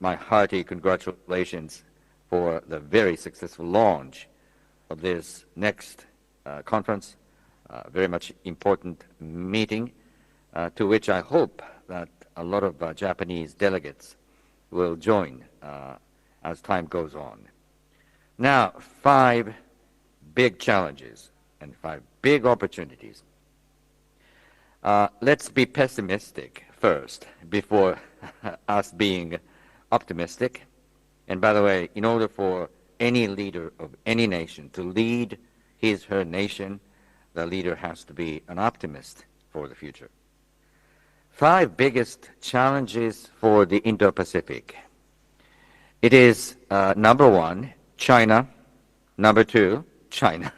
my hearty congratulations for the very successful launch of this next conference, very much important meeting, to which I hope that a lot of Japanese delegates will join as time goes on. Now, 5 big challenges and 5 big opportunities. Let's be pessimistic first before us being optimistic. And by the way, in order for any leader of any nation to lead her nation, the leader has to be an optimist for the future. 5 biggest challenges for the Indo-Pacific. It is number 1, China. Number 2, China.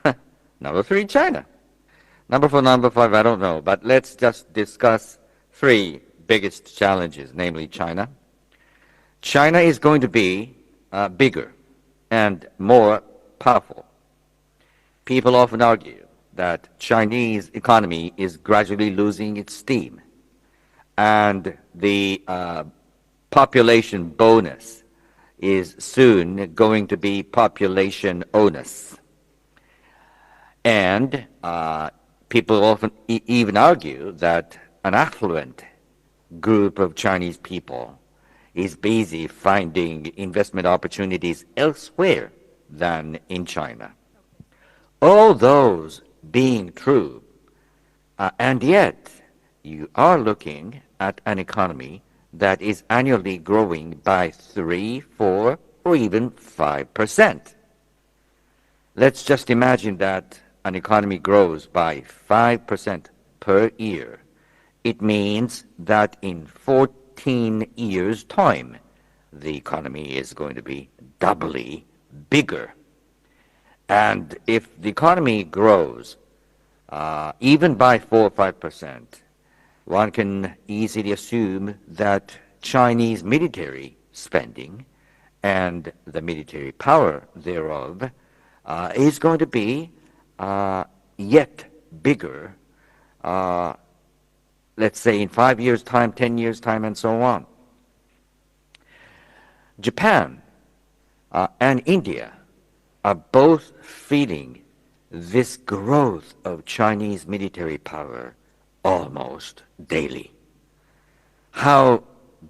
Number 3, China. Number 4, number 5, I don't know. But let's just discuss 3 biggest challenges, namely China. China is going to be bigger and more powerful. People often argue that Chinese economy is gradually losing its steam, and the population bonus is soon going to be population onus. And people often even argue that an affluent group of Chinese people is busy finding investment opportunities elsewhere than in China. All those being true, and yet you are looking at an economy that is annually growing by 3, 4, or even 5%. Let's just imagine that an economy grows by 5% per year. It means that in 14 years' time, the economy is going to be doubly bigger. And if the economy grows even by 4 or 5%, one can easily assume that Chinese military spending and the military power thereof is going to be yet bigger, let's say in 5 years' time, 10 years' time, and so on. Japan and India are both feeling this growth of Chinese military power almost daily. How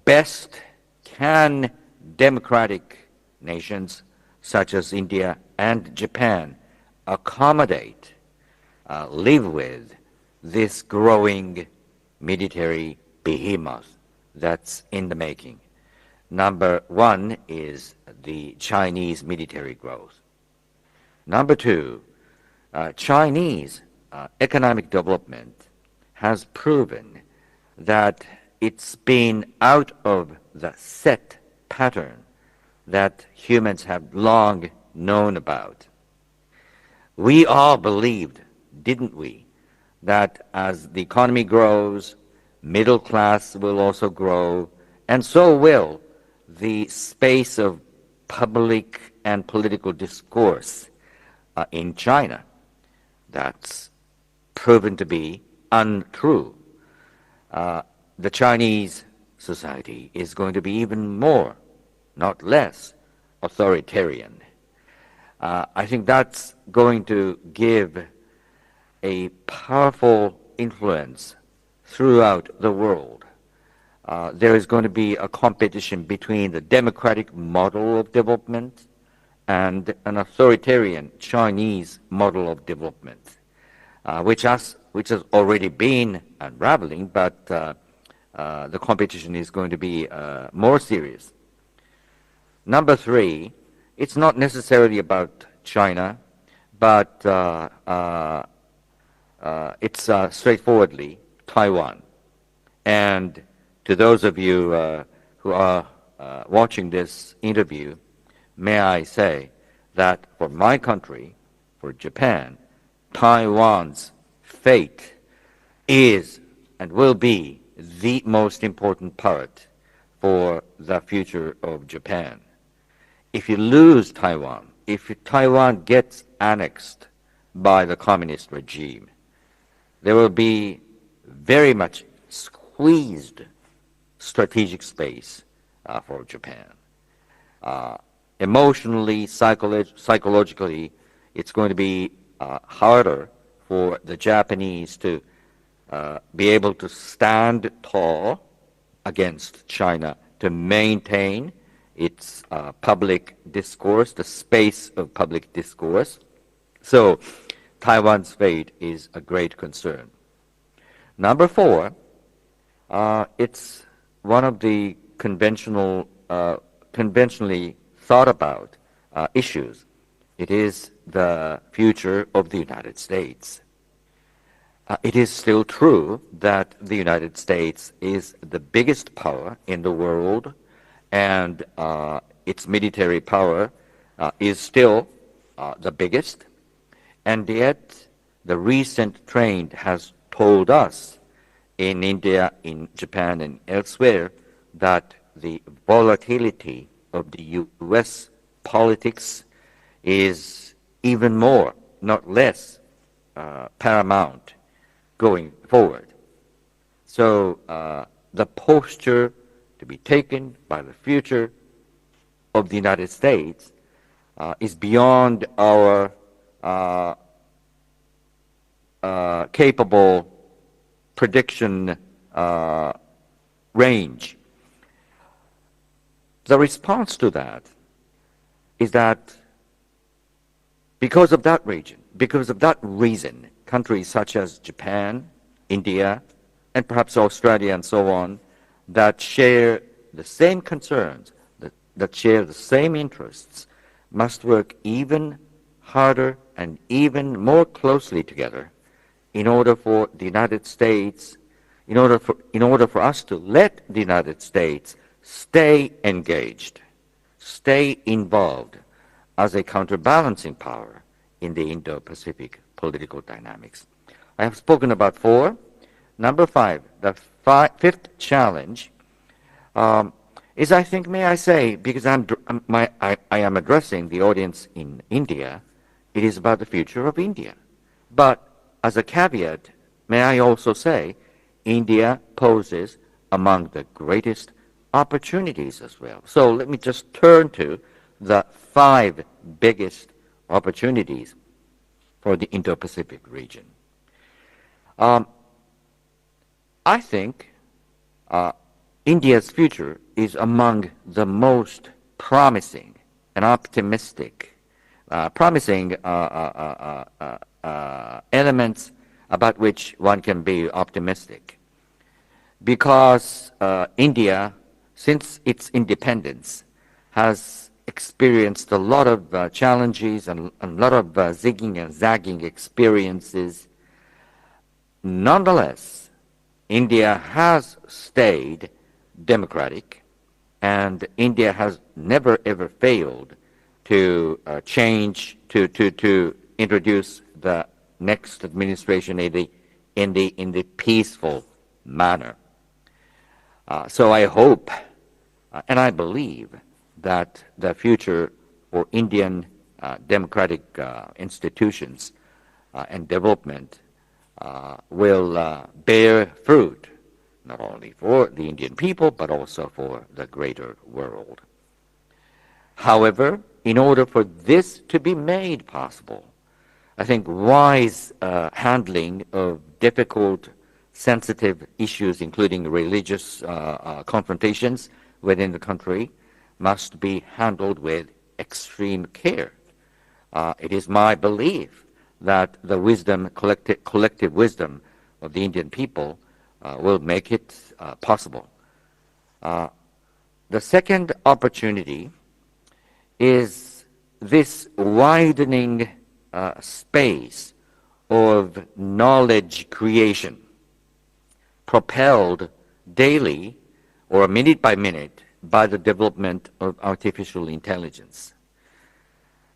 best can democratic nations such as India and Japan accommodate, live with this growing military behemoth that's in the making? Number 1 is the Chinese military growth. Number 2, Chinese economic development has proven that it's been out of the set pattern that humans have long known about. We all believed, didn't we, that as the economy grows, middle class will also grow, and so will the space of public and political discourse in China. That's proven to be untrue. The Chinese society is going to be even more, not less, authoritarian. I think that's going to give a powerful influence throughout the world. There is going to be a competition between the democratic model of development and an authoritarian Chinese model of development, which has already been unraveling, but the competition is going to be more serious. Number 3, it's not necessarily about China, but it's straightforwardly Taiwan. And to those of you who are watching this interview, may I say that for my country, for Japan, Taiwan's fate is and will be the most important part for the future of Japan. If you lose Taiwan, if Taiwan gets annexed by the communist regime, there will be very much squeezed strategic space for Japan. Emotionally, psychologically, it's going to be harder for the Japanese to be able to stand tall against China, to maintain its public discourse, the space of public discourse. So Taiwan's fate is a great concern. Number 4, it's one of the conventionally thought about issues. It is the future of the United States. It is still true that the United States is the biggest power in the world, and its military power is still the biggest. And yet, the recent trend has told us in India, in Japan, and elsewhere that the volatility of the U.S. politics is even more, not less, paramount going forward. So the posture to be taken by the future of the United States is beyond our capable prediction range. The response to that is that because of that reason, countries such as Japan, India, and perhaps Australia and so on, that share the same concerns, that share the same interests, must work even harder and even more closely together in order for the United States, in order for us to let the United States stay engaged, stay involved as a counterbalancing power in the Indo-Pacific political dynamics. I have spoken about 4. Number 5, the fifth challenge is, I think, may I say, because I am addressing the audience in India, it is about the future of India. But as a caveat, may I also say, India poses among the greatest opportunities as well. So let me just turn to the 5 biggest opportunities for the Indo-Pacific region. I think India's future is among the most promising and optimistic, elements about which one can be optimistic. Because India, since its independence, has experienced a lot of challenges and a lot of zigging and zagging experiences. Nonetheless, India has stayed democratic, and India has never ever failed to to introduce the next administration in the peaceful manner. So I hope and I believe that the future for Indian democratic institutions and development will bear fruit, not only for the Indian people, but also for the greater world. However, in order for this to be made possible, I think wise handling of difficult, sensitive issues, including religious confrontations within the country, must be handled with extreme care. It is my belief that the wisdom, collective wisdom of the Indian people will make it possible. The second opportunity is this widening space of knowledge creation, propelled daily or minute by minute by the development of artificial intelligence.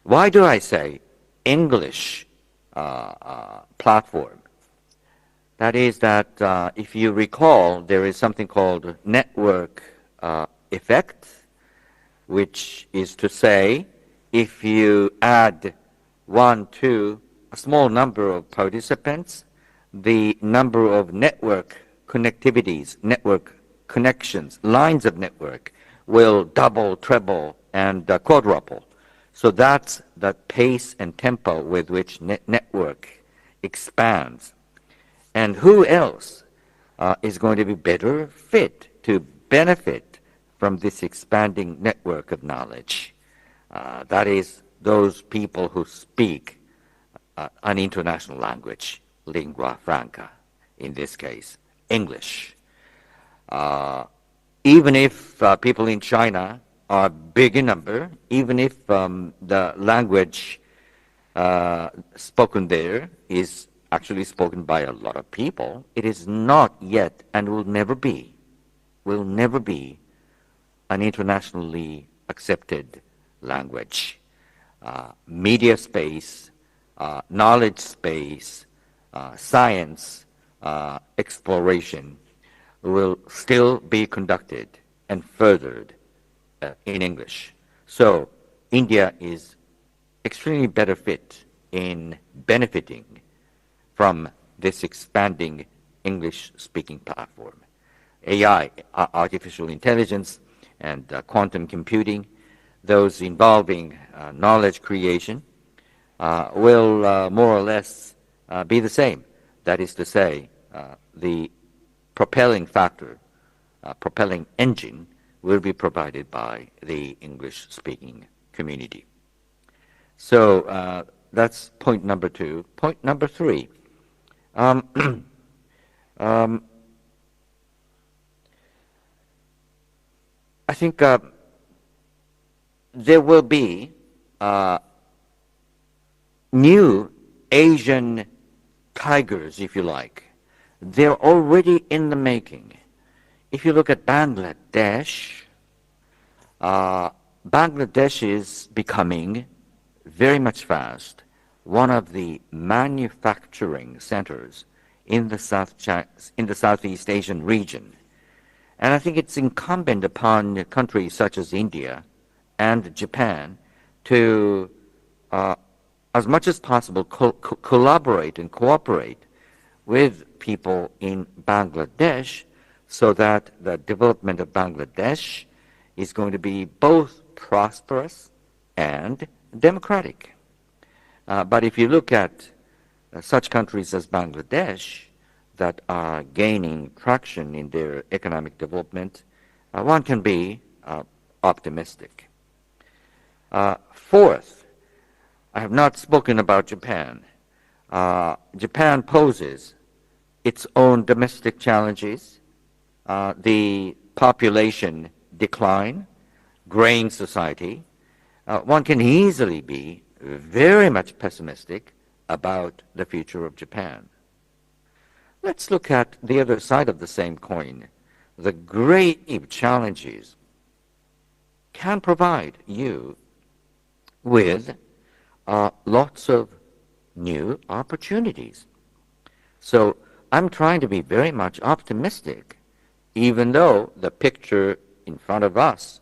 Why do I say English platform? That is that if you recall, there is something called network effect, which is to say, if you add 1 to a small number of participants, the number of network connectivities, network connections, lines of network will double, treble, and quadruple. So that's the pace and tempo with which network expands. And who else is going to be better fit to benefit from this expanding network of knowledge? That is those people who speak an international language, lingua franca, in this case, English. Even if people in China are big in number, even if the language spoken there is actually spoken by a lot of people, it is not yet and will never be an internationally accepted language. Media space, knowledge space, science, exploration will still be conducted and furthered in English. So India is extremely better fit in benefiting from this expanding English-speaking platform. AI, artificial intelligence, and quantum computing, those involving knowledge creation, will more or less be the same. That is to say, the propelling factor, propelling engine, will be provided by the English-speaking community. So that's point number 2. Point number 3. I think there will be new Asian tigers, if you like. They're already in the making. If you look at Bangladesh, Bangladesh is becoming very much fast one of the manufacturing centers in the Southeast Asian region. And I think it's incumbent upon countries such as India and Japan to, as much as possible, collaborate and cooperate with people in Bangladesh so that the development of Bangladesh is going to be both prosperous and democratic. But if you look at such countries as Bangladesh that are gaining traction in their economic development, one can be optimistic. Fourth, I have not spoken about Japan. Japan poses its own domestic challenges, the population decline, graying society. One can easily be very much pessimistic about the future of Japan. Let's look at the other side of the same coin. The grave challenges can provide you with lots of new opportunities. So I'm trying to be very much optimistic, even though the picture in front of us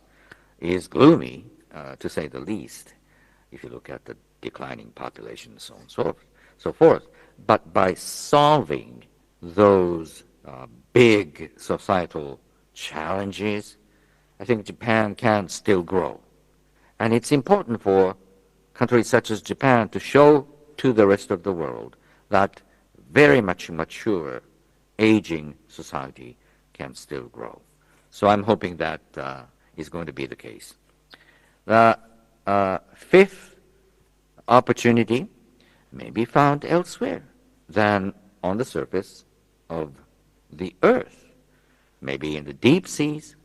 is gloomy, to say the least, if you look at the declining population and so on and so forth. But by solving those big societal challenges, I think Japan can still grow. And it's important for countries such as Japan to show to the rest of the world that very much mature, aging society can still grow. So I'm hoping that is going to be the case. The fifth opportunity may be found elsewhere than on the surface of the earth, maybe in the deep seas,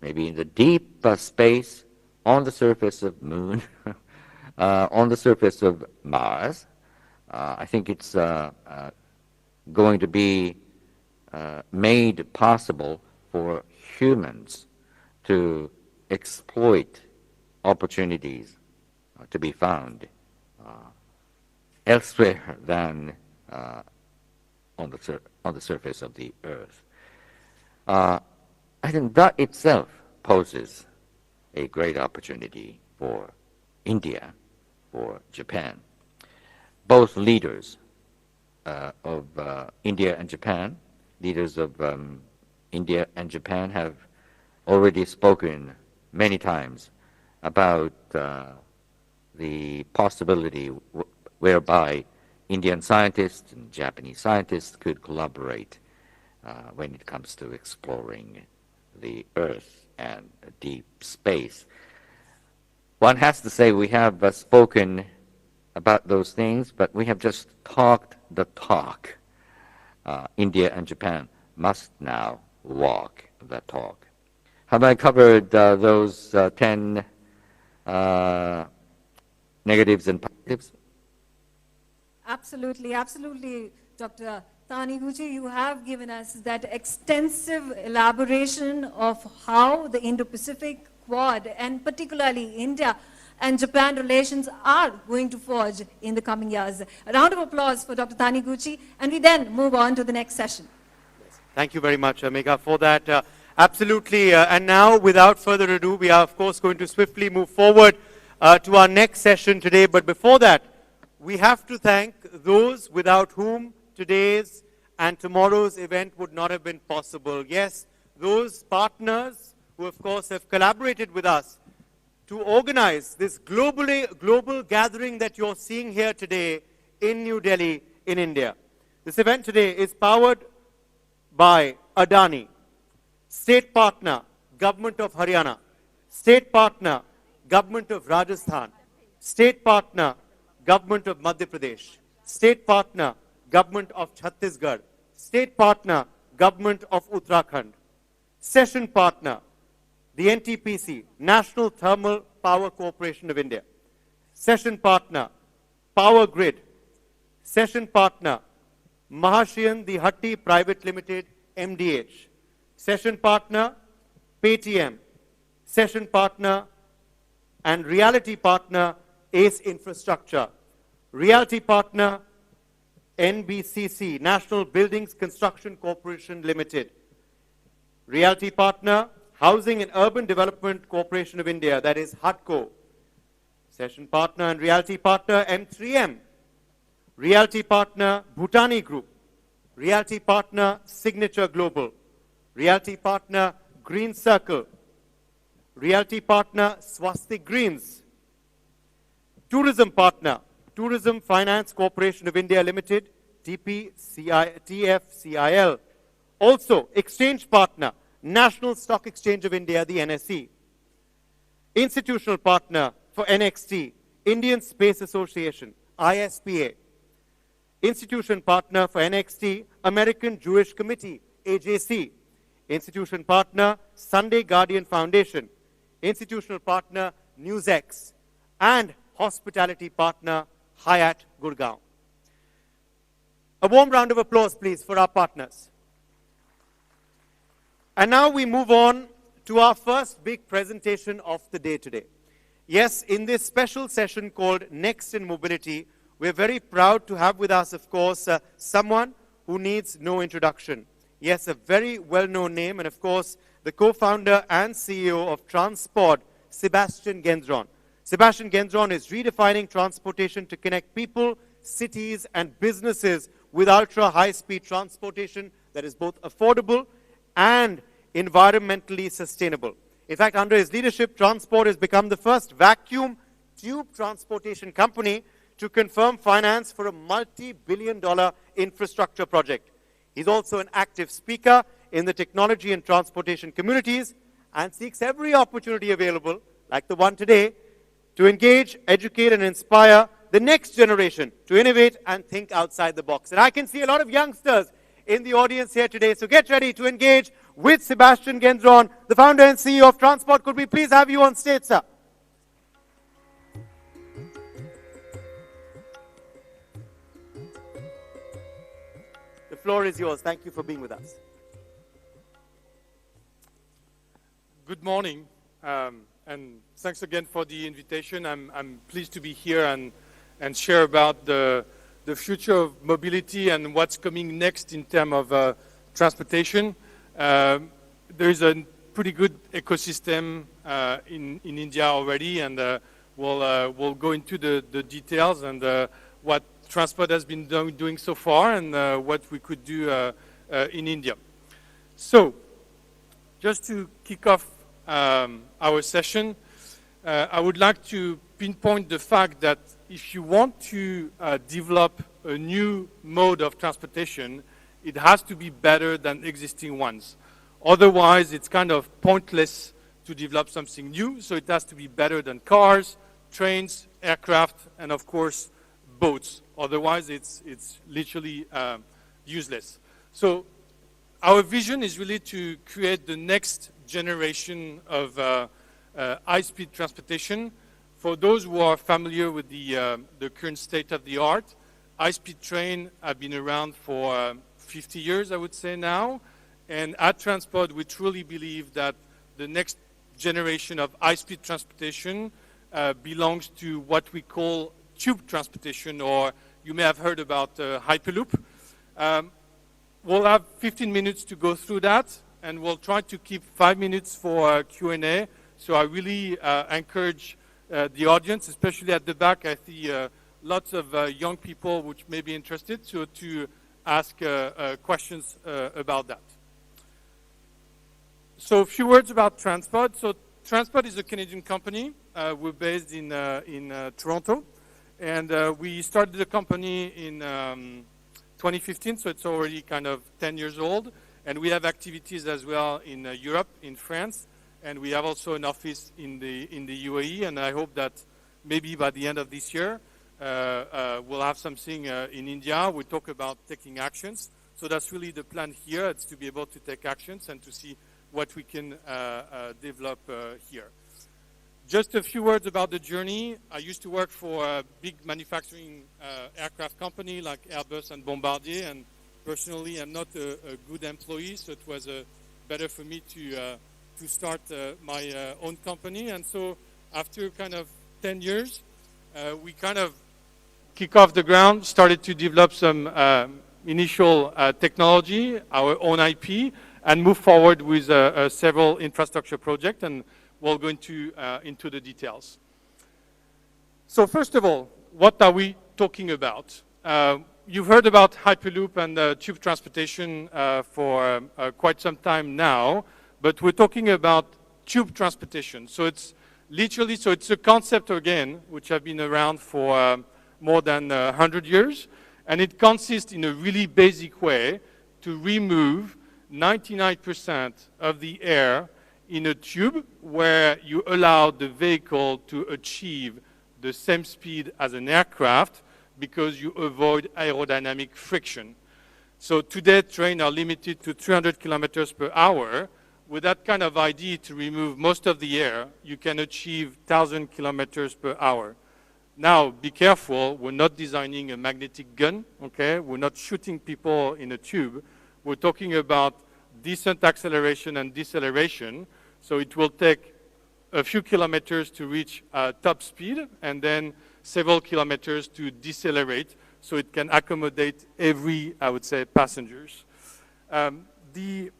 maybe in the deep space, on the surface of moon, on the surface of Mars. I think it's going to be made possible for humans to exploit opportunities to be found elsewhere than on the surface of the earth. I think that itself poses a great opportunity for India, for Japan. Both leaders of India and Japan, leaders of India and Japan have already spoken many times about the possibility whereby Indian scientists and Japanese scientists could collaborate when it comes to exploring the Earth and deep space. One has to say we have spoken about those things, but we have just talked the talk. India and Japan must now walk the talk. Have I covered those 10 negatives and positives? Absolutely, absolutely, Dr. Taniguchi. You have given us that extensive elaboration of how the Indo-Pacific Quad and particularly India and Japan relations are going to forge in the coming years. A round of applause for Dr. Taniguchi, and we then move on to the next session. Thank you very much, Megha, for that. Absolutely. And now, without further ado, we are, of course, going to swiftly move forward to our next session today. But before that, we have to thank those without whom today's and tomorrow's event would not have been possible. Yes, those partners who, of course, have collaborated with us to organize this global gathering that you're seeing here today in New Delhi, in India. This event today is powered by Adani, State Partner, Government of Haryana, State Partner, Government of Rajasthan, State Partner, Government of Madhya Pradesh, State Partner, Government of Chhattisgarh, State Partner, Government of Uttarakhand, Session Partner, the NTPC, National Thermal Power Corporation of India, Session Partner, Power Grid, Session Partner, Mahashiyan the Hatti Private Limited, MDH, Session Partner, Paytm, Session Partner, and Reality Partner, ACE Infrastructure, Reality Partner, NBCC, National Buildings Construction Corporation Limited, Reality Partner, Housing and Urban Development Corporation of India, that is HUDCO, Session Partner and Reality Partner, M3M, Reality Partner, Bhutani Group, Reality Partner, Signature Global, Reality Partner, Green Circle, Reality Partner, Swastik Greens, Tourism Partner, Tourism Finance Corporation of India Limited, TFCIL. Also, Exchange Partner, National Stock Exchange of India, the NSE. Institutional Partner for NXT, Indian Space Association, ISPA. Institution Partner for NXT, American Jewish Committee, AJC. Institution Partner, Sunday Guardian Foundation. Institutional Partner, NewsX. And Hospitality Partner, Hyatt Gurgaon. A warm round of applause, please, for our partners. And now we move on to our first big presentation of the day today. Yes, in this special session called Next in Mobility, we're very proud to have with us, of course, someone who needs no introduction. Yes, a very well-known name, and of course, the co-founder and CEO of Transport, Sebastian Gendron. Sebastian Gendron is redefining transportation to connect people, cities, and businesses with ultra-high-speed transportation that is both affordable and environmentally sustainable. In fact, under his leadership, Transport has become the first vacuum tube transportation company to confirm finance for a multi-billion-dollar infrastructure project. He's also an active speaker in the technology and transportation communities and seeks every opportunity available, like the one today, to engage, educate, and inspire the next generation to innovate and think outside the box. And I can see a lot of youngsters in the audience here today, so get ready to engage with Sebastian Gendron, the founder and CEO of Transport. Could we please have you on stage, sir? The floor is yours. Thank you for being with us. Good morning, and thanks again for the invitation. I'm pleased to be here and share about the future of mobility and what's coming next in terms of transportation. There is a pretty good ecosystem in India already, and we'll go into the details and what transport has been doing so far and what we could do in India. So, just to kick off our session, I would like to pinpoint the fact that if you want to develop a new mode of transportation, it has to be better than existing ones. Otherwise, it's kind of pointless to develop something new, so it has to be better than cars, trains, aircraft, and of course, boats. Otherwise, it's literally useless. So our vision is really to create the next generation of high-speed transportation. For those who are familiar with the current state of the art, high-speed train have been around for 50 years, I would say now. And at Transport, we truly believe that the next generation of high-speed transportation belongs to what we call tube transportation, or you may have heard about Hyperloop. We'll have 15 minutes to go through that, and we'll try to keep 5 minutes for Q&A. So I really encourage the audience, especially at the back. I see lots of young people which may be interested, so to ask questions about that. So a few words about Transport. So Transport is a Canadian company. We're based in Toronto. And we started the company in 2015, so it's already kind of 10 years old. And we have activities as well in Europe, in France. And we have also an office in the UAE. And I hope that maybe by the end of this year, we'll have something in India. We talk about taking actions. So that's really the plan here. It's to be able to take actions and to see what we can develop here. Just a few words about the journey. I used to work for a big manufacturing aircraft company like Airbus and Bombardier, and personally I'm not a good employee, so it was better for me to start my own company. And so after kind of 10 years, we kind of kick off the ground, started to develop some initial technology, our own IP, and move forward with several infrastructure projects, and we'll go into the details. So first of all, what are we talking about? You've heard about Hyperloop and tube transportation for quite some time now, but we're talking about tube transportation. So it's literally, so it's a concept again, which have been around for more than 100 years, and it consists in a really basic way to remove 99% of the air in a tube where you allow the vehicle to achieve the same speed as an aircraft because you avoid aerodynamic friction. So today trains are limited to 300 kilometers per hour. With that kind of idea to remove most of the air, you can achieve 1,000 kilometers per hour. Now, be careful, we're not designing a magnetic gun, okay? We're not shooting people in a tube. We're talking about decent acceleration and deceleration. So it will take a few kilometers to reach top speed and then several kilometers to decelerate so it can accommodate every, I would say, passengers. The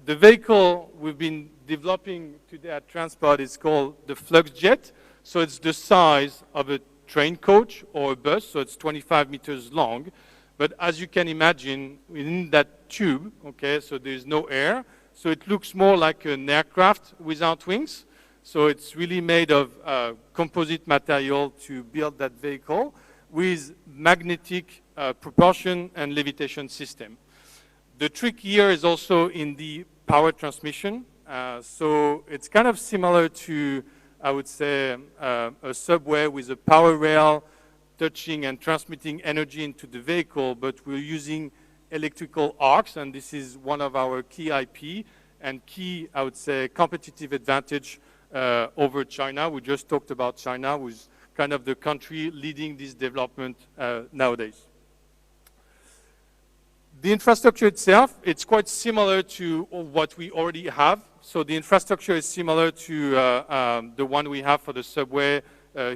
vehicle we've been developing today at Transport is called the FluxJet. So it's the size of a train coach or a bus, so it's 25 meters long. But as you can imagine, within that tube, okay, so there's no air, so it looks more like an aircraft without wings. So it's really made of composite material to build that vehicle with magnetic propulsion and levitation system. The trick here is also in the power transmission. So it's kind of similar to, I would say, a subway with a power rail touching and transmitting energy into the vehicle, but we're using electrical arcs, and this is one of our key IP and key, I would say, competitive advantage over China. We just talked about China, who's kind of the country leading this development nowadays. The infrastructure itself, it's quite similar to what we already have. So the infrastructure is similar to the one we have for the subway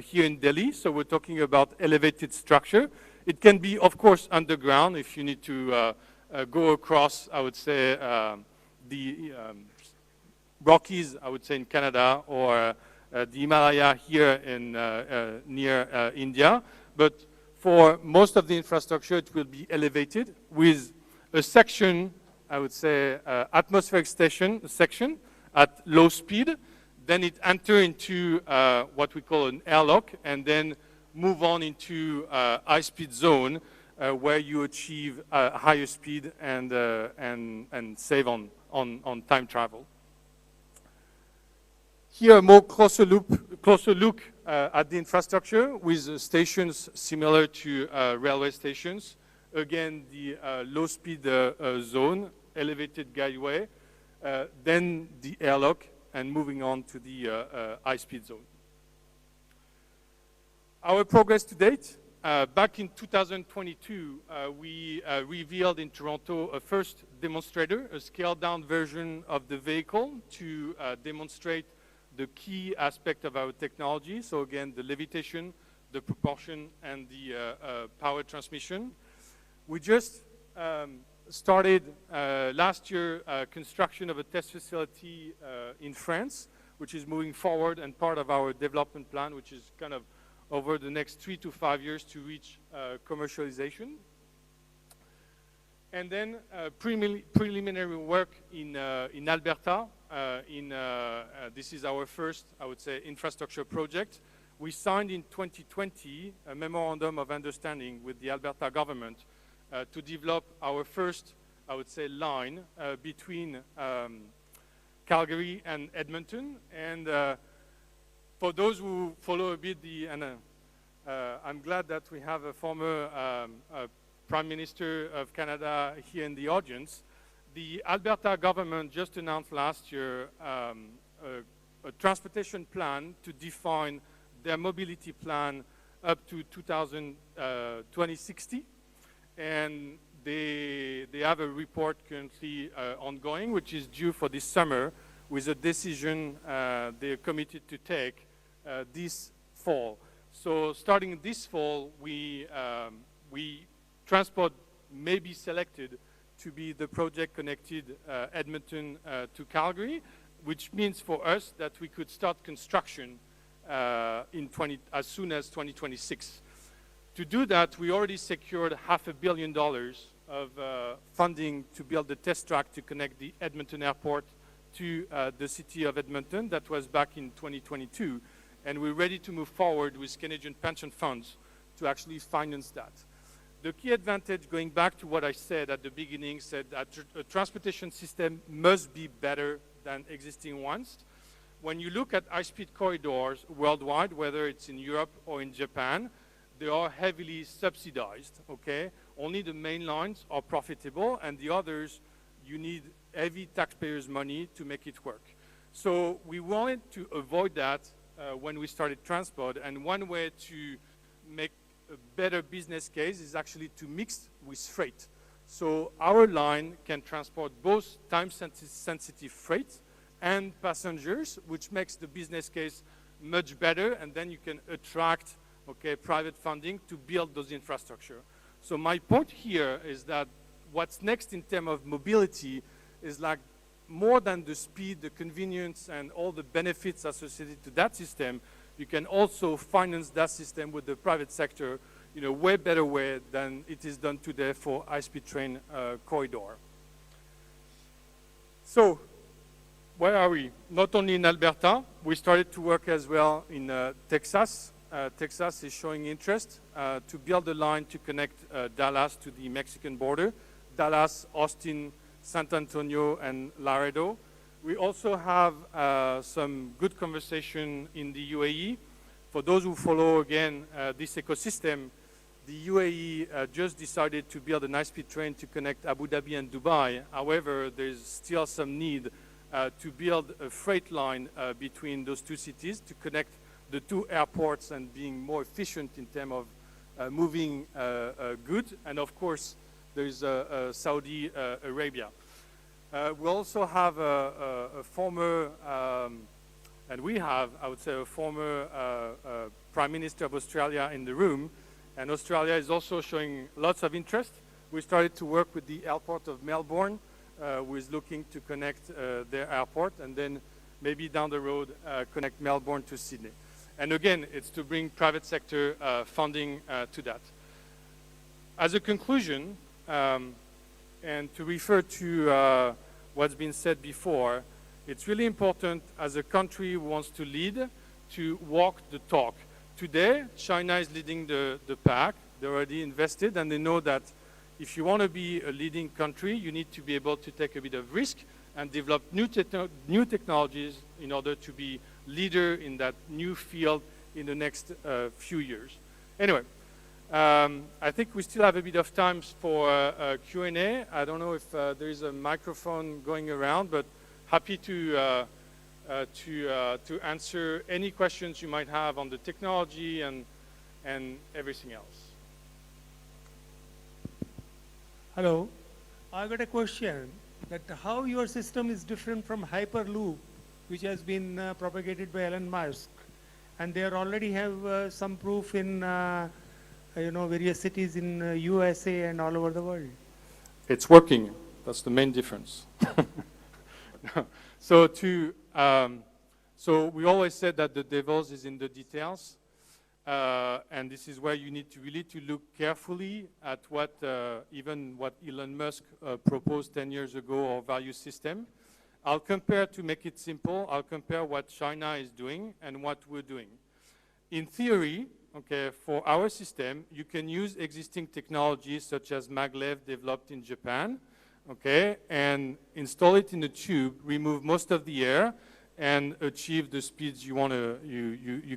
here in Delhi. So we're talking about elevated structure. It can be, of course, underground if you need to go across, I would say, the Rockies, I would say, in Canada, or the Himalaya here in near India. But for most of the infrastructure, it will be elevated with a section, I would say, atmospheric section at low speed. then it enter into what we call an airlock, and then move on into high-speed zone, where you achieve higher speed and save on time travel. Here, a more closer look at the infrastructure with stations similar to railway stations. Again, the low-speed zone, elevated guideway, then the airlock, and moving on to the high-speed zone. Our progress to date, back in 2022, we revealed in Toronto a first demonstrator, a scaled-down version of the vehicle to demonstrate the key aspect of our technology. So again, the levitation, the propulsion, and the power transmission. We just started last year construction of a test facility in France, which is moving forward and part of our development plan, which is kind of over the next 3 to 5 years to reach commercialization. And then preliminary work in Alberta. This is our first, I would say, infrastructure project. We signed in 2020 a memorandum of understanding with the Alberta government to develop our first, I would say, line between Calgary and Edmonton. And for those who follow a bit I'm glad that we have a former Prime Minister of Canada here in the audience. The Alberta government just announced last year a transportation plan to define their mobility plan up to 2060. And they have a report currently ongoing, which is due for this summer, with a decision they're committed to take this fall. So starting this fall, transport may be selected to be the project connected Edmonton to Calgary, which means for us that we could start construction as soon as 2026. To do that, we already secured $500 million of funding to build the test track to connect the Edmonton airport to the city of Edmonton. That was back in 2022. And we're ready to move forward with Canadian pension funds to actually finance that. The key advantage, going back to what I said at the beginning, said that a transportation system must be better than existing ones. When you look at high-speed corridors worldwide, whether it's in Europe or in Japan, they are heavily subsidized, okay? Only the main lines are profitable, and the others, you need heavy taxpayers' money to make it work. So we wanted to avoid that when we started transport, and one way to make a better business case is actually to mix with freight. So our line can transport both time-sensitive freight and passengers, which makes the business case much better, and then you can attract private funding to build those infrastructure. So my point here is that what's next in terms of mobility is like more than the speed, the convenience, and all the benefits associated to that system. You can also finance that system with the private sector in a way better way than it is done today for high-speed train corridor. So where are we? Not only in Alberta, we started to work as well in Texas. Texas is showing interest to build a line to connect Dallas to the Mexican border. Dallas, Austin, San Antonio, and Laredo. We also have some good conversation in the UAE. For those who follow, again, this ecosystem, the UAE just decided to build an high-speed train to connect Abu Dhabi and Dubai. However, there's still some need to build a freight line between those two cities to connect the two airports and being more efficient in terms of moving goods. And of course, there's Saudi Arabia. We also have a former, and we have, I would say, a former Prime Minister of Australia in the room. And Australia is also showing lots of interest. We started to work with the airport of Melbourne, who is looking to connect their airport, and then maybe down the road connect Melbourne to Sydney. And again, it's to bring private sector funding to that. As a conclusion, and to refer to what's been said before, It's really important as a country who wants to lead to walk the talk. Today, China is leading the pack. They're already invested, and they know that if you want to be a leading country, you need to be able to take a bit of risk and develop new technologies in order to be leader in that new field in the next few years. Anyway, I think we still have a bit of time for Q&A. I don't know if there is a microphone going around, but happy to answer any questions you might have on the technology and everything else. Hello, I got a question that how your system is different from Hyperloop, which has been propagated by Elon Musk, and they already have some proof in various cities in USA and all over the world. It's working. That's the main difference. So we always said that the devil is in the details. And this is where you need to really look carefully at what Elon Musk proposed 10 years ago, our value system. I'll compare, to make it simple, I'll compare what China is doing and what we're doing. In theory, okay, for our system, you can use existing technologies such as maglev developed in Japan, okay, and install it in a tube, remove most of the air, and achieve the speeds you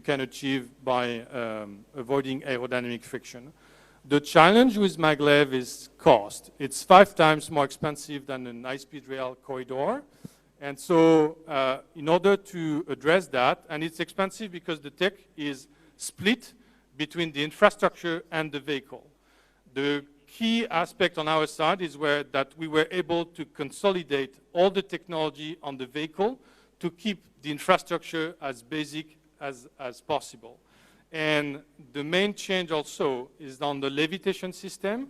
can achieve by avoiding aerodynamic friction. The challenge with maglev is cost. It's 5 times more expensive than an high-speed rail corridor. And so in order to address that, and it's expensive because the tech is split between the infrastructure and the vehicle. The key aspect on our side is that we were able to consolidate all the technology on the vehicle to keep the infrastructure as basic as possible. And the main change also is on the levitation system.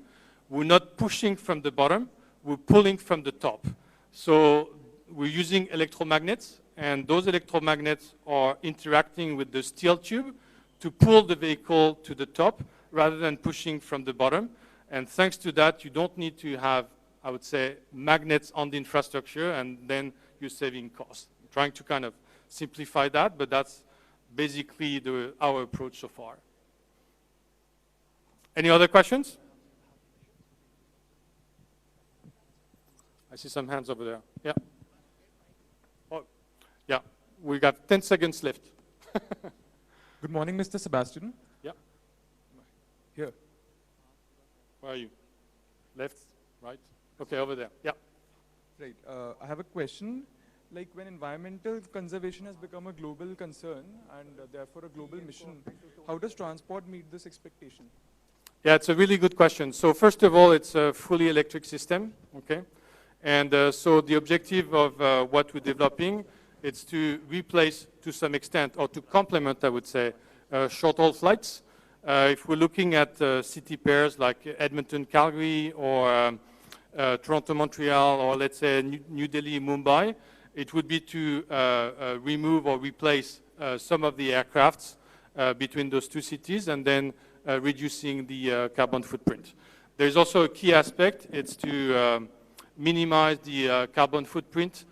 We're not pushing from the bottom, we're pulling from the top. So we're using electromagnets, and those electromagnets are interacting with the steel tube to pull the vehicle to the top rather than pushing from the bottom. And thanks to that, you don't need to have, I would say, magnets on the infrastructure, and then you're saving costs. I'm trying to kind of simplify that, but that's basically our approach so far. Any other questions? I see some hands over there. Yeah. Oh, yeah. We got 10 seconds left. Good morning, Mr. Sebastian. Yeah. Here. Where are you? Left, right? Okay, over there. Yeah. Right. I have a question. Like, when environmental conservation has become a global concern and therefore a global mission, how does transport meet this expectation? Yeah, it's a really good question. So first of all, it's a fully electric system, okay? And so the objective of what we're developing is to replace, to some extent, or to complement, I would say, short-haul flights. If we're looking at city pairs like Edmonton-Calgary or Toronto-Montreal, or let's say New Delhi-Mumbai, it would be to remove or replace some of the aircrafts between those two cities, and then reducing the carbon footprint. There's also a key aspect. It's to minimize the carbon footprint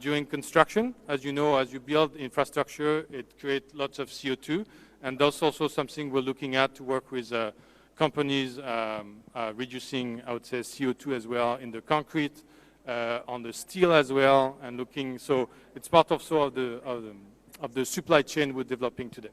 during construction. As you know, as you build infrastructure, it creates lots of CO2. And that's also something we're looking at to work with companies reducing, I would say, CO2 as well in the concrete, on the steel as well, and looking. So it's part also of the supply chain we're developing today.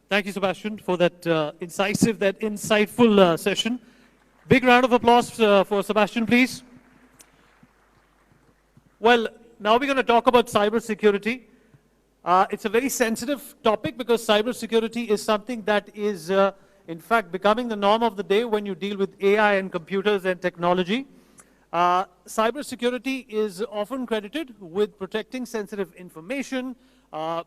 Thank you, Sebastian, for that incisive, that insightful session. Big round of applause for Sebastian, please. Well, now we're going to talk about cybersecurity. It's a very sensitive topic because cybersecurity is something that is, in fact, becoming the norm of the day when you deal with AI and computers and technology. Cybersecurity is often credited with protecting sensitive information,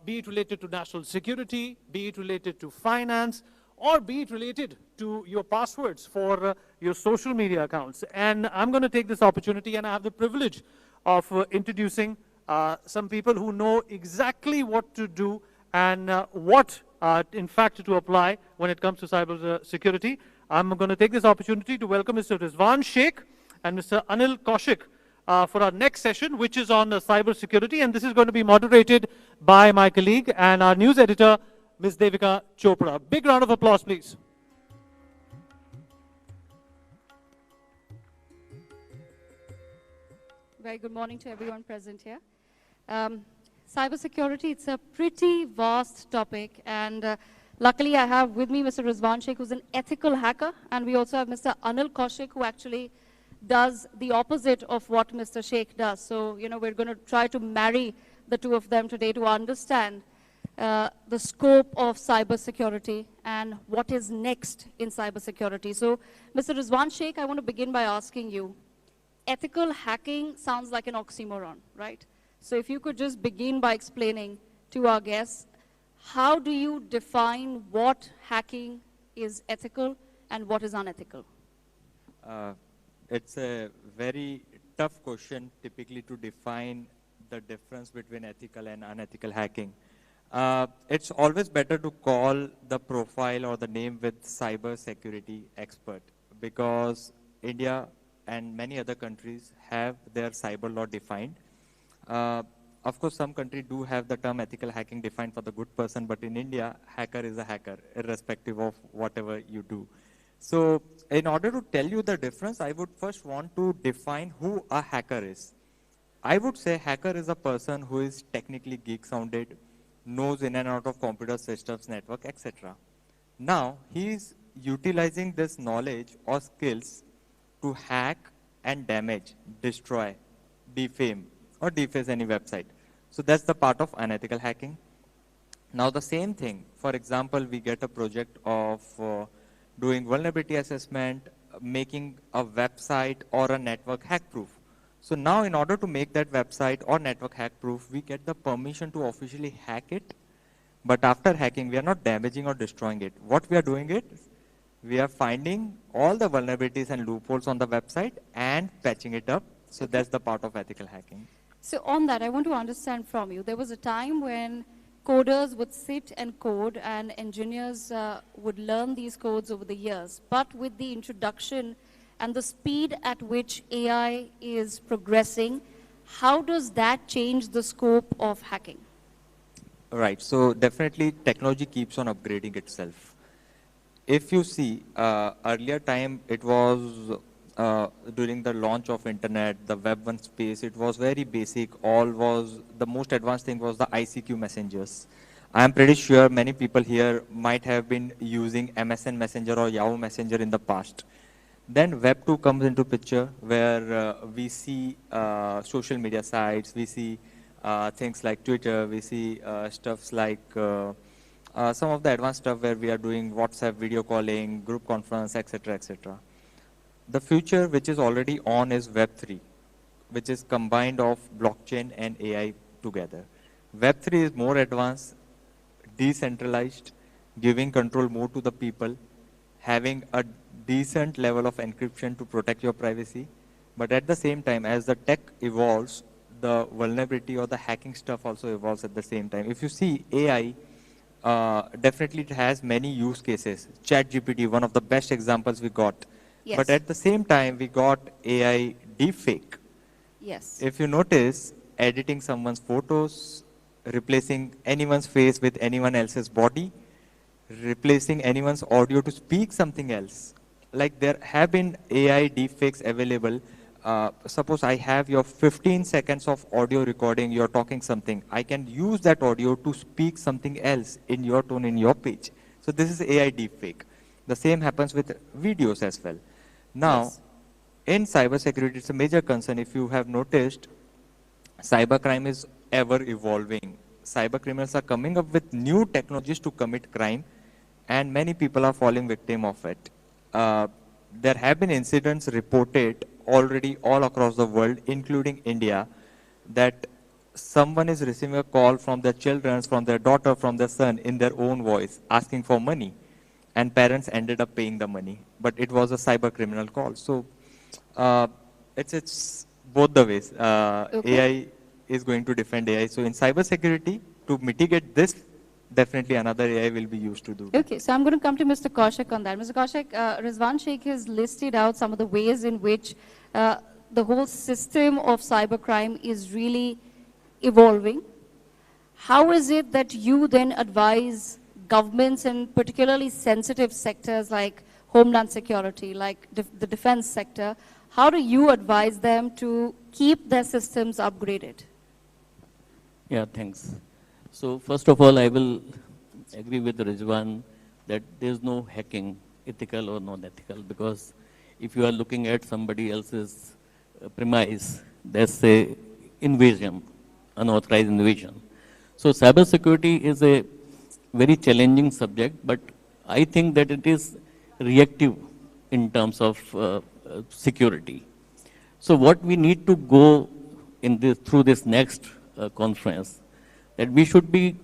be it related to national security, be it related to finance, or be it related to your passwords for your social media accounts. And I'm going to take this opportunity, and I have the privilege of introducing some people who know exactly what to do and what, in fact, to apply when it comes to cyber security. I'm going to take this opportunity to welcome Mr. Rizwan Sheikh and Mr. Anil Kaushik for our next session, which is on cybersecurity, and this is going to be moderated by my colleague and our news editor, Ms. Devika Chopra. Big round of applause, please. Very good morning to everyone present here. Cybersecurity, it's a pretty vast topic, and luckily I have with me Mr. Rizwan Sheikh, who's an ethical hacker, and we also have Mr. Anil Kaushik, who actually does the opposite of what Mr. Sheikh does. So, you know, we're going to try to marry the two of them today to understand the scope of cybersecurity and what is next in cybersecurity. So, Mr. Rizwan Sheikh, I want to begin by asking you, ethical hacking sounds like an oxymoron, right? So if you could just begin by explaining to our guests, how do you define what hacking is ethical and what is unethical? It's a very tough question typically to define the difference between ethical and unethical hacking. It's always better to call the profile or the name with cyber security expert, because India and many other countries have their cyber law defined. Of course, some countries do have the term ethical hacking defined for the good person, but in India, hacker is a hacker, irrespective of whatever you do. So in order to tell you the difference, I would first want to define who a hacker is. I would say hacker is a person who is technically geek-sounded, knows in and out of computer systems, network, etc. Now, he is utilizing this knowledge or skills to hack and damage, destroy, defame, or deface any website. So that's the part of unethical hacking. Now the same thing, for example, we get a project of doing vulnerability assessment, making a website or a network hack-proof. So now in order to make that website or network hack-proof, we get the permission to officially hack it. But after hacking, we are not damaging or destroying it. What we are doing it, we are finding all the vulnerabilities and loopholes on the website and patching it up. So that's the part of ethical hacking. So on that, I want to understand from you, there was a time when coders would sit and code and engineers would learn these codes over the years. But with the introduction and the speed at which AI is progressing, how does that change the scope of hacking? Right, so definitely technology keeps on upgrading itself. If you see, earlier time it was during the launch of internet, the Web 1 space, it was very basic. The most advanced thing was the ICQ messengers. I am pretty sure many people here might have been using MSN Messenger or Yahoo Messenger in the past. Then Web 2 comes into picture, where we see social media sites, we see things like Twitter, we see stuffs like some of the advanced stuff where we are doing WhatsApp video calling, group conference, etc., etc. The future which is already on is Web 3, which is combined of blockchain and AI together. Web 3 is more advanced, decentralized, giving control more to the people, having a decent level of encryption to protect your privacy. But at the same time, as the tech evolves, the vulnerability or the hacking stuff also evolves at the same time. If you see AI, definitely it has many use cases. ChatGPT, one of the best examples we got. Yes. But at the same time, we got AI deepfake. Yes. If you notice, editing someone's photos, replacing anyone's face with anyone else's body, replacing anyone's audio to speak something else. Like there have been AI deepfakes available. Suppose I have your 15 seconds of audio recording, you're talking something. I can use that audio to speak something else in your tone, in your pitch. So this is AI deepfake. The same happens with videos as well. Now, Yes. in cybersecurity, it's a major concern. If you have noticed, cybercrime is ever evolving. Cyber criminals are coming up with new technologies to commit crime, and many people are falling victim of it. There have been incidents reported already all across the world, including India, that someone is receiving a call from their children, from their daughter, from their son in their own voice, asking for money. And parents ended up paying the money, but it was a cyber criminal call. So it's both the ways. Okay. AI is going to defend AI. So in cybersecurity, to mitigate this definitely another AI will be used to do that. Okay, so I'm going to come to Mr. Kaushik on that. Mr. Kaushik, Rizwan Sheikh has listed out some of the ways in which the whole system of cybercrime is really evolving. How is it that you then advise governments in particularly sensitive sectors like homeland security, like the defense sector, how do you advise them to keep their systems upgraded? Yeah, thanks. So first of all, I will agree with Rizwan that there's no hacking, ethical or non-ethical, because if you are looking at somebody else's premise, that's a invasion, unauthorized invasion. So cybersecurity is a very challenging subject, but I think that it is reactive in terms of security. So what we need to go in this, through this next conference, that we should be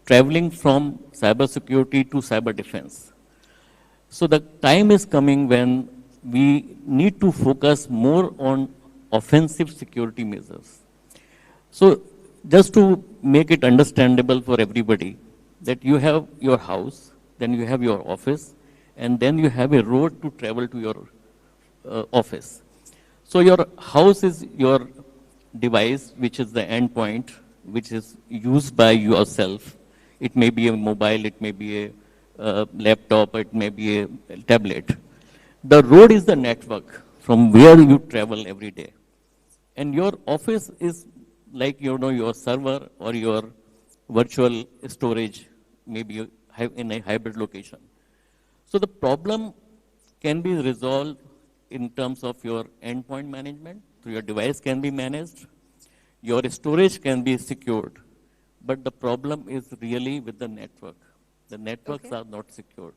traveling from cybersecurity to cyber defense. So the time is coming when we need to focus more on offensive security measures. So just to make it understandable for everybody, that you have your house, then you have your office, and then you have a road to travel to your office. So your house is your device, which is the endpoint, which is used by yourself. It may be a mobile, it may be a laptop, it may be a tablet. The road is the network from where you travel every day. And your office is like, you know, your server or your virtual storage, maybe in a hybrid location. So the problem can be resolved in terms of your endpoint management. So your device can be managed, your storage can be secured, but the problem is really with the network. The networks are not secured.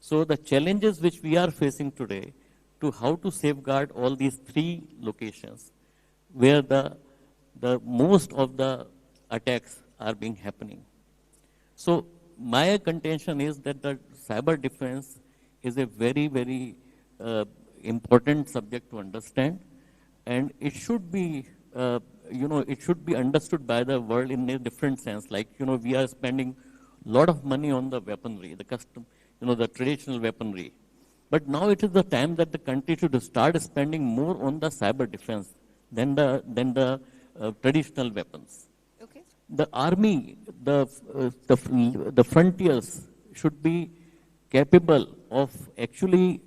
So the challenges which we are facing today to how to safeguard all these three locations where the most of the attacks are being happening. So my contention is that the cyber defense is a very, very important subject to understand, and it should be, it should be understood by the world in a different sense. Like, we are spending a lot of money on the weaponry, the custom, the traditional weaponry. But now it is the time that the country should start spending more on the cyber defense than the traditional weapons. Okay. The army, the frontiers should be capable of actually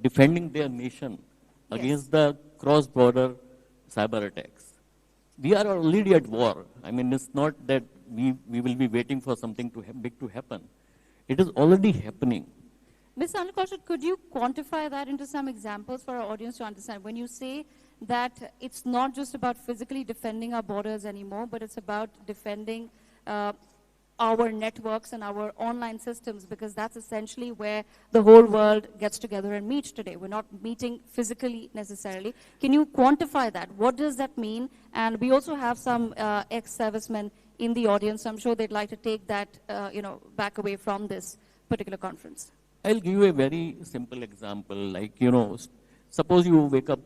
defending their nation against the cross-border cyber attacks. We are already at war. I mean, it's not that we will be waiting for something big to happen. It is already happening. Ms. Anil Kaushik, could you quantify that into some examples for our audience to understand? When you say that it's not just about physically defending our borders anymore, but it's about defending our networks and our online systems, because that's essentially where the whole world gets together and meets today. We're not meeting physically necessarily. Can you quantify that? What does that mean? And we also have some ex-servicemen in the audience. I'm sure they'd like to take that back away from this particular conference. I'll give you a very simple example. Like, suppose you wake up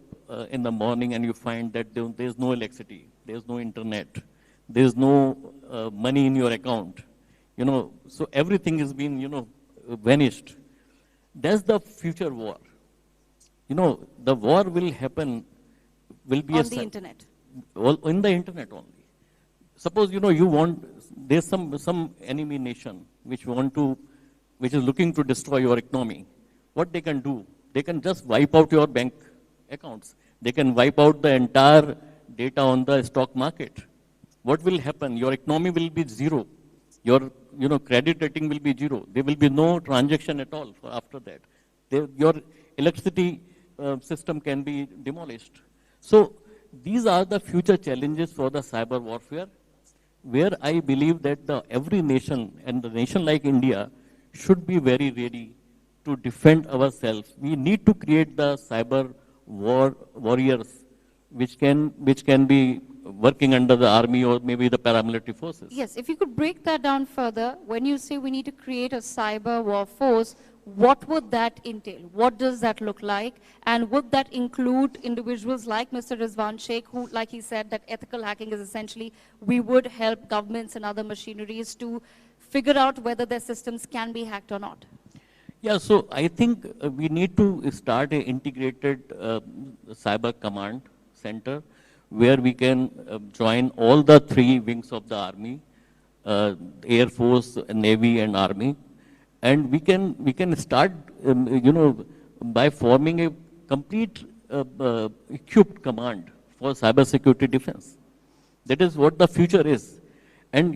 in the morning and you find that there's no electricity, there's no internet, there's no money in your account, so everything has been, vanished. That's the future war. The war will happen, will be on the internet. In the internet only. Suppose, there's some enemy nation which is looking to destroy your economy. What they can do? They can just wipe out your bank accounts. They can wipe out the entire data on the stock market. What will happen? Your economy will be zero. Your credit rating will be zero. There will be no transaction at all after that. Your electricity system can be demolished. So these are the future challenges for the cyber warfare, where I believe that every nation, and a nation like India, should be very ready to defend ourselves. We need to create the cyber warriors which can be working under the army or maybe the paramilitary forces. Yes, if you could break that down further, when you say we need to create a cyber war force, what would that entail? What does that look like? And would that include individuals like Mr. Rizwan Sheikh, who, like he said, that ethical hacking is essentially, we would help governments and other machineries to figure out whether their systems can be hacked or not? Yeah, so I think we need to start an integrated cyber command center where we can join all the three wings of the army, Air Force, Navy and Army. And we can start, by forming a complete equipped command for cybersecurity defense. That is what the future is. And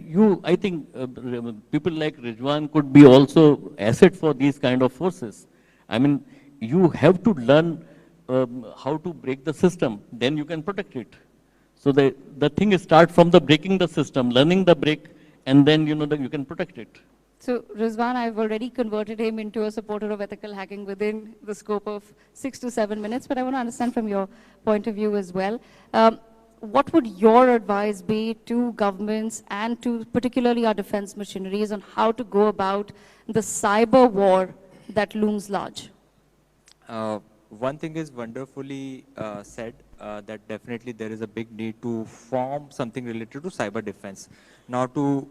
I think people like Rijwan could be also asset for these kind of forces. I mean, you have to learn how to break the system, then you can protect it. So the thing is start from the breaking the system, learning the break, and then you can protect it. So Rizwan, I've already converted him into a supporter of ethical hacking within the scope of 6 to 7 minutes, but I want to understand from your point of view as well. What would your advice be to governments and to particularly our defense machineries on how to go about the cyber war that looms large? One thing is wonderfully said, that definitely there is a big need to form something related to cyber defense. Now to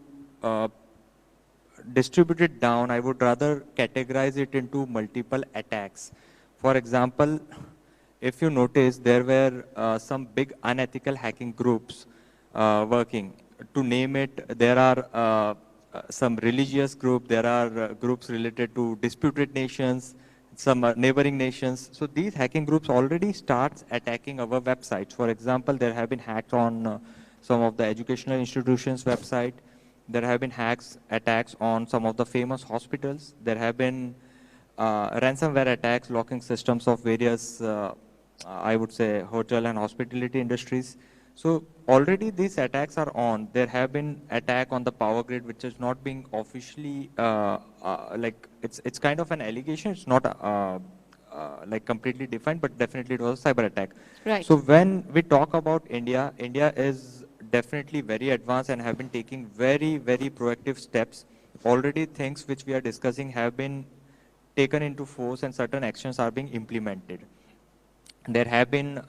distribute it down, I would rather categorize it into multiple attacks. For example, if you notice, there were some big unethical hacking groups working. To name it, there are some religious groups, there are groups related to disputed nations, some neighboring nations. So these hacking groups already start attacking our websites. For example, there have been hacks on some of the educational institutions' website. There have been attacks on some of the famous hospitals. There have been ransomware attacks, locking systems of various, I would say, hotel and hospitality industries. So already these attacks are on. There have been attack on the power grid, which is not being officially, like it's kind of an allegation. It's not like completely defined, but definitely it was a cyber attack. Right. So when we talk about India, India is definitely very advanced and have been taking very, very proactive steps. Already things which we are discussing have been taken into force and certain actions are being implemented. There have been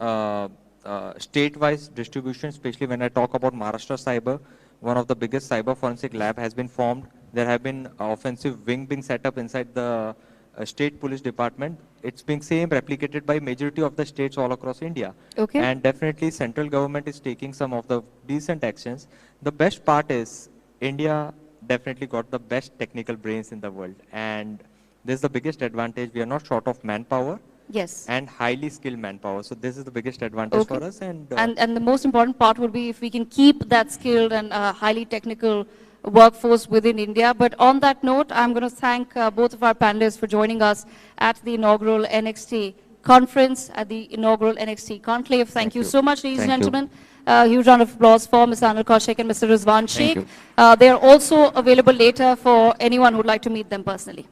state-wise distribution, especially when I talk about Maharashtra Cyber, one of the biggest cyber forensic lab has been formed. There have been offensive wing being set up inside the state police department. It's being replicated by majority of the states all across India. Okay. And definitely central government is taking some of the decent actions. The best part is India definitely got the best technical brains in the world. And this is the biggest advantage. We are not short of manpower. Yes. And highly skilled manpower. So this is the biggest advantage for us. And the most important part would be if we can keep that skilled and highly technical workforce within India. But on that note, I'm going to thank both of our panelists for joining us at the inaugural NXT conference, at the inaugural NXT Conclave. Thank you so much, ladies and gentlemen. Huge round of applause for Mr. Anil Kaushik and Mr. Rizwan Sheikh. They are also available later for anyone who would like to meet them personally.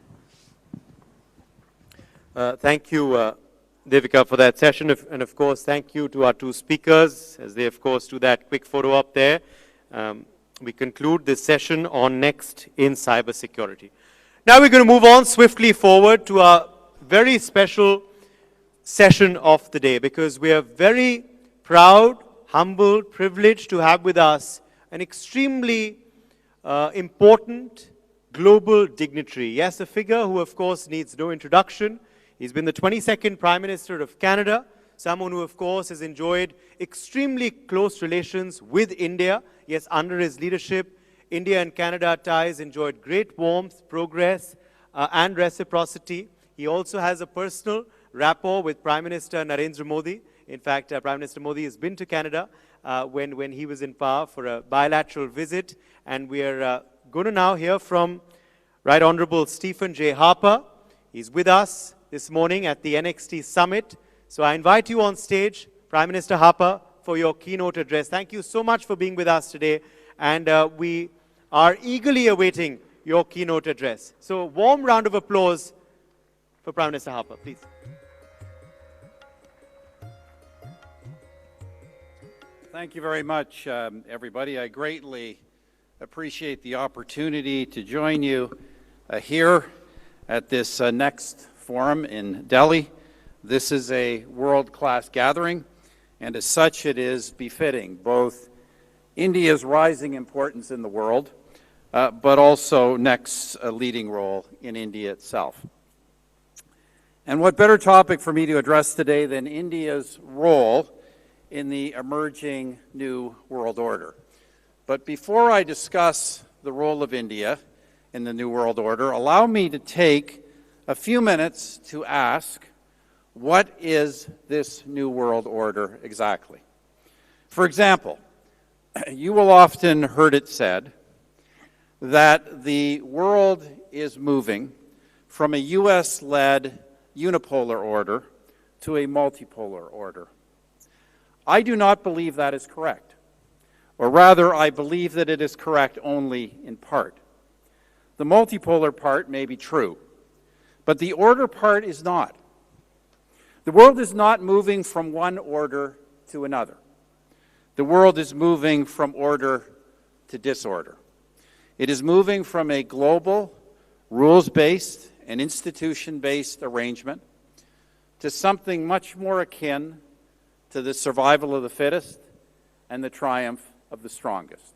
Thank you, Devika, for that session. And of course, thank you to our two speakers, as they, of course, do that quick photo up there. We conclude this session on Next in Cybersecurity. Now we're going to move on swiftly forward to our very special session of the day, because we are very proud, humbled, privileged to have with us an extremely important global dignitary. Yes, a figure who, of course, needs no introduction. He's been the 22nd Prime Minister of Canada, someone who, of course, has enjoyed extremely close relations with India. Yes, under his leadership, India and Canada ties enjoyed great warmth, progress, and reciprocity. He also has a personal rapport with Prime Minister Narendra Modi. In fact, Prime Minister Modi has been to Canada when he was in power for a bilateral visit. And we are going to now hear from Right Honorable Stephen J. Harper. He's with us this morning at the NXT Summit. So I invite you on stage, Prime Minister Harper, for your keynote address. Thank you so much for being with us today. And we are eagerly awaiting your keynote address. So warm round of applause for Prime Minister Harper, please. Thank you very much, everybody. I greatly appreciate the opportunity to join you here at this next forum in Delhi. This is a world-class gathering, and as such it is befitting both India's rising importance in the world, but also next leading role in India itself. And what better topic for me to address today than India's role in the emerging new world order. But before I discuss the role of India in the new world order, allow me to take a few minutes to ask, what is this new world order exactly? For example, you will often heard it said that the world is moving from a US-led unipolar order to a multipolar order. I do not believe that is correct, or rather, I believe that it is correct only in part. The multipolar part may be true, but the order part is not. The world is not moving from one order to another. The world is moving from order to disorder. It is moving from a global, rules-based and institution-based arrangement to something much more akin to the survival of the fittest and the triumph of the strongest.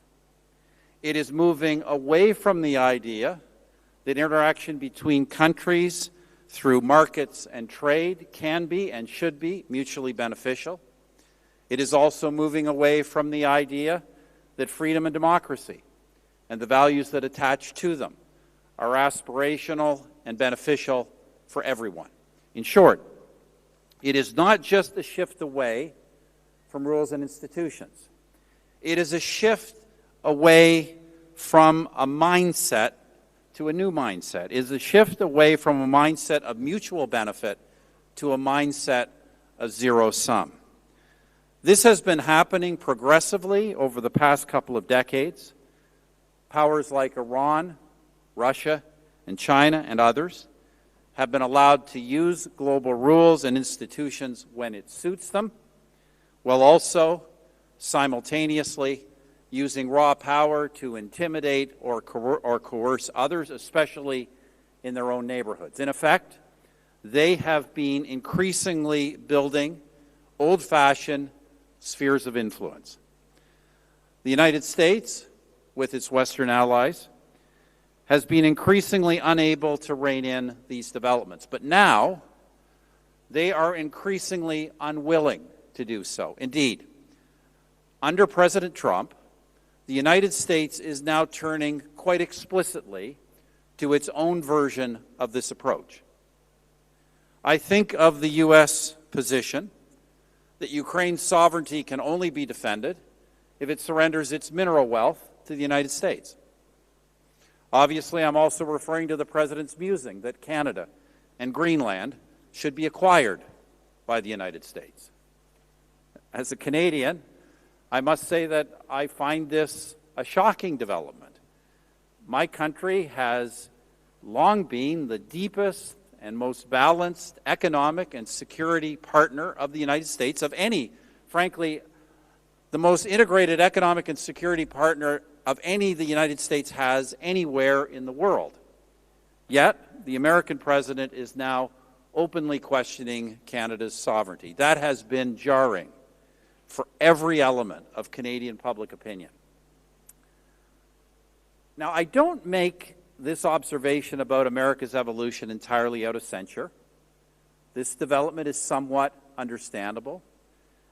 It is moving away from the idea that interaction between countries through markets and trade can be and should be mutually beneficial. It is also moving away from the idea that freedom and democracy and the values that attach to them are aspirational and beneficial for everyone. In short, it is not just a shift away from rules and institutions. It is a shift away from a mindset to a new mindset. It is a shift away from a mindset of mutual benefit to a mindset of zero sum. This has been happening progressively over the past couple of decades. Powers like Iran, Russia, and China and others have been allowed to use global rules and institutions when it suits them, while also simultaneously using raw power to intimidate or coerce others, especially in their own neighborhoods. In effect, they have been increasingly building old-fashioned spheres of influence. The United States, with its Western allies, has been increasingly unable to rein in these developments. But now, they are increasingly unwilling to do so. Indeed, under President Trump, the United States is now turning quite explicitly to its own version of this approach. I think of the U.S. position that Ukraine's sovereignty can only be defended if it surrenders its mineral wealth to the United States. Obviously, I'm also referring to the President's musing that Canada and Greenland should be acquired by the United States. As a Canadian, I must say that I find this a shocking development. My country has long been the deepest and most balanced economic and security partner of the United States, of any, frankly, the most integrated economic and security partner of any the United States has anywhere in the world. Yet, the American president is now openly questioning Canada's sovereignty. That has been jarring for every element of Canadian public opinion. Now, I don't make this observation about America's evolution entirely out of censure. This development is somewhat understandable.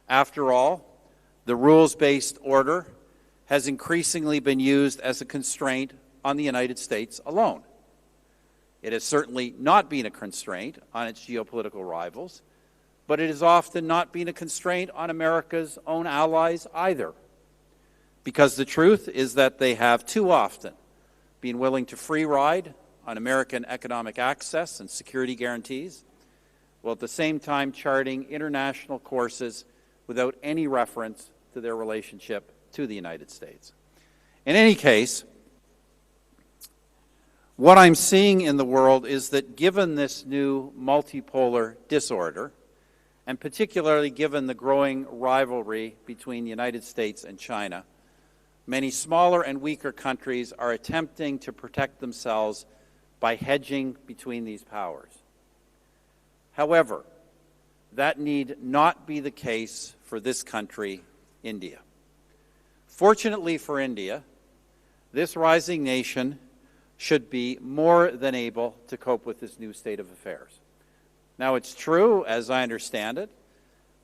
After all, the rules-based order has increasingly been used as a constraint on the United States alone. It has certainly not been a constraint on its geopolitical rivals, but it has often not been a constraint on America's own allies either, because the truth is that they have too often been willing to free ride on American economic access and security guarantees, while at the same time charting international courses without any reference to their relationship to the United States. In any case, what I'm seeing in the world is that given this new multipolar disorder, and particularly given the growing rivalry between the United States and China, many smaller and weaker countries are attempting to protect themselves by hedging between these powers. However, that need not be the case for this country, India. Fortunately for India, this rising nation should be more than able to cope with this new state of affairs. Now, it's true, as I understand it,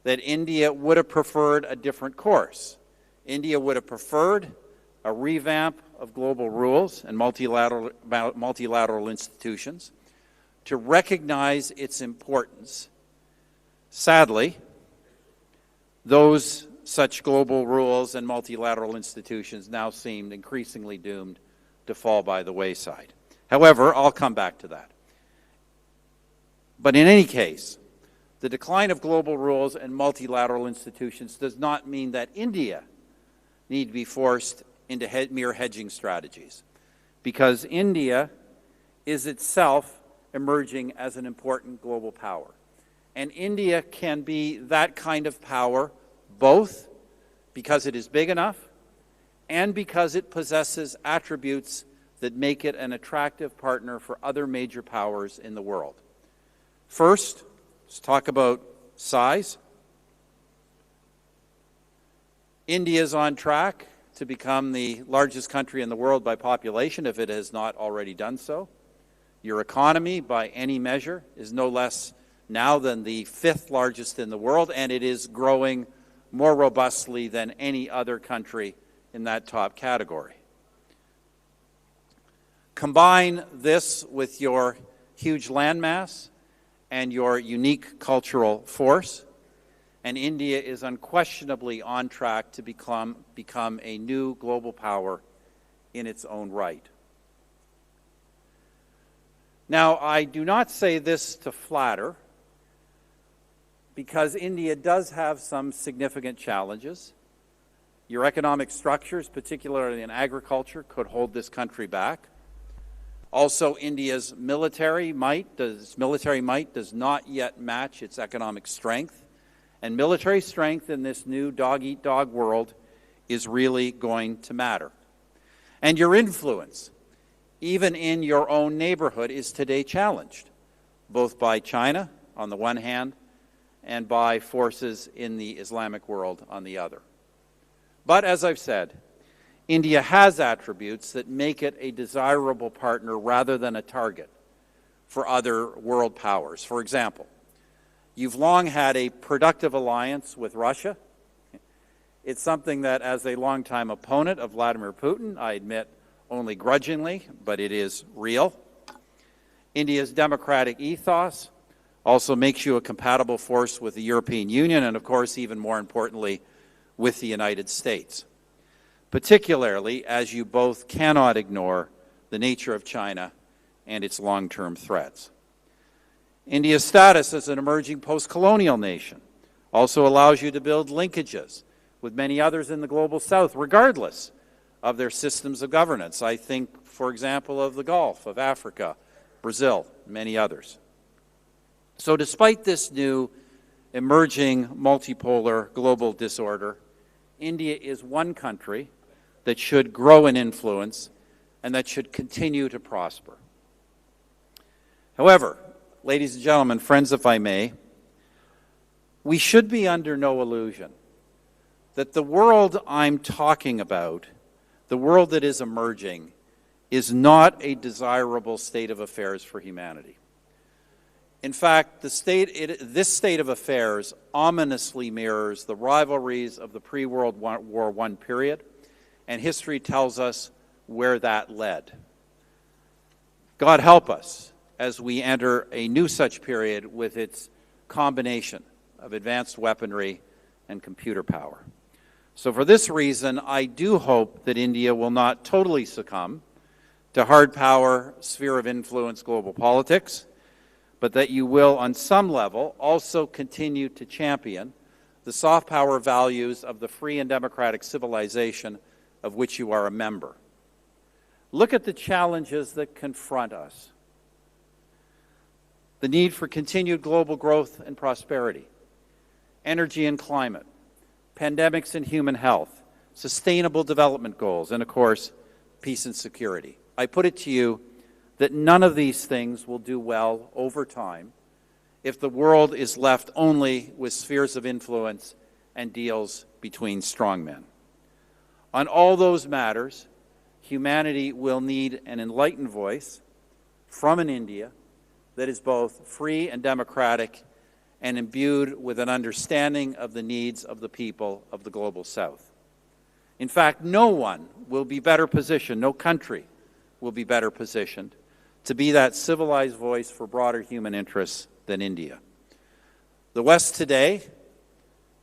that India would have preferred a different course. India would have preferred a revamp of global rules and multilateral institutions to recognize its importance. Sadly, those such global rules and multilateral institutions now seem increasingly doomed to fall by the wayside. However, I'll come back to that. But in any case, the decline of global rules and multilateral institutions does not mean that India need to be forced into mere hedging strategies, because India is itself emerging as an important global power. And India can be that kind of power both because it is big enough and because it possesses attributes that make it an attractive partner for other major powers in the world. First, let's talk about size. India is on track to become the largest country in the world by population, if it has not already done so. Your economy, by any measure, is no less now than the 5th largest in the world, and it is growing more robustly than any other country in that top category. Combine this with your huge landmass and your unique cultural force, and India is unquestionably on track to become a new global power in its own right. Now, I do not say this to flatter, because India does have some significant challenges. Your economic structures, particularly in agriculture, could hold this country back. Also, India's military might does not yet match its economic strength. And military strength in this new dog-eat-dog world is really going to matter. And your influence, even in your own neighborhood, is today challenged, both by China on the one hand and by forces in the Islamic world on the other. But as I've said, India has attributes that make it a desirable partner rather than a target for other world powers. For example, you've long had a productive alliance with Russia. It's something that, as a longtime opponent of Vladimir Putin, I admit only grudgingly, but it is real. India's democratic ethos also makes you a compatible force with the European Union and, of course, even more importantly, with the United States, particularly as you both cannot ignore the nature of China and its long-term threats. India's status as an emerging post-colonial nation also allows you to build linkages with many others in the global south, regardless of their systems of governance. I think, for example, of the Gulf, of Africa, Brazil, many others. So despite this new emerging multipolar global disorder, India is one country that should grow in influence and that should continue to prosper. However, ladies and gentlemen, friends, if I may, we should be under no illusion that the world I'm talking about, the world that is emerging, is not a desirable state of affairs for humanity. In fact, this state of affairs ominously mirrors the rivalries of the pre-World War I period, and history tells us where that led. God help us as we enter a new such period with its combination of advanced weaponry and computer power. So for this reason, I do hope that India will not totally succumb to hard power, sphere of influence global politics, but that you will, on some level, also continue to champion the soft power values of the free and democratic civilization of which you are a member. Look at the challenges that confront us. The need for continued global growth and prosperity, energy and climate, pandemics and human health, sustainable development goals, and of course, peace and security. I put it to you that none of these things will do well over time if the world is left only with spheres of influence and deals between strongmen. On all those matters, humanity will need an enlightened voice from an India that is both free and democratic and imbued with an understanding of the needs of the people of the global South. In fact, no one will be better positioned, no country will be better positioned to be that civilized voice for broader human interests than India. The West today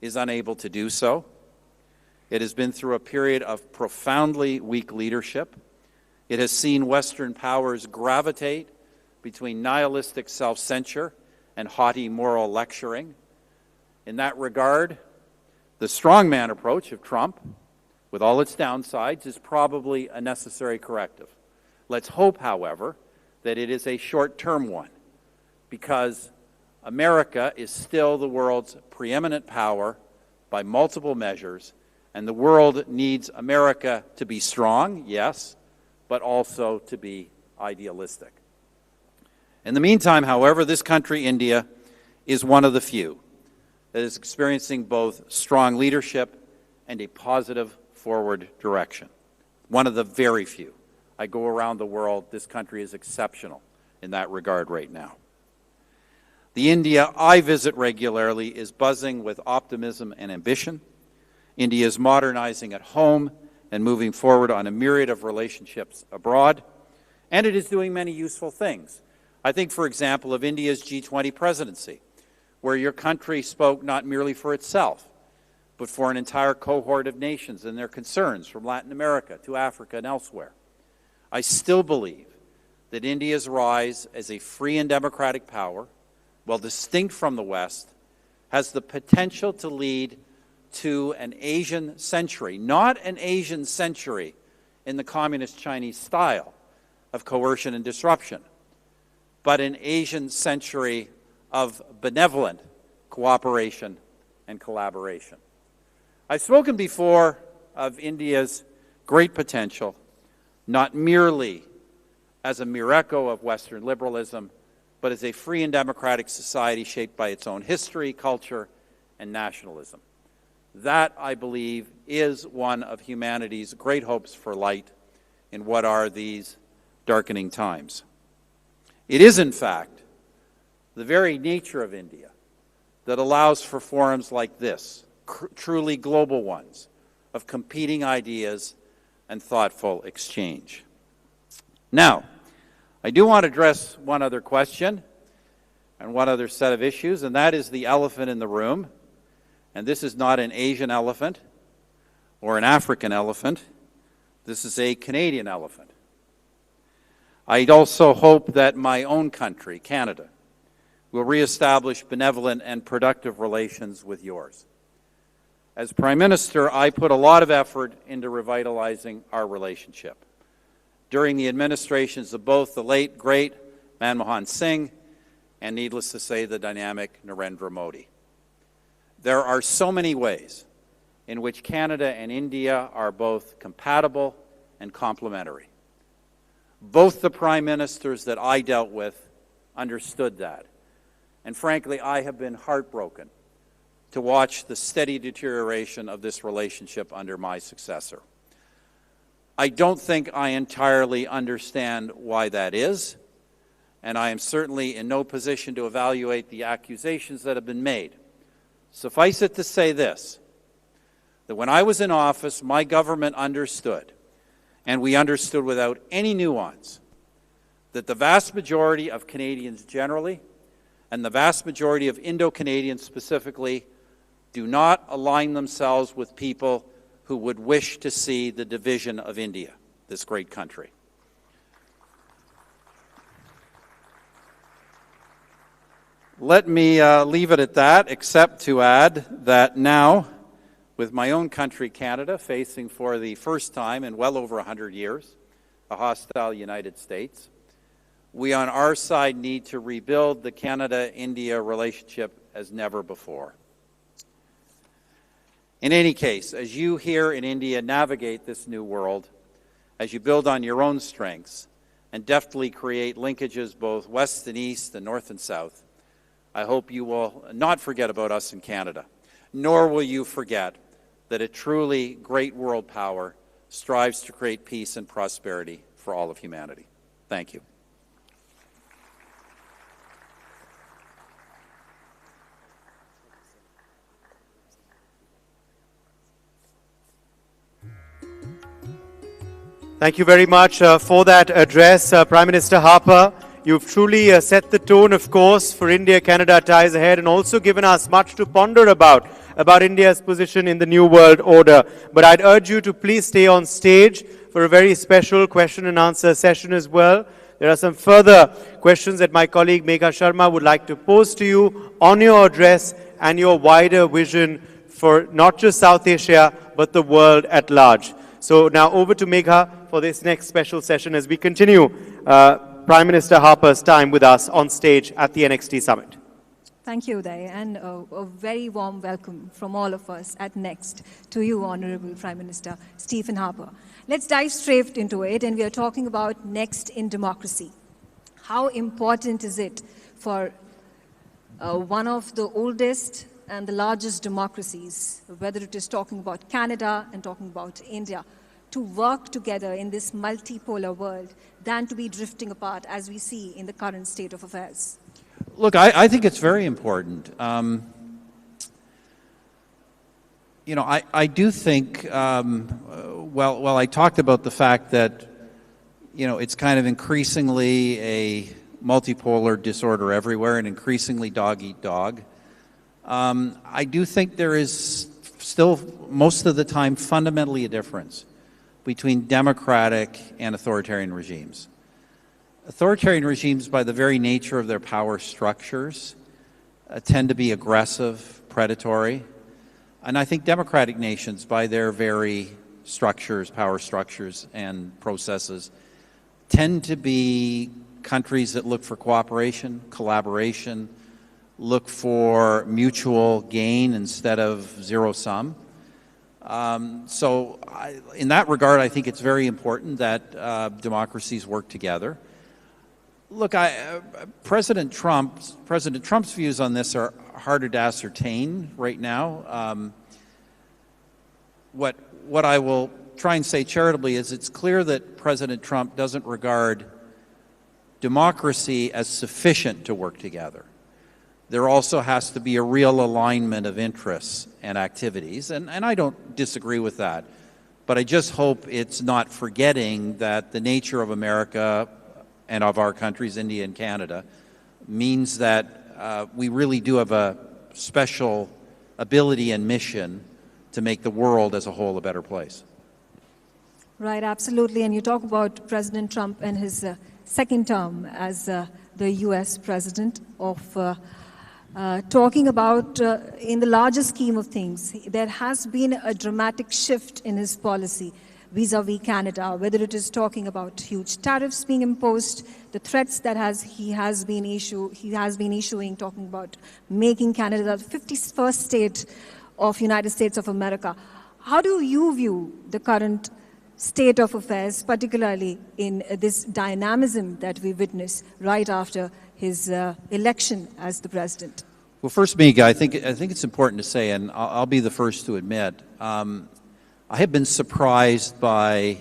is unable to do so. It has been through a period of profoundly weak leadership. It has seen Western powers gravitate between nihilistic self-censure and haughty moral lecturing. In that regard, the strongman approach of Trump, with all its downsides, is probably a necessary corrective. Let's hope, however, that it is a short-term one, because America is still the world's preeminent power by multiple measures, and the world needs America to be strong, yes, but also to be idealistic. In the meantime, however, this country, India, is one of the few that is experiencing both strong leadership and a positive forward direction. One of the very few. I go around the world, this country is exceptional in that regard right now. The India I visit regularly is buzzing with optimism and ambition. India is modernizing at home and moving forward on a myriad of relationships abroad, and it is doing many useful things. I think, for example, of India's G20 presidency, where your country spoke not merely for itself, but for an entire cohort of nations and their concerns from Latin America to Africa and elsewhere. I still believe that India's rise as a free and democratic power, while distinct from the West, has the potential to lead to an Asian century, not an Asian century in the communist Chinese style of coercion and disruption, but an Asian century of benevolent cooperation and collaboration. I've spoken before of India's great potential, not merely as a mere echo of Western liberalism, but as a free and democratic society shaped by its own history, culture, and nationalism. That, I believe, is one of humanity's great hopes for light in what are these darkening times. It is, in fact, the very nature of India that allows for forums like this, truly global ones, of competing ideas and thoughtful exchange. Now, I do want to address one other question and one other set of issues, and that is the elephant in the room. And this is not an Asian elephant or an African elephant. This is a Canadian elephant. I'd also hope that my own country, Canada, will reestablish benevolent and productive relations with yours. As Prime Minister, I put a lot of effort into revitalizing our relationship. During the administrations of both the late, great Manmohan Singh and, needless to say, the dynamic Narendra Modi. There are so many ways in which Canada and India are both compatible and complementary. Both the prime ministers that I dealt with understood that. And frankly, I have been heartbroken to watch the steady deterioration of this relationship under my successor. I don't think I entirely understand why that is, and I am certainly in no position to evaluate the accusations that have been made. Suffice it to say this, that when I was in office, my government understood, and we understood without any nuance, that the vast majority of Canadians generally, and the vast majority of Indo-Canadians specifically, do not align themselves with people who would wish to see the division of India, this great country. Let me leave it at that, except to add that now, with my own country, Canada, facing for the first time in well over 100 years a hostile United States, we on our side need to rebuild the Canada-India relationship as never before. In any case, as you here in India navigate this new world, as you build on your own strengths and deftly create linkages both west and east and north and south, I hope you will not forget about us in Canada, nor will you forget that a truly great world power strives to create peace and prosperity for all of humanity. Thank you. Thank you very much for that address, Prime Minister Harper. You've truly set the tone, of course, for India-Canada ties ahead, and also given us much to ponder about India's position in the New World Order. But I'd urge you to please stay on stage for a very special question and answer session as well. There are some further questions that my colleague Megha Sharma would like to pose to you on your address and your wider vision for not just South Asia, but the world at large. So now over to Megha for this next special session as we continue Prime Minister Harper's time with us on stage at the NXT Summit. Thank you, Uday, and a very warm welcome from all of us at Next to you, Honorable Prime Minister Stephen Harper. Let's dive straight into it, and we are talking about Next in democracy. How important is it for one of the oldest and the largest democracies, whether it is talking about Canada and talking about India, to work together in this multipolar world than to be drifting apart as we see in the current state of affairs? Look, I think it's very important. You know, I do think, well, I talked about the fact that, you know, it's kind of increasingly a multipolar disorder everywhere and increasingly dog eat dog. I do think there is still, most of the time, fundamentally a difference between democratic and authoritarian regimes. Authoritarian regimes, by the very nature of their power structures, tend to be aggressive, predatory. And I think democratic nations, by their very structures, power structures and processes, tend to be countries that look for cooperation, collaboration, look for mutual gain instead of zero sum. So in that regard, I think it's very important that democracies work together. Look, President Trump's views on this are harder to ascertain right now. What I will try and say charitably is it's clear that President Trump doesn't regard democracy as sufficient to work together. There also has to be a real alignment of interests and activities, and I don't disagree with that. But I just hope it's not forgetting that the nature of America and of our countries, India and Canada, means that we really do have a special ability and mission to make the world as a whole a better place. Right, absolutely. And you talk about President Trump and his second term as the US president of talking about, in the larger scheme of things, there has been a dramatic shift in his policy vis-a-vis Canada, whether it is talking about huge tariffs being imposed, the threats that he has been issuing, talking about making Canada the 51st state of United States of America. How do you view the current state of affairs, particularly in this dynamism that we witness right after his election as the president? Well, first, Megha, I think it's important to say, and I'll be the first to admit, I have been surprised by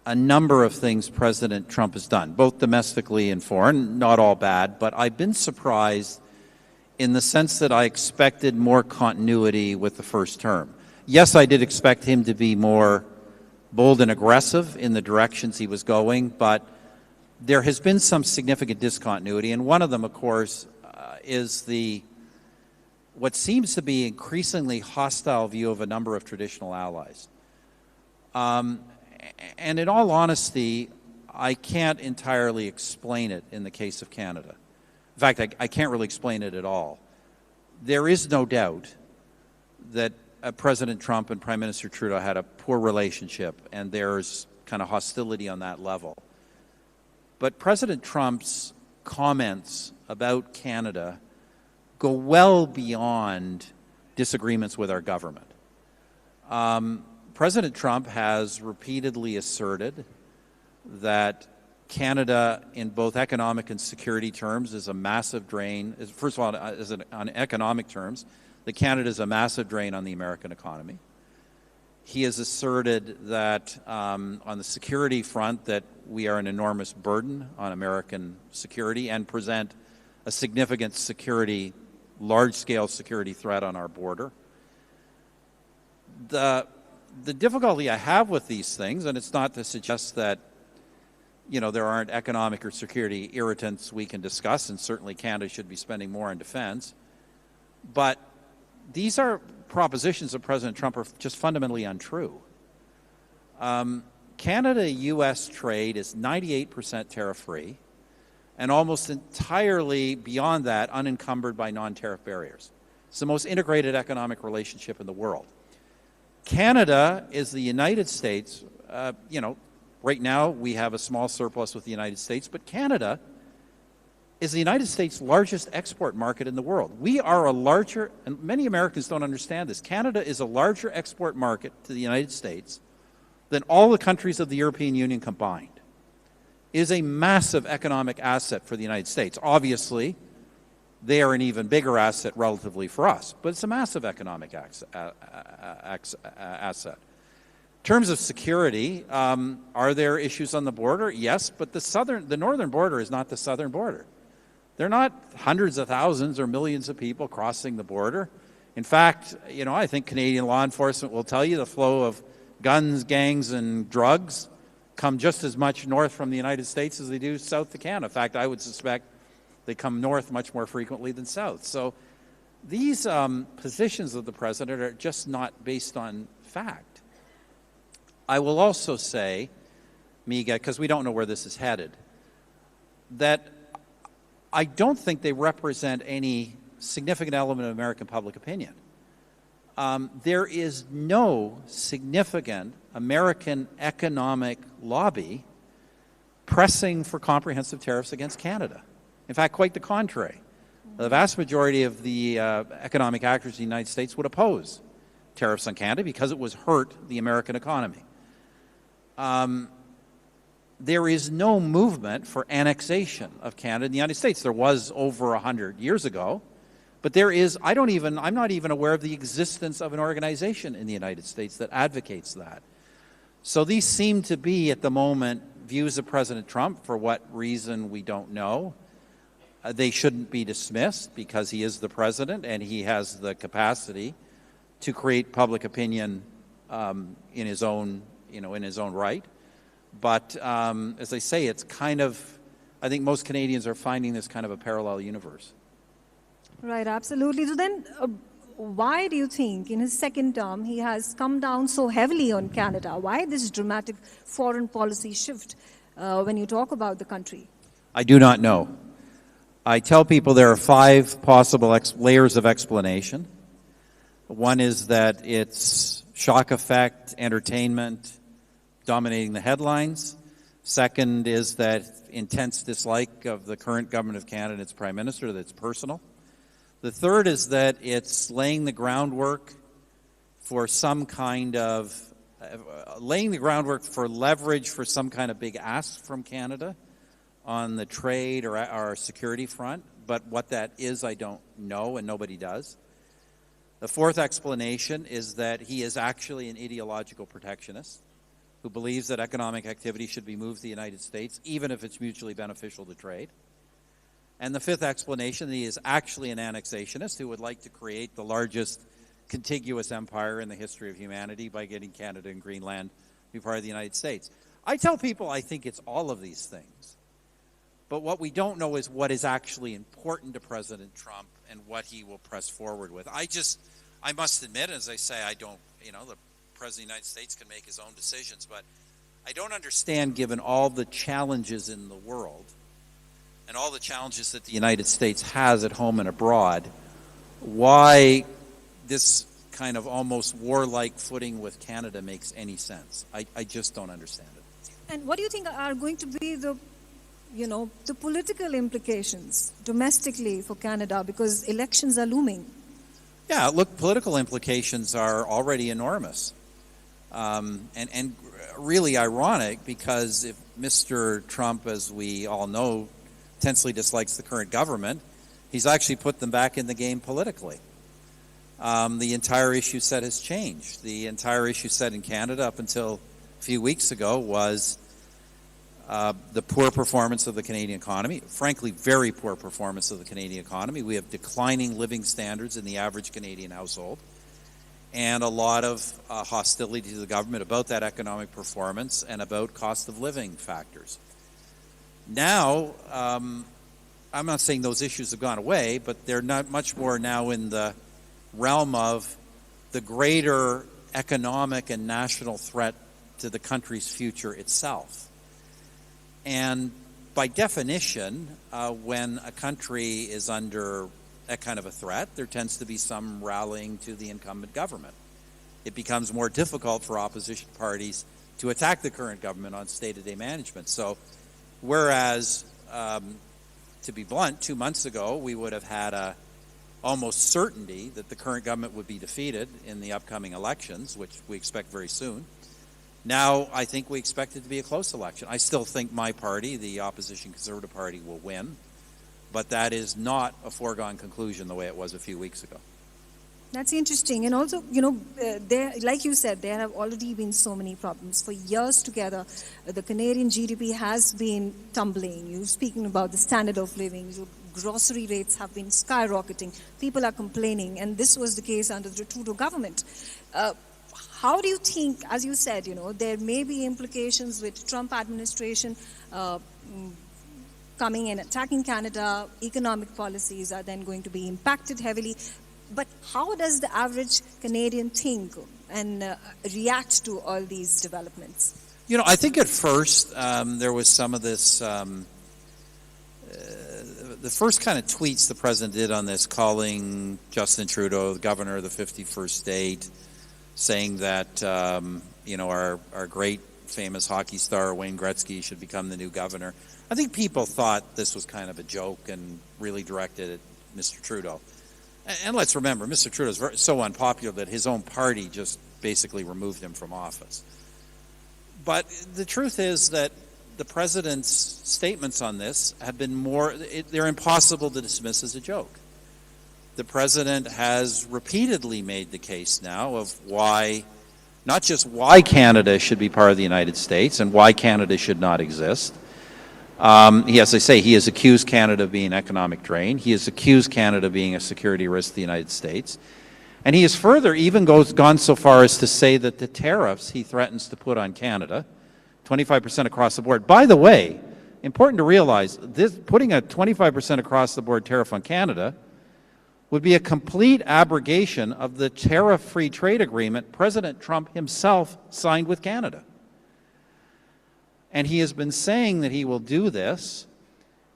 a number of things President Trump has done, both domestically and foreign, not all bad, but I've been surprised in the sense that I expected more continuity with the first term. Yes, I did expect him to be more bold and aggressive in the directions he was going, but there has been some significant discontinuity, and one of them, of course, is what seems to be increasingly hostile view of a number of traditional allies. And in all honesty, I can't entirely explain it in the case of Canada. In fact, I can't really explain it at all. There is no doubt that President Trump and Prime Minister Trudeau had a poor relationship, and there's kind of hostility on that level. But President Trump's comments about Canada go well beyond disagreements with our government. President Trump has repeatedly asserted that Canada, in both economic and security terms, is a massive drain. First of all, on economic terms, that Canada is a massive drain on the American economy. He has asserted that on the security front that we are an enormous burden on American security and present a significant security, large-scale security threat on our border. The difficulty I have with these things, and it's not to suggest that, you know, there aren't economic or security irritants we can discuss, and certainly Canada should be spending more on defense, but these are propositions of President Trump are just fundamentally untrue. Canada-U.S. trade is 98% tariff-free and almost entirely beyond that unencumbered by non-tariff barriers. It's the most integrated economic relationship in the world. Canada is the United States, you know, right now we have a small surplus with the United States, but Canada is the United States' largest export market in the world. We are a larger, and many Americans don't understand this, Canada is a larger export market to the United States than all the countries of the European Union combined. It is a massive economic asset for the United States. Obviously, they are an even bigger asset relatively for us, but it's a massive economic asset. In terms of security, are there issues on the border? Yes, but the northern border is not the southern border. They're not hundreds of thousands or millions of people crossing the border. In fact, you know, I think Canadian law enforcement will tell you the flow of guns, gangs, and drugs come just as much north from the United States as they do south to Canada. In fact, I would suspect they come north much more frequently than south. So these positions of the president are just not based on fact. I will also say, Miga, because we don't know where this is headed, that I don't think they represent any significant element of American public opinion. There is no significant American economic lobby pressing for comprehensive tariffs against Canada. In fact, quite the contrary. The vast majority of the economic actors in the United States would oppose tariffs on Canada because it would hurt the American economy. There is no movement for annexation of Canada in the United States. There was over 100 years ago, but there is, I'm not even aware of the existence of an organization in the United States that advocates that. So these seem to be, at the moment, views of President Trump. For what reason, we don't know. They shouldn't be dismissed because he is the president and he has the capacity to create public opinion in his own, in his own right. But as I say, it's kind of, I think most Canadians are finding this kind of a parallel universe. Right, absolutely. So then, why do you think in his second term he has come down so heavily on Canada? Why this dramatic foreign policy shift when you talk about the country? I do not know. I tell people there are 5 possible layers of explanation. One is that it's shock effect, entertainment, dominating the headlines. Second is that intense dislike of the current government of Canada and its Prime Minister that's personal. The third is that it's laying the groundwork for some kind of, laying the groundwork for leverage for some kind of big ask from Canada on the trade or our security front. But what that is, I don't know, and nobody does. The fourth explanation is that he is actually an ideological protectionist who believes that economic activity should be moved to the United States, even if it's mutually beneficial to trade. And the fifth explanation, that he is actually an annexationist who would like to create the largest contiguous empire in the history of humanity by getting Canada and Greenland to be part of the United States. I tell people I think it's all of these things. But what we don't know is what is actually important to President Trump and what he will press forward with. I must admit, as I say, I don't, the President of the United States can make his own decisions, but I don't understand, given all the challenges in the world and all the challenges that the United States has at home and abroad, why this kind of almost warlike footing with Canada makes any sense. I just don't understand it. And what do you think are going to be the political implications domestically for Canada, because elections are looming? Yeah, look, political implications are already enormous. And really ironic, because if Mr. Trump, as we all know, intensely dislikes the current government, he's actually put them back in the game politically. the entire issue set has changed. The entire issue set in Canada up until a few weeks ago was the poor performance of the Canadian economy, frankly, very poor performance of the Canadian economy. We have declining living standards in the average Canadian household, and a lot of hostility to the government about that economic performance and about cost of living factors. Now, I'm not saying those issues have gone away, but they're not much more now in the realm of the greater economic and national threat to the country's future itself. And by definition, when a country is under that kind of a threat, there tends to be some rallying to the incumbent government. It becomes more difficult for opposition parties to attack the current government on day-to-day management. So whereas, to be blunt, 2 months ago, we would have had a almost certainty that the current government would be defeated in the upcoming elections, which we expect very soon. Now, I think we expect it to be a close election. I still think my party, the opposition Conservative Party, will win, but that is not a foregone conclusion the way it was a few weeks ago. That's interesting. And also, there, like you said, there have already been so many problems. For years together, the Canadian GDP has been tumbling. You're speaking about the standard of living. Grocery rates have been skyrocketing. People are complaining. And this was the case under the Trudeau government. How do you think, as you said, there may be implications with Trump administration coming and attacking Canada. Economic policies are then going to be impacted heavily. But how does the average Canadian think and react to all these developments? I think at first there was some of this, the first kind of tweets the president did on this, calling Justin Trudeau the governor of the 51st state, saying that, our great famous hockey star Wayne Gretzky should become the new governor. I think people thought this was kind of a joke and really directed at Mr. Trudeau. And let's remember, Mr. Trudeau is so unpopular that his own party just basically removed him from office. But the truth is that the president's statements on this have been they're impossible to dismiss as a joke. The president has repeatedly made the case now of why, not just why Canada should be part of the United States and why Canada should not exist. As I say, he has accused Canada of being an economic drain. He has accused Canada of being a security risk to the United States. And he has further even gone so far as to say that the tariffs he threatens to put on Canada, 25% across the board. By the way, important to realize, putting a 25% across the board tariff on Canada would be a complete abrogation of the tariff-free trade agreement President Trump himself signed with Canada. And he has been saying that he will do this,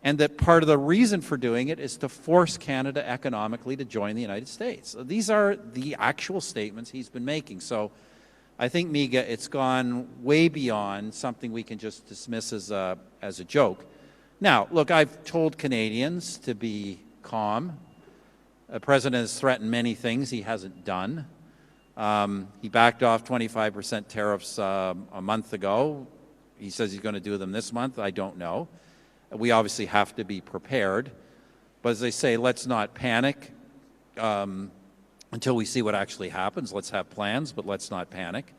and that part of the reason for doing it is to force Canada economically to join the United States. So these are the actual statements he's been making. So I think, Miga, it's gone way beyond something we can just dismiss as a joke. Now, look, I've told Canadians to be calm. The president has threatened many things he hasn't done. He backed off 25% tariffs a month ago. He says he's going to do them this month. I don't know. We obviously have to be prepared. But as I say, let's not panic until we see what actually happens. Let's have plans, but let's not panic.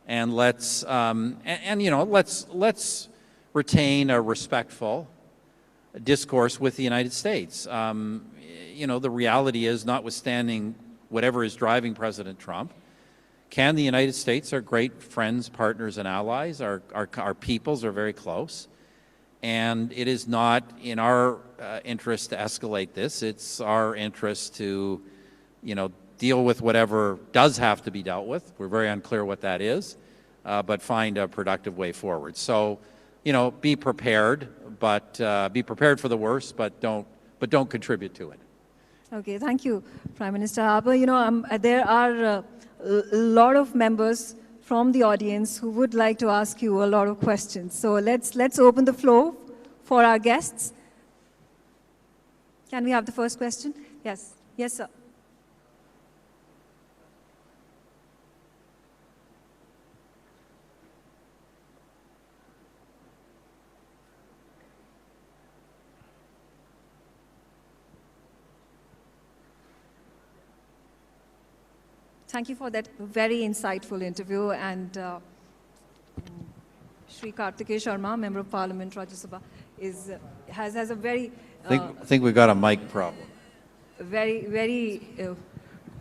And let's retain a respectful discourse with the United States. The reality is, notwithstanding whatever is driving President Trump, can the United States are great friends, partners, and allies. Our peoples are very close. And it is not in our interest to escalate this. It's our interest to, deal with whatever does have to be dealt with. We're very unclear what that is, but find a productive way forward. So, be prepared, but be prepared for the worst, but don't contribute to it. Okay, thank you, Prime Minister Harper. There are a lot of members from the audience who would like to ask you a lot of questions. So let's open the floor for our guests. Can we have the first question? Yes. Yes, sir. Thank you for that very insightful interview. And Shri Kartikeya Sharma, Member of Parliament, Rajya Sabha, has a very, I think we've got a mic problem. very.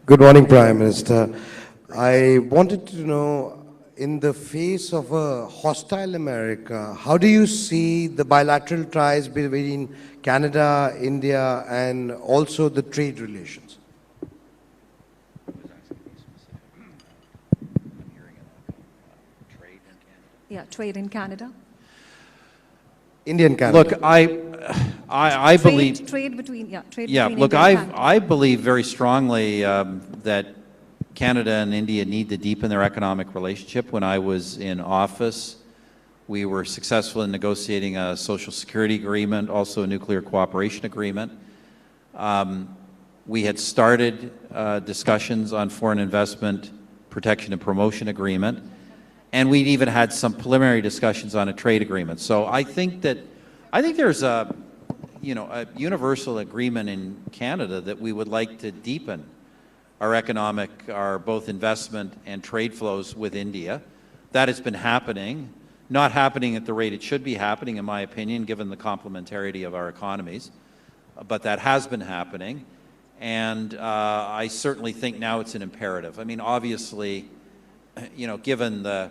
Good morning, Prime Minister. I wanted to know, in the face of a hostile America, how do you see the bilateral ties between Canada, India, and also the trade relations? Yeah, trade in Canada. Indian Canada. Look, I believe... Trade between, yeah, trade Yeah, between look, India and Canada. I believe very strongly that Canada and India need to deepen their economic relationship. When I was in office, we were successful in negotiating a social security agreement, also a nuclear cooperation agreement. We had started discussions on foreign investment protection and promotion agreement, and we'd even had some preliminary discussions on a trade agreement. So I think there's a universal agreement in Canada that we would like to deepen our both investment and trade flows with India. That has been happening, not happening at the rate it should be happening, in my opinion, given the complementarity of our economies, but that has been happening, and I certainly think now it's an imperative. I mean, obviously, given the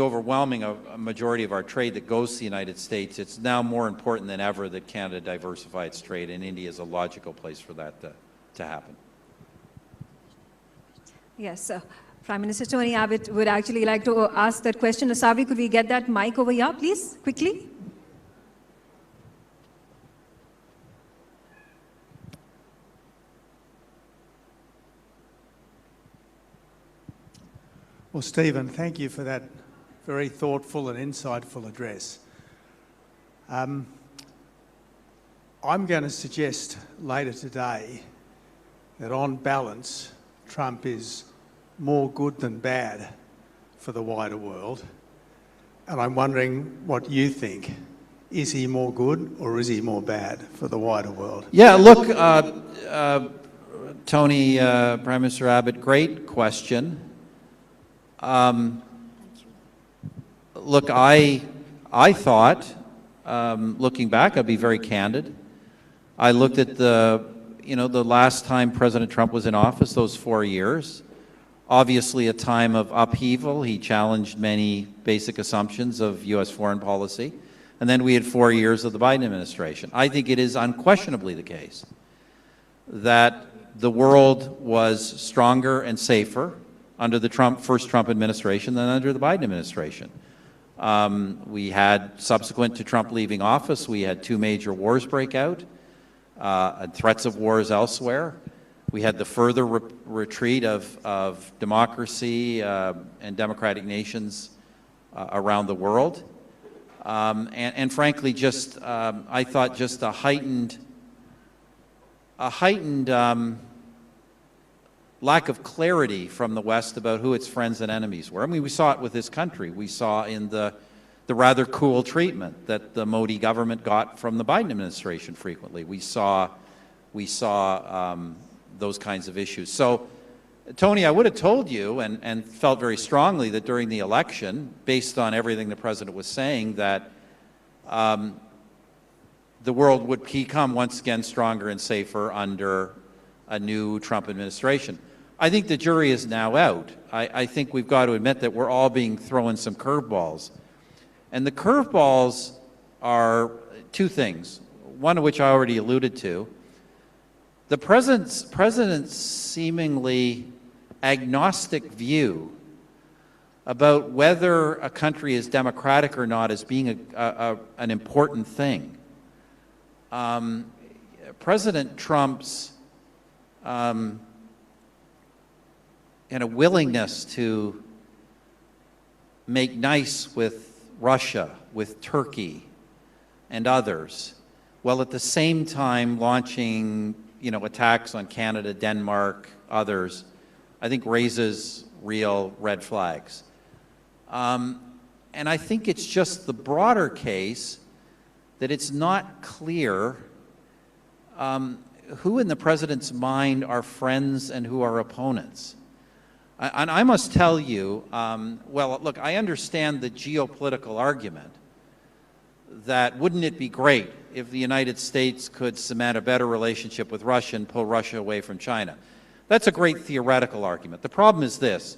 overwhelming majority of our trade that goes to the United States, it's now more important than ever that Canada diversify its trade, and India is a logical place for that to happen. Yes, Prime Minister Tony Abbott would actually like to ask that question. Sabri, could we get that mic over here, please, quickly? Well, Stephen, thank you for that very thoughtful and insightful address. I'm going to suggest later today that on balance, Trump is more good than bad for the wider world. And I'm wondering what you think. Is he more good or is he more bad for the wider world? Yeah, look, Tony, Prime Minister Abbott, great question. Look, I thought, looking back, I'd be very candid. I looked at the last time President Trump was in office, those 4 years. Obviously a time of upheaval. He challenged many basic assumptions of U.S. foreign policy. And then we had 4 years of the Biden administration. I think it is unquestionably the case that the world was stronger and safer under the first Trump administration than under the Biden administration. We had, subsequent to Trump leaving office, we had 2 major wars break out, and threats of wars elsewhere. We had the further retreat of democracy and democratic nations around the world. And frankly, just, I thought just a heightened lack of clarity from the West about who its friends and enemies were. I mean, we saw it with this country. We saw in the rather cool treatment that the Modi government got from the Biden administration frequently. We saw those kinds of issues. So, Tony, I would have told you and felt very strongly that during the election, based on everything the President was saying, that the world would become once again stronger and safer under a new Trump administration. I think the jury is now out. I think we've got to admit that we're all being thrown some curveballs. And the curveballs are 2 things, one of which I already alluded to. The president's seemingly agnostic view about whether a country is democratic or not as being an important thing. President Trump's willingness to make nice with Russia, with Turkey, and others, while at the same time launching, attacks on Canada, Denmark, others, I think raises real red flags. And I think it's just the broader case that it's not clear who in the president's mind are friends and who are opponents? And I must tell you, well, look, I understand the geopolitical argument that wouldn't it be great if the United States could cement a better relationship with Russia and pull Russia away from China. That's a great theoretical argument. The problem is this.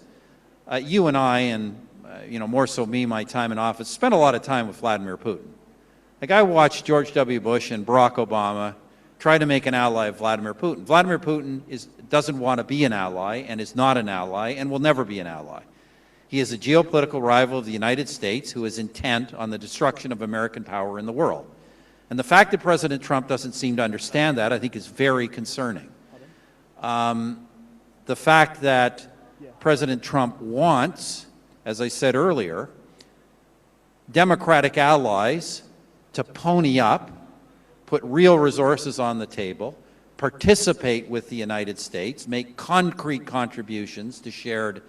You and I, and more so me, my time in office, spent a lot of time with Vladimir Putin. Like, I watched George W. Bush and Barack Obama try to make an ally of Vladimir Putin. Vladimir Putin doesn't want to be an ally and is not an ally and will never be an ally. He is a geopolitical rival of the United States who is intent on the destruction of American power in the world. And the fact that President Trump doesn't seem to understand that, I think, is very concerning. The fact that President Trump wants, as I said earlier, Democratic allies to pony up, put real resources on the table, participate with the United States, make concrete contributions to shared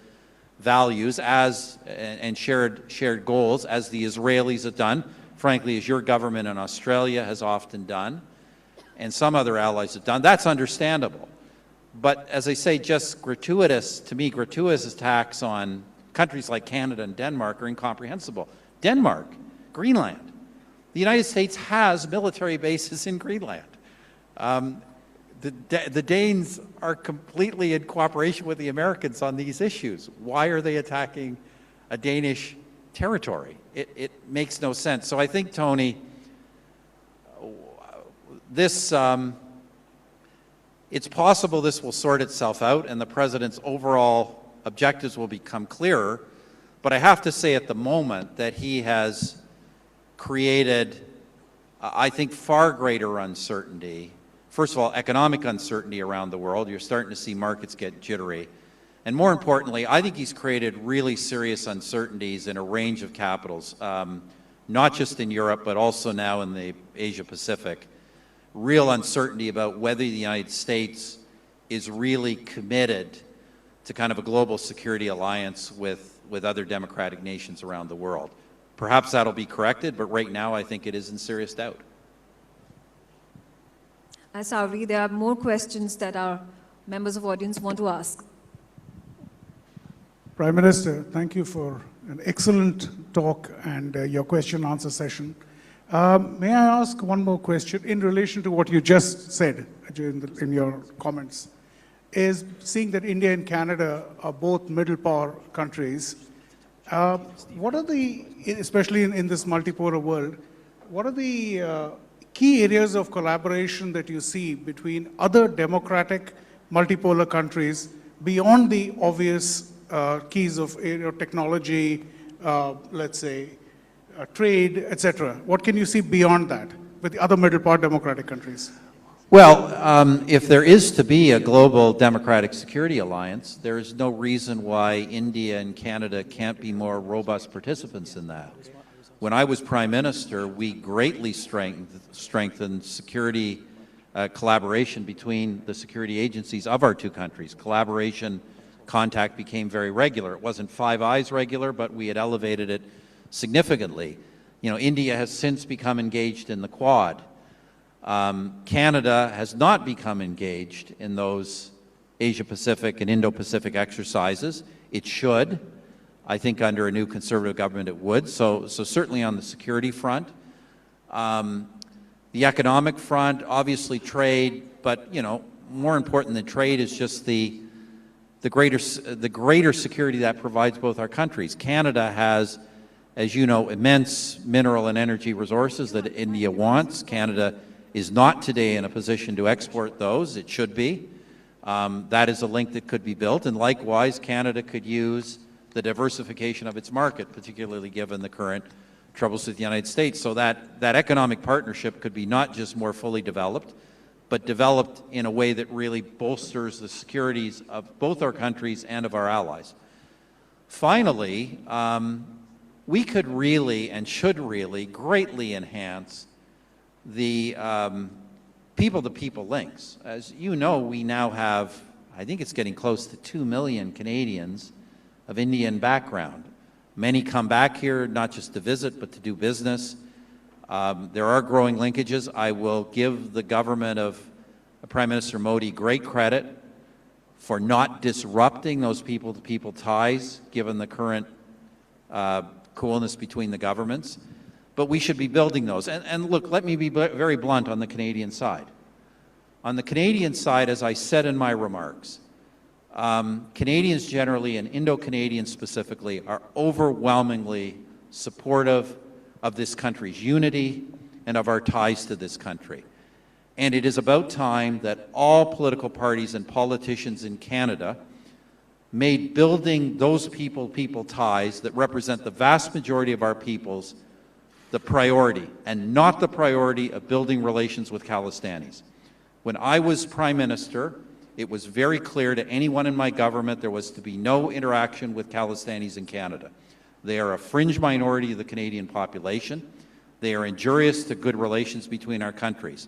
values and shared goals, as the Israelis have done, frankly, as your government in Australia has often done, and some other allies have done. That's understandable. But as I say, just gratuitous attacks on countries like Canada and Denmark are incomprehensible. Denmark, Greenland. The United States has military bases in Greenland. The Danes are completely in cooperation with the Americans on these issues. Why are they attacking a Danish territory? It makes no sense. So I think, Tony, this it's possible this will sort itself out and the president's overall objectives will become clearer, but I have to say at the moment that he has created, I think, far greater uncertainty. First of all, economic uncertainty around the world. You're starting to see markets get jittery. And more importantly, I think he's created really serious uncertainties in a range of capitals, not just in Europe, but also now in the Asia-Pacific. Real uncertainty about whether the United States is really committed to kind of a global security alliance with other democratic nations around the world. Perhaps that'll be corrected, but right now I think it is in serious doubt. Sauri, there are more questions that our members of audience want to ask. Prime Minister, thank you for an excellent talk and your question-answer session. May I ask one more question in relation to what you just said in your comments? Is seeing that India and Canada are both middle power countries, what are the, especially in this multipolar world, what are the key areas of collaboration that you see between other democratic multipolar countries beyond the obvious keys of technology, let's say, trade, etc.? What can you see beyond that with the other middle power democratic countries? Well, if there is to be a global democratic security alliance, there is no reason why India and Canada can't be more robust participants in that. When I was Prime Minister, we greatly strengthened security collaboration between the security agencies of our two countries. Collaboration, contact became very regular. It wasn't Five Eyes regular, but we had elevated it significantly. India has since become engaged in the Quad. Canada has not become engaged in those Asia-Pacific and Indo-Pacific exercises. It should. I think under a new Conservative government it would. So certainly on the security front. The economic front, obviously trade, but more important than trade is just the greater security that provides both our countries. Canada has, as you know, immense mineral and energy resources that India wants. Canada is not today in a position to export those. It should be. That is a link that could be built. And likewise, Canada could use the diversification of its market, particularly given the current troubles with the United States. So that economic partnership could be not just more fully developed, but developed in a way that really bolsters the securities of both our countries and of our allies. Finally, we could really and should really greatly enhance the people-to-people links. As you know, we now have, I think it's getting close to 2 million Canadians of Indian background. Many come back here not just to visit, but to do business. There are growing linkages. I will give the government of Prime Minister Modi great credit for not disrupting those people-to-people ties, given the current coolness between the governments. But we should be building those. And look, let me be very blunt on the Canadian side. On the Canadian side, as I said in my remarks, Canadians generally, and Indo-Canadians specifically, are overwhelmingly supportive of this country's unity and of our ties to this country. And it is about time that all political parties and politicians in Canada made building those people-to-people ties that represent the vast majority of our peoples the priority, and not the priority of building relations with Khalistanis. When I was Prime Minister, it was very clear to anyone in my government there was to be no interaction with Khalistanis in Canada. They are a fringe minority of the Canadian population. They are injurious to good relations between our countries.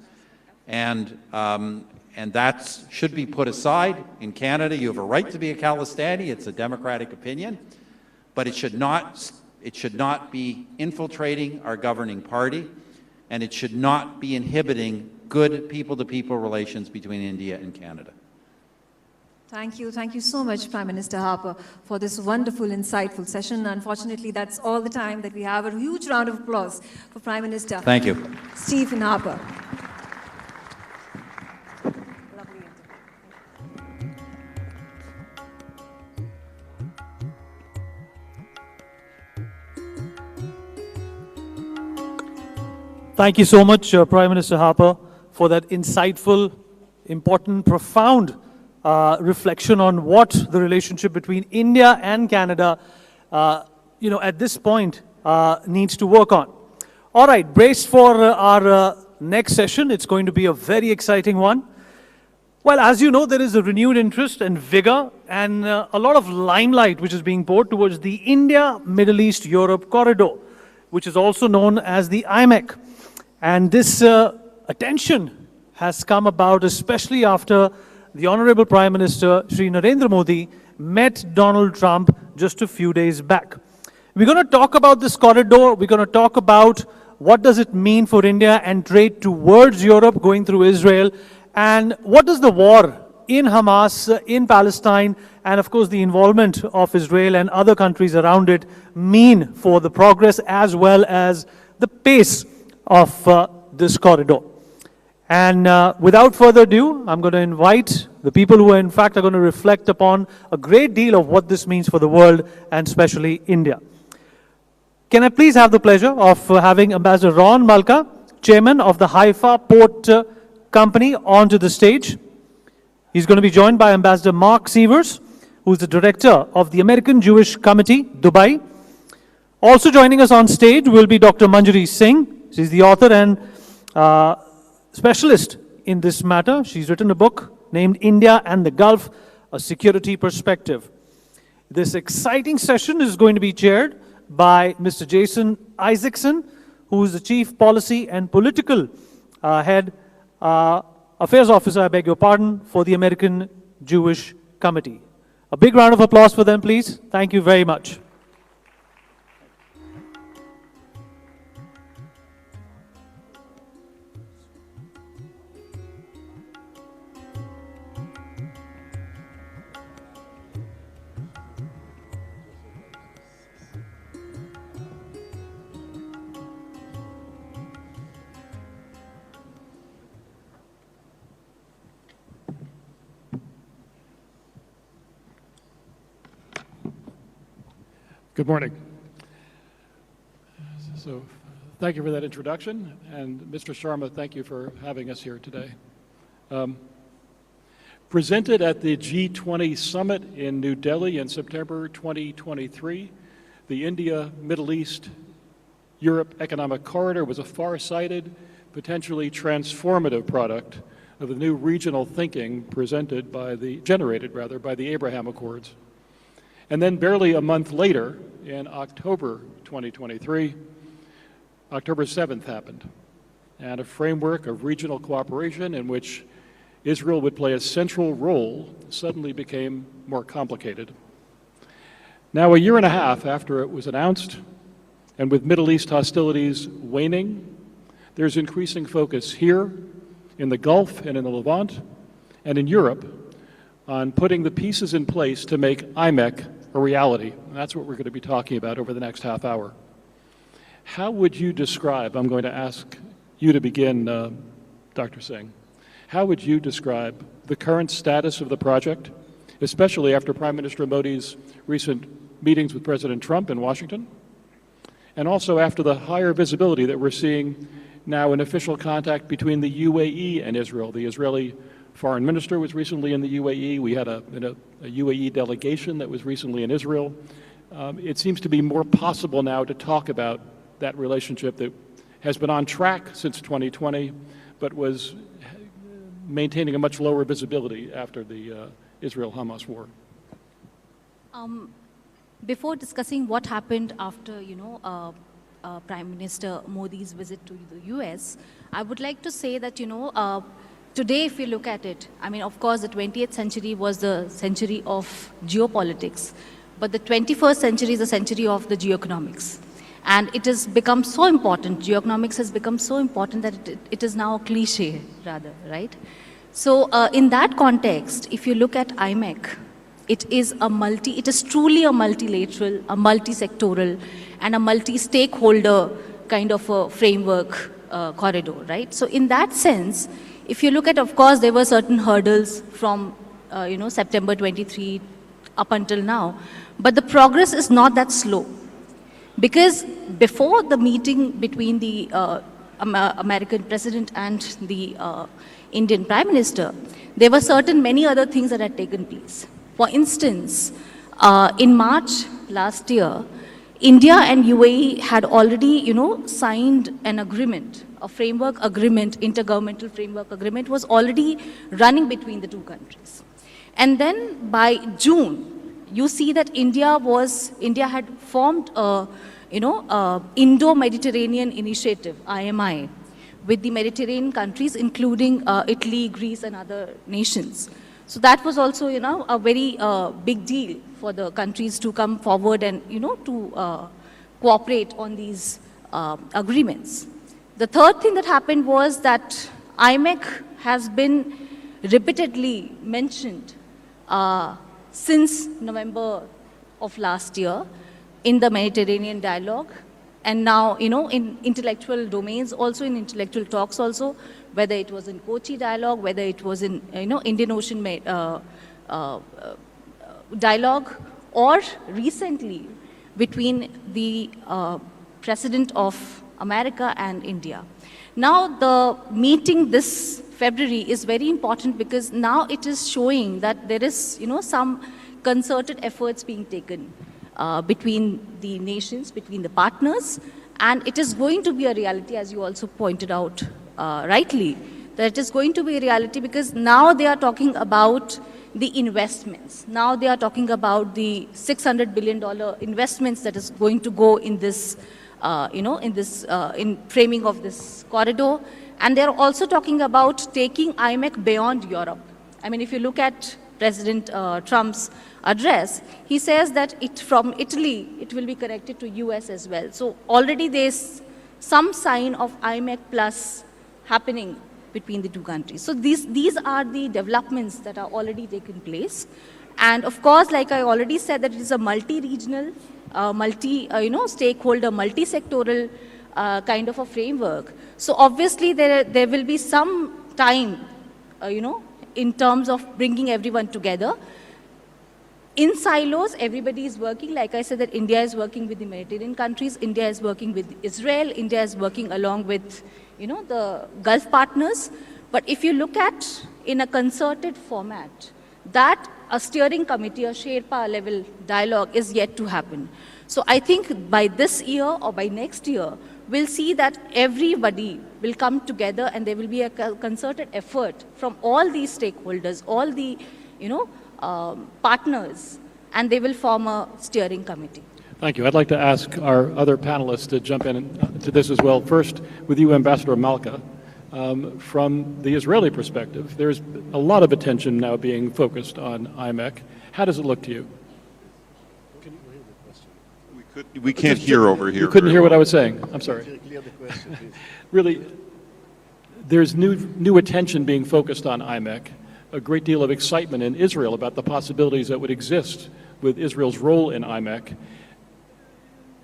And that should be put aside. In Canada, you have a right to be a Khalistani. It's a democratic opinion. But it should not be infiltrating our governing party, and it should not be inhibiting good people-to-people relations between India and Canada. Thank you. Thank you so much, Prime Minister Harper, for this wonderful, insightful session. Unfortunately, that's all the time that we have. A huge round of applause for Prime Minister. Thank you. Stephen Harper. Thank you so much, Prime Minister Harper, for that insightful, important, profound reflection on what the relationship between India and Canada, at this point, needs to work on. All right, braced for our next session. It's going to be a very exciting one. Well, as you know, there is a renewed interest and vigor and a lot of limelight which is being poured towards the India-Middle East-Europe corridor, which is also known as the IMEC. And this attention has come about especially after the Honorable Prime Minister, Shri Narendra Modi, met Donald Trump just a few days back. We're going to talk about this corridor. We're going to talk about what does it mean for India and trade towards Europe going through Israel, and what does the war in Hamas, in Palestine, and of course the involvement of Israel and other countries around it mean for the progress as well as the pace of this corridor. And without further ado, I'm going to invite the people who in fact are going to reflect upon a great deal of what this means for the world and especially India. Can I please have the pleasure of having Ambassador Ron Malka, Chairman of the Haifa Port Company, onto the stage. He's going to be joined by Ambassador Mark Sievers, who's the Director of the American Jewish Committee, Dubai. Also joining us on stage will be Dr. Manjari Singh. She's the author and specialist in this matter. She's written a book named India and the Gulf, A Security Perspective. This exciting session is going to be chaired by Mr. Jason Isaacson, who is the Chief Policy and Political Affairs Officer, I beg your pardon, for the American Jewish Committee. A big round of applause for them, please. Thank you very much. Good morning. So thank you for that introduction, and Mr. Sharma, thank you for having us here today. Presented at the G20 Summit in New Delhi in September 2023, the India, Middle East, Europe Economic Corridor was a far-sighted, potentially transformative product of the new regional thinking generated by the Abraham Accords. And then barely a month later, in October 2023, October 7th happened, and a framework of regional cooperation in which Israel would play a central role suddenly became more complicated. Now, a year and a half after it was announced, and with Middle East hostilities waning, there's increasing focus here in the Gulf and in the Levant and in Europe on putting the pieces in place to make IMEC a reality. And that's what we're going to be talking about over the next half hour. How would you describe, I'm going to ask you to begin, Dr. Singh, how would you describe the current status of the project, especially after Prime Minister Modi's recent meetings with President Trump in Washington, and also after the higher visibility that we're seeing now in official contact between the UAE and Israel? The Israeli foreign minister was recently in the UAE. We had a UAE delegation that was recently in Israel. It seems to be more possible now to talk about that relationship that has been on track since 2020, but was maintaining a much lower visibility after the Israel-Hamas war. Before discussing what happened after, Prime Minister Modi's visit to the US, I would like to say that, today, if you look at it, I mean, of course, the 20th century was the century of geopolitics, but the 21st century is the century of the geoeconomics. And it has become so important, geoeconomics has become so important that it is now a cliche, rather, right? So in that context, if you look at IMEC, it is truly a multilateral, a multi-sectoral, and a multi-stakeholder kind of a framework corridor, right? So in that sense, if you look at, of course, there were certain hurdles from, September 23 up until now, but the progress is not that slow. Because before the meeting between the American president and the Indian Prime Minister, there were many other things that had taken place. For instance, in March last year, India and UAE had already, signed an agreement, a framework agreement, intergovernmental framework agreement was already running between the two countries. And then by June, you see that India had formed a, Indo-Mediterranean Initiative, IMI, with the Mediterranean countries, including Italy, Greece, and other nations. So that was also, a very big deal for the countries to come forward and, to cooperate on these agreements. The third thing that happened was that IMEC has been repeatedly mentioned since November of last year in the Mediterranean dialogue, and now, in intellectual domains, also in intellectual talks also, whether it was in Kochi dialogue, whether it was in, Indian Ocean dialogue, or recently between the President of America and India. Now, the meeting this February is very important because now it is showing that there is, some concerted efforts being taken between the nations, between the partners, and it is going to be a reality, as you also pointed out rightly, that it is going to be a reality because now they are talking about the investments. Now they are talking about the $600 billion investments that is going to go in this, in framing of this corridor. And they're also talking about taking IMEC beyond Europe. I mean, if you look at President Trump's address, he says that from Italy, it will be connected to US as well. So already there's some sign of IMEC plus happening between the two countries. So these are the developments that are already taking place. And of course, like I already said, that it is a multi-regional, stakeholder, multi-sectoral kind of a framework. So obviously there will be some time, in terms of bringing everyone together. In silos, everybody is working. Like I said, that India is working with the Mediterranean countries, India is working with Israel, India is working along with, the Gulf partners. But if you look at in a concerted format, that a steering committee, a Sherpa level dialogue is yet to happen. So I think by this year or by next year, we'll see that everybody will come together and there will be a concerted effort from all these stakeholders, all the, partners, and they will form a steering committee. Thank you. I'd like to ask our other panelists to jump in to this as well. First, with you, Ambassador Malka. From the Israeli perspective, there's a lot of attention now being focused on IMEC. How does it look to you? We can't hear over here. You couldn't hear what I was saying. I'm sorry. Really, There's new attention being focused on IMEC, a great deal of excitement in Israel about the possibilities that would exist with Israel's role in IMEC.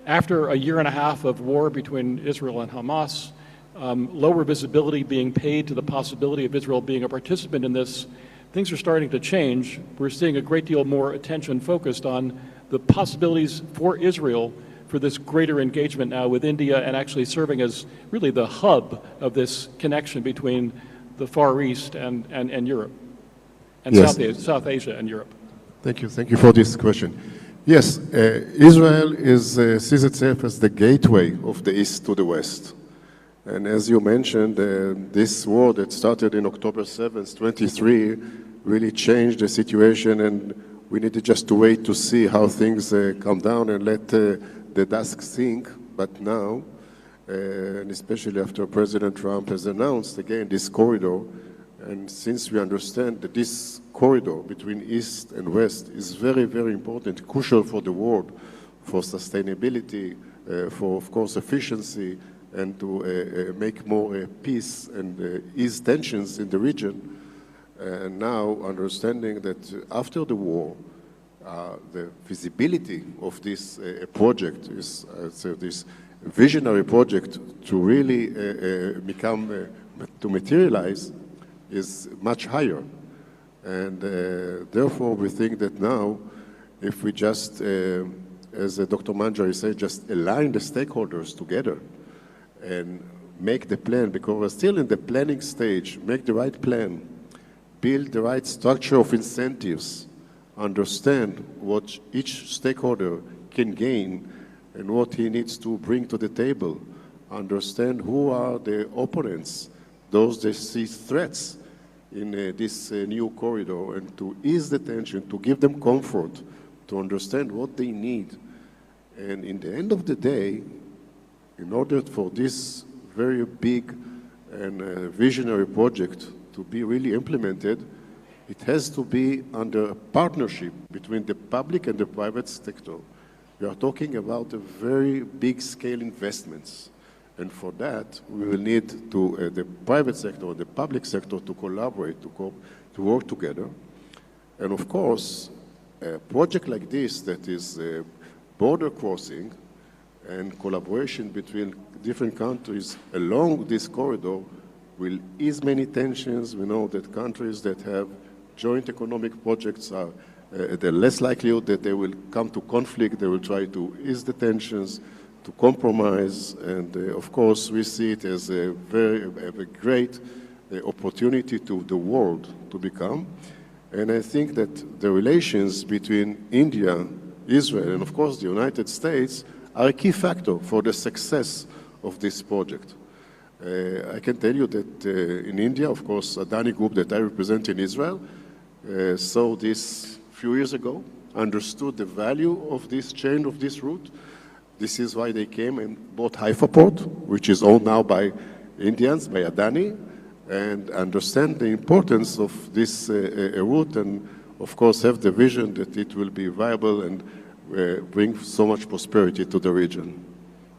After a year and a half of war between Israel and Hamas, lower visibility being paid to the possibility of Israel being a participant in this, things are starting to change. We're seeing a great deal more attention focused on the possibilities for Israel for this greater engagement now with India and actually serving as really the hub of this connection between the Far East and Europe, and Yes. South Asia and Europe. Thank you. Thank you for this question. Yes, Israel sees itself as the gateway of the East to the West. And as you mentioned, this war that started in October 7th, 23, really changed the situation, and we needed just to wait to see how things calm down and let the dust sink. But now, and especially after President Trump has announced again this corridor, and since we understand that this corridor between East and West is very, very important, crucial for the world, for sustainability, for, of course, efficiency, and to make more peace and ease tensions in the region. And now understanding that after the war, the visibility of this project is this visionary project to really to materialize is much higher. And therefore we think that now, if we just, as Dr. Manjari said, just align the stakeholders together and make the plan, because we're still in the planning stage, make the right plan, build the right structure of incentives, understand what each stakeholder can gain and what he needs to bring to the table, understand who are the opponents, those that see threats in this new corridor, and to ease the tension, to give them comfort, to understand what they need. And in the end of the day, in order for this very big and visionary project to be really implemented, it has to be under a partnership between the public and the private sector. We are talking about a very big scale investments. And for that, we will need to the private sector and the public sector to collaborate, to work together. And of course, a project like this that is border crossing and collaboration between different countries along this corridor will ease many tensions. We know that countries that have joint economic projects are the less likelihood that they will come to conflict. They will try to ease the tensions, to compromise, and of course we see it as a great opportunity to the world to become. And I think that the relations between India, Israel, and of course the United States are a key factor for the success of this project. I can tell you that in India, of course, Adani Group that I represent in Israel saw this a few years ago, understood the value of this chain, of this route. This is why they came and bought Haifa Port, which is owned now by Indians, by Adani, and understand the importance of this route, and of course have the vision that it will be viable and bring so much prosperity to the region.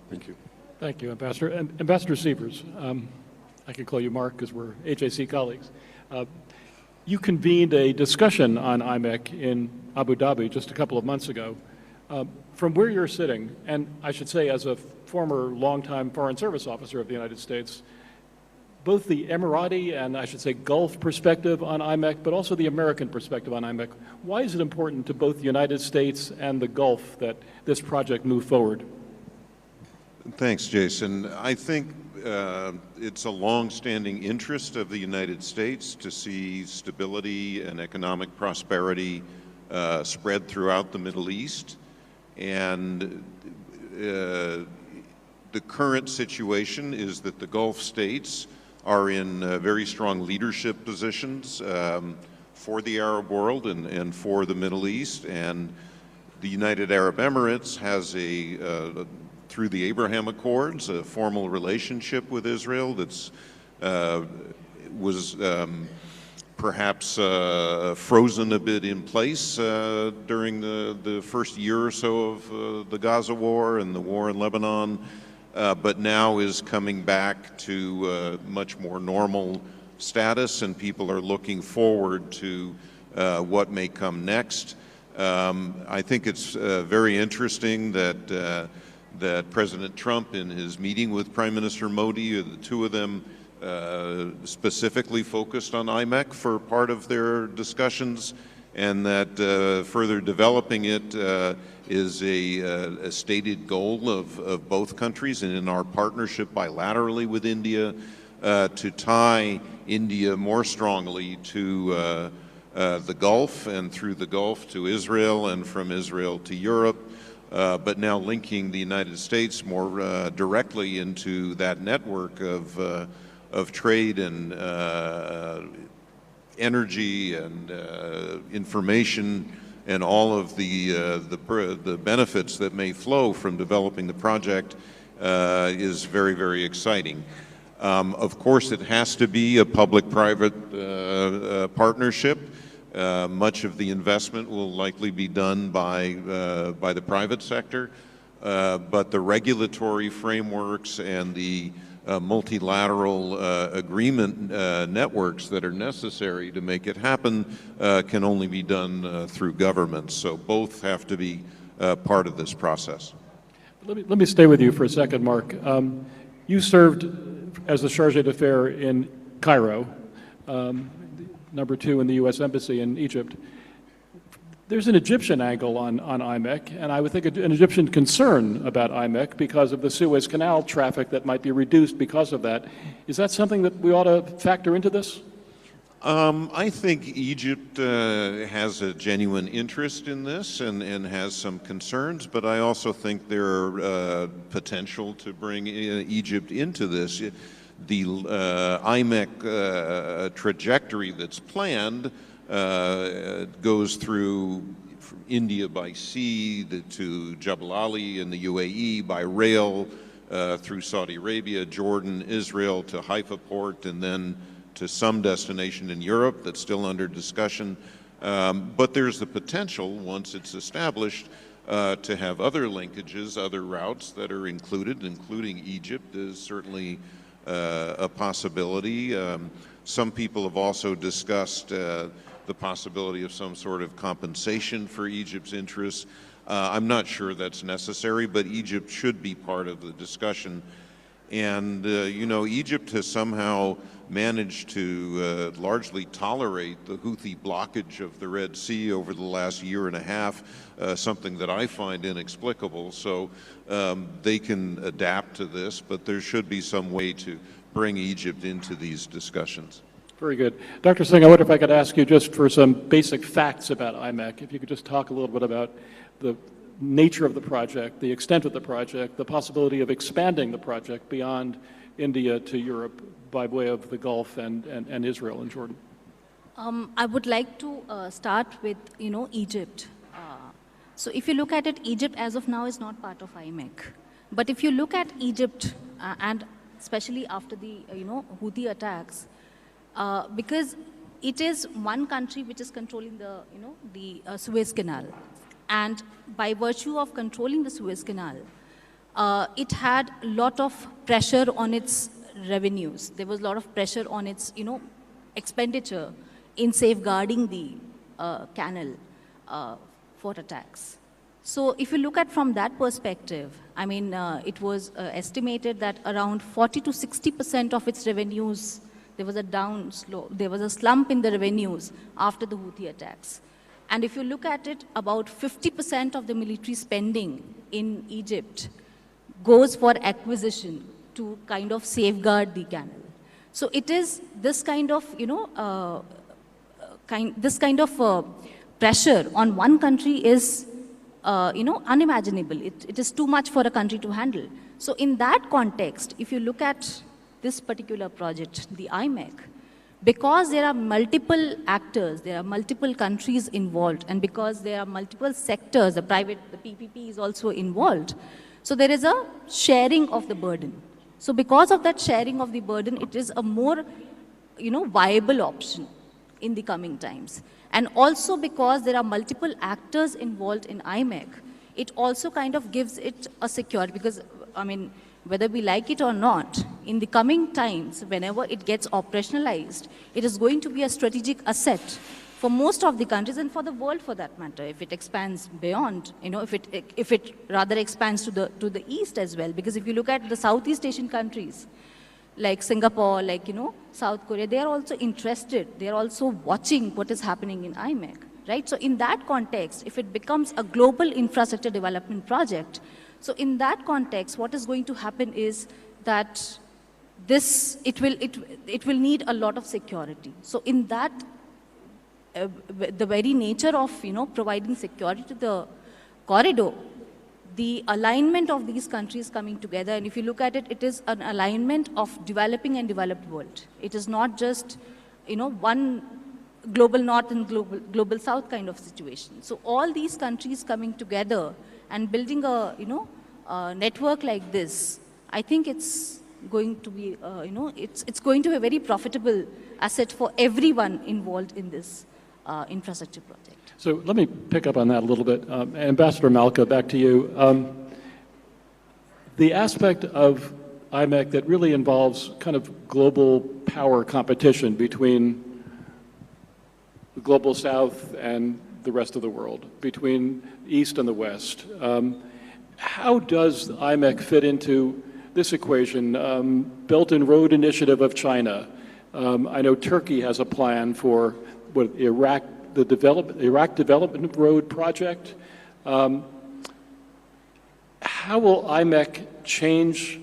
Thank you. Thank you, Ambassador. Ambassador Sievers, I can call you Mark because we're HAC colleagues. You convened a discussion on IMEC in Abu Dhabi just a couple of months ago. From where you're sitting, and I should say as a former longtime Foreign Service officer of the United States, both the Emirati and I should say Gulf perspective on IMEC, but also the American perspective on IMEC, why is it important to both the United States and the Gulf that this project move forward? Thanks, Jason. I think it's a long-standing interest of the United States to see stability and economic prosperity spread throughout the Middle East. And the current situation is that the Gulf states are in very strong leadership positions for the Arab world and for the Middle East. And the United Arab Emirates has through the Abraham Accords, a formal relationship with Israel that's was perhaps frozen a bit in place during the first year or so of the Gaza war and the war in Lebanon. but now is coming back to much more normal status, and people are looking forward to what may come next. I think it's very interesting that that President Trump, in his meeting with Prime Minister Modi, the two of them specifically focused on IMEC for part of their discussions, and that further developing it is a stated goal of both countries, and in our partnership bilaterally with India, to tie India more strongly to the Gulf, and through the Gulf to Israel, and from Israel to Europe, but now linking the United States more directly into that network of trade and energy and information, and all of the benefits that may flow from developing the project is very, very exciting. Of course, it has to be a public-private partnership. Much of the investment will likely be done by the private sector, but the regulatory frameworks and the multilateral agreement networks that are necessary to make it happen can only be done through governments. So both have to be part of this process. Let me stay with you for a second, Mark. You served as the chargé d'affaires in Cairo, number 2 in the U.S. Embassy in Egypt. There's an Egyptian angle on IMEC, and I would think an Egyptian concern about IMEC because of the Suez Canal traffic that might be reduced because of that. Is that something that we ought to factor into this? I think Egypt has a genuine interest in this and has some concerns, but I also think there are potential to bring Egypt into this. The IMEC trajectory that's planned goes through India by sea to Jebel Ali in the UAE, by rail through Saudi Arabia, Jordan, Israel to Haifa port, and then to some destination in Europe that's still under discussion. But there's the potential, once it's established, to have other linkages, other routes that are included, including Egypt is certainly a possibility. Some people have also discussed the possibility of some sort of compensation for Egypt's interests. I'm not sure that's necessary, but Egypt should be part of the discussion. And, you know, Egypt has somehow managed to largely tolerate the Houthi blockage of the Red Sea over the last year and a half, something that I find inexplicable. So they can adapt to this, but there should be some way to bring Egypt into these discussions. Very good. Dr. Singh, I wonder if I could ask you just for some basic facts about IMEC, if you could just talk a little bit about the nature of the project, the extent of the project, the possibility of expanding the project beyond India to Europe by way of the Gulf and Israel and Jordan. I would like to start with, Egypt. So if you look at it, Egypt as of now is not part of IMEC. But if you look at Egypt, and especially after the, Houthi attacks, because it is one country which is controlling the, the Suez Canal. And by virtue of controlling the Suez Canal, it had a lot of pressure on its revenues. There was a lot of pressure on its, expenditure in safeguarding the canal for attacks. So if you look at from that perspective, I mean, it was estimated that around 40 to 60% of its revenues, there was a slump in the revenues after the Houthi attacks. And if you look at it, about 50% of the military spending in Egypt goes for acquisition to kind of safeguard the canal. So it is this kind of, pressure on one country is, unimaginable. It is too much for a country to handle. So in that context, if you look at this particular project, the IMEC, because there are multiple actors, there are multiple countries involved, and because there are multiple sectors, the PPP is also involved, so there is a sharing of the burden. So because of that sharing of the burden, it is a more, viable option in the coming times. And also because there are multiple actors involved in IMEC, it also kind of gives it a security, because, I mean, whether we like it or not, in the coming times, whenever it gets operationalized, it is going to be a strategic asset for most of the countries and for the world for that matter, if it expands beyond, if it rather expands to the east as well. Because if you look at the Southeast Asian countries, like Singapore, like, South Korea, they are also interested. They are also watching what is happening in IMEC, right? So in that context, if it becomes a global infrastructure development project, so in that context, what is going to happen is that it will need a lot of security. So in that, the very nature of, providing security to the corridor, the alignment of these countries coming together, and if you look at it, it is an alignment of developing and developed world. It is not just, one global north and global south kind of situation. So all these countries coming together and building a network like this, I think it's going to be, it's going to be a very profitable asset for everyone involved in this infrastructure project. So let me pick up on that a little bit. Ambassador Malka, back to you. The aspect of IMEC that really involves kind of global power competition between the global south and the rest of the world, between the east and the west. How does IMEC fit into this equation? Belt and Road Initiative of China. I know Turkey has a plan for Iraq, the Iraq Development Road Project. How will IMEC change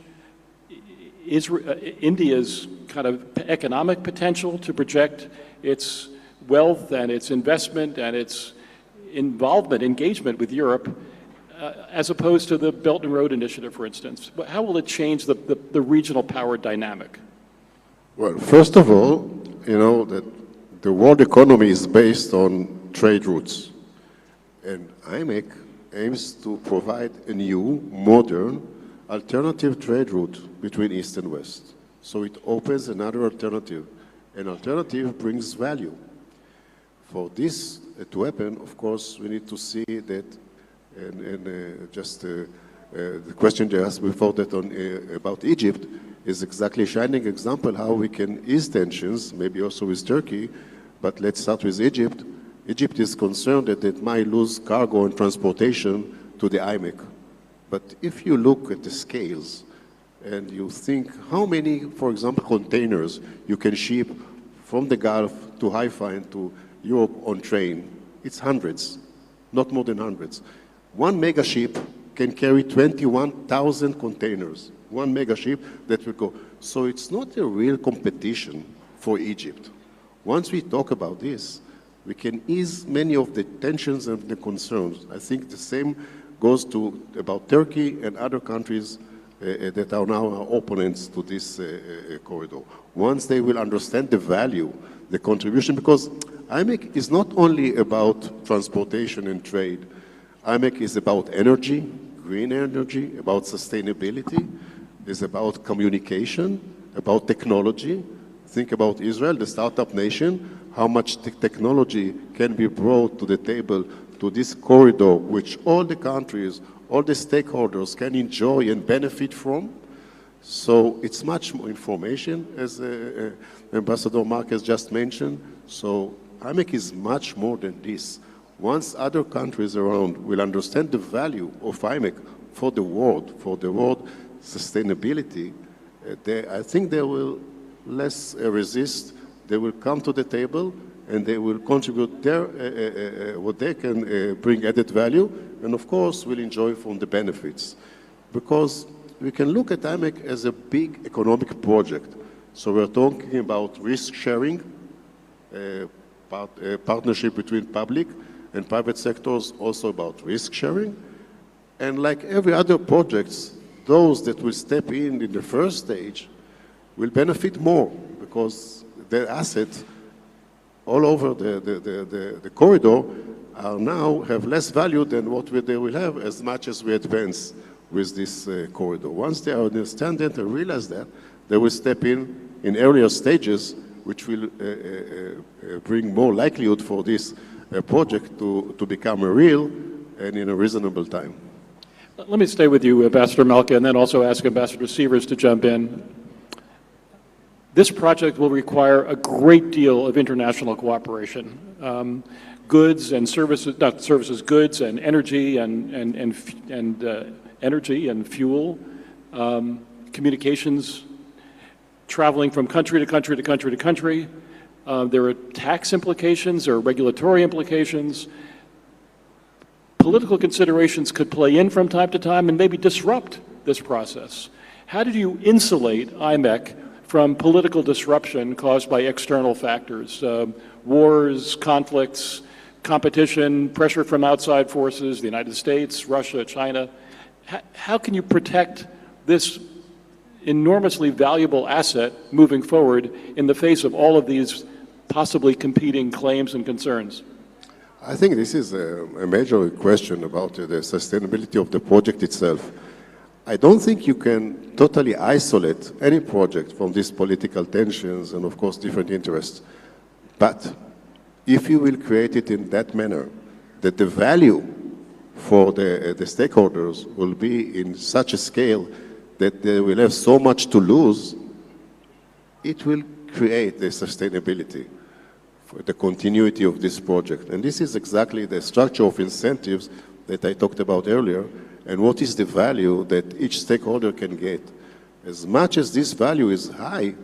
India's kind of economic potential to project its wealth and its investment and its engagement with Europe, as opposed to the Belt and Road Initiative, for instance? How will it change the regional power dynamic? Well, first of all, that the world economy is based on trade routes. And IMEC aims to provide a new, modern, alternative trade route between East and West. So it opens another alternative. An alternative brings value. For this to happen, of course, we need to see that, the question you asked before that about Egypt is exactly a shining example how we can ease tensions, maybe also with Turkey, but let's start with Egypt. Egypt is concerned that it might lose cargo and transportation to the IMEC. But if you look at the scales and you think how many, for example, containers you can ship from the Gulf to Haifa and to Europe on train, it's hundreds, not more than hundreds. One mega ship can carry 21,000 containers. One mega ship that will go. So it's not a real competition for Egypt. Once we talk about this, we can ease many of the tensions and the concerns. I think the same goes about Turkey and other countries that are now our opponents to this corridor. Once they will understand the value, the contribution, because IMEC is not only about transportation and trade. IMEC is about energy, green energy, about sustainability, is about communication, about technology. Think about Israel, the startup nation, how much technology can be brought to the table to this corridor, which all the countries, all the stakeholders can enjoy and benefit from. So it's much more information, as Ambassador Mark has just mentioned. So IMEC is much more than this. Once other countries around will understand the value of IMEC for the world sustainability, I think they will less resist. They will come to the table and they will contribute what they can bring added value, and of course will enjoy from the benefits. Because we can look at IMEC as a big economic project. So we're talking about risk sharing, partnership between public and private sectors, also about risk sharing. And like every other projects, those that will step in the first stage will benefit more because their assets all over the corridor are now have less value than what they will have as much as we advance with this corridor. Once they understand that and realize that, they will step in earlier stages, which will bring more likelihood for this project to become a real and in a reasonable time. Let me stay with you, Ambassador Malka, and then also ask Ambassador Sievers to jump in. This project will require a great deal of international cooperation. Goods and services, not services, goods and energy and energy and fuel, communications, traveling from country to country to country to country. There are tax implications, there are regulatory implications. Political considerations could play in from time to time and maybe disrupt this process. How did you insulate IMEC from political disruption caused by external factors? Wars, conflicts, competition, pressure from outside forces, the United States, Russia, China. How can you protect this enormously valuable asset moving forward in the face of all of these possibly competing claims and concerns? I think this is a major question about the sustainability of the project itself. I don't think you can totally isolate any project from these political tensions and, of course, different interests. But if you will create it in that manner, that the value for the stakeholders will be in such a scale that they will have so much to lose, it will create the sustainability for the continuity of this project. And this is exactly the structure of incentives that I talked about earlier, and what is the value that each stakeholder can get. As much as this value is high,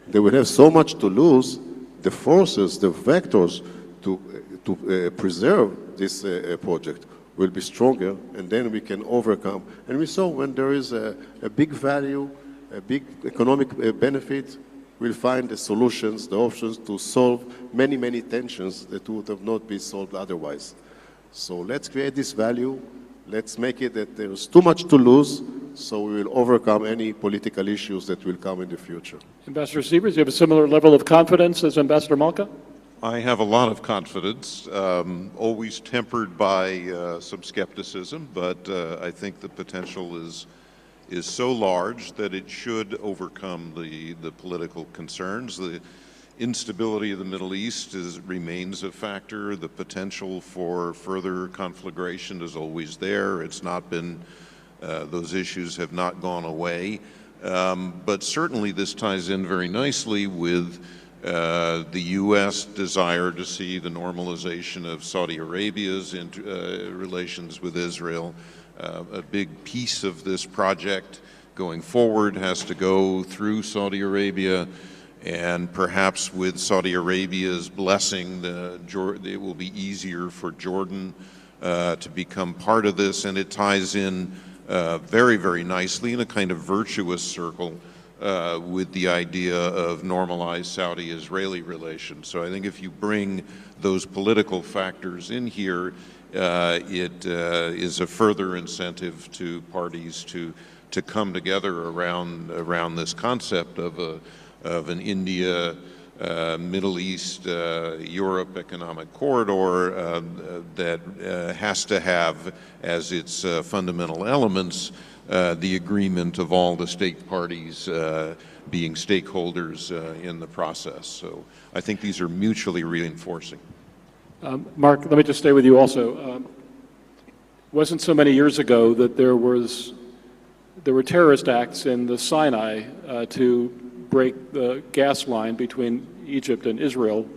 they will have so much to lose, the forces, the vectors to preserve this project will be stronger, and then we can overcome. And we saw when there is a big value, a big economic benefit, we'll find the solutions, the options to solve many, many tensions that would have not been solved otherwise. So let's create this value. Let's make it that there's too much to lose, so we will overcome any political issues that will come in the future. Ambassador Sievers, you have a similar level of confidence as Ambassador Malka? I have a lot of confidence, always tempered by some skepticism, but I think the potential is so large that it should overcome the political concerns. The instability of the Middle East remains a factor. The potential for further conflagration is always there. It's not been, those issues have not gone away. But certainly this ties in very nicely with the U.S. desire to see the normalization of Saudi Arabia's relations with Israel. A big piece of this project going forward has to go through Saudi Arabia, and perhaps with Saudi Arabia's blessing, it will be easier for Jordan to become part of this, and it ties in very, very nicely in a kind of virtuous circle with the idea of normalized Saudi-Israeli relations. So I think if you bring those political factors in here, it is a further incentive to parties to come together around this concept of an India, Middle East, Europe economic corridor that has to have as its fundamental elements the agreement of all the state parties being stakeholders in the process. So I think these are mutually reinforcing. Mark, let me just stay with you also. Wasn't so many years ago that there were terrorist acts in the Sinai to break the gas line between Egypt and Israel.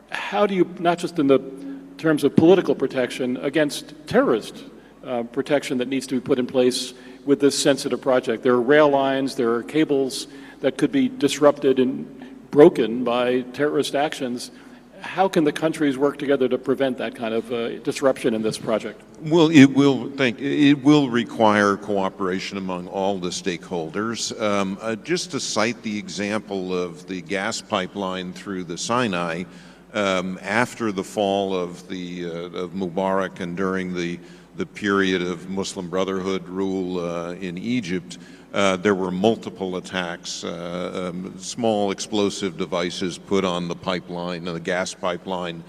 How do you, not just in the terms of political protection, against terrorist protection that needs to be put in place with this sensitive project? There are rail lines, there are cables that could be disrupted and broken by terrorist actions. How can the countries work together to prevent that kind of disruption in this project? Well, it will require cooperation among all the stakeholders. Just to cite the example of the gas pipeline through the Sinai, after the fall of Mubarak and during the period of Muslim Brotherhood rule in Egypt, there were multiple attacks, small explosive devices put on the pipeline, the gas pipeline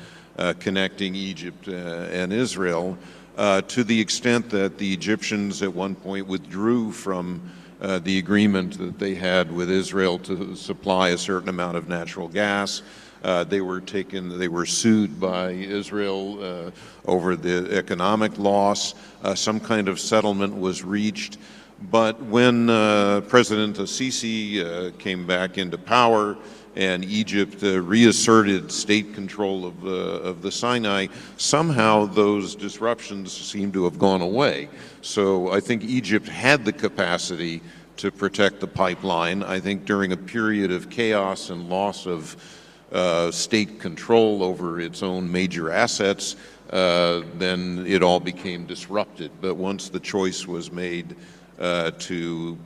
connecting Egypt and Israel, to the extent that the Egyptians at one point withdrew from the agreement that they had with Israel to supply a certain amount of natural gas. They were sued by Israel over the economic loss. Some kind of settlement was reached. But when President Sisi came back into power and Egypt reasserted state control of the Sinai, somehow those disruptions seem to have gone away. So I think Egypt had the capacity to protect the pipeline. I think during a period of chaos and loss of state control over its own major assets, then it all became disrupted. But once the choice was made to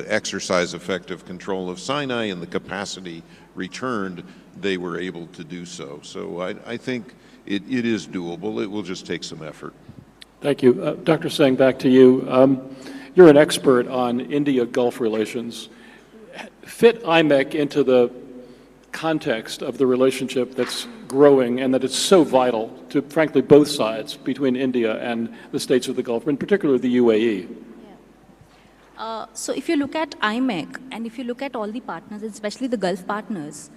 exercise effective control of Sinai and the capacity returned, they were able to do so. So I think it is doable. It will just take some effort. Thank you. Dr. Singh, back to you. You're an expert on India-Gulf relations. Fit IMEC into the context of the relationship that's growing and that it's so vital to, frankly, both sides between India and the states of the Gulf, in particular the UAE. So if you look at IMEC and if you look at all the partners, especially the Gulf partners,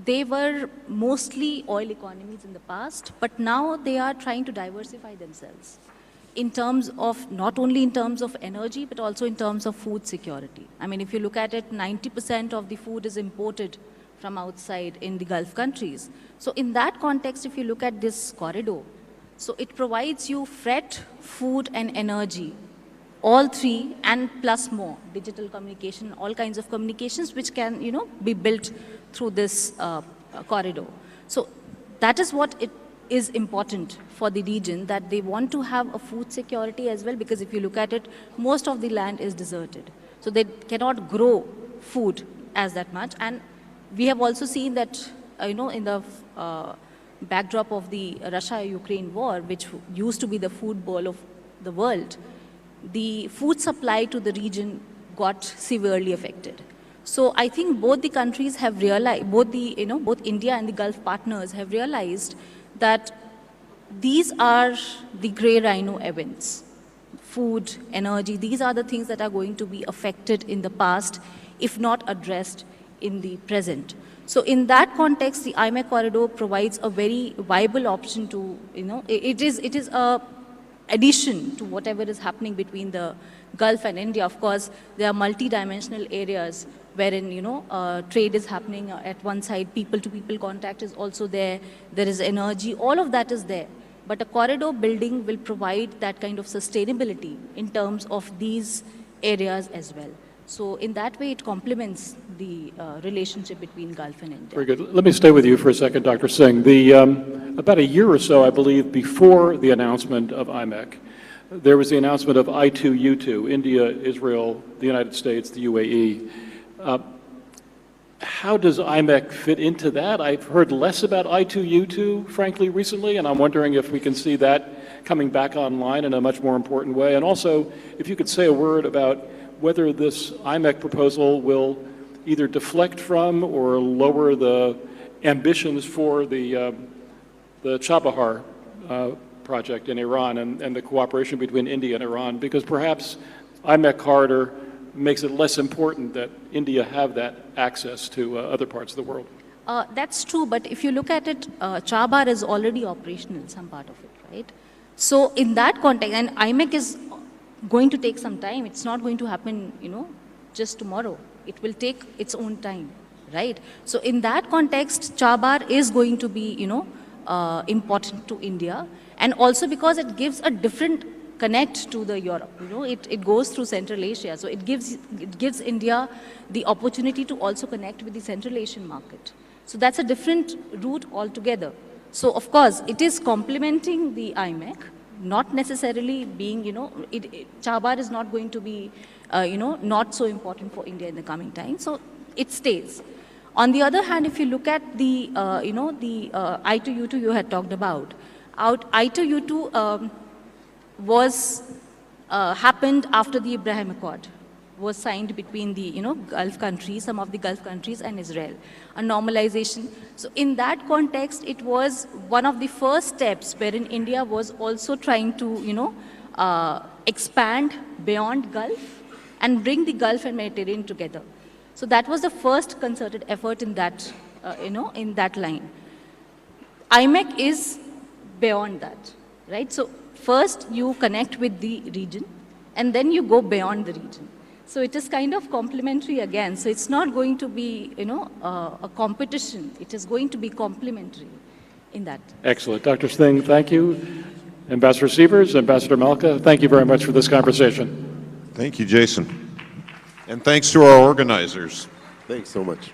they were mostly oil economies in the past, but now they are trying to diversify themselves in terms of, not only in terms of energy, but also in terms of food security. I mean, if you look at it, 90% of the food is imported from outside in the Gulf countries. So in that context, if you look at this corridor, so it provides you freight, food, and energy, all three, and plus more, digital communication, all kinds of communications which can, be built through this corridor. So that is what it is important for the region, that they want to have a food security as well, because if you look at it, most of the land is deserted. So they cannot grow food as that much. And we have also seen that, in the backdrop of the Russia-Ukraine war, which used to be the food bowl of the world, the food supply to the region got severely affected. So I think both the countries have realized, both India and the Gulf partners have realized that these are the grey rhino events. Food, energy, these are the things that are going to be affected in the past, if not addressed in the present. So in that context, the IMEC corridor provides a very viable option to, it is a addition to whatever is happening between the Gulf and India. Of course, there are multi-dimensional areas wherein, trade is happening at one side, people-to-people contact is also there, there is energy, all of that is there. But a corridor building will provide that kind of sustainability in terms of these areas as well. So in that way, it complements the relationship between Gulf and India. Very good. Let me stay with you for a second, Dr. Singh. About a year or so, I believe, before the announcement of IMEC, there was the announcement of I2U2, India, Israel, the United States, the UAE. How does IMEC fit into that? I've heard less about I2U2, frankly, recently, and I'm wondering if we can see that coming back online in a much more important way. And also, if you could say a word about whether this IMEC proposal will either deflect from or lower the ambitions for the Chabahar project in Iran and the cooperation between India and Iran, because perhaps IMEC corridor makes it less important that India have that access to other parts of the world. That's true, but if you look at it, Chabahar is already operational, some part of it, right? So in that context, and IMEC is going to take some time. It's not going to happen, just tomorrow. It will take its own time, right? So in that context, Chabahar is going to be, important to India, and also because it gives a different connect to the Europe. It goes through Central Asia, so it gives India the opportunity to also connect with the Central Asian market. So that's a different route altogether. So of course, it is complementing the IMEC, not necessarily being, Chabahar is not going to be, not so important for India in the coming time. So it stays. On the other hand, if you look at the, the I2U2 you had talked about, I2U2 was happened after the Abraham Accord was signed between the Gulf countries, some of the Gulf countries and Israel, a normalization. So in that context, it was one of the first steps wherein India was also trying to expand beyond Gulf and bring the Gulf and Mediterranean together. So that was the first concerted effort in that in that line. IMEC is beyond that, right? So first you connect with the region, and then you go beyond the region. So it is kind of complementary again. So it's not going to be, a competition. It is going to be complementary in that. Excellent. Dr. Singh, thank you. Ambassador Sievers, Ambassador Malka, thank you very much for this conversation. Thank you, Jason. And thanks to our organizers. Thanks so much.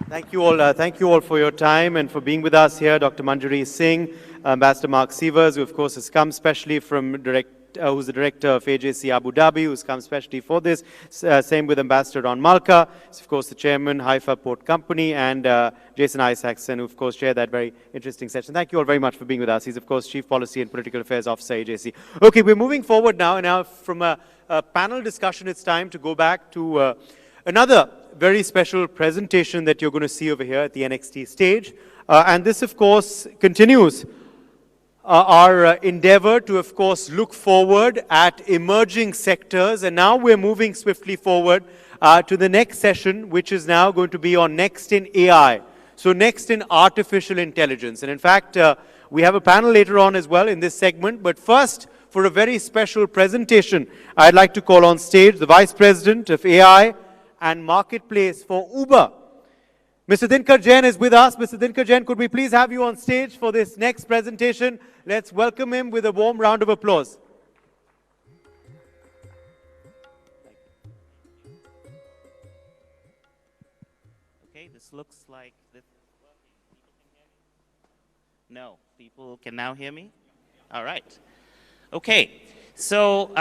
Thank you all. Thank you all for your time and for being with us here. Dr. Manjari Singh, Ambassador Mark Sievers, who of course has come specially from who's the director of AJC Abu Dhabi, who's come specially for this. Same with Ambassador Ron Malka, who's of course the chairman, Haifa Port Company, and Jason Isaacson, who of course chaired that very interesting session. Thank you all very much for being with us. He's of course Chief Policy and Political Affairs Officer, AJC. Okay, we're moving forward now. And now from a panel discussion, it's time to go back to another very special presentation that you're going to see over here at the NXT stage. And this, of course, continues our endeavor to, of course, look forward at emerging sectors. And now we're moving swiftly forward to the next session, which is now going to be on Next in AI. So Next in Artificial Intelligence. And in fact, we have a panel later on as well in this segment. But first, for a very special presentation, I'd like to call on stage the Vice President of AI and Marketplace for Uber. Mr. Dinkar Jain is with us. Mr. Dinkar Jain, could we please have you on stage for this next presentation? Let's welcome him with a warm round of applause. Okay, this looks like this. No, people can now hear me? All right. Okay, so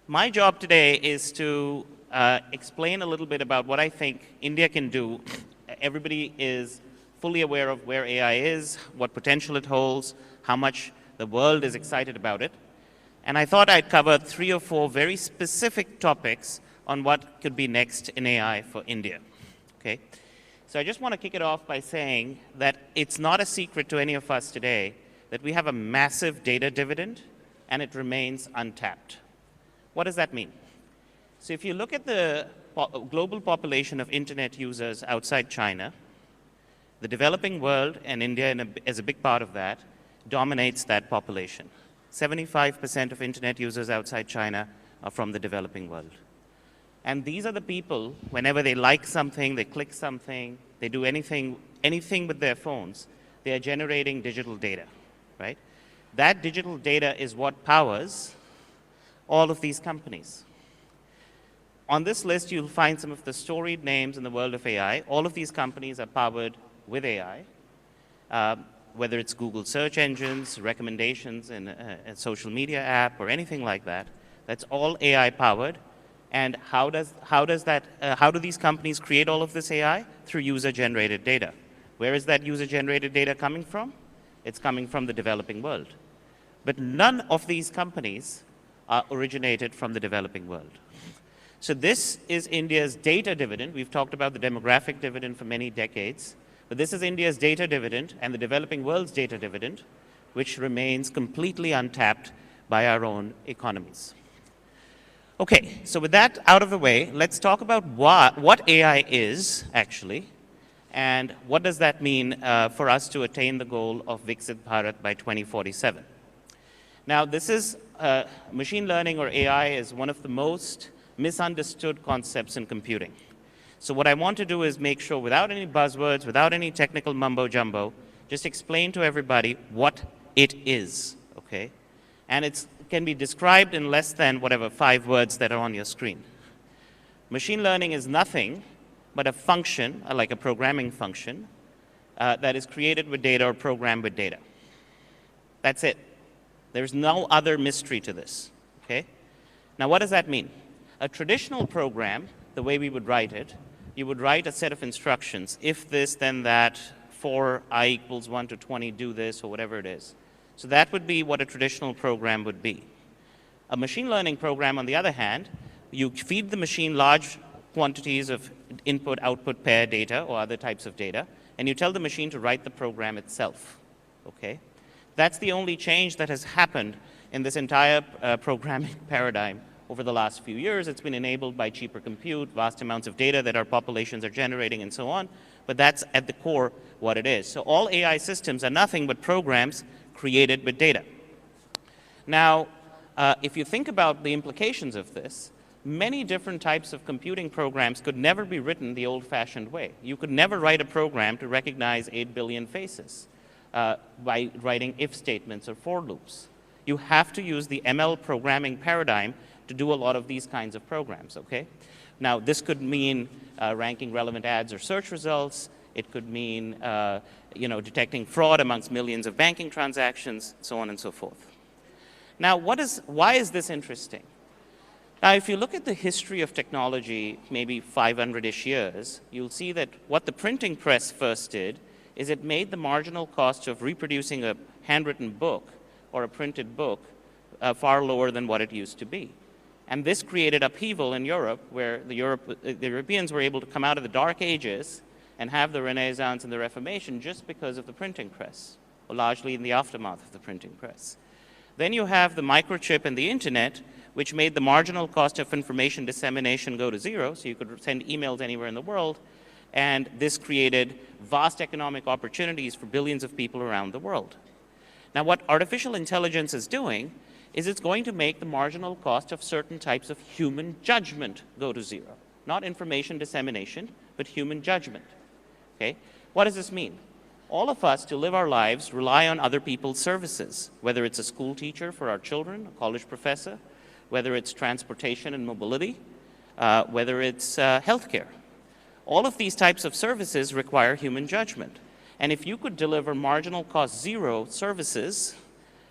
my job today is to explain a little bit about what I think India can do. Everybody is fully aware of where AI is, what potential it holds, how much the world is excited about it. And I thought I'd cover 3 or 4 very specific topics on what could be next in AI for India. Okay? So I just want to kick it off by saying that it's not a secret to any of us today that we have a massive data dividend and it remains untapped. What does that mean? So if you look at the global population of internet users outside China, the developing world, and India as a big part of that, dominates that population. 75% of internet users outside China are from the developing world. And these are the people, whenever they like something, they click something, they do anything with their phones, they are generating digital data, right? That digital data is what powers all of these companies. On this list, you'll find some of the storied names in the world of AI. All of these companies are powered with AI, whether it's Google search engines, recommendations in a social media app, or anything like that. That's all AI powered. And how do these companies create all of this AI? Through user-generated data. Where is that user-generated data coming from? It's coming from the developing world. But none of these companies are originated from the developing world. So this is India's data dividend. We've talked about the demographic dividend for many decades. But this is India's data dividend and the developing world's data dividend, which remains completely untapped by our own economies. Okay, so with that out of the way, let's talk about what AI is, actually, and what does that mean for us to attain the goal of Viksit Bharat by 2047. Now, this is machine learning, or AI, is one of the most misunderstood concepts in computing. So what I want to do is make sure, without any buzzwords, without any technical mumbo-jumbo, just explain to everybody what it is, okay? And it can be described in less than, 5 words that are on your screen. Machine learning is nothing but a function, like a programming function, that is created with data or programmed with data. That's it. There's no other mystery to this, okay? Now, what does that mean? A traditional program, the way we would write it, you would write a set of instructions. If this, then that, for I equals 1 to 20, do this, or whatever it is. So that would be what a traditional program would be. A machine learning program, on the other hand, you feed the machine large quantities of input-output pair data or other types of data, and you tell the machine to write the program itself, okay? That's the only change that has happened in this entire programming paradigm over the last few years. It's been enabled by cheaper compute, vast amounts of data that our populations are generating, and so on. but that's at the core what it is. So all AI systems are nothing but programs created with data. Now, if you think about the implications of this, many different types of computing programs could never be written the old-fashioned way. You could never write a program to recognize 8 billion faces by writing if statements or for loops. You have to use the ML programming paradigm to do a lot of these kinds of programs, okay? Now, this could mean ranking relevant ads or search results. It could mean, detecting fraud amongst millions of banking transactions, so on and so forth. Now, why is this interesting? Now, if you look at the history of technology, maybe 500-ish years, you'll see that what the printing press first did is it made the marginal cost of reproducing a handwritten book or a printed book far lower than what it used to be. And this created upheaval in Europe, where the Europeans were able to come out of the Dark Ages and have the Renaissance and the Reformation just because of the printing press, or largely in the aftermath of the printing press. Then you have the microchip and the internet, which made the marginal cost of information dissemination go to zero, so you could send emails anywhere in the world, and this created vast economic opportunities for billions of people around the world. Now, what artificial intelligence is doing is it's going to make the marginal cost of certain types of human judgment go to zero. Not information dissemination, but human judgment. Okay? What does this mean? All of us, to live our lives, rely on other people's services, whether it's a school teacher for our children, a college professor, whether it's transportation and mobility, whether it's healthcare. All of these types of services require human judgment. And if you could deliver marginal cost zero services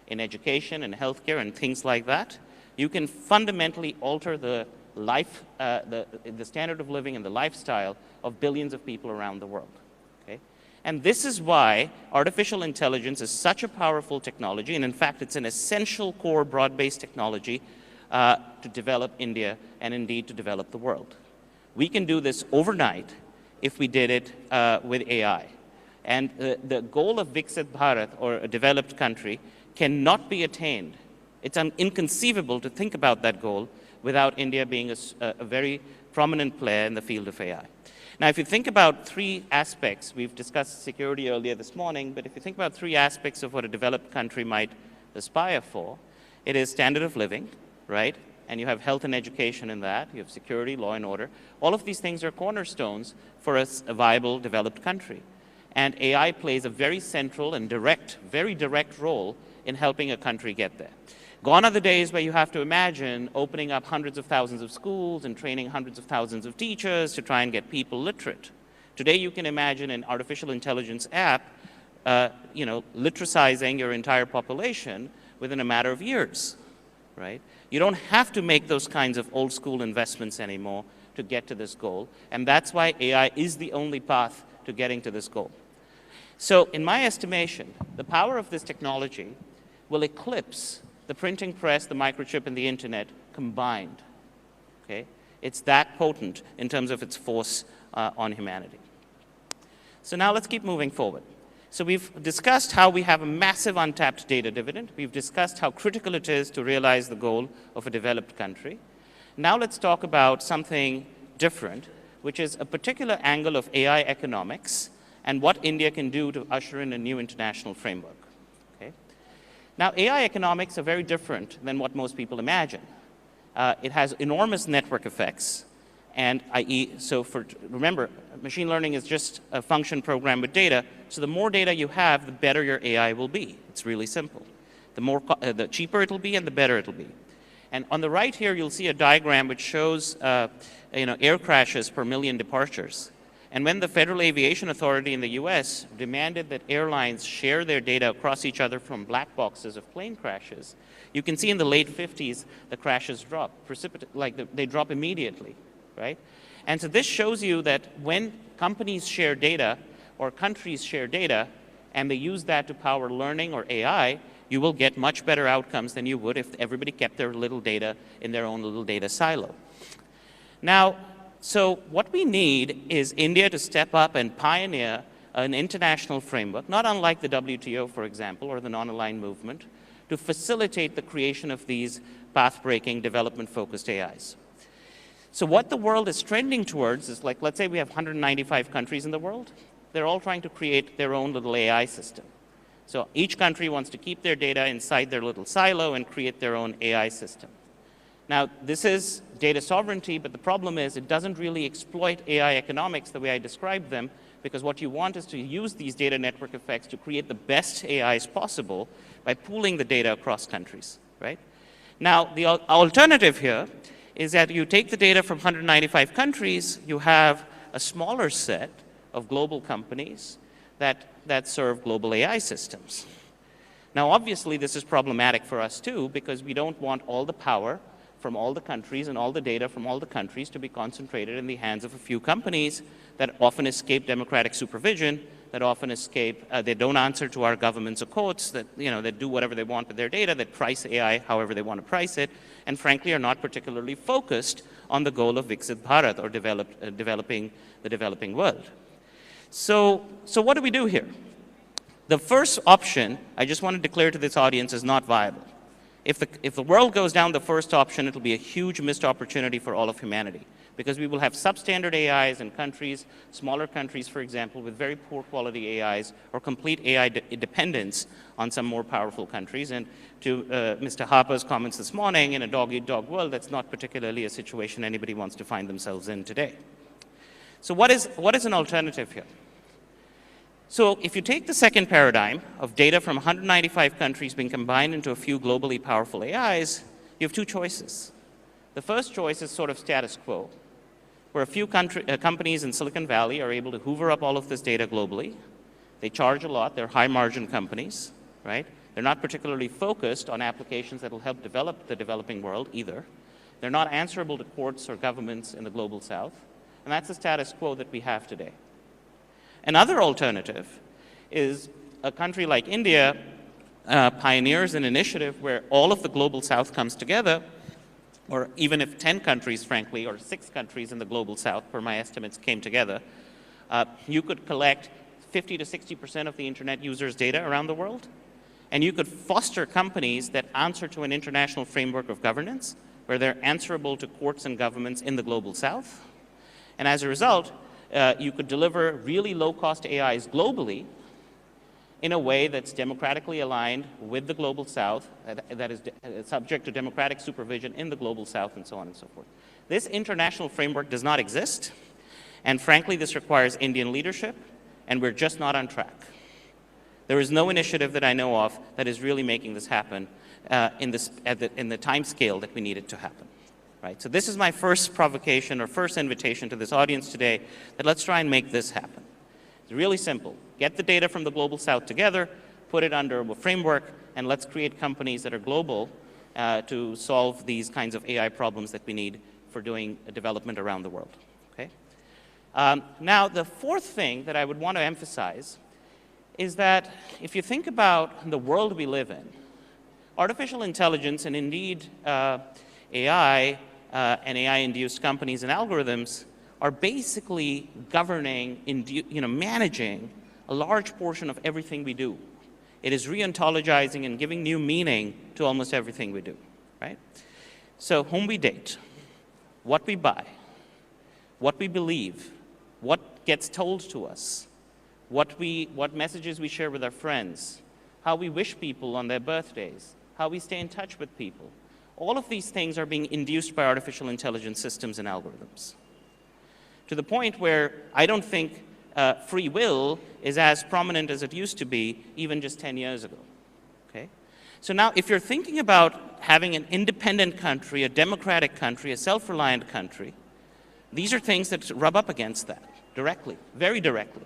in education and healthcare and things like that, you can fundamentally alter the life, the standard of living and the lifestyle of billions of people around the world. Okay? And this is why artificial intelligence is such a powerful technology, and in fact, it's an essential core broad-based technology to develop India and indeed to develop the world. We can do this overnight if we did it with AI. And the goal of Viksit Bharat, or a developed country, cannot be attained. It's inconceivable to think about that goal without India being a very prominent player in the field of AI. Now, if you think about three aspects, we've discussed security earlier this morning, but if you think about three aspects of what a developed country might aspire for, it is standard of living, right? And you have health and education in that, you have security, law and order. All of these things are cornerstones for a viable developed country. And AI plays a very central and very direct role in helping a country get there. Gone are the days where you have to imagine opening up hundreds of thousands of schools and training hundreds of thousands of teachers to try and get people literate. Today you can imagine an artificial intelligence app, literacizing your entire population within a matter of years, right? You don't have to make those kinds of old school investments anymore to get to this goal, and that's why AI is the only path to getting to this goal. So in my estimation, the power of this technology will eclipse the printing press, the microchip, and the internet combined. Okay? It's that potent in terms of its force on humanity. So now let's keep moving forward. So we've discussed how we have a massive untapped data dividend. We've discussed how critical it is to realize the goal of a developed country. Now let's talk about something different, which is a particular angle of AI economics and what India can do to usher in a new international framework. Okay? Now, AI economics are very different than what most people imagine. It has enormous network effects, and remember, machine learning is just a function program with data, so the more data you have, the better your AI will be. It's really simple. The cheaper it'll be and the better it'll be. And on the right here, you'll see a diagram which shows air crashes per million departures. And when the Federal Aviation Authority in the US demanded that airlines share their data across each other from black boxes of plane crashes, you can see in the late 50s, the crashes drop, they drop immediately, right? And so this shows you that when companies share data or countries share data and they use that to power learning or AI, you will get much better outcomes than you would if everybody kept their little data in their own little data silo. Now, so what we need is India to step up and pioneer an international framework, not unlike the WTO, for example, or the non-aligned movement, to facilitate the creation of these path-breaking, development-focused AIs. So what the world is trending towards is, like, let's say we have 195 countries in the world. They're all trying to create their own little AI system. So each country wants to keep their data inside their little silo and create their own AI system. Now, this is data sovereignty, but the problem is it doesn't really exploit AI economics the way I described them, because what you want is to use these data network effects to create the best AIs possible by pooling the data across countries, right? Now, the alternative here is that you take the data from 195 countries, you have a smaller set of global companies that serve global AI systems. Now, obviously, this is problematic for us too, because we don't want all the power from all the countries and all the data from all the countries to be concentrated in the hands of a few companies that often escape democratic supervision, that often escape, they don't answer to our government's courts, that, that do whatever they want with their data, that price AI however they want to price it, and frankly are not particularly focused on the goal of Viksit Bharat, or developing the developing world. So what do we do here? The first option, I just want to declare to this audience, is not viable. If the world goes down the first option, it'll be a huge missed opportunity for all of humanity, because we will have substandard AIs in countries, smaller countries, for example, with very poor quality AIs, or complete AI dependence on some more powerful countries. And to Mr. Harper's comments this morning, in a dog-eat-dog world, that's not particularly a situation anybody wants to find themselves in today. So what is an alternative here? So if you take the second paradigm of data from 195 countries being combined into a few globally powerful AIs, you have two choices. The first choice is sort of status quo, where a few companies in Silicon Valley are able to hoover up all of this data globally. They charge a lot. They're high-margin companies, right? They're not particularly focused on applications that will help develop the developing world either. They're not answerable to courts or governments in the global south. And that's the status quo that we have today. Another alternative is a country like India pioneers an initiative where all of the global south comes together, or even if 10 countries, frankly, or 6 countries in the global south, per my estimates, came together, you could collect 50 to 60% of the internet users' data around the world, and you could foster companies that answer to an international framework of governance, where they're answerable to courts and governments in the global south. And as a result, you could deliver really low-cost AIs globally in a way that's democratically aligned with the global south, that is subject to democratic supervision in the global south, and so on and so forth. This international framework does not exist, and frankly, this requires Indian leadership, and we're just not on track. There is no initiative that I know of that is really making this happen in the time scale that we need it to happen. Right? So this is my first provocation or first invitation to this audience today, that let's try and make this happen. It's really simple. Get the data from the global south together, put it under a framework, and let's create companies that are global to solve these kinds of AI problems that we need for doing development around the world. Okay? Now, the fourth thing that I would want to emphasize is that if you think about the world we live in, artificial intelligence, and indeed AI, and AI-induced companies and algorithms are basically governing, managing a large portion of everything we do. It is re-ontologizing and giving new meaning to almost everything we do, right? So whom we date, what we buy, what we believe, what gets told to us, what messages we share with our friends, how we wish people on their birthdays, how we stay in touch with people. All of these things are being induced by artificial intelligence systems and algorithms, to the point where I don't think free will is as prominent as it used to be even just 10 years ago. Okay? So now, if you're thinking about having an independent country, a democratic country, a self-reliant country, these are things that rub up against that directly, very directly.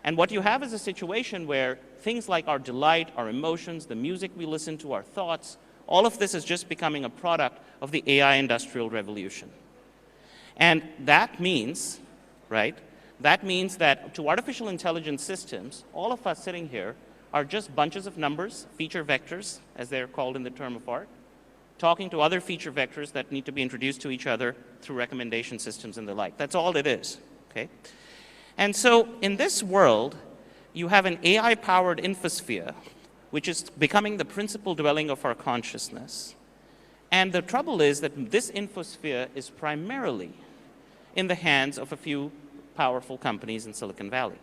And what you have is a situation where things like our delight, our emotions, the music we listen to, our thoughts, all of this is just becoming a product of the AI industrial revolution. And that means, right, that means that to artificial intelligence systems, all of us sitting here are just bunches of numbers, feature vectors, as they're called in the term of art, talking to other feature vectors that need to be introduced to each other through recommendation systems and the like. That's all it is, okay? And so in this world, you have an AI-powered infosphere, which is becoming the principal dwelling of our consciousness. And the trouble is that this infosphere is primarily in the hands of a few powerful companies in Silicon Valley.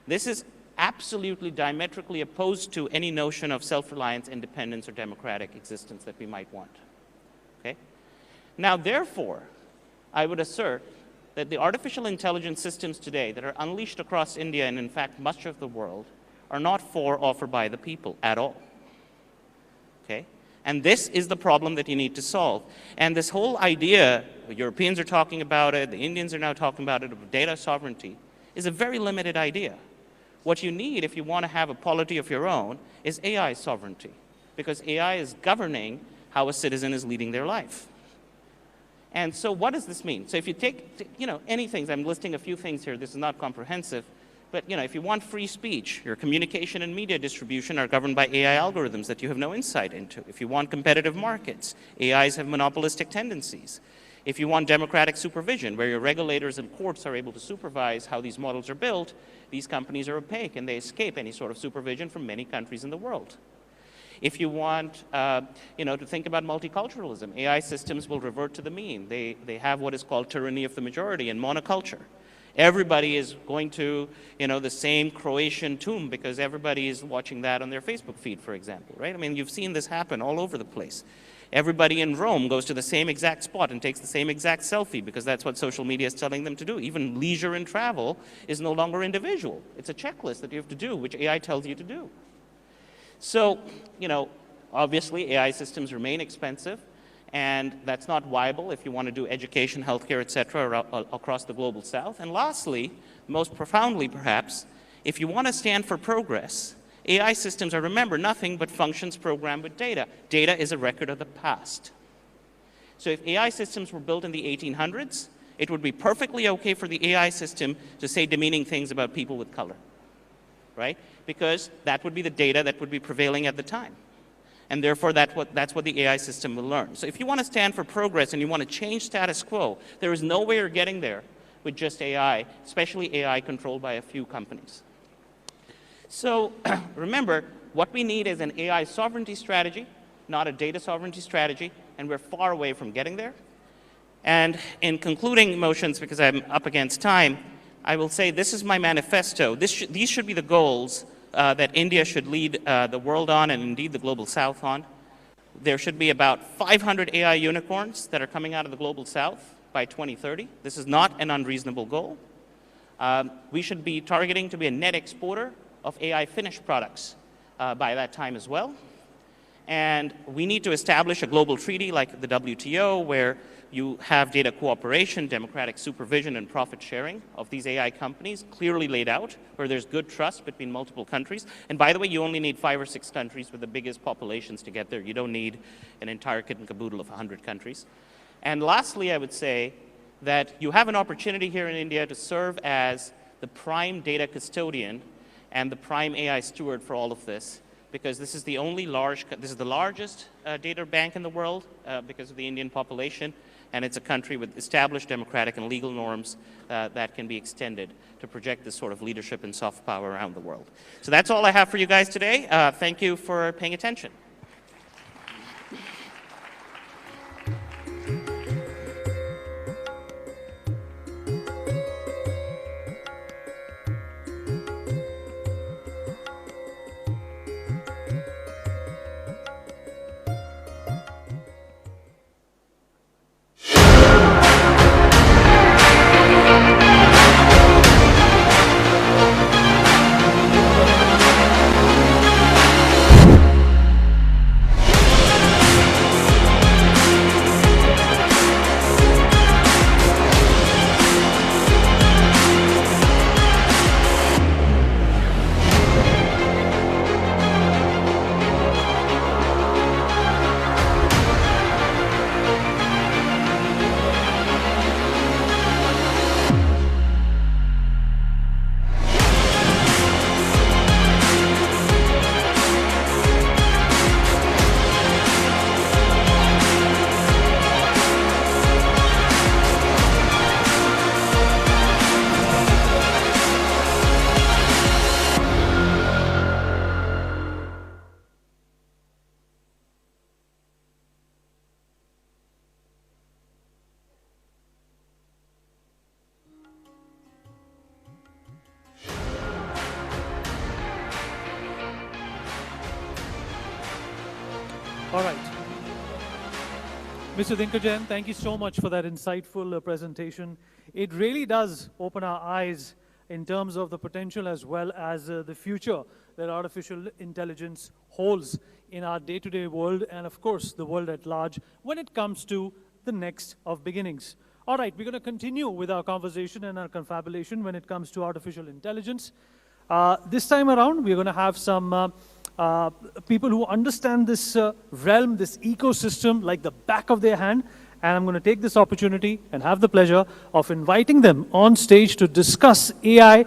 This is absolutely diametrically opposed to any notion of self-reliance, independence, or democratic existence that we might want. Okay? Now, therefore, I would assert that the artificial intelligence systems today that are unleashed across India and, in fact, much of the world are not for or for by the people at all. Okay? And this is the problem that you need to solve. And this whole idea, the Europeans are talking about it, the Indians are now talking about it, of data sovereignty, is a very limited idea. What you need, if you want to have a polity of your own, is AI sovereignty, because AI is governing how a citizen is leading their life. And so what does this mean? So if you take, any things, I'm listing a few things here, this is not comprehensive, but if you want free speech, your communication and media distribution are governed by AI algorithms that you have no insight into. If you want competitive markets, AIs have monopolistic tendencies. If you want democratic supervision, where your regulators and courts are able to supervise how these models are built, these companies are opaque and they escape any sort of supervision from many countries in the world. If you want, to think about multiculturalism, AI systems will revert to the mean. They have what is called tyranny of the majority and monoculture. Everybody is going to, the same Croatian tomb because everybody is watching that on their Facebook feed, for example, right? I mean, you've seen this happen all over the place. Everybody in Rome goes to the same exact spot and takes the same exact selfie because that's what social media is telling them to do. Even leisure and travel is no longer individual. It's a checklist that you have to do, which AI tells you to do. So, obviously AI systems remain expensive, and that's not viable if you want to do education, healthcare, et cetera, across the global south. And lastly, most profoundly perhaps, if you want to stand for progress, AI systems are, remember, nothing but functions programmed with data. Data is a record of the past. So if AI systems were built in the 1800s, it would be perfectly okay for the AI system to say demeaning things about people with color, right? Because that would be the data that would be prevailing at the time. And therefore, that's what the AI system will learn. So if you want to stand for progress and you want to change status quo, there is no way you're getting there with just AI, especially AI controlled by a few companies. So remember, what we need is an AI sovereignty strategy, not a data sovereignty strategy, and we're far away from getting there. And in concluding motions, because I'm up against time, I will say this is my manifesto. These should be the goals that India should lead the world on, and indeed the global south on. There should be about 500 AI unicorns that are coming out of the global south by 2030. This is not an unreasonable goal. We should be targeting to be a net exporter of AI finished products by that time as well. And we need to establish a global treaty like the WTO, where you have data cooperation, democratic supervision, and profit sharing of these AI companies clearly laid out, where there's good trust between multiple countries. And by the way, you only need 5 or 6 countries with the biggest populations to get there. You don't need an entire kit and caboodle of 100 countries. And lastly, I would say that you have an opportunity here in India to serve as the prime data custodian and the prime AI steward for all of this, because this is the largest data bank in the world because of the Indian population, and it's a country with established democratic and legal norms that can be extended to project this sort of leadership and soft power around the world. So that's all I have for you guys today. Thank you for paying attention. Mr. Dinkajan, thank you so much for that insightful presentation. It really does open our eyes in terms of the potential as well as the future that artificial intelligence holds in our day-to-day world and, of course, the world at large when it comes to the next of beginnings. All right, we're going to continue with our conversation and our confabulation when it comes to artificial intelligence. This time around, we're going to have some people who understand this realm, this ecosystem like the back of their hand. And I'm going to take this opportunity and have the pleasure of inviting them on stage to discuss AI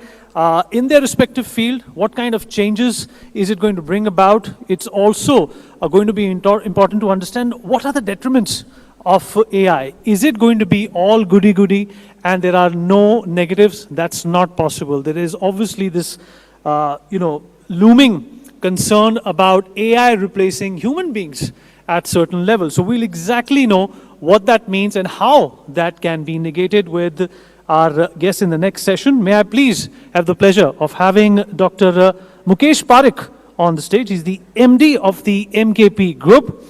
in their respective field. What kind of changes is it going to bring about? It's also going to be important to understand what are the detriments of AI. Is it going to be all goody-goody and there are no negatives? That's not possible. There is obviously this, looming concern about AI replacing human beings at certain levels. So we'll exactly know what that means and how that can be negated with our guest in the next session. May I please have the pleasure of having Dr. Mukesh Parekh on the stage. He's the MD of the MKP Group.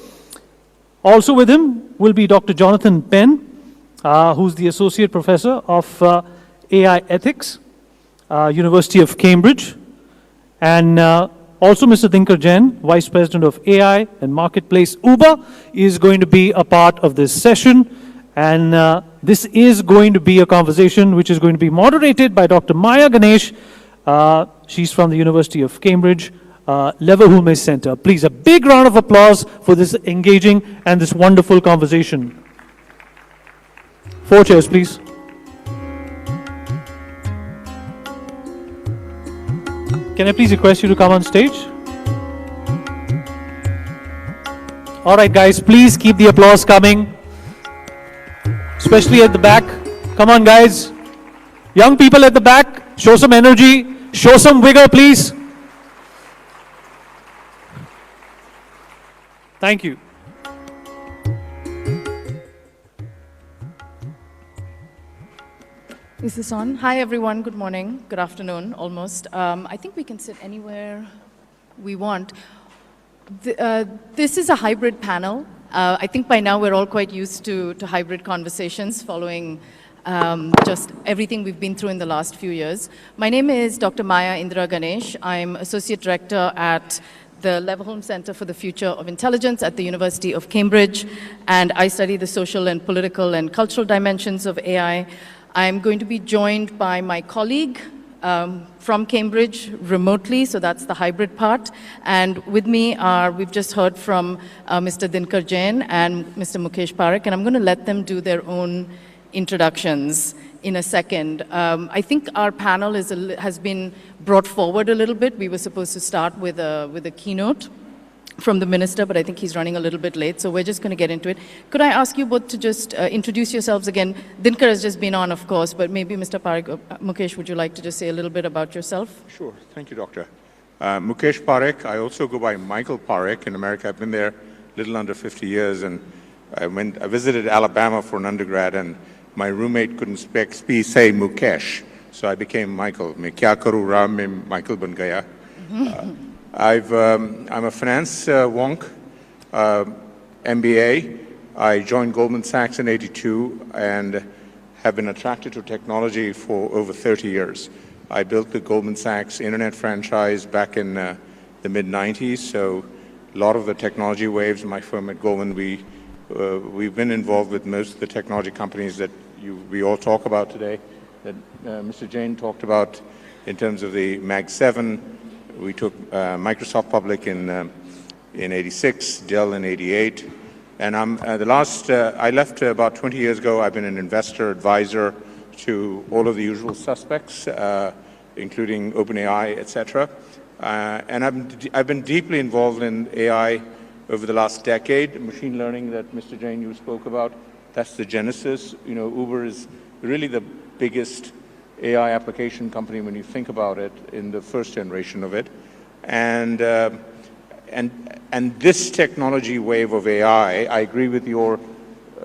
Also with him will be Dr. Jonathan Penn, who's the Associate Professor of AI Ethics, University of Cambridge, and also Mr. Dinkar Jain, Vice President of AI and Marketplace Uber, is going to be a part of this session. And this is going to be a conversation which is going to be moderated by Dr. Maya Ganesh. She's from the University of Cambridge, Leverhulme Center. Please, a big round of applause for this engaging and this wonderful conversation. 4 chairs, please. Can I please request you to come on stage? All right, guys, please keep the applause coming, especially at the back. Come on, guys. Young people at the back, show some energy, show some vigor, please. Thank you. Is this on? Hi, everyone. Good morning. Good afternoon, almost. I think we can sit anywhere we want. This is a hybrid panel. I think by now we're all quite used to hybrid conversations following just everything we've been through in the last few years. My name is Dr. Maya Indra Ganesh. I'm Associate Director at the Leverhulme Center for the Future of Intelligence at the University of Cambridge, and I study the social and political and cultural dimensions of AI. I'm going to be joined by my colleague from Cambridge remotely, so that's the hybrid part. And with me we've just heard from Mr. Dinkar Jain and Mr. Mukesh Parekh, and I'm going to let them do their own introductions in a second. I think our panel has been brought forward a little bit. We were supposed to start with a keynote from the minister, but I think he's running a little bit late, so we're just going to get into it. Could I ask you both to just introduce yourselves again? Dinkar has just been on, of course, but maybe Mr. Parekh, Mukesh, would you like to just say a little bit about yourself? Sure. Thank you, Doctor. Mukesh Parekh. I also go by Michael Parekh in America. I've been there a little under 50 years, and I visited Alabama for an undergrad, and my roommate couldn't say Mukesh, so I became Michael. Main kya karu, raam mein Michael ban gaya. I'm a finance wonk, MBA. I joined Goldman Sachs in '82 and have been attracted to technology for over 30 years. I built the Goldman Sachs internet franchise back in the mid-90s, so a lot of the technology waves in my firm at Goldman, we've been involved with most of the technology companies that we all talk about today, that Mr. Jain talked about in terms of the Mag 7. We took Microsoft public in '86, Dell in '88, and I left about 20 years ago. I've been an investor advisor to all of the usual suspects, including OpenAI, etc. And I've been deeply involved in AI over the last decade. Machine learning that Mr. Jain you spoke about, that's the genesis. Uber is really the biggest AI application company when you think about it in the first generation of it. And this technology wave of AI, I agree with your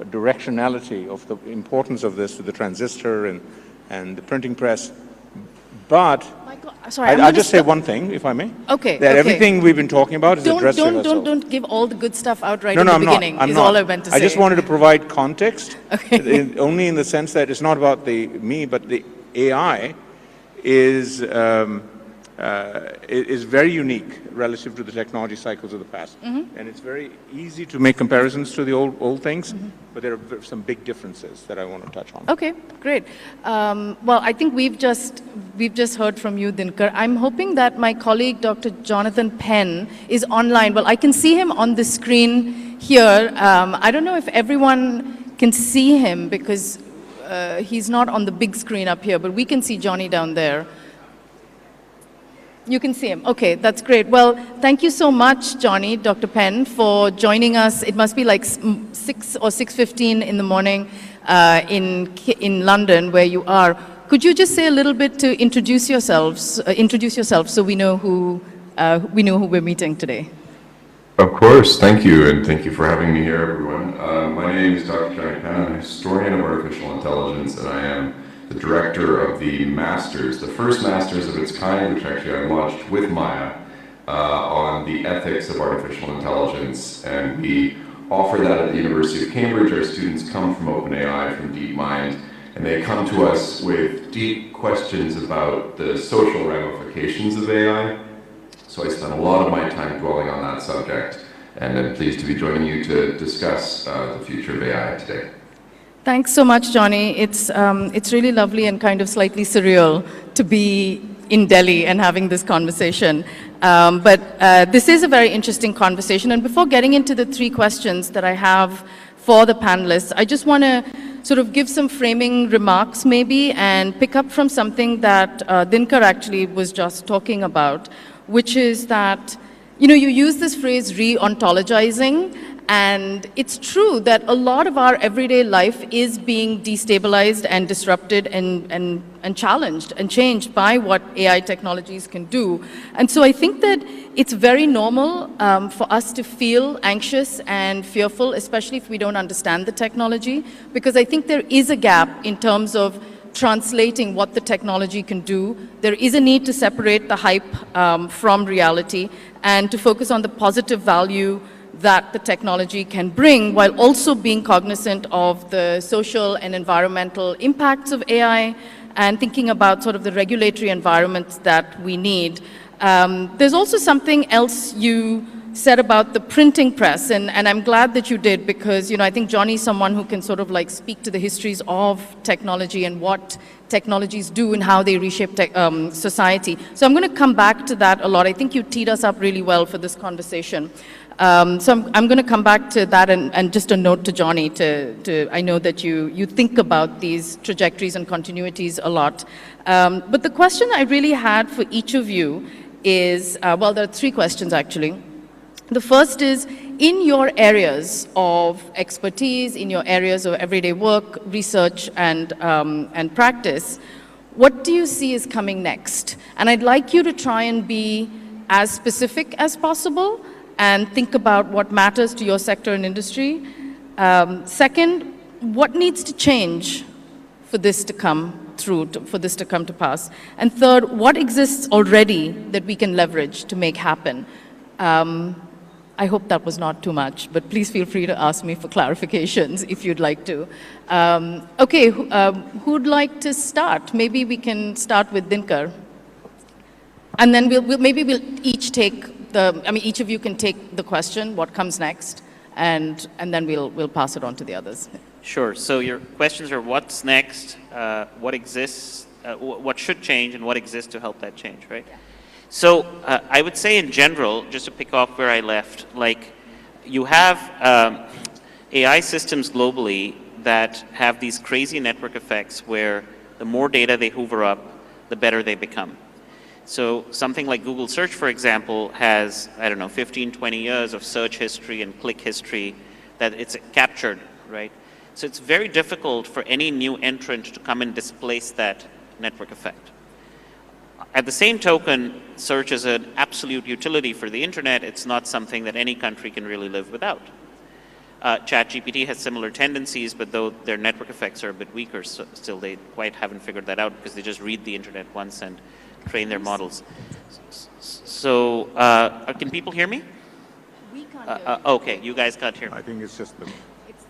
directionality of the importance of this to the transistor and the printing press, But Sorry, I'll just say one thing, if I may. Okay. That okay. everything we've been talking about is addressed to yourself. Don't give all the good stuff out right No, in no, the I'm beginning, not. I'm is not. all I meant to say. I just wanted to provide context, only in the sense that it's not about me, but the AI is very unique relative to the technology cycles of the past. And it's very easy to make comparisons to the old things, but there are some big differences that I want to touch on. Okay, great. Well, I think we've just heard from you, Dinkar. I'm hoping that my colleague, Dr. Jonathan Penn, is online. Well, I can see him on the screen here. I don't know if everyone can see him because he's not on the big screen up here, but we can see Johnny down there. You can see him. Okay, that's great. Well, thank you so much, Johnny, Dr. Penn, for joining us. It must be like 6 or 6:15 in the morning in London, where you are. Could you just say a little bit to introduce yourself so we know who we're meeting today? Of course, thank you, and thank you for having me here, everyone. My name is Dr. Johnny Penn. I'm a historian of artificial intelligence, and I am the director of the Masters, the first Masters of its kind, which actually I launched with Maya, on the ethics of artificial intelligence. And we offer that at the University of Cambridge. Our students come from OpenAI, from DeepMind, and they come to us with deep questions about the social ramifications of AI. So I spent a lot of my time dwelling on that subject, and I'm pleased to be joining you to discuss the future of AI today. Thanks so much, Johnny. It's really lovely and kind of slightly surreal to be in Delhi and having this conversation. But this is a very interesting conversation. And before getting into the 3 questions that I have for the panelists, I just want to sort of give some framing remarks maybe and pick up from something that Dinkar actually was just talking about, which is that, you use this phrase re-ontologizing. And it's true that a lot of our everyday life is being destabilized and disrupted and challenged and changed by what AI technologies can do. And so I think that it's very normal for us to feel anxious and fearful, especially if we don't understand the technology, because I think there is a gap in terms of translating what the technology can do. There is a need to separate the hype from reality and to focus on the positive value that the technology can bring, while also being cognizant of the social and environmental impacts of AI and thinking about sort of the regulatory environments that we need. There's also something else you said about the printing press, and I'm glad that you did, because I think Johnny's someone who can sort of like speak to the histories of technology and what technologies do and how they reshape society. So I'm going to come back to that a lot. I think you teed us up really well for this conversation. So I'm going to come back to that, and just a note to Johnny, I know that you think about these trajectories and continuities a lot. But the question I really had for each of you is, well, there are 3 questions actually. The first is, in your areas of expertise, in your areas of everyday work, research, and practice, what do you see is coming next? And I'd like you to try and be as specific as possible and think about what matters to your sector and industry. Second, what needs to change for this to come for this to come to pass? And third, what exists already that we can leverage to make happen? I hope that was not too much, but please feel free to ask me for clarifications if you'd like to. Okay, who'd like to start? Maybe we can start with Dinkar. And then we'll each take each of you can take the question, what comes next, and then we'll pass it on to the others. Sure. So your questions are what's next, what exists, what should change, and what exists to help that change, right? Yeah. So I would say in general, just to pick off where I left, like you have AI systems globally that have these crazy network effects where the more data they hoover up, the better they become. So something like Google Search, for example, has, 15, 20 years of search history and click history that it's captured, right? So it's very difficult for any new entrant to come and displace that network effect. At the same token, search is an absolute utility for the internet. It's not something that any country can really live without. ChatGPT has similar tendencies, but though their network effects are a bit weaker, so still they quite haven't figured that out because they just read the internet once and train their models. So, can people hear me? We can't hear you. Okay, you guys can't hear me. I think it's just the...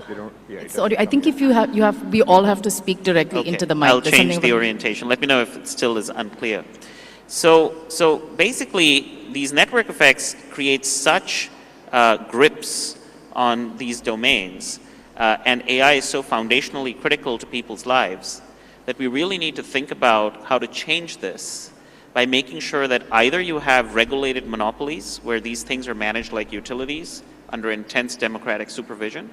They don't, yeah, Sorry, I think if we all have to speak directly into the mic. I'll There's change something the about- orientation. Let me know if it still is unclear. So basically, these network effects create such grips on these domains, and AI is so foundationally critical to people's lives that we really need to think about how to change this by making sure that either you have regulated monopolies where these things are managed like utilities under intense democratic supervision,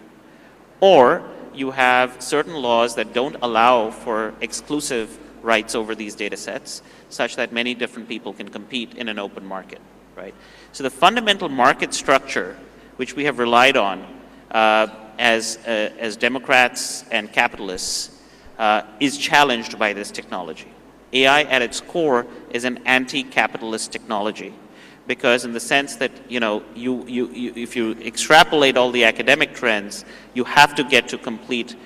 or you have certain laws that don't allow for exclusive rights over these data sets, such that many different people can compete in an open market, right? So the fundamental market structure, which we have relied on as Democrats and capitalists, is challenged by this technology. AI at its core is an anti-capitalist technology, because in the sense that, you know, if you extrapolate all the academic trends, you have to get to complete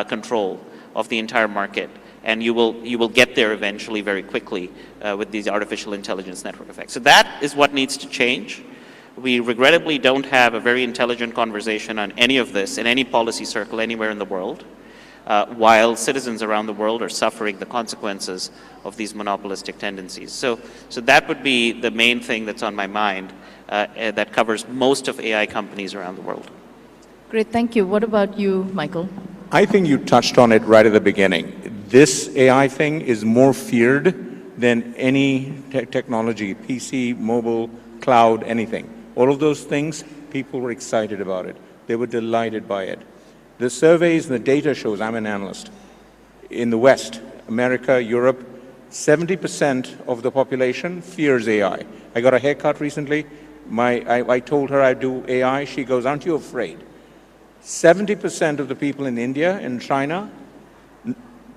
control of the entire market, and you will get there eventually very quickly with these artificial intelligence network effects. So that is what needs to change. We regrettably don't have a very intelligent conversation on any of this in any policy circle anywhere in the world, while citizens around the world are suffering the consequences of these monopolistic tendencies. So that would be the main thing that's on my mind that covers most of AI companies around the world. Great, thank you. What about you, Michael? I think you touched on it right at the beginning. This AI thing is more feared than any technology, PC, mobile, cloud, anything. All of those things, people were excited about it. They were delighted by it. The surveys and the data shows, I'm an analyst, in the West, America, Europe, 70% of the population fears AI. I got a haircut recently. I told her I'd do AI. She goes, aren't you afraid? 70% of the people in India and China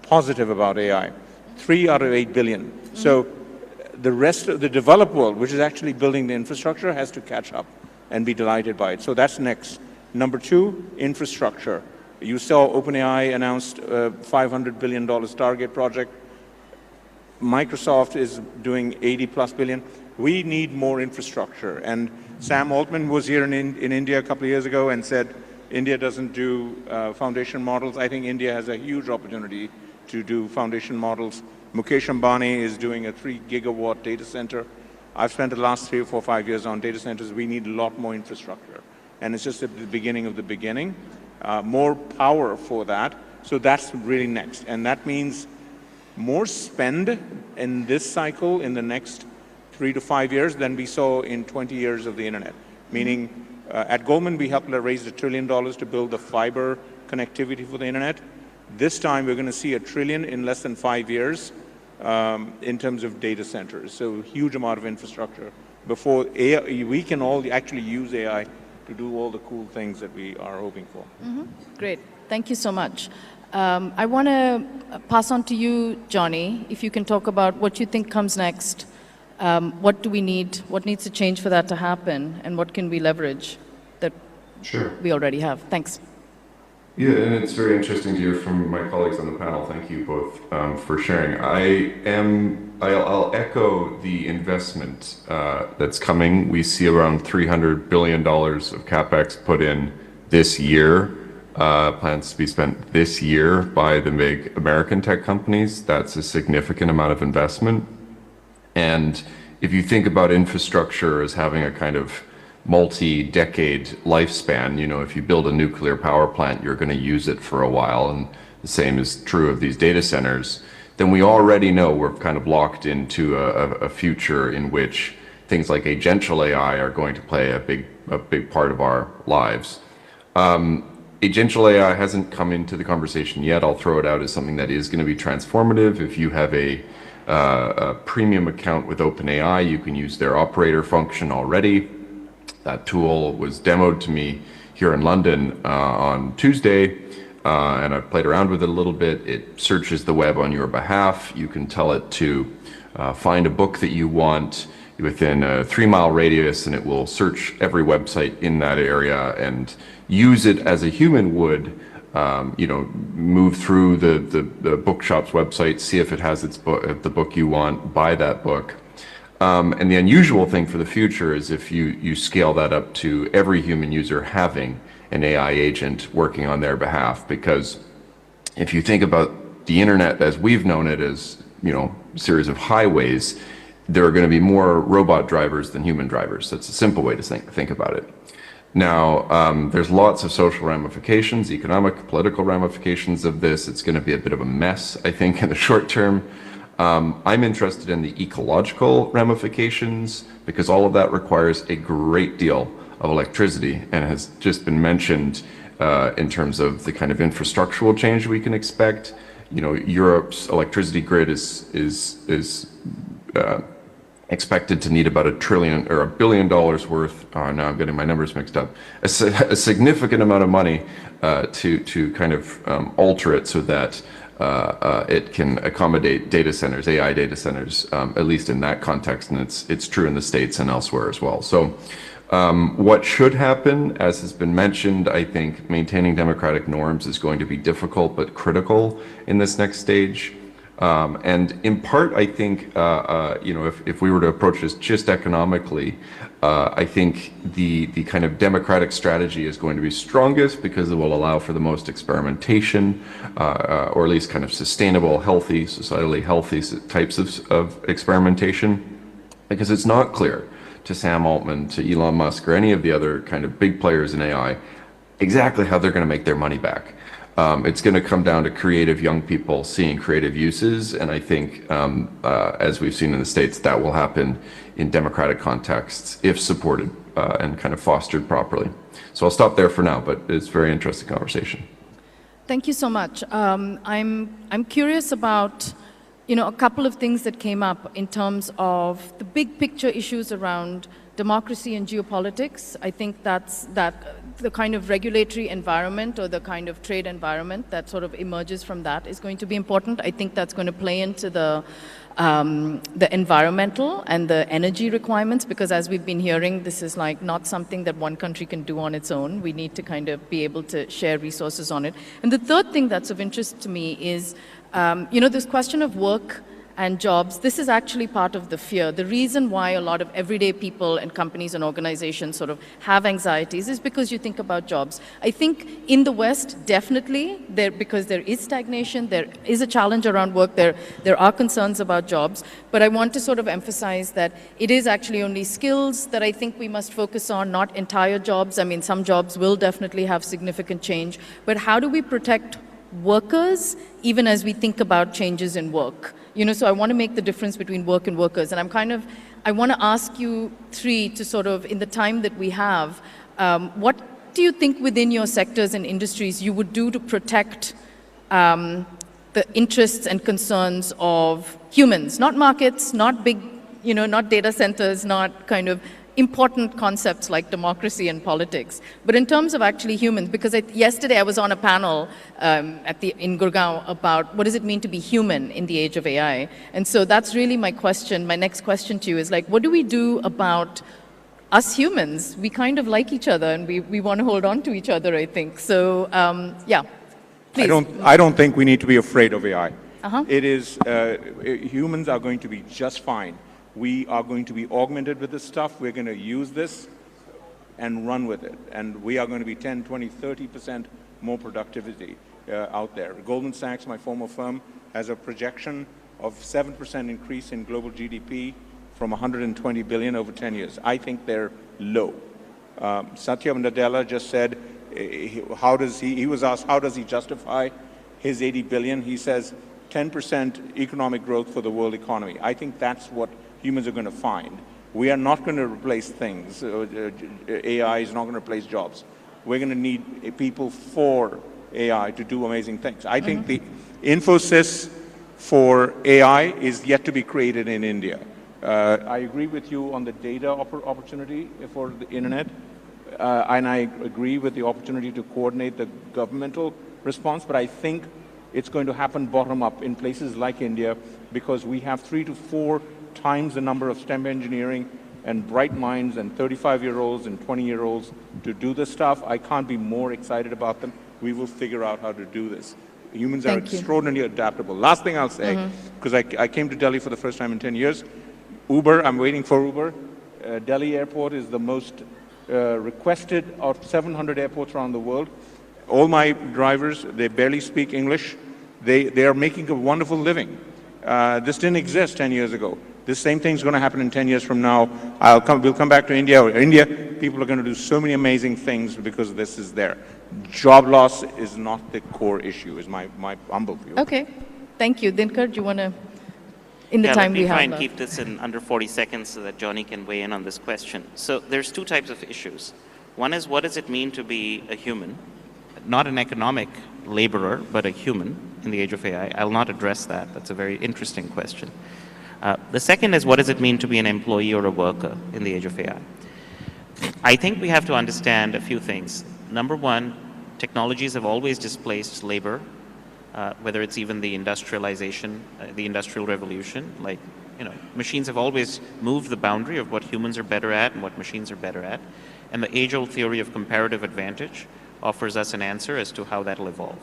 positive about AI. 3 out of 8 billion. So the rest of the developed world, which is actually building the infrastructure, has to catch up and be delighted by it. So that's next. Number 2, infrastructure. You saw OpenAI announced a $500 billion target project. Microsoft is doing 80+ billion. We need more infrastructure. And Sam Altman was here in India a couple of years ago and said, India doesn't do foundation models. I think India has a huge opportunity to do foundation models. Mukesh Ambani is doing a 3 gigawatt data center. I've spent the last 3 or 4 or 5 years on data centers. We need a lot more infrastructure. And it's just at the beginning of the beginning. More power for that. So that's really next. And that means more spend in this cycle in the next 3 to 5 years than we saw in 20 years of the internet. Meaning, at Goldman, we helped raise $1 trillion to build the fiber connectivity for the internet. This time, we're going to see $1 trillion in less than 5 years in terms of data centers. So huge amount of infrastructure before AI, we can all actually use AI to do all the cool things that we are hoping for. Great, thank you so much. I want to pass on to you, Johnny, if you can talk about what you think comes next. What do we need? What needs to change for that to happen? And what can we leverage that we already have? Thanks. Yeah, and it's very interesting to hear from my colleagues on the panel. Thank you both for sharing. I'll echo the investment that's coming. We see around $300 billion of CapEx put in this year, plans to be spent this year by the big American tech companies. That's a significant amount of investment. And if you think about infrastructure as having a kind of multi-decade lifespan, you know, if you build a nuclear power plant, you're going to use it for a while, and the same is true of these data centers, then we already know we're kind of locked into a future in which things like agential AI are going to play a big part of our lives. Agential AI hasn't come into the conversation yet. I'll throw it out as something that is going to be transformative. If you have a premium account with OpenAI, you can use their operator function already. That tool was demoed to me here in London on Tuesday, and I've played around with it a little bit. It searches the web on your behalf. You can tell it to find a book that you want. within a 3-mile radius, and it will search every website in that area and use it as a human would, you know, move through the bookshop's website, see if it has its the book you want, buy that book. And the unusual thing for the future is if you scale that up to every human user having an AI agent working on their behalf. Because if you think about the internet as we've known it as, you know, a series of highways, there are going to be more robot drivers than human drivers. That's a simple way to think about it. Now, there's lots of social ramifications, economic, political ramifications of this. It's going to be a bit of a mess, I think, in the short term. I'm interested in the ecological ramifications because all of that requires a great deal of electricity and has just been mentioned in terms of the kind of infrastructural change we can expect. You know, Europe's electricity grid is expected to need about $1 trillion or $1 billion worth. Now I'm getting my numbers mixed up. A significant amount of money to kind of alter it so that it can accommodate data centers, AI data centers, at least in that context, and it's true in the States and elsewhere as well. So what should happen, as has been mentioned, I think maintaining democratic norms is going to be difficult but critical in this next stage. And in part, I think, you know, if we were to approach this just economically, I think the kind of democratic strategy is going to be strongest because it will allow for the most experimentation, or at least kind of sustainable, healthy, societally healthy types of experimentation, because it's not clear to Sam Altman, to Elon Musk, or any of the other kind of big players in AI exactly how they're going to make their money back. It's going to come down to creative young people seeing creative uses, and I think, as we've seen in the States, that will happen in democratic contexts if supported and kind of fostered properly. So I'll stop there for now, but it's a very interesting conversation. Thank you so much. I'm curious about, you know, a couple of things that came up in terms of the big picture issues around democracy and geopolitics. I think that's the kind of regulatory environment or the kind of trade environment that sort of emerges from that is going to be important. I think that's going to play into the environmental and the energy requirements, because as we've been hearing, this is like not something that one country can do on its own. We need to kind of be able to share resources on it. And the third thing that's of interest to me is, you know, this question of work and jobs. This is actually part of the fear. The reason why a lot of everyday people and companies and organizations sort of have anxieties is because you think about jobs. I think in the West, definitely, because there is stagnation, there is a challenge around work, there are concerns about jobs, but I want to sort of emphasize that it is actually only skills that I think we must focus on, not entire jobs. I mean, some jobs will definitely have significant change, but how do we protect workers even as we think about changes in work? You know, so I want to make the difference between work and workers. And I want to ask you three to sort of, in the time that we have, what do you think within your sectors and industries you would do to protect the interests and concerns of humans, not markets, not big, you know, not data centers, not kind of important concepts like democracy and politics, but in terms of actually humans, because yesterday I was on a panel in Gurgaon about what does it mean to be human in the age of AI, and so that's really my question. My next question to you is like, what do we do about us humans? We kind of like each other and we want to hold on to each other, I think. So yeah, please. I don't think we need to be afraid of AI. It is, humans are going to be just fine. We are going to be augmented with this stuff. We're going to use this and run with it. And we are going to be 10, 20, 30% more productivity out there. Goldman Sachs, my former firm, has a projection of 7% increase in global GDP from 120 billion over 10 years. I think they're low. Satya Nadella just said, he was asked, how does he justify his 80 billion? He says 10% economic growth for the world economy. I think that's what humans are going to find. We are not going to replace things. AI is not going to replace jobs. We're going to need people for AI to do amazing things. I think the Infosys for AI is yet to be created in India. I agree with you on the data opportunity for the internet, and I agree with the opportunity to coordinate the governmental response, but I think it's going to happen bottom up in places like India, because we have 3 to 4 times the number of STEM engineering and bright minds and 35-year-olds and 20-year-olds to do this stuff. I can't be more excited about them. We will figure out how to do this. Humans are extraordinarily adaptable. Last thing I'll say, because I came to Delhi for the first time in 10 years, Uber, I'm waiting for Uber. Delhi airport is the most requested of 700 airports around the world. All my drivers, they barely speak English. They are making a wonderful living. This didn't exist 10 years ago. This same thing's going to happen in 10 years from now. We'll come back to India. India, people are going to do so many amazing things because this is there. Job loss is not the core issue, is my humble view. Okay, thank you. Dinkar, do you want to, in the time we have let me try and left. keep this in under 40 seconds so that Johnny can weigh in on this question. So there's two types of issues. One is, what does it mean to be a human? Not an economic laborer, but a human in the age of AI. I'll not address that. That's a very interesting question. The second is, what does it mean to be an employee or a worker in the age of AI? I think we have to understand a few things. Number one, technologies have always displaced labor, whether it's even the industrialization, the industrial revolution. Like, machines have always moved the boundary of what humans are better at and what machines are better at. And the age-old theory of comparative advantage offers us an answer as to how that'll evolve.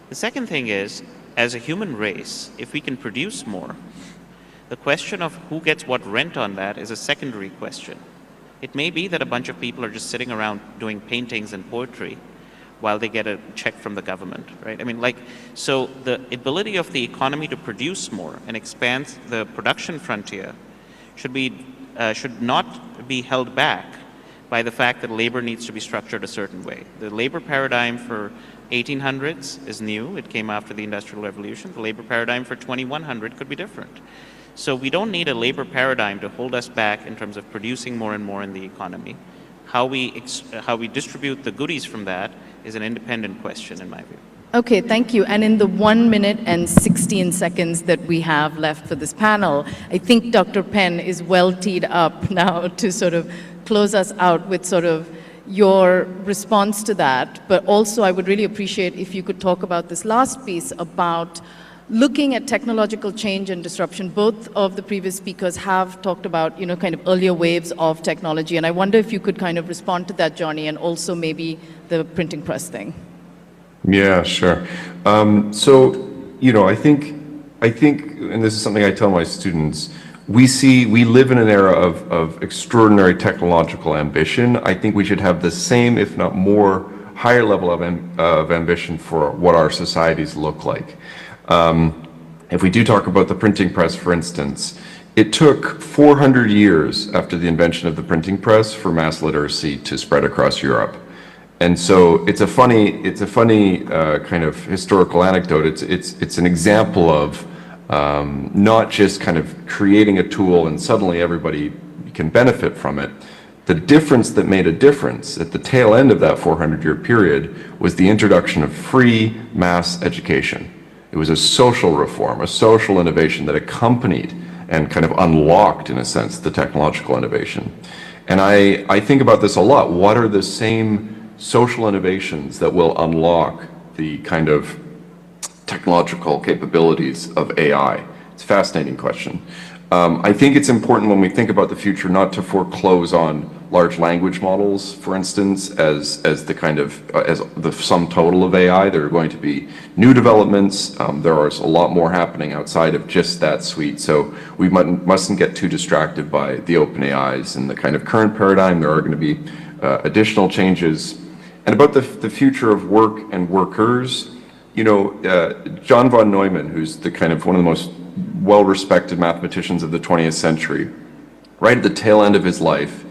The second thing is, as a human race, if we can produce more, the question of who gets what rent on that is a secondary question. It may be that a bunch of people are just sitting around doing paintings and poetry while they get a check from the government, right? I mean, so the ability of the economy to produce more and expand the production frontier should not be held back by the fact that labor needs to be structured a certain way. The labor paradigm for 1800s is new. It came after the Industrial Revolution. The labor paradigm for 2100 could be different. So we don't need a labor paradigm to hold us back in terms of producing more and more in the economy. How we distribute the goodies from that is an independent question, in my view. Okay, thank you. And in the 1 minute and 16 seconds that we have left for this panel, I think Dr. Penn is well teed up now to sort of close us out with sort of your response to that. But also I would really appreciate if you could talk about this last piece about looking at technological change and disruption. Both of the previous speakers have talked about, kind of earlier waves of technology. And I wonder if you could kind of respond to that, Johnny, and also maybe the printing press thing. Yeah, sure. I think, and this is something I tell my students, we live in an era of extraordinary technological ambition. I think we should have the same, if not more, higher level of ambition for what our societies look like. If we do talk about the printing press, for instance, it took 400 years after the invention of the printing press for mass literacy to spread across Europe. And so it's a funny kind of historical anecdote. It's an example of not just kind of creating a tool and suddenly everybody can benefit from it. The difference that made a difference at the tail end of that 400-year period was the introduction of free mass education. It was a social reform, a social innovation that accompanied and kind of unlocked, in a sense, the technological innovation. And I think about this a lot. What are the same social innovations that will unlock the kind of technological capabilities of AI? It's a fascinating question. I think it's important when we think about the future not to foreclose on large language models, for instance, as the sum total of AI. There are going to be new developments. There is a lot more happening outside of just that suite. So we mustn't get too distracted by the open AIs and the kind of current paradigm. There are going to be additional changes. And about the future of work and workers, John von Neumann, who's one of the most well-respected mathematicians of the 20th century, right at the tail end of his life,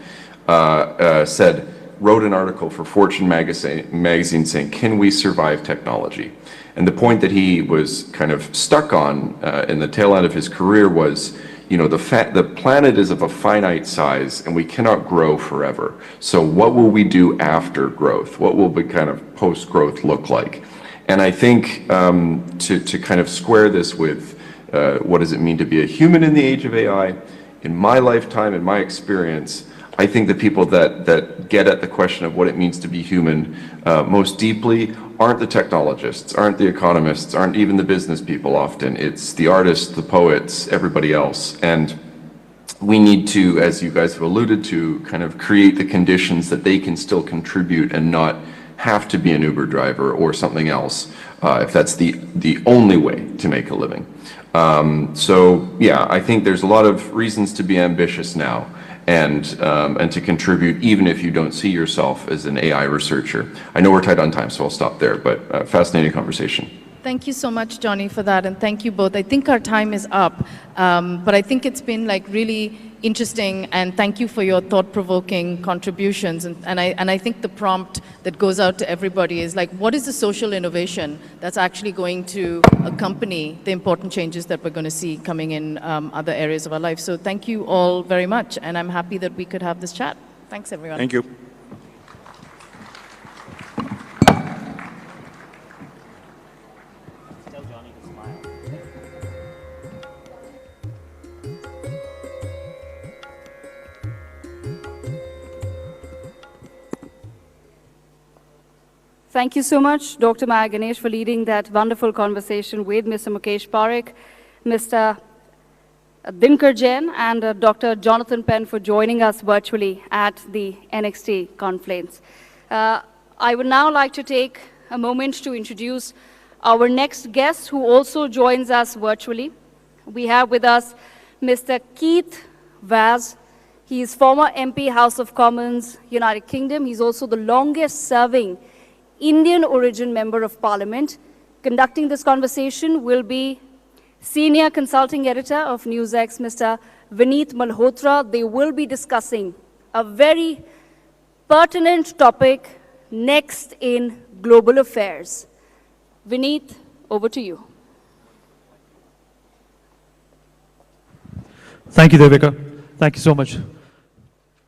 wrote an article for Fortune magazine saying, "Can we survive technology?" And the point that he was kind of stuck on in the tail end of his career was, the planet is of a finite size and we cannot grow forever. So what will we do after growth? What will the kind of post-growth look like? And I think to kind of square this with what does it mean to be a human in the age of AI, in my lifetime, in my experience, I think the people that get at the question of what it means to be human most deeply aren't the technologists, aren't the economists, aren't even the business people often. It's the artists, the poets, everybody else. And we need to, as you guys have alluded to, kind of create the conditions that they can still contribute and not have to be an Uber driver or something else, if that's the only way to make a living. So yeah, I think there's a lot of reasons to be ambitious now and to contribute even if you don't see yourself as an AI researcher. I know we're tight on time, so I'll stop there, but fascinating conversation. Thank you so much, Johnny, for that, and thank you both. I think our time is up, but I think it's been like really interesting, and thank you for your thought-provoking contributions. And I think the prompt that goes out to everybody is like, what is the social innovation that's actually going to accompany the important changes that we're going to see coming in other areas of our life? So thank you all very much, and I'm happy that we could have this chat. Thanks, everyone. Thank you. Thank you so much, Dr. Maya Ganesh, for leading that wonderful conversation with Mr. Mukesh Parekh, Mr. Dinkar Jain, and Dr. Jonathan Penn for joining us virtually at the NXT Conclave. I would now like to take a moment to introduce our next guest, who also joins us virtually. We have with us Mr. Keith Vaz. He is former MP, House of Commons, United Kingdom. He's also the longest-serving Indian origin member of Parliament. Conducting this conversation will be Senior Consulting Editor of NewsX, Mr. Vineet Malhotra. They will be discussing a very pertinent topic, next in global affairs. Vineet, over to you. Thank you, Devika. Thank you so much.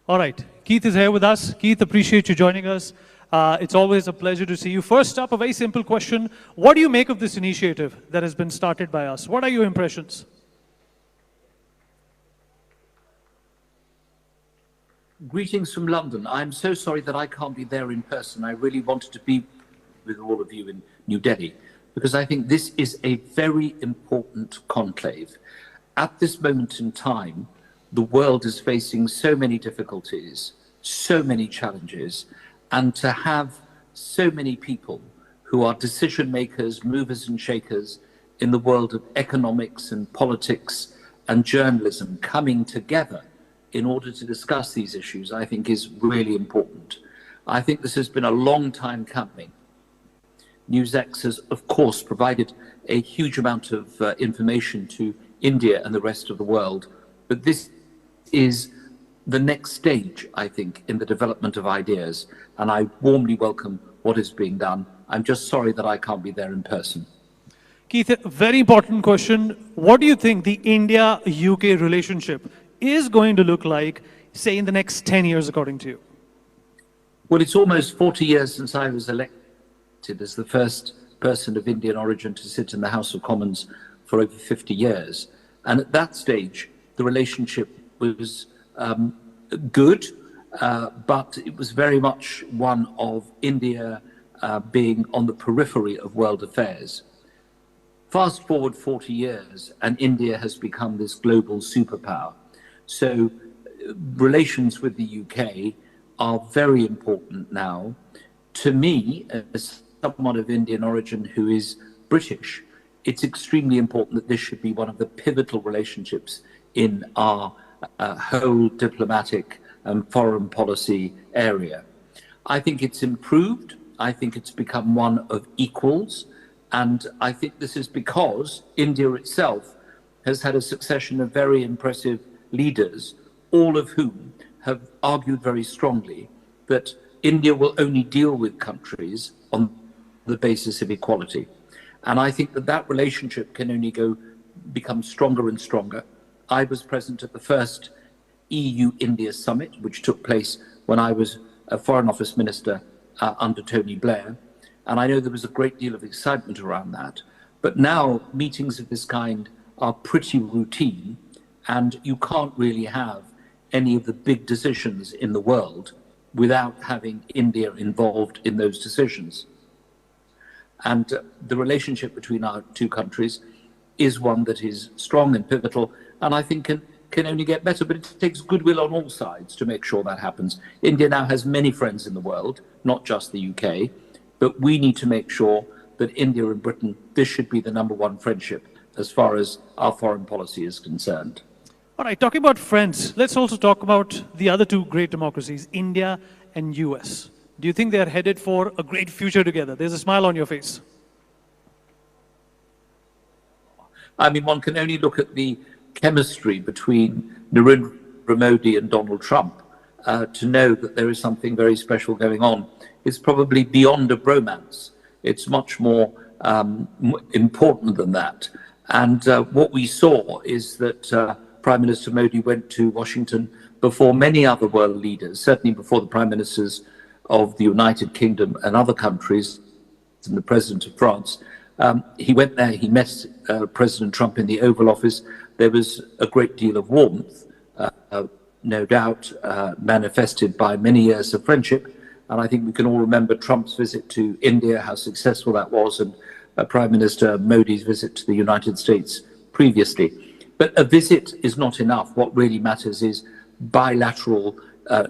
All right, Keith is here with us. Keith, appreciate you joining us. It's always a pleasure to see you. First up, a very simple question. What do you make of this initiative that has been started by us? What are your impressions? Greetings from London. I'm so sorry that I can't be there in person. I really wanted to be with all of you in New Delhi, because I think this is a very important conclave. At this moment in time, the world is facing so many difficulties, so many challenges, and to have so many people who are decision makers, movers and shakers in the world of economics and politics and journalism coming together in order to discuss these issues, I think is really important. I think this has been a long time coming. NewsX has, of course, provided a huge amount of information to India and the rest of the world, but this is the next stage, I think, in the development of ideas, and I warmly welcome what is being done. I'm just sorry that I can't be there in person. Keith, a very important question. What do you think the India-UK relationship is going to look like, say, in the next 10 years, according to you? Well, it's almost 40 years since I was elected as the first person of Indian origin to sit in the House of Commons for over 50 years. And at that stage, the relationship was good, but it was very much one of India being on the periphery of world affairs. Fast forward 40 years, and India has become this global superpower. So relations with the UK are very important now. To me, as someone of Indian origin who is British, it's extremely important that this should be one of the pivotal relationships in our whole diplomatic and foreign policy area. I think it's improved. I think it's become one of equals. And I think this is because India itself has had a succession of very impressive leaders, all of whom have argued very strongly that India will only deal with countries on the basis of equality. And I think that that relationship can only become stronger and stronger. I was present at the first EU-India summit, which took place when I was a Foreign Office Minister under Tony Blair. And I know there was a great deal of excitement around that. But now meetings of this kind are pretty routine, and you can't really have any of the big decisions in the world without having India involved in those decisions. And the relationship between our two countries is one that is strong and pivotal, and I think can only get better, but it takes goodwill on all sides to make sure that happens. India now has many friends in the world, not just the UK, but we need to make sure that India and Britain, this should be the #1 friendship as far as our foreign policy is concerned. All right, talking about friends, let's also talk about the other two great democracies, India and US. Do you think they're headed for a great future together? There's a smile on your face. I mean, one can only look at the chemistry between Narendra Modi and Donald Trump to know that there is something very special going on. It's probably beyond a bromance. It's much more important than that. And what we saw is that Prime Minister Modi went to Washington before many other world leaders, certainly before the Prime Ministers of the United Kingdom and other countries, and the President of France. He went there, he met President Trump in the Oval Office. There was a great deal of warmth, no doubt, manifested by many years of friendship. And I think we can all remember Trump's visit to India, how successful that was, and Prime Minister Modi's visit to the United States previously. But a visit is not enough. What really matters is bilateral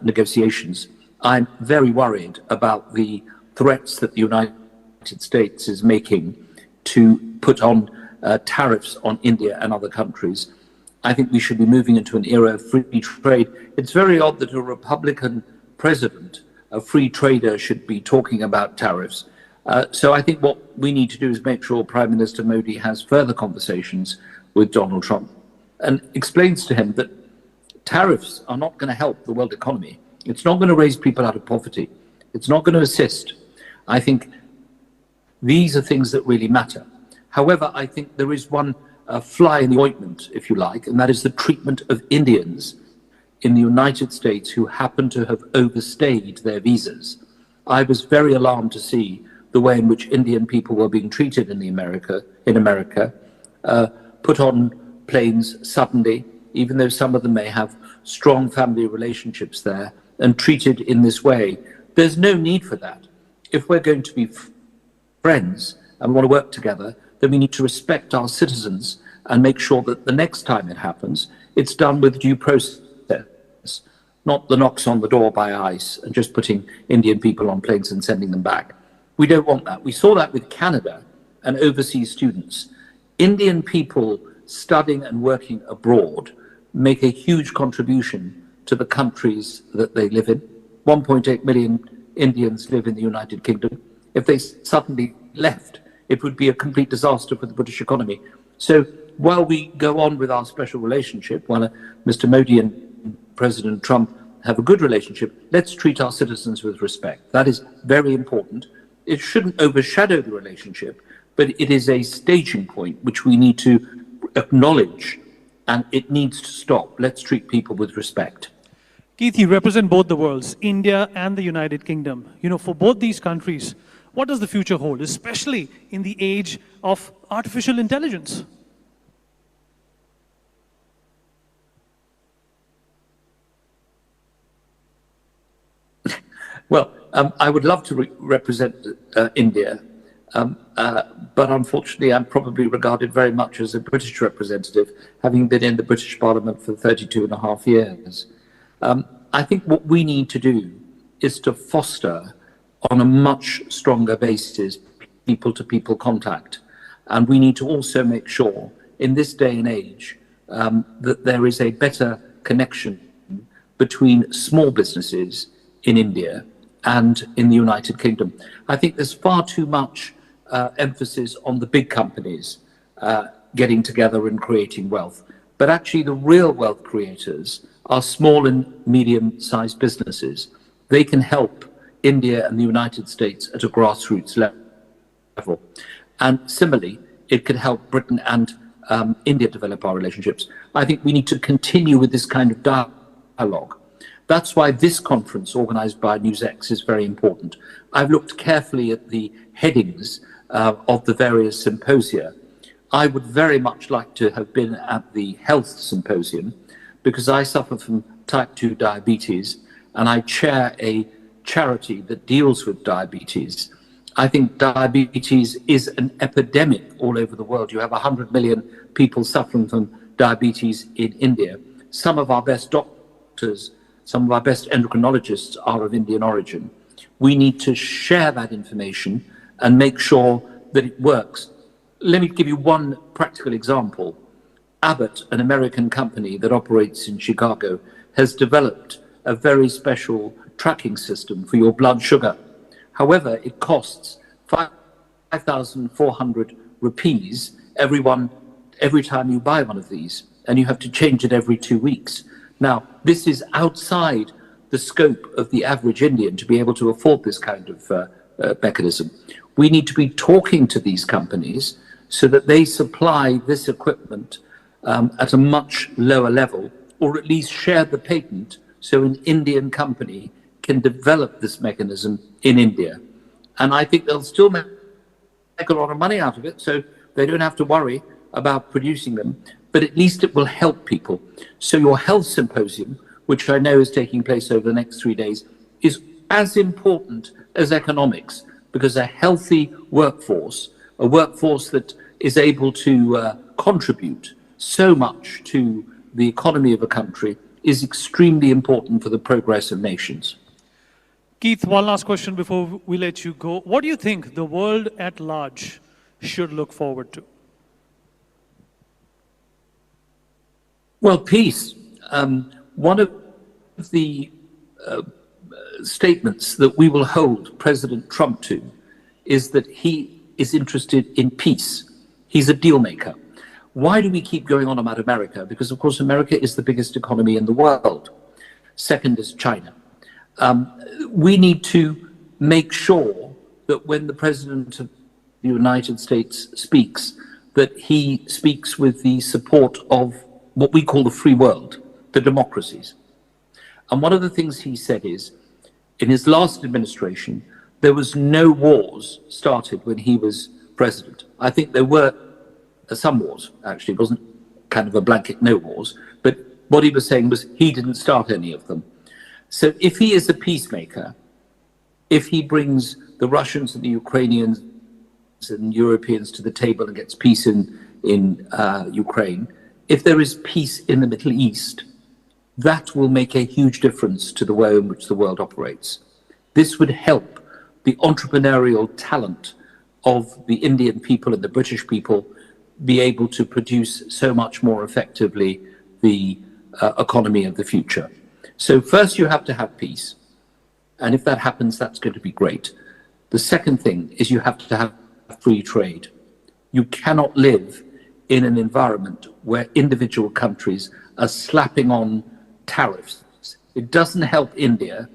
negotiations. I'm very worried about the threats that the United States is making to put on tariffs on India and other countries. I think we should be moving into an era of free trade. It's very odd that a Republican president, a free trader, should be talking about tariffs. So I think what we need to do is make sure Prime Minister Modi has further conversations with Donald Trump and explains to him that tariffs are not going to help the world economy. It's not going to raise people out of poverty. It's not going to assist. I think these are things that really matter. However, I think there is one fly in the ointment, if you like, and that is the treatment of Indians in the United States who happen to have overstayed their visas. I was very alarmed to see the way in which Indian people were being treated in America, put on planes suddenly, even though some of them may have strong family relationships there, and treated in this way. There's no need for that. If we're going to be friends and want to work together, then we need to respect our citizens and make sure that the next time it happens, it's done with due process, not the knocks on the door by ICE and just putting Indian people on planes and sending them back. We don't want that. We saw that with Canada and overseas students. Indian people studying and working abroad make a huge contribution to the countries that they live in. 1.8 million Indians live in the United Kingdom. If they suddenly left, it would be a complete disaster for the British economy. So while we go on with our special relationship, while Mr. Modi and President Trump have a good relationship, let's treat our citizens with respect. That is very important. It shouldn't overshadow the relationship, but it is a staging point which we need to acknowledge, and it needs to stop. Let's treat people with respect. Keith, you represent both the worlds, India and the United Kingdom. You know, for both these countries, what does the future hold, especially in the age of artificial intelligence? Well, I would love to represent India, but unfortunately I'm probably regarded very much as a British representative, having been in the British Parliament for 32.5 years. I think what we need to do is to foster on a much stronger basis people-to-people contact. And we need to also make sure in this day and age that there is a better connection between small businesses in India and in the United Kingdom. I think there's far too much emphasis on the big companies getting together and creating wealth. But actually the real wealth creators are small and medium-sized businesses. They can help India and the United States at a grassroots level. And similarly, it could help Britain and India develop our relationships. I think we need to continue with this kind of dialogue. That's why this conference organized by NewsX is very important. I've looked carefully at the headings of the various symposia. I would very much like to have been at the health symposium because I suffer from type 2 diabetes, and I chair a charity that deals with diabetes. I think diabetes is an epidemic all over the world. You have 100 million people suffering from diabetes in India. Some of our best doctors, some of our best endocrinologists are of Indian origin. We need to share that information and make sure that it works. Let me give you one practical example. Abbott, an American company that operates in Chicago, has developed a very special tracking system for your blood sugar. However, it costs 5,400 rupees every time you buy one of these, and you have to change it every 2 weeks. Now, this is outside the scope of the average Indian to be able to afford this kind of mechanism. We need to be talking to these companies so that they supply this equipment at a much lower level, or at least share the patent so an Indian company can develop this mechanism in India. And I think they'll still make a lot of money out of it, so they don't have to worry about producing them, but at least it will help people. So your health symposium, which I know is taking place over the next 3 days, is as important as economics, because a healthy workforce, a workforce that is able to contribute so much to the economy of a country, is extremely important for the progress of nations. Keith, one last question before we let you go. What do you think the world at large should look forward to? Well, peace. One of the statements that we will hold President Trump to is that he is interested in peace. He's a deal maker. Why do we keep going on about America? Because, of course, America is the biggest economy in the world. Second is China. We need to make sure that when the President of the United States speaks, that he speaks with the support of what we call the free world, the democracies. And one of the things he said is, in his last administration, there was no wars started when he was president. I think there were some wars, actually. It wasn't kind of a blanket no wars, but what he was saying was he didn't start any of them. So if he is a peacemaker, if he brings the Russians and the Ukrainians and Europeans to the table and gets peace in Ukraine, if there is peace in the Middle East, that will make a huge difference to the way in which the world operates. This would help the entrepreneurial talent of the Indian people and the British people be able to produce so much more effectively the economy of the future. So first you have to have peace. And if that happens, that's going to be great. The second thing is you have to have free trade. You cannot live in an environment where individual countries are slapping on tariffs. It doesn't help India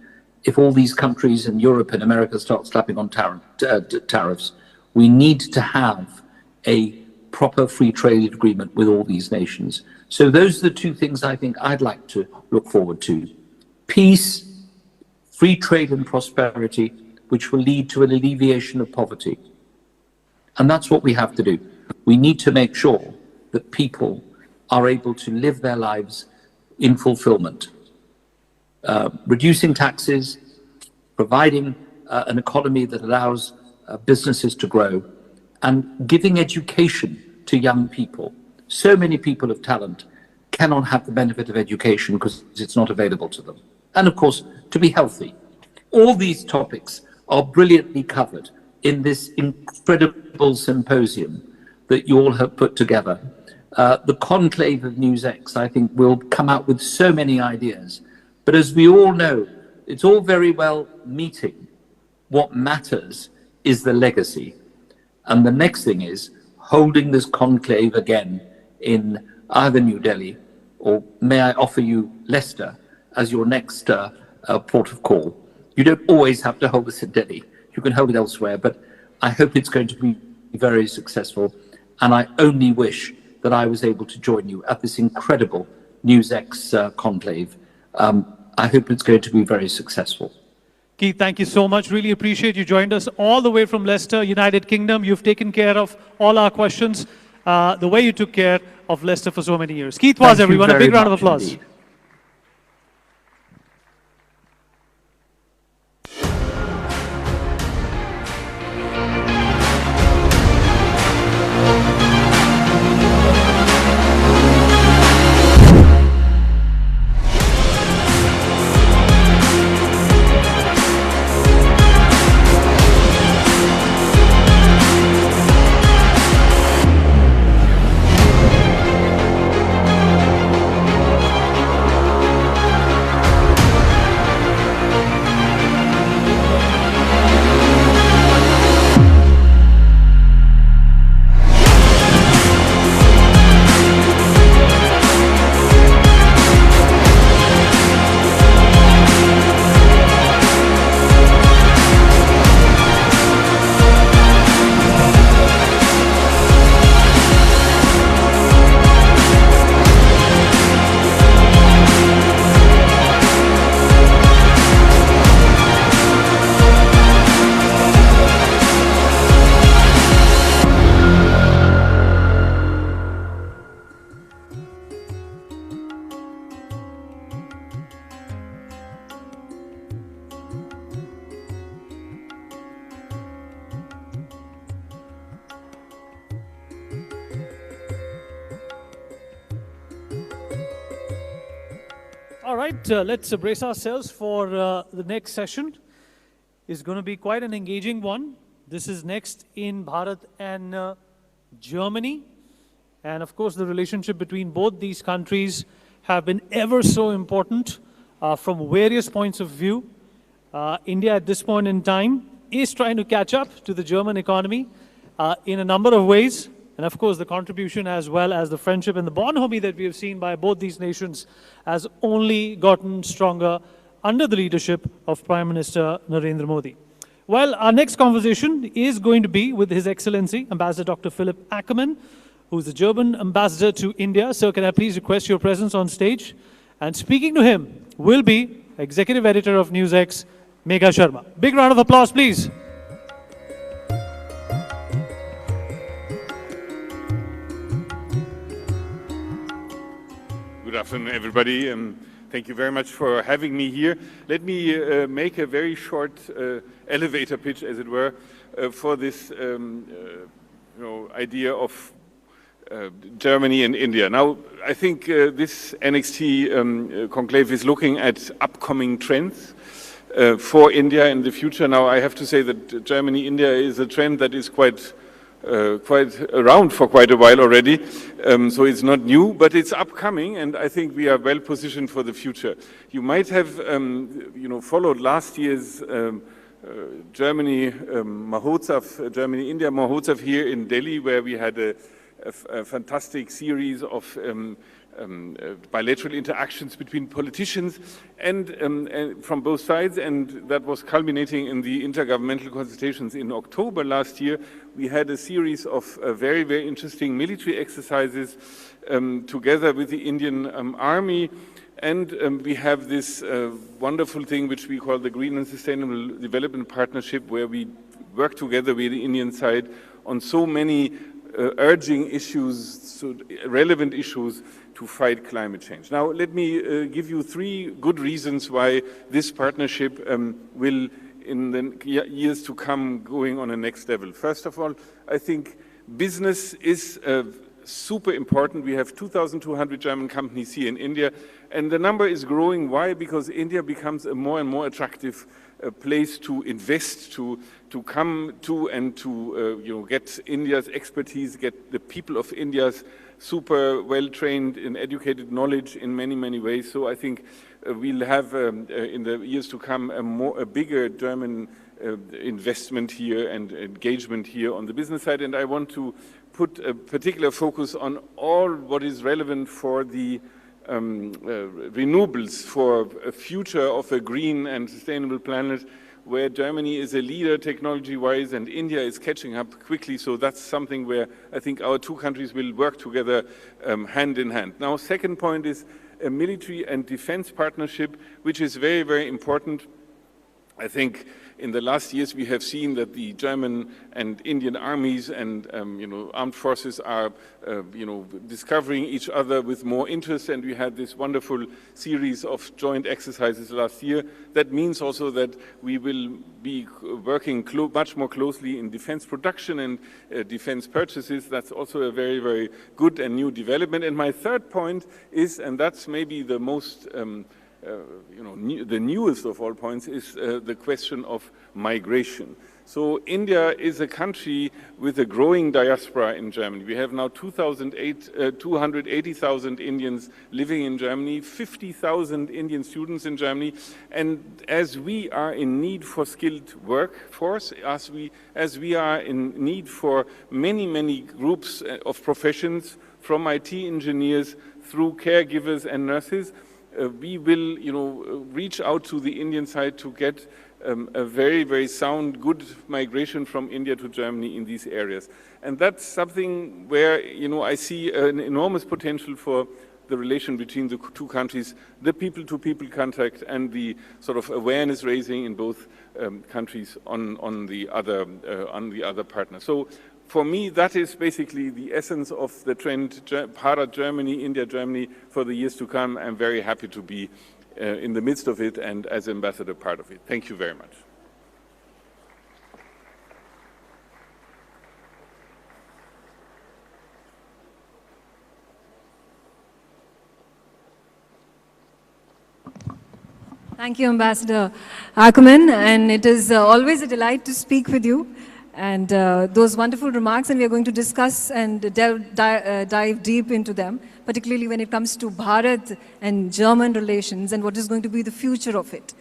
if all these countries in Europe and America start slapping on tariffs. We need to have a proper free trade agreement with all these nations. So those are the two things I think I'd like to look forward to. Peace, free trade and prosperity, which will lead to an alleviation of poverty. And that's what we have to do. We need to make sure that people are able to live their lives in fulfillment. Reducing taxes, providing an economy that allows businesses to grow, and giving education to young people. So many people of talent cannot have the benefit of education because it's not available to them. And of course, to be healthy. All these topics are brilliantly covered in this incredible symposium that you all have put together. The conclave of NewsX, I think, will come out with so many ideas. But as we all know, it's all very well meeting. What matters is the legacy. And the next thing is holding this conclave again in either New Delhi, or may I offer you Leicester as your next port of call. You don't always have to hold this in Delhi. You can hold it elsewhere, but I hope it's going to be very successful. And I only wish that I was able to join you at this incredible NewsX conclave. I hope it's going to be very successful. Keith, thank you so much. Really appreciate you joined us all the way from Leicester, United Kingdom. You've taken care of all our questions the way you took care of Leicester for so many years. Keith was, everyone. A big round of applause. Indeed. All right, let's brace ourselves for the next session. It's going to be quite an engaging one. This is next in Bharat and Germany. And of course, the relationship between both these countries have been ever so important from various points of view. India at this point in time is trying to catch up to the German economy in a number of ways. And of course, the contribution as well as the friendship and the bonhomie that we have seen by both these nations has only gotten stronger under the leadership of Prime Minister Narendra Modi. Well, our next conversation is going to be with His Excellency, Ambassador Dr. Philipp Ackermann, who's the German ambassador to India. Sir, can I please request your presence on stage? And speaking to him will be Executive Editor of NewsX, Megha Sharma. Big round of applause, please. Good afternoon, everybody. Thank you very much for having me here. Let me make a very short elevator pitch, as it were, for this idea of Germany and India. Now, I think this NXT Conclave is looking at upcoming trends for India in the future. Now, I have to say that Germany-India is a trend that is quite around for quite a while already, so it's not new, but it's upcoming, and I think we are well positioned for the future. You might have, followed last year's Germany Mahotsav, Germany-India Mahotsav here in Delhi, where we had a fantastic series of bilateral interactions between politicians and from both sides, and that was culminating in the intergovernmental consultations in October last year. We had a series of very, very interesting military exercises together with the Indian Army, and we have this wonderful thing which we call the Green and Sustainable Development Partnership, where we work together with the Indian side on so many urging issues, so relevant issues to fight climate change. Now, let me give you 3 good reasons why this partnership will, in the years to come, going on a next level. First of all, I think business is super important. We have 2,200 German companies here in India, and the number is growing. Why? Because India becomes a more and more attractive place to invest, to come to, and to get India's expertise, get the people of India's super well-trained and educated knowledge in many, many ways. So I think we'll have in the years to come a bigger German investment here and engagement here on the business side. And I want to put a particular focus on all what is relevant for the renewables, for a future of a green and sustainable planet, where Germany is a leader technology-wise and India is catching up quickly. So that's something where I think our 2 countries will work together hand in hand. Now, second point is a military and defense partnership, which is very, very important. I think in the last years we have seen that the German and Indian armies and armed forces are discovering each other with more interest, and we had this wonderful series of joint exercises last year. That means also that we will be working much more closely in defense production and defense purchases. That's also a very, very good and new development. And my third point is, and that's maybe the most the newest of all points, is the question of migration. So India is a country with a growing diaspora in Germany. We have now 280,000 Indians living in Germany, 50,000 Indian students in Germany, and as we are in need for skilled workforce, as we are in need for many, many groups of professions, from IT engineers through caregivers and nurses, we will, reach out to the Indian side to get a very, very sound, good migration from India to Germany in these areas. And that's something where, I see an enormous potential for the relation between the 2 countries, the people-to-people contact and the sort of awareness raising in both countries on the other partner. So for me, that is basically the essence of the trend, Bharat Germany, India Germany, for the years to come. I'm very happy to be in the midst of it and as ambassador part of it. Thank you very much. Thank you, Ambassador Ackerman, and it is always a delight to speak with you. And those wonderful remarks, and we are going to discuss and dive deep into them, particularly when it comes to Bharat and German relations and what is going to be the future of it.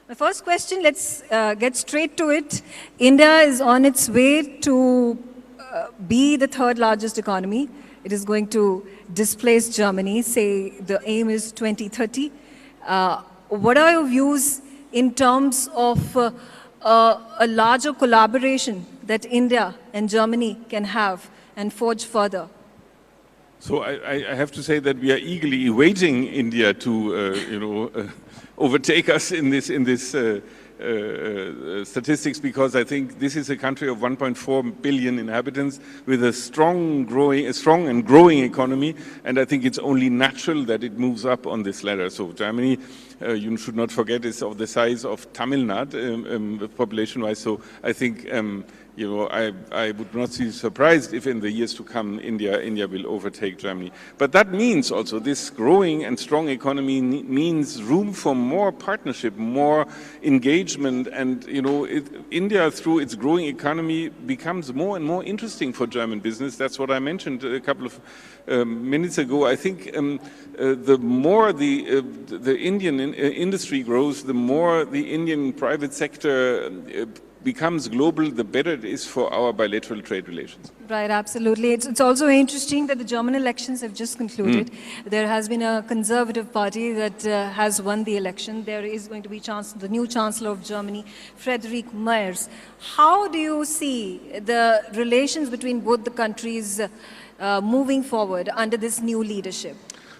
My first question, let's get straight to it. India is on its way to be the third largest economy. It is going to displace Germany, say the aim is 2030. What are your views in terms of a larger collaboration that India and Germany can have and forge further? So I have to say that we are eagerly awaiting India to, overtake us in this statistics, because I think this is a country of 1.4 billion inhabitants with a strong and growing economy, and I think it's only natural that it moves up on this ladder. So Germany, you should not forget, is of the size of Tamil Nadu population-wise. So I think I would not be surprised if in the years to come India will overtake Germany. But that means also this growing and strong economy means room for more partnership, more engagement, and India, through its growing economy, becomes more and more interesting for German business. That's what I mentioned a couple of minutes ago. I think the more the Indian industry grows, the more the Indian private sector becomes global, the better it is for our bilateral trade relations. Right, absolutely. It's also interesting that the German elections have just concluded. There has been a conservative party that has won the election. There is going to be the new Chancellor of Germany, Friedrich Merz. How do you see the relations between both the countries moving forward under this new leadership?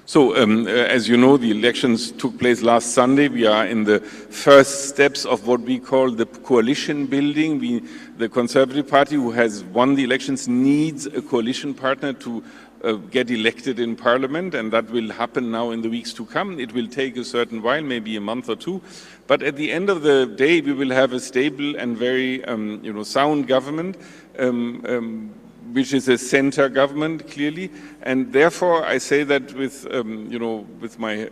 So, as you know, the elections took place last Sunday. We are in the first steps of what we call the coalition building. The Conservative Party, who has won the elections, needs a coalition partner to get elected in Parliament, and that will happen now in the weeks to come. It will take a certain while, maybe a month or two, but at the end of the day, we will have a stable and very sound government, which is a center government, clearly. And therefore, I say that with my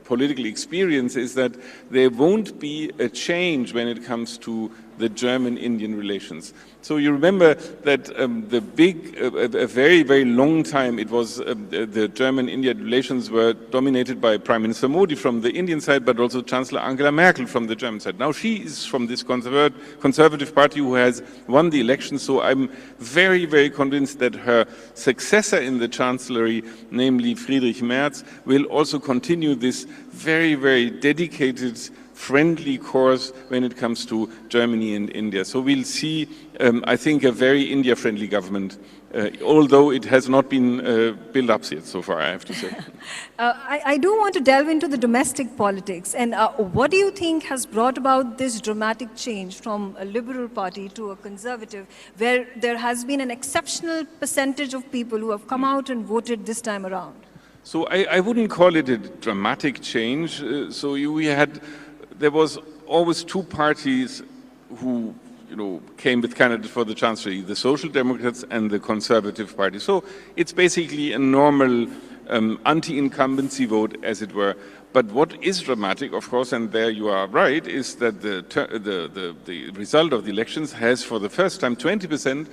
political experience, is that there won't be a change when it comes to the German-Indian relations. So you remember that a very, very long time, it was the German-Indian relations were dominated by Prime Minister Modi from the Indian side, but also Chancellor Angela Merkel from the German side. Now she is from this conservative party who has won the election, so I'm very, very convinced that her successor in the chancellery, namely Friedrich Merz, will also continue this very, very dedicated, friendly course when it comes to Germany and India. So we'll see, I think, a very India-friendly government, although it has not been built up yet so far, I have to say. I do want to delve into the domestic politics. And what do you think has brought about this dramatic change from a liberal party to a conservative, where there has been an exceptional percentage of people who have come out and voted this time around? So I wouldn't call it a dramatic change. There was always two parties who came with candidates for the chancellery, the Social Democrats and the Conservative Party. So it's basically a normal anti-incumbency vote, as it were. But what is dramatic, of course, and there you are right, is that the result of the elections has, for the first time, 20%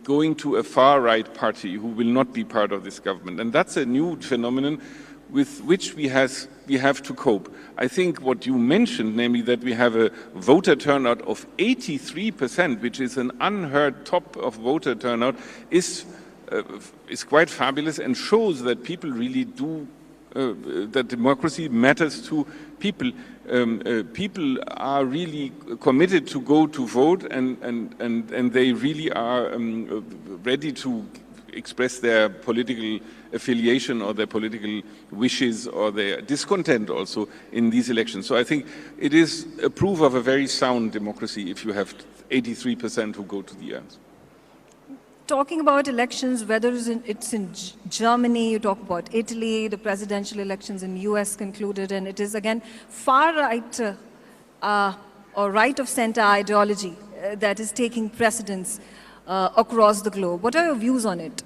going to a far-right party who will not be part of this government. And that's a new phenomenon with which we have to cope. I think what you mentioned, namely that we have a voter turnout of 83%, which is an unheard top of voter turnout, is quite fabulous and shows that people really do, that democracy matters to people. People are really committed to go to vote, and they really are ready to express their political affiliation or their political wishes or their discontent also in these elections. So I think it is a proof of a very sound democracy if you have 83% who go to the urns. Talking about elections, whether it's in Germany, you talk about Italy, the presidential elections in the US concluded, and it is again far-right or right-of-center ideology that is taking precedence across the globe. What are your views on it?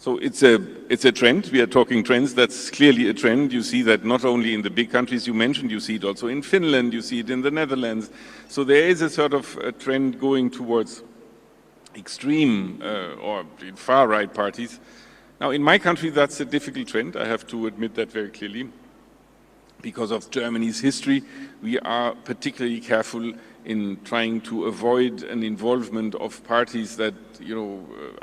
So it's a trend. We are talking trends. That's clearly a trend. You see that not only in the big countries you mentioned, you see it also in Finland, you see it in the Netherlands. So there is a sort of a trend going towards extreme or far-right parties. Now, in my country, that's a difficult trend. I have to admit that very clearly. Because of Germany's history, we are particularly careful in trying to avoid an involvement of parties that,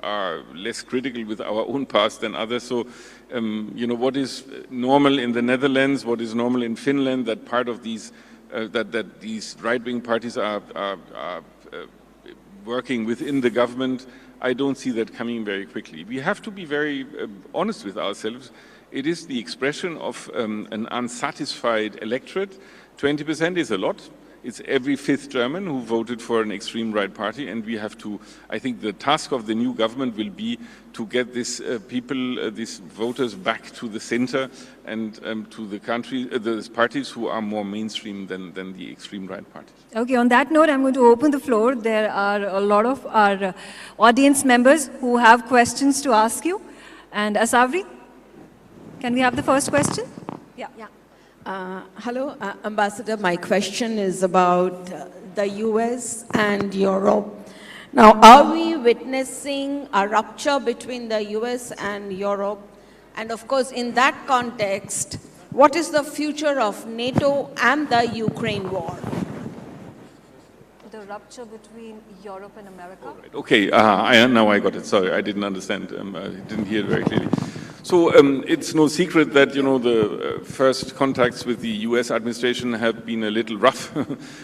are less critical with our own past than others. So, what is normal in the Netherlands, what is normal in Finland, that part of these, that these right-wing parties are working within the government, I don't see that coming very quickly. We have to be very honest with ourselves. It is the expression of an unsatisfied electorate. 20% is a lot. It's every fifth German who voted for an extreme right party, and we have to, I think the task of the new government will be to get this these voters back to the center and to the country, the parties who are more mainstream than the extreme right parties. Okay, on that note, I'm going to open the floor. There are a lot of our audience members who have questions to ask you. And Asavri, can we have the first question? Yeah. Hello, Ambassador. My question is about the US and Europe. Now, are we witnessing a rupture between the US and Europe? And of course, in that context, what is the future of NATO and the Ukraine war? The rupture between Europe and America? Right. Okay, now I got it. Sorry, I didn't understand. I didn't hear it very clearly. So it's no secret that, the first contacts with the US administration have been a little rough.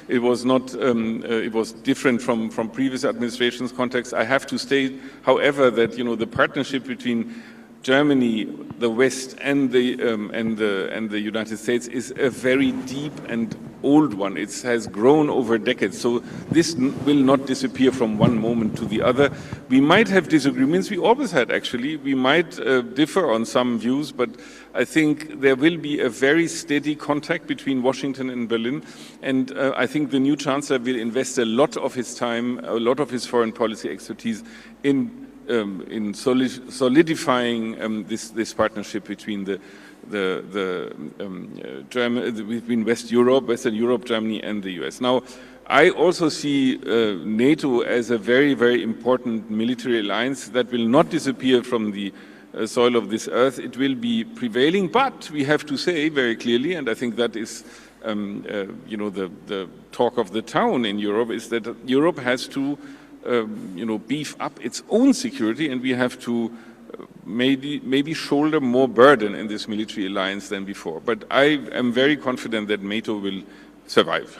It was not, it was different from previous administrations' contacts. I have to state, however, that, the partnership between Germany, the West, and the United States is a very deep and old one. It has grown over decades. So this will not disappear from one moment to the other. We might have disagreements. We always had, actually. We might differ on some views, but I think there will be a very steady contact between Washington and Berlin. And I think the new chancellor will invest a lot of his time, a lot of his foreign policy expertise in solidifying this partnership between between Western Europe, Germany, and the US. Now, I also see NATO as a very, very important military alliance that will not disappear from the soil of this earth. It will be prevailing, but we have to say very clearly, and I think that is, the talk of the town in Europe, is that Europe has to beef up its own security, and we have to maybe shoulder more burden in this military alliance than before. But I am very confident that NATO will survive.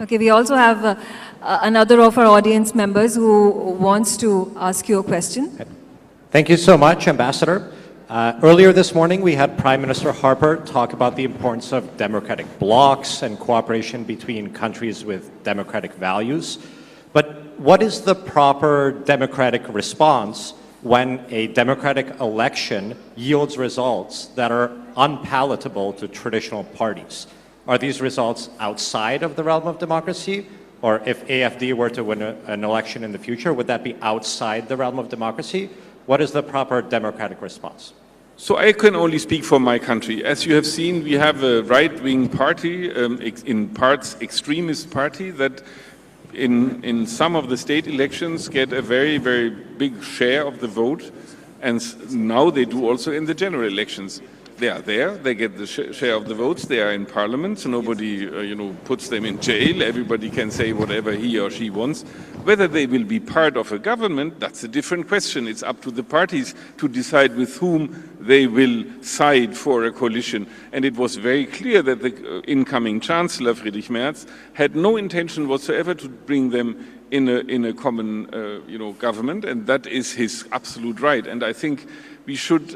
Okay, we also have another of our audience members who wants to ask you a question. Thank you so much, Ambassador. Earlier this morning, we had Prime Minister Harper talk about the importance of democratic blocs and cooperation between countries with democratic values. But what is the proper democratic response when a democratic election yields results that are unpalatable to traditional parties? Are these results outside of the realm of democracy? Or if AfD were to win an election in the future, would that be outside the realm of democracy? What is the proper democratic response? So I can only speak for my country. As you have seen, we have a right-wing party, in parts extremist party, that in some of the state elections get a very, very big share of the vote, and now they do also in the general elections. They are there, they get the share of the votes, they are in parliament, so nobody puts them in jail, everybody can say whatever he or she wants. Whether they will be part of a government, that's a different question. It's up to the parties to decide with whom they will side for a coalition. And it was very clear that the incoming Chancellor, Friedrich Merz, had no intention whatsoever to bring them in a common government, and that is his absolute right. And I think we should,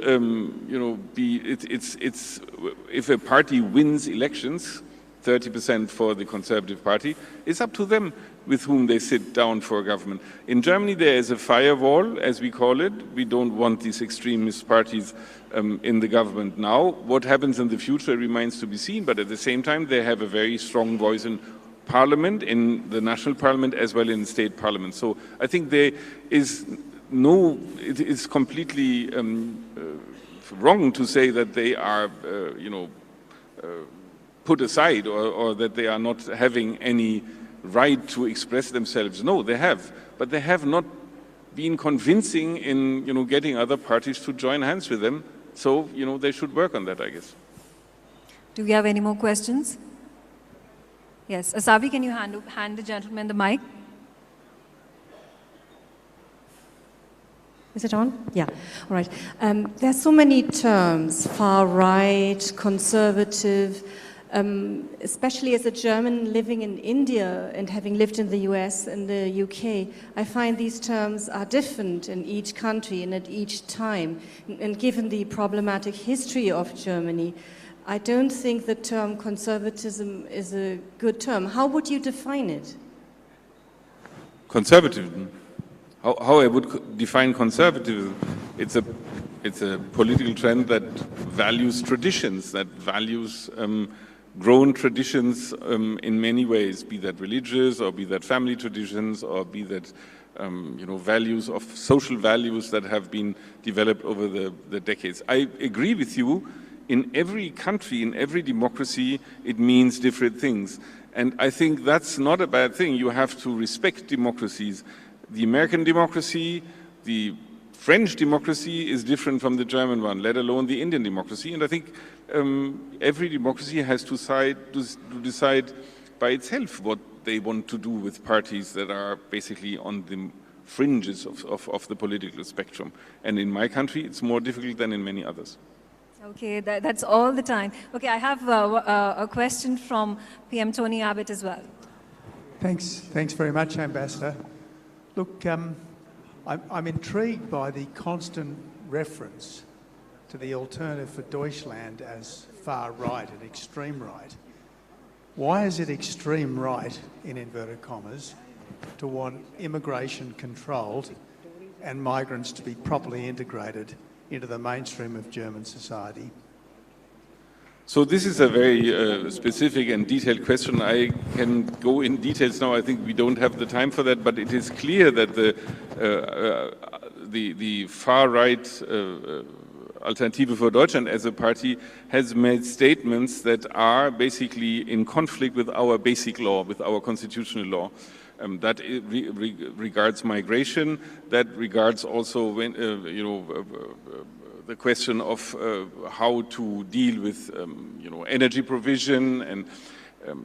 if a party wins elections, 30% for the Conservative Party, it's up to them with whom they sit down for a government. In Germany, there is a firewall, as we call it. We don't want these extremist parties in the government now. What happens in the future remains to be seen, but at the same time, they have a very strong voice in Parliament, in the national parliament, as well in the state parliament. So I think there is no, it is completely wrong to say that they are, put aside or that they are not having any right to express themselves. No, they have, but they have not been convincing in, getting other parties to join hands with them. So, they should work on that, I guess. Do we have any more questions? Yes, Asavi, can you hand the gentleman the mic? Is it on? Yeah, all right. There are so many terms, far right, conservative, especially as a German living in India and having lived in the US and the UK, I find these terms are different in each country and at each time. And given the problematic history of Germany, I don't think the term conservatism is a good term. How would you define it? Conservatism. How I would define conservatism? It's a political trend that values traditions, that values grown traditions in many ways, be that religious or be that family traditions or be that values of social values that have been developed over the decades. I agree with you. In every country, in every democracy, it means different things. And I think that's not a bad thing. You have to respect democracies. The American democracy, the French democracy is different from the German one, let alone the Indian democracy. And I think every democracy has to decide by itself what they want to do with parties that are basically on the fringes of the political spectrum. And in my country, it's more difficult than in many others. Okay, that's all the time. Okay, I have a question from PM Tony Abbott as well. Thanks very much, Ambassador. Look, I'm intrigued by the constant reference to the alternative for Deutschland as far right and extreme right. Why is it extreme right, in inverted commas, to want immigration controlled and migrants to be properly integrated into the mainstream of German society? So this is a very specific and detailed question. I can go in details now. I think we don't have the time for that, but it is clear that the far-right Alternative for Deutschland as a party has made statements that are basically in conflict with our basic law, with our constitutional law. That regards migration, that regards also the question of how to deal with energy provision, and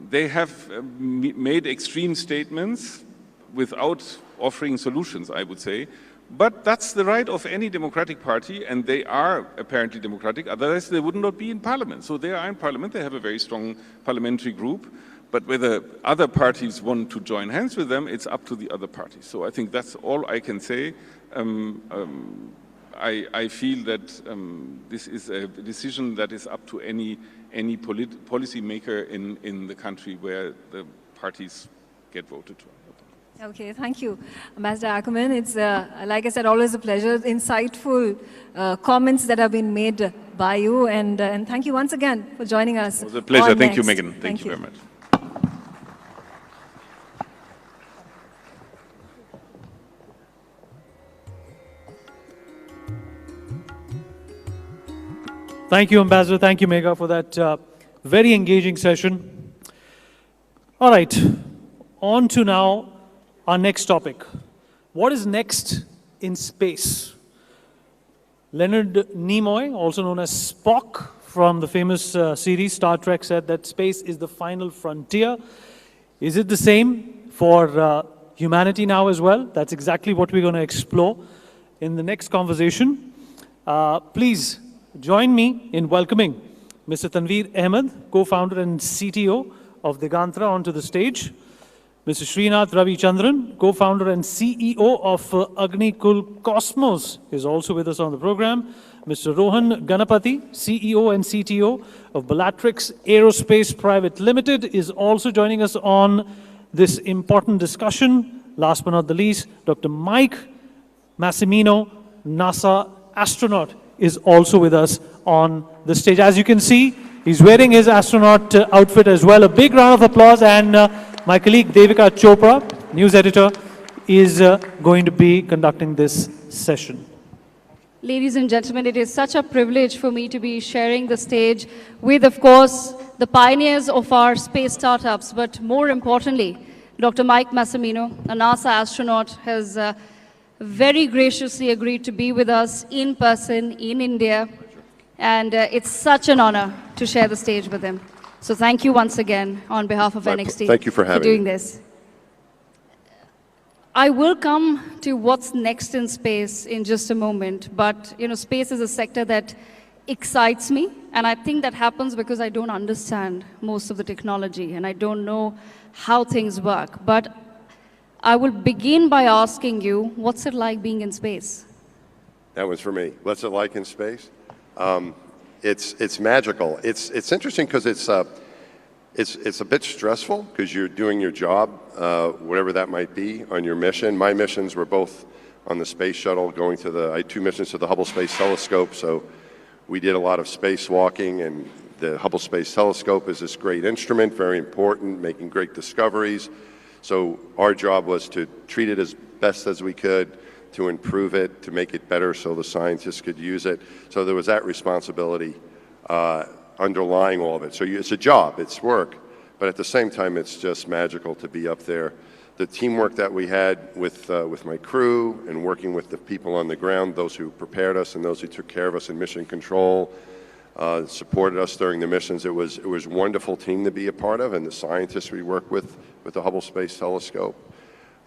they have made extreme statements without offering solutions, I would say. But that's the right of any democratic party, and they are apparently democratic, otherwise they would not be in parliament. So they are in parliament, they have a very strong parliamentary group, but whether other parties want to join hands with them, it's up to the other parties. So I think that's all I can say. I feel that this is a decision that is up to any policy maker in the country where the parties get voted to. Okay, thank you, Ambassador Ackerman. It's, like I said, always a pleasure. Insightful comments that have been made by you, and thank you once again for joining us. It was a pleasure. Thank you, Next. Megan. Thank you very much. Thank you, Ambassador. Thank you, Megha, for that very engaging session. All right, on to now our next topic. What is next in space? Leonard Nimoy, also known as Spock from the famous series Star Trek, said that space is the final frontier. Is it the same for humanity now as well? That's exactly what we're going to explore in the next conversation. Please join me in welcoming Mr. Tanveer Ahmed, co-founder and CTO of Digantra, onto the stage. Mr. Srinath Ravichandran, co-founder and CEO of Agnikul Cosmos, is also with us on the program. Mr. Rohan Ganapati, CEO and CTO of Bellatrix Aerospace Private Limited, is also joining us on this important discussion. Last but not the least, Dr. Mike Massimino, NASA astronaut, is also with us on the stage. As you can see, he's wearing his astronaut outfit as well. A big round of applause, and my colleague Devika Chopra, news editor, is going to be conducting this session. Ladies and gentlemen, it is such a privilege for me to be sharing the stage with, of course, the pioneers of our space startups, but more importantly, Dr. Mike Massimino, a NASA astronaut, has very graciously agreed to be with us in person in India, and it's such an honor to share the stage with him. So thank you once again on behalf of NXT Thank you for having doing me. this. I will come to what's next in space in just a moment, but space is a sector that excites me, and I think that happens because I don't understand most of the technology and I don't know how things work. But I will begin by asking you, what's it like being in space? That was for me. What's it like in space? It's magical. It's interesting because it's a bit stressful because you're doing your job, whatever that might be, on your mission. My missions were both on the space shuttle, I had 2 missions to the Hubble Space Telescope, so we did a lot of spacewalking, and the Hubble Space Telescope is this great instrument, very important, making great discoveries. So our job was to treat it as best as we could, to improve it, to make it better so the scientists could use it. So there was that responsibility underlying all of it. So it's a job, it's work, but at the same time, it's just magical to be up there. The teamwork that we had with my crew and working with the people on the ground, those who prepared us and those who took care of us in mission control, supported us during the missions. It was a wonderful team to be a part of, and the scientists we work with the Hubble Space Telescope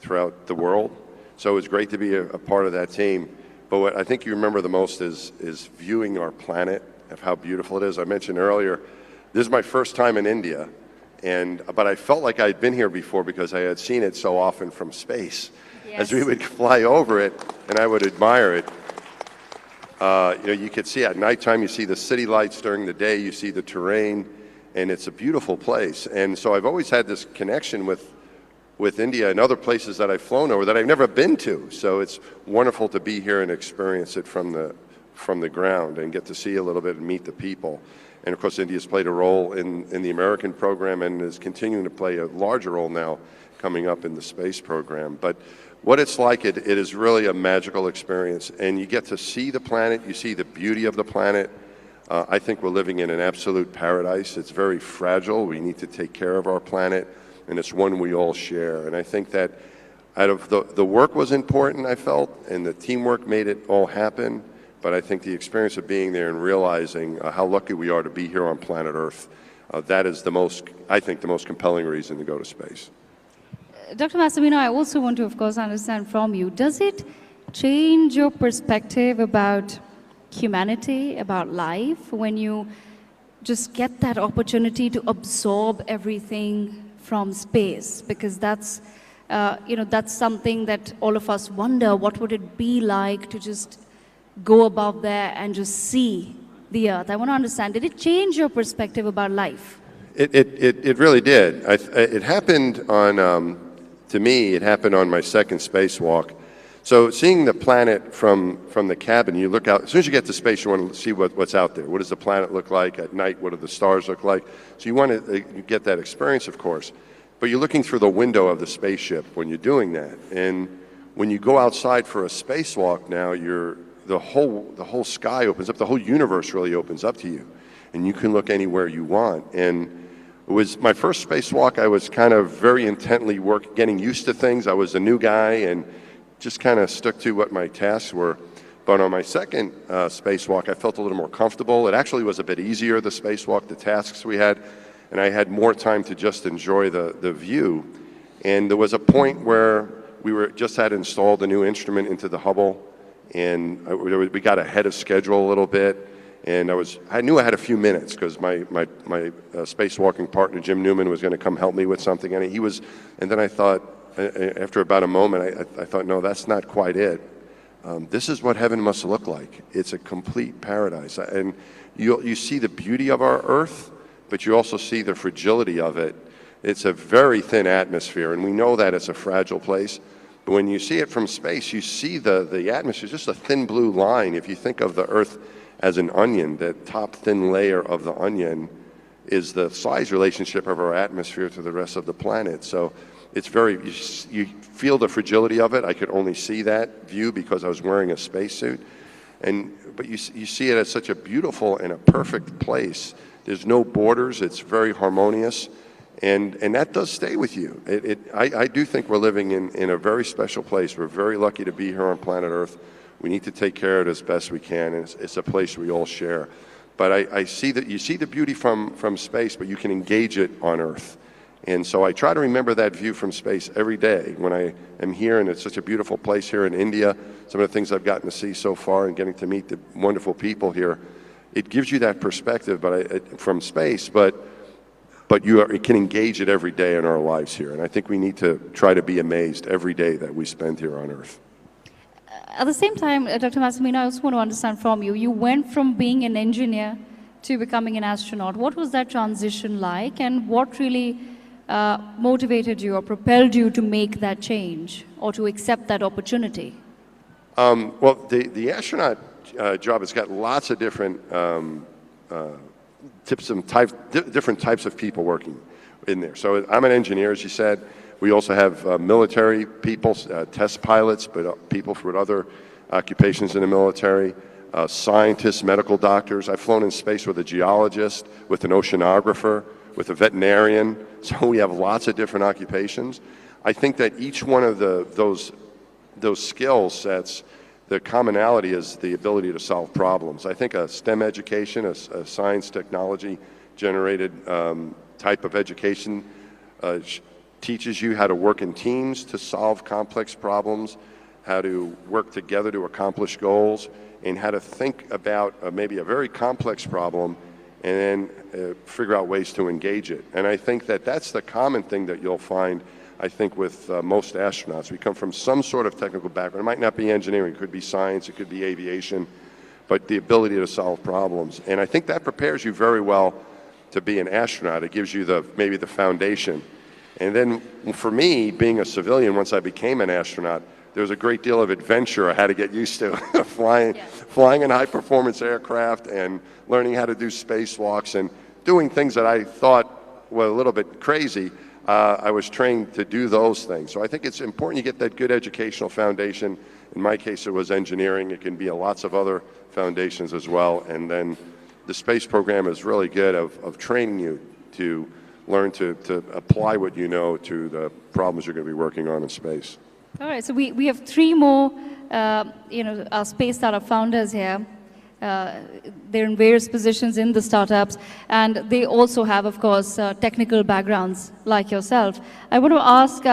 throughout the world. So it was great to be a part of that team. But what I think you remember the most is viewing our planet, of how beautiful it is. I mentioned earlier, this is my first time in India, but I felt like I'd been here before because I had seen it so often from space. Yes. As we would fly over it, and I would admire it. You could see at nighttime, you see the city lights. During the day, you see the terrain, and it's a beautiful place. And so I've always had this connection with India and other places that I've flown over that I've never been to. So it's wonderful to be here and experience it from the ground and get to see a little bit and meet the people. And of course, India's played a role in the American program and is continuing to play a larger role now coming up in the space program. But what it's like, it is really a magical experience. And you get to see the planet, you see the beauty of the planet. I think we're living in an absolute paradise. It's very fragile. We need to take care of our planet, and it's one we all share. And I think that out of the work was important, I felt, and the teamwork made it all happen. But I think the experience of being there and realizing how lucky we are to be here on planet Earth, that is the most compelling reason to go to space. Dr. Massimino, I also want to, of course, understand from you, does it change your perspective about humanity, about life, when you just get that opportunity to absorb everything from space? Because that's something that all of us wonder, what would it be like to just go above there and just see the Earth? I want to understand, did it change your perspective about life? It really did. It happened to me, it happened on my second spacewalk. So seeing the planet from the cabin, you look out, as soon as you get to space, you want to see what's out there. What does the planet look like at night? What do the stars look like? So you want to get that experience, of course. But you're looking through the window of the spaceship when you're doing that. And when you go outside for a spacewalk now, the whole sky opens up, the whole universe really opens up to you. And you can look anywhere you want. And it was my first spacewalk. I was kind of very intently getting used to things. I was a new guy and just kind of stuck to what my tasks were. But on my second spacewalk, I felt a little more comfortable. It actually was a bit easier, the spacewalk, the tasks we had, and I had more time to just enjoy the view. And there was a point where we just had installed a new instrument into the Hubble, and we got ahead of schedule a little bit. And I knew I had a few minutes because my spacewalking partner, Jim Newman, was going to come help me with something. And then I thought, after about a moment, I thought, no, that's not quite it. This is what heaven must look like. It's a complete paradise. And you see the beauty of our Earth, but you also see the fragility of it. It's a very thin atmosphere, and we know that it's a fragile place. But when you see it from space, you see the atmosphere, just a thin blue line. If you think of the Earth as an onion, that top thin layer of the onion is the size relationship of our atmosphere to the rest of the planet. So it's very, you feel the fragility of it. I could only see that view because I was wearing a spacesuit. But you see it as such a beautiful and a perfect place. There's no borders. It's very harmonious. And that does stay with you. I do think we're living in a very special place. We're very lucky to be here on planet Earth. We need to take care of it as best we can. And it's a place we all share. But I see that you see the beauty from space, but you can engage it on Earth. And so I try to remember that view from space every day when I am here, and it's such a beautiful place here in India. Some of the things I've gotten to see so far and getting to meet the wonderful people here, it gives you that perspective from space, but it can engage it every day in our lives here. And I think we need to try to be amazed every day that we spend here on Earth. At the same time, Dr. Massimino, I also want to understand from you, you went from being an engineer to becoming an astronaut. What was that transition like, and what really motivated you or propelled you to make that change or to accept that opportunity? Well, the astronaut job has got lots of different different types of people working in there. So I'm an engineer, as you said. We also have military people, test pilots, but people with other occupations in the military, scientists, medical doctors. I've flown in space with a geologist, with an oceanographer, with a veterinarian. So we have lots of different occupations. I think that each one of those skill sets, the commonality is the ability to solve problems. I think a STEM education, a science technology generated type of education teaches you how to work in teams to solve complex problems, how to work together to accomplish goals, and how to think about maybe a very complex problem and then figure out ways to engage it. And I think that that's the common thing that you'll find, I think, with most astronauts. We come from some sort of technical background. It might not be engineering, it could be science, it could be aviation, but the ability to solve problems. And I think that prepares you very well to be an astronaut. It gives you maybe the foundation. And then for me, being a civilian, once I became an astronaut, there was a great deal of adventure I had to get used to, flying in high-performance aircraft and learning how to do spacewalks and doing things that I thought were a little bit crazy. I was trained to do those things. So I think it's important you get that good educational foundation. In my case, it was engineering. It can be lots of other foundations as well. And then the space program is really good of training you to learn to apply what you know to the problems you're going to be working on in space. All right, so we have three more, our space startup founders here. They're in various positions in the startups, and they also have, of course, technical backgrounds like yourself. I want to ask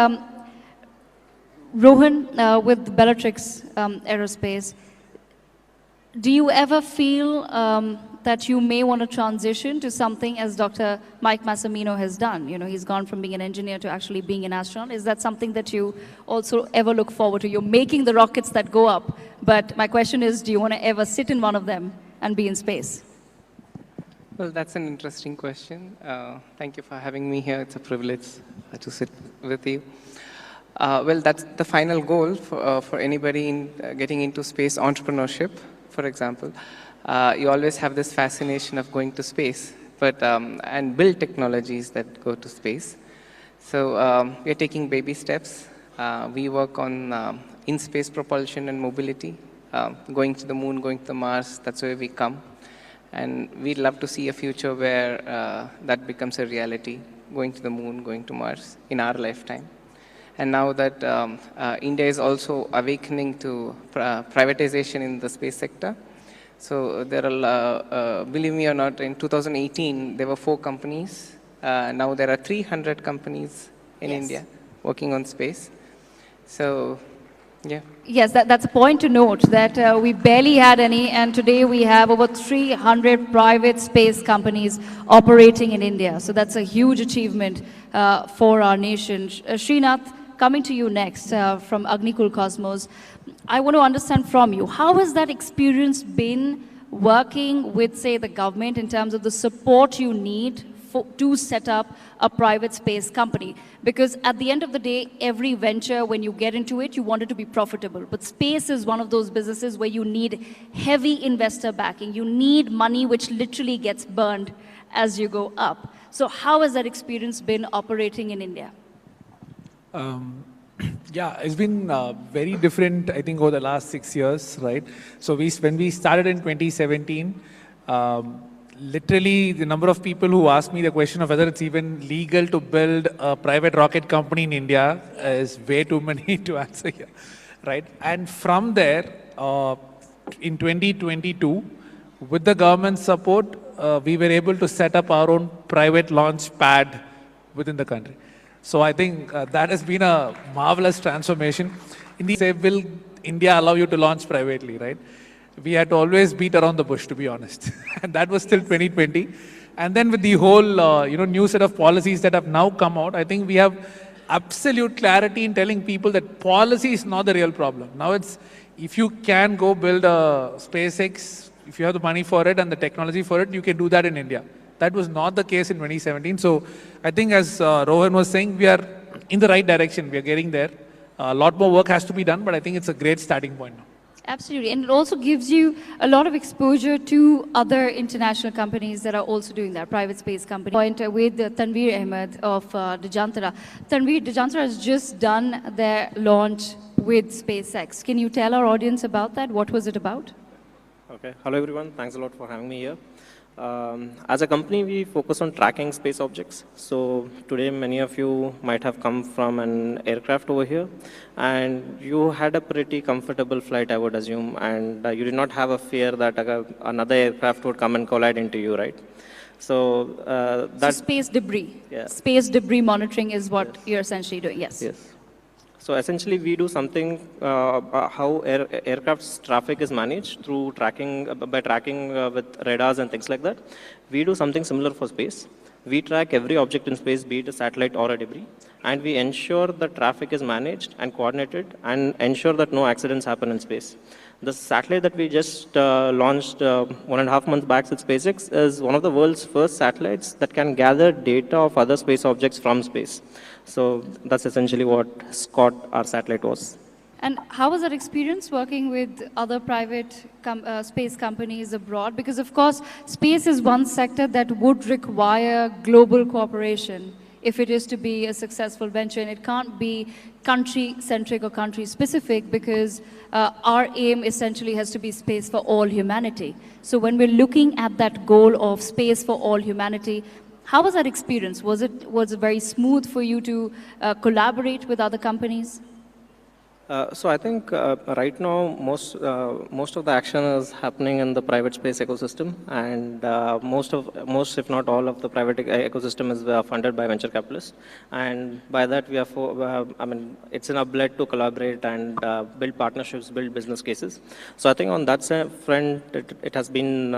Rohan with Bellatrix Aerospace, do you ever feel that you may want to transition to something as Dr. Mike Massimino has done? You know, he's gone from being an engineer to actually being an astronaut. Is that something that you also ever look forward to? You're making the rockets that go up, but my question is, do you want to ever sit in one of them and be in space? Well, that's an interesting question. Thank you for having me here. It's a privilege to sit with you. Well, that's the final goal for anybody getting into space entrepreneurship, for example. You always have this fascination of going to space, and build technologies that go to space. So we're taking baby steps. We work on in-space propulsion and mobility, going to the moon, going to Mars. That's where we come. And we'd love to see a future where that becomes a reality, going to the moon, going to Mars in our lifetime. And now that India is also awakening to privatization in the space sector, so there are, believe me or not, in 2018, there were 4 companies. Now there are 300 companies in India working on space. So, yeah. Yes, that's a point to note, that we barely had any, and today we have over 300 private space companies operating in India. So that's a huge achievement for our nation. Srinath, coming to you next from Agnikul Cosmos. I want to understand from you, how has that experience been working with, say, the government in terms of the support you need to set up a private space company? Because at the end of the day, every venture, when you get into it, you want it to be profitable. But space is one of those businesses where you need heavy investor backing. You need money which literally gets burned as you go up. So how has that experience been operating in India? Yeah, it's been very different, I think, over the last 6 years, right? So when we started in 2017, literally the number of people who asked me the question of whether it's even legal to build a private rocket company in India is way too many to answer here, right? And from there, in 2022, with the government support, we were able to set up our own private launch pad within the country. So I think that has been a marvelous transformation. In the say, will India allow you to launch privately, right? We had to always beat around the bush, to be honest. And that was still 2020. And then with the whole, new set of policies that have now come out, I think we have absolute clarity in telling people that policy is not the real problem. Now it's, if you can go build a SpaceX, if you have the money for it and the technology for it, you can do that in India. That was not the case in 2017. So I think as Rohan was saying, we are in the right direction. We are getting there. A lot more work has to be done, but I think it's a great starting point now. Absolutely. And it also gives you a lot of exposure to other international companies that are also doing that, private space companies. Point with Tanveer Ahmed of Dejantara. Tanveer, Dejantara has just done their launch with SpaceX. Can you tell our audience about that? What was it about? Okay. Hello, everyone. Thanks a lot for having me here. As a company, we focus on tracking space objects. So today, many of you might have come from an aircraft over here, and you had a pretty comfortable flight, I would assume, and you did not have a fear that another aircraft would come and collide into you, right? So that's space debris. Yeah. Space debris monitoring is what you're essentially doing. Yes. Yes. So essentially, we do something how aircraft's traffic is managed through tracking, by tracking with radars and things like that. We do something similar for space. We track every object in space, be it a satellite or a debris, and we ensure that traffic is managed and coordinated and ensure that no accidents happen in space. The satellite that we just launched 1.5 months back with SpaceX is one of the world's first satellites that can gather data of other space objects from space. So that's essentially what Scott, our satellite, was. And how was that experience working with other private space companies abroad? Because of course, space is one sector that would require global cooperation if it is to be a successful venture, and it can't be country-centric or country-specific, because our aim essentially has to be space for all humanity. So when we're looking at that goal of space for all humanity, how was that experience? Was it very smooth for you to collaborate with other companies? So I think right now most of the action is happening in the private space ecosystem, and most if not all of the private ecosystem is funded by venture capitalists, and by that we are it's in our blood to collaborate and build partnerships, build business cases. So I think on that front it has been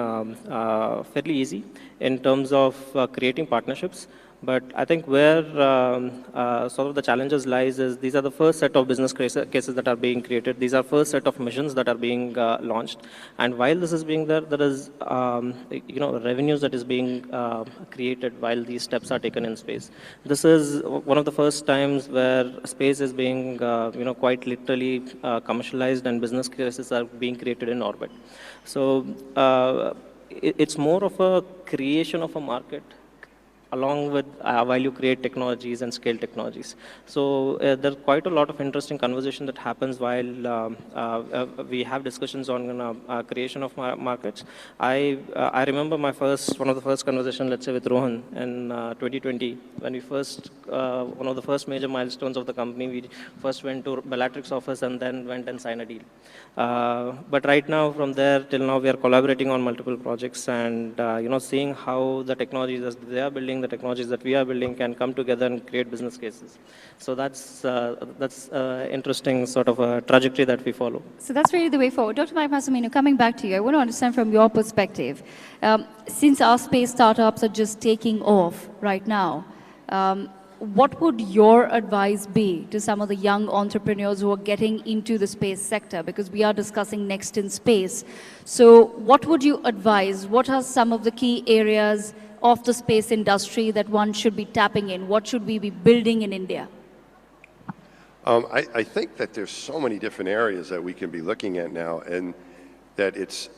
fairly easy in terms of creating partnerships. But I think where sort of the challenges lies is these are the first set of business cases that are being created. These are first set of missions that are being launched. And while this is being there is revenues that is being created while these steps are taken in space. This is one of the first times where space is being quite literally commercialized and business cases are being created in orbit. So it's more of a creation of a market along with while you create technologies and scale technologies. So there's quite a lot of interesting conversation that happens while we have discussions on creation of markets. I remember one of the first conversations, let's say with Rohan in 2020, when we first, one of the first major milestones of the company, we first went to Bellatrix office and then went and signed a deal. But right now, from there till now, we are collaborating on multiple projects and seeing how the technologies that they are building, the technologies that we are building can come together and create business cases. So that's interesting sort of a trajectory that we follow. So that's really the way forward. Dr. Mike Massimino, coming back to you, I want to understand from your perspective, since our space startups are just taking off right now, what would your advice be to some of the young entrepreneurs who are getting into the space sector? Because we are discussing next in space. So what would you advise? What are some of the key areas of the space industry that one should be tapping in? What should we be building in India? I think that there's so many different areas that we can be looking at now, and that it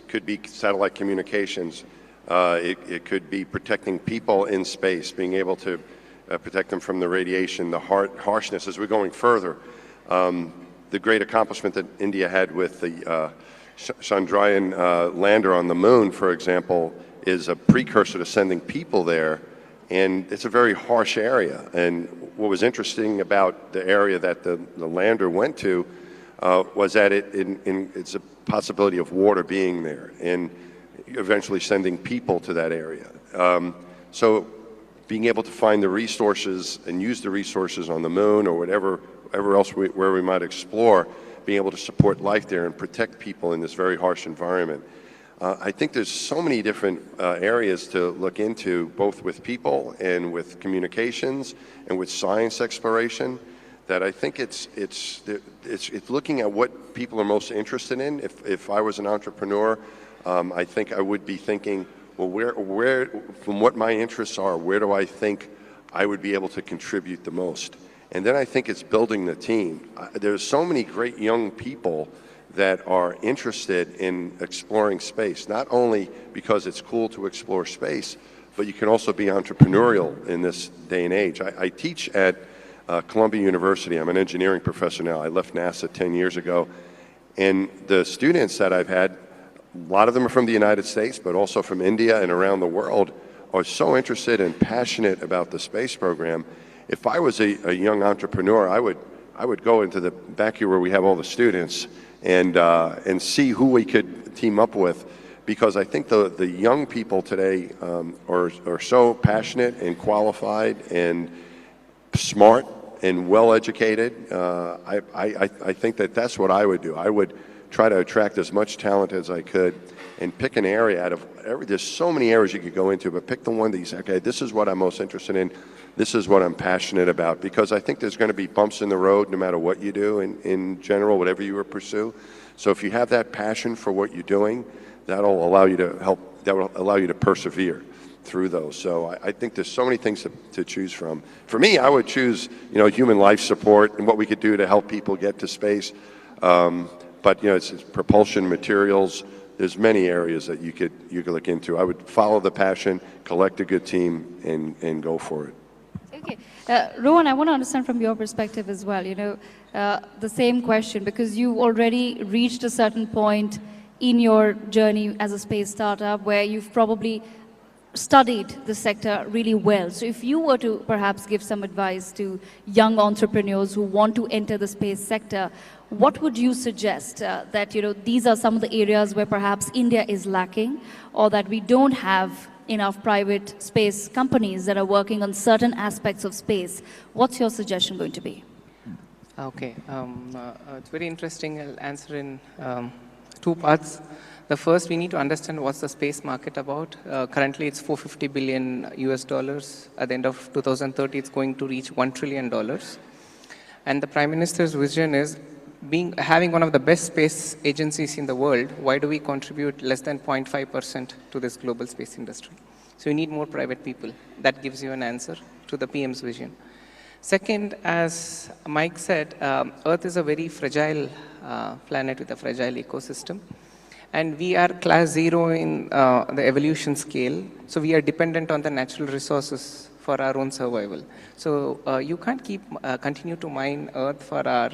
could be satellite communications. It could be protecting people in space, being able to protect them from the radiation, the harshness as we're going further. The great accomplishment that India had with the Chandrayaan lander on the moon, for example, is a precursor to sending people there, and it's a very harsh area. And what was interesting about the area that the lander went to was that it's a possibility of water being there and eventually sending people to that area. So being able to find the resources and use the resources on the moon or whatever else where we might explore, being able to support life there and protect people in this very harsh environment. I think there's so many different areas to look into, both with people and with communications and with science exploration, that I think it's looking at what people are most interested in. If I was an entrepreneur, I think I would be thinking, well, where, from what my interests are, where do I think I would be able to contribute the most? And then I think it's building the team. There's so many great young people that are interested in exploring space, not only because it's cool to explore space, but you can also be entrepreneurial in this day and age. I teach at Columbia University. I'm an engineering professor now. I left NASA 10 years ago. And the students that I've had, a lot of them are from the United States, but also from India and around the world, are so interested and passionate about the space program. If I was a young entrepreneur, I would go into the back here where we have all the students and see who we could team up with, because I think the young people today are so passionate and qualified and smart and well-educated. I think that's what I would do. I would try to attract as much talent as I could and pick an area out of there's so many areas you could go into, but pick the one that you say, okay, this is what I'm most interested in. This is what I'm passionate about, because I think there's going to be bumps in the road no matter what you do in general, whatever you pursue. So if you have that passion for what you're doing, that'll allow you to persevere through those. So I think there's so many things to choose from. For me, I would choose, human life support and what we could do to help people get to space. But it's propulsion materials. There's many areas that you could look into. I would follow the passion, collect a good team, and go for it. Okay. Rohan, I want to understand from your perspective as well, the same question, because you already reached a certain point in your journey as a space startup where you've probably studied the sector really well. So if you were to perhaps give some advice to young entrepreneurs who want to enter the space sector, what would you suggest that, these are some of the areas where perhaps India is lacking, or that we don't have enough private space companies that are working on certain aspects of space? What's your suggestion going to be? Okay, it's very interesting. I'll answer in two parts. The first, we need to understand what's the space market about. Currently, it's $450 billion US. At the end of 2030, it's going to reach $1 trillion. And the Prime Minister's vision is having one of the best space agencies in the world. Why do we contribute less than 0.5% to this global space industry? So you need more private people. That gives you an answer to the PM's vision. Second, as Mike said, Earth is a very fragile planet with a fragile ecosystem. And we are class 0 in the evolution scale. So we are dependent on the natural resources for our own survival. So you can't continue to mine Earth for our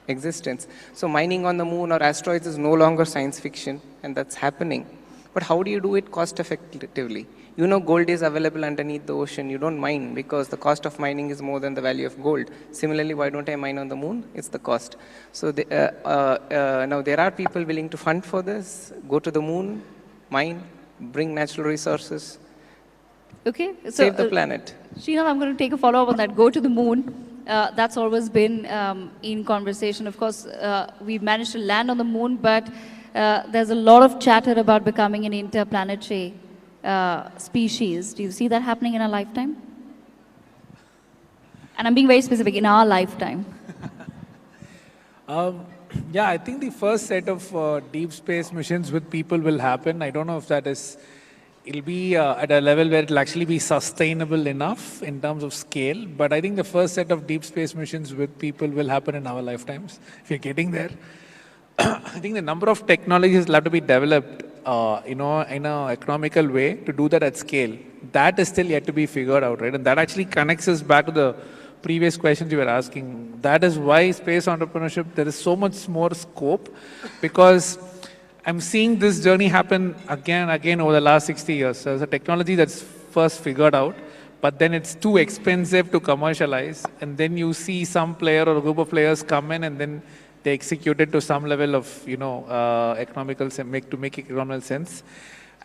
existence. So mining on the moon or asteroids is no longer science fiction, and that's happening. But how do you do it cost effectively? Gold is available underneath the ocean. You don't mine because the cost of mining is more than the value of gold. Similarly, why don't I mine on the moon? It's the cost. So now there are people willing to fund for this, go to the moon, mine, bring natural resources, okay, so, save the planet. Srinath, I'm going to take a follow-up on that. Go to the moon. That's always been in conversation. Of course, we've managed to land on the moon, but there's a lot of chatter about becoming an interplanetary species. Do you see that happening in our lifetime? And I'm being very specific, in our lifetime. Yeah, I think the first set of deep space missions with people will happen. I don't know if it'll be at a level where it'll actually be sustainable enough in terms of scale. But I think the first set of deep space missions with people will happen in our lifetimes, if you're getting there. I think the number of technologies will have to be developed in an economical way to do that at scale, that is still yet to be figured out, right? And that actually connects us back to the previous questions you were asking. That is why space entrepreneurship, there is so much more scope, because I'm seeing this journey happen again and again over the last 60 years. So there's a technology that's first figured out, but then it's too expensive to commercialize, and then you see some player or a group of players come in, and then they execute it to some level of, economical to make economical sense.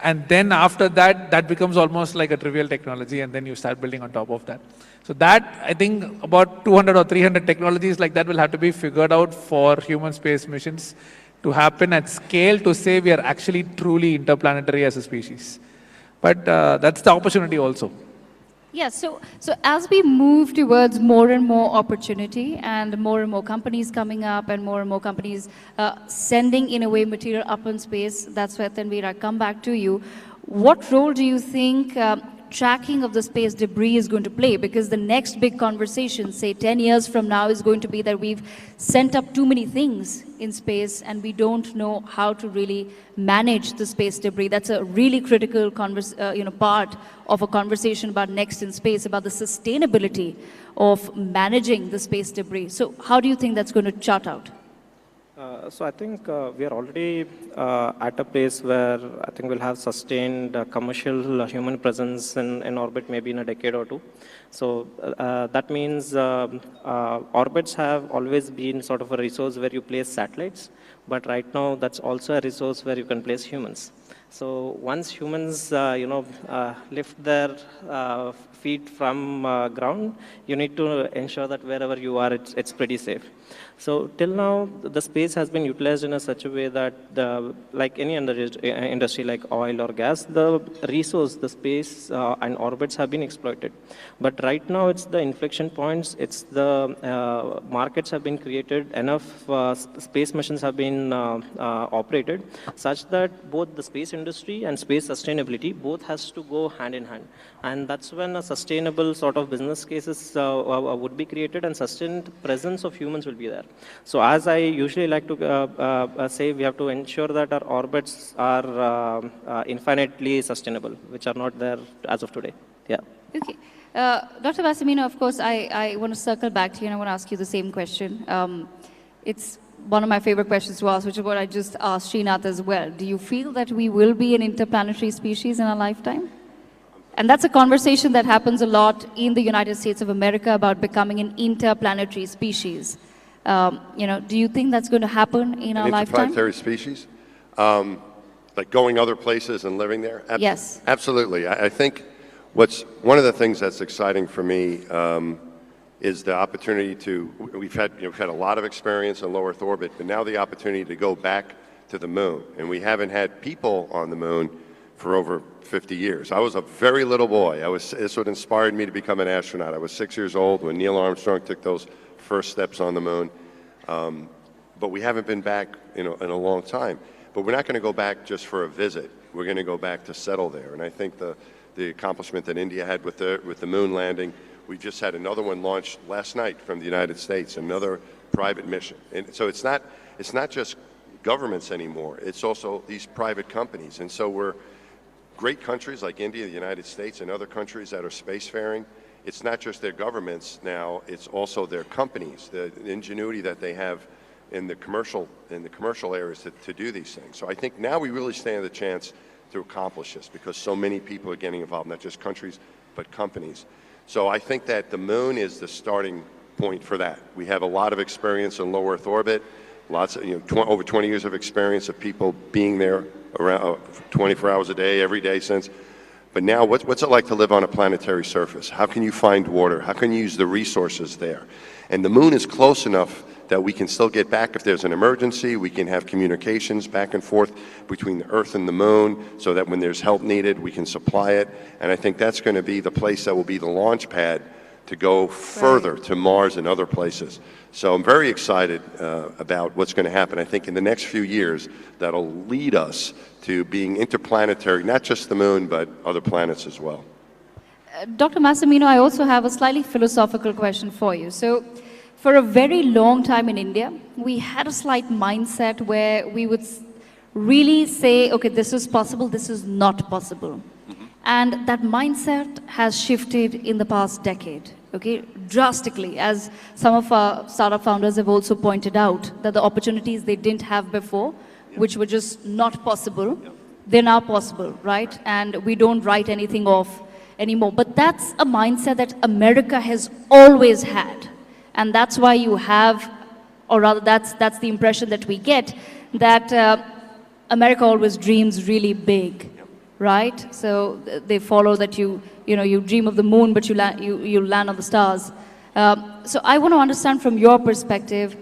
And then after that, that becomes almost like a trivial technology, and then you start building on top of that. So that, I think, about 200 or 300 technologies like that will have to be figured out for human space missions to happen at scale, to say we are actually truly interplanetary as a species. But that's the opportunity also. Yes, so as we move towards more and more opportunity and more companies coming up and more companies sending, in a way, material up in space, that's where, Tanveer, I come back to you. What role do you think tracking of the space debris is going to play? Because the next big conversation, say 10 years from now, is going to be that we've sent up too many things in space and we don't know how to really manage the space debris. That's a really critical part of a conversation about next in space, about the sustainability of managing the space debris. So how do you think that's going to chart out? So I think we are already at a place where I think we'll have sustained commercial human presence in orbit maybe in a decade or two. So that means orbits have always been sort of a resource where you place satellites, but right now that's also a resource where you can place humans. So once humans, lift their feet from ground, you need to ensure that wherever you are, it's pretty safe. So till now, the space has been utilized in such a way that, like any other industry like oil or gas, the resource, the space and orbits have been exploited. But right now, it's the inflection points, it's the markets have been created, enough space missions have been operated, such that both the space industry and space sustainability both has to go hand in hand. And that's when a sustainable sort of business cases would be created and sustained presence of humans will be there. So as I usually like to say, we have to ensure that our orbits are infinitely sustainable, which are not there as of today. Yeah. Okay. Dr. Massimino, of course, I want to circle back to you and I want to ask you the same question. It's one of my favorite questions to ask, which is what I just asked Srinath as well. Do you feel that we will be an interplanetary species in our lifetime? And that's a conversation that happens a lot in the United States of America about becoming an interplanetary species. Do you think that's going to happen in our lifetime? Interplanetary species? Like going other places and living there? Yes. Absolutely. I think one of the things that's exciting for me is the opportunity we've had a lot of experience in low Earth orbit, but now the opportunity to go back to the moon. And we haven't had people on the moon for over 50 years. I was a very little boy. This what inspired me to become an astronaut. I was 6 years old when Neil Armstrong took those first steps on the moon. But we haven't been back in a long time. But we're not going to go back just for a visit. We're going to go back to settle there. And I think the accomplishment that India had with the moon landing, we just had another one launched last night from the United States, another private mission. And so it's not just governments anymore. It's also these private companies. And so we're great countries like India, the United States, and other countries that are spacefaring. It's not just their governments now, it's also their companies, the ingenuity that they have in the commercial areas to do these things. So I think now we really stand a chance to accomplish this because so many people are getting involved, not just countries, but companies. So I think that the moon is the starting point for that. We have a lot of experience in low Earth orbit, lots of, over 20 years of experience of people being there around 24 hours a day, every day since. But now, what's it like to live on a planetary surface? How can you find water? How can you use the resources there? And the moon is close enough that we can still get back if there's an emergency. We can have communications back and forth between the Earth and the moon so that when there's help needed, we can supply it. And I think that's going to be the place that will be the launch pad to go further to Mars and other places. So I'm very excited about what's going to happen. I think in the next few years, that'll lead us to being interplanetary, not just the moon, but other planets as well. Dr. Massimino, I also have a slightly philosophical question for you. So, for a very long time in India, we had a slight mindset where we would really say, okay, this is possible, this is not possible. And that mindset has shifted in the past decade, okay, drastically, as some of our startup founders have also pointed out, that the opportunities they didn't have before, which were just not possible, they're now possible, right? And we don't write anything off anymore. But that's a mindset that America has always had. And that's why you have, or rather that's the impression that we get, that America always dreams really big, right? So they follow that you dream of the moon, but you land on the stars. So I want to understand from your perspective,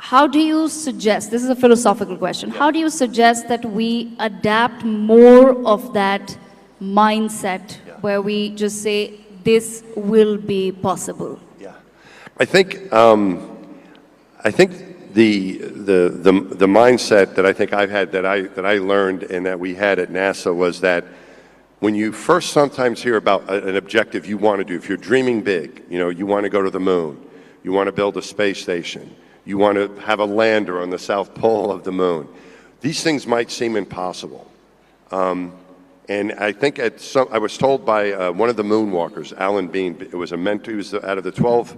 how do you suggest, this is a philosophical question, how do you suggest that we adapt more of that mindset where we just say, this will be possible? Yeah, I think the mindset that I think I've had, that I learned and that we had at NASA was that when you first sometimes hear about an objective you want to do, if you're dreaming big, you want to go to the moon, you want to build a space station, you want to have a lander on the South Pole of the moon, these things might seem impossible. And I think I was told by one of the moonwalkers, Alan Bean, it was a mentor, he was out of the 12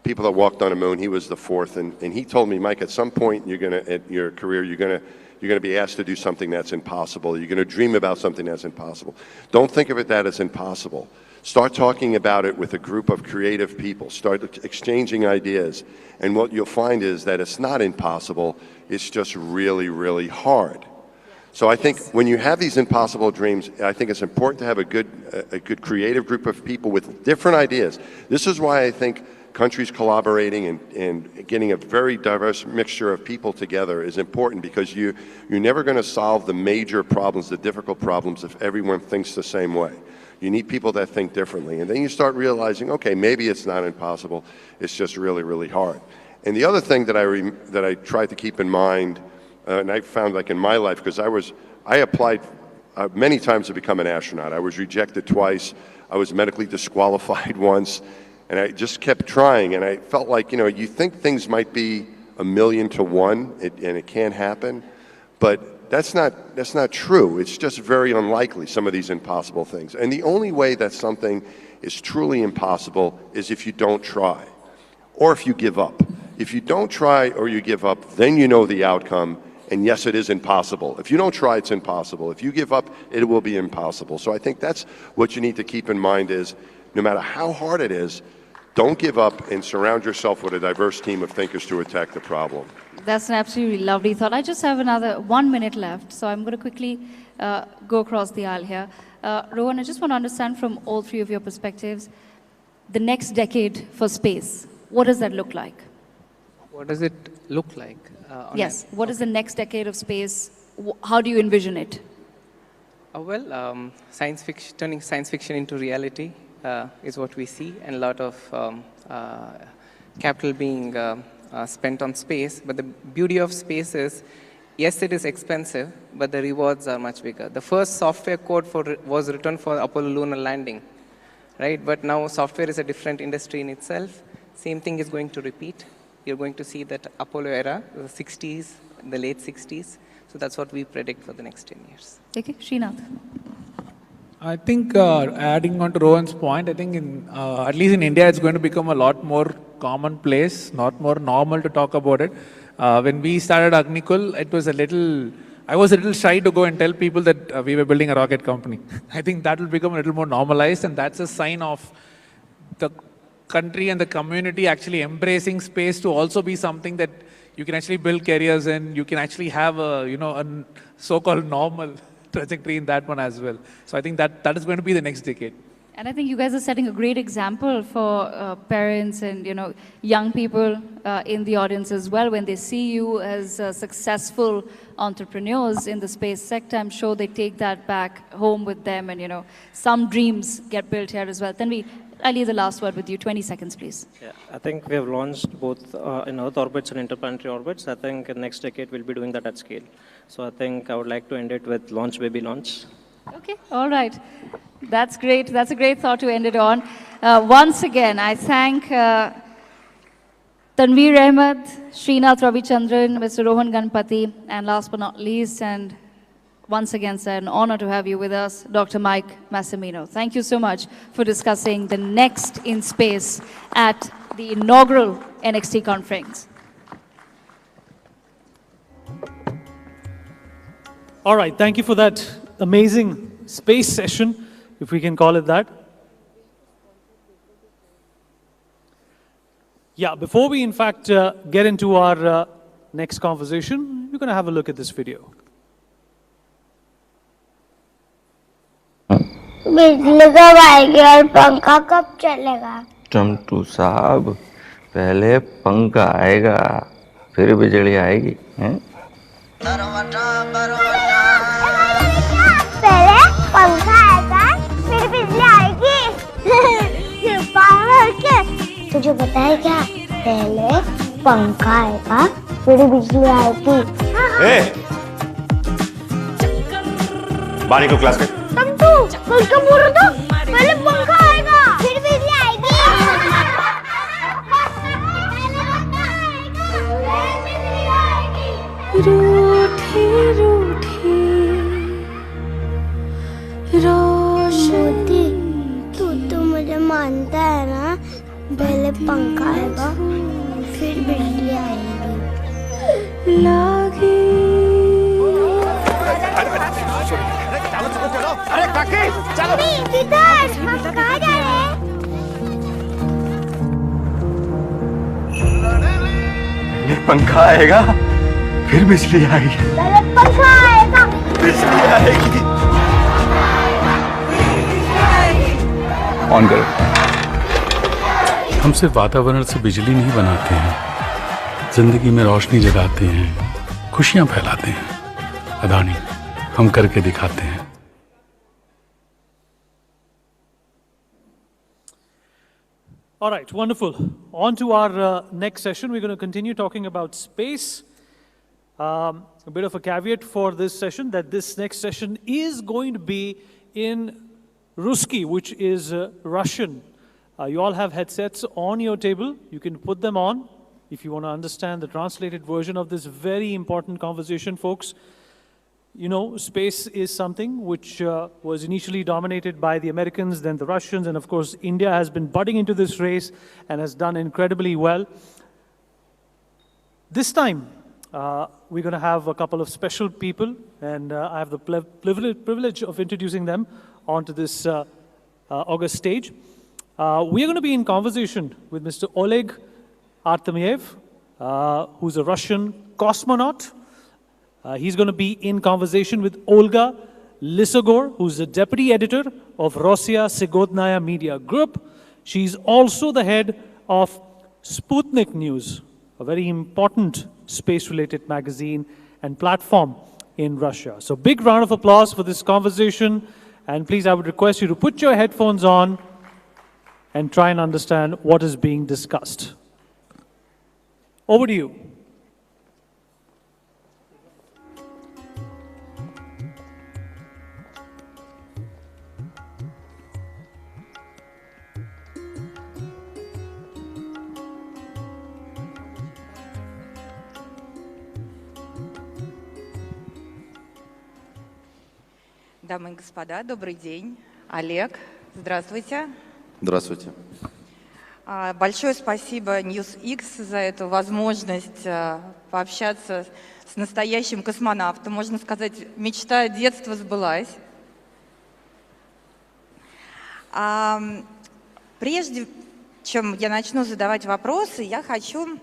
people that walked on the moon, he was the fourth, and he told me, Mike, at some point in your career, you're gonna be asked to do something that's impossible. You're gonna dream about something that's impossible. Don't think of it that as impossible. Start talking about it with a group of creative people. Start exchanging ideas. And what you'll find is that it's not impossible, it's just really, really hard. So I think when you have these impossible dreams, I think it's important to have a good creative group of people with different ideas. This is why I think countries collaborating and getting a very diverse mixture of people together is important, because you're never going to solve the major problems, the difficult problems, if everyone thinks the same way. You need people that think differently. And then you start realizing, okay, maybe it's not impossible, it's just really, really hard. And the other thing that I tried to keep in mind, and I found like in my life, because I applied many times to become an astronaut. I was rejected twice. I was medically disqualified once. And I just kept trying, and I felt like, you think things might be 1,000,000 to 1, and it can't happen, but that's not true. It's just very unlikely, some of these impossible things. And the only way that something is truly impossible is if you don't try, or if you give up. If you don't try or you give up, then you know the outcome, and yes, it is impossible. If you don't try, it's impossible. If you give up, it will be impossible. So I think that's what you need to keep in mind is, no matter how hard it is, don't give up and surround yourself with a diverse team of thinkers to attack the problem. That's an absolutely lovely thought. I just have another 1 minute left, so I'm going to quickly go across the aisle here. Rohan, I just want to understand from all three of your perspectives, the next decade for space, what does that look like? What does it look like? Yes, what is the next decade of space? How do you envision it? Turning science fiction into reality is what we see, and a lot of capital being spent on space. But the beauty of space is, yes, it is expensive, but the rewards are much bigger. The first software code was written for Apollo lunar landing, right? But now software is a different industry in itself. Same thing is going to repeat. You're going to see that Apollo era, the 60s, the late 60s. So that's what we predict for the next 10 years. Okay, Srinath. I think adding on to Rohan's point, I think at least in India, it's going to become a lot more commonplace, not more normal to talk about it. When we started Agnikul, I was a little shy to go and tell people that we were building a rocket company. I think that will become a little more normalized, and that's a sign of the country and the community actually embracing space to also be something that you can actually build careers in, you can actually have a so-called normal trajectory in that one as well. So I think that is going to be the next decade. And I think you guys are setting a great example for parents and young people in the audience as well. When they see you as successful entrepreneurs in the space sector, I'm sure they take that back home with them, and some dreams get built here as well. Tanvi, I'll leave the last word with you. 20 seconds, please. Yeah, I think we have launched both in Earth orbits and interplanetary orbits. I think in the next decade we'll be doing that at scale. So I think I would like to end it with launch, baby, launch. Okay, all right. That's great. That's a great thought to end it on. Once again, I thank Tanveer Ahmed, Srinath Ravichandran, Mr. Rohan Ganpati, and last but not least, and once again, sir, an honor to have you with us, Dr. Mike Massimino. Thank you so much for discussing the next in space at the inaugural NXT conference. All right, thank you for that amazing space session, if we can call it that. Yeah, before we in fact get into our next conversation, you're going to have a look at this video. बिजली कब आएगी और पंखा कब चलेगा? चंटू साहब, पहले पंखा आएगा, फिर बिजली आएगी, हैं? पहले पंखा आएगा, फिर बिजली आएगी। ये पागल क्या? तुझे पता है क्या? पहले पंखा आएगा, फिर बिजली आएगी। बारी को क्लास में तंतु, उसका बोल दो। पहले पंखा आएगा, फिर बिजली आएगी। रूठी रूठी रोशनी, तू तो मुझे मानता है ना? पहले पंखा आएगा, फिर बिजली आएगी। लागी अरे काके चलो इधर, हम कहाँ जा रहे हैं? ये पंखा आएगा, फिर बिजली आएगी। पहले पंखा आएगा, बिजली आएगी। ऑन करो। हम सिर्फ वातावरण से बिजली नहीं बनाते हैं, जिंदगी में रोशनी जगाते हैं, खुशियां फैलाते हैं। अदानी, हम करके दिखाते हैं। All right, wonderful. On to our next session. We're going to continue talking about space. A bit of a caveat for this session, that this next session is going to be in Ruski, which is Russian. You all have headsets on your table. You can put them on if you want to understand the translated version of this very important conversation, folks. You know, space is something which was initially dominated by the Americans, then the Russians, and of course, India has been butting into this race and has done incredibly well. This time, we're going to have a couple of special people, and I have the privilege of introducing them onto this august stage. We're going to be in conversation with Mr. Oleg Artemyev, who's a Russian cosmonaut. He's going to be in conversation with Olga Lysogor, who's the deputy editor of Rossiya Sigodnaya Media Group. She's also the head of Sputnik News, a very important space-related magazine and platform in Russia. So big round of applause for this conversation. And please, I would request you to put your headphones on and try and understand what is being discussed. Over to you. Дамы и господа, добрый день. Олег, здравствуйте. Здравствуйте. Большое спасибо NewsX за эту возможность пообщаться с настоящим космонавтом. Можно сказать, мечта детства сбылась. Прежде чем я начну задавать вопросы, я хочу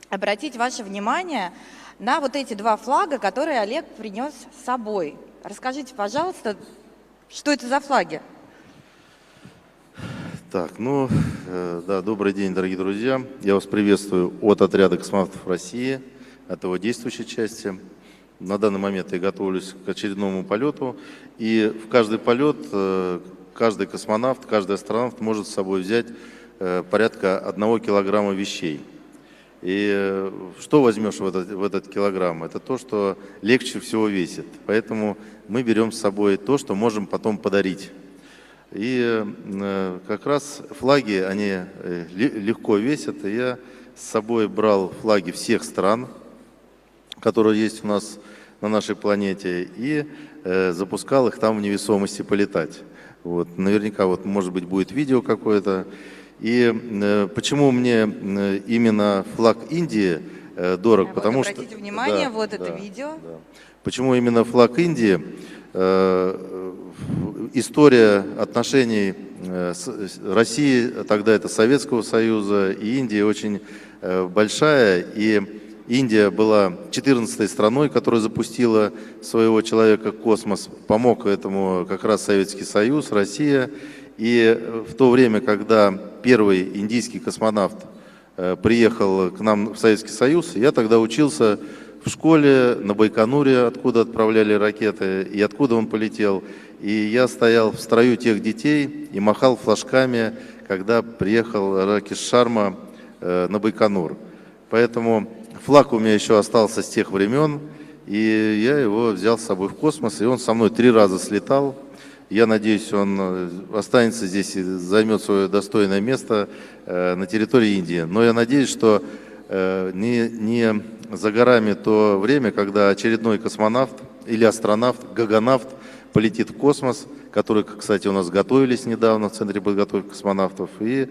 обратить ваше внимание на вот эти два флага, которые Олег принес с собой. Расскажите, пожалуйста, что это за флаги? Так, ну, да, добрый день, дорогие друзья. Я вас приветствую от отряда космонавтов России, от его действующей части. На данный момент я готовлюсь к очередному полету, и в каждый полет каждый космонавт, каждый астронавт может с собой взять порядка 1 килограмма вещей. И что возьмешь в этот килограмм? Это то, что легче всего весит. Поэтому мы берем с собой то, что можем потом подарить. И как раз флаги, они легко весят, и я с собой брал флаги всех стран, которые есть у нас на нашей планете, и запускал их там в невесомости полетать. Вот. Наверняка, вот, может быть, будет видео какое-то. И почему мне именно флаг Индии дорог? Потому что, обратите внимание, да, вот да, это видео. да. Почему именно флаг Индии? История отношений с Россией, тогда это Советского Союза, и Индии очень большая. И Индия была 14-й страной, которая запустила своего человека в космос. Помог этому как раз Советский Союз, Россия. И в то время, когда первый индийский космонавт приехал к нам в Советский Союз, я тогда учился в школе на Байконуре, откуда отправляли ракеты, и откуда он полетел. И я стоял в строю тех детей и махал флажками, когда приехал Ракеш Шарма на Байконур. Поэтому флаг у меня еще остался с тех времен, и я его взял с собой в космос, и он со мной 3 раза слетал. Я надеюсь, он останется здесь и займет свое достойное место на территории Индии. Но я надеюсь, что не за горами то время, когда очередной космонавт или астронавт, гаганавт полетит в космос, который, кстати, у нас готовились недавно в Центре подготовки космонавтов, и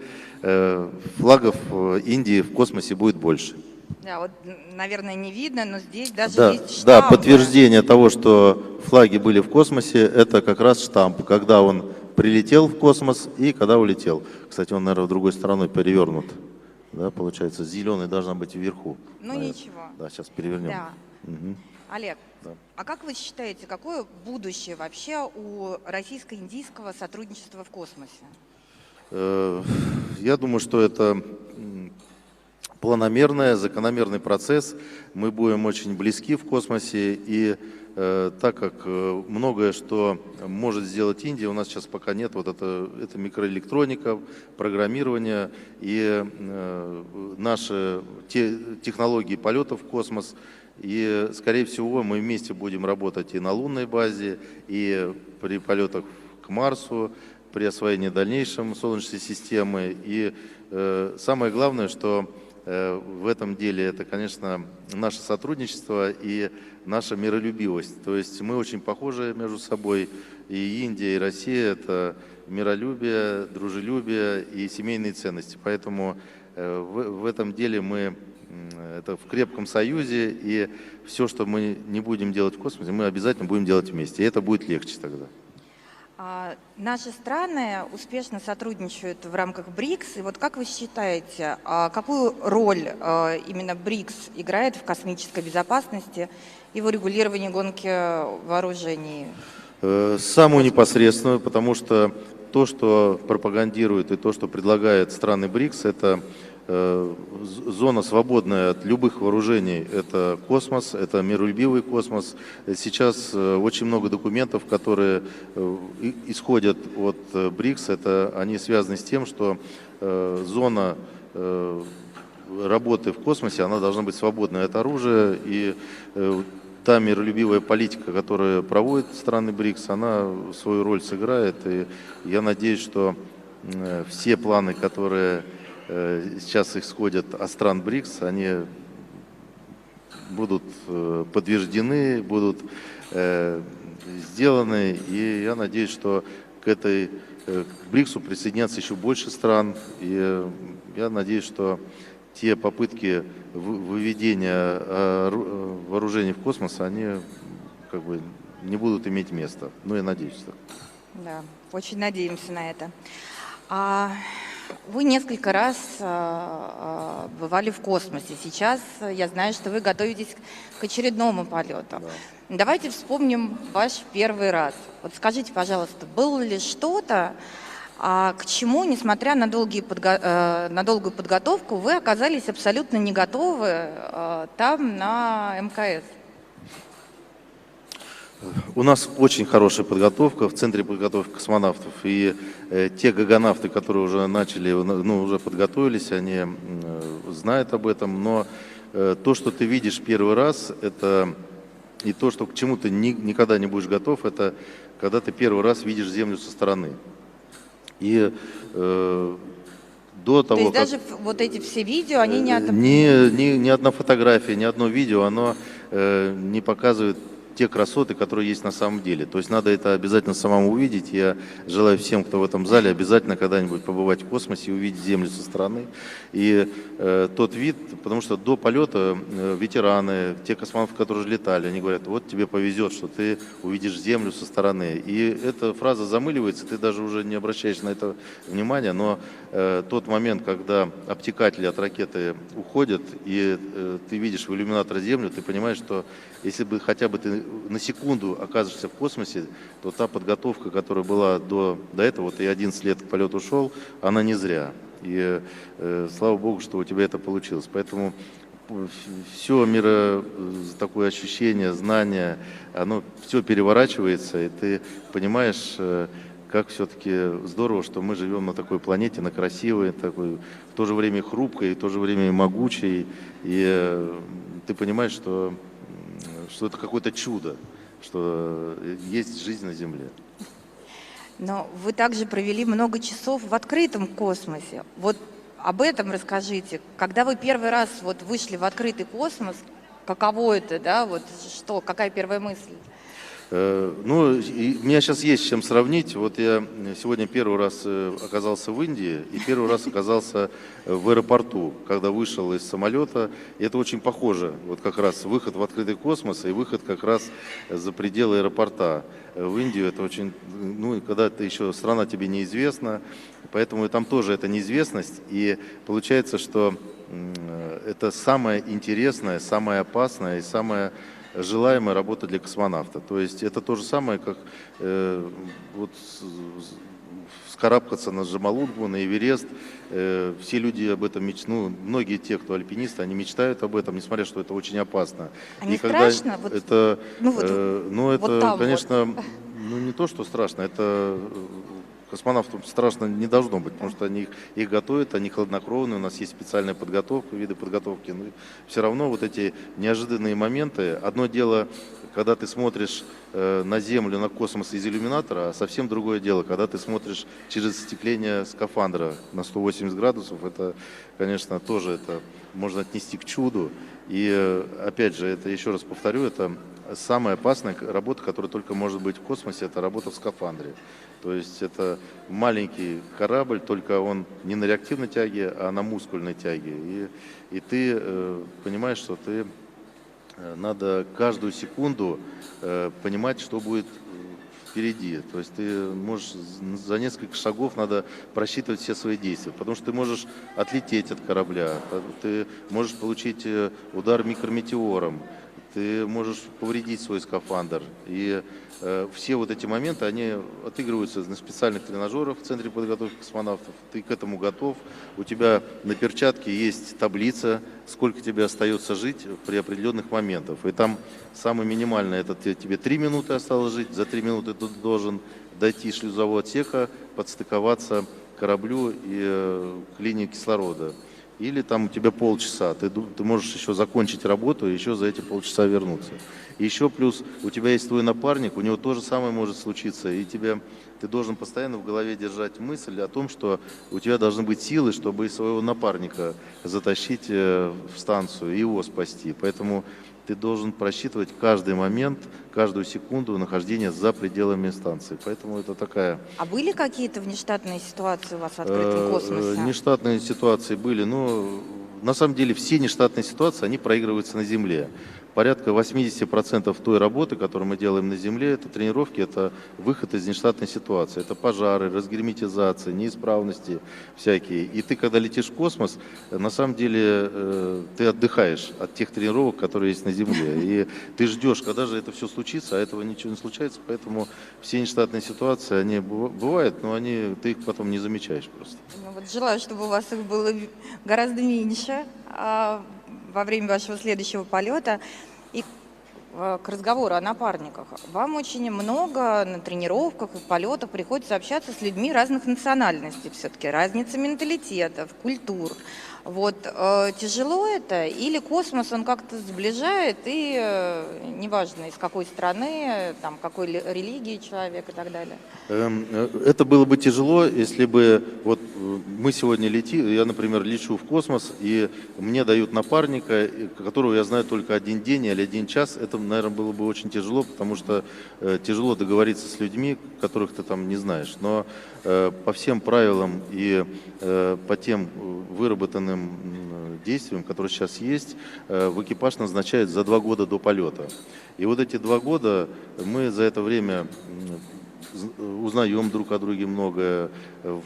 флагов Индии в космосе будет больше. Да, вот, наверное, не видно, но здесь даже Да, есть штампы. да, подтверждение того, что флаги были в космосе, это как раз штамп, когда он прилетел в космос и когда улетел. Кстати, он, наверное, в другой стороной перевернут. Да, получается, зеленый должна быть вверху. Ну наверное. ничего. Да, сейчас перевернем. Да. Угу. Олег, Да. а как вы считаете, какое будущее вообще у российско-индийского сотрудничества в космосе? Я думаю, что это планомерный, закономерный процесс. Мы будем очень близки в космосе, и так как многое, что может сделать Индия, у нас сейчас пока нет, вот это микроэлектроника, программирование и наши технологии полетов в космос. И, скорее всего, мы вместе будем работать и на лунной базе, и при полетах к Марсу, при освоении дальнейшем Солнечной системы. И самое главное, что в этом деле это, конечно, наше сотрудничество и наша миролюбивость. То есть мы очень похожи между собой, и Индия, и Россия – это миролюбие, дружелюбие и семейные ценности. Поэтому в этом деле мы это в крепком союзе, и все, что мы не будем делать в космосе, мы обязательно будем делать вместе, и это будет легче тогда. Наши страны успешно сотрудничают в рамках БРИКС. И вот как вы считаете, какую роль именно БРИКС играет в космической безопасности и в урегулировании гонки вооружений? Самую непосредственную, потому что то, что пропагандирует и то, что предлагает страны БРИКС, это зона, свободная от любых вооружений, это космос, это миролюбивый космос. Сейчас очень много документов, которые исходят от БРИКС, они связаны с тем, что зона работы в космосе, она должна быть свободной от оружия, и та миролюбивая политика, которую проводят страны БРИКС, она свою роль сыграет, и я надеюсь, что все планы, которые сейчас исходят от стран БРИКС, они будут подтверждены, будут сделаны, и я надеюсь, что к БРИКСу присоединятся еще больше стран, и я надеюсь, что те попытки выведения вооружений в космос, они как бы не будут иметь места. Ну, я надеюсь так. Да, очень надеемся на это. Вы несколько раз бывали в космосе. Сейчас я знаю, что вы готовитесь к очередному полету. Да. Давайте вспомним ваш первый раз. Вот скажите, пожалуйста, было ли что-то, к чему, несмотря на долгую подготовку, вы оказались абсолютно не готовы там, на МКС? У нас очень хорошая подготовка в Центре подготовки космонавтов, и те гаганавты, которые уже начали, уже подготовились, они знают об этом, но то, что ты видишь первый раз, это и то, что к чему ты никогда не будешь готов, это когда ты первый раз видишь Землю со стороны. И до того, То есть как... даже вот эти все видео, они не Ни одна фотография, ни одно видео, оно не показывает те красоты, которые есть на самом деле. То есть надо это обязательно самому увидеть. Я желаю всем, кто в этом зале, обязательно когда-нибудь побывать в космосе и увидеть Землю со стороны. И тот вид, потому что до полета ветераны, те космонавты, которые летали, они говорят, вот тебе повезет, что ты увидишь Землю со стороны. И эта фраза замыливается, ты даже уже не обращаешь на это внимания, но тот момент, когда обтекатели от ракеты уходят, и ты видишь в иллюминатор Землю, ты понимаешь, что если бы хотя бы ты на секунду окажешься в космосе, то та подготовка, которая была до этого, ты 11 лет к полету шел, она не зря. И слава Богу, что у тебя это получилось. Поэтому все такое ощущение, знание, оно все переворачивается, и ты понимаешь, как все-таки здорово, что мы живем на такой планете, на красивой, такой, в то же время хрупкой, в то же время могучей, и ты понимаешь, что это какое-то чудо, что есть жизнь на Земле. Но вы также провели много часов в открытом космосе. Вот об этом расскажите. Когда вы первый раз вот вышли в открытый космос, каково это, да, вот что, какая первая мысль? Ну, у меня сейчас есть с чем сравнить. Вот я сегодня первый раз оказался в Индии и первый раз оказался в аэропорту, когда вышел из самолета. И это очень похоже, вот как раз выход в открытый космос и выход как раз за пределы аэропорта. В Индию это очень, ну, когда ты еще страна тебе неизвестна, поэтому там тоже эта неизвестность. И получается, что это самое интересное, самое опасное и самое желаемая работа для космонавта. То есть это то же самое, как вот вскарабкаться на Джомолунгму, на Эверест. Все люди об этом мечтают, ну, многие те, кто альпинисты, они мечтают об этом, несмотря что это очень опасно. А не страшно? Вот, это, вот там конечно, вот. Ну не то, что страшно, это космонавтам страшно не должно быть, потому что они их готовят, они хладнокровные, у нас есть специальная подготовка, виды подготовки, но все равно вот эти неожиданные моменты. Одно дело, когда ты смотришь на Землю, на космос из иллюминатора, а совсем другое дело, когда ты смотришь через застекление скафандра на 180 градусов, это, конечно, тоже это можно отнести к чуду. И опять же, это еще раз повторю, это самая опасная работа, которая только может быть в космосе, это работа в скафандре. То есть это маленький корабль, только он не на реактивной тяге, а на мускульной тяге. И ты понимаешь, что ты надо каждую секунду понимать, что будет впереди. То есть ты можешь за несколько шагов надо просчитывать все свои действия, потому что ты можешь отлететь от корабля, ты можешь получить удар микрометеором, ты можешь повредить свой скафандр. И все вот эти моменты, они отыгрываются на специальных тренажерах в Центре подготовки космонавтов. Ты к этому готов. У тебя на перчатке есть таблица, сколько тебе остается жить при определенных моментах. И там самое минимальное, это тебе 3 минуты осталось жить. За 3 минуты ты должен дойти из шлюзового отсека, подстыковаться к кораблю и к линии кислорода. Или там у тебя полчаса, ты можешь еще закончить работу и еще за эти полчаса вернуться. И еще плюс у тебя есть твой напарник, у него то же самое может случиться, и ты должен постоянно в голове держать мысль о том, что у тебя должны быть силы, чтобы своего напарника затащить в станцию и его спасти. Поэтому ты должен просчитывать каждый момент, каждую секунду нахождения за пределами станции. Поэтому это такая... А были какие-то внештатные ситуации у вас в открытом космосе? Нештатные ситуации были, но на самом деле все нештатные ситуации, они проигрываются на Земле. Порядка 80% той работы, которую мы делаем на Земле, это тренировки, это выход из нештатной ситуации. Это пожары, разгерметизация, неисправности всякие. И ты, когда летишь в космос, на самом деле ты отдыхаешь от тех тренировок, которые есть на Земле. И ты ждешь, когда же это все случится, а этого ничего не случается. Поэтому все нештатные ситуации, они бывают, но ты их потом не замечаешь просто. Ну, вот желаю, чтобы у вас их было гораздо меньше во время вашего следующего полета. И к разговору о напарниках. Вам очень много на тренировках и в полетах приходится общаться с людьми разных национальностей все-таки, разница менталитетов, культур. Вот, тяжело это или космос, он как-то сближает, и неважно, из какой страны, там, какой религии человек и так далее? Это было бы тяжело, если бы вот мы сегодня летим, я, например, лечу в космос, и мне дают напарника, которого я знаю только один день или один час. Это, наверное, было бы очень тяжело, потому что тяжело договориться с людьми, которых ты там не знаешь. Но по всем правилам и по тем выработанным действиям, которые сейчас есть, в экипаж назначают за 2 года до полета. И вот эти 2 года мы за это время узнаем друг о друге многое,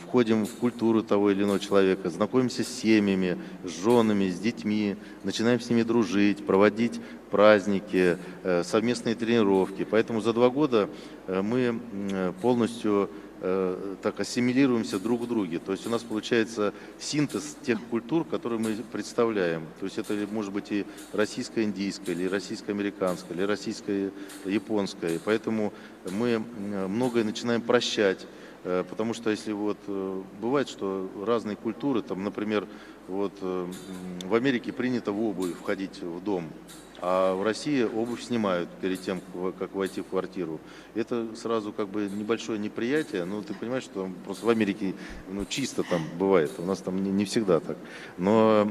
входим в культуру того или иного человека, знакомимся с семьями, с женами, с детьми, начинаем с ними дружить, проводить праздники, совместные тренировки. Поэтому за 2 года мы полностью так ассимилируемся друг в друге. То есть у нас получается синтез тех культур, которые мы представляем. То есть это может быть и российско-индийская, или российско-американская, или российско-японская. И поэтому мы многое начинаем прощать. Потому что если вот бывает, что разные культуры, там, например, вот в Америке принято в обувь входить в дом, а в России обувь снимают перед тем, как войти в квартиру. Это сразу как бы небольшое неприятие. Ну, ты понимаешь, что там просто в Америке чисто там бывает. У нас там не всегда так. Но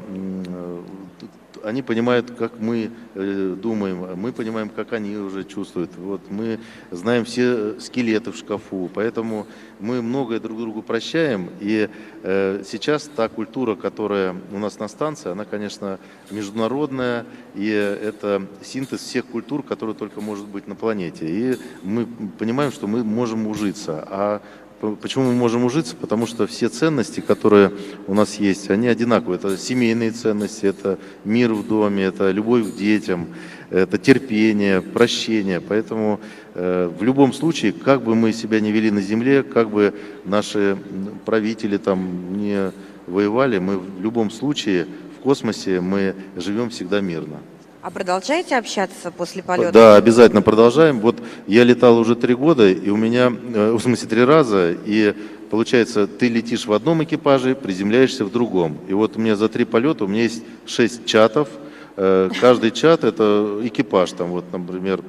они понимают, как мы думаем, мы понимаем, как они уже чувствуют. Вот мы знаем все скелеты в шкафу, поэтому мы многое друг другу прощаем. И сейчас та культура, которая у нас на станции, она, конечно, международная, и это синтез всех культур, которые только может быть на планете. И мы понимаем, что мы можем ужиться. А почему мы можем ужиться? Потому что все ценности, которые у нас есть, они одинаковые. Это семейные ценности, это мир в доме, это любовь к детям, это терпение, прощение. Поэтому в любом случае, как бы мы себя не вели на земле, как бы наши правители там не воевали, мы в любом случае в космосе мы живем всегда мирно. А продолжаете общаться после полета? Да, обязательно продолжаем. Вот я летал уже 3 года, и у меня, в смысле 3 раза, и получается, ты летишь в одном экипаже, приземляешься в другом. И вот у меня за 3 полета у меня есть 6 чатов. Каждый чат это экипаж, там вот, например,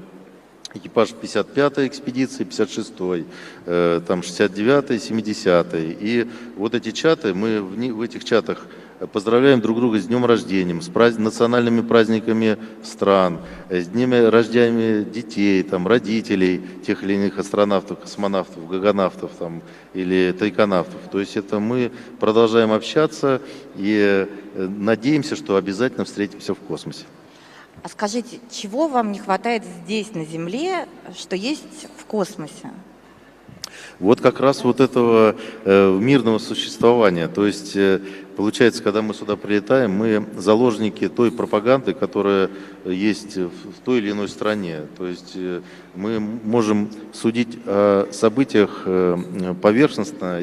экипаж 55-й экспедиции, 56-й, там 69-й, 70-й. И вот эти чаты, мы в этих чатах поздравляем друг друга с днем рождения, с национальными праздниками стран, с днями рождения детей, там, родителей тех или иных астронавтов, космонавтов, гагонавтов там, или тайконавтов. То есть это мы продолжаем общаться и надеемся, что обязательно встретимся в космосе. А скажите, чего вам не хватает здесь, на Земле, что есть в космосе? Вот как раз вот этого мирного существования. То есть, получается, когда мы сюда прилетаем, мы заложники той пропаганды, которая есть в той или иной стране. То есть мы можем судить о событиях поверхностно,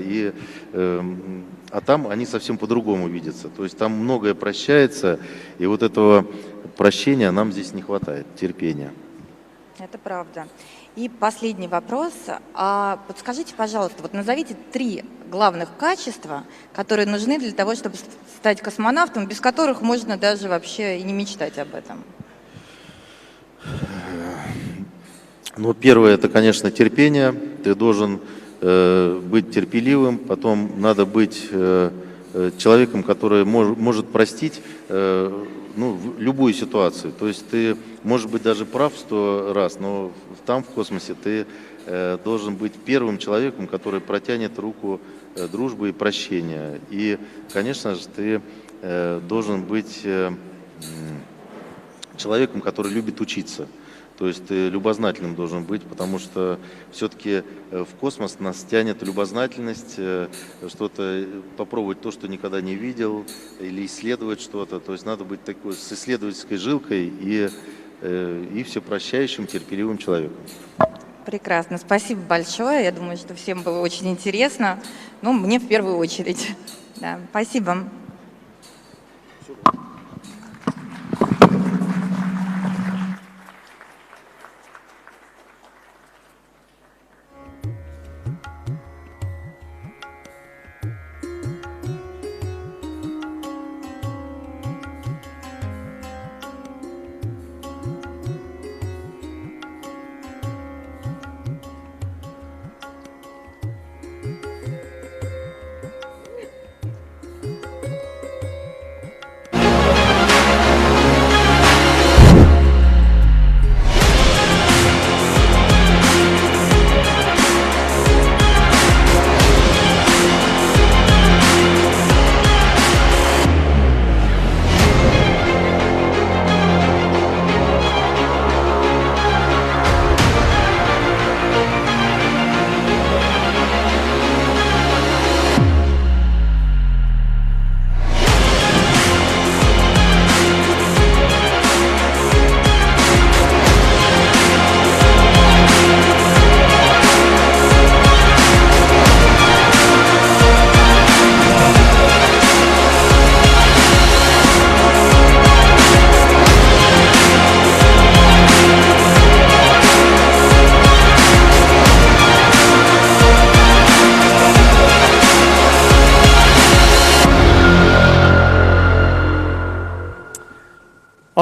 а там они совсем по-другому видятся. То есть там многое прощается, и вот этого прощения нам здесь не хватает, терпения. Это правда. И последний вопрос. Подскажите, пожалуйста, вот назовите 3 главных качества, которые нужны для того, чтобы стать космонавтом, без которых можно даже вообще и не мечтать об этом. Ну, первое, это, конечно, терпение. Ты должен быть терпеливым, потом надо быть человеком, который может простить любую ситуацию. То есть ты можешь быть даже прав 100 раз, но там в космосе ты должен быть первым человеком, который протянет руку дружбы и прощения. И, конечно же, ты должен быть человеком, который любит учиться. То есть ты любознательным должен быть, потому что все-таки в космос нас тянет любознательность, что-то попробовать то, что никогда не видел, или исследовать что-то. То есть надо быть такой с исследовательской жилкой и всепрощающим, терпеливым человеком. Прекрасно. Спасибо большое. Я думаю, что всем было очень интересно. Ну, мне в первую очередь. Да, спасибо.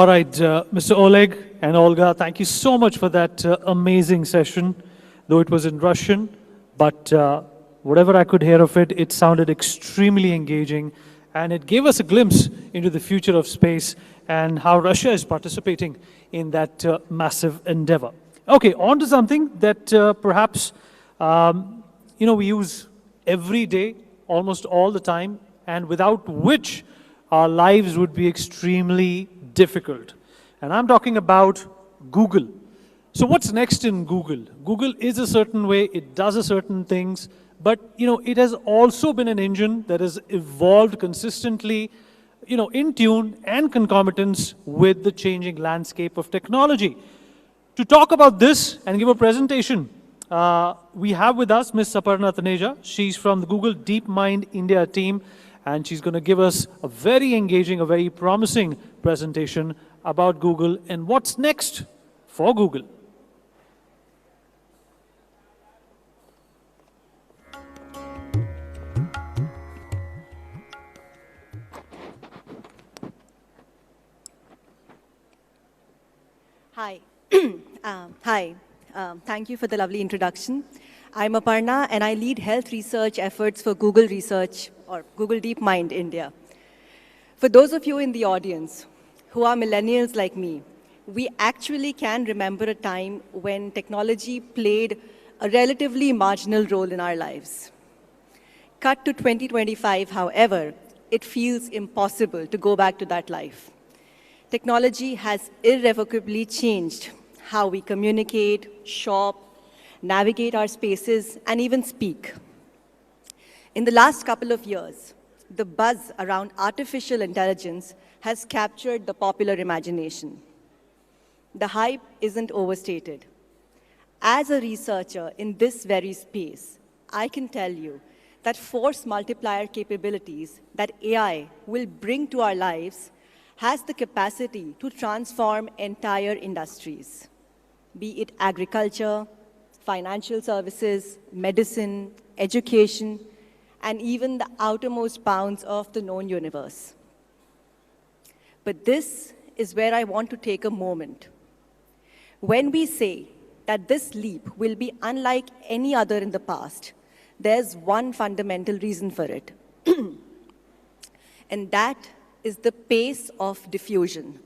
All right, Mr. Oleg and Olga, thank you so much for that amazing session, though it was in Russian, but whatever I could hear of it, it sounded extremely engaging, and it gave us a glimpse into the future of space and how Russia is participating in that massive endeavor. Okay, on to something that perhaps, we use every day, almost all the time, and without which our lives would be extremely difficult. And I'm talking about Google. So what's next in Google? Google is a certain way, it does a certain things, but it has also been an engine that has evolved consistently, in tune and concomitance with the changing landscape of technology. To talk about this and give a presentation, we have with us Ms. Aparna Taneja. She's from the Google DeepMind India team, and she's going to give us a very engaging, a very promising presentation about Google and what's next for Google. Hi. Hi. Thank you for the lovely introduction. I'm Aparna, and I lead health research efforts for Google Research, or Google DeepMind India. For those of you in the audience who are millennials like me, we actually can remember a time when technology played a relatively marginal role in our lives. Cut to 2025, however, it feels impossible to go back to that life. Technology has irrevocably changed how we communicate, shop, navigate our spaces, and even speak. In the last couple of years, the buzz around artificial intelligence has captured the popular imagination. The hype isn't overstated. As a researcher in this very space, I can tell you that force multiplier capabilities that AI will bring to our lives has the capacity to transform entire industries, be it agriculture, financial services, medicine, education, and even the outermost bounds of the known universe. But this is where I want to take a moment. When we say that this leap will be unlike any other in the past, there's one fundamental reason for it. And that is the pace of diffusion.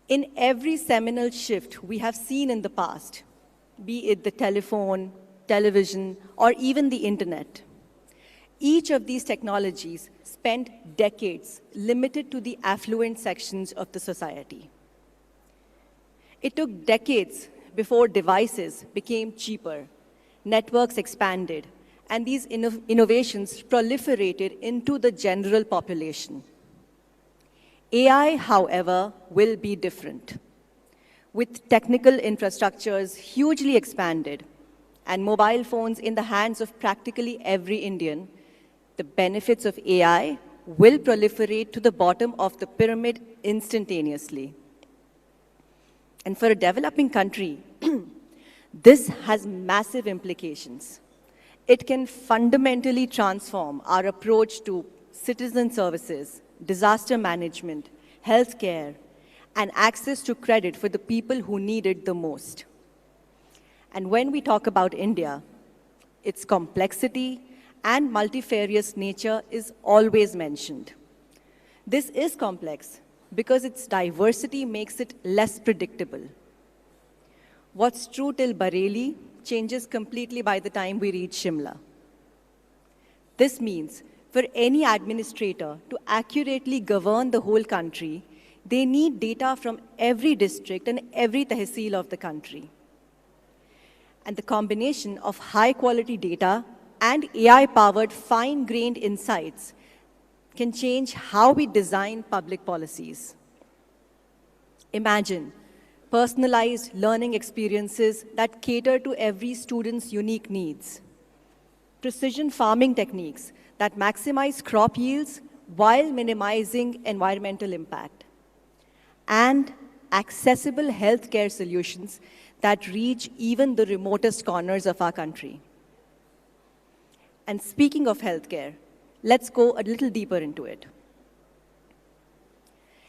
In every seminal shift we have seen in the past, be it the telephone, television, or even the internet, each of these technologies spent decades limited to the affluent sections of the society. It took decades before devices became cheaper, networks expanded, and these innovations proliferated into the general population. AI, however, will be different. With technical infrastructures hugely expanded and mobile phones in the hands of practically every Indian, the benefits of AI will proliferate to the bottom of the pyramid instantaneously. And for a developing country, this has massive implications. It can fundamentally transform our approach to citizen services, disaster management, healthcare, and access to credit for the people who need it the most. And when we talk about India, its complexity and multifarious nature is always mentioned. This is complex because its diversity makes it less predictable. What's true till Bareilly changes completely by the time we reach Shimla. This means for any administrator to accurately govern the whole country, they need data from every district and every tehsil of the country. And the combination of high-quality data and AI-powered fine-grained insights can change how we design public policies. Imagine personalized learning experiences that cater to every student's unique needs. Precision farming techniques that maximize crop yields while minimizing environmental impact. And accessible healthcare solutions that reach even the remotest corners of our country. And speaking of healthcare, let's go a little deeper into it.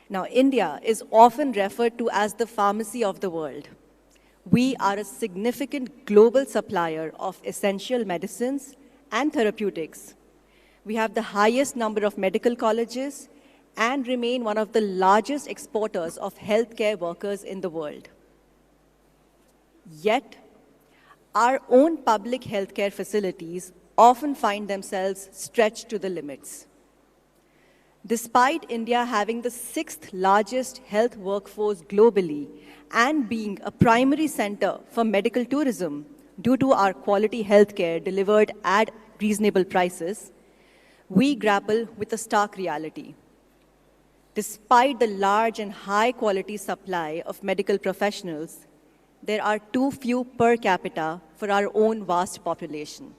Now, India is often referred to as the pharmacy of the world. We are a significant global supplier of essential medicines and therapeutics. We have the highest number of medical colleges and remain one of the largest exporters of healthcare workers in the world. Yet, our own public healthcare facilities often find themselves stretched to the limits. Despite India having the 6th largest health workforce globally and being a primary center for medical tourism due to our quality healthcare delivered at reasonable prices, we grapple with a stark reality. Despite the large and high quality supply of medical professionals, there are too few per capita for our own vast population.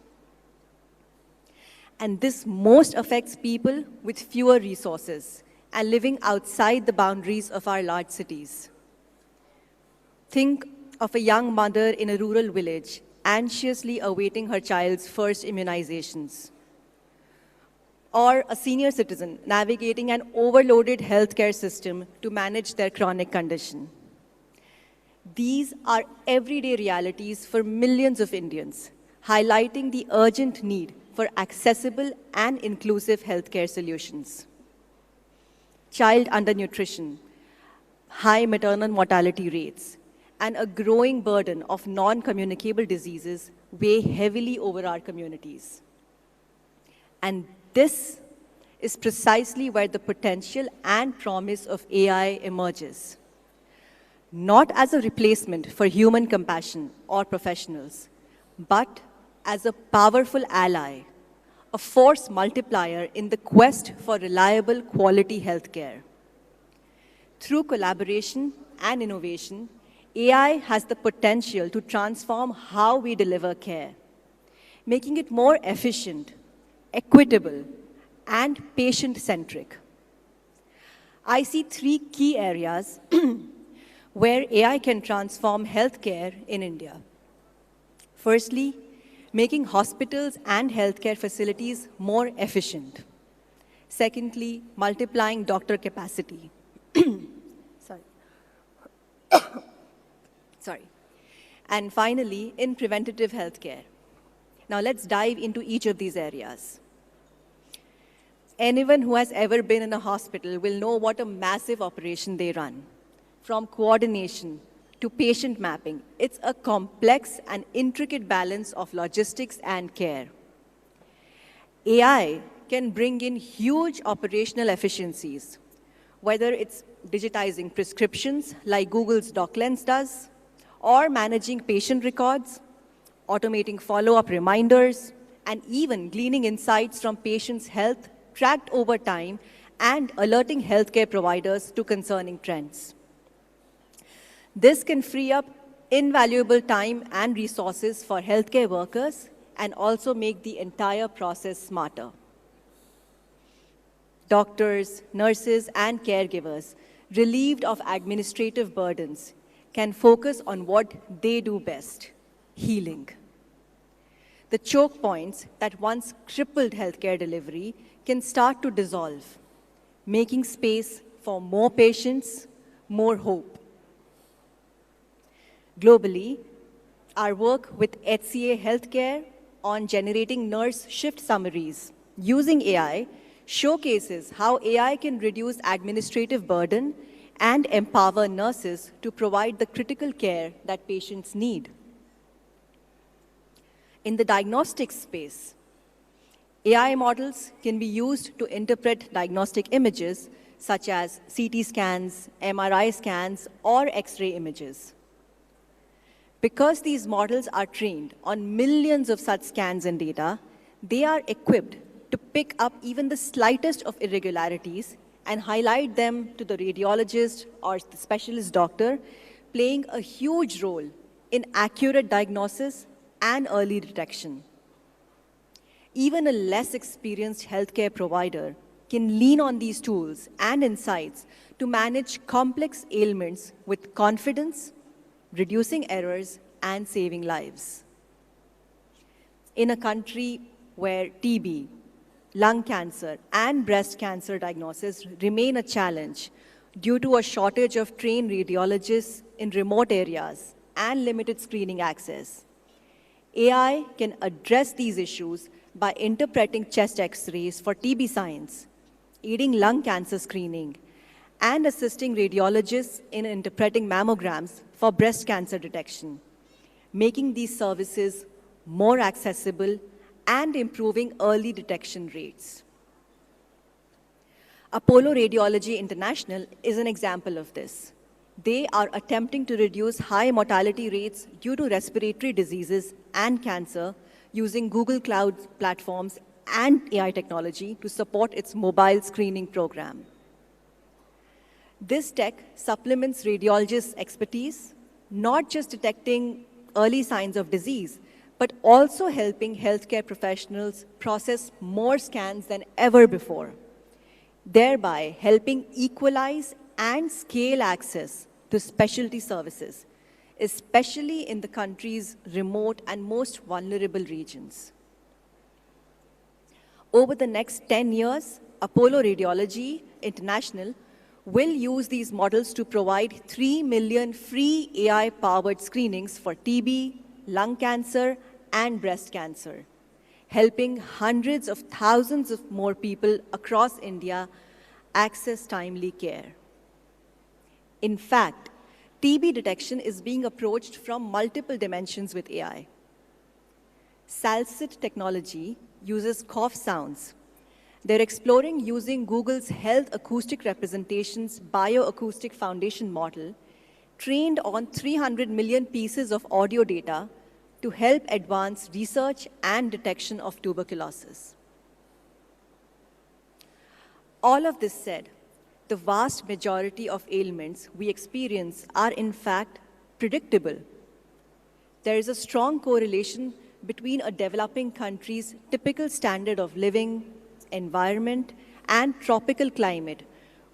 And this most affects people with fewer resources and living outside the boundaries of our large cities. Think of a young mother in a rural village anxiously awaiting her child's first immunizations, or a senior citizen navigating an overloaded healthcare system to manage their chronic condition. These are everyday realities for millions of Indians, highlighting the urgent need for accessible and inclusive healthcare solutions. Child undernutrition, high maternal mortality rates, and a growing burden of non-communicable diseases weigh heavily over our communities. And this is precisely where the potential and promise of AI emerges. Not as a replacement for human compassion or professionals, but as a powerful ally, a force multiplier in the quest for reliable quality healthcare. Through collaboration and innovation, AI has the potential to transform how we deliver care, making it more efficient, equitable, and patient-centric. I see 3 key areas where AI can transform healthcare in India. Firstly, making hospitals and healthcare facilities more efficient. Secondly, multiplying doctor capacity. Sorry. And finally, in preventative healthcare. Now let's dive into each of these areas. Anyone who has ever been in a hospital will know what a massive operation they run. From coordination to patient mapping, it's a complex and intricate balance of logistics and care. AI can bring in huge operational efficiencies, whether it's digitizing prescriptions like Google's DocLens does, or managing patient records, automating follow-up reminders, and even gleaning insights from patients' health tracked over time and alerting healthcare providers to concerning trends. This can free up invaluable time and resources for healthcare workers and also make the entire process smarter. Doctors, nurses, and caregivers, relieved of administrative burdens, can focus on what they do best, healing. The choke points that once crippled healthcare delivery can start to dissolve, making space for more patients, more hope. Globally, our work with HCA Healthcare on generating nurse shift summaries using AI showcases how AI can reduce administrative burden and empower nurses to provide the critical care that patients need. In the diagnostics space, AI models can be used to interpret diagnostic images such as CT scans, MRI scans, or X-ray images. Because these models are trained on millions of such scans and data, they are equipped to pick up even the slightest of irregularities and highlight them to the radiologist or the specialist doctor, playing a huge role in accurate diagnosis and early detection. Even a less experienced healthcare provider can lean on these tools and insights to manage complex ailments with confidence, reducing errors, and saving lives. In a country where TB, lung cancer, and breast cancer diagnosis remain a challenge, due to a shortage of trained radiologists in remote areas and limited screening access. AI can address these issues by interpreting chest X-rays for TB signs, aiding lung cancer screening, and assisting radiologists in interpreting mammograms for breast cancer detection, making these services more accessible and improving early detection rates. Apollo Radiology International is an example of this. They are attempting to reduce high mortality rates due to respiratory diseases and cancer using Google Cloud platforms and AI technology to support its mobile screening program. This tech supplements radiologists' expertise, not just detecting early signs of disease, but also helping healthcare professionals process more scans than ever before, thereby helping equalize and scale access to specialty services, especially in the country's remote and most vulnerable regions. Over the next 10 years, Apollo Radiology International will use these models to provide 3 million free AI-powered screenings for TB, lung cancer, and breast cancer, helping hundreds of thousands of more people across India access timely care. In fact, TB detection is being approached from multiple dimensions with AI. Salsit technology uses cough sounds. They're exploring using Google's Health Acoustic Representations Bioacoustic Foundation model, trained on 300 million pieces of audio data, to help advance research and detection of tuberculosis. All of this said, the vast majority of ailments we experience are in fact predictable. There is a strong correlation between a developing country's typical standard of living, environment, and tropical climate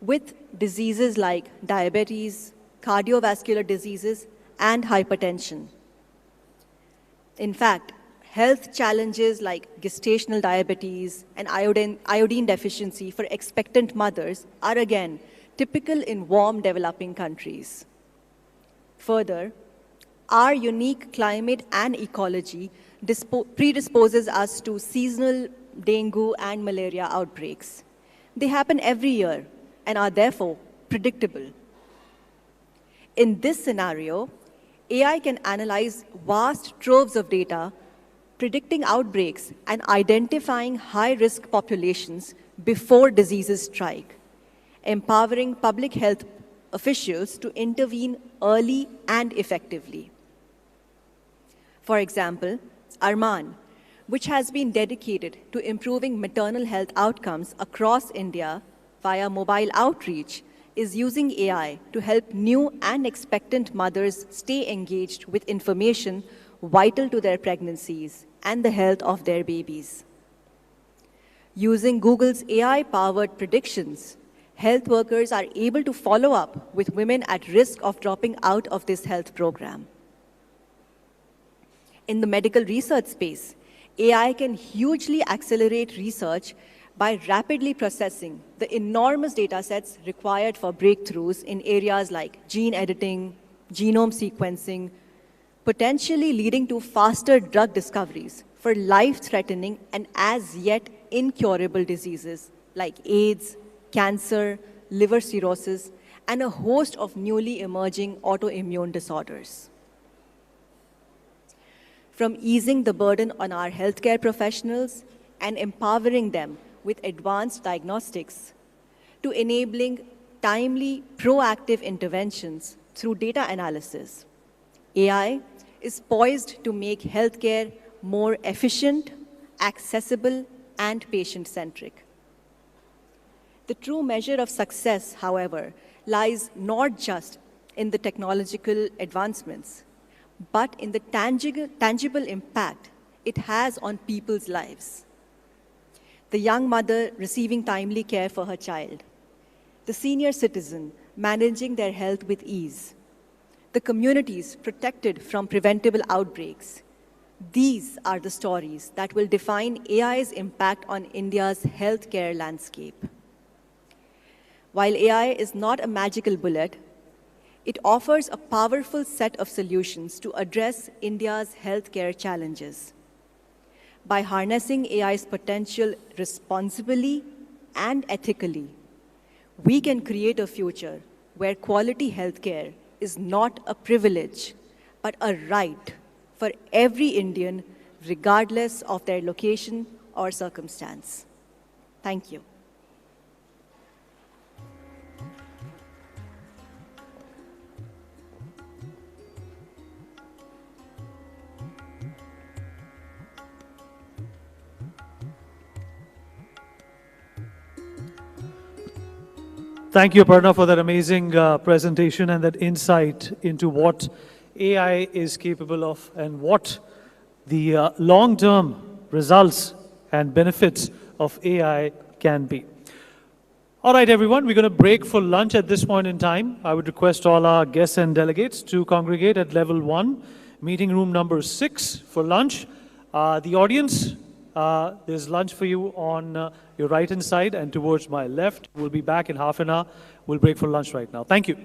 with diseases like diabetes, cardiovascular diseases, and hypertension. In fact, health challenges like gestational diabetes and iodine deficiency for expectant mothers are again typical in warm developing countries. Further, our unique climate and ecology predisposes us to seasonal dengue and malaria outbreaks. They happen every year and are therefore predictable. In this scenario, AI can analyze vast troves of data, predicting outbreaks and identifying high-risk populations before diseases strike, empowering public health officials to intervene early and effectively. For example, Arman, which has been dedicated to improving maternal health outcomes across India via mobile outreach, is using AI to help new and expectant mothers stay engaged with information vital to their pregnancies and the health of their babies. Using Google's AI-powered predictions, health workers are able to follow up with women at risk of dropping out of this health program. In the medical research space, AI can hugely accelerate research by rapidly processing the enormous data sets required for breakthroughs in areas like gene editing, genome sequencing, potentially leading to faster drug discoveries for life-threatening and as yet incurable diseases like AIDS, cancer, liver cirrhosis, and a host of newly emerging autoimmune disorders. From easing the burden on our healthcare professionals and empowering them with advanced diagnostics, to enabling timely, proactive interventions through data analysis, AI is poised to make healthcare more efficient, accessible, and patient-centric. The true measure of success, however, lies not just in the technological advancements, but in the tangible impact it has on people's lives. The young mother receiving timely care for her child, the senior citizen managing their health with ease, the communities protected from preventable outbreaks. These are the stories that will define AI's impact on India's healthcare landscape. While AI is not a magical bullet, it offers a powerful set of solutions to address India's healthcare challenges. By harnessing AI's potential responsibly and ethically, we can create a future where quality healthcare is not a privilege, but a right for every Indian, regardless of their location or circumstance. Thank you. Thank you, Aparna, for that amazing presentation and that insight into what AI is capable of and what the long-term results and benefits of AI can be. All right, everyone, we're going to break for lunch at this point in time. I would request all our guests and delegates to congregate at level 1, meeting room number 6 for lunch. The audience, there's lunch for you on your right-hand side and towards my left. We'll be back in half an hour. We'll break for lunch right now. Thank you.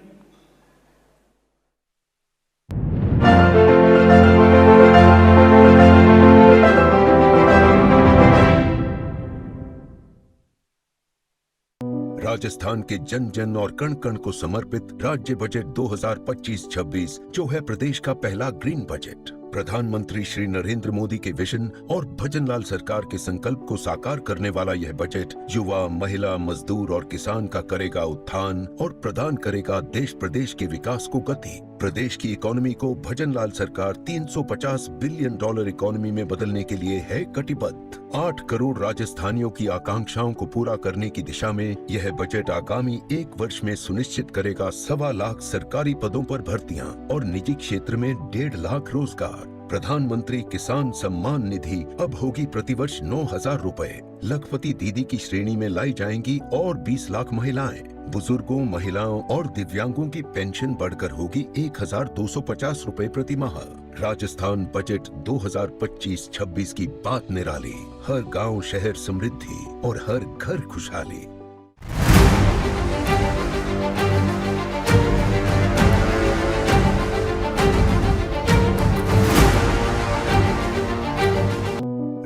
Rajasthan के जन जन और कण कण को समर्पित राज्य budget 2025-26 जो है प्रदेश का पहला ग्रीन बजट। प्रधानमंत्री श्री नरेंद्र मोदी के विजन और भजनलाल सरकार के संकल्प को साकार करने वाला यह बजट युवा, महिला, मजदूर और किसान का करेगा उत्थान और प्रदान करेगा देश प्रदेश के विकास को गति। प्रदेश की इकोनॉमी को भजनलाल सरकार $350 बिलियन इकोनॉमी में बदलने के लिए है कटिबद्ध। 8 करोड़ राजस्थानियों की आकांक्षाओं को पूरा करने की दिशा में यह बजट आगामी 1 वर्ष में सुनिश्चित करेगा 1.25 लाख सरकारी पदों पर भर्तियां और निजी क्षेत्र में 1.5 लाख रोजगार। प्रधानमंत्री किसान सम्मान निधि अब होगी प्रतिवर्ष 9,000 रुपए। लखपति दीदी की श्रेणी में लाई जाएंगी और 20 लाख महिलाएं। बुजुर्गों, महिलाओं और दिव्यांगों की पेंशन बढ़कर होगी 1,250 रुपए प्रति माह। राजस्थान बजट 2025-26 की बात निराली। हर गांव शहर समृद्धि और हर घर खुशहाली।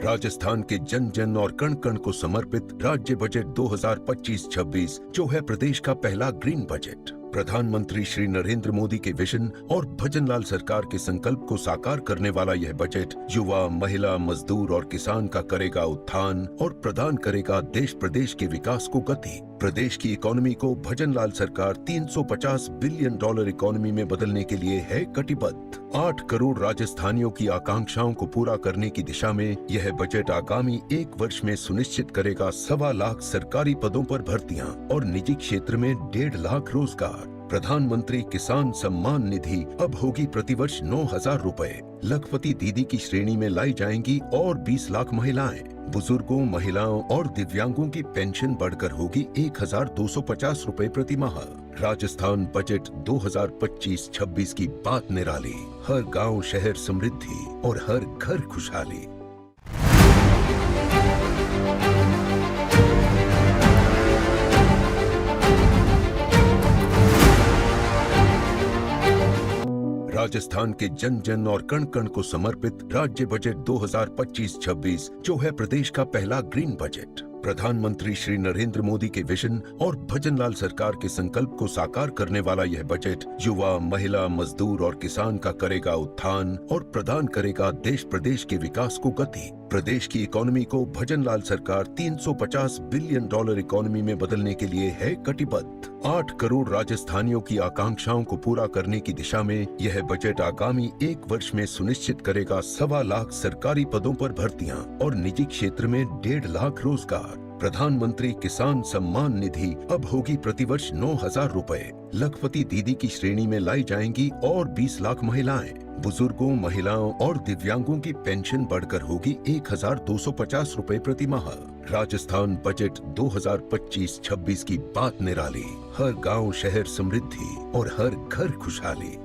राजस्थान के जन जन और कण कण को समर्पित राज्य बजट 2025-26 जो है प्रदेश का पहला ग्रीन बजट। प्रधानमंत्री श्री नरेंद्र मोदी के विजन और भजनलाल सरकार के संकल्प को साकार करने वाला यह बजट युवा, महिला, मजदूर और किसान का करेगा उत्थान और प्रदान करेगा देश प्रदेश के विकास को गति। प्रदेश की इकोनॉमी को भजनलाल सरकार $350 बिलियन इकोनॉमी में बदलने के लिए है कटिबद्ध। 8 करोड़ राजस्थानियों की आकांक्षाओं को पूरा करने की दिशा में यह बजट आगामी 1 वर्ष में सुनिश्चित करेगा 1.25 लाख सरकारी पदों पर भर्तियां और निजी क्षेत्र में 1.5 लाख रोजगार। प्रधानमंत्री किसान सम्मान निधि अब होगी प्रतिवर्ष 9,000 रुपए। लखपति दीदी की श्रेणी में लाई जाएंगी और 20 लाख महिलाएं। बुजुर्गों, महिलाओं और दिव्यांगों की पेंशन बढ़कर होगी 1,250 रुपए प्रति माह। राजस्थान बजट 2025-26 की बात निराली। हर गांव शहर समृद्धि और हर घर खुशहाली। राजस्थान के जन जन और कण कण को समर्पित राज्य बजट 2025-26 जो है प्रदेश का पहला ग्रीन बजट। प्रधानमंत्री श्री नरेंद्र मोदी के विजन और भजनलाल सरकार के संकल्प को साकार करने वाला यह बजट युवा, महिला, मजदूर और किसान का करेगा उत्थान और प्रदान करेगा देश प्रदेश के विकास को गति। प्रदेश की इकोनॉमी को भजनलाल सरकार $350 बिलियन इकोनॉमी में बदलने के लिए है कटिबद्ध। 8 करोड़ राजस्थानियों की आकांक्षाओं को पूरा करने की दिशा में यह बजट आगामी 1 वर्ष में सुनिश्चित करेगा 1.25 लाख सरकारी पदों पर भर्तियां और निजी क्षेत्र में 1.5 लाख रोजगार। प्रधानमंत्री किसान सम्मान निधि अब होगी प्रतिवर्ष 9,000 रुपए। लखपति दीदी की श्रेणी में लाई जाएंगी और 20 लाख महिलाएं। बुजुर्गों, महिलाओं और दिव्यांगों की पेंशन बढ़कर होगी 1,250 रुपए प्रति माह। राजस्थान बजट 2025-26 की बात निराली। हर गांव शहर समृद्धि और हर घर खुशहाली।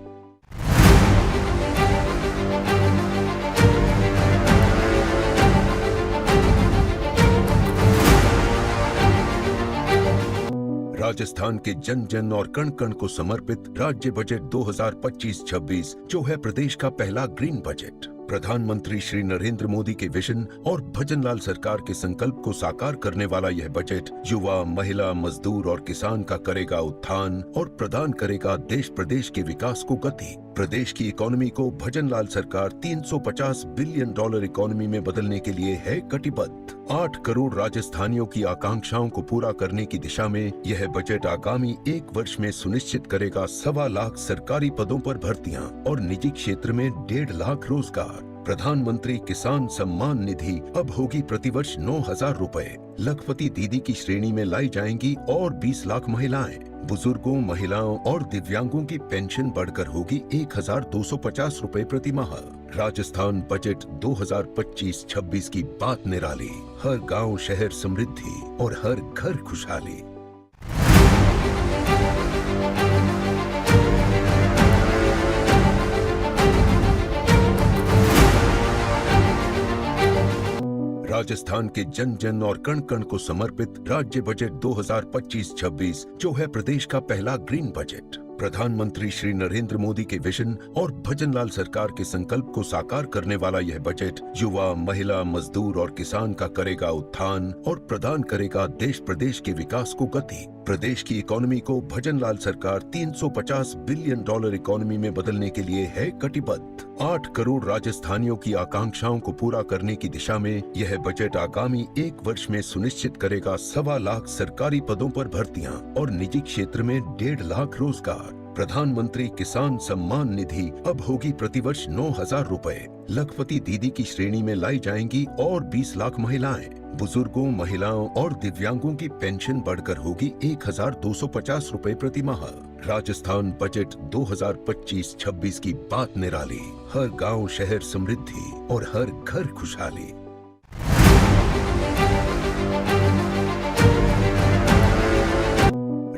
राजस्थान के जन जन और कण कण को समर्पित राज्य बजट 2025-26 जो है प्रदेश का पहला ग्रीन बजट। प्रधानमंत्री श्री नरेंद्र मोदी के विजन और भजनलाल सरकार के संकल्प को साकार करने वाला यह बजट युवा, महिला, मजदूर और किसान का करेगा उत्थान और प्रदान करेगा देश प्रदेश के विकास को गति। प्रदेश की इकोनॉमी को भजनलाल सरकार $350 बिलियन इकोनॉमी में बदलने के लिए है कटिबद्ध। 8 करोड़ राजस्थानियों की आकांक्षाओं को पूरा करने की दिशा में यह बजट आगामी 1 वर्ष में सुनिश्चित करेगा 1.25 लाख सरकारी पदों पर भर्तियां और निजी क्षेत्र में 1.5 लाख रोजगार। प्रधानमंत्री किसान सम्मान निधि अब होगी प्रतिवर्ष 9,000 रुपए। लखपति दीदी की श्रेणी में लाई जाएंगी और 20 लाख महिलाएं। बुजुर्गों, महिलाओं और दिव्यांगों की पेंशन बढ़कर होगी 1,250 रुपए प्रति माह। राजस्थान बजट 2025-26 की बात निराली। हर गांव शहर समृद्धि और हर घर खुशहाली। राजस्थान के जन जन और कण कण को समर्पित राज्य बजट 2025-26 जो है प्रदेश का पहला ग्रीन बजट। प्रधानमंत्री श्री नरेंद्र मोदी के विजन और भजनलाल सरकार के संकल्प को साकार करने वाला यह बजट युवा, महिला, मजदूर और किसान का करेगा उत्थान और प्रदान करेगा देश प्रदेश के विकास को गति। प्रदेश की इकोनॉमी को भजनलाल सरकार $350 बिलियन इकोनॉमी में बदलने के लिए है कटिबद्ध। 8 करोड़ राजस्थानियों की आकांक्षाओं को पूरा करने की दिशा में यह बजट आगामी 1 वर्ष में सुनिश्चित करेगा 1.25 लाख सरकारी पदों पर भर्तियां और निजी क्षेत्र में 1.5 लाख रोजगार। प्रधानमंत्री किसान सम्मान निधि अब होगी प्रतिवर्ष 9,000 रुपए। लखपति दीदी की श्रेणी में लाई जाएंगी और 20 लाख महिलाएं। बुजुर्गों, महिलाओं और दिव्यांगों की पेंशन बढ़कर होगी 1,250 रुपए प्रति माह। राजस्थान बजट 2025-26 की बात निराली। हर गांव शहर समृद्धि और हर घर खुशहाली।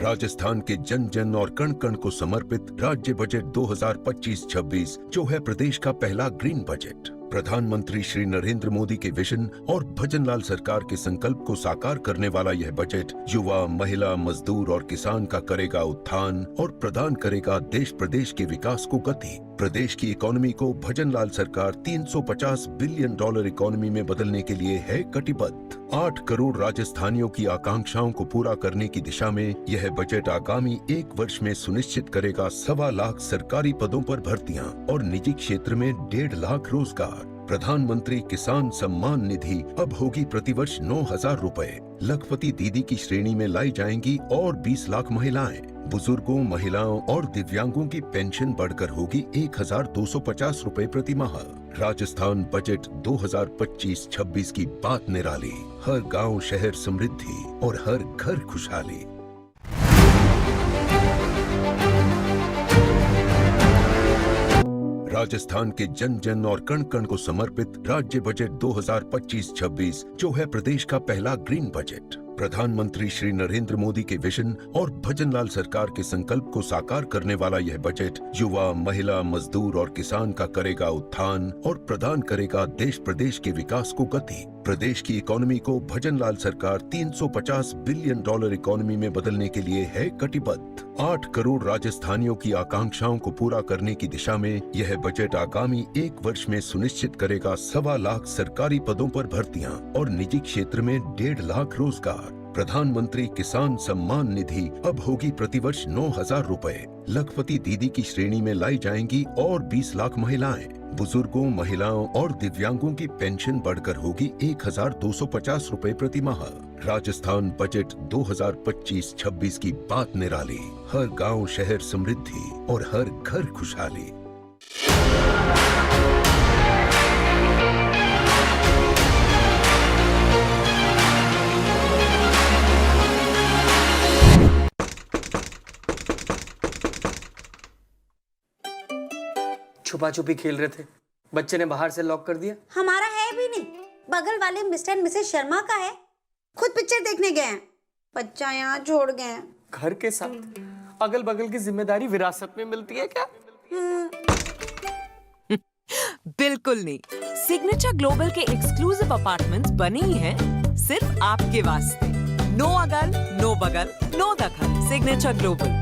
राजस्थान के जन जन और कण कण को समर्पित राज्य बजट 2025-26 जो है प्रदेश का पहला ग्रीन बजट। प्रधानमंत्री श्री नरेंद्र मोदी के विजन और भजनलाल सरकार के संकल्प को साकार करने वाला यह बजट युवा, महिला, मजदूर और किसान का करेगा उत्थान और प्रदान करेगा देश प्रदेश के विकास को गति। प्रदेश की इकोनॉमी को भजनलाल सरकार $350 बिलियन इकोनॉमी में बदलने के लिए है कटिबद्ध। 8 करोड़ राजस्थानियों की आकांक्षाओं को पूरा करने की दिशा में यह बजट आगामी 1 वर्ष में सुनिश्चित करेगा 1.25 लाख सरकारी पदों पर भर्तियां और निजी क्षेत्र में 1.5 लाख रोजगार। प्रधानमंत्री किसान सम्मान निधि अब होगी प्रतिवर्ष 9,000 रुपए। लखपति दीदी की श्रेणी में लाई जाएंगी और 20 लाख महिलाएं। बुजुर्गों, महिलाओं और दिव्यांगों की पेंशन बढ़कर होगी 1,250 रुपए प्रति माह। राजस्थान बजट 2025-26 की बात निराली। हर गांव शहर समृद्धि और हर घर खुशहाली। राजस्थान के जन जन और कण कण को समर्पित राज्य बजट 2025-26 जो है प्रदेश का पहला ग्रीन बजट। प्रधानमंत्री श्री नरेंद्र मोदी के विजन और भजनलाल सरकार के संकल्प को साकार करने वाला यह बजट युवा, महिला, मजदूर और किसान का करेगा उत्थान और प्रदान करेगा देश प्रदेश के विकास को गति। प्रदेश की इकोनॉमी को भजनलाल सरकार $350 बिलियन इकोनॉमी में बदलने के लिए है कटिबद्ध। 8 करोड़ राजस्थानियों की आकांक्षाओं को पूरा करने की दिशा में यह बजट आगामी 1 वर्ष में सुनिश्चित करेगा 1.25 लाख सरकारी पदों पर भर्तियां और निजी क्षेत्र में 1.5 लाख रोजगार। प्रधानमंत्री किसान सम्मान निधि अब होगी प्रतिवर्ष 9,000 रुपए। लखपति दीदी की श्रेणी में लाई जाएंगी और 20 लाख महिलाएं। बुजुर्गों, महिलाओं और दिव्यांगों की पेंशन बढ़कर होगी 1,250 रुपए प्रति माह। राजस्थान बजट 2025-26 की बात निराली। हर गांव शहर समृद्धि और हर घर खुशहाली। छुपा छुपी खेल रहे थे, बच्चे ने बाहर से लॉक कर दिया। हमारा है भी नहीं, बगल वाले मिस्टर एंड मिसेस शर्मा का है। खुद पिक्चर देखने गए हैं, बच्चा यहाँ छोड़ गए हैं। घर के साथ अगल बगल की जिम्मेदारी विरासत में मिलती है क्या? बिल्कुल नहीं। सिग्नेचर ग्लोबल के एक्सक्लूसिव अपार्टमेंट्स बने ही हैं सिर्फ आपके वास्ते। No agal, no bagal, no dakhal. Signature Global.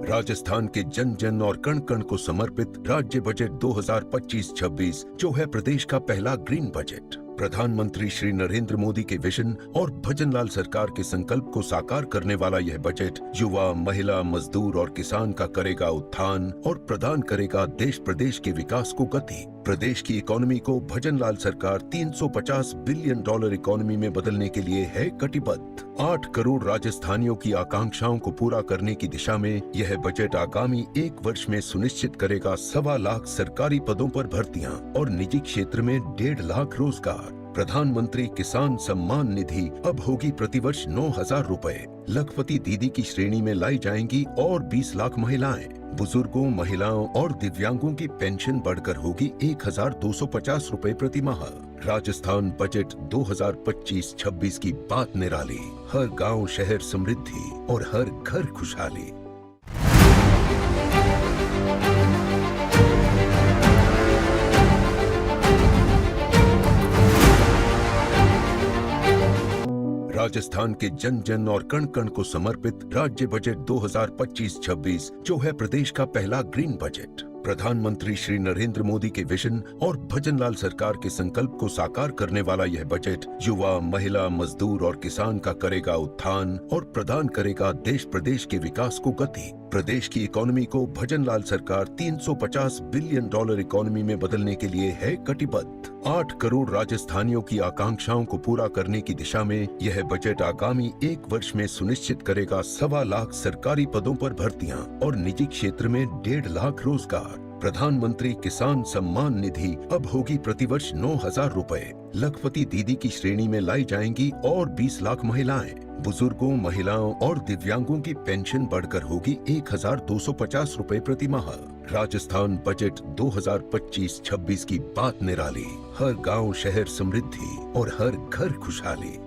Rajasthan के जन जन और कण कण को समर्पित राज्य बजट 2025-26 जो है प्रदेश का पहला ग्रीन बजट। प्रधानमंत्री श्री नरेंद्र मोदी के विजन और भजनलाल सरकार के संकल्प को साकार करने वाला यह बजट युवा, महिला, मजदूर और किसान का करेगा उत्थान और प्रदान करेगा देश प्रदेश के विकास को गति। प्रदेश की इकोनॉमी को भजनलाल सरकार $350 बिलियन इकोनॉमी में बदलने के लिए है कटिबद्ध। 8 करोड़ राजस्थानियों की आकांक्षाओं को पूरा करने की दिशा में यह बजट आगामी 1 वर्ष में सुनिश्चित करेगा 1.25 लाख सरकारी पदों पर भर्तियां और निजी क्षेत्र में 1.5 लाख रोजगार। प्रधानमंत्री किसान सम्मान निधि अब होगी प्रतिवर्ष 9,000 रुपए। लखपति दीदी की श्रेणी में लाई जाएंगी और 20 लाख महिलाएं। बुजुर्गों, महिलाओं और दिव्यांगों की पेंशन बढ़कर होगी 1,250 रुपए प्रति माह। राजस्थान बजट 2025-26 की बात निराली। हर गांव शहर समृद्धि और हर घर खुशहाली। राजस्थान के जन जन और कण कण को समर्पित राज्य बजट 2025-26 जो है प्रदेश का पहला ग्रीन बजट। प्रधानमंत्री श्री नरेंद्र मोदी के विजन और भजनलाल सरकार के संकल्प को साकार करने वाला यह बजट युवा, महिला, मजदूर और किसान का करेगा उत्थान और प्रदान करेगा देश प्रदेश के विकास को गति। प्रदेश की इकोनॉमी को भजनलाल सरकार $350 बिलियन इकोनॉमी में बदलने के लिए है कटिबद्ध। 8 करोड़ राजस्थानियों की आकांक्षाओं को पूरा करने की दिशा में यह बजट आगामी 1 वर्ष में सुनिश्चित करेगा 1.25 लाख सरकारी पदों पर भर्तियां और निजी क्षेत्र में 1.5 लाख रोजगार। प्रधानमंत्री किसान सम्मान निधि अब होगी प्रतिवर्ष 9,000 रुपए। लखपति दीदी की श्रेणी में लाई जाएंगी और 20 लाख महिलाएं। बुजुर्गों, महिलाओं और दिव्यांगों की पेंशन बढ़कर होगी 1,250 रुपए प्रति माह। राजस्थान बजट 2025-26 की बात निराली। हर गांव शहर समृद्धि और हर घर खुशहाली।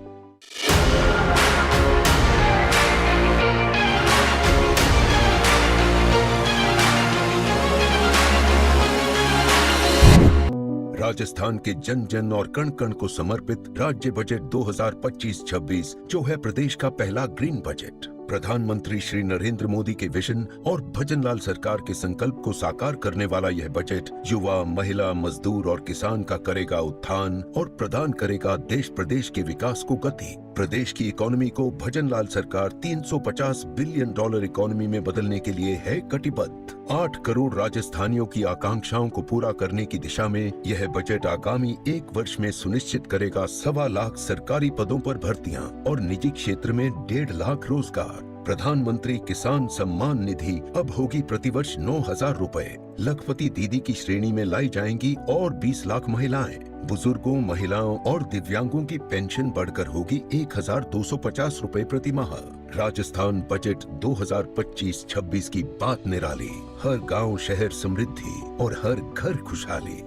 राजस्थान के जन जन और कण कण को समर्पित राज्य बजट 2025-26 जो है प्रदेश का पहला ग्रीन बजट। प्रधानमंत्री श्री नरेंद्र मोदी के विजन और भजनलाल सरकार के संकल्प को साकार करने वाला यह बजट युवा, महिला, मजदूर और किसान का करेगा उत्थान और प्रदान करेगा देश प्रदेश के विकास को गति। प्रदेश की इकोनॉमी को भजनलाल सरकार $350 बिलियन इकोनॉमी में बदलने के लिए है कटिबद्ध। 8 करोड़ राजस्थानियों की आकांक्षाओं को पूरा करने की दिशा में यह बजट आगामी 1 वर्ष में सुनिश्चित करेगा 1.25 लाख सरकारी पदों पर भर्तियां और निजी क्षेत्र में 1.5 लाख रोजगार। प्रधानमंत्री किसान सम्मान निधि अब होगी प्रतिवर्ष 9,000 रुपए। लखपति दीदी की श्रेणी में लाई जाएंगी और 20 लाख महिलाएं। बुजुर्गों, महिलाओं और दिव्यांगों की पेंशन बढ़कर होगी 1,250 रुपए प्रति माह। राजस्थान बजट 2025-26 की बात निराली। हर गांव शहर समृद्धि और हर घर खुशहाली।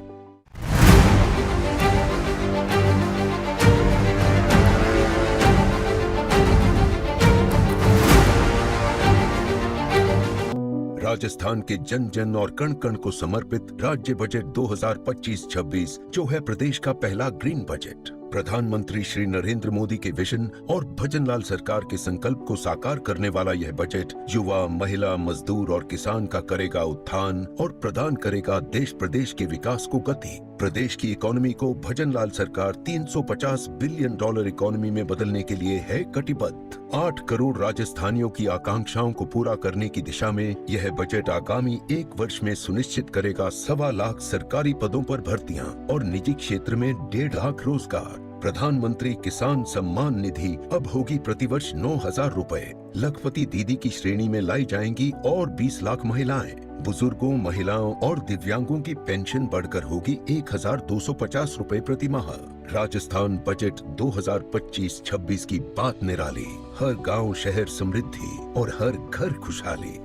राजस्थान के जन जन और कण कण को समर्पित राज्य बजट 2025-26 जो है प्रदेश का पहला ग्रीन बजट। प्रधानमंत्री श्री नरेंद्र मोदी के विजन और भजनलाल सरकार के संकल्प को साकार करने वाला यह बजट युवा, महिला, मजदूर और किसान का करेगा उत्थान और प्रदान करेगा देश प्रदेश के विकास को गति। प्रदेश की इकोनॉमी को भजनलाल सरकार $350 बिलियन इकोनॉमी में बदलने के लिए है कटिबद्ध। 8 करोड़ राजस्थानियों की आकांक्षाओं को पूरा करने की दिशा में यह बजट आगामी 1 वर्ष में सुनिश्चित करेगा 1.25 लाख सरकारी पदों पर भर्तियां और निजी क्षेत्र में 1.5 लाख रोजगार। प्रधानमंत्री किसान सम्मान निधि अब होगी प्रतिवर्ष 9,000 रुपए। लखपति दीदी की श्रेणी में लाई जाएंगी और 20 लाख महिलाएं। बुजुर्गों, महिलाओं और दिव्यांगों की पेंशन बढ़कर होगी 1,250 रुपए प्रति माह। राजस्थान बजट 2025-26 की बात निराली। हर गांव शहर समृद्धि और हर घर खुशहाली।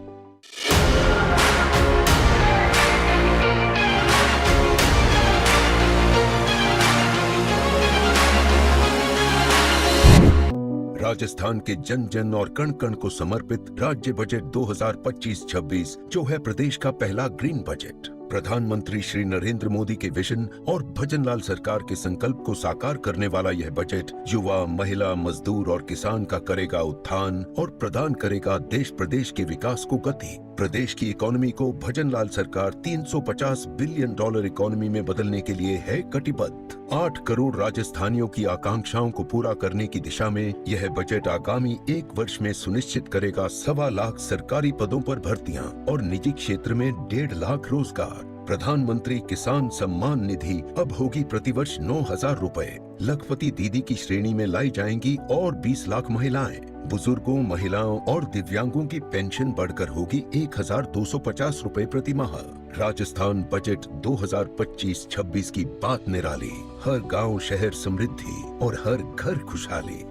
राजस्थान के जन जन और कण कण को समर्पित राज्य बजट 2025-26 जो है प्रदेश का पहला ग्रीन बजट। प्रधानमंत्री श्री नरेंद्र मोदी के विजन और भजनलाल सरकार के संकल्प को साकार करने वाला यह बजट युवा, महिला, मजदूर और किसान का करेगा उत्थान और प्रदान करेगा देश प्रदेश के विकास को गति। प्रदेश की इकोनॉमी को भजनलाल सरकार $350 बिलियन इकोनॉमी में बदलने के लिए है कटिबद्ध। 8 करोड़ राजस्थानियों की आकांक्षाओं को पूरा करने की दिशा में यह बजट आगामी 1 वर्ष में सुनिश्चित करेगा 1.25 लाख सरकारी पदों पर भर्तियां और निजी क्षेत्र में 1.5 लाख रोजगार। प्रधानमंत्री किसान सम्मान निधि अब होगी प्रतिवर्ष 9,000 रुपए। लखपति दीदी की श्रेणी में लाई जाएंगी और 20 लाख महिलाएं। बुजुर्गों, महिलाओं और दिव्यांगों की पेंशन बढ़कर होगी 1,250 रुपए प्रति माह। राजस्थान बजट 2025-26 की बात निराली। हर गांव शहर समृद्धि और हर घर खुशहाली।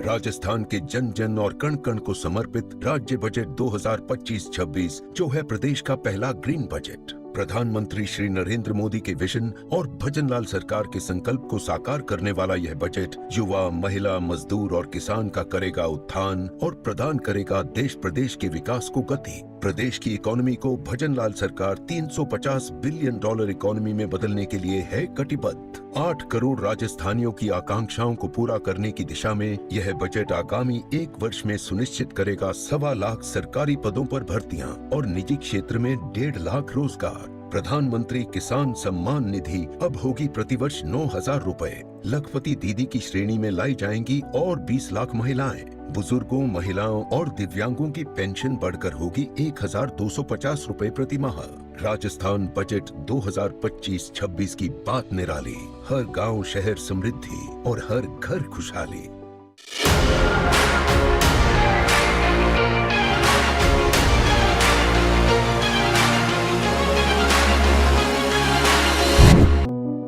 राजस्थान के जन जन और कण कण को समर्पित राज्य बजट 2025-26 जो है प्रदेश का पहला ग्रीन बजट। प्रधानमंत्री श्री नरेंद्र मोदी के विजन और भजनलाल सरकार के संकल्प को साकार करने वाला यह बजट युवा, महिला, मजदूर और किसान का करेगा उत्थान और प्रदान करेगा देश प्रदेश के विकास को गति। प्रदेश की इकोनॉमी को भजनलाल सरकार $350 बिलियन इकोनॉमी में बदलने के लिए है कटिबद्ध। 8 करोड़ राजस्थानियों की आकांक्षाओं को पूरा करने की दिशा में यह बजट आगामी 1 वर्ष में सुनिश्चित करेगा 1.25 लाख सरकारी पदों पर भर्तियां और निजी क्षेत्र में 1.5 लाख रोजगार। प्रधानमंत्री किसान सम्मान निधि अब होगी प्रतिवर्ष 9,000 रुपए। लखपति दीदी की श्रेणी में लाई जाएंगी और 20 लाख महिलाएं। बुजुर्गों, महिलाओं और दिव्यांगों की पेंशन बढ़कर होगी 1,250 रुपए प्रति माह। राजस्थान बजट 2025-26 की बात निराली। हर गांव शहर समृद्धि और हर घर खुशहाली।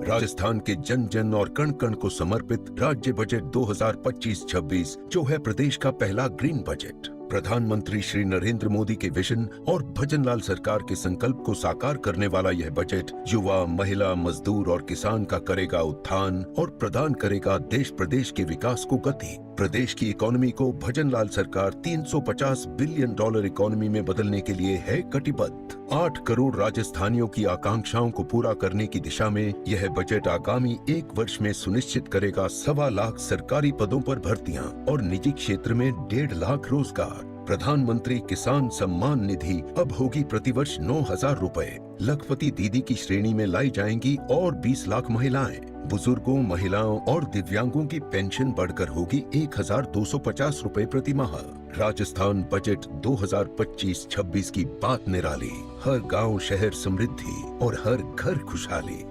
राजस्थान के जन जन और कण कण को समर्पित राज्य बजट 2025-26 जो है प्रदेश का पहला ग्रीन बजट। प्रधानमंत्री श्री नरेंद्र मोदी के विजन और भजनलाल सरकार के संकल्प को साकार करने वाला यह बजट युवा, महिला, मजदूर और किसान का करेगा उत्थान और प्रदान करेगा देश प्रदेश के विकास को गति। प्रदेश की इकोनॉमी को भजनलाल सरकार $350 बिलियन इकोनॉमी में बदलने के लिए है कटिबद्ध। 8 करोड़ राजस्थानियों की आकांक्षाओं को पूरा करने की दिशा में यह बजट आगामी 1 वर्ष में सुनिश्चित करेगा 1.25 लाख सरकारी पदों पर भर्तियां और निजी क्षेत्र में 1.5 लाख रोजगार। प्रधानमंत्री किसान सम्मान निधि अब होगी प्रतिवर्ष 9,000 रुपए। लखपति दीदी की श्रेणी में लाई जाएंगी और 20 लाख महिलाएं। बुजुर्गों, महिलाओं और दिव्यांगों की पेंशन बढ़कर होगी 1,250 रुपए प्रति माह। राजस्थान बजट 2025-26 की बात निराली। हर गांव शहर समृद्धि और हर घर खुशहाली।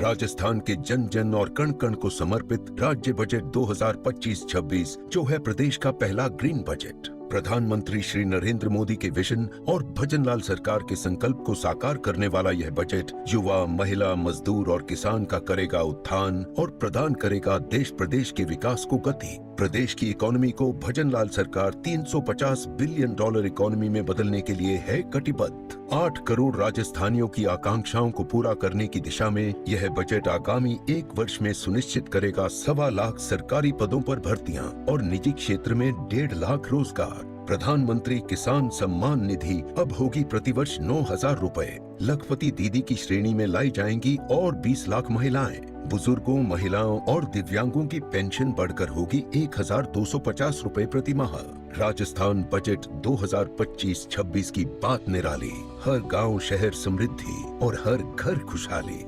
राजस्थान के जन जन और कण कण को समर्पित राज्य बजट 2025-26 जो है प्रदेश का पहला ग्रीन बजट। प्रधानमंत्री श्री नरेंद्र मोदी के विजन और भजनलाल सरकार के संकल्प को साकार करने वाला यह बजट युवा, महिला, मजदूर और किसान का करेगा उत्थान और प्रदान करेगा देश प्रदेश के विकास को गति। प्रदेश की इकोनॉमी को भजनलाल सरकार $350 बिलियन इकोनॉमी में बदलने के लिए है कटिबद्ध। 8 करोड़ राजस्थानियों की आकांक्षाओं को पूरा करने की दिशा में यह बजट आगामी 1 वर्ष में सुनिश्चित करेगा 1.25 लाख सरकारी पदों पर भर्तियां और निजी क्षेत्र में 1.5 लाख रोजगार। प्रधानमंत्री किसान सम्मान निधि अब होगी प्रतिवर्ष 9,000 रुपए। लखपति दीदी की श्रेणी में लाई जाएंगी और 20 लाख महिलाएं। बुजुर्गों, महिलाओं और दिव्यांगों की पेंशन बढ़कर होगी 1,250 रुपए प्रति माह। राजस्थान बजट 2025-26 की बात निराली। हर गांव शहर समृद्धि और हर घर खुशहाली।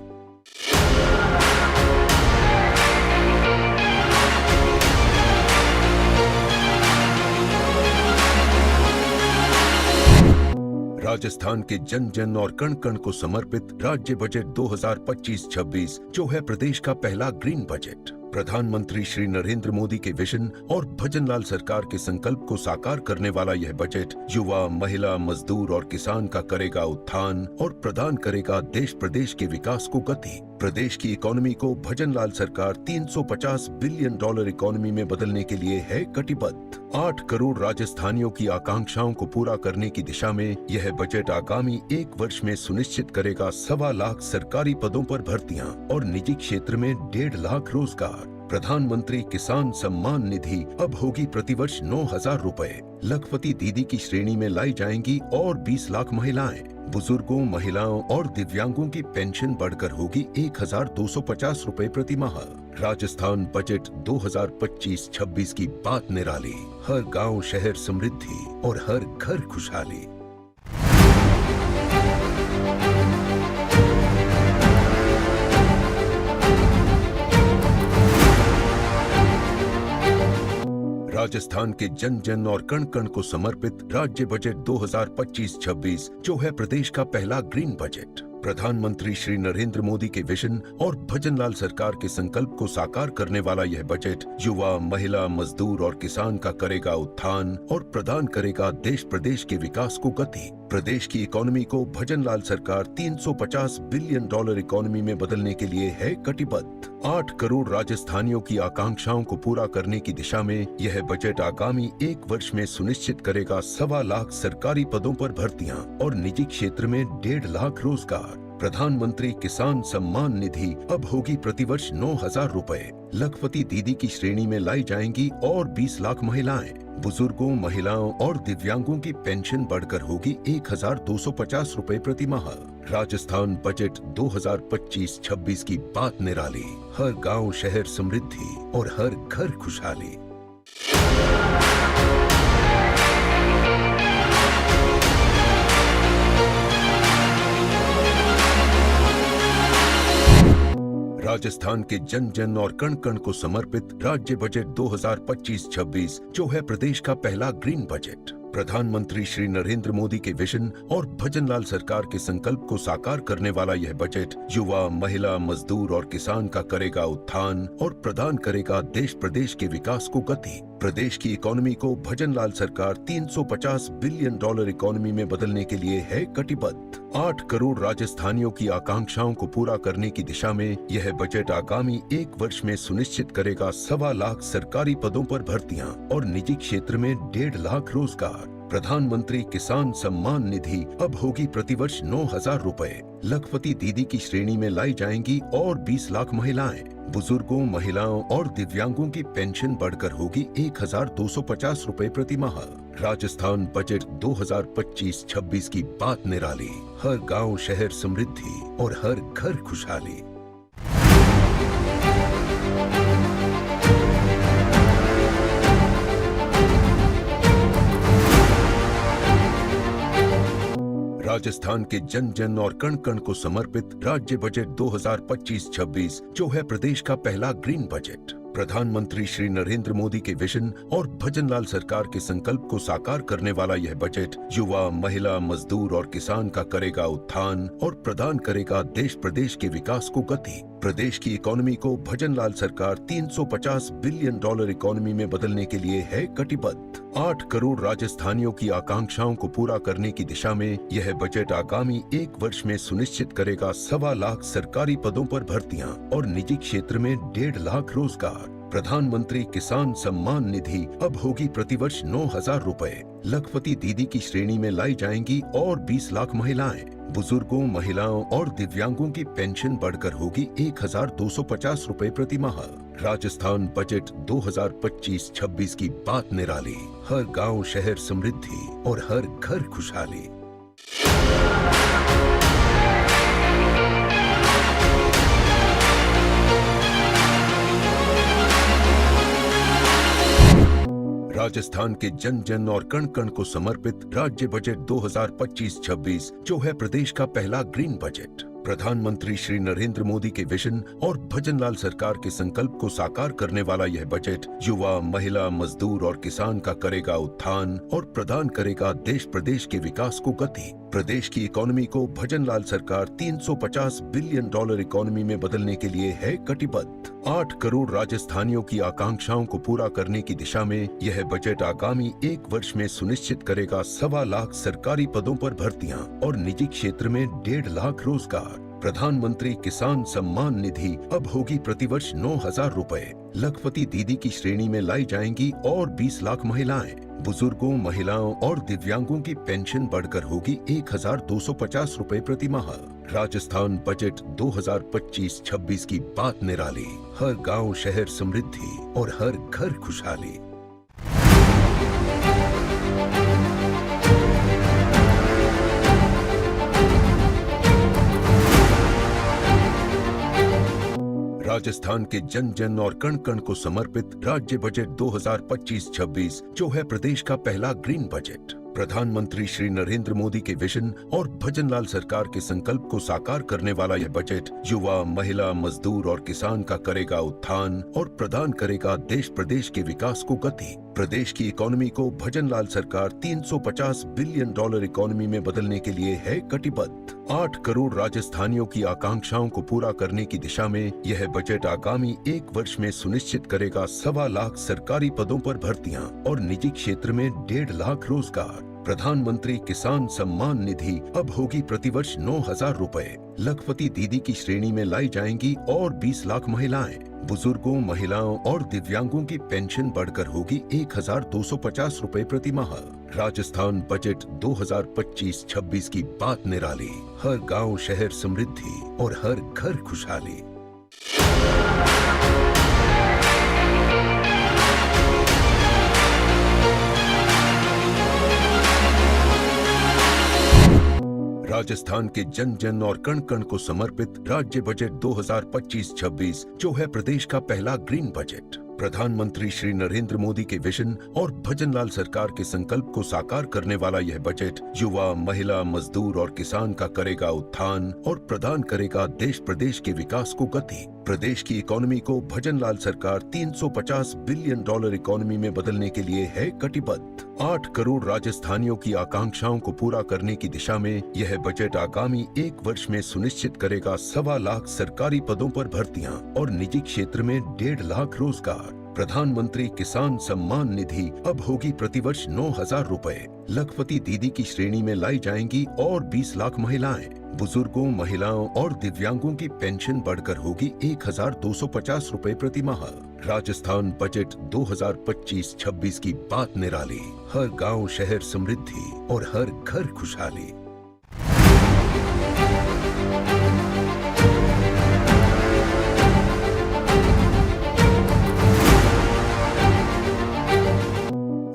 राजस्थान के जन जन और कण कण को समर्पित राज्य बजट 2025-26 जो है प्रदेश का पहला ग्रीन बजट। प्रधानमंत्री श्री नरेंद्र मोदी के विजन और भजनलाल सरकार के संकल्प को साकार करने वाला यह बजट युवा, महिला, मजदूर और किसान का करेगा उत्थान और प्रदान करेगा देश प्रदेश के विकास को गति। प्रदेश की इकोनॉमी को भजनलाल सरकार 350 बिलियन डॉलर इकोनॉमी में बदलने के लिए है कटिबद्ध। 8 करोड़ राजस्थानियों की आकांक्षाओं को पूरा करने की दिशा में यह बजट आगामी 1 वर्ष में सुनिश्चित करेगा 1.25 लाख सरकारी पदों पर भर्तियां और निजी क्षेत्र में 1.5 लाख रोजगार। प्रधानमंत्री किसान सम्मान निधि अब होगी प्रतिवर्ष 9,000 रुपए। लखपति दीदी की श्रेणी में लाई जाएंगी और 20 लाख महिलाएं। बुजुर्गों, महिलाओं और दिव्यांगों की पेंशन बढ़कर होगी 1,250 रुपए प्रति माह। राजस्थान बजट 2025-26 की बात निराली। हर गांव शहर समृद्धि और हर घर खुशहाली। राजस्थान के जन जन और कण कण को समर्पित राज्य बजट 2025-26 जो है प्रदेश का पहला ग्रीन बजट। प्रधानमंत्री श्री नरेंद्र मोदी के विजन और भजनलाल सरकार के संकल्प को साकार करने वाला यह बजट युवा, महिला, मजदूर और किसान का करेगा उत्थान और प्रदान करेगा देश प्रदेश के विकास को गति। प्रदेश की इकोनॉमी को भजनलाल सरकार 350 बिलियन डॉलर इकोनॉमी में बदलने के लिए है कटिबद्ध। 8 करोड़ राजस्थानियों की आकांक्षाओं को पूरा करने की दिशा में यह बजट आगामी 1 वर्ष में सुनिश्चित करेगा 1.25 लाख सरकारी पदों पर भर्तियां और निजी क्षेत्र में 1.5 लाख रोजगार। प्रधानमंत्री किसान सम्मान निधि अब होगी प्रतिवर्ष 9,000 रुपए। लखपति दीदी की श्रेणी में लाई जाएंगी और 20 लाख महिलाएं। बुजुर्गों, महिलाओं और दिव्यांगों की पेंशन बढ़कर होगी 1,250 रुपए प्रति माह। राजस्थान बजट 2025-26 की बात निराली। हर गांव शहर समृद्धि और हर घर खुशहाली। राजस्थान के जन जन और कण कण को समर्पित राज्य बजट 2025-26 जो है प्रदेश का पहला ग्रीन बजट। प्रधानमंत्री श्री नरेंद्र मोदी के विजन और भजनलाल सरकार के संकल्प को साकार करने वाला यह बजट युवा, महिला, मजदूर और किसान का करेगा उत्थान और प्रदान करेगा देश प्रदेश के विकास को गति। प्रदेश की इकोनॉमी को भजनलाल सरकार 350 बिलियन डॉलर इकोनॉमी में बदलने के लिए है कटिबद्ध। 8 करोड़ राजस्थानियों की आकांक्षाओं को पूरा करने की दिशा में यह बजट आगामी 1 वर्ष में सुनिश्चित करेगा 1.25 लाख सरकारी पदों पर भर्तियां और निजी क्षेत्र में 1.5 लाख रोजगार। प्रधानमंत्री किसान सम्मान निधि अब होगी प्रतिवर्ष 9,000 रुपए। लखपति दीदी की श्रेणी में लाई जाएंगी और 20 लाख महिलाएं। बुजुर्गों, महिलाओं और दिव्यांगों की पेंशन बढ़कर होगी 1,250 रुपए प्रति माह। राजस्थान बजट 2025-26 की बात निराली। हर गांव शहर समृद्धि और हर घर खुशहाली। राजस्थान के जन जन और कण कण को समर्पित राज्य बजट 2025-26 जो है प्रदेश का पहला ग्रीन बजट। प्रधानमंत्री श्री नरेंद्र मोदी के विजन और भजनलाल सरकार के संकल्प को साकार करने वाला यह बजट युवा, महिला, मजदूर और किसान का करेगा उत्थान और प्रदान करेगा देश प्रदेश के विकास को गति। प्रदेश की इकोनॉमी को भजनलाल सरकार 350 बिलियन डॉलर इकोनॉमी में बदलने के लिए है कटिबद्ध। 8 करोड़ राजस्थानियों की आकांक्षाओं को पूरा करने की दिशा में यह बजट आगामी 1 वर्ष में सुनिश्चित करेगा 1.25 लाख सरकारी पदों पर भर्तियां और निजी क्षेत्र में 1.5 लाख रोजगार। प्रधानमंत्री किसान सम्मान निधि अब होगी प्रतिवर्ष 9,000 रुपए। लखपति दीदी की श्रेणी में लाई जाएंगी और 20 लाख महिलाएं। बुजुर्गों, महिलाओं और दिव्यांगों की पेंशन बढ़कर होगी 1,250 रुपए प्रति माह। राजस्थान बजट 2025-26 की बात निराली। हर गांव शहर समृद्धि और हर घर खुशहाली। राजस्थान के जन जन और कण कण को समर्पित राज्य बजट 2025-26 जो है प्रदेश का पहला ग्रीन बजट। प्रधानमंत्री श्री नरेंद्र मोदी के विजन और भजनलाल सरकार के संकल्प को साकार करने वाला यह बजट युवा, महिला, मजदूर और किसान का करेगा उत्थान और प्रदान करेगा देश प्रदेश के विकास को गति। प्रदेश की इकोनॉमी को भजनलाल सरकार 350 बिलियन डॉलर इकोनॉमी में बदलने के लिए है कटिबद्ध। 8 करोड़ राजस्थानियों की आकांक्षाओं को पूरा करने की दिशा में यह बजट आगामी 1 वर्ष में सुनिश्चित करेगा 1.25 लाख सरकारी पदों पर भर्तियां और निजी क्षेत्र में 1.5 लाख रोजगार। प्रधानमंत्री किसान सम्मान निधि अब होगी प्रतिवर्ष 9,000 रुपए। लखपति दीदी की श्रेणी में लाई जाएंगी और 20 लाख महिलाएं। बुजुर्गों, महिलाओं और दिव्यांगों की पेंशन बढ़कर होगी 1,250 रुपए प्रति माह। राजस्थान बजट 2025-26 की बात निराली। हर गांव शहर समृद्धि और हर घर खुशहाली। राजस्थान के जन जन और कण कण को समर्पित राज्य बजट 2025-26 जो है प्रदेश का पहला ग्रीन बजट। प्रधानमंत्री श्री नरेंद्र मोदी के विजन और भजनलाल सरकार के संकल्प को साकार करने वाला यह बजट युवा, महिला, मजदूर और किसान का करेगा उत्थान और प्रदान करेगा देश प्रदेश के विकास को गति। प्रदेश की इकोनॉमी को भजनलाल सरकार $350 बिलियन इकोनॉमी में बदलने के लिए है कटिबद्ध। 8 करोड़ राजस्थानियों की आकांक्षाओं को पूरा करने की दिशा में यह बजट आगामी 1 वर्ष में सुनिश्चित करेगा 1.25 लाख सरकारी पदों पर भर्तियां और निजी क्षेत्र में 1.5 लाख रोजगार। प्रधानमंत्री किसान सम्मान निधि अब होगी प्रतिवर्ष 9,000 रुपए। लखपति दीदी की श्रेणी में लाई जाएंगी और 20 लाख महिलाएं। बुजुर्गों, महिलाओं और दिव्यांगों की पेंशन बढ़कर होगी 1,250 रुपए प्रति माह। राजस्थान बजट 2025-26 की बात निराली। हर गांव शहर समृद्धि और हर घर खुशहाली। राजस्थान के जन जन और कण कण को समर्पित राज्य बजट 2025-26 जो है प्रदेश का पहला ग्रीन बजट। प्रधानमंत्री श्री नरेंद्र मोदी के विजन और भजनलाल सरकार के संकल्प को साकार करने वाला यह बजट युवा, महिला, मजदूर और किसान का करेगा उत्थान और प्रदान करेगा देश प्रदेश के विकास को गति। प्रदेश की इकोनॉमी को भजनलाल सरकार $350 बिलियन इकोनॉमी में बदलने के लिए है कटिबद्ध। 8 करोड़ राजस्थानियों की आकांक्षाओं को पूरा करने की दिशा में यह बजट आगामी 1 वर्ष में सुनिश्चित करेगा 1.25 लाख सरकारी पदों पर भर्तियां और निजी क्षेत्र में 1.5 लाख रोजगार। प्रधानमंत्री किसान सम्मान निधि अब होगी प्रतिवर्ष 9,000 रुपए। लखपति दीदी की श्रेणी में लाई जाएंगी और 20 लाख महिलाएं। बुजुर्गों, महिलाओं और दिव्यांगों की पेंशन बढ़कर होगी 1,250 रुपए प्रति माह। राजस्थान बजट 2025-26 की बात निराली। हर गांव शहर समृद्धि और हर घर खुशहाली।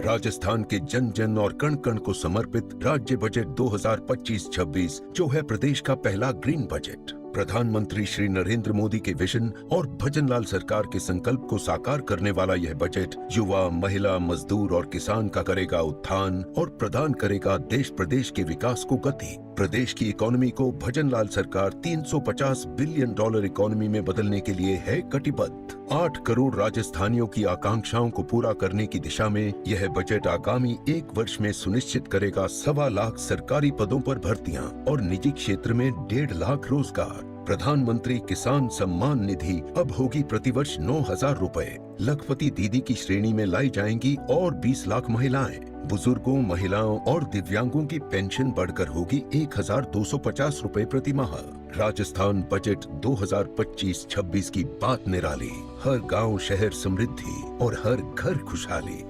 राजस्थान के जन जन और कण कण को समर्पित राज्य बजट 2025-26 जो है प्रदेश का पहला ग्रीन बजट। प्रधानमंत्री श्री नरेंद्र मोदी के विजन और भजनलाल सरकार के संकल्प को साकार करने वाला यह बजट युवा, महिला, मजदूर और किसान का करेगा उत्थान और प्रदान करेगा देश प्रदेश के विकास को गति। प्रदेश की इकोनॉमी को भजनलाल सरकार $350 बिलियन इकोनॉमी में बदलने के लिए है कटिबद्ध। 8 करोड़ राजस्थानियों की आकांक्षाओं को पूरा करने की दिशा में यह बजट आगामी 1 वर्ष में सुनिश्चित करेगा 1.25 लाख सरकारी पदों पर भर्तियां और निजी क्षेत्र में 1.5 लाख रोजगार। प्रधानमंत्री किसान सम्मान निधि अब होगी प्रतिवर्ष 9,000 रुपए। लखपति दीदी की श्रेणी में लाई जाएंगी और 20 लाख महिलाएं। बुजुर्गों, महिलाओं और दिव्यांगों की पेंशन बढ़कर होगी 1,250 रुपए प्रति माह। राजस्थान बजट 2025-26 की बात निराली। हर गांव शहर समृद्धि और हर घर खुशहाली।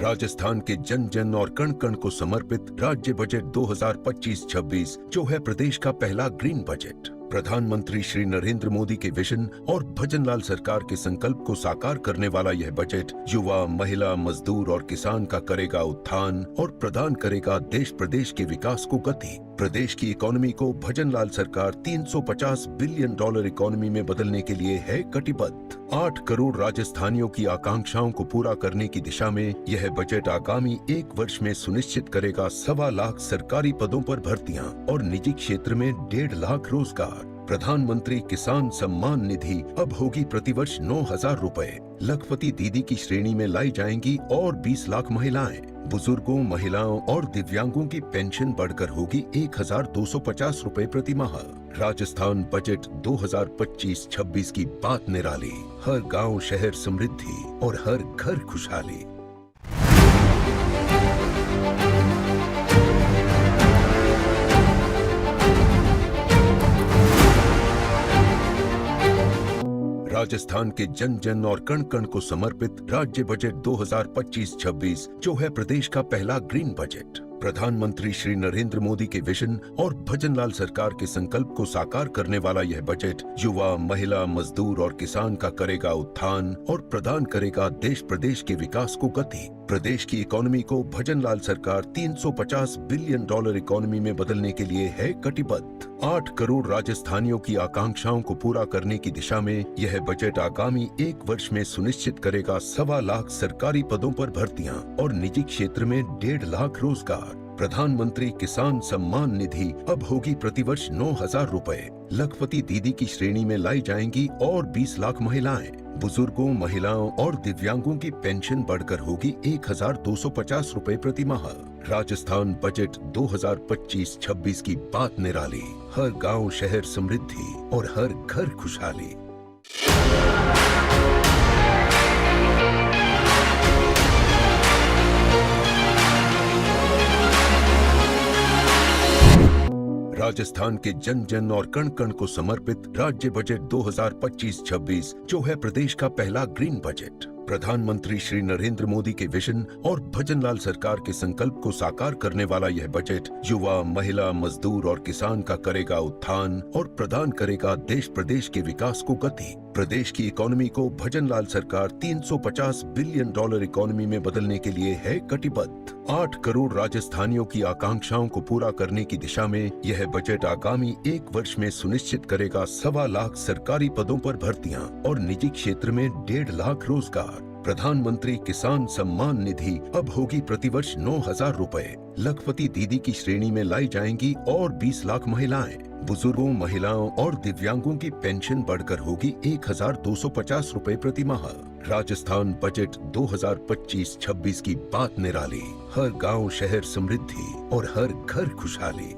राजस्थान के जन जन और कण कण को समर्पित राज्य बजट 2025-26 जो है प्रदेश का पहला ग्रीन बजट। प्रधानमंत्री श्री नरेंद्र मोदी के विजन और भजनलाल सरकार के संकल्प को साकार करने वाला यह बजट युवा, महिला, मजदूर और किसान का करेगा उत्थान और प्रदान करेगा देश प्रदेश के विकास को गति। प्रदेश की इकोनॉमी को भजनलाल सरकार $350 बिलियन इकोनॉमी में बदलने के लिए है कटिबद्ध। 8 करोड़ राजस्थानियों की आकांक्षाओं को पूरा करने की दिशा में यह बजट आगामी 1 वर्ष में सुनिश्चित करेगा 1.25 लाख सरकारी पदों पर भर्तियां और निजी क्षेत्र में 1.5 लाख रोजगार। प्रधानमंत्री किसान सम्मान निधि अब होगी प्रतिवर्ष 9,000 रुपए। लखपति दीदी की श्रेणी में लाई जाएंगी और 20 लाख महिलाएं। बुजुर्गों, महिलाओं और दिव्यांगों की पेंशन बढ़कर होगी 1,250 रुपए प्रति माह। राजस्थान बजट 2025-26 की बात निराली। हर गांव शहर समृद्धि और हर घर खुशहाली। राजस्थान के जन जन और कण कण को समर्पित राज्य बजट 2025-26 जो है प्रदेश का पहला ग्रीन बजट। प्रधानमंत्री श्री नरेंद्र मोदी के विजन और भजनलाल सरकार के संकल्प को साकार करने वाला यह बजट युवा, महिला, मजदूर और किसान का करेगा उत्थान और प्रदान करेगा देश प्रदेश के विकास को गति। प्रदेश की इकोनॉमी को भजनलाल सरकार $350 बिलियन इकोनॉमी में बदलने के लिए है कटिबद्ध। 8 करोड़ राजस्थानियों की आकांक्षाओं को पूरा करने की दिशा में यह बजट आगामी 1 वर्ष में सुनिश्चित करेगा 1.25 लाख सरकारी पदों पर भर्तियां और निजी क्षेत्र में 1.5 लाख रोजगार। प्रधानमंत्री किसान सम्मान निधि अब होगी प्रतिवर्ष 9,000 रुपए। लखपति दीदी की श्रेणी में लाई जाएंगी और 20 लाख महिलाएं। बुजुर्गों, महिलाओं और दिव्यांगों की पेंशन बढ़कर होगी 1,250 रुपए प्रति माह। राजस्थान बजट 2025-26 की बात निराली। हर गांव शहर समृद्धि और हर घर खुशहाली। राजस्थान के जन जन और कण कण को समर्पित राज्य बजट 2025-26 जो है प्रदेश का पहला ग्रीन बजट। प्रधानमंत्री श्री नरेंद्र मोदी के विजन और भजनलाल सरकार के संकल्प को साकार करने वाला यह बजट युवा, महिला, मजदूर और किसान का करेगा उत्थान और प्रदान करेगा देश प्रदेश के विकास को गति। प्रदेश की इकोनॉमी को भजनलाल सरकार $350 बिलियन इकोनॉमी में बदलने के लिए है कटिबद्ध। 8 करोड़ राजस्थानियों की आकांक्षाओं को पूरा करने की दिशा में यह बजट आगामी 1 वर्ष में सुनिश्चित करेगा 1.25 लाख सरकारी पदों पर भर्तियां और निजी क्षेत्र में 1.5 लाख रोजगार। प्रधानमंत्री किसान सम्मान निधि अब होगी प्रतिवर्ष 9,000 रुपए। लखपति दीदी की श्रेणी में लाई जाएंगी और 20 लाख महिलाएं। बुजुर्गों, महिलाओं और दिव्यांगों की पेंशन बढ़कर होगी 1,250 रुपए प्रति माह। राजस्थान बजट 2025-26 की बात निराली। हर गांव शहर समृद्धि और हर घर खुशहाली।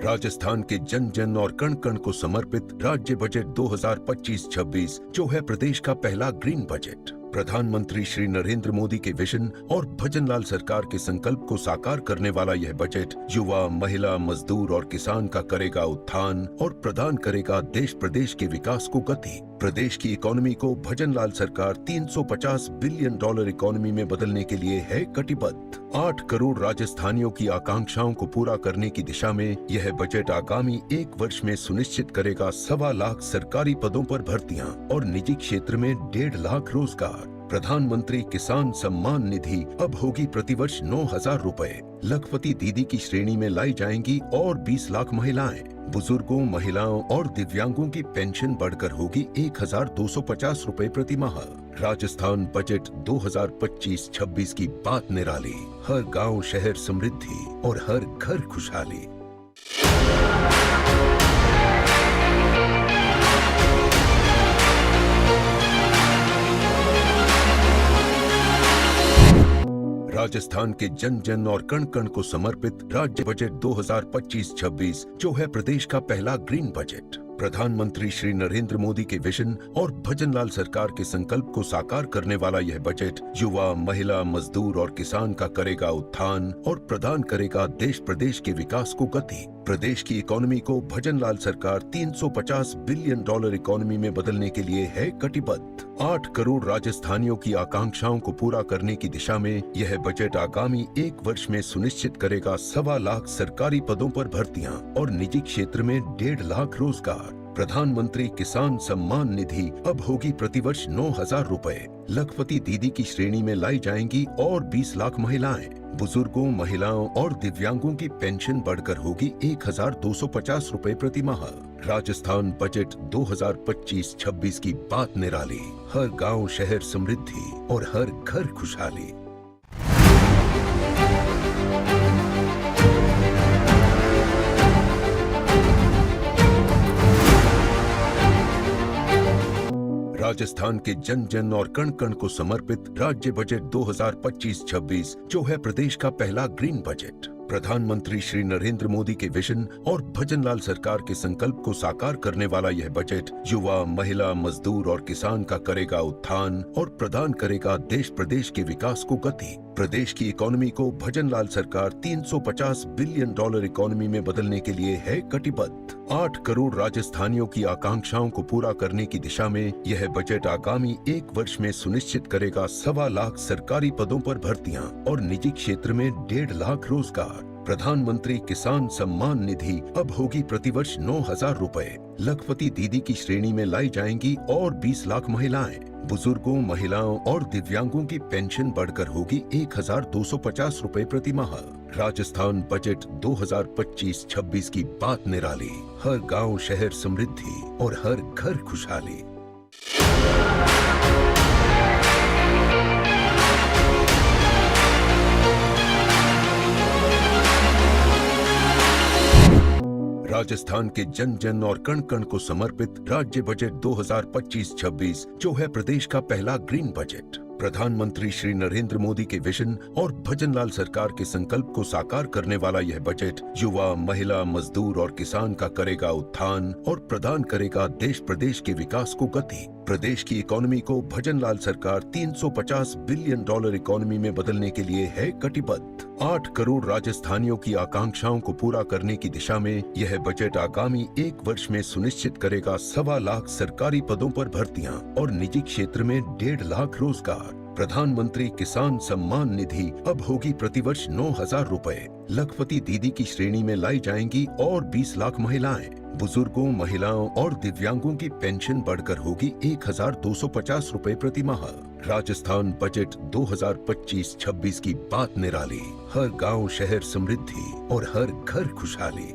राजस्थान के जन जन और कण कण को समर्पित राज्य बजट 2025-26 जो है प्रदेश का पहला ग्रीन बजट। प्रधानमंत्री श्री नरेंद्र मोदी के विजन और भजनलाल सरकार के संकल्प को साकार करने वाला यह बजट युवा, महिला, मजदूर और किसान का करेगा उत्थान और प्रदान करेगा देश प्रदेश के विकास को गति। प्रदेश की इकोनॉमी को भजनलाल सरकार $350 बिलियन इकोनॉमी में बदलने के लिए है कटिबद्ध। 8 करोड़ राजस्थानियों की आकांक्षाओं को पूरा करने की दिशा में यह बजट आगामी 1 वर्ष में सुनिश्चित करेगा 1.25 लाख सरकारी पदों पर भर्तियां और निजी क्षेत्र में 1.5 लाख रोजगार। प्रधानमंत्री किसान सम्मान निधि अब होगी प्रतिवर्ष 9,000 रुपए। लखपति दीदी की श्रेणी में लाई जाएंगी और 20 लाख महिलाएं। बुजुर्गों, महिलाओं और दिव्यांगों की पेंशन बढ़कर होगी 1,250 रुपए प्रति माह। राजस्थान बजट 2025-26 की बात निराली। हर गांव शहर समृद्धि और हर घर खुशहाली। राजस्थान के जन जन और कण कण को समर्पित राज्य बजट 2025-26 जो है प्रदेश का पहला ग्रीन बजट। प्रधानमंत्री श्री नरेंद्र मोदी के विजन और भजनलाल सरकार के संकल्प को साकार करने वाला यह बजट युवा, महिला, मजदूर और किसान का करेगा उत्थान और प्रदान करेगा देश प्रदेश के विकास को गति। प्रदेश की इकोनॉमी को भजनलाल सरकार $350 बिलियन इकोनॉमी में बदलने के लिए है कटिबद्ध। 8 करोड़ राजस्थानियों की आकांक्षाओं को पूरा करने की दिशा में यह बजट आगामी 1 वर्ष में सुनिश्चित करेगा 1.25 लाख सरकारी पदों पर भर्तियां और निजी क्षेत्र में 1.5 लाख रोजगार। प्रधानमंत्री किसान सम्मान निधि अब होगी प्रतिवर्ष 9,000 रुपए। लखपति दीदी की श्रेणी में लाई जाएंगी और 20 लाख महिलाएं। बुजुर्गों, महिलाओं और दिव्यांगों की पेंशन बढ़कर होगी 1,250 रुपए प्रति माह। राजस्थान बजट 2025-26 की बात निराली। हर गांव शहर समृद्धि और हर घर खुशहाली। राजस्थान के जन जन और कण कण को समर्पित राज्य बजट 2025-26 जो है प्रदेश का पहला ग्रीन बजट। प्रधानमंत्री श्री नरेंद्र मोदी के विजन और भजनलाल सरकार के संकल्प को साकार करने वाला यह बजट युवा, महिला, मजदूर और किसान का करेगा उत्थान और प्रदान करेगा देश प्रदेश के विकास को गति। प्रदेश की इकोनॉमी को भजनलाल सरकार $350 बिलियन इकोनॉमी में बदलने के लिए है कटिबद्ध। 8 करोड़ राजस्थानियों की आकांक्षाओं को पूरा करने की दिशा में यह बजट आगामी 1 वर्ष में सुनिश्चित करेगा 1.25 लाख सरकारी पदों पर भर्तियां और निजी क्षेत्र में 1.5 लाख रोजगार। प्रधानमंत्री किसान सम्मान निधि अब होगी प्रतिवर्ष 9,000 रुपए। लखपति दीदी की श्रेणी में लाई जाएंगी और 20 लाख महिलाएं। बुजुर्गों, महिलाओं और दिव्यांगों की पेंशन बढ़कर होगी 1,250 रुपए प्रति माह। राजस्थान बजट 2025-26 की बात निराली। हर गांव शहर समृद्धि और हर घर खुशहाली। राजस्थान के जन जन और कण कण को समर्पित राज्य बजट 2025-26 जो है प्रदेश का पहला ग्रीन बजट। प्रधानमंत्री श्री नरेंद्र मोदी के विजन और भजनलाल सरकार के संकल्प को साकार करने वाला यह बजट युवा, महिला, मजदूर और किसान का करेगा उत्थान और प्रदान करेगा देश प्रदेश के विकास को गति। प्रदेश की इकोनॉमी को भजनलाल सरकार $350 बिलियन इकोनॉमी में बदलने के लिए है कटिबद्ध। 8 करोड़ राजस्थानियों की आकांक्षाओं को पूरा करने की दिशा में यह बजट आगामी 1 वर्ष में सुनिश्चित करेगा 1.25 लाख सरकारी पदों पर भर्तियां और निजी क्षेत्र में 1.5 लाख रोजगार। प्रधानमंत्री किसान सम्मान निधि अब होगी प्रतिवर्ष 9,000 रुपए। लखपति दीदी की श्रेणी में लाई जाएंगी और 20 लाख महिलाएं। बुजुर्गों, महिलाओं और दिव्यांगों की पेंशन बढ़कर होगी 1,250 रुपए प्रति माह। राजस्थान बजट 2025-26 की बात निराली। हर गांव शहर समृद्धि और हर घर खुशहाली।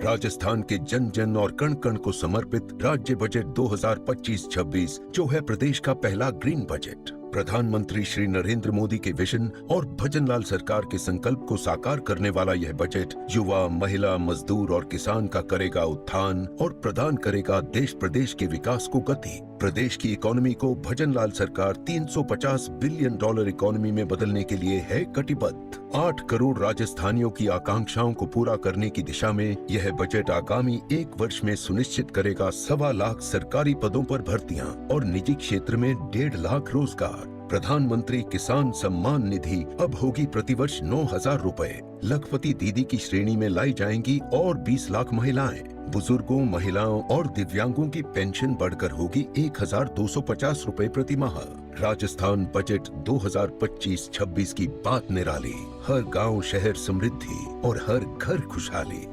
राजस्थान के जन जन और कण कण को समर्पित राज्य बजट 2025-26 जो है प्रदेश का पहला ग्रीन बजट। प्रधानमंत्री श्री नरेंद्र मोदी के विजन और भजनलाल सरकार के संकल्प को साकार करने वाला यह बजट युवा, महिला, मजदूर और किसान का करेगा उत्थान और प्रदान करेगा देश प्रदेश के विकास को गति। प्रदेश की इकोनॉमी को भजनलाल सरकार $350 बिलियन इकोनॉमी में बदलने के लिए है कटिबद्ध। 8 करोड़ राजस्थानियों की आकांक्षाओं को पूरा करने की दिशा में यह बजट आगामी 1 वर्ष में सुनिश्चित करेगा 1.25 लाख सरकारी पदों पर भर्तियां और निजी क्षेत्र में 1.5 लाख रोजगार। प्रधानमंत्री किसान सम्मान निधि अब होगी प्रतिवर्ष 9,000 रुपए। लखपति दीदी की श्रेणी में लाई जाएंगी और 20 लाख महिलाएं। बुजुर्गों, महिलाओं और दिव्यांगों की पेंशन बढ़कर होगी 1,250 रुपए प्रति माह। राजस्थान बजट 2025-26 की बात निराली। हर गांव शहर समृद्धि और हर घर खुशहाली।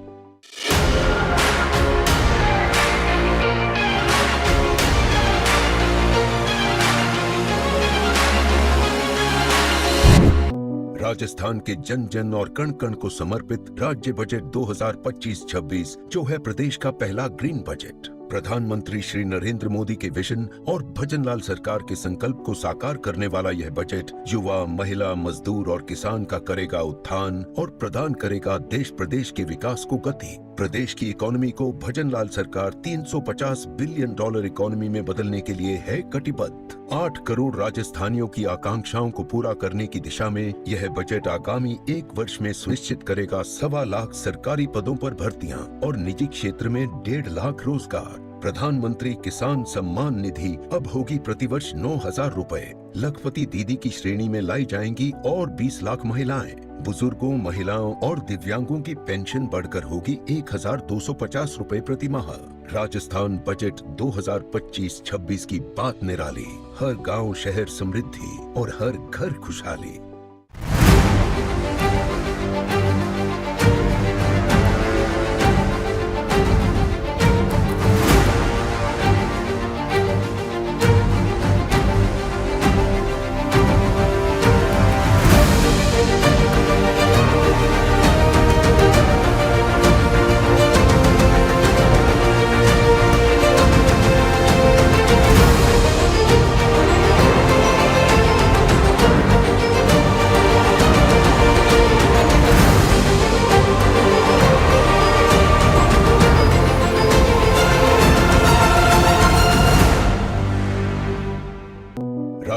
राजस्थान के जन जन और कण कण को समर्पित राज्य बजट 2025-26 जो है प्रदेश का पहला ग्रीन बजट। प्रधानमंत्री श्री नरेंद्र मोदी के विजन और भजनलाल सरकार के संकल्प को साकार करने वाला यह बजट युवा, महिला, मजदूर और किसान का करेगा उत्थान और प्रदान करेगा देश प्रदेश के विकास को गति। प्रदेश की इकोनॉमी को भजनलाल सरकार $350 बिलियन इकोनॉमी में बदलने के लिए है कटिबद्ध। 8 करोड़ राजस्थानियों की आकांक्षाओं को पूरा करने की दिशा में यह बजट आगामी 1 वर्ष में सुनिश्चित करेगा 1.25 लाख सरकारी पदों पर भर्तियां और निजी क्षेत्र में 1.5 लाख रोजगार। प्रधानमंत्री किसान सम्मान निधि अब होगी प्रतिवर्ष 9,000 रुपए। लखपति दीदी की श्रेणी में लाई जाएंगी और 20 लाख महिलाएं। बुजुर्गों, महिलाओं और दिव्यांगों की पेंशन बढ़कर होगी 1,250 रुपए प्रति माह। राजस्थान बजट 2025-26 की बात निराली। हर गांव शहर समृद्धि और हर घर खुशहाली।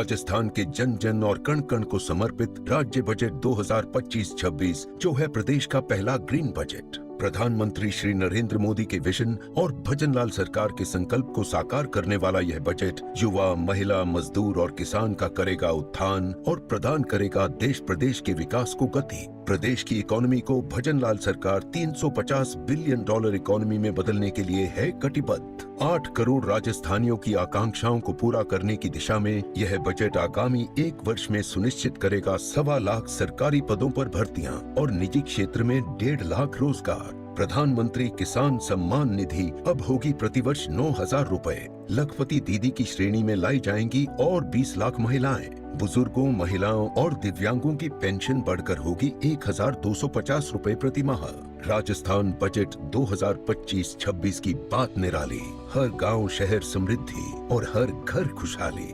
राजस्थान के जन जन और कण कण को समर्पित राज्य बजट 2025-26 जो है प्रदेश का पहला ग्रीन बजट। प्रधानमंत्री श्री नरेंद्र मोदी के विजन और भजनलाल सरकार के संकल्प को साकार करने वाला यह बजट युवा, महिला, मजदूर और किसान का करेगा उत्थान और प्रदान करेगा देश प्रदेश के विकास को गति। प्रदेश की इकोनॉमी को भजनलाल सरकार $350 बिलियन इकोनॉमी में बदलने के लिए है कटिबद्ध। 8 करोड़ राजस्थानियों की आकांक्षाओं को पूरा करने की दिशा में यह बजट आगामी 1 वर्ष में सुनिश्चित करेगा 1.25 लाख सरकारी पदों पर भर्तियां और निजी क्षेत्र में 1.5 लाख रोजगार। प्रधानमंत्री किसान सम्मान निधि अब होगी प्रतिवर्ष 9,000 रुपए। लखपति दीदी की श्रेणी में लाई जाएंगी और 20 लाख महिलाएं। बुजुर्गों, महिलाओं और दिव्यांगों की पेंशन बढ़कर होगी 1,250 रुपए प्रति माह। राजस्थान बजट 2025-26 की बात निराली। हर गांव शहर समृद्धि और हर घर खुशहाली।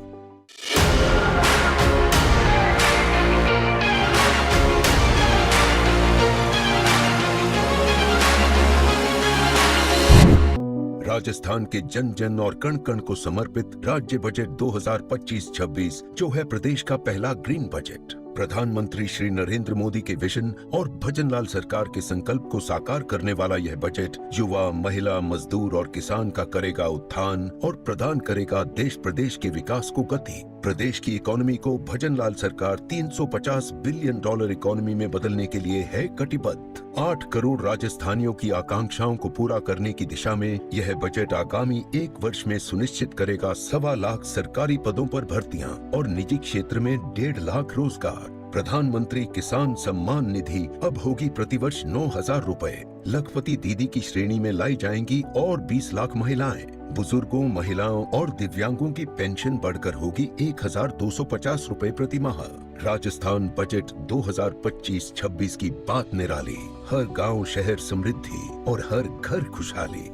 राजस्थान के जन जन और कण कण को समर्पित राज्य बजट 2025-26 जो है प्रदेश का पहला ग्रीन बजट। प्रधानमंत्री श्री नरेंद्र मोदी के विजन और भजनलाल सरकार के संकल्प को साकार करने वाला यह बजट युवा, महिला, मजदूर और किसान का करेगा उत्थान और प्रदान करेगा देश प्रदेश के विकास को गति। प्रदेश की इकोनॉमी को भजनलाल सरकार $350 बिलियन इकोनॉमी में बदलने के लिए है कटिबद्ध। 8 करोड़ राजस्थानियों की आकांक्षाओं को पूरा करने की दिशा में यह बजट आगामी 1 वर्ष में सुनिश्चित करेगा 1.25 लाख सरकारी पदों पर भर्तियां और निजी क्षेत्र में 1.5 लाख रोजगार। प्रधानमंत्री किसान सम्मान निधि अब होगी प्रतिवर्ष 9,000 रुपए। लखपति दीदी की श्रेणी में लाई जाएंगी और 20 लाख महिलाएं। बुजुर्गों, महिलाओं और दिव्यांगों की पेंशन बढ़कर होगी 1,250 रुपए प्रति माह। राजस्थान बजट 2025-26 की बात निराली। हर गांव शहर समृद्धि और हर घर खुशहाली।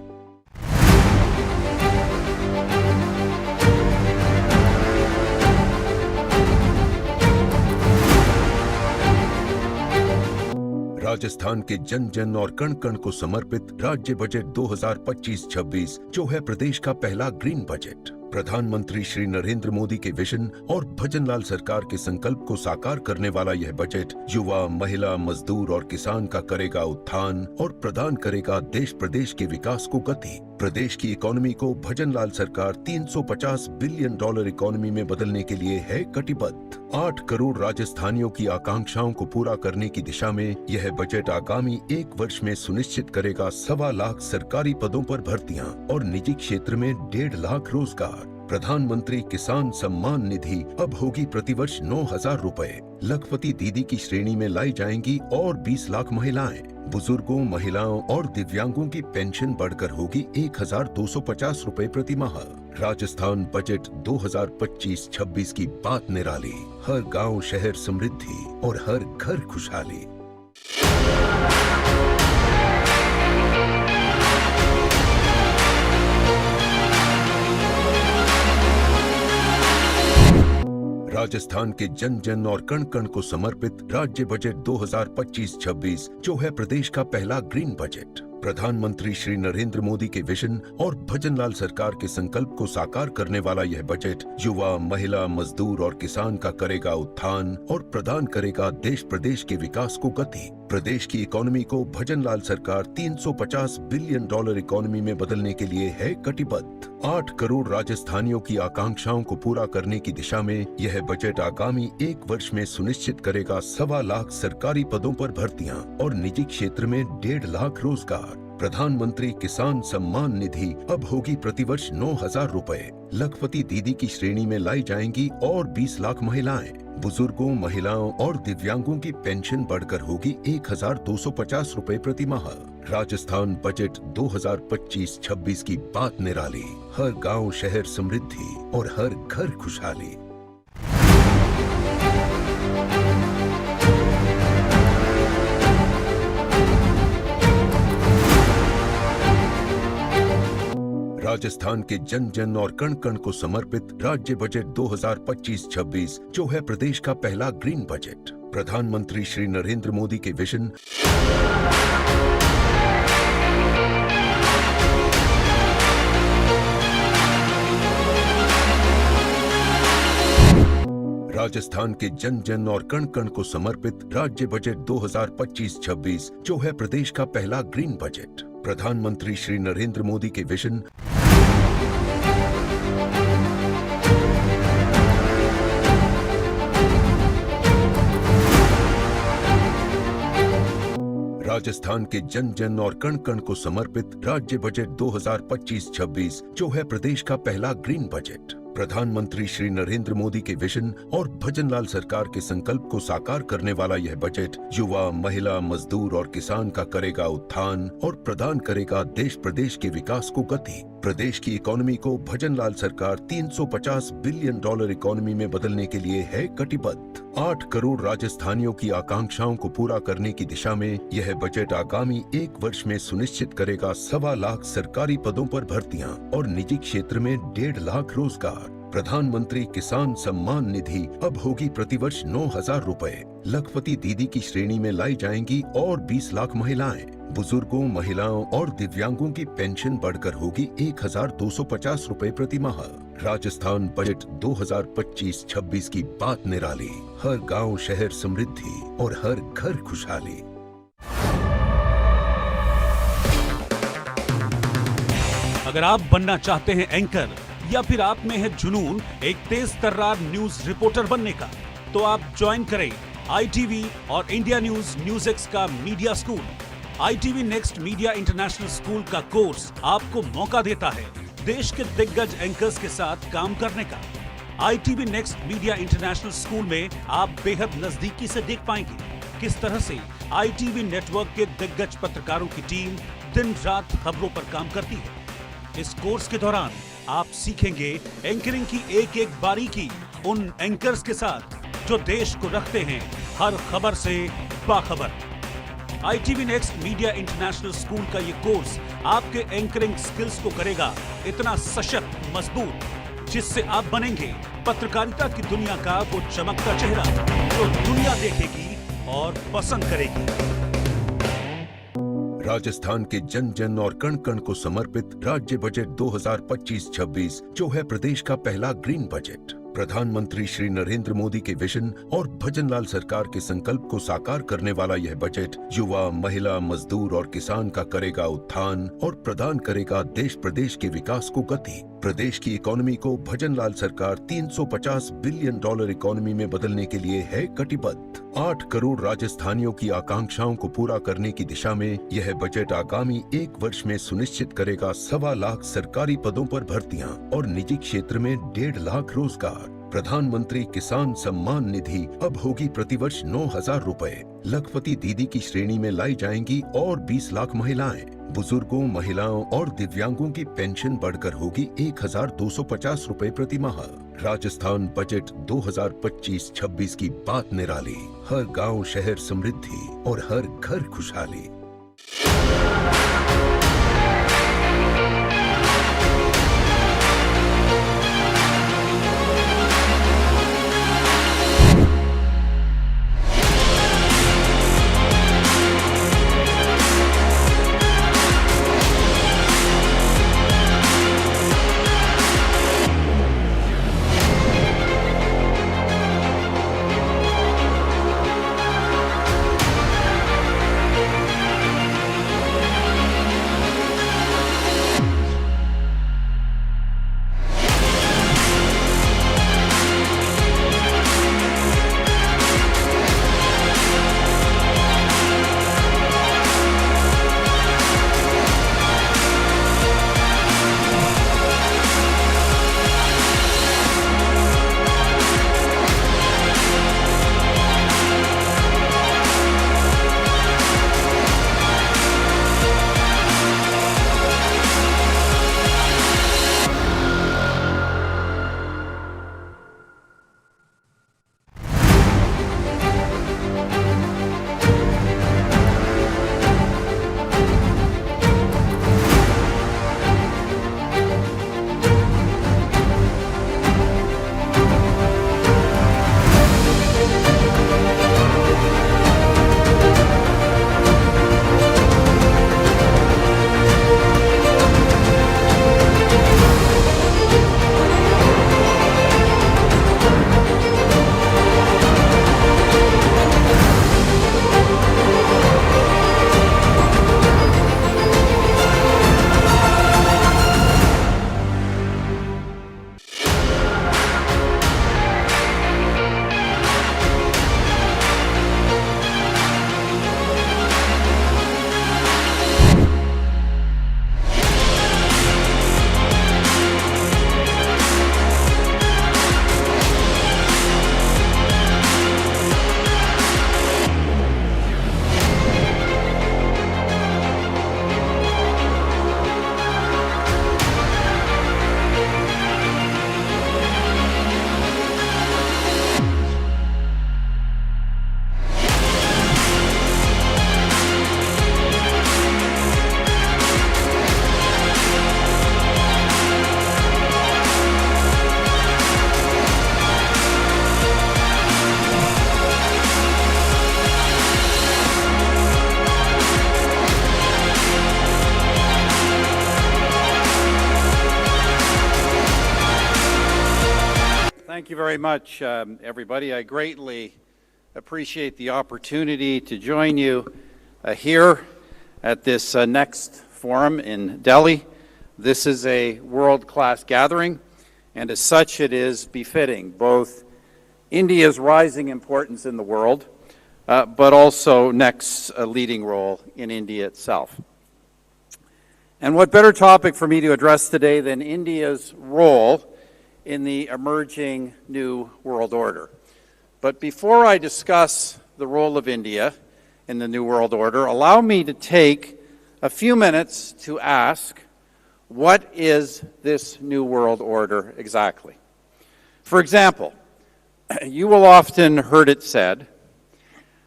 राजस्थान के जन जन और कण कण को समर्पित राज्य बजट 2025-26 जो है प्रदेश का पहला ग्रीन बजट। प्रधानमंत्री श्री नरेंद्र मोदी के विजन और भजनलाल सरकार के संकल्प को साकार करने वाला यह बजट युवा, महिला, मजदूर और किसान का करेगा उत्थान और प्रदान करेगा देश प्रदेश के विकास को गति। प्रदेश की इकोनॉमी को भजनलाल सरकार $350 बिलियन इकोनॉमी में बदलने के लिए है कटिबद्ध। 8 करोड़ राजस्थानियों की आकांक्षाओं को पूरा करने की दिशा में यह बजट आगामी 1 वर्ष में सुनिश्चित करेगा 1.25 लाख सरकारी पदों पर भर्तियां और निजी क्षेत्र में 1.5 लाख रोजगार। प्रधानमंत्री किसान सम्मान निधि अब होगी प्रतिवर्ष 9,000 रुपए। लखपति दीदी की श्रेणी में लाई जाएंगी और 20 लाख महिलाएं। बुजुर्गों, महिलाओं और दिव्यांगों की पेंशन बढ़कर होगी 1,250 रुपए प्रति माह। राजस्थान बजट 2025-26 की बात निराली। हर गांव शहर समृद्धि और हर घर खुशहाली। राजस्थान के जन जन और कण कण को समर्पित राज्य बजट 2025-26 जो है प्रदेश का पहला ग्रीन बजट। प्रधानमंत्री श्री नरेंद्र मोदी के विजन और भजनलाल सरकार के संकल्प को साकार करने वाला यह बजट युवा, महिला, मजदूर और किसान का करेगा उत्थान और प्रदान करेगा देश प्रदेश के विकास को गति। प्रदेश की इकोनॉमी को भजनलाल सरकार $350 बिलियन इकोनॉमी में बदलने के लिए है कटिबद्ध। 8 करोड़ राजस्थानियों की आकांक्षाओं को पूरा करने की दिशा में यह बजट आगामी 1 वर्ष में सुनिश्चित करेगा 1.25 लाख सरकारी पदों पर भर्तियां और निजी क्षेत्र में 1.5 लाख रोजगार। प्रधानमंत्री किसान सम्मान निधि अब होगी प्रतिवर्ष 9,000 रुपए। लखपति दीदी की श्रेणी में लाई जाएंगी और 20 लाख महिलाएं। बुजुर्गों, महिलाओं और दिव्यांगों की पेंशन बढ़कर होगी 1,250 रुपए प्रति माह। राजस्थान बजट 2025-26 की बात निराली। हर गांव शहर समृद्धि और हर घर खुशहाली। राजस्थान के जन जन और कण कण को समर्पित राज्य बजट 2025-26 जो है प्रदेश का पहला ग्रीन बजट। प्रधानमंत्री श्री नरेंद्र मोदी के विजन राजस्थान के जन जन और कण कण को समर्पित राज्य बजट 2025-26 जो है प्रदेश का पहला ग्रीन बजट। प्रधानमंत्री श्री नरेंद्र मोदी के विजन राजस्थान के जन जन और कण कण को समर्पित राज्य बजट 2025-26 जो है प्रदेश का पहला ग्रीन बजट। प्रधानमंत्री श्री नरेंद्र मोदी के विजन और भजनलाल सरकार के संकल्प को साकार करने वाला यह बजट युवा, महिला, मजदूर और किसान का करेगा उत्थान और प्रदान करेगा देश प्रदेश के विकास को गति। प्रदेश की इकोनॉमी को भजनलाल सरकार $350 बिलियन इकोनॉमी में बदलने के लिए है कटिबद्ध। 8 करोड़ राजस्थानियों की आकांक्षाओं को पूरा करने की दिशा में यह बजट आगामी 1 वर्ष में सुनिश्चित करेगा 1.25 लाख सरकारी पदों पर भर्तियां और निजी क्षेत्र में 1.5 लाख रोजगार। प्रधानमंत्री किसान सम्मान निधि अब होगी प्रतिवर्ष 9,000 रुपए। लखपति दीदी की श्रेणी में लाई जाएंगी और 20 लाख महिलाएं। बुजुर्गों, महिलाओं और दिव्यांगों की पेंशन बढ़कर होगी 1,250 रुपए प्रति माह। राजस्थान बजट 2025-26 की बात निराली। हर गांव शहर समृद्धि और हर घर खुशहाली। अगर आप बनना चाहते हैं एंकर या फिर आप में है जुनून एक तेज तर्रार न्यूज रिपोर्टर बनने का, तो आप ज्वाइन करें ITV और इंडिया NewsX का media school. ITV next media international school का कोर्स आपको मौका देता है देश के दिग्गज एंकर्स के साथ काम करने का। ITV next media international school में आप बेहद नजदीकी से देख पाएंगे किस तरह से ITV नेटवर्क के दिग्गज पत्रकारों की टीम दिन रात खबरों पर काम करती है। इस कोर्स के दौरान आप सीखेंगे एंकरिंग की एक एक बारीकी उन एंकर्स के साथ जो देश को रखते हैं हर खबर से बाखबर। ITV next media international school का ये कोर्स आपके एंकरिंग स्किल्स को करेगा इतना सशक्त, मजबूत, जिससे आप बनेंगे पत्रकारिता की दुनिया का वो चमकता चेहरा जो दुनिया देखेगी और पसंद करेगी। राजस्थान के जन जन और कण कण को समर्पित राज्य बजट 2025-26 जो है प्रदेश का पहला ग्रीन बजट। प्रधानमंत्री श्री नरेंद्र मोदी के विजन और भजनलाल सरकार के संकल्प को साकार करने वाला यह बजट युवा, महिला, मजदूर और किसान का करेगा उत्थान और प्रदान करेगा देश प्रदेश के विकास को गति। प्रदेश की इकोनॉमी को भजनलाल सरकार $350 बिलियन इकोनॉमी में बदलने के लिए है कटिबद्ध। 8 करोड़ राजस्थानियों की आकांक्षाओं को पूरा करने की दिशा में यह बजट आगामी 1 वर्ष में सुनिश्चित करेगा 1.25 लाख सरकारी पदों पर भर्तियां और निजी क्षेत्र में 1.5 लाख रोजगार। प्रधानमंत्री किसान सम्मान निधि अब होगी प्रतिवर्ष 9,000 रुपए। लखपति दीदी की श्रेणी में लाई जाएंगी और 20 लाख महिलाएं। बुजुर्गों, महिलाओं और दिव्यांगों की पेंशन बढ़कर होगी 1,250 रुपए प्रति माह। राजस्थान बजट 2025-26 की बात निराली। हर गांव शहर समृद्धि और हर घर खुशहाली। you very much, everybody. I greatly appreciate the opportunity to join you here at this next forum in Delhi. This is a world-class gathering, and as such it is befitting both India's rising importance in the world, but also next leading role in India itself. And what better topic for me to address today than India's role in the emerging new world order. But before I discuss the role of India in the new world order, allow me to take a few minutes to ask, what is this new world order exactly? For example, you will often heard it said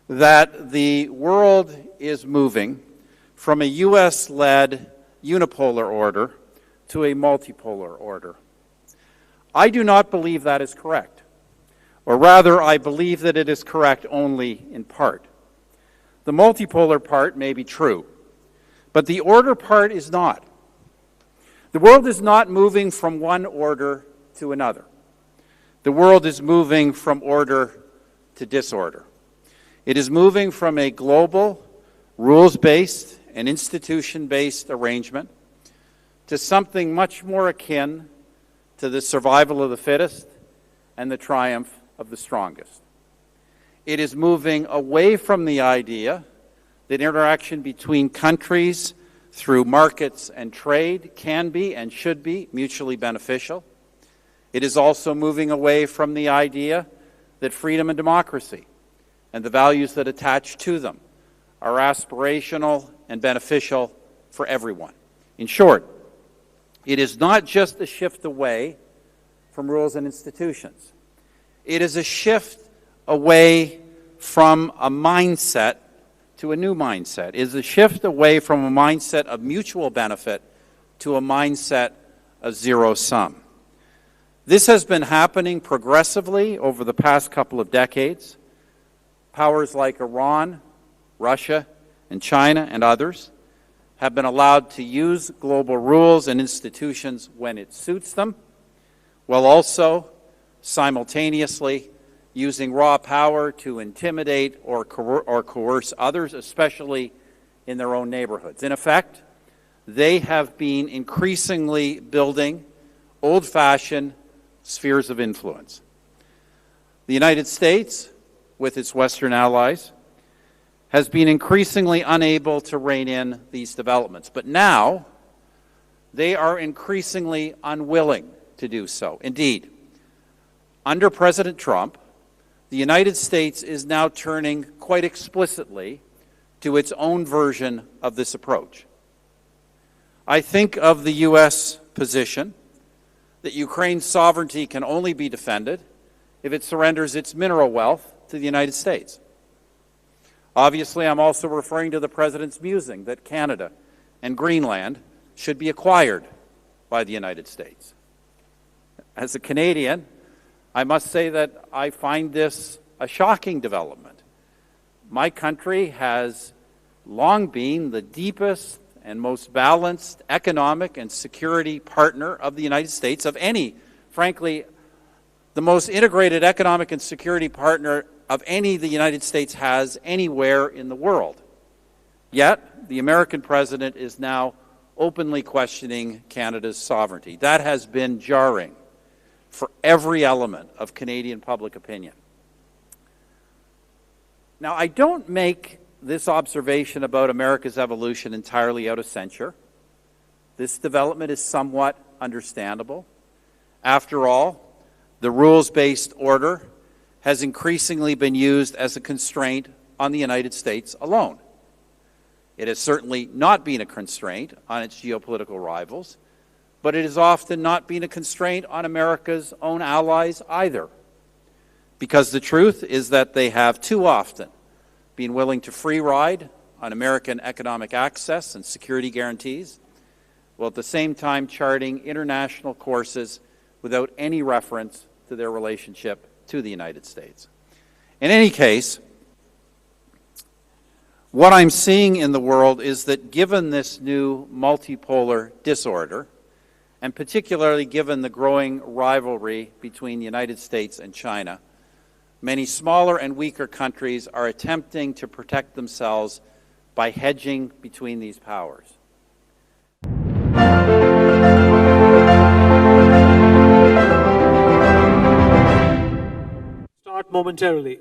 that the world is moving from a US-led unipolar order to a multipolar order. I do not believe that is correct, or rather, I believe that it is correct only in part. The multipolar part may be true, but the order part is not. The world is not moving from one order to another. The world is moving from order to disorder. It is moving from a global, rules-based and institution-based arrangement to something much more akin to the survival of the fittest and the triumph of the strongest. It is moving away from the idea that interaction between countries through markets and trade can be and should be mutually beneficial. It is also moving away from the idea that freedom and democracy and the values that attach to them are aspirational and beneficial for everyone. In short, it is not just a shift away from rules and institutions. It is a shift away from a mindset to a new mindset. It is a shift away from a mindset of mutual benefit to a mindset of zero sum. This has been happening progressively over the past couple of decades. Powers like Iran, Russia, and China and others have been allowed to use global rules and institutions when it suits them, while also simultaneously using raw power to intimidate or coerce others, especially in their own neighborhoods. In effect, they have been increasingly building old-fashioned spheres of influence. The United States, with its Western allies, has been increasingly unable to rein in these developments. But now, they are increasingly unwilling to do so. Indeed, under President Trump, the United States is now turning quite explicitly to its own version of this approach. I think of the U.S. position that Ukraine's sovereignty can only be defended if it surrenders its mineral wealth to the United States. Obviously, I'm also referring to the President's musing that Canada and Greenland should be acquired by the United States. As a Canadian, I must say that I find this a shocking development. My country has long been the deepest and most balanced economic and security partner of the United States, of any, frankly, the most integrated economic and security partner of any the United States has anywhere in the world. Yet, the American president is now openly questioning Canada's sovereignty. That has been jarring for every element of Canadian public opinion. Now, I don't make this observation about America's evolution entirely out of censure. This development is somewhat understandable. After all, the rules-based order has increasingly been used as a constraint on the United States alone. It has certainly not been a constraint on its geopolitical rivals, but it has often not been a constraint on America's own allies either, because the truth is that they have too often been willing to free ride on American economic access and security guarantees, while at the same time charting international courses without any reference to their relationship to the United States. In any case, what I'm seeing in the world is that given this new multipolar disorder and particularly given the growing rivalry between the United States and China. Many smaller and weaker countries are attempting to protect themselves by hedging between these powers. Start momentarily.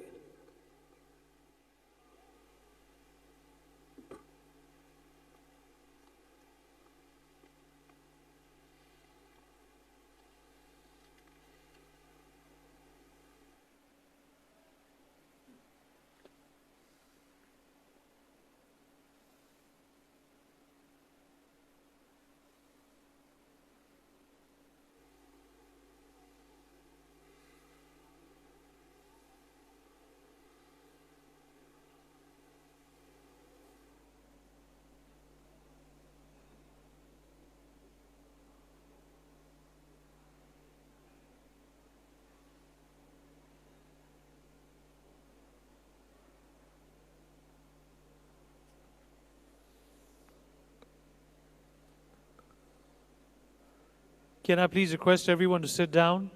Can I please request everyone to sit down?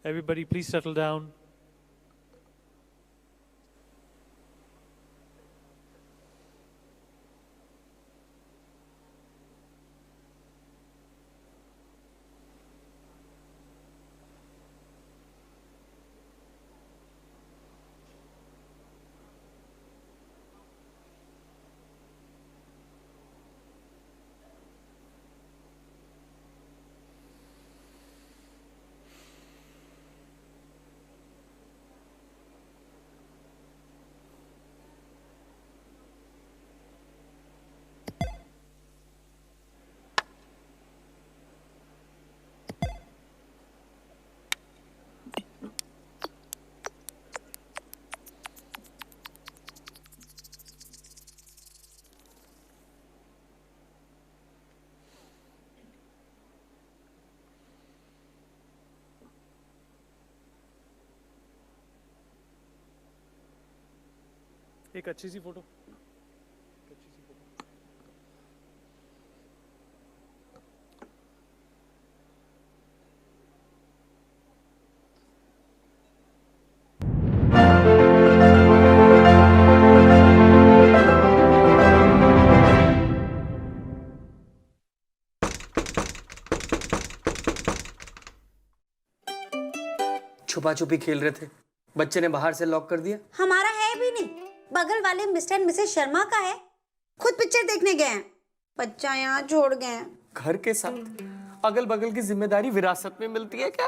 Everybody, please settle down. एक अच्छी सी photo छुपा छुपी खेल रहे थे, बच्चे ने बाहर से लॉक कर दिया। हमारा है भी नहीं, बगल वाले मिस्टर एंड मिसेस शर्मा का है। खुद पिक्चर देखने गए हैं, बच्चा यहाँ छोड़ गए हैं। घर के साथ अगल बगल की जिम्मेदारी विरासत में मिलती है क्या?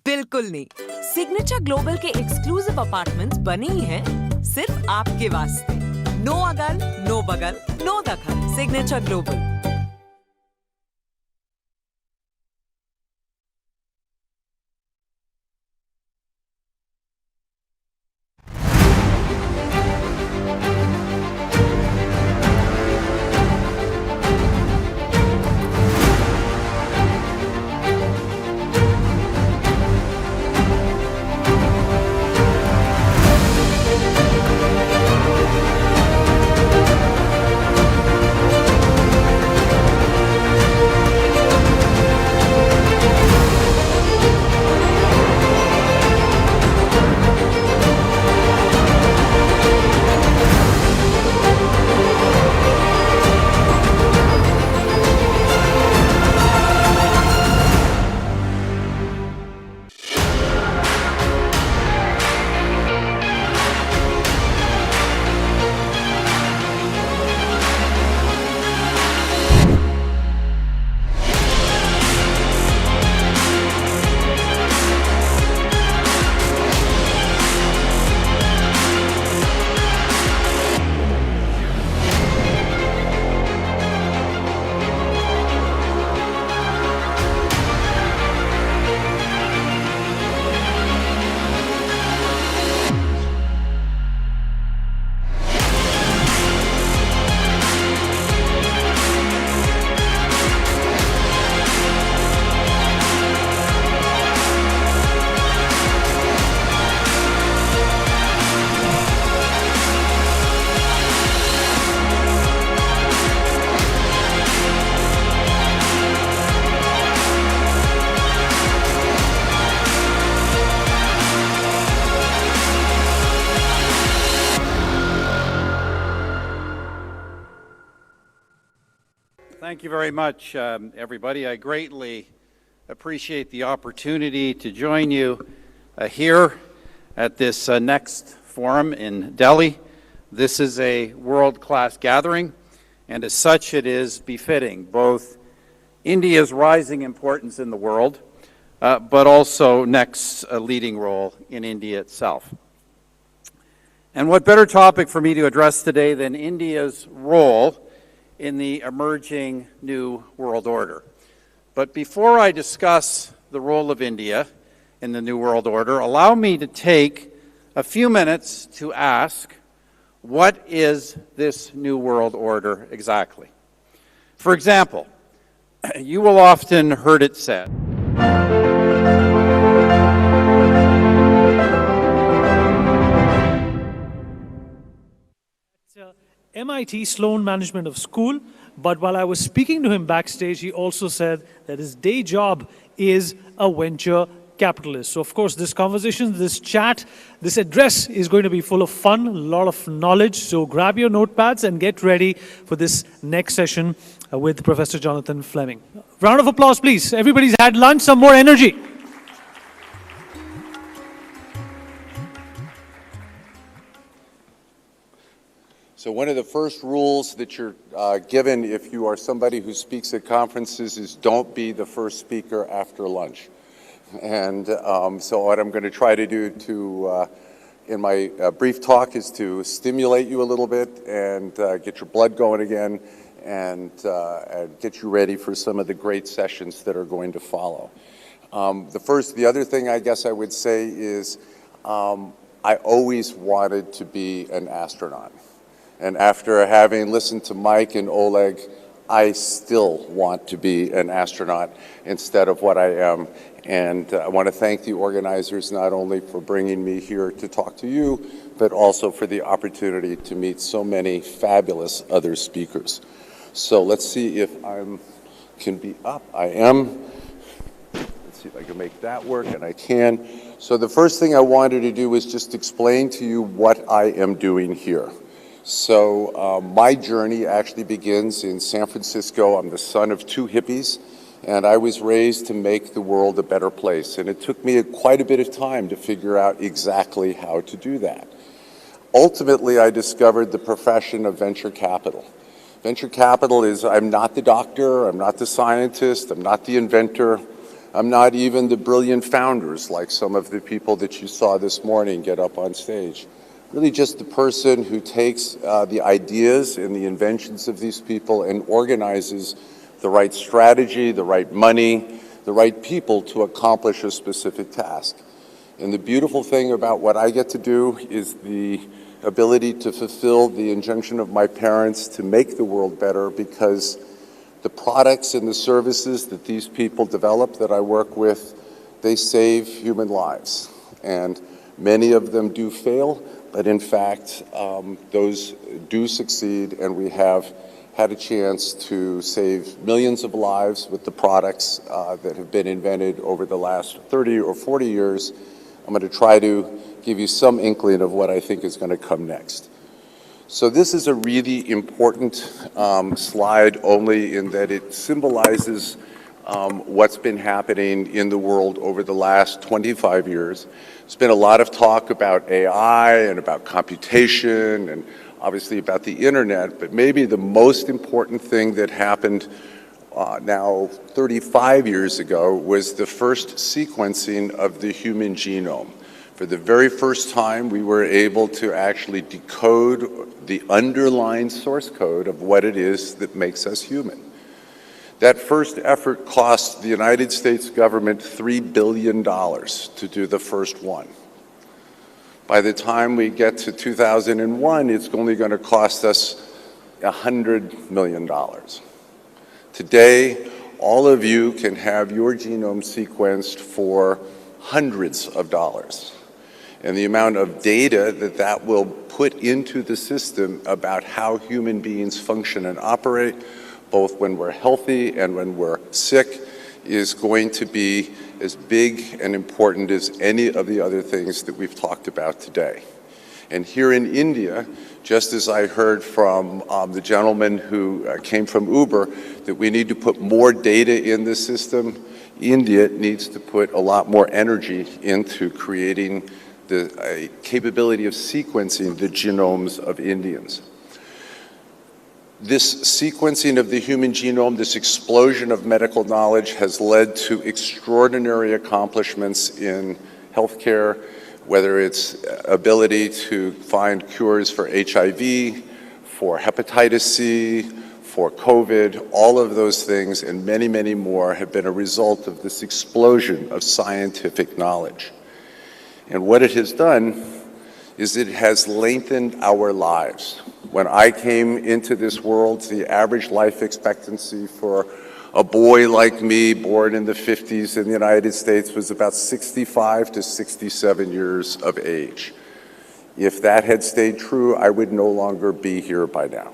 बिल्कुल नहीं। सिग्नेचर ग्लोबल के एक्सक्लूसिव अपार्टमेंट्स बने ही हैं सिर्फ आपके वास्ते। नो अगल, नो बगल, नो दखल। Signature global. Thank you very much, everybody. I greatly appreciate the opportunity to join you here at this next forum in Delhi. This is a world-class gathering, and as such it is befitting both India's rising importance in the world, but also next leading role in India itself. And what better topic for me to address today than India's role in the emerging new world order. But before I discuss the role of India in the new world order, allow me to take a few minutes to ask, what is this new world order exactly? For example, you will often heard it said, MIT Sloan Management of School, but while I was speaking to him backstage, he also said that his day job is a venture capitalist. So of course, this conversation, this chat, this address is going to be full of fun, a lot of knowledge. So grab your notepads and get ready for this next session with Professor Jonathan Fleming. Round of applause, please. Everybody's had lunch, some more energy. So one of the first rules that you're given if you are somebody who speaks at conferences is don't be the first speaker after lunch. And so what I'm going to try to do in my brief talk is to stimulate you a little bit and get your blood going again and get you ready for some of the great sessions that are going to follow. The other thing I guess I would say is I always wanted to be an astronaut. And after having listened to Mike and Oleg, I still want to be an astronaut instead of what I am. And I want to thank the organizers not only for bringing me here to talk to you, but also for the opportunity to meet so many fabulous other speakers. So let's see if I can be up. I am. Let's see if I can make that work, and I can. So the first thing I wanted to do was just explain to you what I am doing here. So my journey actually begins in San Francisco. I'm the son of two hippies, and I was raised to make the world a better place. And it took me quite a bit of time to figure out exactly how to do that. Ultimately, I discovered the profession of venture capital. Venture capital is, I'm not the doctor, I'm not the scientist, I'm not the inventor, I'm not even the brilliant founders like some of the people that you saw this morning get up on stage. Really just the person who takes the ideas and the inventions of these people and organizes the right strategy, the right money, the right people to accomplish a specific task. And the beautiful thing about what I get to do is the ability to fulfill the injunction of my parents to make the world better, because the products and the services that these people develop that I work with, they save human lives. And many of them do fail, but in fact, those do succeed, and we have had a chance to save millions of lives with the products that have been invented over the last 30 or 40 years. I'm going to try to give you some inkling of what I think is going to come next. So this is a really important slide, only in that it symbolizes what's been happening in the world over the last 25 years. There's been a lot of talk about AI and about computation and obviously about the internet, but maybe the most important thing that happened now 35 years ago was the first sequencing of the human genome. For the very first time, we were able to actually decode the underlying source code of what it is that makes us human. That first effort cost the United States government $3 billion to do the first one. By the time we get to 2001, it's only going to cost us $100 million. Today, all of you can have your genome sequenced for hundreds of dollars. And the amount of data that that will put into the system about how human beings function and operate, both when we're healthy and when we're sick, is going to be as big and important as any of the other things that we've talked about today. And here in India, just as I heard from the gentleman who came from Uber, that we need to put more data in the system, India needs to put a lot more energy into creating the capability of sequencing the genomes of Indians. This sequencing of the human genome, this explosion of medical knowledge has led to extraordinary accomplishments in healthcare, whether it's ability to find cures for HIV, for hepatitis C, for COVID, all of those things and many, many more have been a result of this explosion of scientific knowledge. And what it has done is it has lengthened our lives. When I came into this world, the average life expectancy for a boy like me, born in the 50s in the United States, was about 65 to 67 years of age. If that had stayed true, I would no longer be here by now.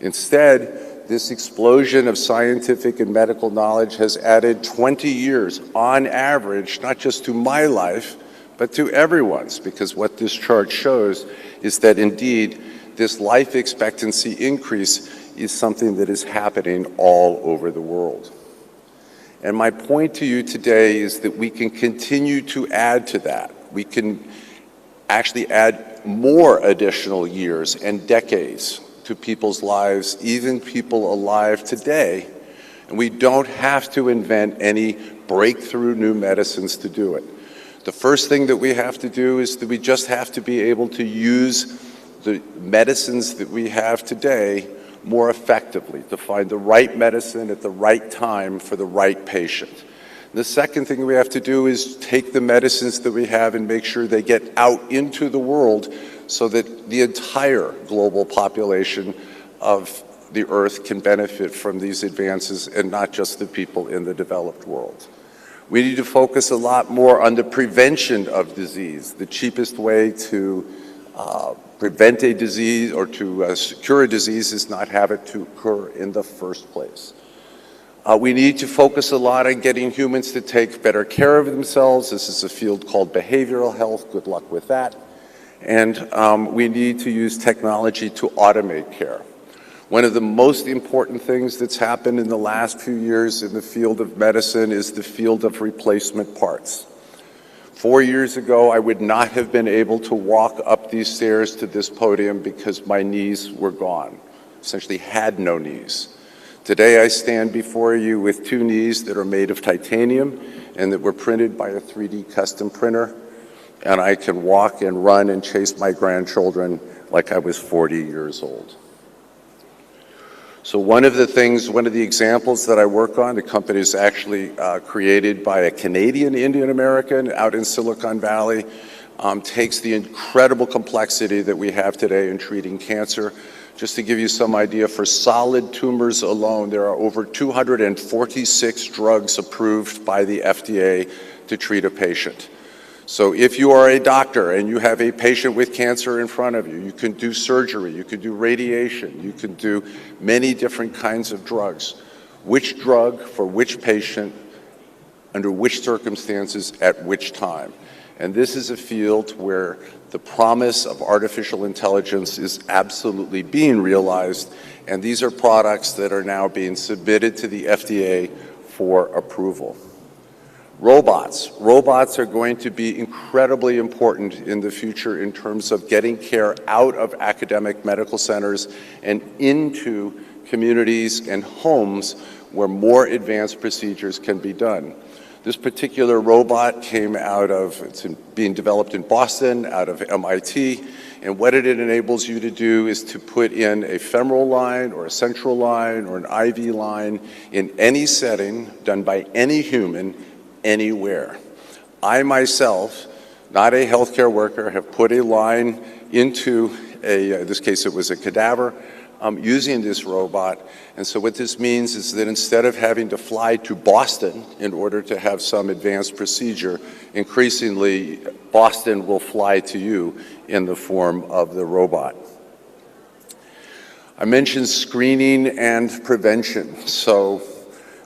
Instead, this explosion of scientific and medical knowledge has added 20 years on average, not just to my life, but to everyone's, because what this chart shows is that indeed this life expectancy increase is something that is happening all over the world. And my point to you today is that we can continue to add to that. We can actually add more additional years and decades to people's lives, even people alive today, and we don't have to invent any breakthrough new medicines to do it. The first thing that we have to do is that we just have to be able to use the medicines that we have today more effectively, to find the right medicine at the right time for the right patient. The second thing we have to do is take the medicines that we have and make sure they get out into the world so that the entire global population of the earth can benefit from these advances and not just the people in the developed world. We need to focus a lot more on the prevention of disease. The cheapest way to prevent a disease or to cure a disease is not have it to occur in the first place. We need to focus a lot on getting humans to take better care of themselves. This is a field called behavioral health. Good luck with that. And we need to use technology to automate care. One of the most important things that's happened in the last few years in the field of medicine is the field of replacement parts. 4 years ago, I would not have been able to walk up these stairs to this podium because my knees were gone, essentially had no knees. Today, I stand before you with 2 knees that are made of titanium and that were printed by a 3D custom printer, and I can walk and run and chase my grandchildren like I was 40 years old. So one of the examples that I work on, the company is actually created by a Canadian Indian American out in Silicon Valley, takes the incredible complexity that we have today in treating cancer. Just to give you some idea, for solid tumors alone, there are over 246 drugs approved by the FDA to treat a patient. So if you are a doctor and you have a patient with cancer in front of you, you can do surgery, you can do radiation, you can do many different kinds of drugs. Which drug for which patient, under which circumstances, at which time? And this is a field where the promise of artificial intelligence is absolutely being realized, and these are products that are now being submitted to the FDA for approval. Robots. Robots are going to be incredibly important in the future in terms of getting care out of academic medical centers and into communities and homes where more advanced procedures can be done. This particular robot came out of, it's being developed in Boston, out of MIT, and what it enables you to do is to put in a femoral line or a central line or an IV line in any setting done by any human anywhere. I myself, not a healthcare worker, have put a line into in this case it was a cadaver, using this robot. And so what this means is that instead of having to fly to Boston in order to have some advanced procedure, increasingly Boston will fly to you in the form of the robot. I mentioned screening and prevention. So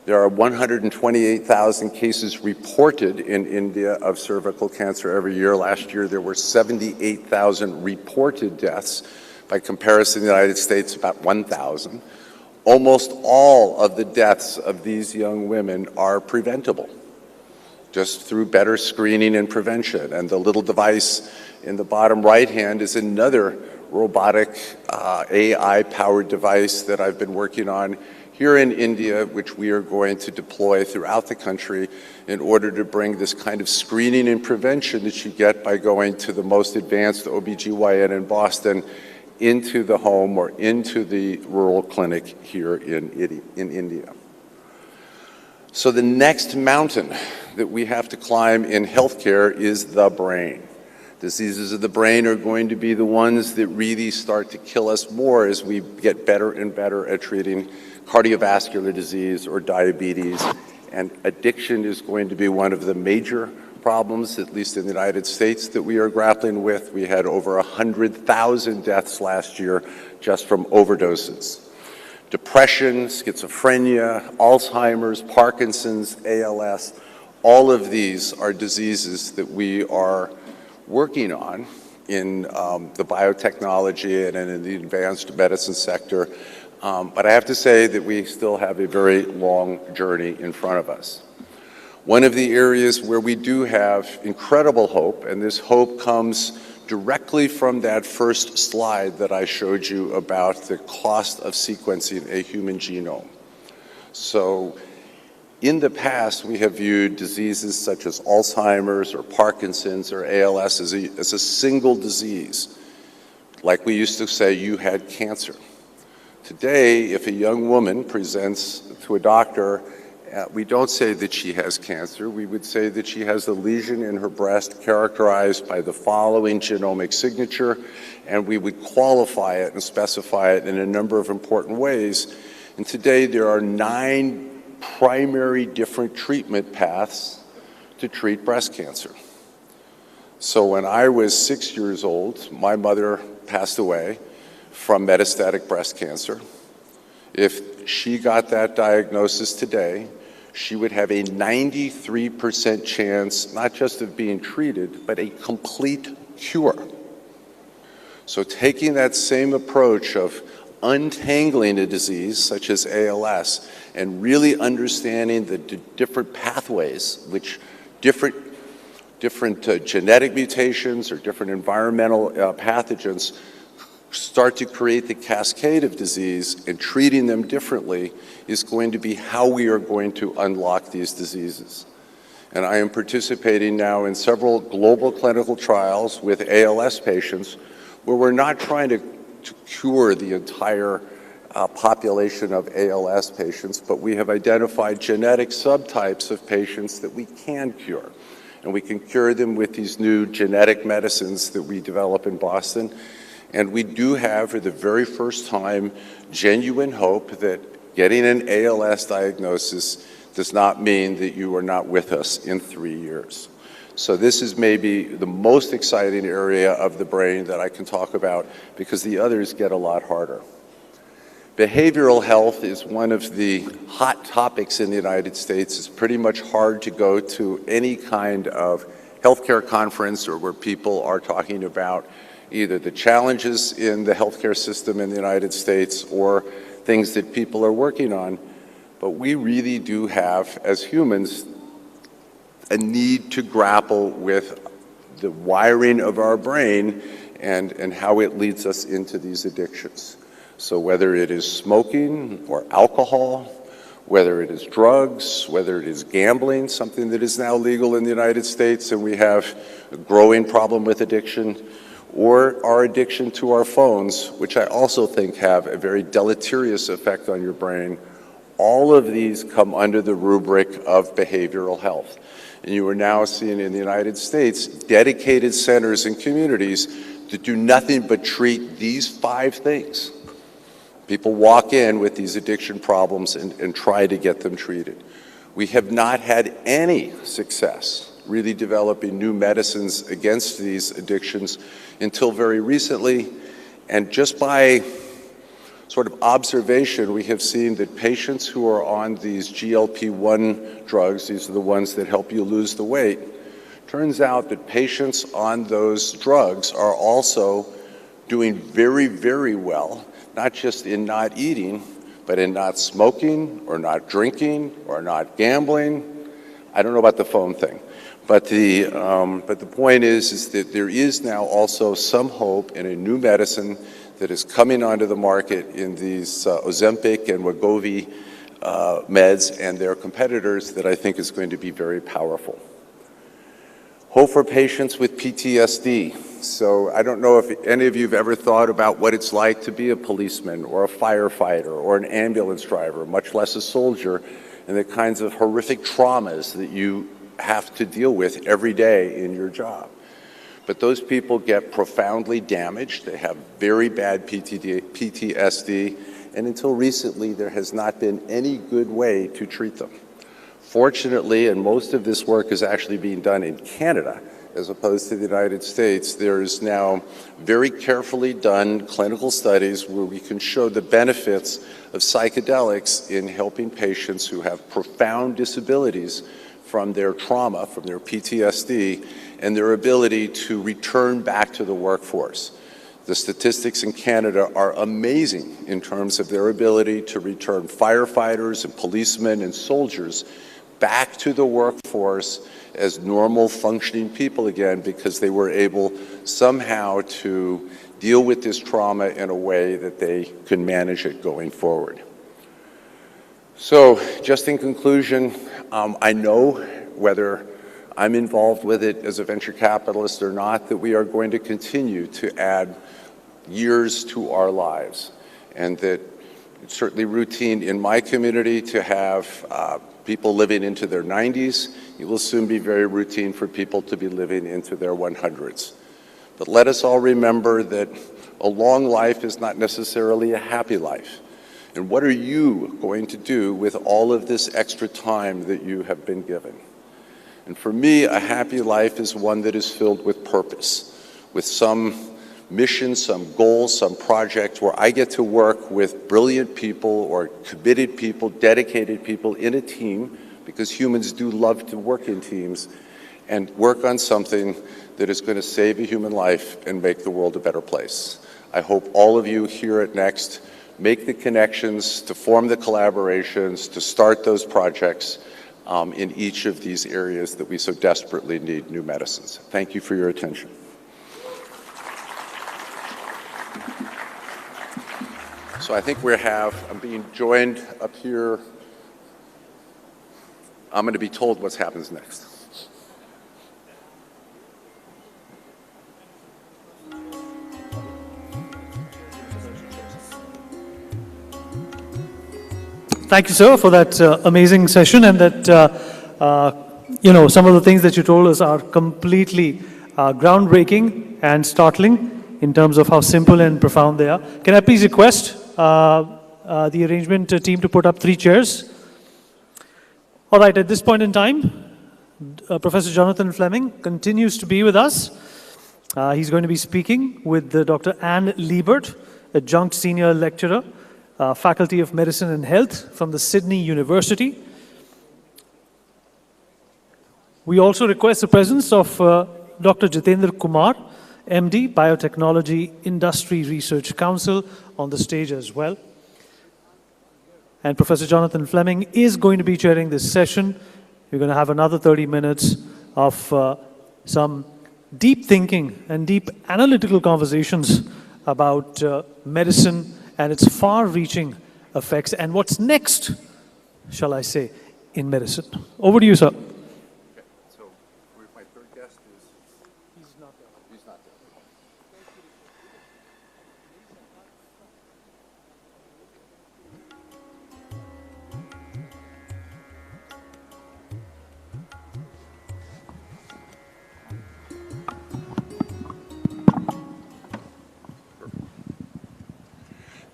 There are 128,000 cases reported in India of cervical cancer every year. Last year, there were 78,000 reported deaths. By comparison, in the United States, about 1,000. Almost all of the deaths of these young women are preventable, just through better screening and prevention. And the little device in the bottom right hand is another robotic AI-powered device that I've been working on here in India, which we are going to deploy throughout the country in order to bring this kind of screening and prevention that you get by going to the most advanced OBGYN in Boston into the home or into the rural clinic here in India. So the next mountain that we have to climb in healthcare is the brain. Diseases of the brain are going to be the ones that really start to kill us more as we get better and better at treating cardiovascular disease or diabetes. And addiction is going to be one of the major problems, at least in the United States, that we are grappling with. We had over 100,000 deaths last year just from overdoses. Depression, schizophrenia, Alzheimer's, Parkinson's, ALS, all of these are diseases that we are working on in the biotechnology and in the advanced medicine sector. But I have to say that we still have a very long journey in front of us. One of the areas where we do have incredible hope, and this hope comes directly from that first slide that I showed you about the cost of sequencing a human genome. So in the past, we have viewed diseases such as Alzheimer's or Parkinson's or ALS as a single disease. Like we used to say, you had cancer. Today, if a young woman presents to a doctor, we don't say that she has cancer. We would say that she has a lesion in her breast characterized by the following genomic signature, and we would qualify it and specify it in a number of important ways. And today, there are 9 primary different treatment paths to treat breast cancer. So when I was 6 years old, my mother passed away from metastatic breast cancer. If she got that diagnosis today, she would have a 93% chance, not just of being treated, but a complete cure. So taking that same approach of untangling a disease such as ALS and really understanding the different pathways, which different genetic mutations or different environmental pathogens start to create the cascade of disease, and treating them differently is going to be how we are going to unlock these diseases. And I am participating now in several global clinical trials with ALS patients where we're not trying to cure the entire population of ALS patients, but we have identified genetic subtypes of patients that we can cure. And we can cure them with these new genetic medicines that we develop in Boston. And we do have, for the very first time, genuine hope that getting an ALS diagnosis does not mean that you are not with us in 3 years. So this is maybe the most exciting area of the brain that I can talk about, because the others get a lot harder. Behavioral health is one of the hot topics in the United States. It's pretty much hard to go to any kind of healthcare conference or where people are talking about either the challenges in the healthcare system in the United States or things that people are working on. But we really do have, as humans, a need to grapple with the wiring of our brain and how it leads us into these addictions. So whether it is smoking or alcohol, whether it is drugs, whether it is gambling, something that is now legal in the United States, and we have a growing problem with addiction, or our addiction to our phones, which I also think have a very deleterious effect on your brain, all of these come under the rubric of behavioral health. And you are now seeing in the United States dedicated centers and communities that do nothing but treat these 5 things. People walk in with these addiction problems and try to get them treated. We have not had any success really developing new medicines against these addictions until very recently. And just by sort of observation, we have seen that patients who are on these GLP-1 drugs, these are the ones that help you lose the weight, turns out that patients on those drugs are also doing very, very well, not just in not eating, but in not smoking or not drinking or not gambling. I don't know about the phone thing, but the point is that there is now also some hope in a new medicine that is coming onto the market in these Ozempic and Wegovy meds and their competitors that I think is going to be very powerful. Hope for patients with PTSD. So I don't know if any of you have ever thought about what it's like to be a policeman or a firefighter or an ambulance driver, much less a soldier, and the kinds of horrific traumas that you have to deal with every day in your job. But those people get profoundly damaged. They have very bad PTSD, and until recently, there has not been any good way to treat them. Fortunately, and most of this work is actually being done in Canada, as opposed to the United States, there is now very carefully done clinical studies where we can show the benefits of psychedelics in helping patients who have profound disabilities from their trauma, from their PTSD, and their ability to return back to the workforce. The statistics in Canada are amazing in terms of their ability to return firefighters and policemen and soldiers back to the workforce as normal functioning people again, because they were able somehow to deal with this trauma in a way that they can manage it going forward. So just in conclusion, I know whether I'm involved with it as a venture capitalist or not, that we are going to continue to add years to our lives, and that it's certainly routine in my community to have people living into their 90s. It will soon be very routine for people to be living into their 100s. But let us all remember that a long life is not necessarily a happy life. And what are you going to do with all of this extra time that you have been given? And for me, a happy life is one that is filled with purpose, with some mission, some goal, some project where I get to work with brilliant people or committed people, dedicated people in a team, because humans do love to work in teams, and work on something that is going to save a human life and make the world a better place. I hope all of you here at NEXT make the connections, to form the collaborations, to start those projects in each of these areas that we so desperately need new medicines. Thank you for your attention. So I think I'm being joined up here. I'm going to be told what happens next. Thank you, sir, for that amazing session, and that, some of the things that you told us are completely groundbreaking and startling in terms of how simple and profound they are. Can I please request the arrangement team to put up 3 chairs? All right, at this point in time, Professor Jonathan Fleming continues to be with us. He's going to be speaking with Dr. Anne Liebert, adjunct senior lecturer, Faculty of Medicine and Health from the Sydney University. We also request the presence of Dr. Jitendra Kumar, MD, Biotechnology Industry Research Council, on the stage as well. And Professor Jonathan Fleming is going to be chairing this session. We're going to have another 30 minutes of some deep thinking and deep analytical conversations about medicine and its far-reaching effects, and what's next, shall I say, in medicine. Over to you, sir. Okay, so my third guest is... He's not there. He's not there.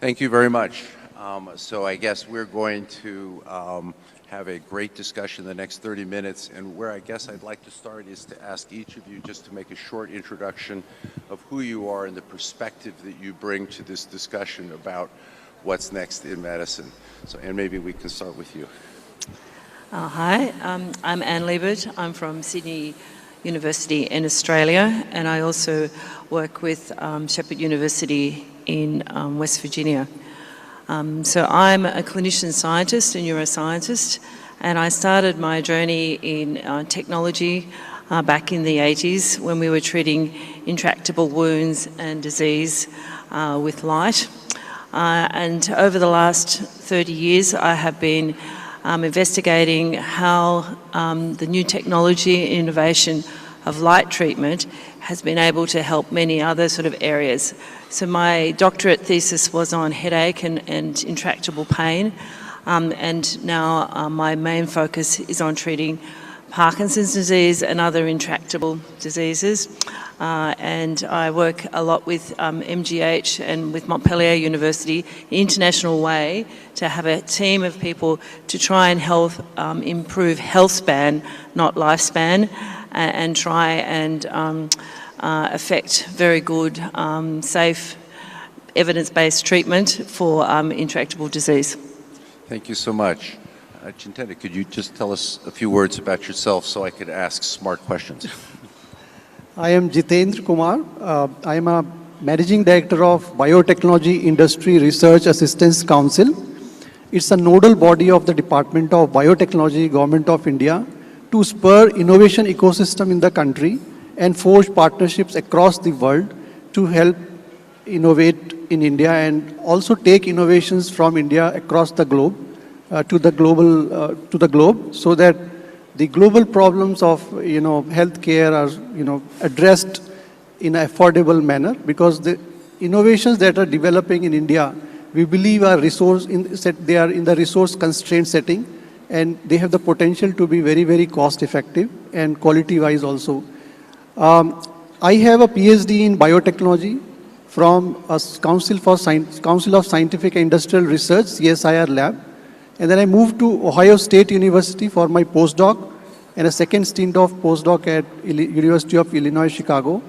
Thank you very much. So I guess we're going to have a great discussion in the next 30 minutes, and where I guess I'd like to start is to ask each of you just to make a short introduction of who you are and the perspective that you bring to this discussion about what's next in medicine. So, Anne, maybe we can start with you. Hi, I'm Anne Liebert. I'm from Sydney University in Australia, and I also work with Shepherd University in West Virginia. So I'm a clinician scientist, a neuroscientist, and I started my journey in technology back in the 80s when we were treating intractable wounds and disease with light. And over the last 30 years, I have been investigating how the new technology and innovation of light treatment has been able to help many other sort of areas. So my doctorate thesis was on headache and intractable pain, and now my main focus is on treating Parkinson's disease and other intractable diseases. And I work a lot with MGH and with Montpellier University, the international way to have a team of people to try and help improve health span, not lifespan, and try and affect very good, safe, evidence-based treatment for intractable disease. Thank you so much. Chintana, could you just tell us a few words about yourself so I could ask smart questions? I am Jitendra Kumar. I am a Managing Director of Biotechnology Industry Research Assistance Council. It's a nodal body of the Department of Biotechnology, Government of India, to spur innovation ecosystem in the country and forge partnerships across the world to help innovate in India and also take innovations from India across the globe to the globe, so that the global problems of healthcare are addressed in an affordable manner, because the innovations that are developing in India, we believe are they are in the resource constraint setting, and they have the potential to be very, very cost effective and quality wise also. I have a PhD in biotechnology from a Council of Scientific and Industrial Research, CSIR lab. And then I moved to Ohio State University for my postdoc and a second stint of postdoc at University of Illinois, Chicago.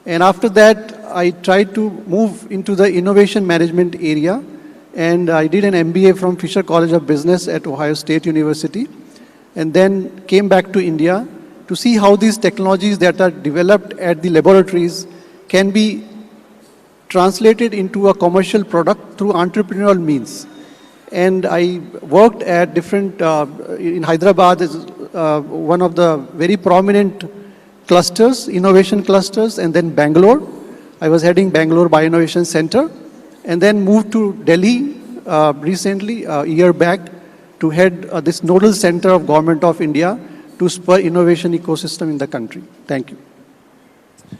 And after that, I tried to move into the innovation management area, and I did an MBA from Fisher College of Business at Ohio State University, and then came back to India to see how these technologies that are developed at the laboratories can be translated into a commercial product through entrepreneurial means. And I worked at different, in Hyderabad is one of the very prominent clusters, innovation clusters, and then Bangalore. I was heading Bangalore Bioinnovation Center, and then moved to Delhi recently, a year back, to head this nodal center of Government of India to spur innovation ecosystem in the country. Thank you.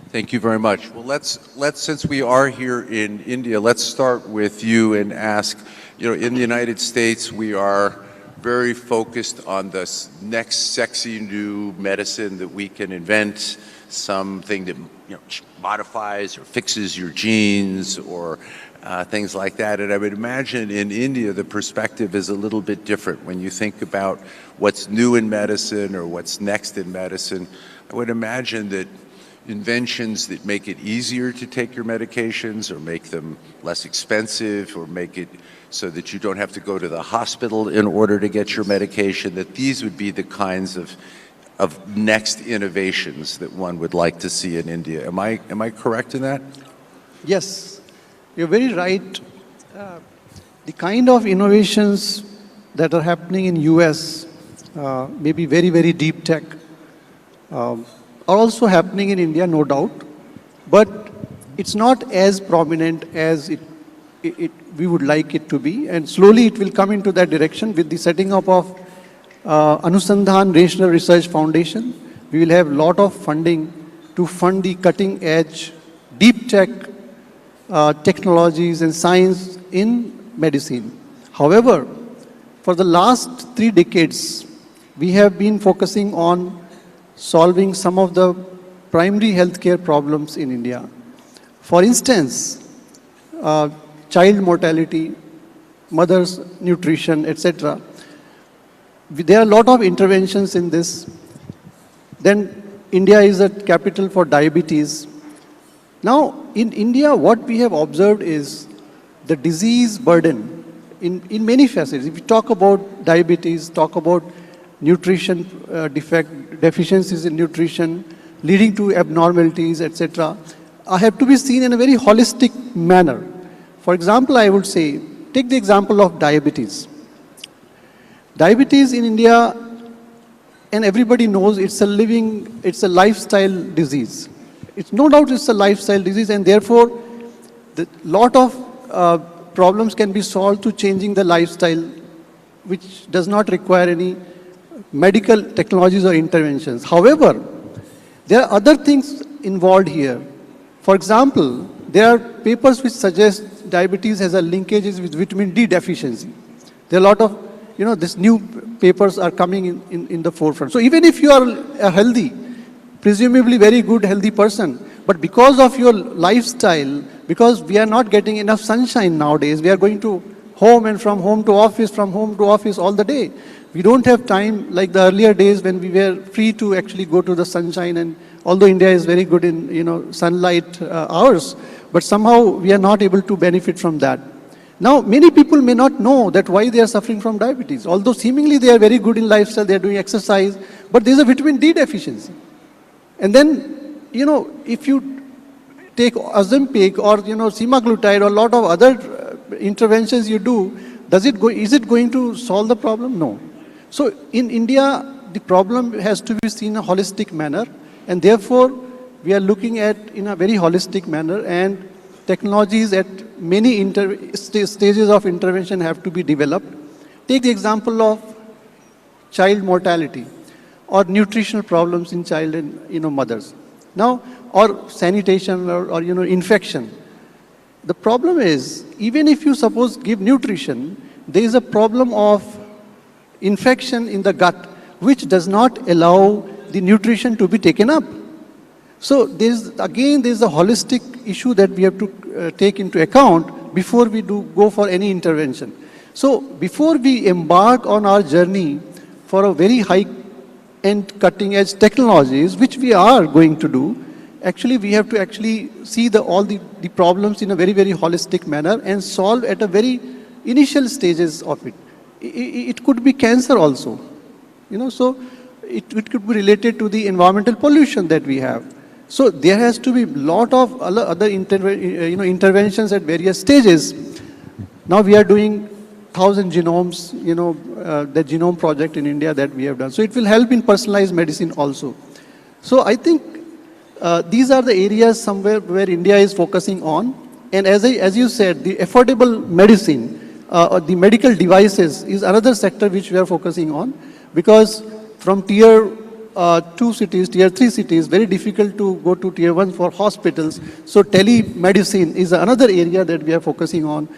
Thank you very much. Well, let's since we are here in India, let's start with you and ask, in the United States, we are very focused on this next sexy new medicine that we can invent, something that modifies or fixes your genes or things like that. And I would imagine in India, the perspective is a little bit different. When you think about what's new in medicine or what's next in medicine, I would imagine that inventions that make it easier to take your medications or make them less expensive or make it so that you don't have to go to the hospital in order to get your medication, that these would be the kinds of next innovations that one would like to see in India. Am I correct in that? Yes, you're very right. The kind of innovations that are happening in US, maybe very, very deep tech, are also happening in India, no doubt, but it's not as prominent as we would like it to be, and slowly it will come into that direction with the setting up of Anusandhan National Research Foundation. We will have a lot of funding to fund the cutting edge, deep tech technologies and science in medicine. However, for the last 3 decades, we have been focusing on solving some of the primary healthcare problems in India. For instance, child mortality, mother's nutrition, etc. There are a lot of interventions in this. Then India is a capital for diabetes. Now, in India, what we have observed is the disease burden in many facets. If we talk about diabetes, talk about nutrition deficiencies in nutrition, leading to abnormalities, etc., have to be seen in a very holistic manner. For example, I would say, take the example of diabetes. Diabetes in India, and everybody knows it's a lifestyle disease. It's no doubt it's a lifestyle disease, and therefore, a lot of problems can be solved to changing the lifestyle, which does not require any medical technologies or interventions. However, there are other things involved here. For example, there are papers which suggest diabetes has a linkages with vitamin D deficiency. There are a lot of, these new papers are coming in the forefront. So even if you are a healthy, presumably very good healthy person, but because of your lifestyle, because we are not getting enough sunshine nowadays, we are going to home and from home to office all the day. We don't have time like the earlier days when we were free to actually go to the sunshine, and although India is very good in sunlight hours, but somehow we are not able to benefit from that. Now, many people may not know that why they are suffering from diabetes. Although seemingly they are very good in lifestyle, they are doing exercise, but there is a vitamin D deficiency. And then, if you take Ozempic or, semaglutide or a lot of other interventions you do, is it going to solve the problem? No. So in India, the problem has to be seen in a holistic manner, and therefore we are looking at in a very holistic manner, and technologies at many stages of intervention have to be developed. Take the example of child mortality or nutritional problems in child and mothers. Now, or sanitation or infection. The problem is, even if you suppose give nutrition, there is a problem of infection in the gut, which does not allow the nutrition to be taken up. So there's a holistic issue that we have to take into account before we go for any intervention. So before we embark on our journey for a very high-end cutting-edge technologies, which we are going to do, actually we have to see all the problems in a very, very holistic manner and solve at a very initial stages of it. It could be cancer also, so it could be related to the environmental pollution that we have. So there has to be a lot of other interventions at various stages. Now we are doing 1,000 genomes, the genome project in India that we have done. So it will help in personalized medicine also. So I think these are the areas somewhere where India is focusing on. And as you said, the affordable medicine, the medical devices is another sector which we are focusing on, because from tier 2 cities, tier 3 cities, very difficult to go to tier 1 for hospitals. So telemedicine is another area that we are focusing on.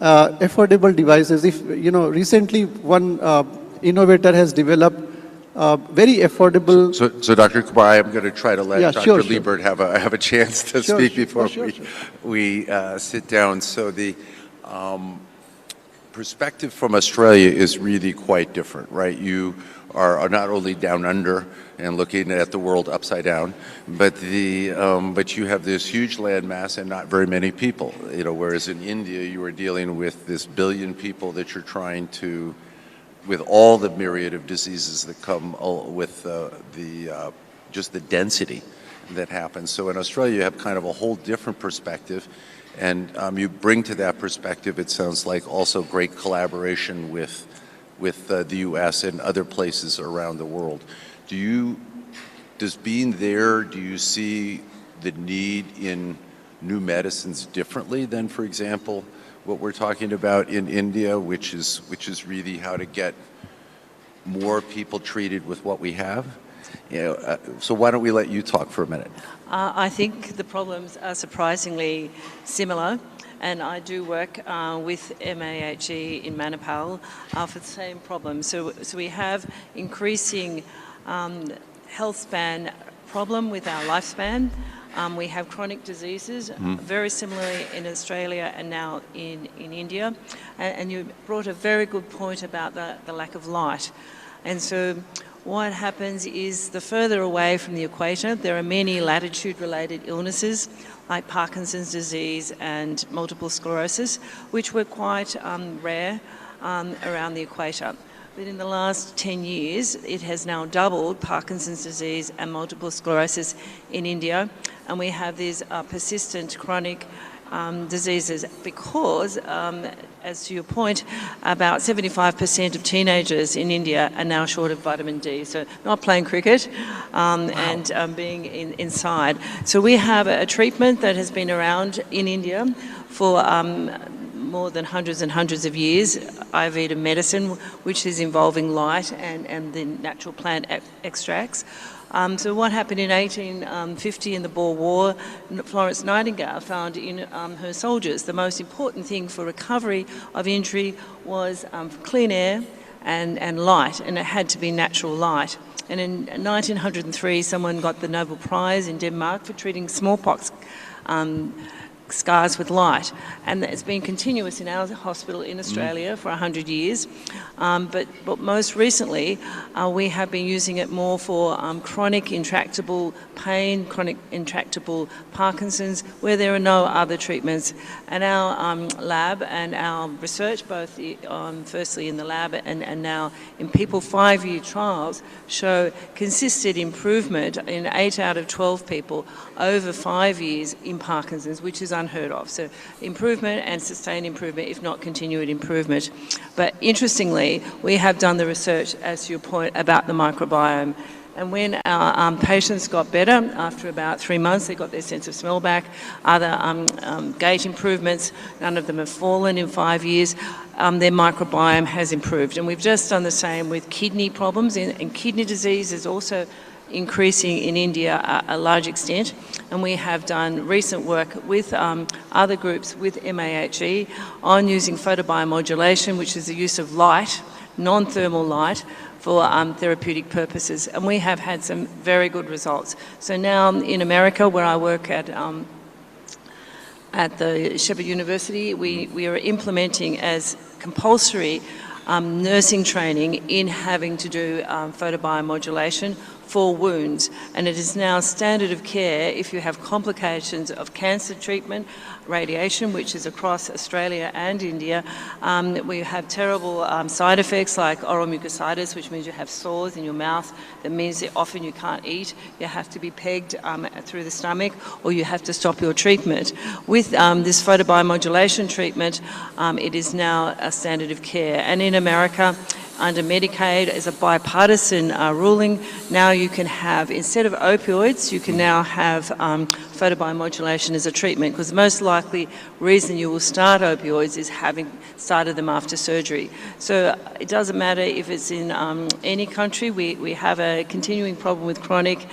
Affordable devices. If recently one innovator has developed very affordable. So Dr. Kumar, I'm going to try to let Dr. Liebert have a chance to speak before we sit down. So the perspective from Australia is really quite different, right? You are not only down under and looking at the world upside down, but you have this huge landmass and not very many people. Whereas in India you are dealing with this billion people that you're trying to, with all the myriad of diseases that come with just the density that happens. So in Australia you have kind of a whole different perspective, and you bring to that perspective, it sounds like, also great collaboration with the U.S. and other places around the world. Does being there, do you see the need in new medicines differently than, for example, what we're talking about in India, which is really how to get more people treated with what we have? So why don't we let you talk for a minute? I think the problems are surprisingly similar. And I do work with MAHE in Manipal for the same problem. So we have increasing health span problem with our lifespan. We have chronic diseases, very similarly in Australia and now in India. And you brought a very good point about the lack of light. And so what happens is the further away from the equator, there are many latitude-related illnesses like Parkinson's disease and multiple sclerosis, which were quite rare around the equator. But in the last 10 years, it has now doubled Parkinson's disease and multiple sclerosis in India. And we have these persistent chronic diseases because, as to your point, about 75% of teenagers in India are now short of vitamin D. So not playing cricket and being inside. So we have a treatment that has been around in India for more than hundreds and hundreds of years, Ayurveda medicine, which is involving light and the natural plant extracts. So what happened in 1850 in the Boer War, Florence Nightingale found in her soldiers the most important thing for recovery of injury was clean air and light, and it had to be natural light. And in 1903, someone got the Nobel Prize in Denmark for treating smallpox scars with light, and it's been continuous in our hospital in Australia for 100 years, but most recently we have been using it more for chronic intractable pain, chronic intractable Parkinson's, where there are no other treatments. And our lab and our research, both firstly in the lab and now in people 5-year trials, show consistent improvement in 8 out of 12 people over 5 years in Parkinson's, which is unheard of. So improvement and sustained improvement, if not continued improvement. But interestingly, we have done the research, as to your point, about the microbiome. And when our patients got better, after about 3 months, they got their sense of smell back, other gait improvements, none of them have fallen in 5 years, their microbiome has improved. And we've just done the same with kidney problems, and kidney disease is also increasing in India a large extent, and we have done recent work with other groups with MAHE on using photobiomodulation, which is the use of light, non-thermal light, for therapeutic purposes, and we have had some very good results. So now in America, where I work at the Shepherd University, we are implementing as compulsory nursing training in having to do photobiomodulation for wounds, and it is now standard of care if you have complications of cancer treatment, radiation, which is across Australia and India. We have terrible side effects like oral mucositis, which means you have sores in your mouth. That means that often you can't eat. You have to be pegged through the stomach, or you have to stop your treatment. With this photobiomodulation treatment, it is now a standard of care. And in America, under Medicaid, as a bipartisan ruling, now you can have, instead of opioids, you can now have photobiomodulation as a treatment, because the most likely reason you will start opioids is having started them after surgery. So it doesn't matter if it's in any country. We have a continuing problem with chronic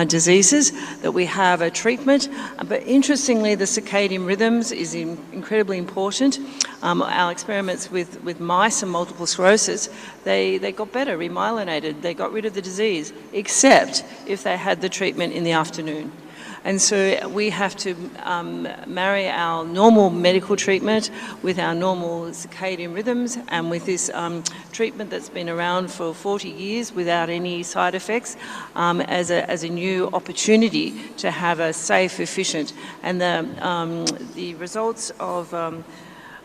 diseases, that we have a treatment. But interestingly, the circadian rhythms is incredibly important. Our experiments with mice and multiple sclerosis, they got better, remyelinated. They got rid of the disease, except if they had the treatment in the afternoon. And so we have to marry our normal medical treatment with our normal circadian rhythms, and with this treatment that's been around for 40 years without any side effects, as a new opportunity to have a safe, efficient, and the results of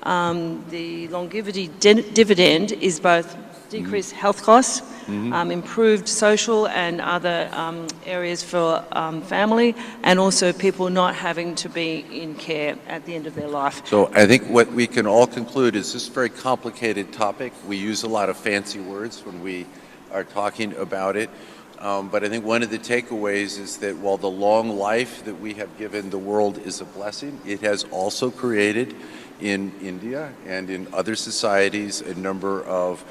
the longevity dividend is both decreased health costs, improved social and other areas for family, and also people not having to be in care at the end of their life. So I think what we can all conclude is this is a very complicated topic. We use a lot of fancy words when we are talking about it. But I think one of the takeaways is that while the long life that we have given the world is a blessing, it has also created in India and in other societies a number of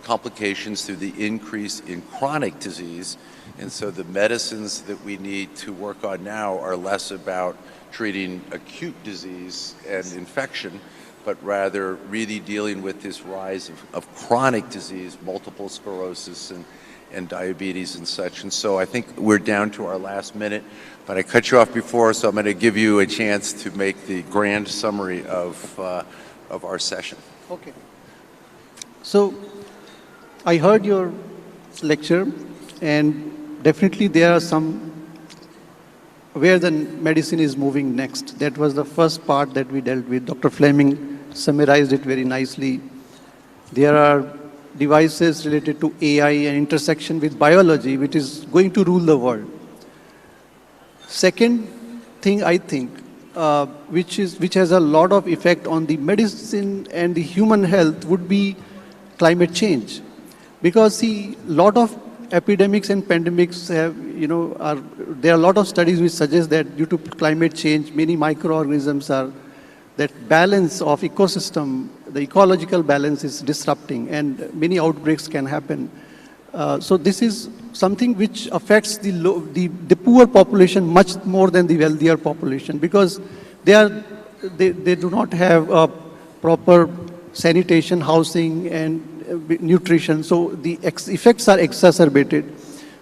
complications through the increase in chronic disease. And so the medicines that we need to work on now are less about treating acute disease and infection, but rather really dealing with this rise of chronic disease, multiple sclerosis and diabetes and such. And so I think we're down to our last minute, but I cut you off before, so I'm going to give you a chance to make the grand summary of our session. Okay. So I heard your lecture, and definitely there are some where the medicine is moving next. That was the first part that we dealt with. Dr. Fleming summarized it very nicely. There are devices related to AI and intersection with biology, which is going to rule the world. Second thing I think, which has a lot of effect on the medicine and the human health, would be climate change. Because see, a lot of epidemics and pandemics have, there are a lot of studies which suggest that due to climate change, many microorganisms are, that balance of ecosystem, the ecological balance is disrupting, and many outbreaks can happen. So this is something which affects the poor population much more than the wealthier population, because they do not have a proper sanitation, housing, and nutrition. So the effects are exacerbated.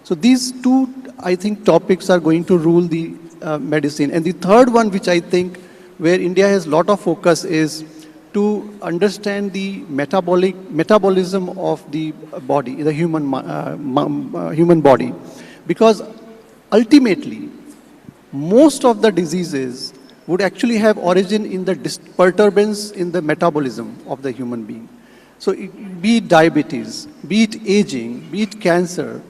So these two, I think, topics are going to rule the medicine. And the third one, which I think where India has a lot of focus, is to understand the metabolism of the body, the human body. Because ultimately, most of the diseases would actually have origin in the perturbance in the metabolism of the human being. So be it diabetes, be it aging, be it cancer,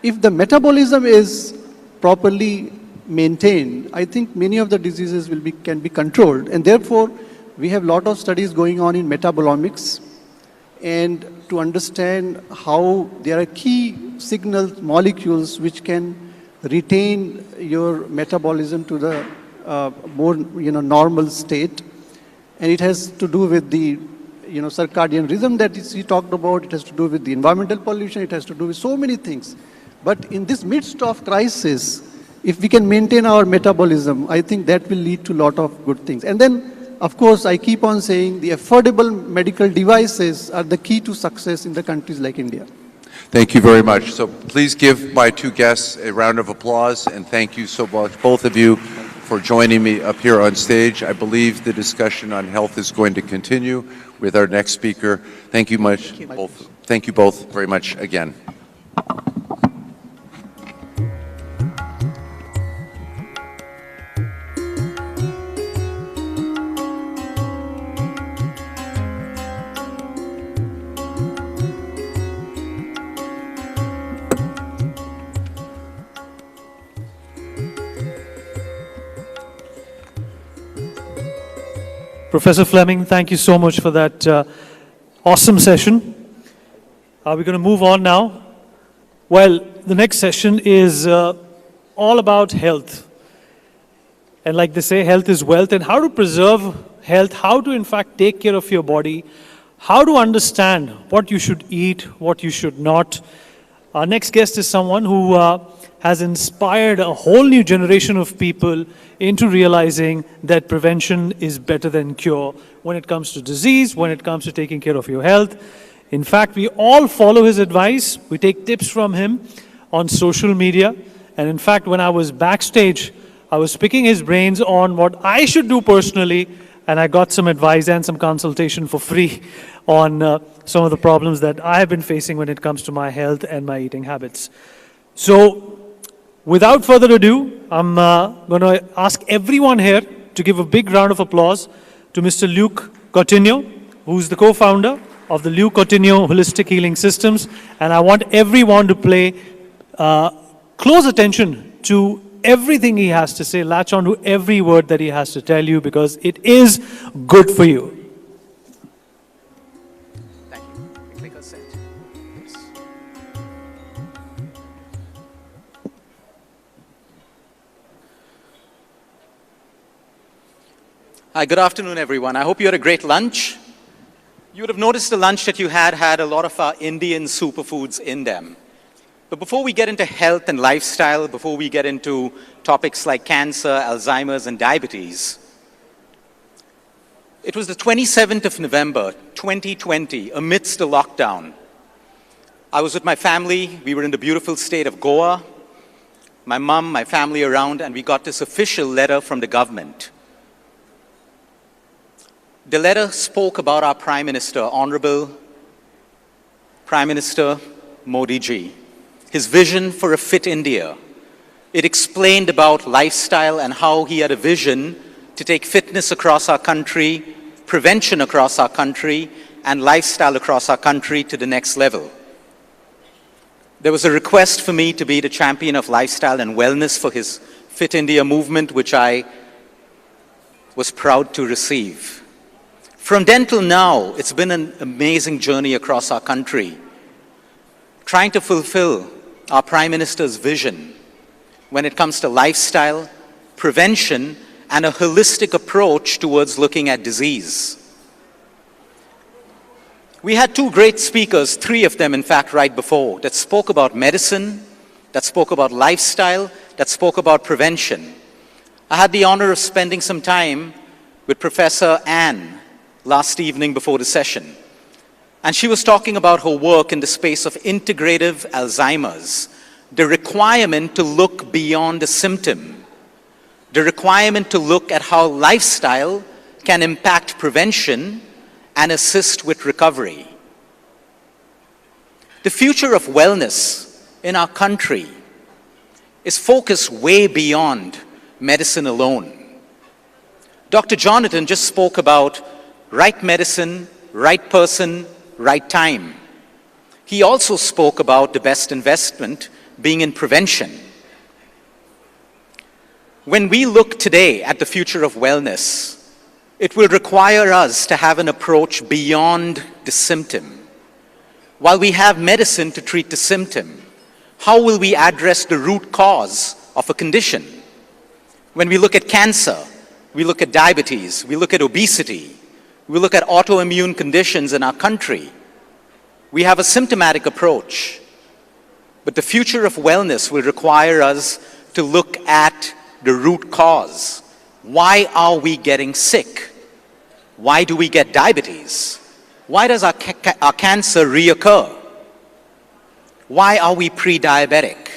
if the metabolism is properly maintained, I think many of the diseases can be controlled. And therefore, we have a lot of studies going on in metabolomics, and to understand how there are key signal molecules which can retain your metabolism to the more normal state. And it has to do with the circadian rhythm that he talked about. It has to do with the environmental pollution. It has to do with so many things. But in this midst of crisis, if we can maintain our metabolism, I think that will lead to a lot of good things. And then, of course, I keep on saying the affordable medical devices are the key to success in the countries like India. Thank you very much. So please give my two guests a round of applause, and thank you so much, both of you, for joining me up here on stage. I believe the discussion on health is going to continue with our next speaker. Thank you much. Thank you both very much again. Professor Fleming, thank you so much for that awesome session. We're going to move on now. Well, the next session is all about health. And like they say, health is wealth, and how to preserve health, how to in fact take care of your body, how to understand what you should eat, what you should not. Our next guest is someone who has inspired a whole new generation of people into realizing that prevention is better than cure when it comes to disease, when it comes to taking care of your health. In fact, we all follow his advice. We take tips from him on social media. And in fact, when I was backstage, I was picking his brains on what I should do personally, and I got some advice and some consultation for free on some of the problems that I have been facing when it comes to my health and my eating habits. So, without further ado, I'm going to ask everyone here to give a big round of applause to Mr. Luke Coutinho, who's the co-founder of the Luke Coutinho Holistic Healing Systems. And I want everyone to pay close attention to everything he has to say, latch on to every word that he has to tell you, because it is good for you. Thank you. Click on send. Yes. Hi, good afternoon, everyone. I hope you had a great lunch. You would have noticed the lunch that you had a lot of our Indian superfoods in them. But before we get into health and lifestyle, before we get into topics like cancer, Alzheimer's, and diabetes, it was the 27th of November, 2020, amidst the lockdown. I was with my family. We were in the beautiful state of Goa. My mom, my family around, and we got this official letter from the government. The letter spoke about our Prime Minister, Honorable Prime Minister Modi ji. his vision for a fit India. It explained about lifestyle and how he had a vision to take fitness across our country, prevention across our country, and lifestyle across our country to the next level. There was a request for me to be the champion of lifestyle and wellness for his Fit India movement, which I was proud to receive. From then till now, it's been an amazing journey across our country, trying to fulfill our Prime Minister's vision when it comes to lifestyle, prevention, and a holistic approach towards looking at disease. We had two great speakers, three of them in fact right before, that spoke about medicine, that spoke about lifestyle, that spoke about prevention. I had the honor of spending some time with Professor Anne last evening before the session. And she was talking about her work in the space of integrative Alzheimer's, the requirement to look beyond the symptom, the requirement to look at how lifestyle can impact prevention and assist with recovery. The future of wellness in our country is focused way beyond medicine alone. Dr. Jonathan just spoke about right medicine, right person, right time. He also spoke about the best investment being in prevention. When we look today at the future of wellness, it will require us to have an approach beyond the symptom. While we have medicine to treat the symptom, how will we address the root cause of a condition? When we look at cancer, we look at diabetes, we look at obesity, we look at autoimmune conditions in our country. We have a symptomatic approach, but the future of wellness will require us to look at the root cause. Why are we getting sick? Why do we get diabetes? Why does our cancer reoccur? Why are we pre-diabetic?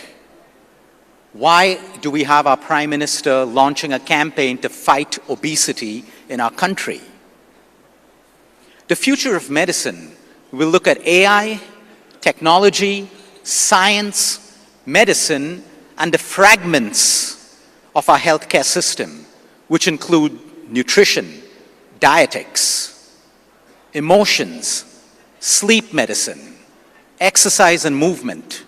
Why do we have our Prime Minister launching a campaign to fight obesity in our country? The future of medicine will look at AI, technology, science, medicine, and the fragments of our healthcare system, which include nutrition, dietetics, emotions, sleep medicine, exercise and movement,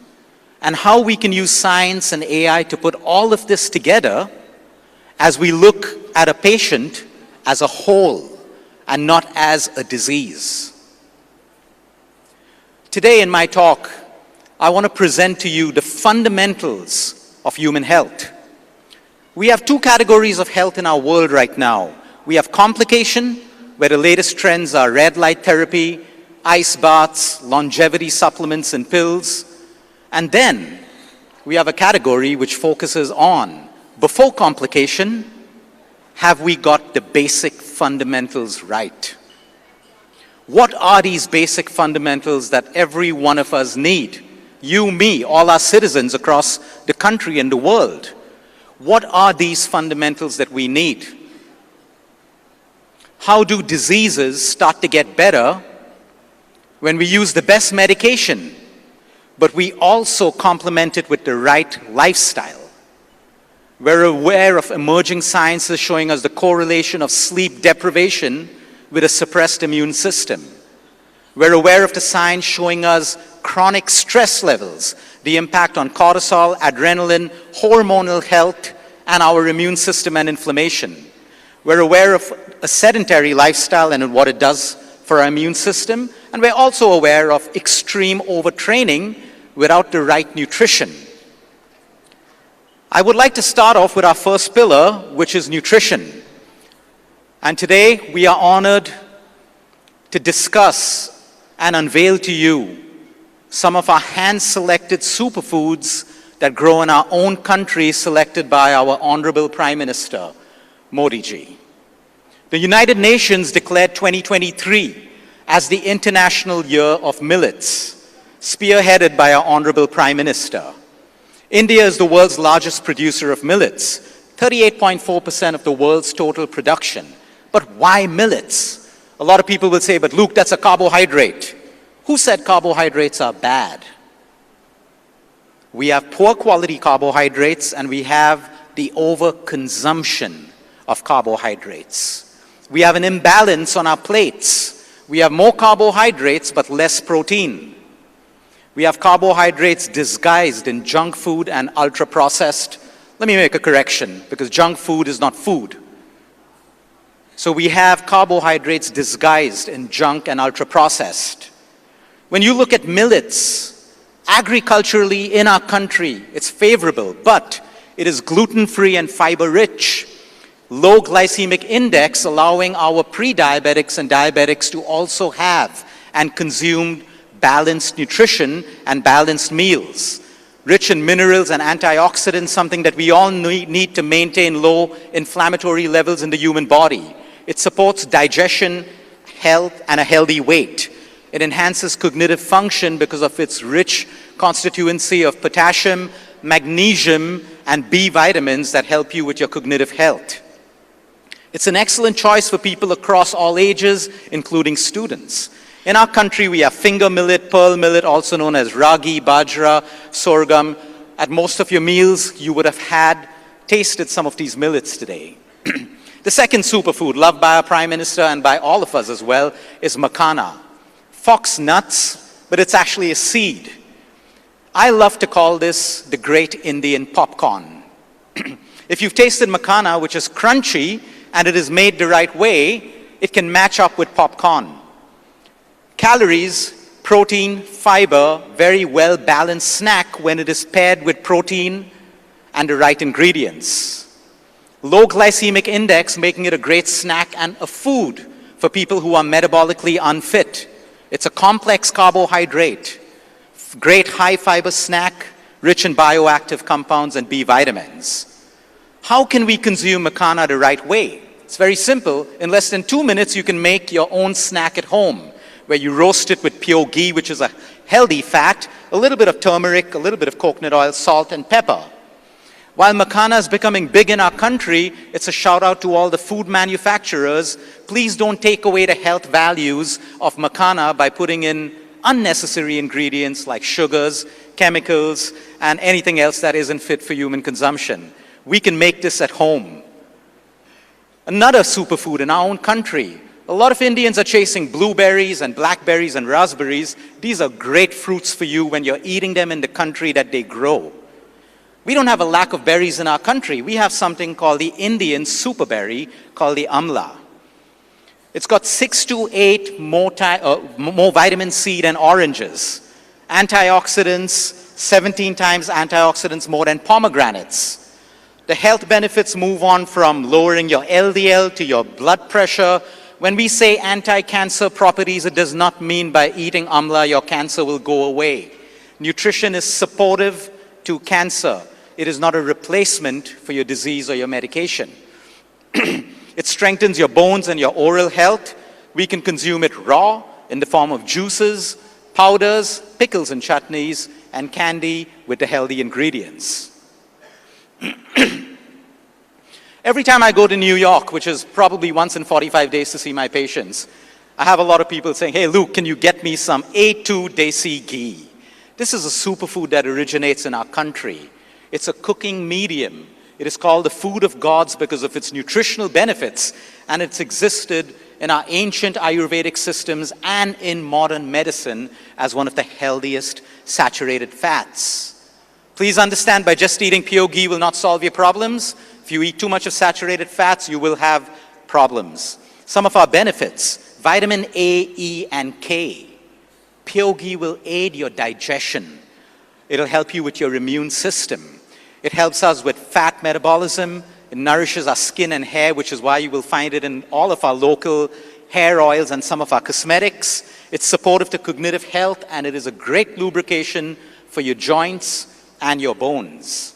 and how we can use science and AI to put all of this together as we look at a patient as a whole and not as a disease. Today in my talk, I want to present to you the fundamentals of human health. We have two categories of health in our world right now. We have complication, where the latest trends are red light therapy, ice baths, longevity supplements and pills. And then we have a category which focuses on, before complication, have we got the basic fundamentals right? What are these basic fundamentals that every one of us need? You, me, all our citizens across the country and the world. What are these fundamentals that we need? How do diseases start to get better when we use the best medication, but we also complement it with the right lifestyle? We're aware of emerging sciences showing us the correlation of sleep deprivation with a suppressed immune system. We're aware of the science showing us chronic stress levels, the impact on cortisol, adrenaline, hormonal health, and our immune system and inflammation. We're aware of a sedentary lifestyle and what it does for our immune system, and we're also aware of extreme overtraining without the right nutrition. I would like to start off with our first pillar, which is nutrition. And today we are honored to discuss and unveil to you some of our hand-selected superfoods that grow in our own country, selected by our Honorable Prime Minister, Modi ji. The United Nations declared 2023 as the International Year of Millets, spearheaded by our Honorable Prime Minister. India is the world's largest producer of millets, 38.4% of the world's total production. But why millets? A lot of people will say, but Luke, that's a carbohydrate. Who said carbohydrates are bad? We have poor quality carbohydrates, and we have the overconsumption of carbohydrates. We have an imbalance on our plates. We have more carbohydrates but less protein. We have carbohydrates disguised in junk food and ultra-processed. Let me make a correction, because junk food is not food. So we have carbohydrates disguised in junk and ultra-processed. When you look at millets, agriculturally in our country, it's favorable, but it is gluten-free and fiber-rich. Low glycemic index, allowing our pre-diabetics and diabetics to also have and consume balanced nutrition and balanced meals. Rich in minerals and antioxidants, something that we all need to maintain low inflammatory levels in the human body. It supports digestion, health, and a healthy weight. It enhances cognitive function because of its rich constituency of potassium, magnesium, and B vitamins that help you with your cognitive health. It's an excellent choice for people across all ages, including students. In our country, we have finger millet, pearl millet, also known as ragi, bajra, sorghum. At most of your meals, you would have tasted some of these millets today. The second superfood, loved by our Prime Minister and by all of us as well, is makhana. Fox nuts, but it's actually a seed. I love to call this the great Indian popcorn. If you've tasted makhana, which is crunchy, and it is made the right way, it can match up with popcorn. Calories, protein, fiber, very well-balanced snack when it is paired with protein and the right ingredients. Low glycemic index, making it a great snack and a food for people who are metabolically unfit. It's a complex carbohydrate, great high-fiber snack, rich in bioactive compounds and B vitamins. How can we consume makhana the right way? It's very simple. In less than 2 minutes, you can make your own snack at home, where you roast it with pure ghee, which is a healthy fat, a little bit of turmeric, a little bit of coconut oil, salt, and pepper. While makhana is becoming big in our country, it's a shout out to all the food manufacturers. Please don't take away the health values of makhana by putting in unnecessary ingredients like sugars, chemicals, and anything else that isn't fit for human consumption. We can make this at home. Another superfood in our own country. A lot of Indians are chasing blueberries and blackberries and raspberries. These are great fruits for you when you're eating them in the country that they grow. We don't have a lack of berries in our country. We have something called the Indian superberry called the amla. It's got 6 to 8 more vitamin C than oranges. Antioxidants, 17 times antioxidants more than pomegranates. The health benefits move on from lowering your LDL to your blood pressure. When we say anti-cancer properties, it does not mean by eating amla your cancer will go away. Nutrition is supportive to cancer. It is not a replacement for your disease or your medication. It strengthens your bones and your oral health. We can consume it raw in the form of juices, powders, pickles and chutneys, and candy with the healthy ingredients. Every time I go to New York, which is probably once in 45 days to see my patients, I have a lot of people saying, hey, Luke, can you get me some A2 Desi ghee? This is a superfood that originates in our country. It's a cooking medium. It is called the food of gods because of its nutritional benefits, and it's existed in our ancient Ayurvedic systems and in modern medicine as one of the healthiest saturated fats. Please understand, by just eating pure ghee will not solve your problems. If you eat too much of saturated fats, you will have problems. Some of our benefits: vitamin A, E, and K. Pure ghee will aid your digestion. It'll help you with your immune system. It helps us with fat metabolism. It nourishes our skin and hair, which is why you will find it in all of our local hair oils and some of our cosmetics. It's supportive to cognitive health, and it is a great lubrication for your joints and your bones.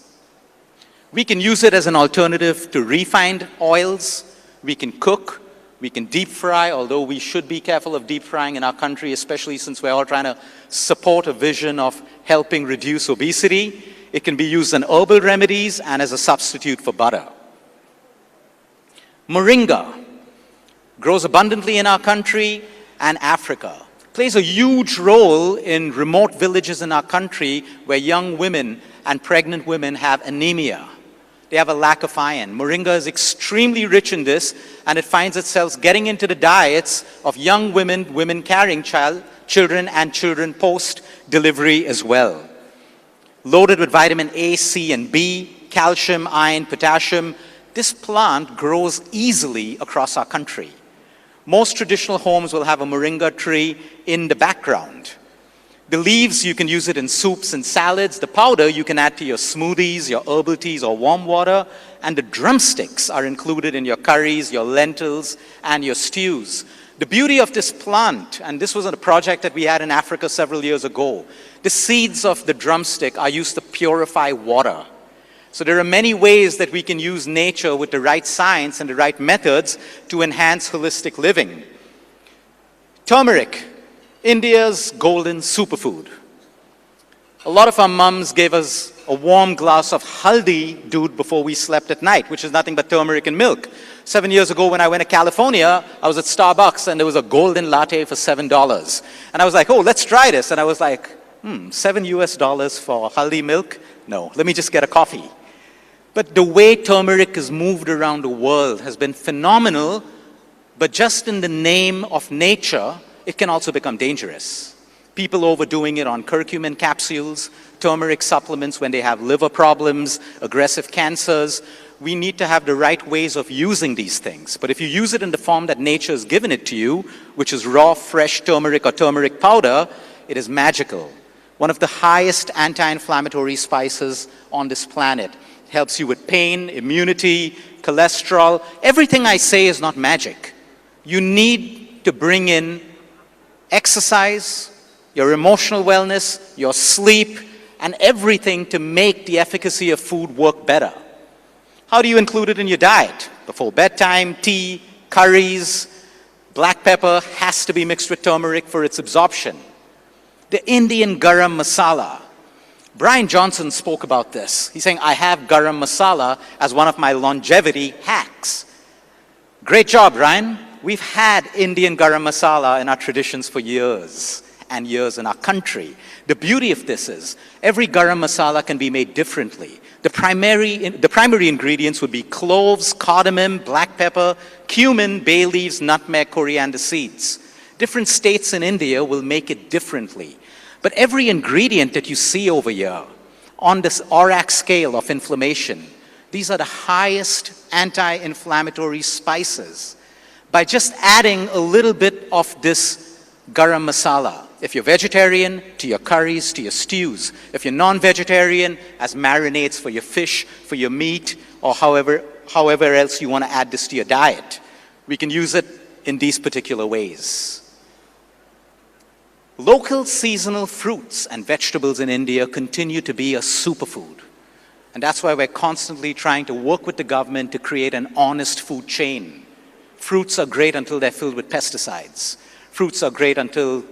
We can use it as an alternative to refined oils. We can cook. We can deep fry, although we should be careful of deep frying in our country, especially since we're all trying to support a vision of helping reduce obesity. It can be used in herbal remedies and as a substitute for butter. Moringa grows abundantly in our country and Africa. plays a huge role in remote villages in our country where young women and pregnant women have anemia. They have a lack of iron. Moringa is extremely rich in this, and it finds itself getting into the diets of young women, women carrying children, and children post-delivery as well. Loaded with vitamin A, C, and B, calcium, iron, potassium, this plant grows easily across our country. Most traditional homes will have a moringa tree in the background. The leaves, you can use it in soups and salads. The powder, you can add to your smoothies, your herbal teas, or warm water. And the drumsticks are included in your curries, your lentils, and your stews. The beauty of this plant, and this was a project that we had in Africa several years ago, the seeds of the drumstick are used to purify water. So there are many ways that we can use nature with the right science and the right methods to enhance holistic living. Turmeric, India's golden superfood. A lot of our mums gave us a warm glass of haldi doodh before we slept at night, which is nothing but turmeric and milk. 7 years ago when I went to California, I was at Starbucks and there was a golden latte for $7. And I was like, oh, let's try this. And I was like, $7 for haldi milk? No, let me just get a coffee. But the way turmeric is moved around the world has been phenomenal, but just in the name of nature, it can also become dangerous. People overdoing it on curcumin capsules, turmeric supplements when they have liver problems, aggressive cancers. We need to have the right ways of using these things. But if you use it in the form that nature has given it to you, which is raw, fresh turmeric or turmeric powder, it is magical. One of the highest anti-inflammatory spices on this planet. Helps you with pain, immunity, cholesterol. Everything I say is not magic. You need to bring in exercise, your emotional wellness, your sleep, and everything to make the efficacy of food work better. How do you include it in your diet? Before bedtime, tea, curries, black pepper has to be mixed with turmeric for its absorption. The Indian garam masala. Brian Johnson spoke about this. He's saying, I have garam masala as one of my longevity hacks. Great job, Brian. We've had Indian garam masala in our traditions for years and years in our country. The beauty of this is every garam masala can be made differently. The primary ingredients would be cloves, cardamom, black pepper, cumin, bay leaves, nutmeg, coriander seeds. Different states in India will make it differently. But every ingredient that you see over here on this ORAC scale of inflammation, these are the highest anti-inflammatory spices. By just adding a little bit of this garam masala, if you're vegetarian, to your curries, to your stews. If you're non-vegetarian, as marinades for your fish, for your meat, or however else you want to add this to your diet. We can use it in these particular ways. Local seasonal fruits and vegetables in India continue to be a superfood. And that's why we're constantly trying to work with the government to create an honest food chain. Fruits are great until they're filled with pesticides. Fruits are great until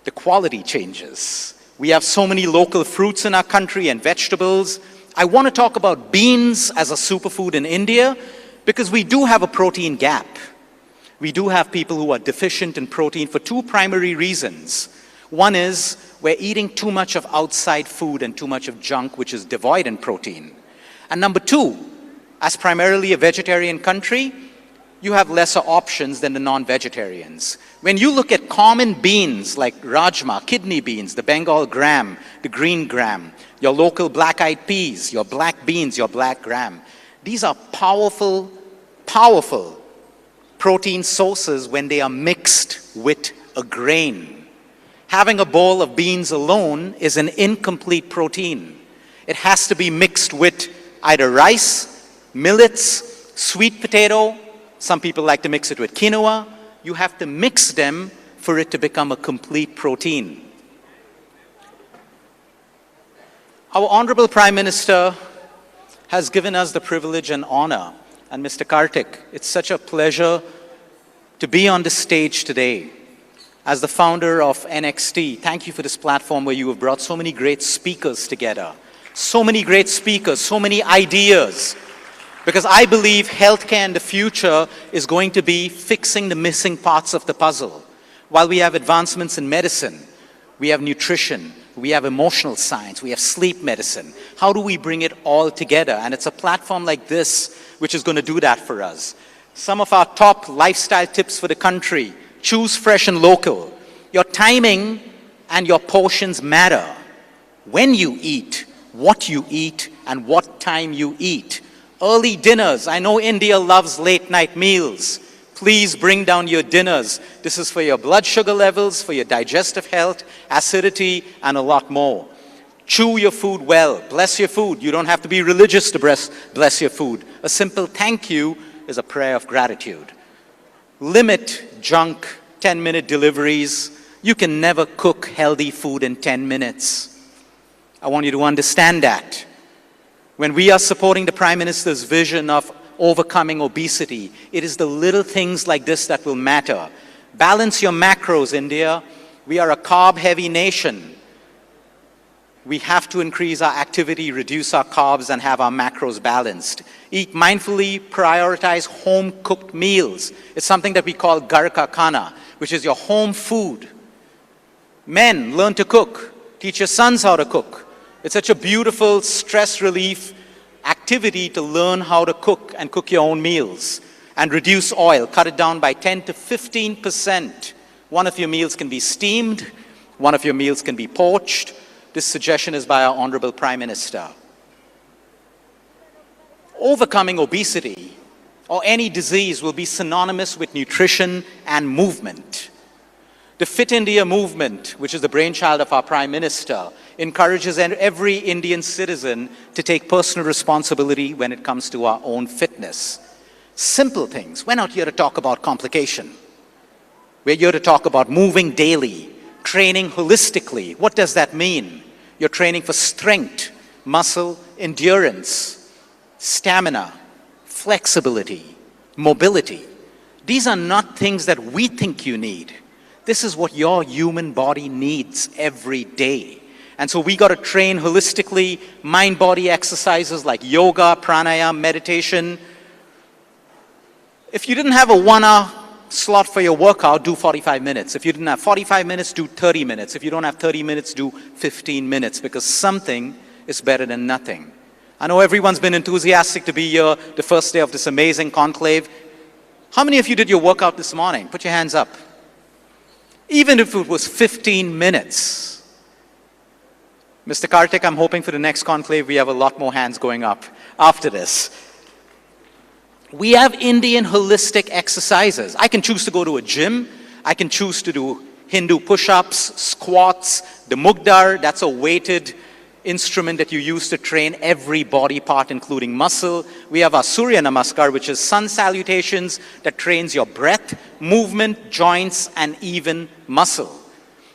the quality changes. We have so many local fruits in our country and vegetables. I want to talk about beans as a superfood in India because we do have a protein gap. We do have people who are deficient in protein for two primary reasons. One is we're eating too much of outside food and too much of junk, which is devoid in protein. And number two, as primarily a vegetarian country, you have lesser options than the non-vegetarians. When you look at common beans like rajma, kidney beans, the Bengal gram, the green gram, your local black-eyed peas, your black beans, your black gram, these are powerful, powerful protein sources when they are mixed with a grain. Having a bowl of beans alone is an incomplete protein. It has to be mixed with either rice, millets, sweet potato. Some people like to mix it with quinoa. You have to mix them for it to become a complete protein. Our Honorable Prime Minister has given us the privilege and honor. And Mr. Kartik, it's such a pleasure to be on the stage today. As the founder of NXT, thank you for this platform where you have brought so many great speakers together. So many great speakers, so many ideas. Because I believe healthcare in the future is going to be fixing the missing parts of the puzzle. While we have advancements in medicine, we have nutrition, we have emotional science, we have sleep medicine. How do we bring it all together? And it's a platform like this which is going to do that for us. Some of our top lifestyle tips for the country: choose fresh and local. Your timing and your portions matter. When you eat, what you eat, and what time you eat. Early dinners. I know India loves late night meals. Please bring down your dinners. This is for your blood sugar levels, for your digestive health, acidity, and a lot more. Chew your food well. Bless your food. You don't have to be religious to bless your food. A simple thank you is a prayer of gratitude. Limit junk, 10-minute deliveries. You can never cook healthy food in 10 minutes. I want you to understand that. When we are supporting the Prime Minister's vision of overcoming obesity, it is the little things like this that will matter. Balance your macros, India. We are a carb-heavy nation. We have to increase our activity, reduce our carbs, and have our macros balanced. Eat mindfully, prioritize home-cooked meals. It's something that we call Ghar Ka Khana, which is your home food. Men, learn to cook. Teach your sons how to cook. It's such a beautiful stress relief activity to learn how to cook and cook your own meals. And reduce oil, cut it down by 10 to 15%. One of your meals can be steamed, one of your meals can be poached. This suggestion is by our Honorable Prime Minister. Overcoming obesity or any disease will be synonymous with nutrition and movement. The Fit India movement, which is the brainchild of our Prime Minister, encourages every Indian citizen to take personal responsibility when it comes to our own fitness. Simple things. We're not here to talk about complication. We're here to talk about moving daily, training holistically. What does that mean? You're training for strength, muscle, endurance, stamina, flexibility, mobility. These are not things that we think you need. This is what your human body needs every day. And so we got to train holistically, mind-body exercises like yoga, pranayama, meditation. If you didn't have a 1-hour slot for your workout, do 45 minutes. If you didn't have 45 minutes, do 30 minutes. If you don't have 30 minutes, do 15 minutes, because something is better than nothing. I know everyone's been enthusiastic to be here the first day of this amazing conclave. How many of you did your workout this morning? Put your hands up. Even if it was 15 minutes. Mr. Karthik, I'm hoping for the next conclave we have a lot more hands going up after this. We have Indian holistic exercises. I can choose to go to a gym. I can choose to do Hindu push-ups, squats, the mugdar, that's a weighted instrument that you use to train every body part, including muscle. We have our Surya Namaskar, which is sun salutations that trains your breath, movement, joints, and even muscle.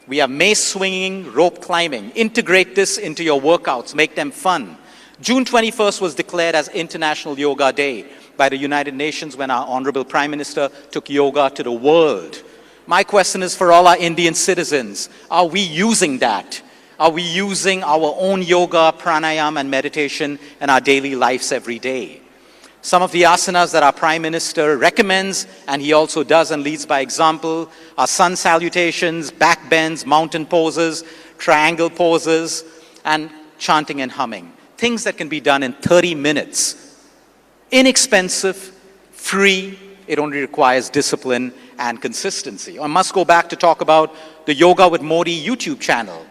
We have mace swinging, rope climbing. Integrate this into your workouts, make them fun. June 21st was declared as International Yoga Day by the United Nations when our Honorable Prime Minister took yoga to the world. My question is for all our Indian citizens, are we using that? Are we using our own yoga, pranayama, and meditation in our daily lives every day? Some of the asanas that our Prime Minister recommends, and he also does and leads by example, are sun salutations, back bends, mountain poses, triangle poses, and chanting and humming. Things that can be done in 30 minutes. Inexpensive, free, it only requires discipline and consistency. I must go back to talk about the Yoga with Modi YouTube channel,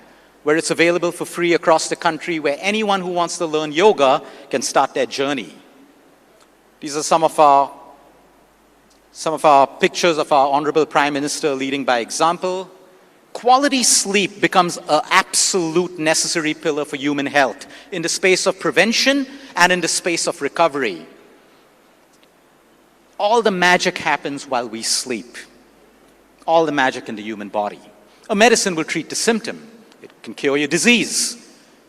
where it's available for free across the country, where anyone who wants to learn yoga can start their journey. These are some of our pictures of our Honorable Prime Minister leading by example. Quality sleep becomes an absolute necessary pillar for human health in the space of prevention and in the space of recovery. All the magic happens while we sleep. All the magic in the human body. A medicine will treat the symptom. It can cure your disease.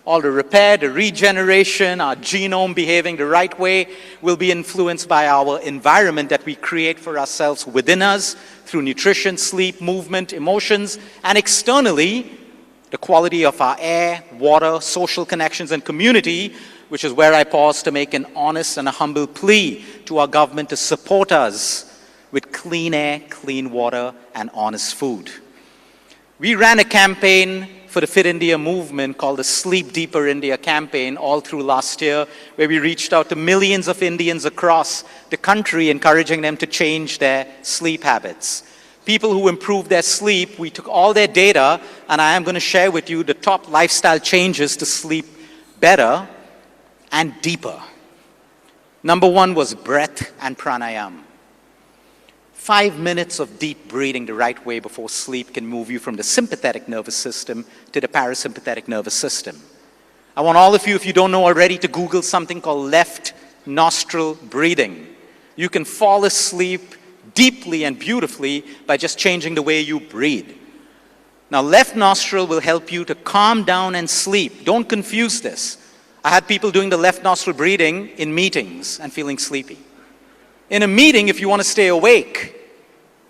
All the repair, the regeneration, our genome behaving the right way will be influenced by our environment that we create for ourselves within us through nutrition, sleep, movement, emotions, and externally, the quality of our air, water, social connections, and community, which is where I pause to make an honest and a humble plea to our government to support us with clean air, clean water, and honest food. We ran a campaign for the Fit India movement called the Sleep Deeper India campaign all through last year, where we reached out to millions of Indians across the country, encouraging them to change their sleep habits. People who improved their sleep, we took all their data, and I am going to share with you the top lifestyle changes to sleep better and deeper. Number one was breath and pranayama. 5 minutes of deep breathing the right way before sleep can move you from the sympathetic nervous system to the parasympathetic nervous system. I want all of you, if you don't know already, to Google something called left nostril breathing. You can fall asleep deeply and beautifully by just changing the way you breathe. Now, left nostril will help you to calm down and sleep. Don't confuse this. I had people doing the left nostril breathing in meetings and feeling sleepy. In a meeting, if you want to stay awake,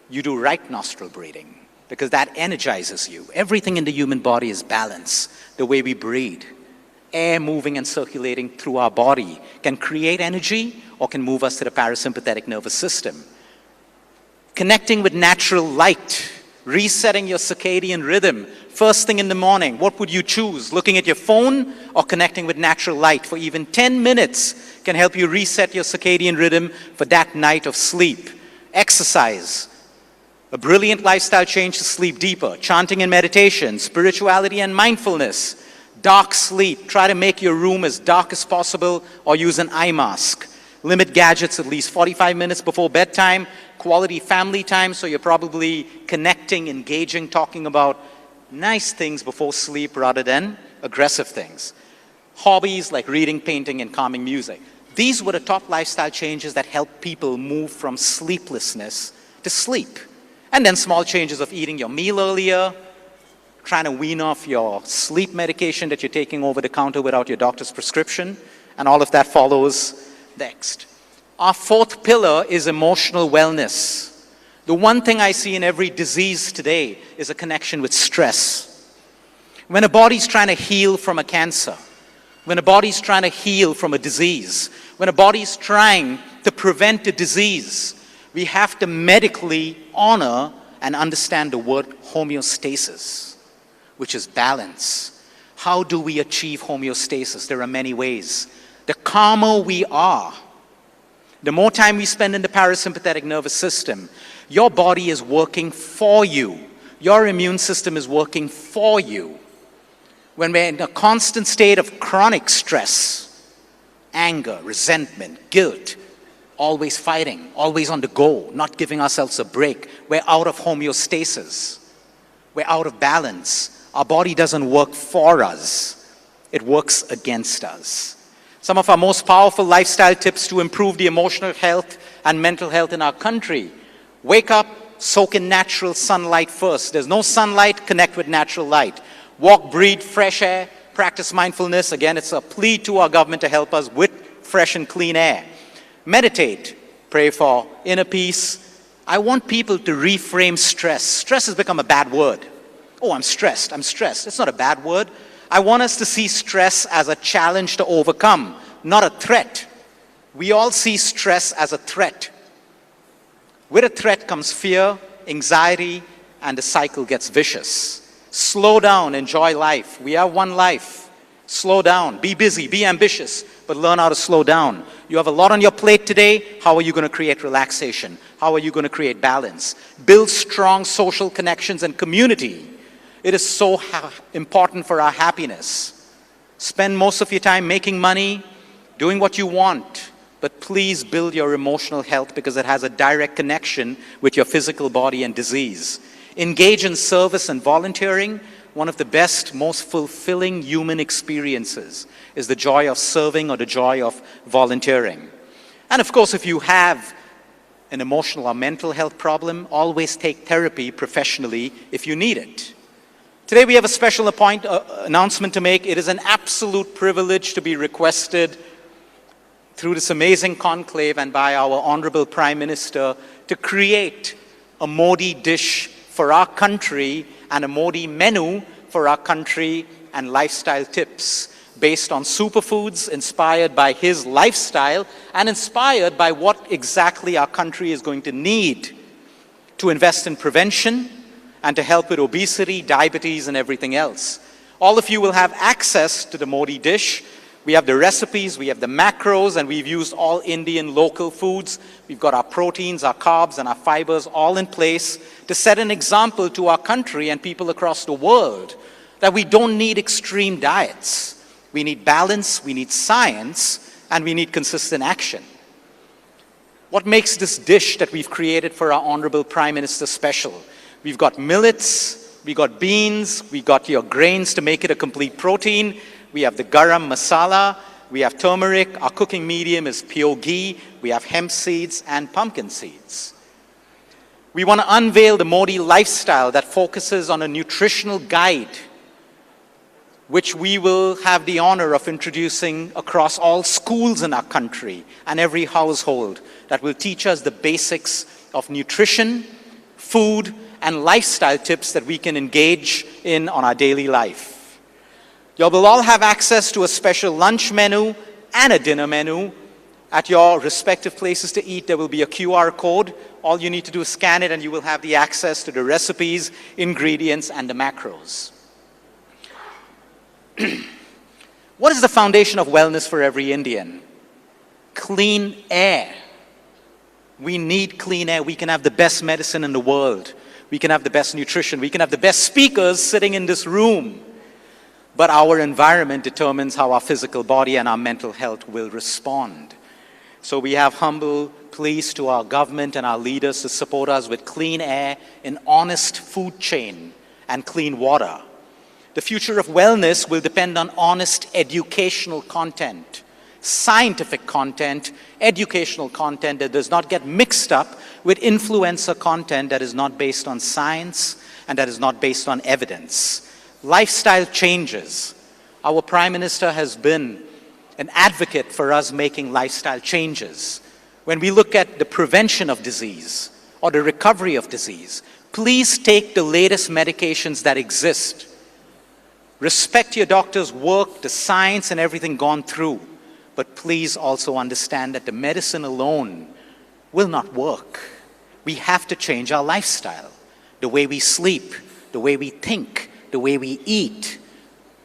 you do right nostril breathing because that energizes you. Everything in the human body is balance. The way we breathe, air moving and circulating through our body can create energy or can move us to the parasympathetic nervous system. Connecting with natural light, resetting your circadian rhythm. First thing in the morning, what would you choose? Looking at your phone or connecting with natural light for even 10 minutes can help you reset your circadian rhythm for that night of sleep. Exercise, a brilliant lifestyle change to sleep deeper. Chanting and meditation, spirituality and mindfulness. Dark sleep, try to make your room as dark as possible or use an eye mask. Limit gadgets at least 45 minutes before bedtime. Quality family time, so you're probably connecting, engaging, talking about nice things before sleep rather than aggressive things. Hobbies like reading, painting, and calming music. These were the top lifestyle changes that help people move from sleeplessness to sleep. And then small changes of eating your meal earlier, trying to wean off your sleep medication that you're taking over the counter without your doctor's prescription, and all of that follows next. Our fourth pillar is emotional wellness. The one thing I see in every disease today is a connection with stress. When a body's trying to heal from a cancer, when a body's trying to heal from a disease, when a body's trying to prevent a disease, we have to medically honor and understand the word homeostasis, which is balance. How do we achieve homeostasis? There are many ways. The calmer we are, the more time we spend in the parasympathetic nervous system, your body is working for you. Your immune system is working for you. When we're in a constant state of chronic stress, anger, resentment, guilt, always fighting, always on the go, not giving ourselves a break, we're out of homeostasis. We're out of balance. Our body doesn't work for us. It works against us. Some of our most powerful lifestyle tips to improve the emotional health and mental health in our country. Wake up, soak in natural sunlight first. There's no sunlight, connect with natural light. Walk, breathe, fresh air, practice mindfulness. Again, it's a plea to our government to help us with fresh and clean air. Meditate, pray for inner peace. I want people to reframe stress. Stress has become a bad word. Oh, I'm stressed. It's not a bad word. I want us to see stress as a challenge to overcome, not a threat. We all see stress as a threat. With a threat comes fear, anxiety, and the cycle gets vicious. Slow down, enjoy life. We have one life. Slow down, be busy, be ambitious, but learn how to slow down. You have a lot on your plate today. How are you going to create relaxation? How are you going to create balance? Build strong social connections and community. It is so important for our happiness. Spend most of your time making money, doing what you want, but please build your emotional health because it has a direct connection with your physical body and disease. Engage in service and volunteering. One of the best, most fulfilling human experiences is the joy of serving or the joy of volunteering. And of course, if you have an emotional or mental health problem, always take therapy professionally if you need it. Today we have a special announcement to make. It is an absolute privilege to be requested through this amazing conclave and by our Honorable Prime Minister to create a Modi dish for our country and a Modi menu for our country and lifestyle tips based on superfoods inspired by his lifestyle and inspired by what exactly our country is going to need to invest in prevention and to help with obesity, diabetes, and everything else. All of you will have access to the Modi dish. We have the recipes, we have the macros, and we've used all Indian local foods. We've got our proteins, our carbs, and our fibers all in place to set an example to our country and people across the world that we don't need extreme diets. We need balance, we need science, and we need consistent action. What makes this dish that we've created for our Honorable Prime Minister special? We've got millets, we've got beans, we've got your grains to make it a complete protein. We have the garam masala, we have turmeric, our cooking medium is pure ghee, we have hemp seeds and pumpkin seeds. We want to unveil the Modi lifestyle that focuses on a nutritional guide, which we will have the honor of introducing across all schools in our country and every household, that will teach us the basics of nutrition, food, and lifestyle tips that we can engage in on our daily life. You will all have access to a special lunch menu and a dinner menu. At your respective places to eat, there will be a QR code. All you need to do is scan it and you will have the access to the recipes, ingredients, and the macros. What is the foundation of wellness for every Indian? Clean air. We need clean air. We can have the best medicine in the world. We can have the best nutrition. We can have the best speakers sitting in this room. But our environment determines how our physical body and our mental health will respond. So we have humble pleas to our government and our leaders to support us with clean air, an honest food chain, and clean water. The future of wellness will depend on honest educational content, scientific content, educational content that does not get mixed up with influencer content that is not based on science and that is not based on evidence. Lifestyle changes. Our Prime Minister has been an advocate for us making lifestyle changes. When we look at the prevention of disease or the recovery of disease, please take the latest medications that exist. Respect your doctor's work, the science and everything gone through, but please also understand that the medicine alone will not work. We have to change our lifestyle, the way we sleep, the way we think, the way we eat,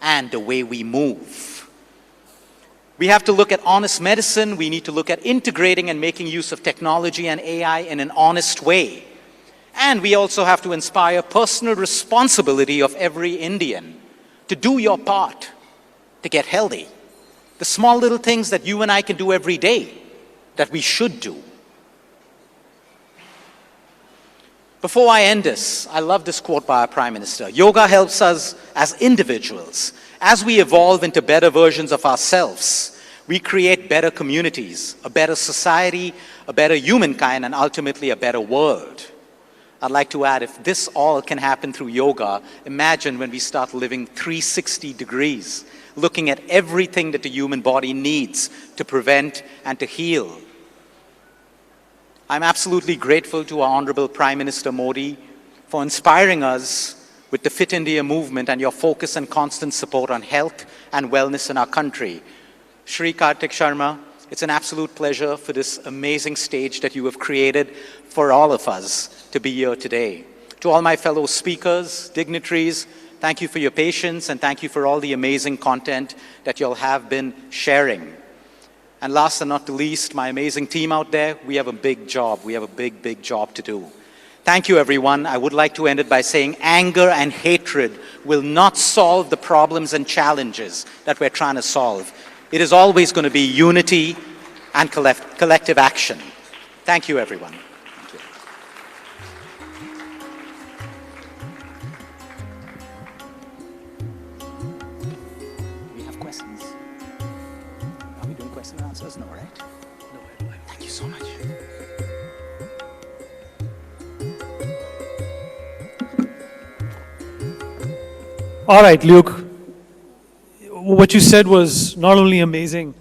and the way we move. We have to look at honest medicine. We need to look at integrating and making use of technology and AI in an honest way. And we also have to inspire personal responsibility of every Indian to do your part to get healthy. The small little things that you and I can do every day that we should do. Before I end this, I love this quote by our Prime Minister. Yoga helps us as individuals. As we evolve into better versions of ourselves, we create better communities, a better society, a better humankind, and ultimately a better world. I'd like to add, if this all can happen through yoga, imagine when we start living 360 degrees, looking at everything that the human body needs to prevent and to heal. I'm absolutely grateful to our Honorable Prime Minister Modi for inspiring us with the Fit India movement and your focus and constant support on health and wellness in our country. Shri Kartik Sharma, it's an absolute pleasure for this amazing stage that you have created for all of us to be here today. To all my fellow speakers, dignitaries, thank you for your patience and thank you for all the amazing content that you'll have been sharing. And last and not the least, my amazing team out there, we have a big job. We have a big, big job to do. Thank you, everyone. I would like to end it by saying anger and hatred will not solve the problems and challenges that we're trying to solve. It is always going to be unity and collective action. Thank you, everyone. Thank you. We have questions. Are we doing question and answers? No, right? No, thank you so much. All right, Luke. What you said was not only amazing,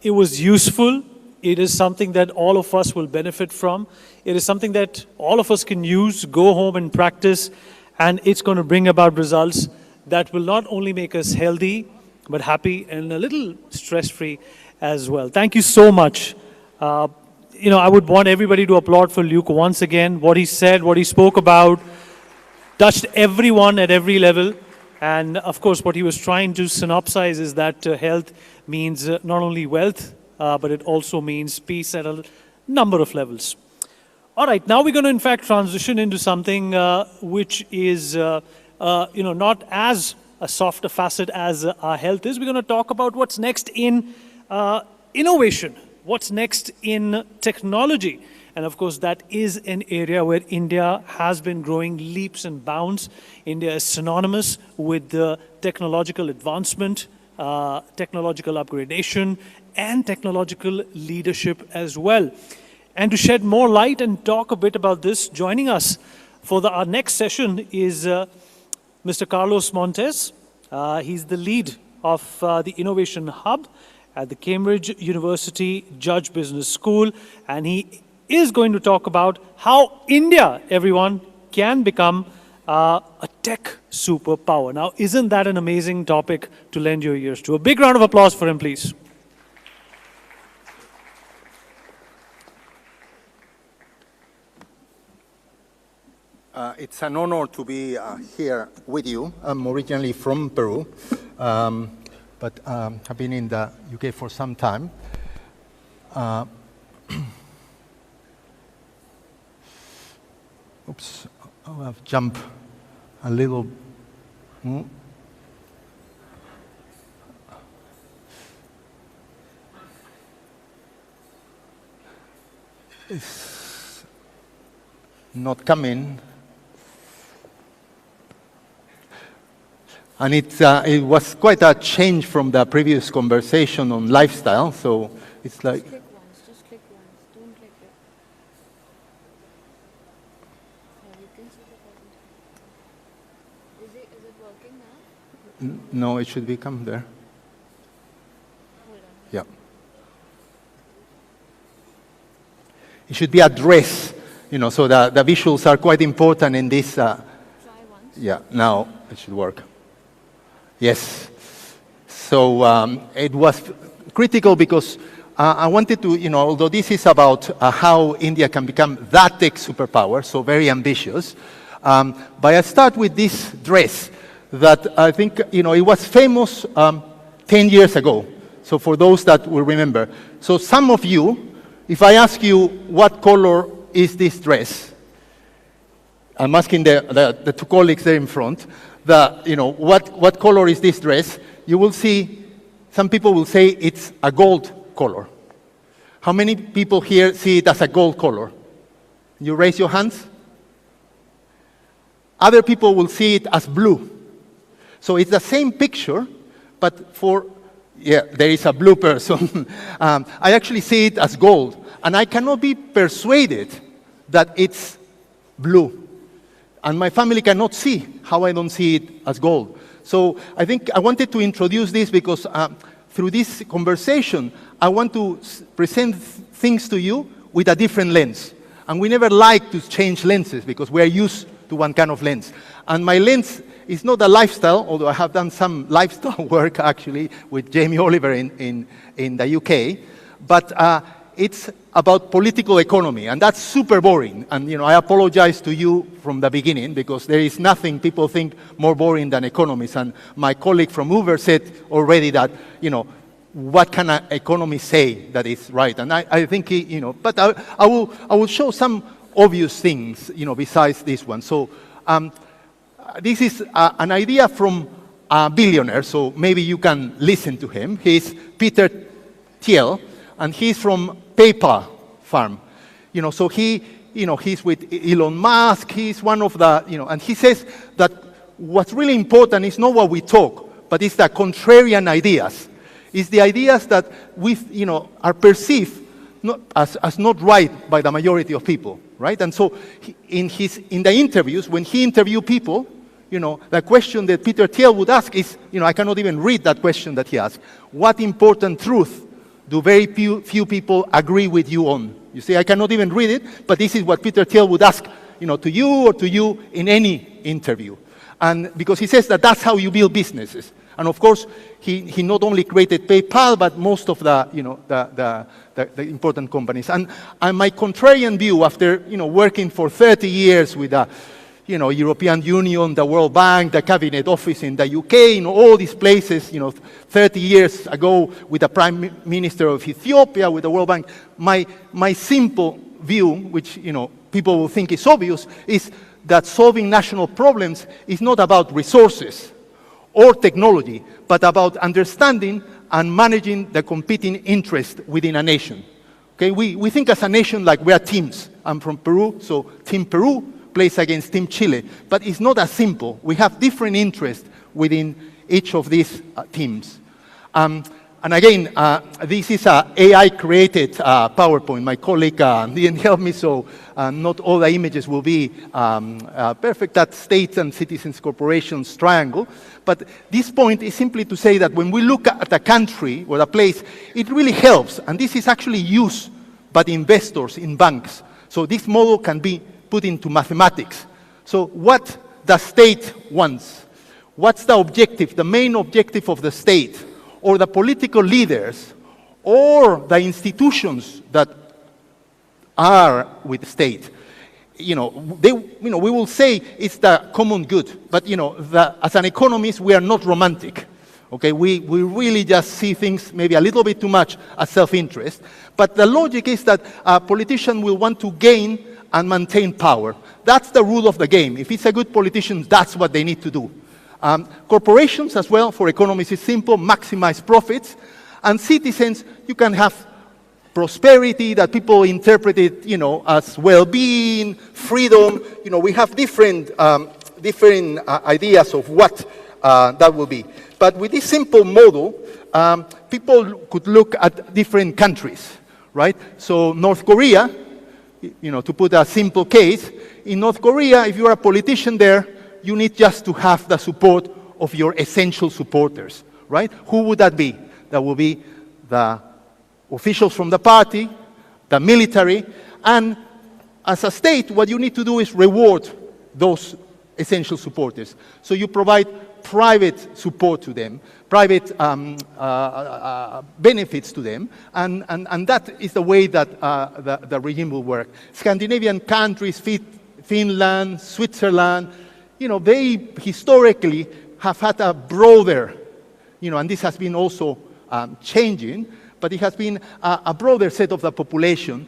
it was useful. It is something that all of us will benefit from. It is something that all of us can use, go home and practice, and it's going to bring about results that will not only make us healthy, but happy and a little stress-free as well. Thank you so much. I would want everybody to applaud for Luke once again. What he said, what he spoke about, touched everyone at every level. And of course, what he was trying to synopsize is that health means not only wealth, but it also means peace at a number of levels. All right, now we're going to in fact transition into something which is not as a softer facet as our health is. We're going to talk about what's next in innovation, what's next in technology. And of course, that is an area where India has been growing leaps and bounds. India is synonymous with the technological advancement, technological upgradation, and technological leadership as well. And to shed more light and talk a bit about this, joining us for our next session is Mr. Carlos Montes. He's the lead of the Innovation Hub at the Cambridge University Judge Business School, and he is going to talk about how India, everyone, can become a tech superpower. Now, isn't that an amazing topic to lend your ears to? A big round of applause for him, please. It's an honor to be here with you. I'm originally from Peru, but I've been in the UK for some time. Oops, I've jumped a little. It's not coming. And it was quite a change from the previous conversation on lifestyle, so it's like... Just click once, don't click it. You can see the presentation. Is it working now? No, it should become there. Hold on. Yeah. It should be addressed, so the visuals are quite important in this. Try once. Yeah, now it should work. Yes. So it was critical because I wanted to, although this is about how India can become that tech superpower, so very ambitious, but I start with this dress that I think, it was famous 10 years ago. So for those that will remember. So some of you, if I ask you what color is this dress, I'm asking the two colleagues there in front, what color is this dress? You will see, some people will say it's a gold color. How many people here see it as a gold color? You raise your hands. Other people will see it as blue. So it's the same picture, but there is a blue person. I actually see it as gold, and I cannot be persuaded that it's blue. And my family cannot see how I don't see it as gold. So I think I wanted to introduce this because through this conversation, I want to present things to you with a different lens. And we never like to change lenses because we are used to one kind of lens. And my lens is not a lifestyle, although I have done some lifestyle work actually with Jamie Oliver in the UK, but it's about political economy, and that's super boring. And I apologize to you from the beginning because there is nothing people think more boring than economists. And my colleague from Uber said already that, what can an economist say that is right? And I think, but I will show some obvious things, besides this one. So this is an idea from a billionaire, so maybe you can listen to him. He's Peter Thiel, and he's from PayPal farm. So he's with Elon Musk. He's one of the, and he says that what's really important is not what we talk, but it's the contrarian ideas. It's the ideas that we, are perceived not as not right by the majority of people, right? And so in the interviews, when he interviewed people, the question that Peter Thiel would ask is, I cannot even read that question that he asked. What important truth do very few people agree with you on? You see, I cannot even read it, but this is what Peter Thiel would ask, to you or to you in any interview. And because he says that that's how you build businesses. And of course, he not only created PayPal, but most of the important companies. And my contrarian view, after working for 30 years with European Union, the World Bank, the Cabinet Office in the UK, all these places, 30 years ago with the Prime Minister of Ethiopia, with the World Bank. My simple view, which, people will think is obvious, is that solving national problems is not about resources or technology, but about understanding and managing the competing interests within a nation. Okay, we think as a nation like we are teams. I'm from Peru, so Team Peru plays against Team Chile. But it's not as simple. We have different interests within each of these teams. And again, this is an AI-created PowerPoint. My colleague didn't help me, so not all the images will be perfect. That states and citizens corporations triangle. But this point is simply to say that when we look at a country or a place, it really helps. And this is actually used by the investors in banks. So this model can be put into mathematics. So what the state wants? What's the objective, the main objective of the state, or the political leaders, or the institutions that are with the state? We will say it's the common good, but as an economist, we are not romantic. Okay, we really just see things maybe a little bit too much as self-interest. But the logic is that a politician will want to gain and maintain power. That's the rule of the game. If it's a good politician, that's what they need to do. Corporations as well, for economists, is simple, maximize profits. And citizens, you can have prosperity that people interpret it, as well-being, freedom. We have different ideas of what that will be. But with this simple model, people could look at different countries, right? So North Korea, to put a simple case, in North Korea, if you're a politician there, you need just to have the support of your essential supporters, right? Who would that be? That would be the officials from the party, the military, and as a state, what you need to do is reward those essential supporters. So you provide private support to them, private benefits to them, and that is the way that the regime will work. Scandinavian countries, Finland, Switzerland, they historically have had a broader, and this has been also changing, but it has been a broader set of the population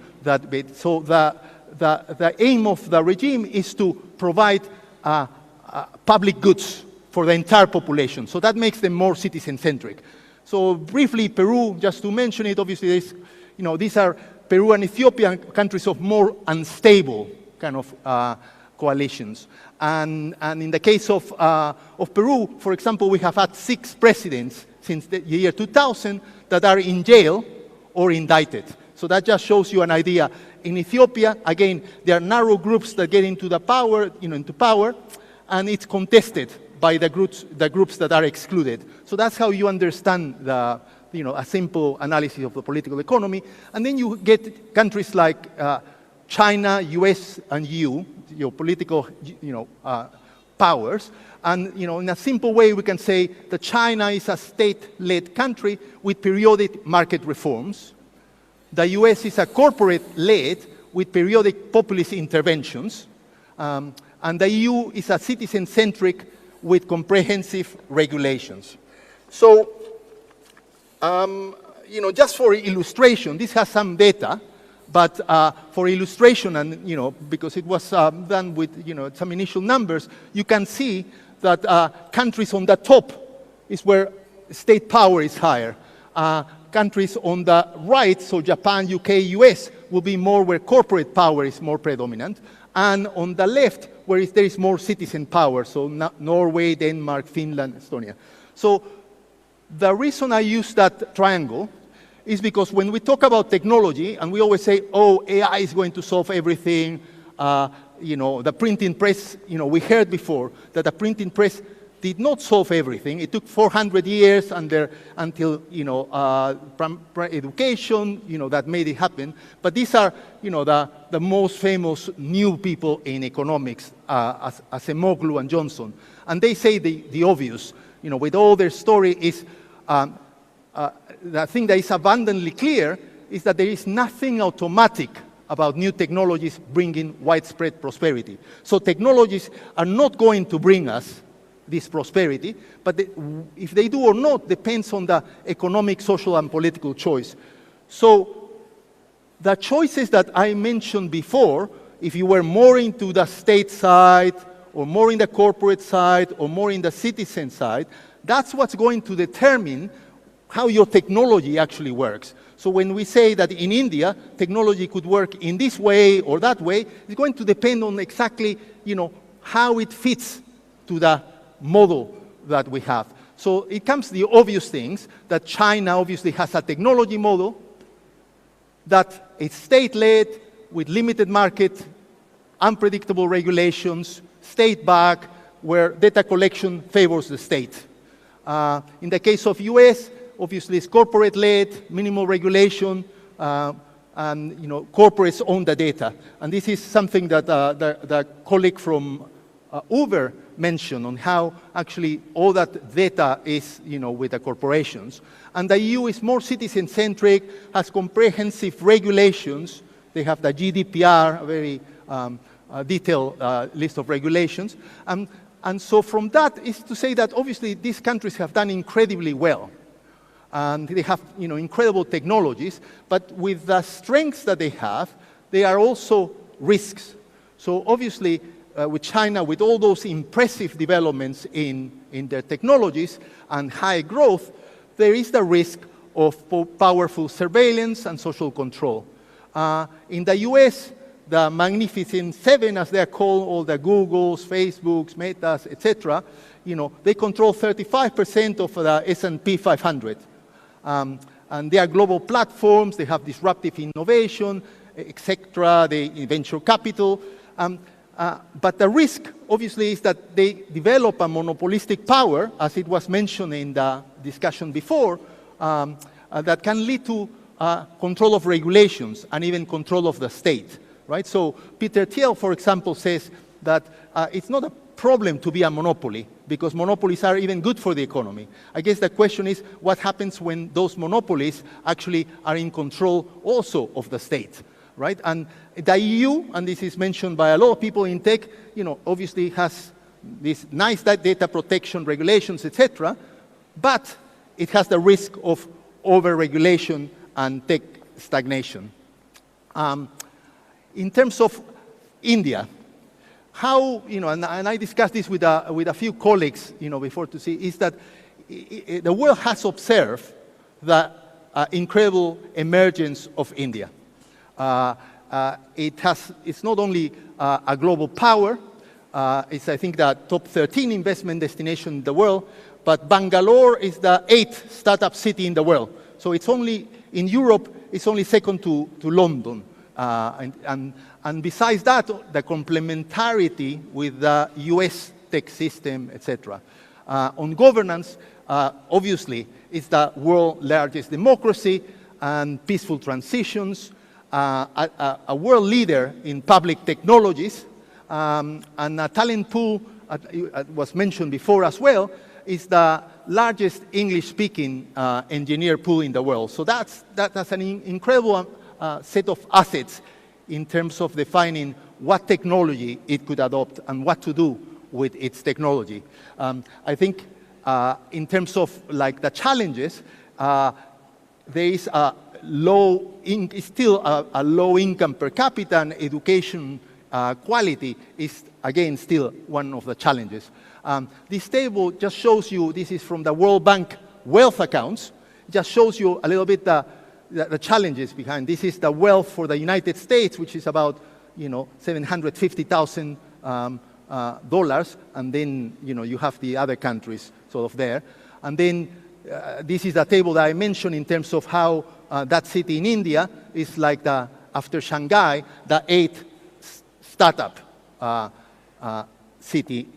so the aim of the regime is to provide public goods for the entire population. So that makes them more citizen-centric. So briefly, Peru, just to mention it, obviously, these are Peru and Ethiopia, countries of more unstable kind of coalitions. And in the case of Peru, for example, we have had 6 presidents since the year 2000 that are in jail or indicted. So that just shows you an idea. In Ethiopia, again, there are narrow groups that get into the power, into power, and it's contested by the groups that are excluded. So that's how you understand a simple analysis of the political economy. And then you get countries like China, US, and EU, political, powers. And, in a simple way, we can say that China is a state-led country with periodic market reforms. The US is a corporate-led with periodic populist interventions. And the EU is a citizen-centric with comprehensive regulations. So, just for illustration, this has some data, but for illustration and, because it was done with, some initial numbers, you can see that countries on the top is where state power is higher. Countries on the right, so Japan, UK, US, will be more where corporate power is more predominant. And on the left, where there is more citizen power, so Norway, Denmark, Finland, Estonia. So the reason I use that triangle is because when we talk about technology, and we always say, oh, AI is going to solve everything, the printing press, we heard before that the printing press did not solve everything. It took 400 years until education, that made it happen. But these are, the most famous new people in economics, as Emoglu and Johnson. And they say the obvious, with all their story is, the thing that is abundantly clear is that there is nothing automatic about new technologies bringing widespread prosperity. So technologies are not going to bring us this prosperity, but if they do or not depends on the economic, social, and political choice. So the choices that I mentioned before, if you were more into the state side, or more in the corporate side, or more in the citizen side, that's what's going to determine how your technology actually works. So when we say that in India, technology could work in this way or that way, it's going to depend on exactly, how it fits to the model that we have. So it comes to the obvious things that China obviously has a technology model that is state-led with limited market, unpredictable regulations, state-backed, where data collection favors the state. In the case of US, obviously it's corporate-led, minimal regulation, and corporates own the data. And this is something that the colleague from Uber mentioned on how actually all that data is, with the corporations. And the EU is more citizen-centric, has comprehensive regulations. They have the GDPR, a very detailed list of regulations. And so from that is to say that obviously these countries have done incredibly well. And they have, incredible technologies, but with the strengths that they have, they are also risks. So obviously, with China, with all those impressive developments in their technologies and high growth, there is the risk of powerful surveillance and social control. In the US, the Magnificent Seven, as they're called, all the Googles, Facebooks, Metas, etc., they control 35% of the S&P 500. And they are global platforms, they have disruptive innovation, etc., they venture capital. But the risk, obviously, is that they develop a monopolistic power, as it was mentioned in the discussion before, that can lead to control of regulations and even control of the state, right? So Peter Thiel, for example, says that it's not a problem to be a monopoly, because monopolies are even good for the economy. I guess the question is, what happens when those monopolies actually are in control also of the state? Right? And the EU, and this is mentioned by a lot of people in tech, obviously has this nice data protection regulations, etc., but it has the risk of over-regulation and tech stagnation. In terms of India, how, and I discussed this with a few colleagues, before to see, is that the world has observed the incredible emergence of India. It's not only a global power, it's, I think, the top 13 investment destination in the world, but Bangalore is the 8th startup city in the world. So it's only, in Europe, it's only second to London. And besides that, the complementarity with the US tech system, etc. On governance, obviously, it's the world's largest democracy and peaceful transitions, a world leader in public technologies, and a talent pool, was mentioned before as well, is the largest English-speaking engineer pool in the world. So that's an incredible set of assets in terms of defining what technology it could adopt and what to do with its technology. I think in terms of the challenges, there is still a low income per capita, and education quality is, again, still one of the challenges. This table just shows you, this is from the World Bank wealth accounts, just shows you a little bit the challenges behind. This is the wealth for the United States, which is about, $750,000, and then, you have the other countries sort of there. And then this is the table that I mentioned in terms of how that city in India is like after Shanghai, the 8th startup city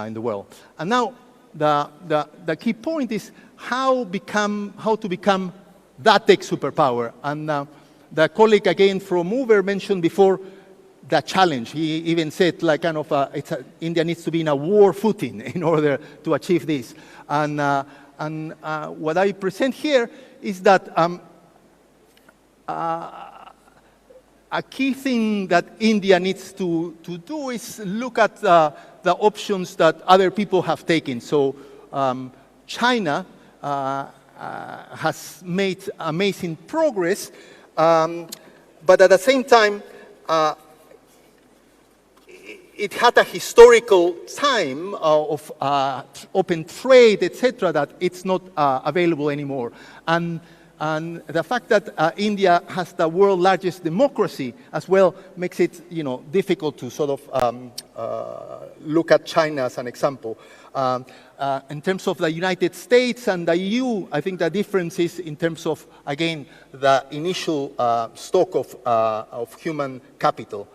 in the world. And now the key point is how to become that tech superpower. And the colleague again from Uber mentioned before the challenge. He even said India needs to be in a war footing in order to achieve this. And what I present here is that a key thing that India needs to do is look at the options that other people have taken. So China has made amazing progress, but at the same time, it had a historical time of open trade, etc., that it's not available anymore. And the fact that India has the world's largest democracy as well makes it, difficult to sort of look at China as an example. In terms of the United States and the EU, I think the difference is in terms of, again, the initial stock of human capital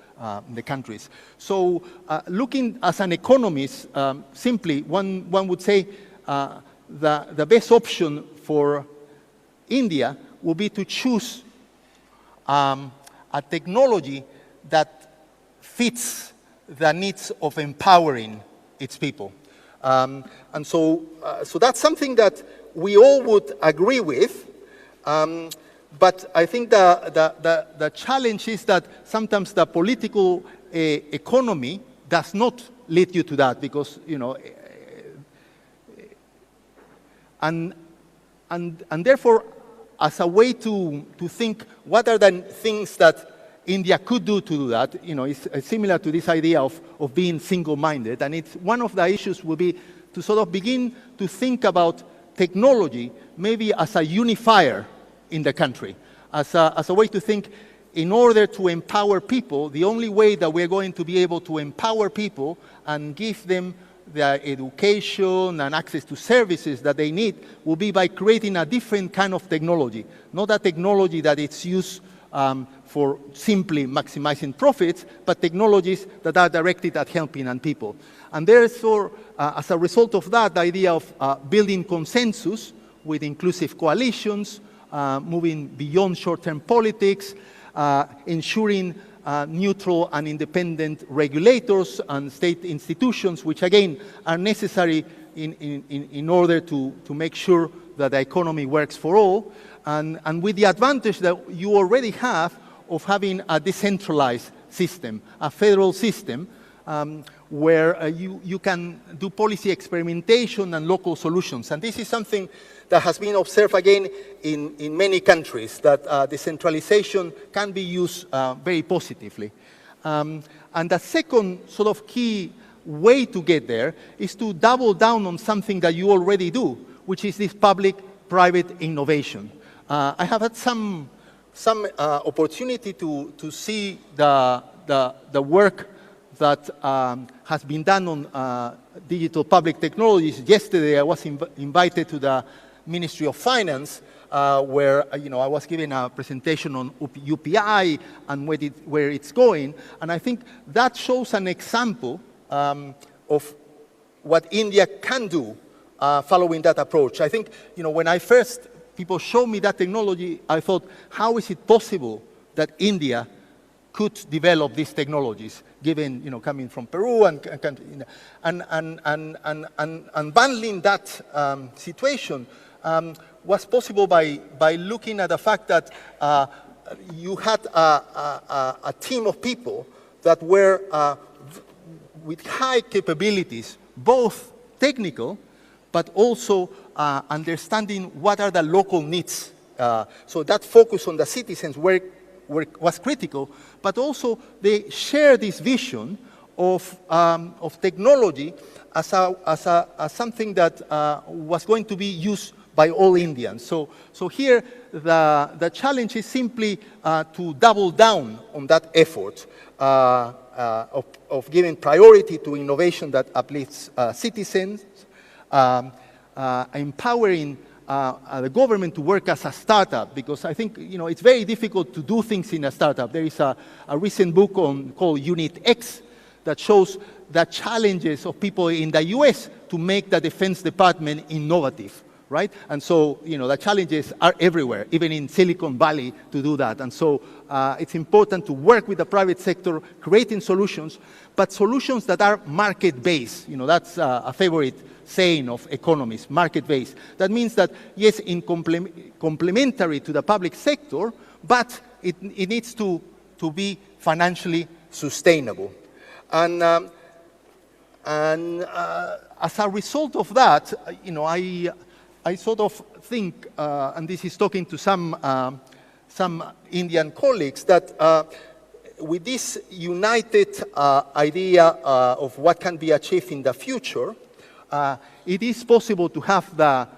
in the countries. So looking as an economist, simply, one would say the best option for India would be to choose a technology that fits the needs of empowering its people. And so that's something that we all would agree with. But I think the challenge is that sometimes the political economy does not lead you to that, because, and therefore, as a way to think what are the things that India could do to do that, it's similar to this idea of being single-minded. And it's one of the issues will be to sort of begin to think about technology maybe as a unifier in the country, as a way to think, in order to empower people, the only way that we're going to be able to empower people and give them the education and access to services that they need will be by creating a different kind of technology, not a technology that it's used for simply maximizing profits, but technologies that are directed at helping people. And therefore, as a result of that, the idea of building consensus with inclusive coalitions, moving beyond short-term politics, ensuring neutral and independent regulators and state institutions, which again are necessary in order to make sure that the economy works for all, and with the advantage that you already have of having a decentralized system, a federal system, where you can do policy experimentation and local solutions. And this is something that has been observed again in many countries, that decentralization can be used very positively. And the second sort of key way to get there is to double down on something that you already do, which is this public-private innovation. I have had some opportunity to see the work that has been done on digital public technologies. Yesterday, I was invited to the Ministry of Finance, where I was giving a presentation on UPI and where it's going, and I think that shows an example of what India can do following that approach. I think when people showed me that technology, I thought, how is it possible that India could develop these technologies, given coming from Peru and bundling that situation was possible by looking at the fact that you had a team of people that were with high capabilities, both technical, but also understanding what are the local needs. So that focus on the citizens was critical, but also they share this vision of technology as something that was going to be used by all Indians. So here the challenge is simply to double down on that effort of giving priority to innovation that uplifts citizens, empowering the government to work as a startup, because I think it's very difficult to do things in a startup. There is a recent book called NewsX that shows the challenges of people in the US to make the Defense Department innovative, right? And so the challenges are everywhere, even in Silicon Valley, to do that. And so it's important to work with the private sector, creating solutions, but solutions that are market-based. That's a favorite saying of economists, market-based. That means that, yes, in complementary to the public sector, but it needs to to be financially sustainable. And as a result of that, you know, I sort of think, and this is talking to some Indian colleagues, that with this united idea of what can be achieved in the future, it is possible to have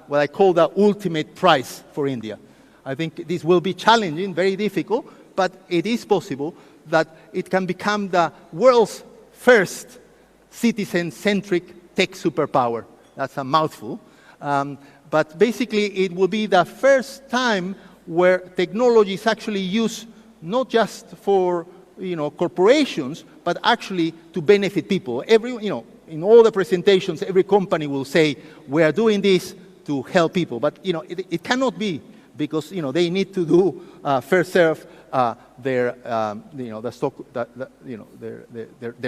what I call the ultimate prize for India. I think this will be challenging, very difficult, but it is possible that it can become the world's first citizen-centric tech superpower. That's a mouthful. But basically, it will be the first time where technology is actually used not just for, you know, corporations, but actually to benefit people. In all the presentations, every company will say, we are doing this to help people. But, you know, it cannot be, because, you know, they need to do first serve their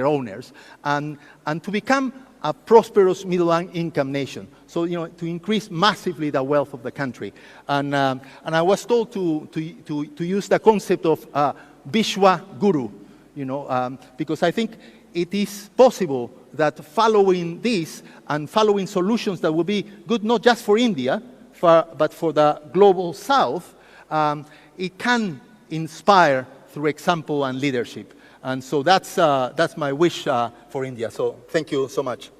owners, and to become a prosperous middle-income nation. So, you know, to increase massively the wealth of the country. And I was told to use the concept of Vishwa Guru, you know, because I think it is possible that following this and following solutions that will be good not just for India, but for the global South, it can inspire through example and leadership. And so that's my wish for India. So thank you so much.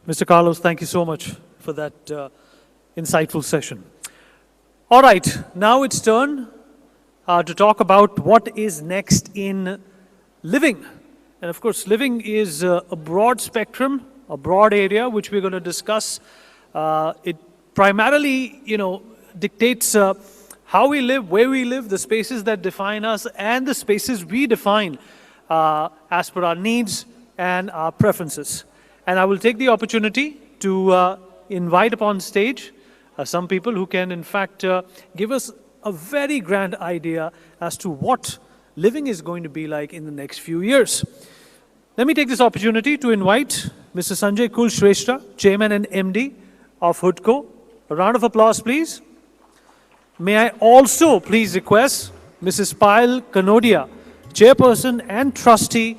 Mr. Carlos, thank you so much for that insightful session. All right, now it's turn to talk about what is next in living. And of course, living is a broad spectrum, a broad area, which we're going to discuss. It primarily, you know, dictates how we live, where we live, the spaces that define us, and the spaces we define as per our needs and our preferences. And I will take the opportunity to invite upon stage some people who can, in fact, give us a very grand idea as to what living is going to be like in the next few years. Let me take this opportunity to invite Mr. Sanjay Kulshrestha, Chairman and MD of HUDCO. A round of applause, please. May I also please request Mrs. Payal Kanodia, Chairperson and Trustee,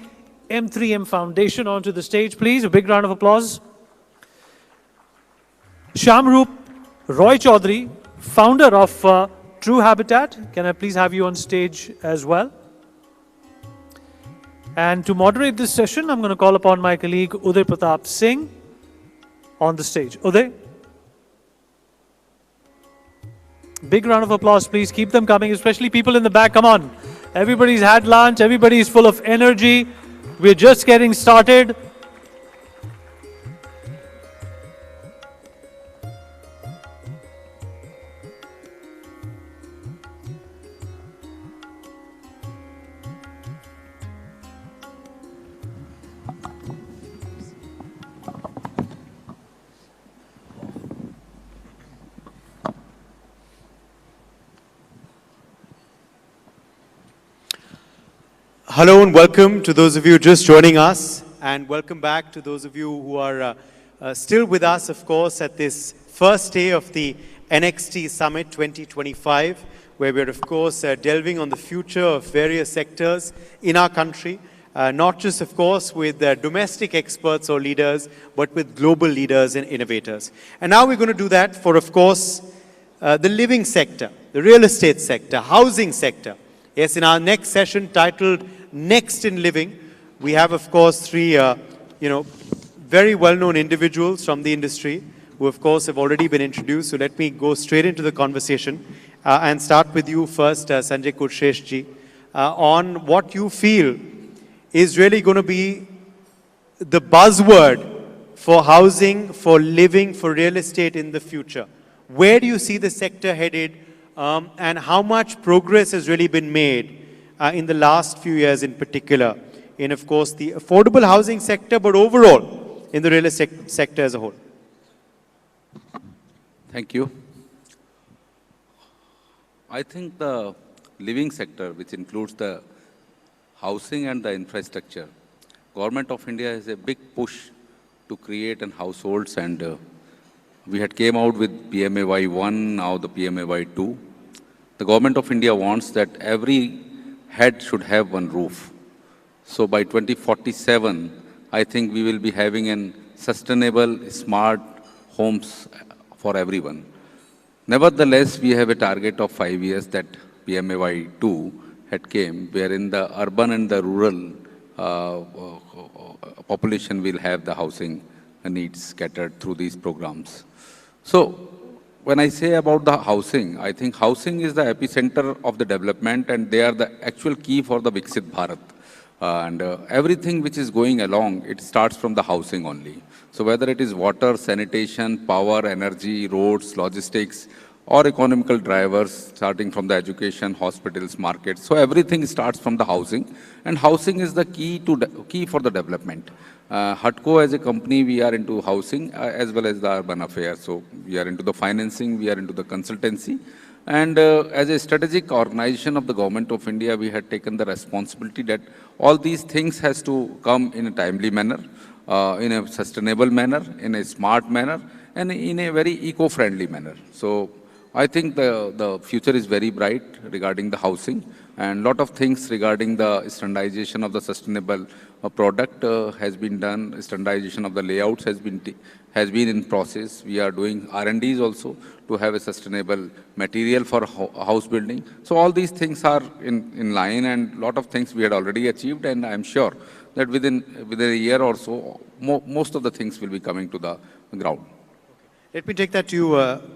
M3M Foundation, onto the stage, please. A big round of applause. Shamroop Roy Chaudhary, founder of True Habitat. Can I please have you on stage as well? And to moderate this session, I'm going to call upon my colleague Uday Pratap Singh on the stage. Uday? Big round of applause, please. Keep them coming, especially people in the back. Come on. Everybody's had lunch. Everybody's full of energy. We're just getting started. Hello and welcome to those of you just joining us, and welcome back to those of you who are still with us, of course, at this first day of the NXT Summit 2025, where we're, of course, delving on the future of various sectors in our country, not just, of course, with domestic experts or leaders, but with global leaders and innovators. And now we're going to do that for, of course, the living sector, the real estate sector, housing sector. Yes, in our next session titled Next in Living, we have, of course, three, very well-known individuals from the industry who, of course, have already been introduced. So let me go straight into the conversation and start with you first, Sanjay Kulshrestha, on what you feel is really going to be the buzzword for housing, for living, for real estate in the future. Where do you see the sector headed, and how much progress has really been made in the last few years in particular in, of course, the affordable housing sector, but overall in the real estate sector as a whole? Thank you. I think the living sector, which includes the housing and the infrastructure, Government of India has a big push to create an households, and we had came out with PMAY 1, now the PMAY 2. The Government of India wants that every head should have one roof. So by 2047, I think we will be having an sustainable, smart homes for everyone. Nevertheless, we have a target of 5 years that PMAY 2 had came, wherein the urban and the rural population will have the housing needs scattered through these programs. So when I say about the housing, I think housing is the epicenter of the development, and they are the actual key for the Viksit Bharat. And everything which is going along, it starts from the housing only. So whether it is water, sanitation, power, energy, roads, logistics, or economical drivers, starting from the education, hospitals, markets. So everything starts from the housing, and housing is the key for the development. HUTCO as a company, we are into housing as well as the urban affairs. So we are into the financing, we are into the consultancy. And as a strategic organization of the Government of India, we had taken the responsibility that all these things has to come in a timely manner, in a sustainable manner, in a smart manner, and in a very eco-friendly manner. So I think the future is very bright regarding the housing, and lot of things regarding the standardization of the sustainable product has been done. Standardization of the layouts has been in process. We are doing R&Ds also to have a sustainable material for house building. So all these things are in line, and lot of things we had already achieved, and I am sure that within a year or so, most of the things will be coming to the ground. Let me take that to you,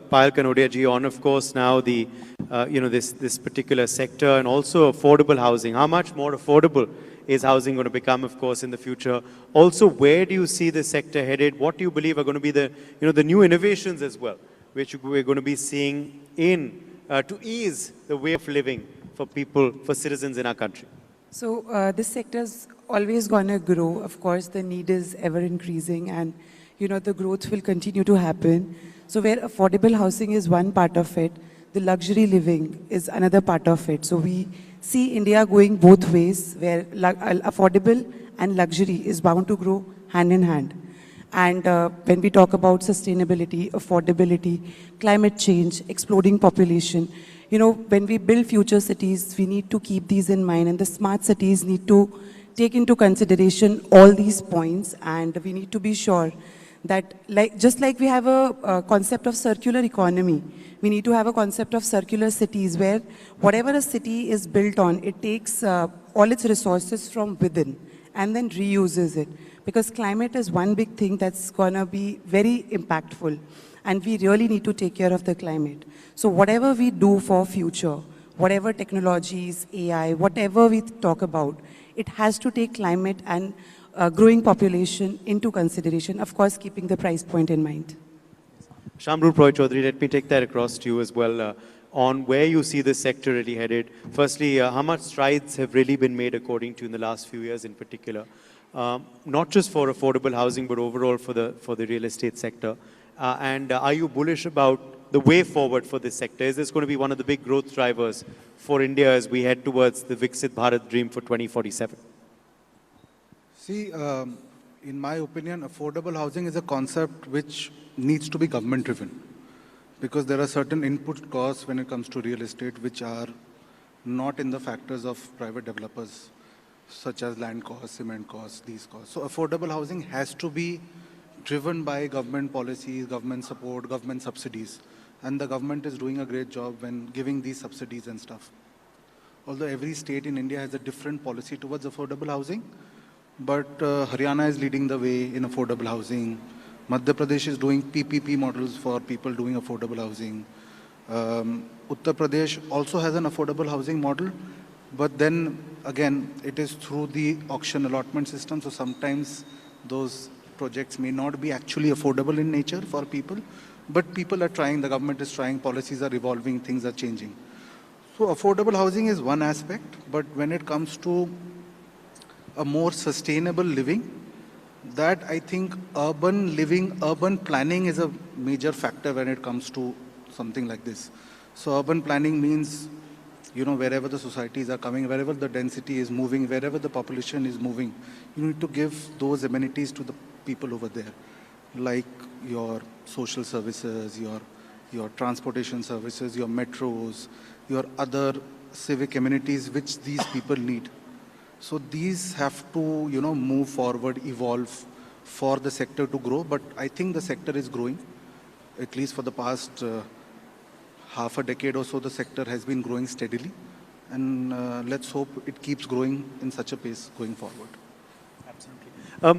Payal Kanodia ji, on, of course, now the, this particular sector, and also affordable housing. How much more affordable is housing going to become, of course, in the future? Also, where do you see the sector headed? What do you believe are going to be the, the new innovations as well, which we're going to be seeing to ease the way of living for people, for citizens in our country? So this sector is always going to grow. Of course, the need is ever increasing, and the growth will continue to happen. So where affordable housing is one part of it, the luxury living is another part of it. So we see India going both ways, where affordable and luxury is bound to grow hand in hand. And when we talk about sustainability, affordability, climate change, exploding population, when we build future cities, we need to keep these in mind, and the smart cities need to take into consideration all these points, and we need to be sure that just like we have a concept of circular economy, we need to have a concept of circular cities, where whatever a city is built on, it takes all its resources from within and then reuses it. Because climate is one big thing that's going to be very impactful, and we really need to take care of the climate. So whatever we do for future, whatever technologies, AI, whatever we talk about, it has to take climate and growing population into consideration, of course, keeping the price point in mind. Shamrul Roy Chaudhary, let me take that across to you as well, on where you see the sector really headed. Firstly, how much strides have really been made, according to you, in the last few years in particular, not just for affordable housing, but overall for the real estate sector? And are you bullish about the way forward for this sector? Is this going to be one of the big growth drivers for India as we head towards the Viksit Bharat dream for 2047? See, in my opinion, affordable housing is a concept which needs to be government-driven, because there are certain input costs when it comes to real estate which are not in the factors of private developers, such as land costs, cement costs, these costs. So affordable housing has to be driven by government policies, government support, government subsidies. And the government is doing a great job when giving these subsidies and stuff. Although every state in India has a different policy towards affordable housing, but Haryana is leading the way in affordable housing. Madhya Pradesh is doing PPP models for people doing affordable housing. Uttar Pradesh also has an affordable housing model, but then again, it is through the auction allotment system. So sometimes those projects may not be actually affordable in nature for people, but people are trying, the government is trying, policies are evolving, things are changing. So affordable housing is one aspect, but when it comes to a more sustainable living, that I think urban living, urban planning is a major factor when it comes to something like this. So urban planning means, wherever the societies are coming, wherever the density is moving, wherever the population is moving, you need to give those amenities to the people over there, like your social services, your transportation services, your metros, your other civic amenities which these people need. So these have to, move forward, evolve for the sector to grow. But I think the sector is growing. At least for the past half a decade or so, the sector has been growing steadily. And let's hope it keeps growing in such a pace going forward.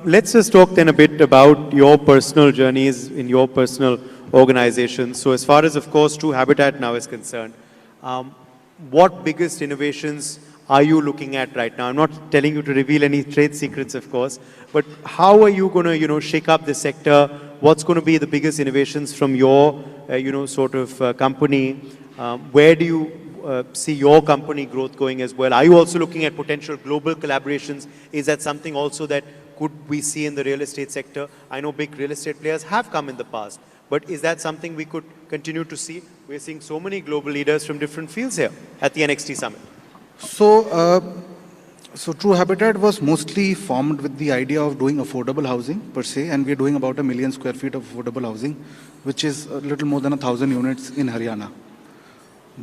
Let's just talk then a bit about your personal journeys in your personal organizations. So as far as, of course, True Habitat now is concerned, what biggest innovations are you looking at right now? I'm not telling you to reveal any trade secrets, of course, but how are you going to, shake up the sector? What's going to be the biggest innovations from your, company? Where do you see your company growth going as well? Are you also looking at potential global collaborations? Is that something also that could we see in the real estate sector? I know big real estate players have come in the past, but is that something we could continue to see? We're seeing so many global leaders from different fields here at the NXT Summit. So True Habitat was mostly formed with the idea of doing affordable housing per se, and we're doing about 1 million square feet of affordable housing, which is a little more than 1,000 units in Haryana.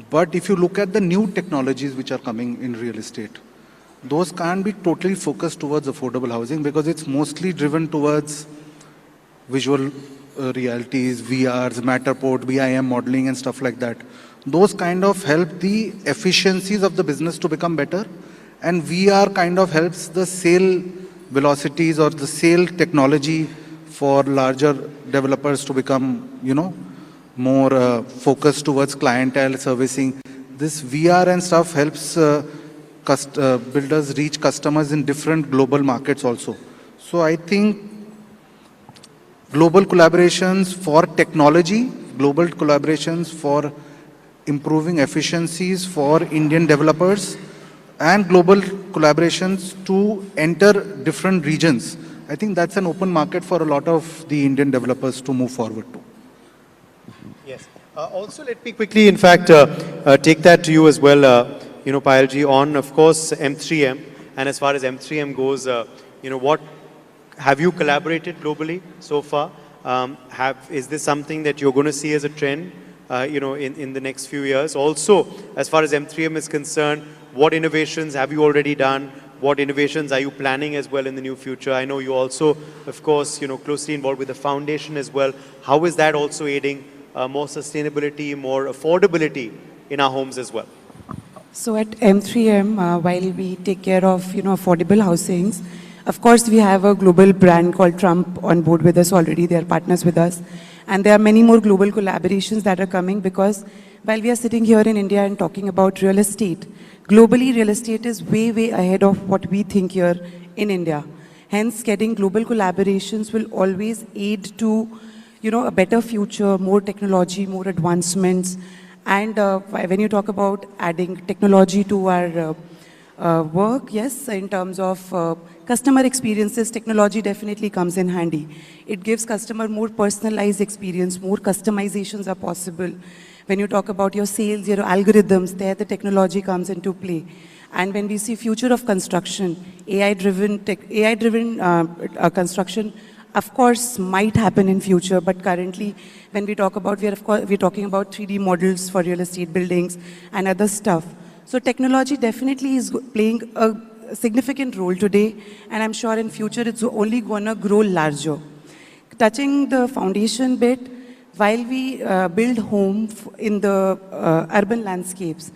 But if you look at the new technologies which are coming in real estate, those can't be totally focused towards affordable housing because it's mostly driven towards visual realities, VRs, Matterport, BIM modeling and stuff like that. Those kind of help the efficiencies of the business to become better, and VR kind of helps the sale velocities or the sale technology for larger developers to become, more focused towards clientele servicing. This VR and stuff helps builders reach customers in different global markets also. So I think global collaborations for technology, global collaborations for improving efficiencies for Indian developers, and global collaborations to enter different regions. I think that's an open market for a lot of the Indian developers to move forward to. Yes. Also, let me quickly, in fact, take that to you as well, Payalji, on, of course, M3M. And as far as M3M goes, what have you collaborated globally so far? Is this something that you're going to see as a trend, in the next few years? Also, as far as M3M is concerned, what innovations have you already done? What innovations are you planning as well in the near future? I know you also, of course, closely involved with the foundation as well. How is that also aiding more sustainability, more affordability in our homes as well? So at M3M, while we take care of, affordable housings, of course, we have a global brand called Trump on board with us already. They are partners with us. And there are many more global collaborations that are coming because while we are sitting here in India and talking about real estate, globally real estate is way, way ahead of what we think here in India. Hence, getting global collaborations will always aid to, a better future, more technology, more advancements. And when you talk about adding technology to our work, yes, in terms of customer experiences, technology definitely comes in handy. It gives customer more personalized experience, more customizations are possible. When you talk about your sales, your algorithms, there the technology comes into play. And when we see future of construction, AI-driven construction, of course, might happen in future, but currently, when we talk about, we're talking about 3D models for real estate buildings and other stuff. So technology definitely is playing a significant role today, and I'm sure in future it's only going to grow larger. Touching the foundation bit, while we build home in the urban landscapes,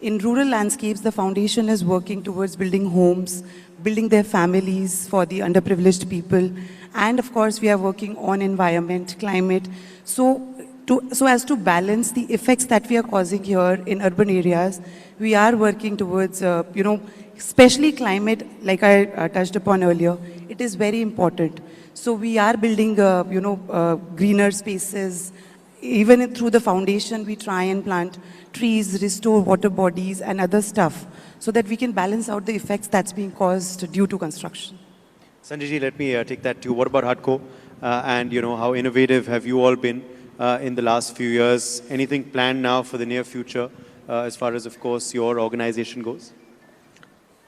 in rural landscapes, the foundation is working towards building homes, building their families for the underprivileged people, and of course we are working on environment, climate, so as to balance the effects that we are causing here in urban areas. We are working towards, especially climate, like I touched upon earlier, it is very important. So we are building, greener spaces. Even through the foundation, we try and plant trees, restore water bodies and other stuff so that we can balance out the effects that's being caused due to construction. Sanjay ji, let me take that to you. What about HUDCO? And how innovative have you all been in the last few years. Anything planned now for the near future as far as, of course, your organization goes?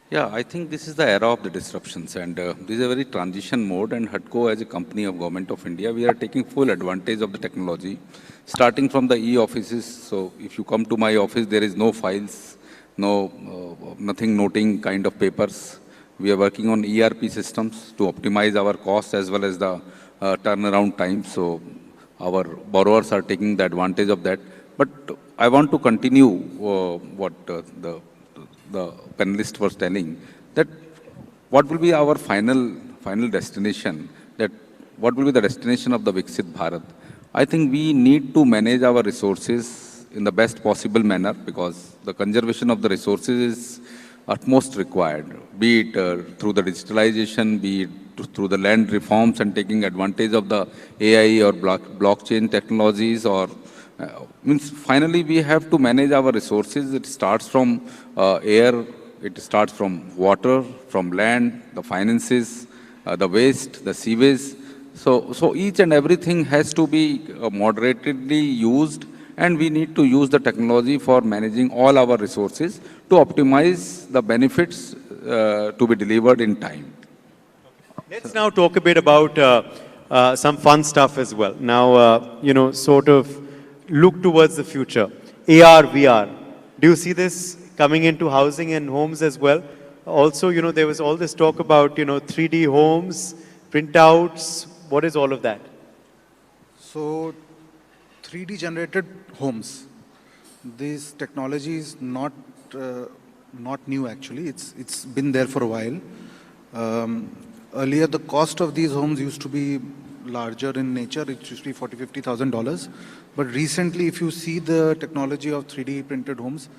Yeah, I think this is the era of the disruptions, and this is a very transition mode, and HUDCO as a company of Government of India, we are taking full advantage of the technology, starting from the e-offices. So if you come to my office, there is no files, nothing noting kind of papers. We are working on ERP systems to optimize our costs as well as the turnaround time. So our borrowers are taking the advantage of that. But I want to continue what the panelist was telling, that what will be our final destination, that what will be the destination of the Viksit Bharat. I think we need to manage our resources in the best possible manner, because the conservation of the resources is utmost required, be it through the digitalization, be it through the land reforms and taking advantage of the AI or blockchain technologies, or means finally we have to manage our resources. It starts from air, it starts from water, from land, the finances, the waste, the sewage. So each and everything has to be moderately used, and we need to use the technology for managing all our resources to optimize the benefits to be delivered in time. Let's now talk a bit about some fun stuff as well. Now, sort of look towards the future. AR, VR. Do you see this coming into housing and homes as well? Also, there was all this talk about, 3D homes, printouts. What is all of that? So, 3D generated homes. This technology is not new actually. It's been there for a while. Earlier, the cost of these homes used to be larger in nature. It used to be $40,000-$50,000. But recently, if you see the technology of 3D printed homes,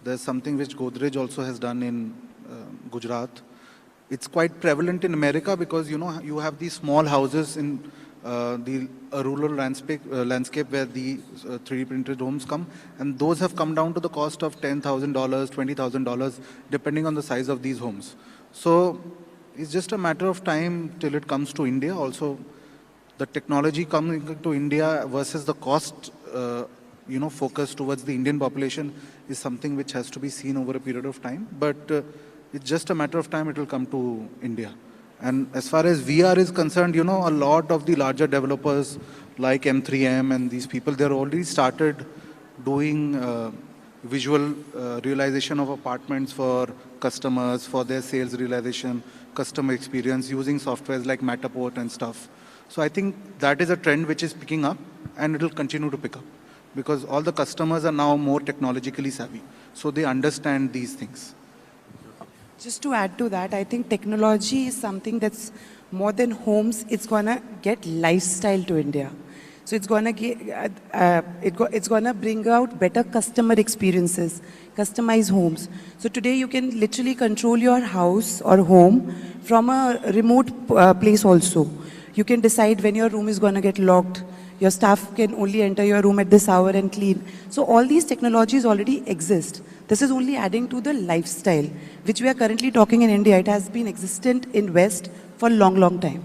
there's something which Godrej also has done in Gujarat. It's quite prevalent in America because, you have these small houses in the rural landscape where the 3D printed homes come. And those have come down to the cost of $10,000, $20,000, depending on the size of these homes. So it's just a matter of time till it comes to India. Also, the technology coming to India versus the cost, focus towards the Indian population is something which has to be seen over a period of time. But it's just a matter of time it will come to India. And as far as VR is concerned, a lot of the larger developers like M3M and these people, they're already started doing visual realization of apartments for customers, for their sales realization, customer experience using softwares like Matterport and stuff. So I think that is a trend which is picking up, and it will continue to pick up because all the customers are now more technologically savvy. So they understand these things. Just to add to that, I think technology is something that's more than homes. It's going to get lifestyle to India. So it's going to get, it's going to bring out better customer experiences, customized homes. So today you can literally control your house or home from a remote place also. You can decide when your room is going to get locked. Your staff can only enter your room at this hour and clean. So all these technologies already exist. This is only adding to the lifestyle, which we are currently talking in India. It has been existent in West for a long, long time.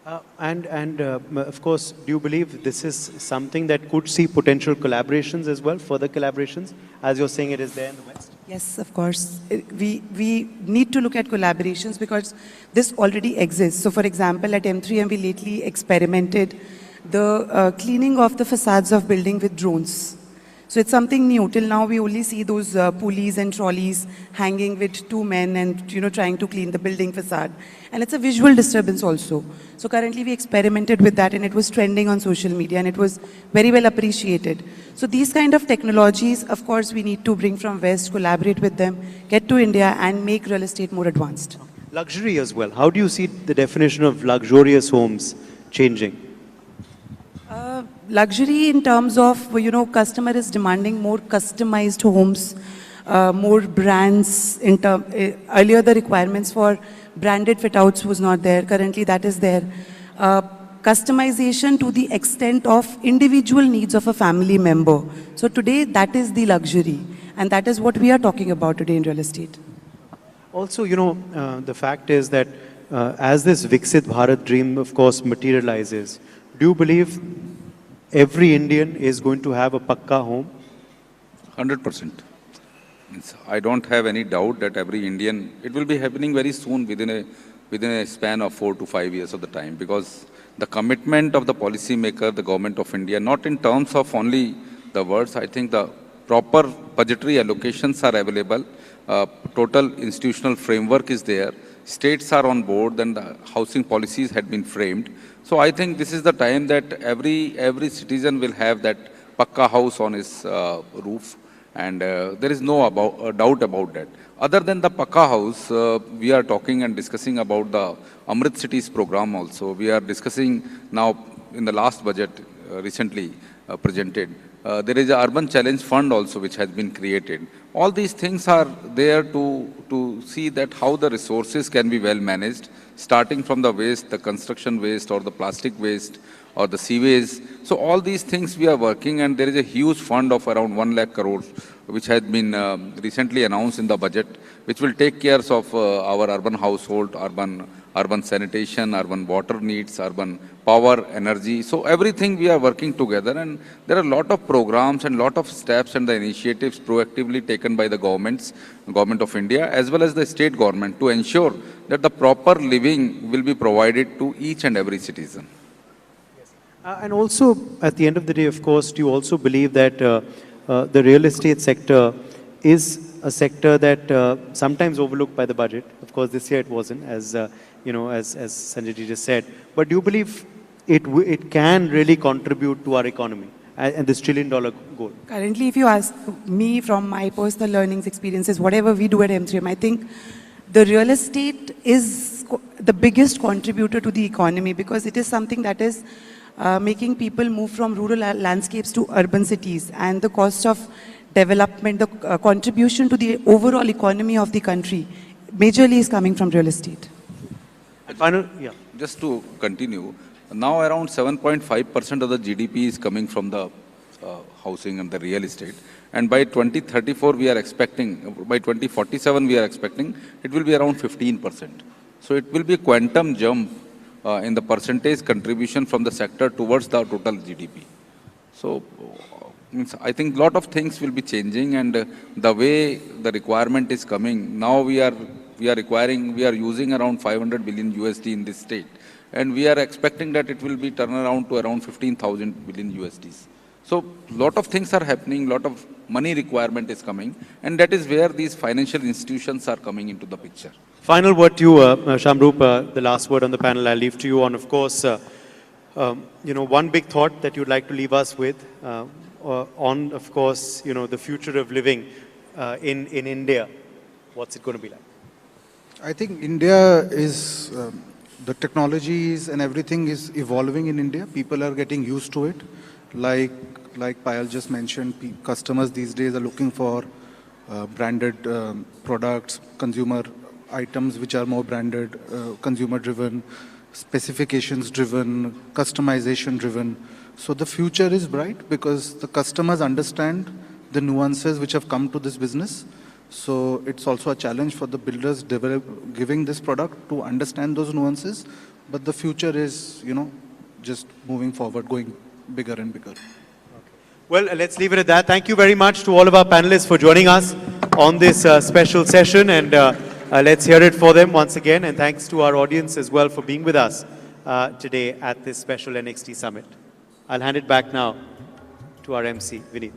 Of course, do you believe this is something that could see potential collaborations as well, further collaborations, as you're saying it is there in the West? Yes, of course. We need to look at collaborations because this already exists. So for example, at M3M, we lately experimented the cleaning of the facades of building with drones. So it's something new. Till now, we only see those pulleys and trolleys hanging with two men and, trying to clean the building facade. And it's a visual disturbance also. So currently, we experimented with that, and it was trending on social media, and it was very well appreciated. So these kind of technologies, of course, we need to bring from West, collaborate with them, get to India, and make real estate more advanced. Luxury as well. How do you see the definition of luxurious homes changing? Luxury in terms of, customer is demanding more customized homes, more brands. Earlier, the requirements for branded fit-outs was not there. Currently, that is there. Customization to the extent of individual needs of a family member. So today, that is the luxury. And that is what we are talking about today in real estate. Also, the fact is that as this Viksit Bharat dream, of course, materializes, do you believe every Indian is going to have a pakka home? 100%. I don't have any doubt that every Indian, it will be happening very soon within a span of 4 to 5 years of the time, because the commitment of the policymaker, the government of India, not in terms of only the words, I think the proper budgetary allocations are available, total institutional framework is there, states are on board, and the housing policies had been framed. So I think this is the time that every citizen will have that pakka house on his roof, and there is no doubt about that. Other than the pakka house, we are talking and discussing about the Amrit Cities program also. We are discussing now in the last budget recently presented. There is an urban challenge fund also which has been created. All these things are there to see that how the resources can be well managed, starting from the waste, the construction waste or the plastic waste or the sewage. So all these things we are working, and there is a huge fund of around 1 lakh crore which has been recently announced in the budget, which will take care of our urban household, urban sanitation, urban water needs, urban power, energy. So everything we are working together, and there are a lot of programs and lot of steps and the initiatives proactively taken by the government of India as well as the state government to ensure that the proper living will be provided to each and every citizen. And also, at the end of the day, of course, do you also believe that the real estate sector is a sector that sometimes overlooked by the budget? Of course, this year it wasn't, as as Sanjay ji just said. But do you believe it can really contribute to our economy and this $1 trillion goal? Currently, if you ask me from my personal learnings, experiences, whatever we do at M3M, I think the real estate is the biggest contributor to the economy, because it is something that is making people move from rural landscapes to urban cities, and the cost of development, the contribution to the overall economy of the country majorly is coming from real estate. Just to continue, now around 7.5% of the GDP is coming from the housing and the real estate, and by 2034 we are expecting, by 2047 we are expecting it will be around 15%. So it will be a quantum jump in the percentage contribution from the sector towards the total GDP. So I think a lot of things will be changing, and the way the requirement is coming, now we are using around 500 billion USD in this state, and we are expecting that it will be turned around to around 15,000 billion USDs. So a lot of things are happening, lot of money requirement is coming, and that is where these financial institutions are coming into the picture. Final word to you, Shamroop, the last word on the panel I'll leave to you on, of course, one big thought that you'd like to leave us with on, of course, the future of living in India. What's it going to be like? I think India is, the technologies and everything is evolving in India. People are getting used to it. Like Payal just mentioned, customers these days are looking for branded products, consumer items which are more branded, consumer-driven, specifications-driven, customization-driven. So the future is bright because the customers understand the nuances which have come to this business. So it's also a challenge for the builders giving this product to understand those nuances. But the future is, just moving forward, going bigger and bigger. Well, let's leave it at that. Thank you very much to all of our panelists for joining us on this special session, and let's hear it for them once again. And thanks to our audience as well for being with us today at this special NXT Summit. I'll hand it back now to our MC, Vineet.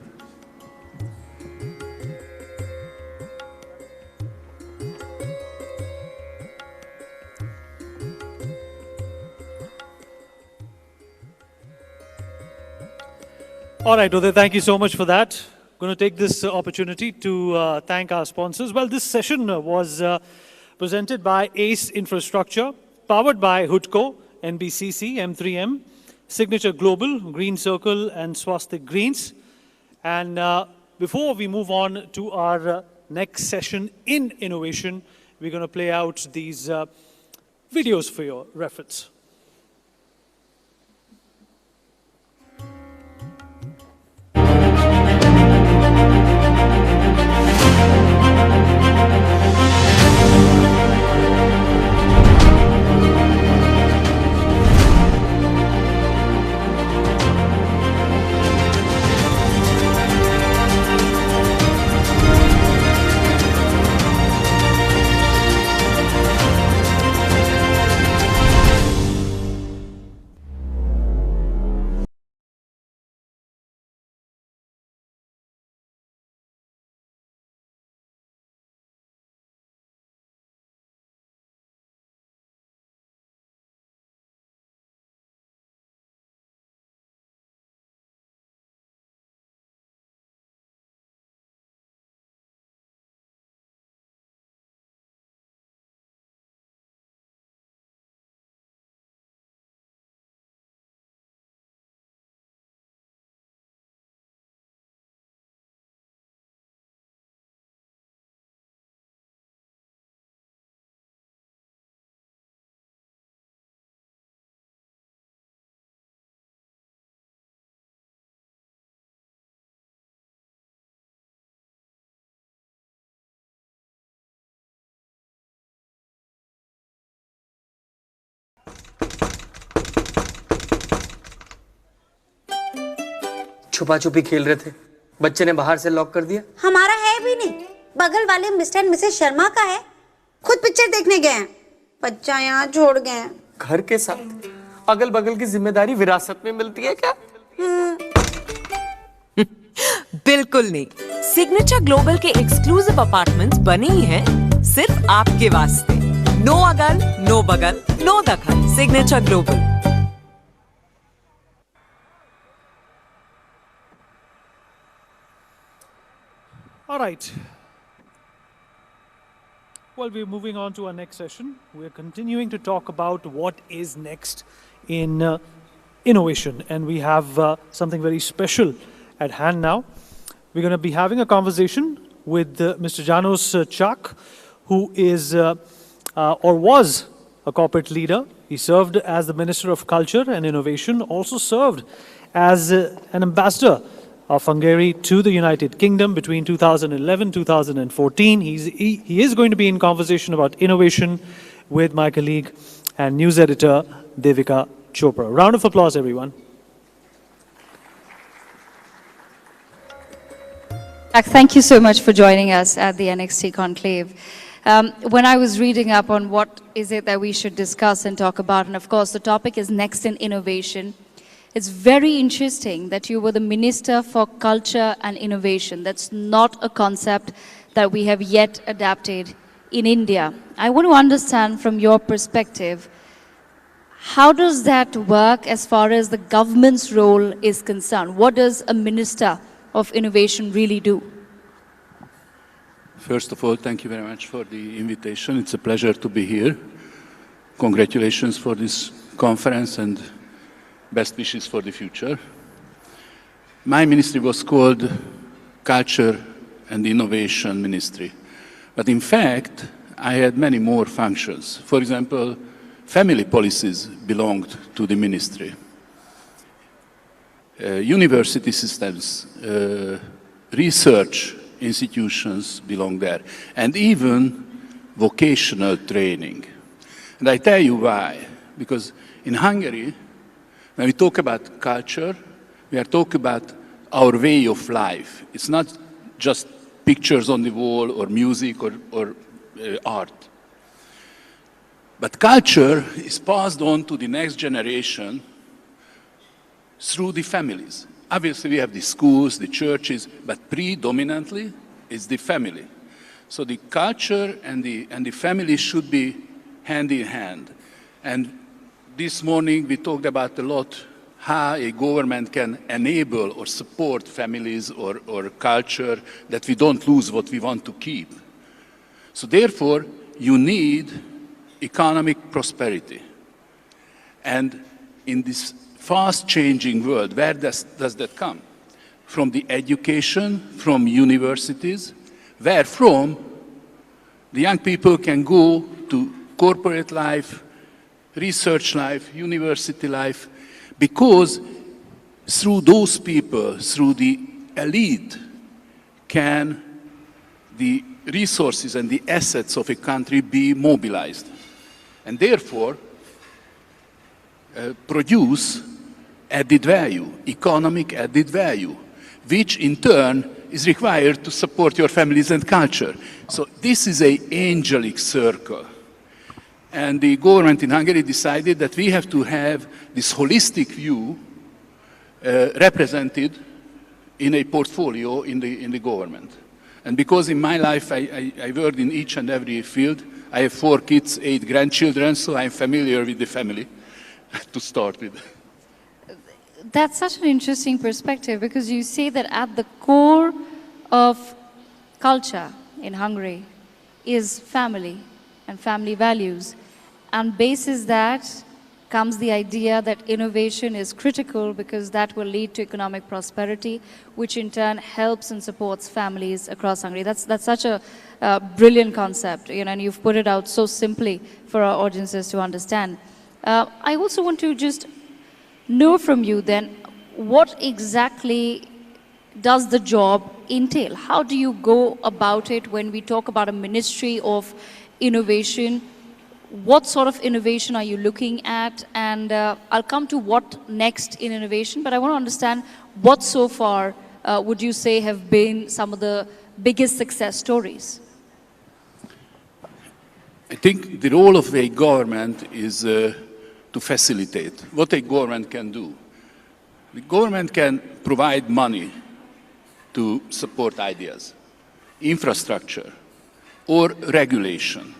All right, Uday, thank you so much for that. I'm going to take this opportunity to thank our sponsors. Well, this session was presented by ACE Infrastructure, powered by Hutco, NBCC, M3M, Signature Global, Green Circle, and Swastik Greens. And before we move on to our next session in innovation, we're going to play out these videos for your reference. छुपा छुपी खेल रहे थे, बच्चे ने बाहर से lock कर दिया। हमारा है भी नहीं, बगल वाले मिस्टर एंड मिसेस शर्मा का है। खुद पिक्चर देखने गए हैं, बच्चा यहाँ छोड़ गए हैं। घर के साथ अगल बगल की जिम्मेदारी विरासत में मिलती है क्या? बिल्कुल नहीं। सिग्नेचर ग्लोबल के एक्सक्लूसिव अपार्टमेंट्स बने ही हैं सिर्फ आपके वास्ते। नो अगल, नो बगल, नो दखल। Signature global. All right. Well, we're moving on to our next session. We're continuing to talk about what is next in innovation. And we have something very special at hand now. We're going to be having a conversation with Mr. Janos Chak, who is or was a corporate leader. He served as the Minister of Culture and Innovation, also served as an ambassador of Hungary to the United Kingdom between 2011-2014. He is going to be in conversation about innovation with my colleague and news editor Devika Chopra. Round of applause, everyone. Thank you so much for joining us at the NXT Conclave. When I was reading up on what is it that we should discuss and talk about, and of course the topic is next in innovation, it's very interesting that you were the Minister for Culture and Innovation. That's not a concept that we have yet adapted in India. I want to understand from your perspective, how does that work as far as the government's role is concerned? What does a Minister of Innovation really do? First of all, thank you very much for the invitation. It's a pleasure to be here. Congratulations for this conference and best wishes for the future. My ministry was called Culture and Innovation Ministry. But in fact, I had many more functions. For example, family policies belonged to the ministry. University systems, research institutions belong there, and even vocational training. And I tell you why. Because in Hungary, when we talk about culture, we are talking about our way of life. It's not just pictures on the wall or music or art. But culture is passed on to the next generation through the families. Obviously, we have the schools, the churches, but predominantly it's the family. So the culture and the family should be hand in hand. And this morning we talked about a lot how a government can enable or support families or culture, that we don't lose what we want to keep. So therefore, you need economic prosperity. And in this fast-changing world, where does that come? From the education, from universities, where from the young people can go to corporate life, research life, university life, because through those people, through the elite, can the resources and the assets of a country be mobilized, and therefore produce added value, economic added value, which in turn is required to support your families and culture. So this is an angelic circle. And the government in Hungary decided that we have to have this holistic view represented in a portfolio in the government. And because in my life I worked in each and every field, I have 4 kids, 8 grandchildren, so I'm familiar with the family to start with. That's such an interesting perspective, because you say that at the core of culture in Hungary is family and family values. And basis that comes the idea that innovation is critical, because that will lead to economic prosperity, which in turn helps and supports families across Hungary. That's such a brilliant concept, and you've put it out so simply for our audiences to understand. I also want to just know from you then, what exactly does the job entail? How do you go about it when we talk about a ministry of innovation? what sort of innovation are you looking at? And I'll come to what next in innovation, but I want to understand what so far would you say have been some of the biggest success stories? I think the role of a government is to facilitate what a government can do. The government can provide money to support ideas, infrastructure, or regulation.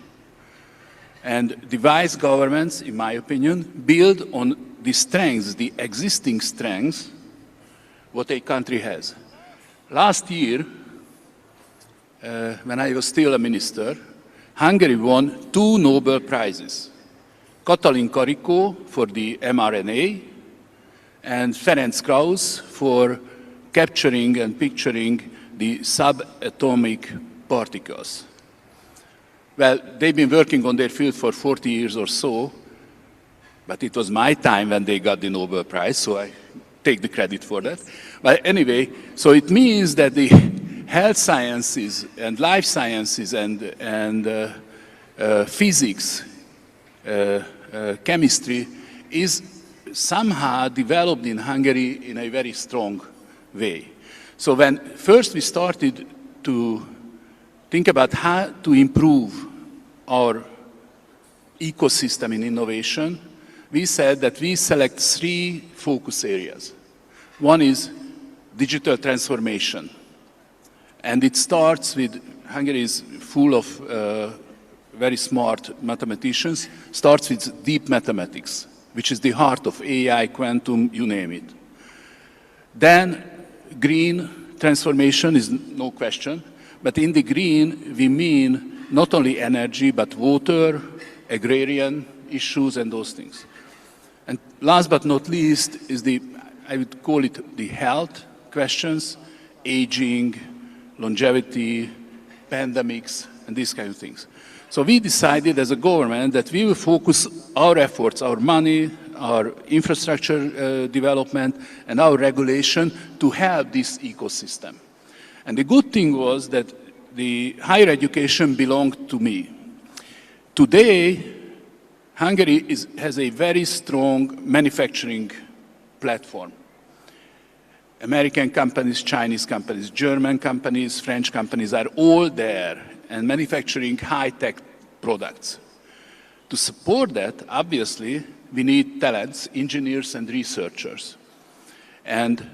And the wise governments, in my opinion, build on the strengths, the existing strengths, what a country has. Last year, when I was still a minister, Hungary won 2 Nobel Prizes. Katalin Karikó for the mRNA, and Ferenc Krauss for capturing and picturing the subatomic particles. Well, they've been working on their field for 40 years or so, but it was my time when they got the Nobel Prize, so I take the credit for that. But anyway, so it means that the health sciences and life sciences and physics, chemistry is somehow developed in Hungary in a very strong way. So when first we started to think about how to improve our ecosystem in innovation, we said that we select 3 focus areas. One is digital transformation. And it starts with, Hungary is full of very smart mathematicians, starts with deep mathematics, which is the heart of AI, quantum, you name it. Then green transformation is no question. But in the green, we mean not only energy, but water, agrarian issues, and those things. And last but not least is I would call it the health questions, aging, longevity, pandemics, and these kind of things. So we decided as a government that we will focus our efforts, our money, our infrastructure development, and our regulation to help this ecosystem. And the good thing was that the higher education belonged to me. Today, Hungary has a very strong manufacturing platform. American companies, Chinese companies, German companies, French companies are all there and manufacturing high-tech products. To support that, obviously, we need talents, engineers and researchers. And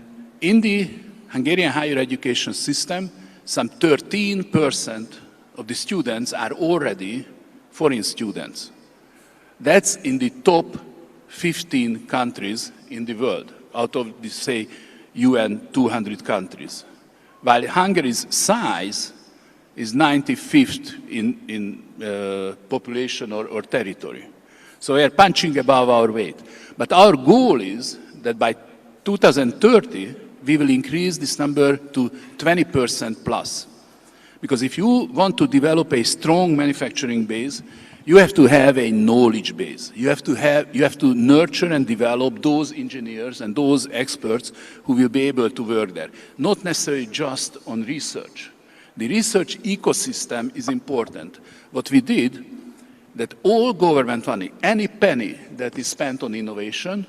in the Hungarian higher education system, some 13% of the students are already foreign students. That's in the top 15 countries in the world, out of the, say, UN 200 countries. While Hungary's size is 95th in population or territory. So we are punching above our weight. But our goal is that by 2030, we will increase this number to 20% plus. Because if you want to develop a strong manufacturing base, you have to have a knowledge base. You have to nurture and develop those engineers and those experts who will be able to work there. Not necessarily just on research. The research ecosystem is important. What we did, that all government money, any penny that is spent on innovation,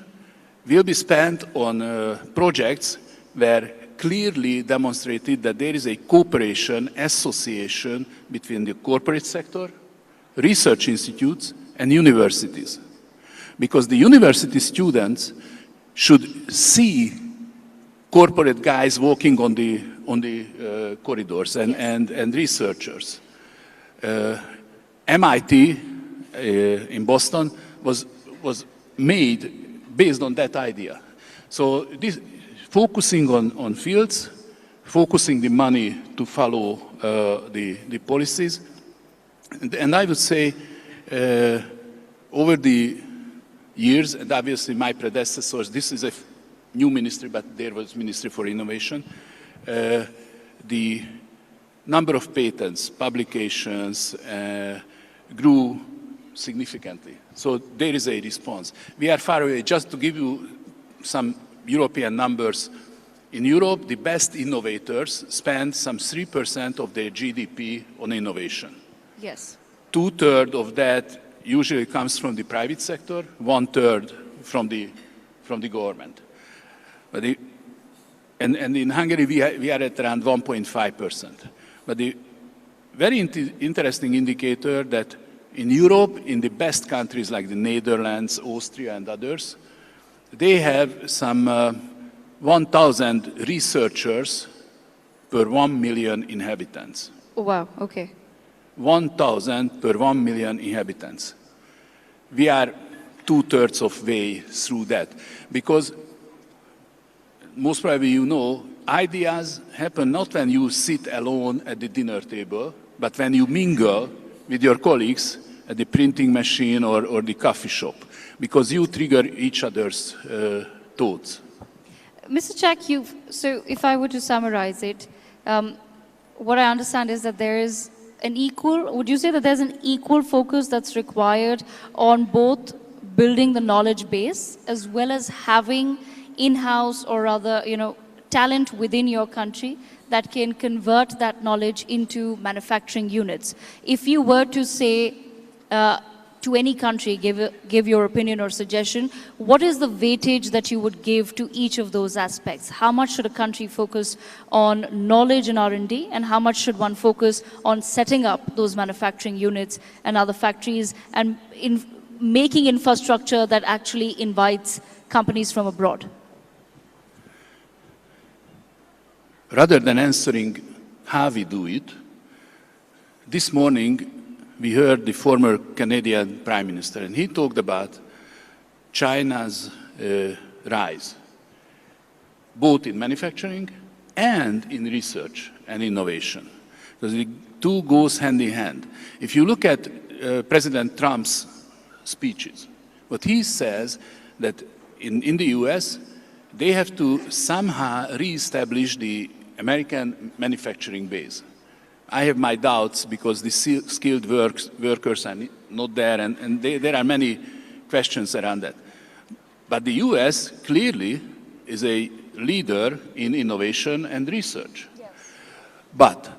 will be spent on projects where clearly demonstrated that there is a cooperation, association between the corporate sector, research institutes, and universities. Because the university students should see corporate guys walking on the corridors and researchers. MIT in Boston was made based on that idea. So this, focusing on fields, focusing the money to follow the policies, and I would say over the years, and obviously my predecessors, this is a new ministry, but there was Ministry for Innovation, the number of patents, publications grew significantly. So there is a response. We are far away. Just to give you some European numbers, in Europe, the best innovators spend some 3% of their GDP on innovation. Yes. 2/3 of that usually comes from the private sector, 1/3 from the government. But and in Hungary, we are at around 1.5%. But the very interesting indicator that in Europe, in the best countries like the Netherlands, Austria, and others, they have some 1,000 researchers per 1 million inhabitants. Oh, wow, okay. 1,000 per 1 million inhabitants. We are 2/3 of way through that, because most probably you know, ideas happen not when you sit alone at the dinner table, but when you mingle with your colleagues at the printing machine or the coffee shop, because you trigger each other's thoughts. Mr. Chak, so if I were to summarize it, what I understand is that there is would you say that there's an equal focus that's required on both building the knowledge base as well as having in-house or other, talent within your country that can convert that knowledge into manufacturing units? If you were to say to any country, give your opinion or suggestion, what is the weightage that you would give to each of those aspects? How much should a country focus on knowledge and R&D, and how much should one focus on setting up those manufacturing units and other factories and in making infrastructure that actually invites companies from abroad? Rather than answering how we do it, this morning we heard the former Canadian Prime Minister, and he talked about China's rise, both in manufacturing and in research and innovation. Because the two goes hand in hand. If you look at President Trump's speeches, what he says that in the US, they have to somehow reestablish the American manufacturing base. I have my doubts because the skilled workers are not there, and there are many questions around that. But the US clearly is a leader in innovation and research. Yes. But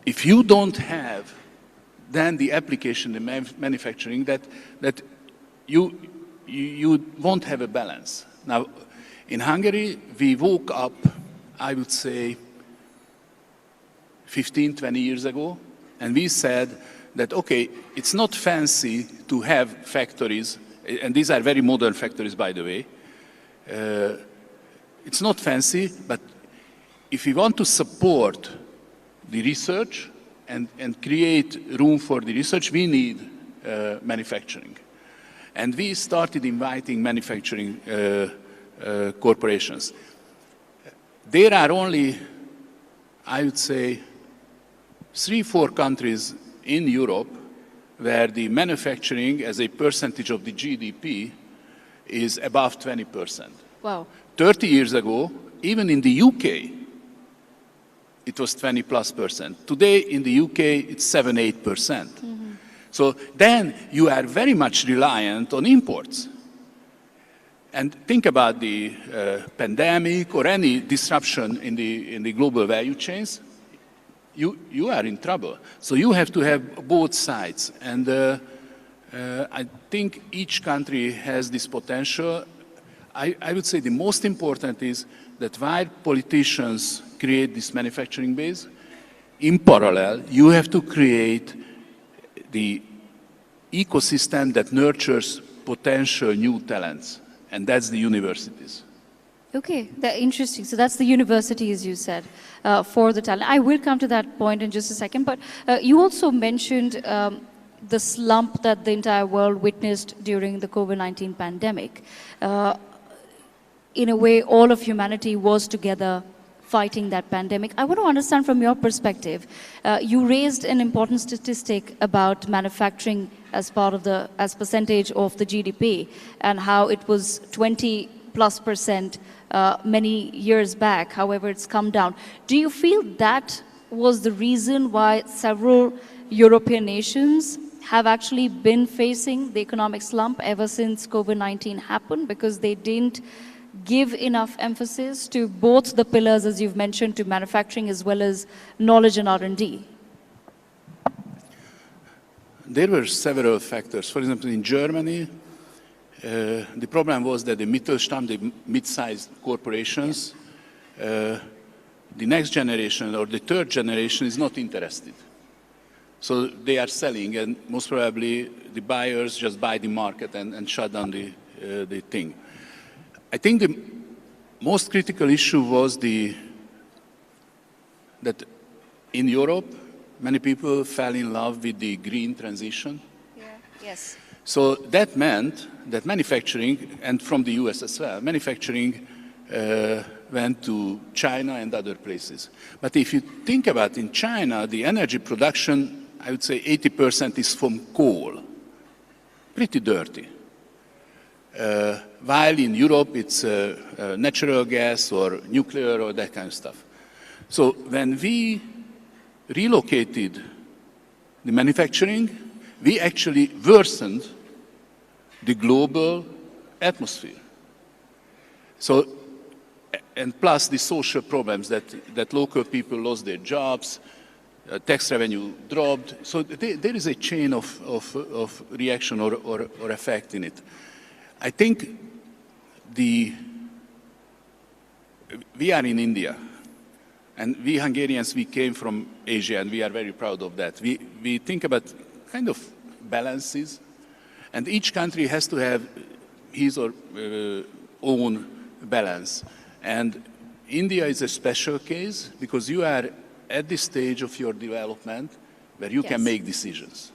if you don't have then the application in manufacturing, that you won't have a balance. Now, in Hungary, we woke up, I would say, 15, 20 years ago, and we said that, okay, it's not fancy to have factories, and these are very modern factories, by the way. It's not fancy, but if we want to support the research and create room for the research, we need manufacturing. And we started inviting manufacturing corporations. There are only, I would say, 3-4 countries in Europe where the manufacturing as a percentage of the GDP is above 20%. Wow. 30 years ago, even in the UK, it was 20+%. Today in the UK, it's 7-8%. Mm-hmm. So then you are very much reliant on imports. And think about the pandemic or any disruption in the global value chains. You are in trouble. So you have to have both sides. And I think each country has this potential. I would say the most important is that while politicians create this manufacturing base, in parallel, you have to create the ecosystem that nurtures potential new talents. And that's the universities. Okay, that's interesting. So that's the university, as you said, for the talent. I will come to that point in just a second, but you also mentioned the slump that the entire world witnessed during the COVID-19 pandemic. In a way, all of humanity was together fighting that pandemic. I want to understand from your perspective, you raised an important statistic about manufacturing as part of as percentage of the GDP, and how it was 20+% many years back. However, it's come down. Do you feel that was the reason why several European nations have actually been facing the economic slump ever since COVID-19 happened, because they didn't give enough emphasis to both the pillars, as you've mentioned, to manufacturing as well as knowledge and R&D? there were several factors. For example, in Germany, the problem was that the Mittelstand, the mid-sized corporations, the next generation or the third generation is not interested. So they are selling, and most probably the buyers just buy the market and shut down the thing. I think the most critical issue was that in Europe, many people fell in love with the green transition. Yeah. Yes. So that meant that manufacturing, and from the US as well, manufacturing went to China and other places. But if you think about in China, the energy production, I would say 80% is from coal. Pretty dirty. While in Europe, it's natural gas or nuclear or that kind of stuff. So when we relocated the manufacturing, we actually worsened the global atmosphere. So, and plus the social problems that local people lost their jobs, tax revenue dropped. So there is a chain of reaction or effect in it. I think we are in India, and we Hungarians, we came from Asia, and we are very proud of that. We think about kind of balances, and each country has to have his or own balance. And India is a special case because you are at this stage of your development where you can make decisions.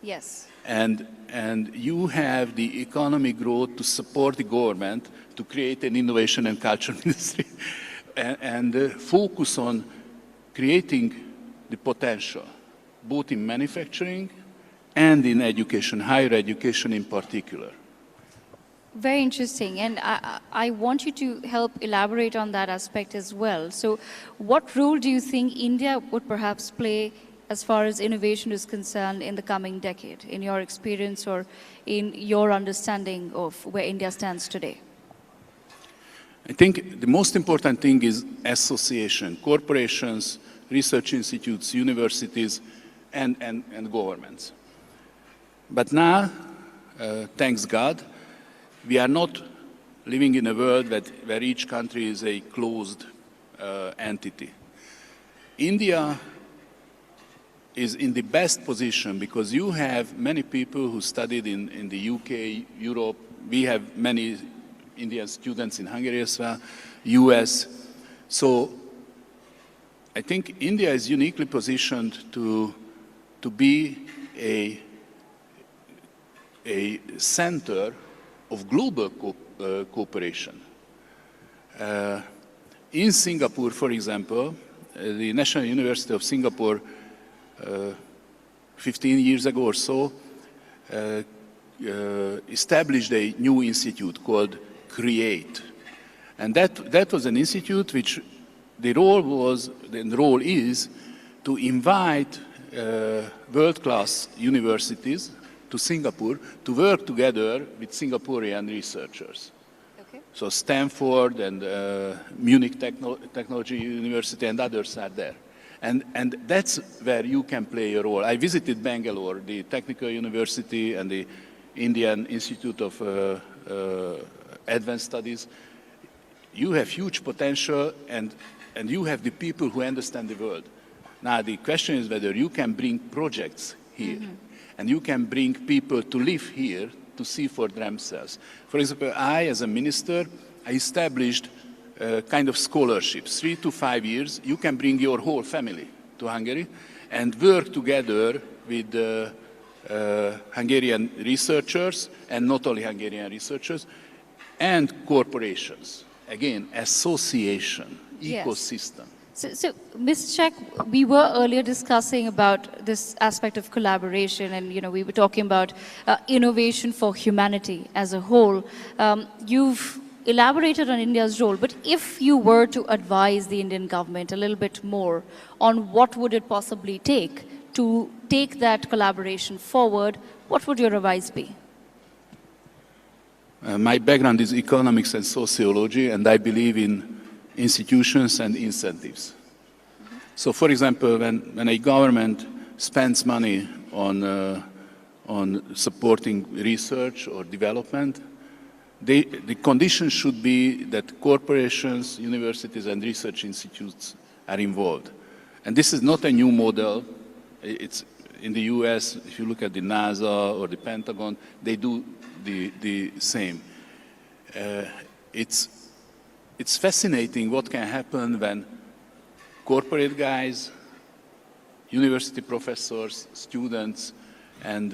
Yes. And you have the economic growth to support the government to create an innovation and culture ministry and focus on creating the potential, both in manufacturing and in education, higher education in particular. Very interesting, and I want you to help elaborate on that aspect as well. So what role do you think India would perhaps play as far as innovation is concerned in the coming decade, in your experience or in your understanding of where India stands today? I think the most important thing is association, corporations, research institutes, universities, and governments. But now, thanks God, we are not living in a world where each country is a closed entity. India is in the best position because you have many people who studied in the UK, Europe. We have many Indian students in Hungary as well, US. So I think India is uniquely positioned to be a center of global cooperation. In Singapore, for example, the National University of Singapore 15 years ago or so established a new institute called CREATE. And that was an institute which the role is to invite world-class universities to Singapore to work together with Singaporean researchers. Okay. So Stanford and Munich Technology University and others are there. And that's where you can play a role. I visited Bangalore, the Technical University and the Indian Institute of Advanced Studies. You have huge potential and you have the people who understand the world. Now the question is whether you can bring projects here. Mm-hmm. And you can bring people to live here to see for themselves. For example, I, as a minister, I established kind of scholarships. 3 to 5 years, you can bring your whole family to Hungary and work together with Hungarian researchers, and not only Hungarian researchers, and corporations. Again, association, ecosystem. So, Ms. Shak, we were earlier discussing about this aspect of collaboration, and we were talking about innovation for humanity as a whole. You've elaborated on India's role, but if you were to advise the Indian government a little bit more on what would it possibly take to take that collaboration forward, what would your advice be? My background is economics and sociology, and I believe in institutions and incentives. So, for example, when a government spends money on on supporting research or development, the condition should be that corporations, universities, and research institutes are involved. And this is not a new model. It's in the US, if you look at the NASA or the Pentagon, they do the same. It's fascinating what can happen when corporate guys, university professors, students, and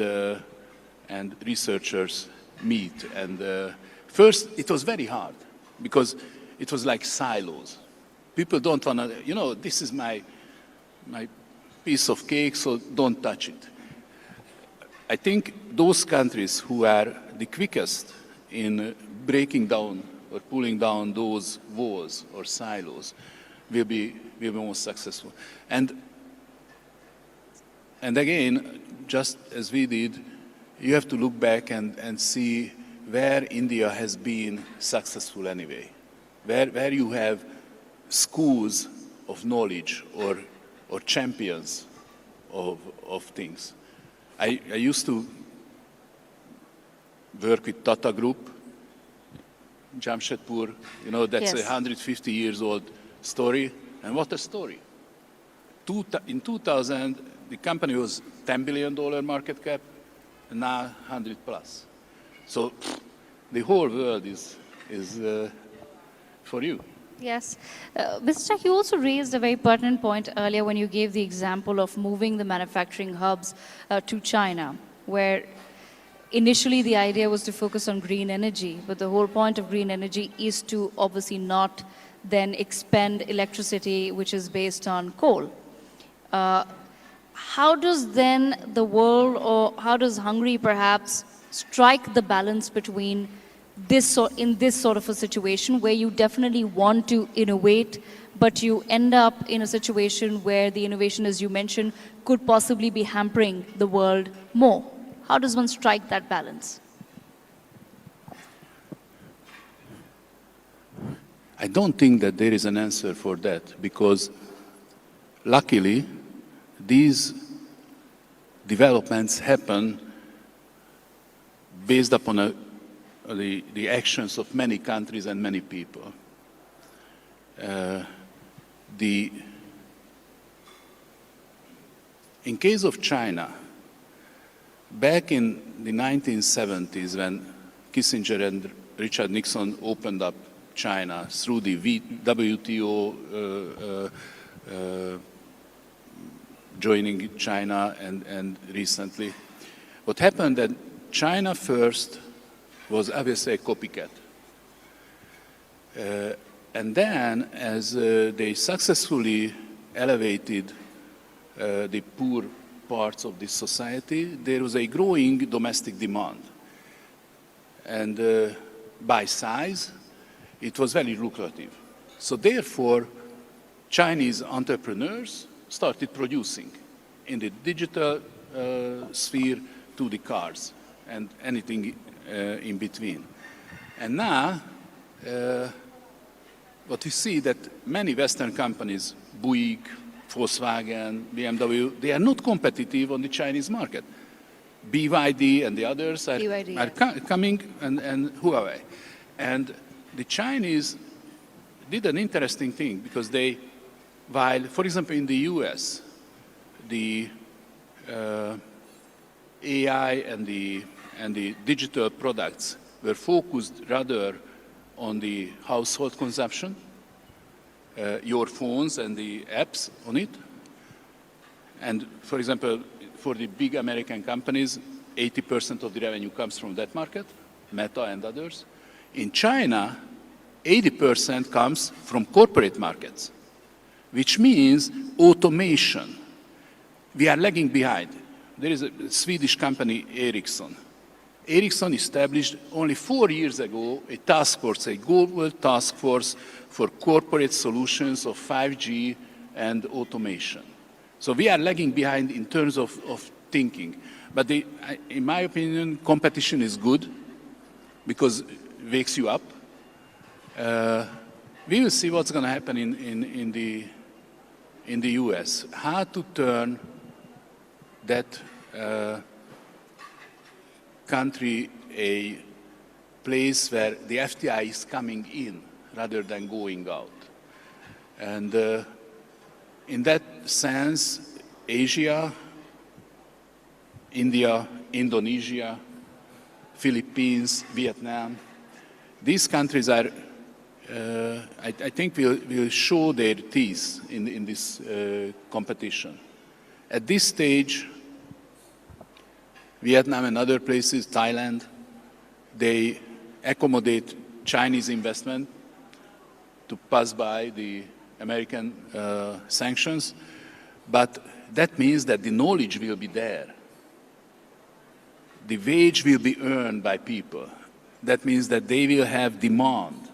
researchers meet. And first, it was very hard because it was like silos. People don't want to, you know, this is my piece of cake, so don't touch it. I think those countries who are the quickest in breaking down or pulling down those walls or silos will be most successful. And again, just as we did, you have to look back and see where India has been successful anyway, where you have schools of knowledge or champions of things. I used to work with Tata Group, Jamshedpur, you know, that's Yes. a 150 years old story. And what a story. In 2000, the company was $10 billion market cap, and now 100 plus. So the whole world is for you. Yes. Mr. Chak, you also raised a very pertinent point earlier when you gave the example of moving the manufacturing hubs to China, where initially the idea was to focus on green energy, but the whole point of green energy is to obviously not then expend electricity which is based on coal. How does then the world, or how does Hungary perhaps strike the balance between in this sort of a situation where you definitely want to innovate, but you end up in a situation where the innovation, as you mentioned, could possibly be hampering the world more? How does one strike that balance? I don't think that there is an answer for that, because luckily these developments happen based upon the actions of many countries and many people. In case of China, back in the 1970s, when Kissinger and Richard Nixon opened up China through the WTO joining China and recently, what happened that China first was obviously a copycat. And then, as they successfully elevated the poor parts of this society, there was a growing domestic demand. And by size, it was very lucrative. So therefore, Chinese entrepreneurs started producing in the digital sphere to the cars and anything in between. And now, what we see that many Western companies, Buick, Volkswagen, BMW, they are not competitive on the Chinese market. BYD and the others are coming, and Huawei. And the Chinese did an interesting thing, because they, while, for example, in the US, the AI and the digital products were focused rather on the household consumption, your phones and the apps on it. And for example, for the big American companies, 80% of the revenue comes from that market, Meta and others. In China, 80% comes from corporate markets, which means automation. We are lagging behind. There is a Swedish company, Ericsson. Ericsson established only 4 years ago a task force, a global task force for corporate solutions of 5G and automation. So we are lagging behind in terms of thinking. But in my opinion, competition is good because it wakes you up. We will see what's going to happen in the US. How to turn that country a place where the FDI is coming in rather than going out. And in that sense, Asia, India, Indonesia, Philippines, Vietnam, these countries are, I think, will show their teeth in this competition. At this stage, Vietnam and other places, Thailand, they accommodate Chinese investment to pass by the American sanctions, but that means that the knowledge will be there. The wage will be earned by people. That means that they will have demand.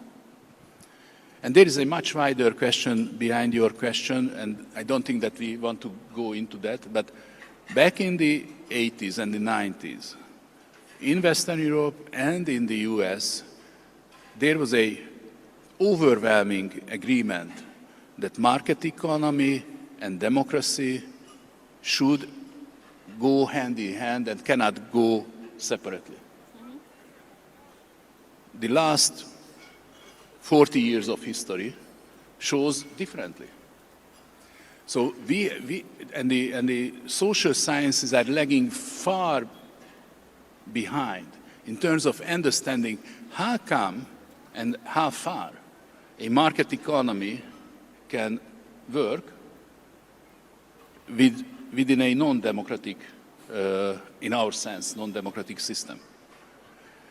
And there is a much wider question behind your question, and I don't think that we want to go into that, but back in the 80s and the 90s, in Western Europe and in the US, there was a overwhelming agreement that market economy and democracy should go hand in hand and cannot go separately. The last 40 years of history shows differently. So the social sciences are lagging far behind in terms of understanding how come and how far a market economy can work within a non-democratic, in our sense, non-democratic system.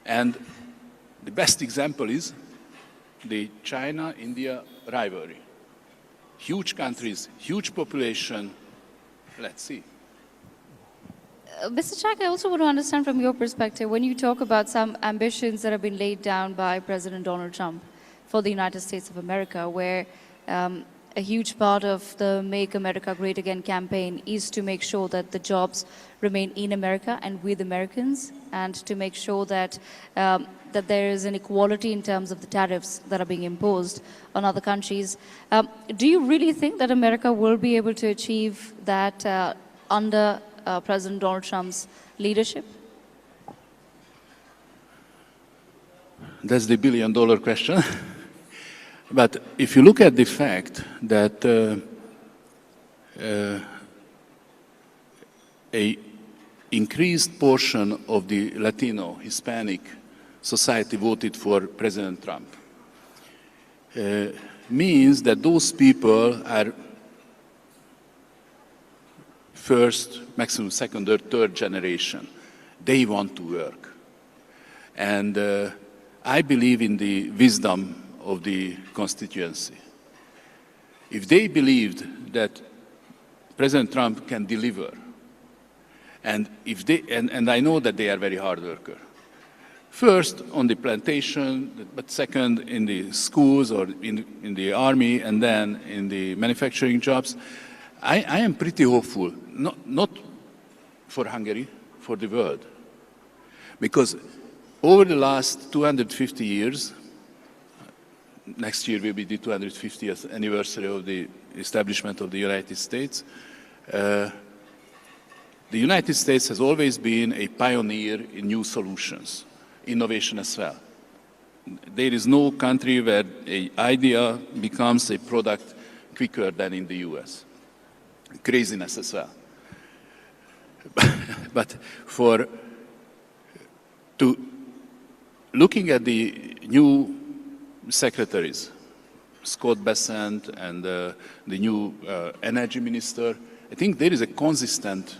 And the best example is the China-India rivalry. Huge countries, huge population. Let's see. Mr. Chak, I also want to understand from your perspective, when you talk about some ambitions that have been laid down by President Donald Trump for the United States of America, where a huge part of the Make America Great Again campaign is to make sure that the jobs remain in America and with Americans, and to make sure that that there is an equality in terms of the tariffs that are being imposed on other countries. Do you really think that America will be able to achieve that under President Donald Trump's leadership? That's the billion-dollar question. But if you look at the fact that a increased portion of the Latino, Hispanic society voted for President Trump, means that those people are first, maximum second or third generation. They want to work. And I believe in the wisdom of the constituency. If they believed that President Trump can deliver, and if they, and I know that they are very hard workers, first on the plantation, but second in the schools or in the army, and then in the manufacturing jobs, I am pretty hopeful, not for Hungary, for the world. Because over the last 250 years, next year will be the 250th anniversary of the establishment of the United States. The United States has always been a pioneer in new solutions, innovation as well. There is no country where an idea becomes a product quicker than in the US. Craziness as well. But looking at the new secretaries, Scott Bessent and the new energy minister, I think there is a consistent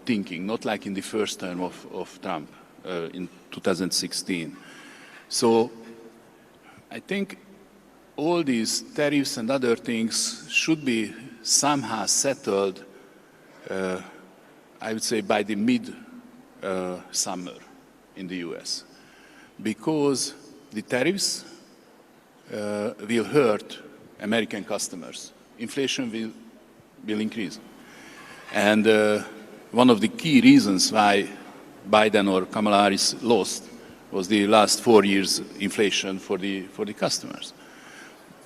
thinking, not like in the first term of Trump in 2016. So I think all these tariffs and other things should be somehow settled, I would say, by the mid-summer in the US. Because the tariffs will hurt American customers. Inflation will increase. And one of the key reasons why Biden or Kamala Harris lost was the last 4 years inflation for the customers.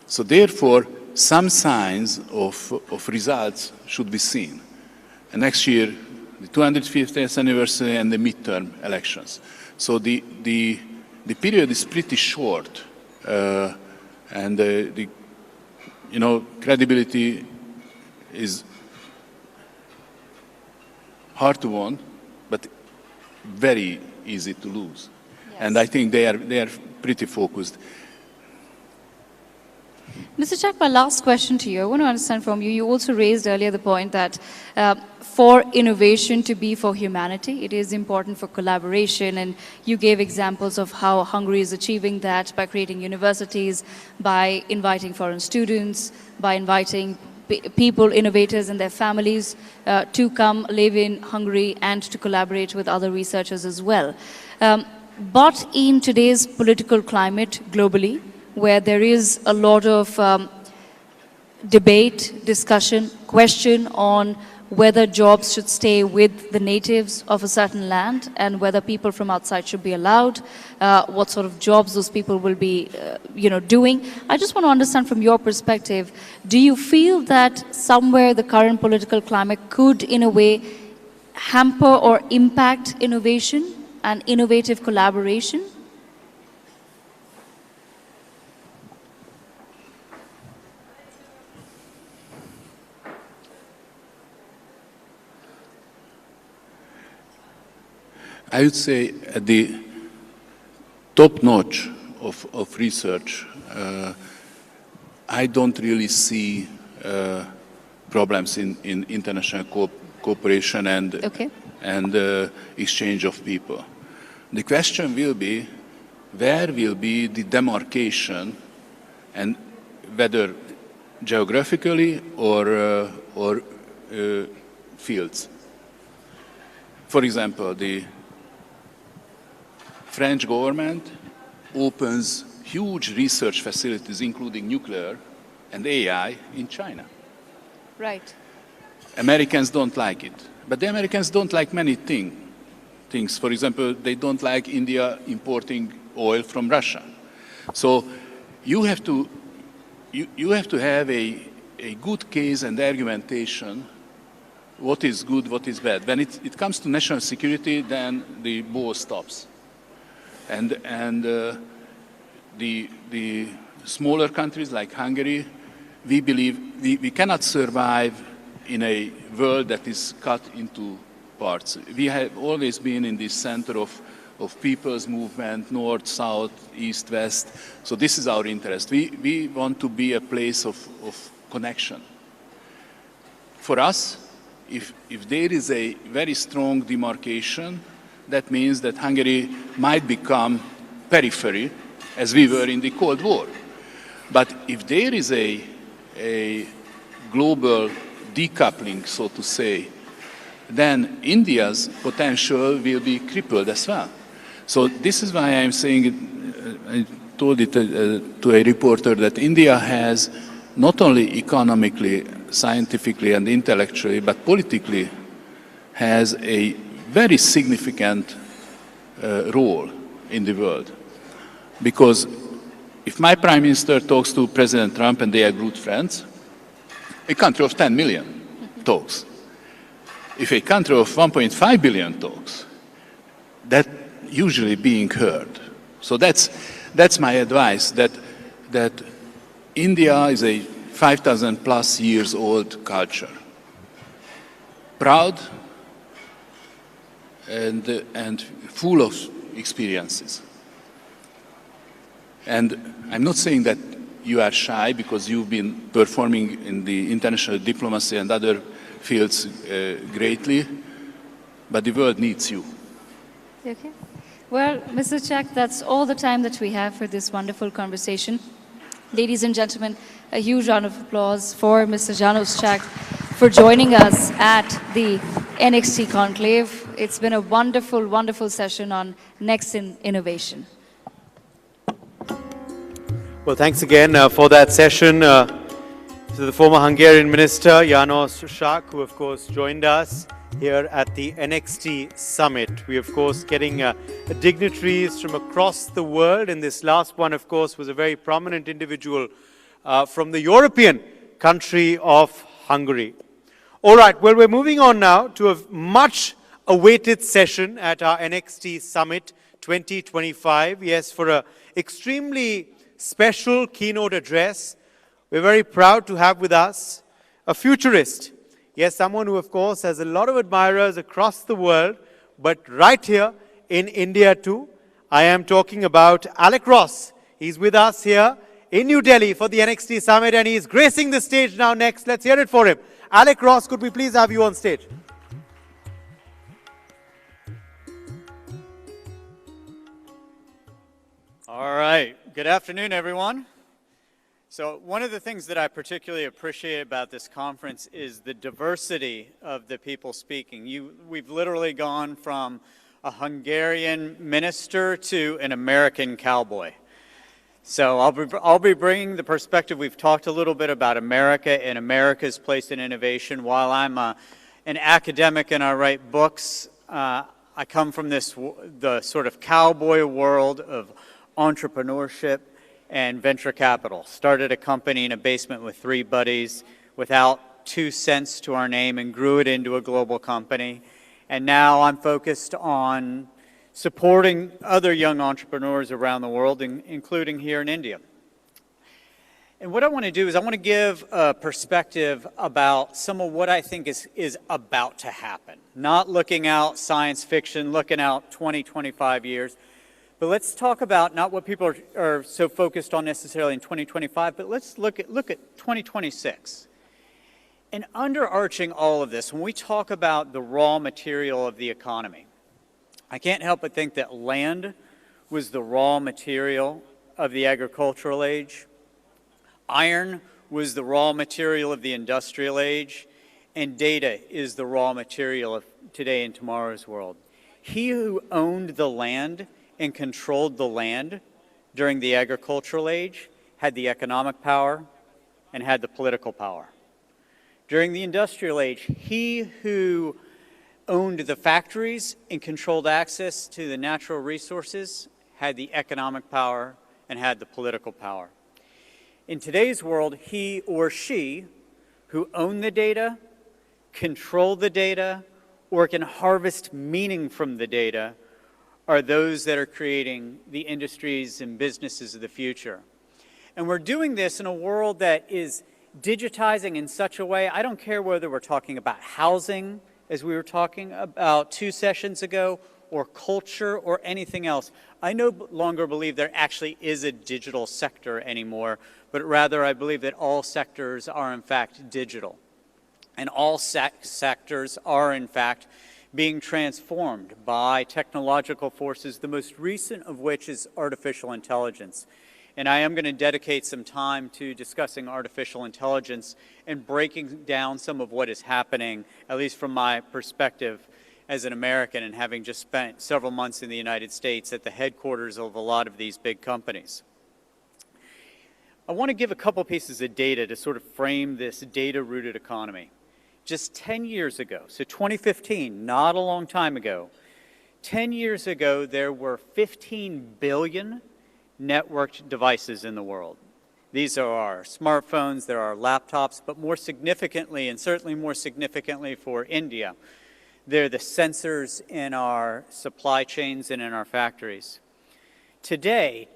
So therefore, some signs of results should be seen. And next year, the 250th anniversary and the midterm elections. So the period is pretty short, and the credibility is hard to win, but very easy to lose. Yes. And I think they are pretty focused. Mr. Chak, my last question to you. I want to understand from you, you also raised earlier the point that for innovation to be for humanity, it is important for collaboration, and you gave examples of how Hungary is achieving that by creating universities, by inviting foreign students, by inviting people, innovators and their families to come live in Hungary and to collaborate with other researchers as well. But in today's political climate globally, where there is a lot of debate, discussion, question on whether jobs should stay with the natives of a certain land and whether people from outside should be allowed, what sort of jobs those people will be doing. I just want to understand from your perspective, do you feel that somewhere the current political climate could in a way hamper or impact innovation and innovative collaboration? I would say at the top notch of research, I don't really see problems in international cooperation and exchange of people. The question will be, where will be the demarcation, and whether geographically or fields. For example, the French government opens huge research facilities, including nuclear and AI, in China. Right. Americans don't like it. But the Americans don't like many things. For example, they don't like India importing oil from Russia. So you have to have a good case and argumentation, what is good, what is bad. When it comes to national security, then the ball stops. And the smaller countries like Hungary, we believe we cannot survive in a world that is cut into parts. We have always been in the center of people's movement, north, south, east, west. So this is our interest. We want to be a place of connection. For us, if there is a very strong demarcation, that means that Hungary might become periphery, as we were in the Cold War. But if there is a global decoupling, so to say, then India's potential will be crippled as well. So this is why I'm saying, I told it to a reporter, that India has not only economically, scientifically and intellectually, but politically has a very significant role in the world. Because if my Prime Minister talks to President Trump and they are good friends, a country of 10 million talks. If a country of 1.5 billion talks, that usually being heard. So that's my advice, that India is a 5,000 plus years old culture. Proud and full of experiences. And I'm not saying that you are shy because you've been performing in the international diplomacy and other fields greatly, but the world needs you. Okay. Well, Mr. Chak, that's all the time that we have for this wonderful conversation. Ladies and gentlemen, a huge round of applause for Mr. Janos Chak for joining us at the NXT Conclave. It's been a wonderful, wonderful session on Next in Innovation. Well, thanks again for that session to the former Hungarian Minister, Janos Chak, who of course joined us here at the NXT Summit. We of course getting dignitaries from across the world, and this last one of course was a very prominent individual from the European country of Hungary. All right, well, we're moving on now to a much awaited session at our NXT Summit 2025. Yes, for an extremely special keynote address, we're very proud to have with us a futurist. Yes, someone who, of course, has a lot of admirers across the world, but right here in India too. I am talking about Alec Ross. He's with us here in New Delhi for the NXT Summit, and he's gracing the stage now next. Let's hear it for him. Alec Ross, could we please have you on stage? All right. Good afternoon, everyone. So one of the things that I particularly appreciate about this conference is the diversity of the people speaking. We've literally gone from a Hungarian minister to an American cowboy. So I'll be bringing the perspective. We've talked a little bit about America and America's place in innovation. While I'm an academic and I write books, I come from the sort of cowboy world of entrepreneurship and venture capital. Started a company in a basement with 3 buddies without 2 cents to our name and grew it into a global company. And now I'm focused on supporting other young entrepreneurs around the world, including here in India. And what I want to do is I want to give a perspective about some of what I think is about to happen. Not looking out science fiction, looking out 20, 25 years. But let's talk about not what people are so focused on necessarily in 2025, but let's look at 2026. And underarching all of this, when we talk about the raw material of the economy, I can't help but think that land was the raw material of the agricultural age. Iron was the raw material of the industrial age. And data is the raw material of today and tomorrow's world. He who owned the land and controlled the land during the agricultural age had the economic power and had the political power. During the industrial age, he who owned the factories and controlled access to the natural resources had the economic power and had the political power. In today's world, he or she who own the data, control the data, or can harvest meaning from the data are those that are creating the industries and businesses of the future. And we're doing this in a world that is digitizing in such a way, I don't care whether we're talking about housing, as we were talking about 2 sessions ago, or culture, or anything else. I no longer believe there actually is a digital sector anymore, but rather I believe that all sectors are in fact digital. And all sectors are in fact being transformed by technological forces, the most recent of which is artificial intelligence. And I am going to dedicate some time to discussing artificial intelligence and breaking down some of what is happening, at least from my perspective as an American and having just spent several months in the United States at the headquarters of a lot of these big companies. I want to give a couple pieces of data to sort of frame this data-rooted economy. Just 10 years ago, so 2015, not a long time ago, 10 years ago there were 15 billion networked devices in the world. These are our smartphones, there are laptops, but more significantly, and certainly more significantly for India, they're the sensors in our supply chains and in our factories. Today,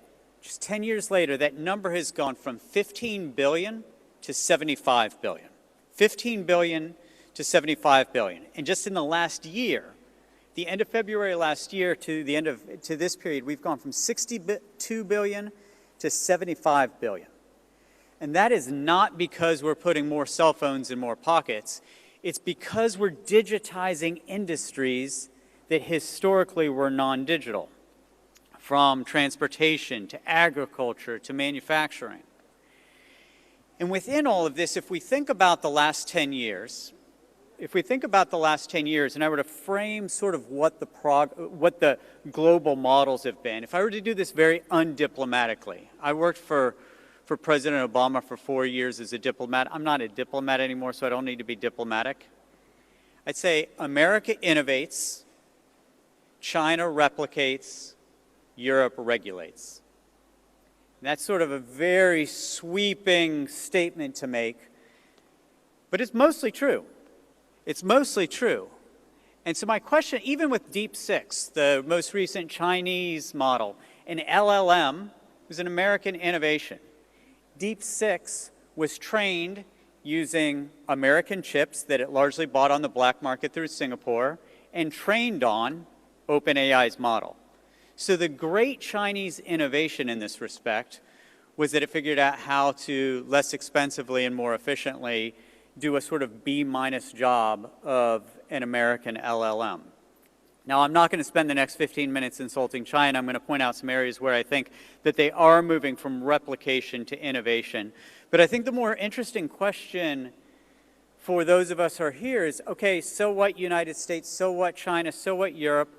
just 10 years later, that number has gone from 15 billion to 75 billion. 15 billion to 75 billion. And just in the last year, the end of February last year to this period, we've gone from 62 billion to 75 billion. And that is not because we're putting more cell phones in more pockets. It's because we're digitizing industries that historically were non-digital, from transportation to agriculture to manufacturing. And within all of this, if we think about the last 10 years, and I were to frame sort of what the global models have been, if I were to do this very undiplomatically, I worked for President Obama for 4 years as a diplomat. I'm not a diplomat anymore, so I don't need to be diplomatic. I'd say America innovates, China replicates, Europe regulates. And that's sort of a very sweeping statement to make, but it's mostly true. It's mostly true. And so my question, even with Deep 6, the most recent Chinese model, an LLM was an American innovation. Deep 6 was trained using American chips that it largely bought on the black market through Singapore and trained on OpenAI's model. So the great Chinese innovation in this respect was that it figured out how to less expensively and more efficiently do a sort of B-minus job of an American LLM. Now, I'm not going to spend the next 15 minutes insulting China. I'm going to point out some areas where I think that they are moving from replication to innovation. But I think the more interesting question for those of us who are here is, okay, so what United States, so what China, so what Europe?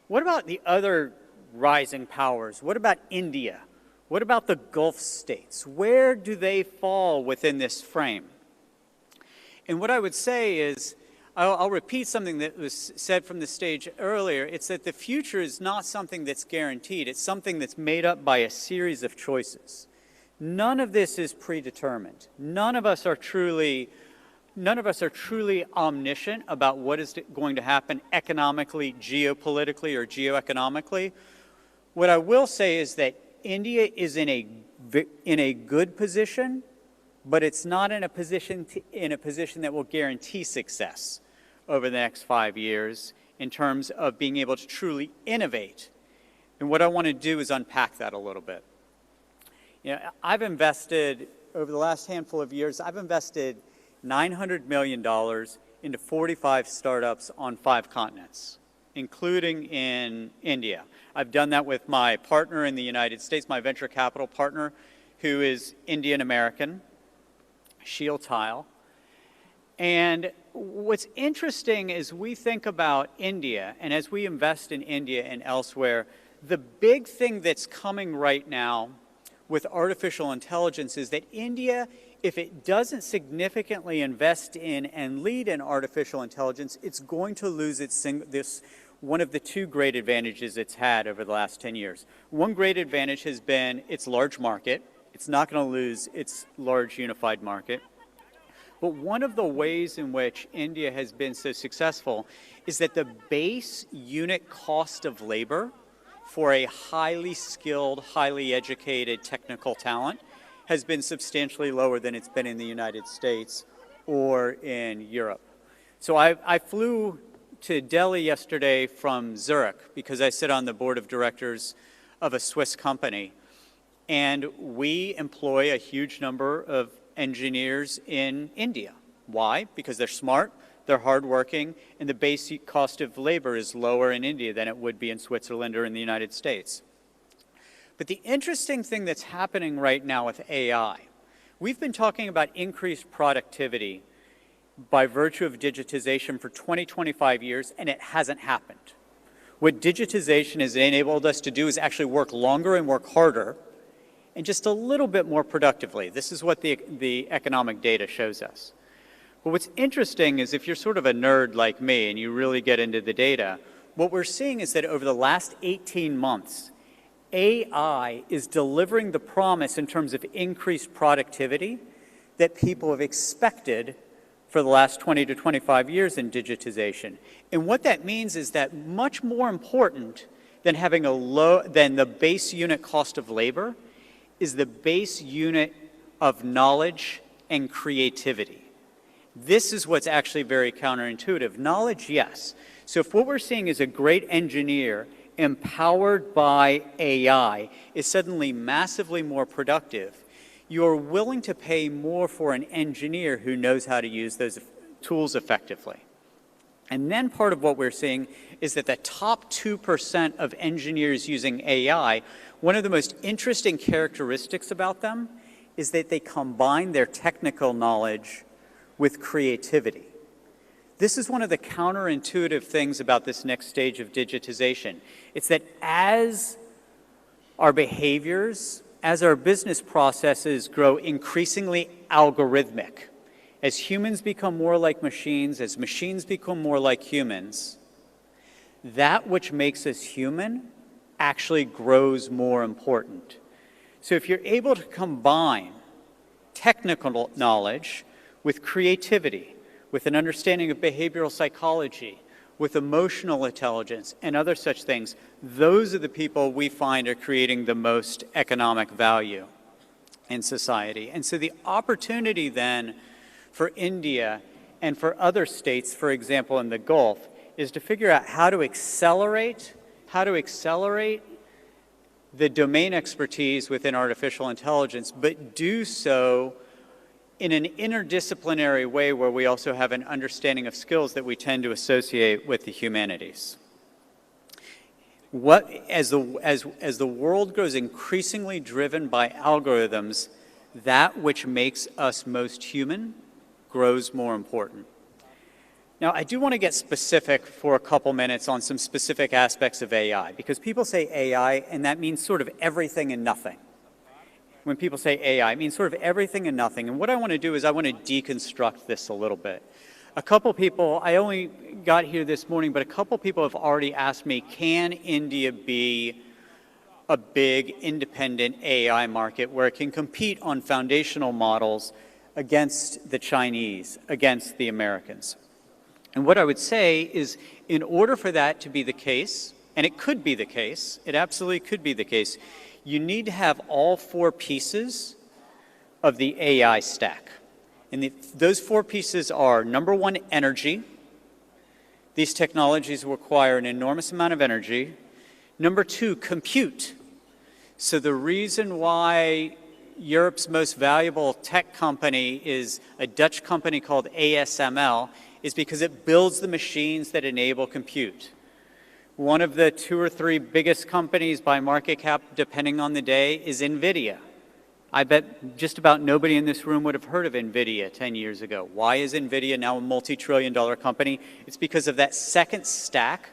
What about the other rising powers? What about India? What about the Gulf states? Where do they fall within this frame? And what I would say is, I'll repeat something that was said from the stage earlier. It's that the future is not something that's guaranteed. It's something that's made up by a series of choices. None of this is predetermined. None of us are truly omniscient about what is going to happen economically, geopolitically, or geoeconomically. What I will say is that India is in a good position, but it's not in a position that will guarantee success over the next 5 years in terms of being able to truly innovate. And what I want to do is unpack that a little bit. You know, I've invested, over the last handful of years, I've invested $900 million into 45 startups on 5 continents, including in India. I've done that with my partner in the United States, my venture capital partner, who is Indian American, Shield Tile. And what's interesting is we think about India, and as we invest in India and elsewhere, the big thing that's coming right now with artificial intelligence is that India, if it doesn't significantly invest in and lead in artificial intelligence, it's going to lose one of the 2 great advantages it's had over the last 10 years. One great advantage has been its large market. It's not going to lose its large unified market. But one of the ways in which India has been so successful is that the base unit cost of labor for a highly skilled, highly educated technical talent has been substantially lower than it's been in the United States or in Europe. So I flew to Delhi yesterday from Zurich because I sit on the board of directors of a Swiss company. And we employ a huge number of engineers in India. Why? Because they're smart, they're hardworking, and the basic cost of labor is lower in India than it would be in Switzerland or in the United States. But the interesting thing that's happening right now with AI, we've been talking about increased productivity by virtue of digitization for 20, 25 years, and it hasn't happened. What digitization has enabled us to do is actually work longer and work harder, and just a little bit more productively. This is what the economic data shows us. But what's interesting is if you're sort of a nerd like me and you really get into the data, what we're seeing is that over the last 18 months, AI is delivering the promise in terms of increased productivity that people have expected for the last 20 to 25 years in digitization. And what that means is that much more important than having than the base unit cost of labor is the base unit of knowledge and creativity. This is what's actually very counterintuitive. Knowledge, yes. So if what we're seeing is a great engineer empowered by AI is suddenly massively more productive, you're willing to pay more for an engineer who knows how to use those tools effectively. And then part of what we're seeing is that the top 2% of engineers using AI, one of the most interesting characteristics about them is that they combine their technical knowledge with creativity. This is one of the counterintuitive things about this next stage of digitization. It's that as our behaviors, as our business processes grow increasingly algorithmic, as humans become more like machines, as machines become more like humans, that which makes us human actually grows more important. So if you're able to combine technical knowledge with creativity, with an understanding of behavioral psychology, with emotional intelligence, and other such things, those are the people we find are creating the most economic value in society. And so the opportunity then for India and for other states, for example, in the Gulf, is to figure out how to accelerate the domain expertise within artificial intelligence, but do so in an interdisciplinary way where we also have an understanding of skills that we tend to associate with the humanities. As the world grows increasingly driven by algorithms, that which makes us most human grows more important. Now, I do want to get specific for a couple minutes on some specific aspects of AI, because people say AI, and that means sort of everything and nothing. When people say AI, it means sort of everything and nothing. And what I want to do is I want to deconstruct this a little bit. A couple people, I only got here this morning, but a couple people have already asked me, can India be a big independent AI market where it can compete on foundational models against the Chinese, against the Americans? And what I would say is, in order for that to be the case, and it could be the case, it absolutely could be the case, you need to have all four pieces of the AI stack. And those four pieces are, number one, energy. These technologies require an enormous amount of energy. Number two, compute. So the reason why Europe's most valuable tech company is a Dutch company called ASML is because it builds the machines that enable compute. One of the 2 or 3 biggest companies by market cap, depending on the day, is NVIDIA. I bet just about nobody in this room would have heard of NVIDIA 10 years ago. Why is NVIDIA now a multi-trillion-dollar company? It's because of that second stack,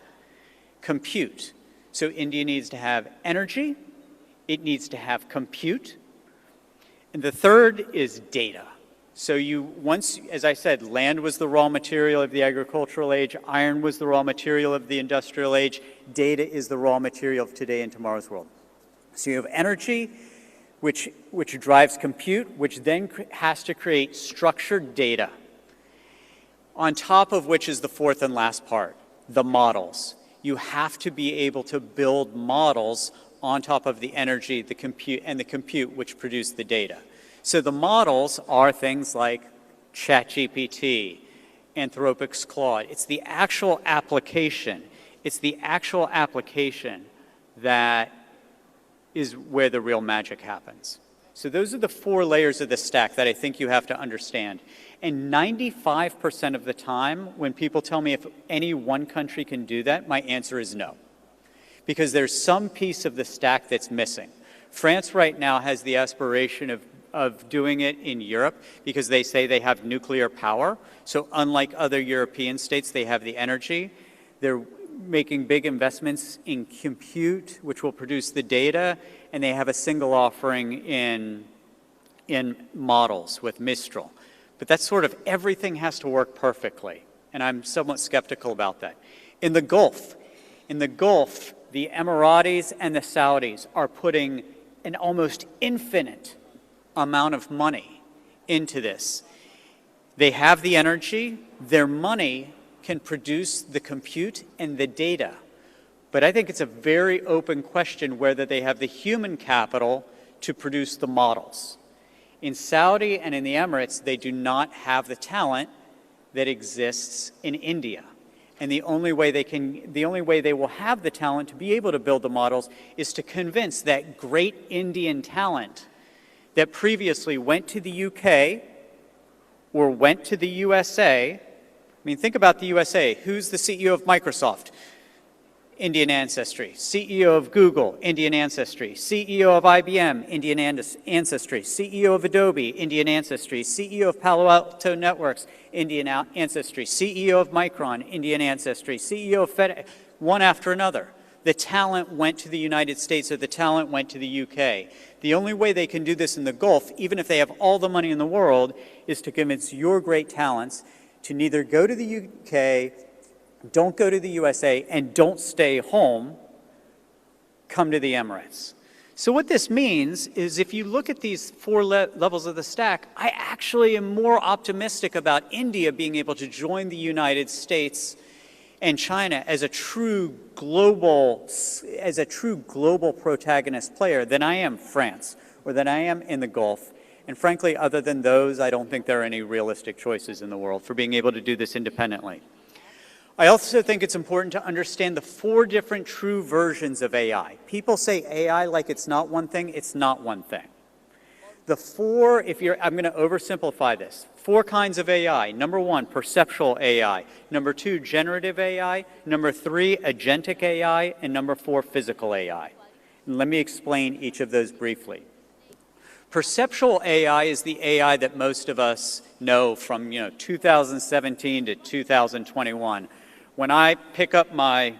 compute. So India needs to have energy, it needs to have compute, and the third is data. So once, as I said, land was the raw material of the agricultural age, iron was the raw material of the industrial age, data is the raw material of today and tomorrow's world. So you have energy, which drives compute, which then has to create structured data, on top of which is the fourth and last part, the models. You have to be able to build models on top of the energy, the compute which produce the data. So the models are things like ChatGPT, Anthropic's Claude. It's the actual application. It's the actual application that is where the real magic happens. So those are the 4 layers of the stack that I think you have to understand. And 95% of the time, when people tell me if any one country can do that, my answer is no. Because there's some piece of the stack that's missing. France right now has the aspiration of doing it in Europe because they say they have nuclear power. So unlike other European states, they have the energy. They're making big investments in compute, which will produce the data, and they have a single offering in models with Mistral. But that's sort of everything has to work perfectly, and I'm somewhat skeptical about that. In the Gulf, the Emiratis and the Saudis are putting an almost infinite amount of money into this. They have the energy, their money can produce the compute and the data. But I think it's a very open question whether they have the human capital to produce the models. In Saudi and in the Emirates, they do not have the talent that exists in India. And the only way they will have the talent to be able to build the models is to convince that great Indian talent that previously went to the UK or went to the USA. I mean, think about the USA. Who's the CEO of Microsoft? Indian ancestry. CEO of Google, Indian ancestry. CEO of IBM, Indian ancestry. CEO of Adobe, Indian ancestry. CEO of Palo Alto Networks, Indian ancestry. CEO of Micron, Indian ancestry. CEO of FedEx, one after another. The talent went to the United States or the talent went to the UK. The only way they can do this in the Gulf, even if they have all the money in the world, is to convince your great talents to neither go to the UK, don't go to the USA, and don't stay home, come to the Emirates. So what this means is if you look at these four levels of the stack, I actually am more optimistic about India being able to join the United States and China as a true global protagonist player than I am France or than I am in the Gulf. And frankly, other than those, I don't think there are any realistic choices in the world for being able to do this independently. I also think it's important to understand the four different true versions of AI. People say AI like it's not one thing. It's not one thing. The four, I'm going to oversimplify this. Four kinds of AI. Number one, perceptual AI. Number two, generative AI. Number three, agentic AI. And number four, physical AI. And let me explain each of those briefly. Perceptual AI is the AI that most of us know from 2017 to 2021. When I pick up my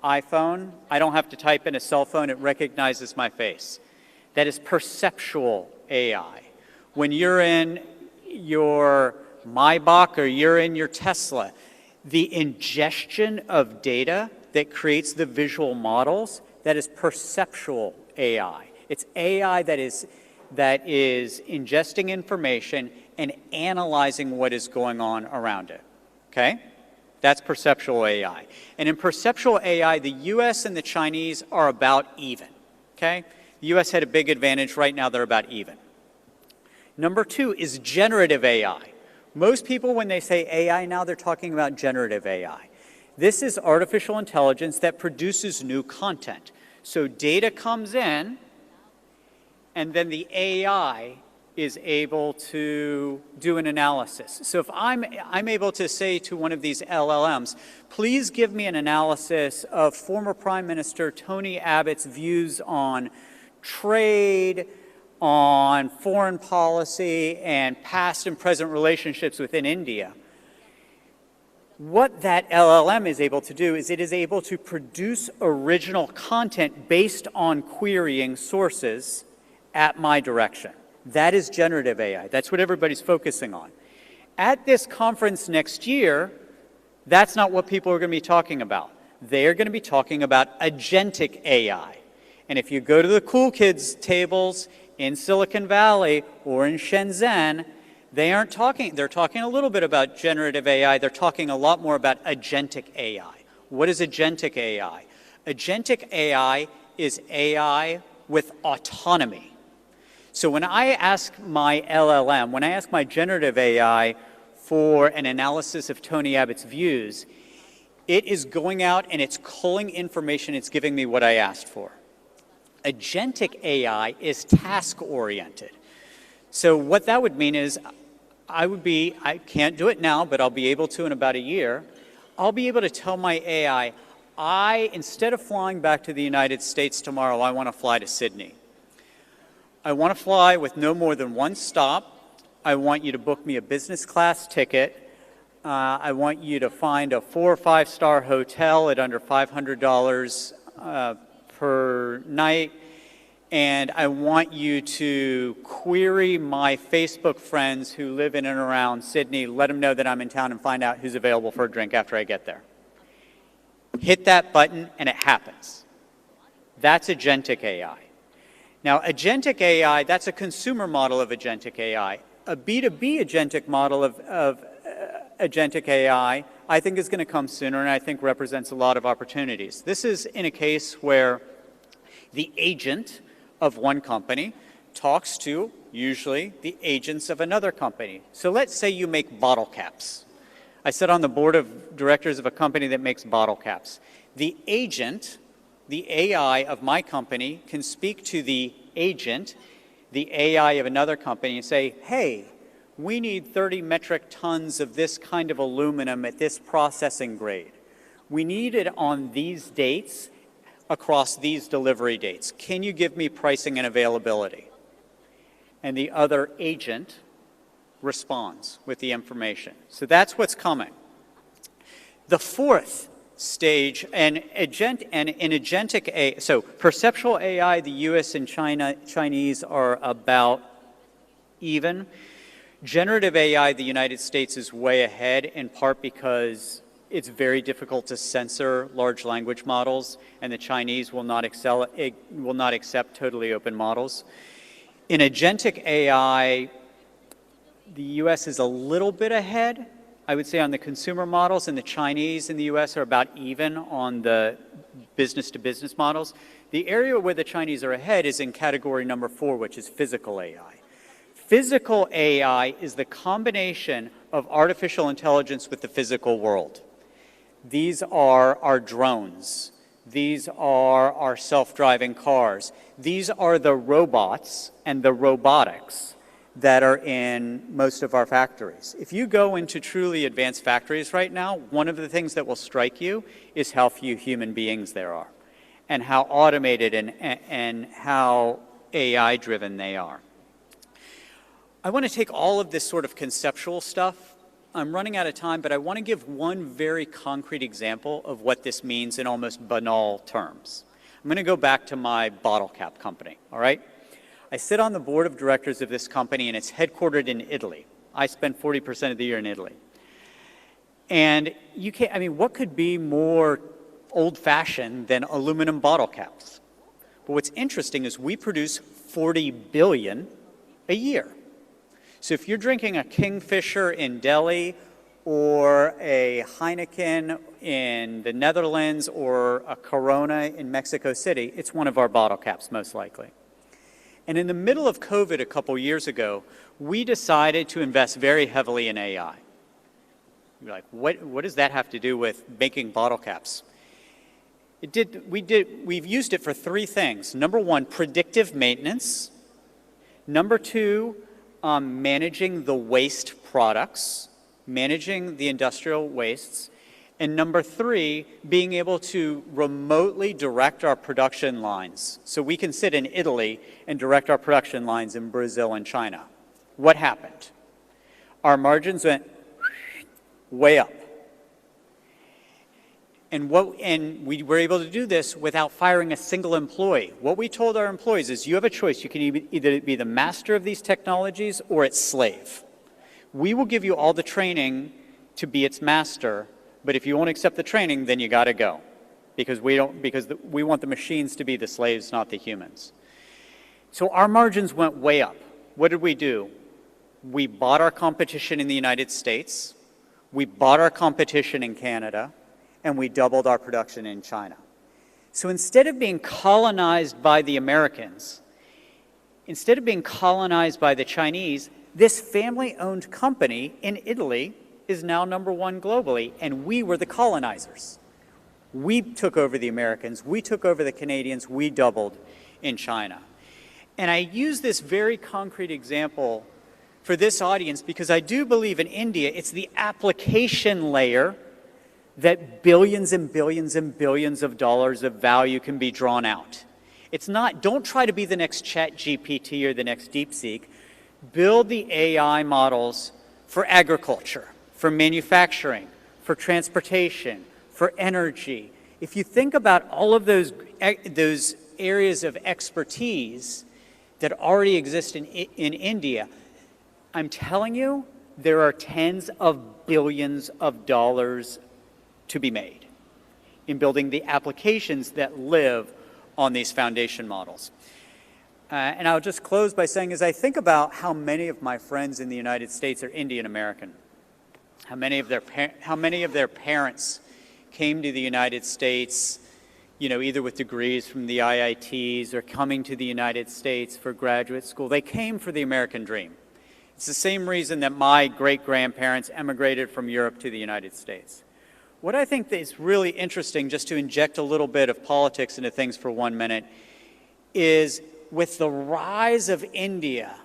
iPhone, I don't have to type in a cell phone, it recognizes my face. That is perceptual AI. When you're in your Maybach or you're in your Tesla, the ingestion of data that creates the visual models, that is perceptual AI. It's AI that is ingesting information and analyzing what is going on around it, okay? That's perceptual AI. And in perceptual AI, the US and the Chinese are about even, okay? The US had a big advantage. Right now, they're about even. Number two is generative AI. Most people, when they say AI now, they're talking about generative AI. This is artificial intelligence that produces new content. So data comes in, and then the AI is able to do an analysis. So if I'm able to say to one of these LLMs, please give me an analysis of former Prime Minister Tony Abbott's views on trade, on foreign policy, and past and present relationships within India. What that LLM is able to do is it is able to produce original content based on querying sources at my direction. That is generative AI. That's what everybody's focusing on. At this conference next year, that's not what people are going to be talking about. They are going to be talking about agentic AI. And if you go to the cool kids tables in Silicon Valley or in Shenzhen, they're talking a little bit about generative AI. They're talking a lot more about agentic AI. What is agentic AI? Agentic AI is AI with autonomy. So when I ask my LLM, when I ask my generative AI for an analysis of Tony Abbott's views, it is going out and it's culling information, it's giving me what I asked for. Agentic AI is task-oriented. So what that would mean is I can't do it now, but I'll be able to in about a year. I'll be able to tell my AI, instead of flying back to the United States tomorrow, I want to fly to Sydney. I want to fly with no more than one stop. I want you to book me a business class ticket. I want you to find a 4- or 5-star hotel at under $500 per night. And I want you to query my Facebook friends who live in and around Sydney, let them know that I'm in town and find out who's available for a drink after I get there. Hit that button and it happens. That's agentic AI. Now, agentic AI, that's a consumer model of agentic AI. A B2B agentic model of agentic AI, I think is going to come sooner and I think represents a lot of opportunities. This is in a case where the agent of one company talks to, usually, the agents of another company. So let's say you make bottle caps. I sit on the board of directors of a company that makes bottle caps. The agent, the AI of my company, can speak to the agent, the AI of another company, and say, hey, we need 30 metric tons of this kind of aluminum at this processing grade. We need it on these dates across these delivery dates. Can you give me pricing and availability? And the other agent responds with the information. So that's what's coming. The fourth stage, and in agentic AI, so perceptual AI, the US and Chinese are about even. Generative AI, the United States is way ahead, in part because it's very difficult to censor large language models, and the Chinese will not accept totally open models. In agentic AI, the US is a little bit ahead, I would say, on the consumer models, and the Chinese in the US are about even on the business-to-business models. The area where the Chinese are ahead is in category number 4, which is physical AI. Physical AI is the combination of artificial intelligence with the physical world. These are our drones. These are our self-driving cars. These are the robots and the robotics that are in most of our factories. If you go into truly advanced factories right now, one of the things that will strike you is how few human beings there are, and how automated and how AI-driven they are. I want to take all of this sort of conceptual stuff. I'm running out of time, but I want to give one very concrete example of what this means in almost banal terms. I'm going to go back to my bottle cap company, all right? I sit on the board of directors of this company, and it's headquartered in Italy. I spend 40% of the year in Italy. And you can't, I mean, what could be more old-fashioned than aluminum bottle caps? But what's interesting is we produce 40 billion a year. So if you're drinking a Kingfisher in Delhi, or a Heineken in the Netherlands, or a Corona in Mexico City, it's one of our bottle caps, most likely. And in the middle of COVID a couple years ago, we decided to invest very heavily in AI. You're like, what does that have to do with making bottle caps? We've used it for 3 things. Number 1, predictive maintenance. Number 2, managing the waste products, managing the industrial wastes. And number 3, being able to remotely direct our production lines. So we can sit in Italy and direct our production lines in Brazil and China. What happened? Our margins went way up. And we were able to do this without firing a single employee. What we told our employees is, you have a choice. You can either be the master of these technologies or its slave. We will give you all the training to be its master, but if you won't accept the training, then you got to go, because we want the machines to be the slaves, not the humans. So our margins went way up. What did we do? We bought our competition in the United States, we bought our competition in Canada, and we doubled our production in China. So instead of being colonized by the Americans, instead of being colonized by the Chinese, this family-owned company in Italy is now number 1 globally, and we were the colonizers. We took over the Americans, we took over the Canadians, we doubled in China. And I use this very concrete example for this audience because I do believe in India, it's the application layer that billions and billions and billions of dollars of value can be drawn out. It's not, don't try to be the next ChatGPT or the next DeepSeek. Build the AI models for agriculture, for manufacturing, for transportation, for energy. If you think about all of those areas of expertise that already exist in India, I'm telling you, there are tens of billions of dollars to be made in building the applications that live on these foundation models. And I'll just close by saying, as I think about how many of my friends in the United States are Indian American, how many of their parents came to the United States, you know, either with degrees from the IITs or coming to the United States for graduate school. They came for the American dream. It's the same reason that my great-grandparents emigrated from Europe to the United States. What I think is really interesting, just to inject a little bit of politics into things for 1 minute, is with the rise of India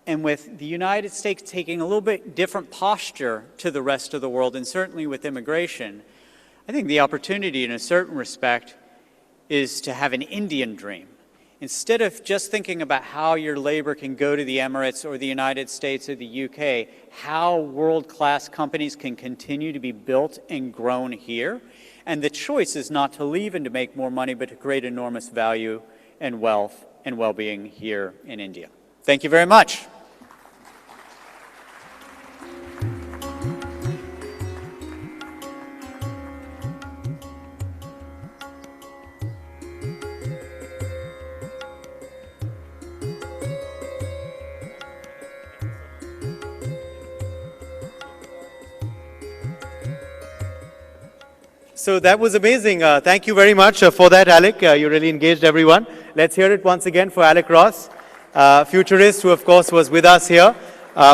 and with the United States taking a little bit different posture to the rest of the world, and certainly with immigration, I think the opportunity in a certain respect is to have an Indian dream. Instead of just thinking about how your labor can go to the Emirates or the United States or the UK, how world-class companies can continue to be built and grown here. And the choice is not to leave and to make more money, but to create enormous value and wealth and well-being here in India. Thank you very much. So that was amazing. Thank you very much for that, Alec. You really engaged everyone. Let's hear it once again for Alec Ross, futurist who, of course, was with us here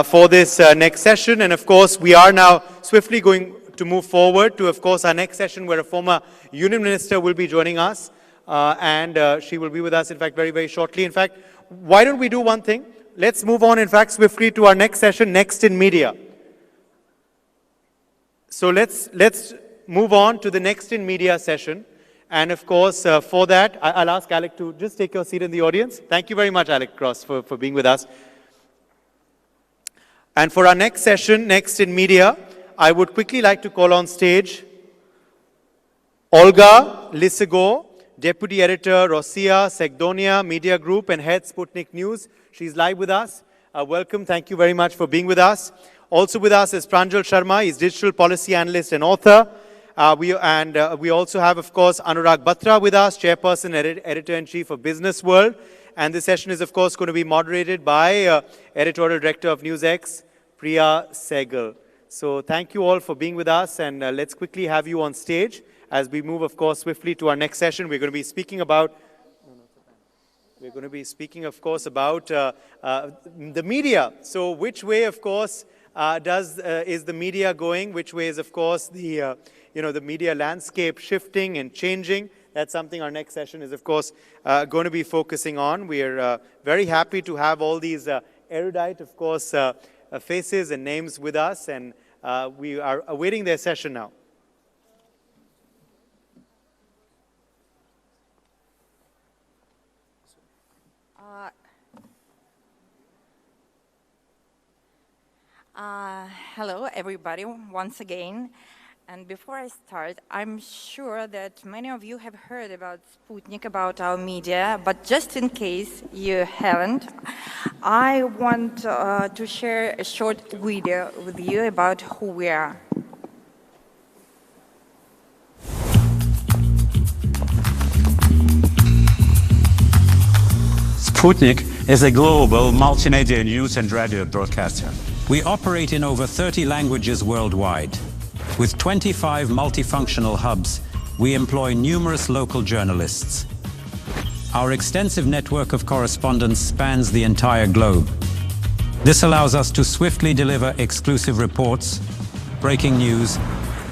for this next session. And, of course, we are now swiftly going to move forward to, of course, our next session where a former Union Minister will be joining us. And she will be with us, in fact, very, very shortly. In fact, why don't we do one thing? Let's move on, in fact, swiftly to our next session, Next in Media. So let's move on to the Next in Media session. And of course, for that, I'll ask Alec to just take your seat in the audience. Thank you very much, Alec Cross, for being with us. And for our next session, Next in Media, I would quickly like to call on stage Olga Lisigo, Deputy Editor, Rossiya, Segdonia Media Group, and Head Sputnik News. She's live with us. Welcome. Thank you very much for being with us. Also with us is Pranjal Sharma. He's Digital Policy Analyst and Author. We also have, of course, Anurag Batra with us, Chairperson, Editor-in-Chief of Business World. And this session is, of course, going to be moderated by Editorial Director of NewsX, Priya Sehgal. So thank you all for being with us, and let's quickly have you on stage as we move, of course, swiftly to our next session. We're going to be speaking about, of course, about the media. So which way, of course, is the media going? Which way is, of course, the media landscape shifting and changing? That's something our next session is, of course, going to be focusing on. We're very happy to have all these erudite, of course, faces and names with us, and we are awaiting their session now. Hello, everybody, once again. And before I start, I'm sure that many of you have heard about Sputnik, about our media, but just in case you haven't, I want to share a short video with you about who we are. Sputnik is a global multimedia news and radio broadcaster. We operate in over 30 languages worldwide. With 25 multifunctional hubs, we employ numerous local journalists. Our extensive network of correspondents spans the entire globe. This allows us to swiftly deliver exclusive reports, breaking news,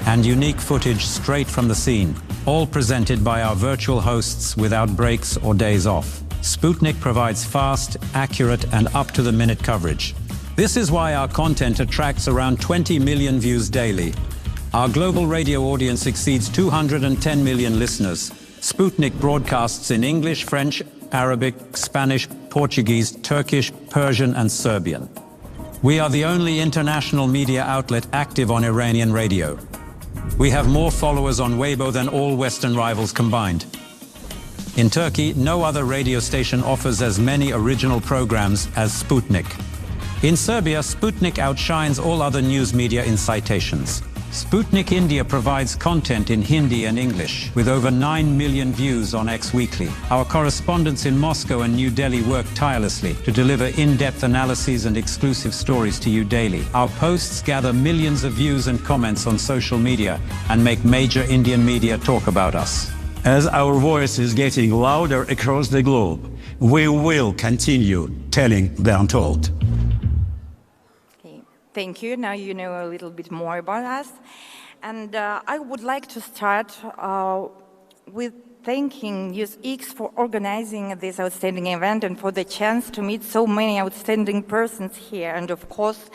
and unique footage straight from the scene, all presented by our virtual hosts without breaks or days off. Sputnik provides fast, accurate, and up-to-the-minute coverage. This is why our content attracts around 20 million views daily. Our global radio audience exceeds 210 million listeners. Sputnik broadcasts in English, French, Arabic, Spanish, Portuguese, Turkish, Persian, and Serbian. We are the only international media outlet active on Iranian radio. We have more followers on Weibo than all Western rivals combined. In Turkey, no other radio station offers as many original programs as Sputnik. In Serbia, Sputnik outshines all other news media in citations. Sputnik India provides content in Hindi and English, with over 9 million views on X Weekly. Our correspondents in Moscow and New Delhi work tirelessly to deliver in-depth analyses and exclusive stories to you daily. Our posts gather millions of views and comments on social media and make major Indian media talk about us. As our voice is getting louder across the globe, we will continue telling the untold. Thank you. Now you know a little bit more about us. And I would like to start with thanking NewsX for organizing this outstanding event and for the chance to meet so many outstanding persons here, and of course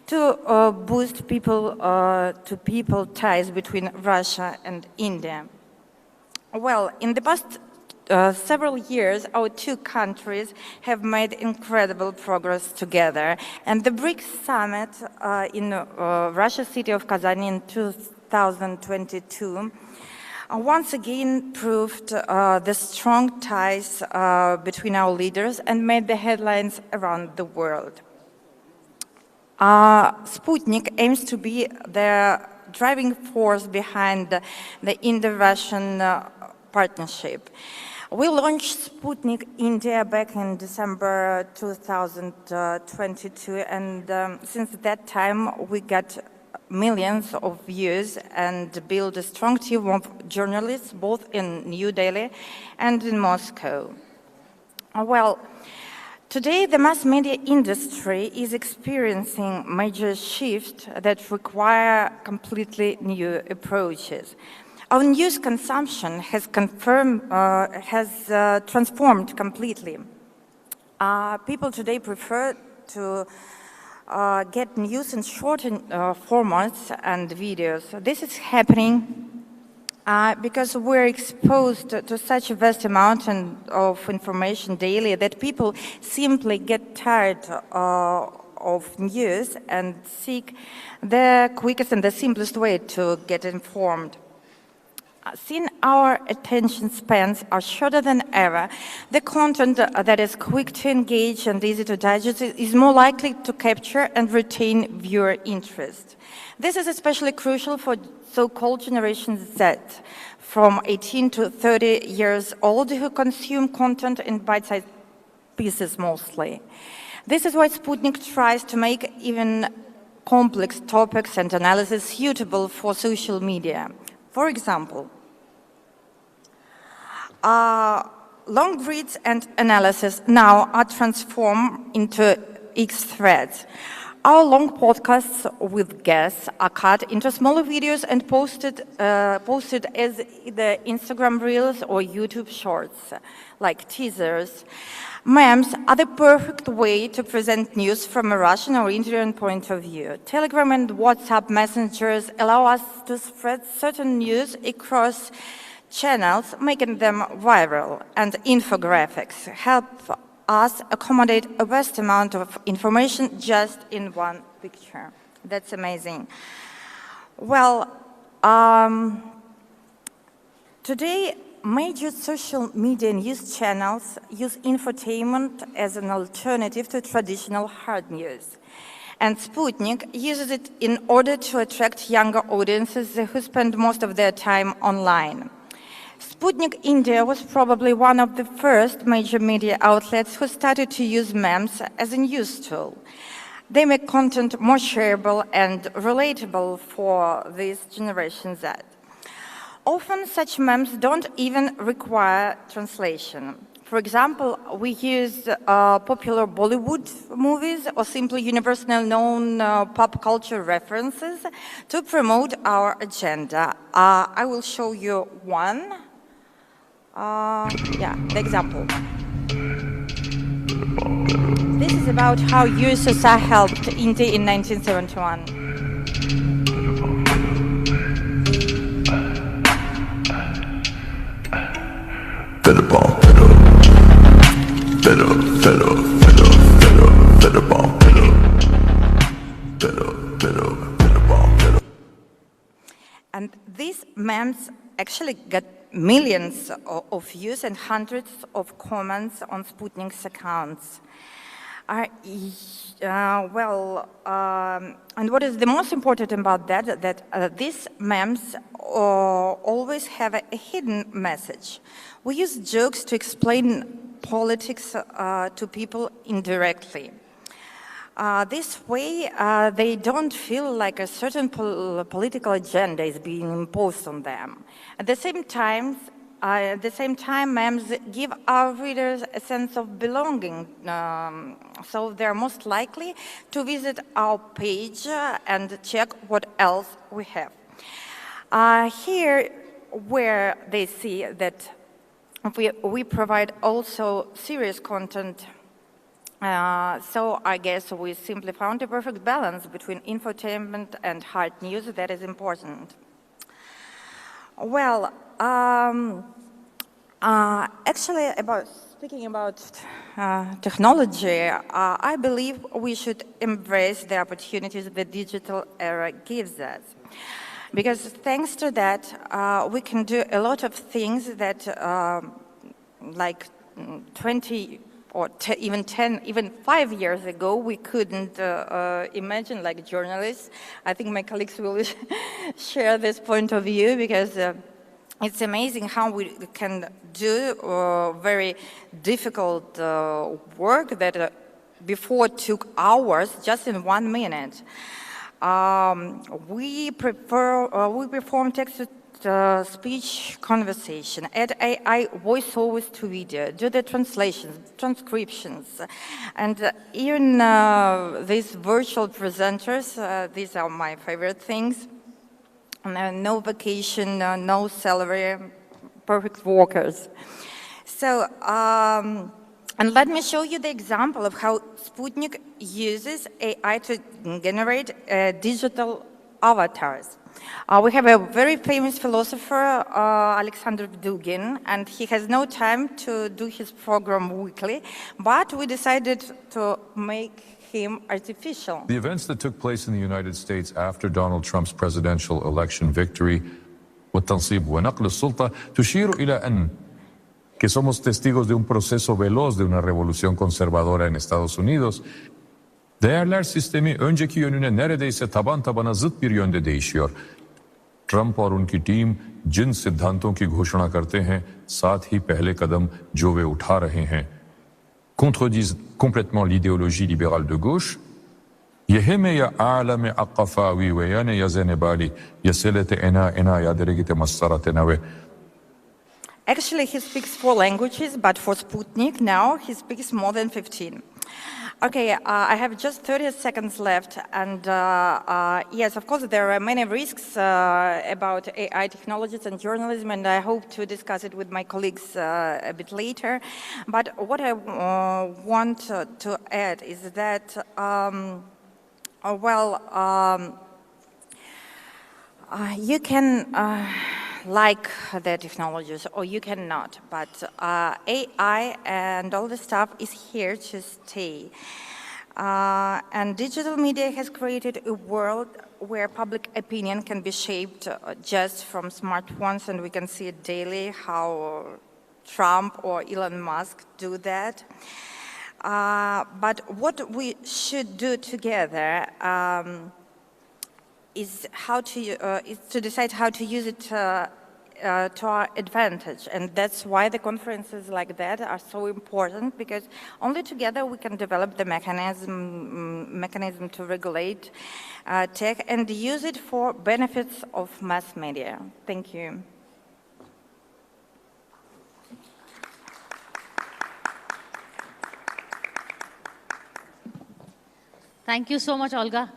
to boost people-to-people ties between Russia and India. Well, in the past several years, our two countries have made incredible progress together. And the BRICS summit in Russia's city of Kazan in 2022 once again proved the strong ties between our leaders and made the headlines around the world. Sputnik aims to be the driving force behind the Indo-Russian partnership. We launched Sputnik India back in December 2022, and since that time we got millions of views and build a strong team of journalists both in New Delhi and in Moscow. Well, today the mass media industry is experiencing major shifts that require completely new approaches. Our news consumption has transformed completely. People today prefer to get news in shortened formats and videos. This is happening because we're exposed to such a vast amount of information daily that people simply get tired of news and seek the quickest and the simplest way to get informed. Since our attention spans are shorter than ever, the content that is quick to engage and easy to digest is more likely to capture and retain viewer interest. This is especially crucial for so-called Generation Z, from 18 to 30 years old, who consume content in bite-sized pieces mostly. This is why Sputnik tries to make even complex topics and analysis suitable for social media. For example, long reads and analysis now are transformed into X threads. Our long podcasts with guests are cut into smaller videos and posted as either Instagram Reels or YouTube Shorts, like teasers. Memes are the perfect way to present news from a Russian or Indian point of view. Telegram and WhatsApp messengers allow us to spread certain news across channels, making them viral, and infographics help us accommodate a vast amount of information just in one picture. That's amazing. Well, today, major social media news channels use infotainment as an alternative to traditional hard news. And Sputnik uses it in order to attract younger audiences who spend most of their time online. Sputnik India was probably one of the first major media outlets who started to use memes as a news tool. They make content more shareable and relatable for this Generation Z. Often such memes don't even require translation. For example, we use popular Bollywood movies or simply universally known pop culture references to promote our agenda. I will show you one. The example. This is about how USSR helped India in 1971. And these memes actually got millions of views and hundreds of comments on Sputnik's accounts. And what is the most important about that these memes always have a hidden message. We use jokes to explain politics to people indirectly. This way, they don't feel like a certain political agenda is being imposed on them. At the same time, memes give our readers a sense of belonging, so they're most likely to visit our page and check what else we have. Here, where they see that we provide also serious content, so I guess we simply found a perfect balance between infotainment and hard news that is important. Well, actually, speaking about technology, I believe we should embrace the opportunities the digital era gives us. Because thanks to that, we can do a lot of things that like 20 or even 10, even 5 years ago, we couldn't imagine, like journalists. I think my colleagues will share this point of view, because it's amazing how we can do very difficult work that before took hours just in 1 minute. We perform text-to-speech conversation, add AI voiceovers to video, do the translations, transcriptions, and even these virtual presenters, these are my favorite things. No vacation, no salary, perfect workers. So, and let me show you the example of how Sputnik uses AI to generate digital avatars. We have a very famous philosopher, Alexander Dugin, and he has no time to do his program weekly, but we decided to make him artificial. The events that took place in the United States after Donald Trump's presidential election victory والتنصيب ونقل السلطة تشير إلى أن que somos testigos de un proceso veloz de una revolución conservadora en Estados Unidos. Değerler sistemi önceki yönüne neredeyse taban tabana zıt bir yönde değişiyor. Trump और उनकी team जिन सिद्धांतों की घोषणा करते हैं, साथ ही पहले कदम जो वे उठा रहे हैं, contredisent complètement l'idéologie libérale de gauche. يهمي يا عالم عقفاوي ويانا يا زنبالي يسلت انا يا درجة مسارتنا. Actually, he speaks 4 languages, but for Sputnik now, he speaks more than 15. Okay, I have just 30 seconds left, and yes, of course, there are many risks about AI technologies and journalism, and I hope to discuss it with my colleagues a bit later. But what I want to add is that, you can like the technologies or you cannot, but AI and all the stuff is here to stay. And digital media has created a world where public opinion can be shaped just from smartphones, and we can see it daily how Trump or Elon Musk do that. But what we should do together is to decide how to use it to our advantage, and that's why the conferences like that are so important, because only together we can develop the mechanism to regulate tech and use it for benefits of mass media. Thank you. Thank you so much, Olga.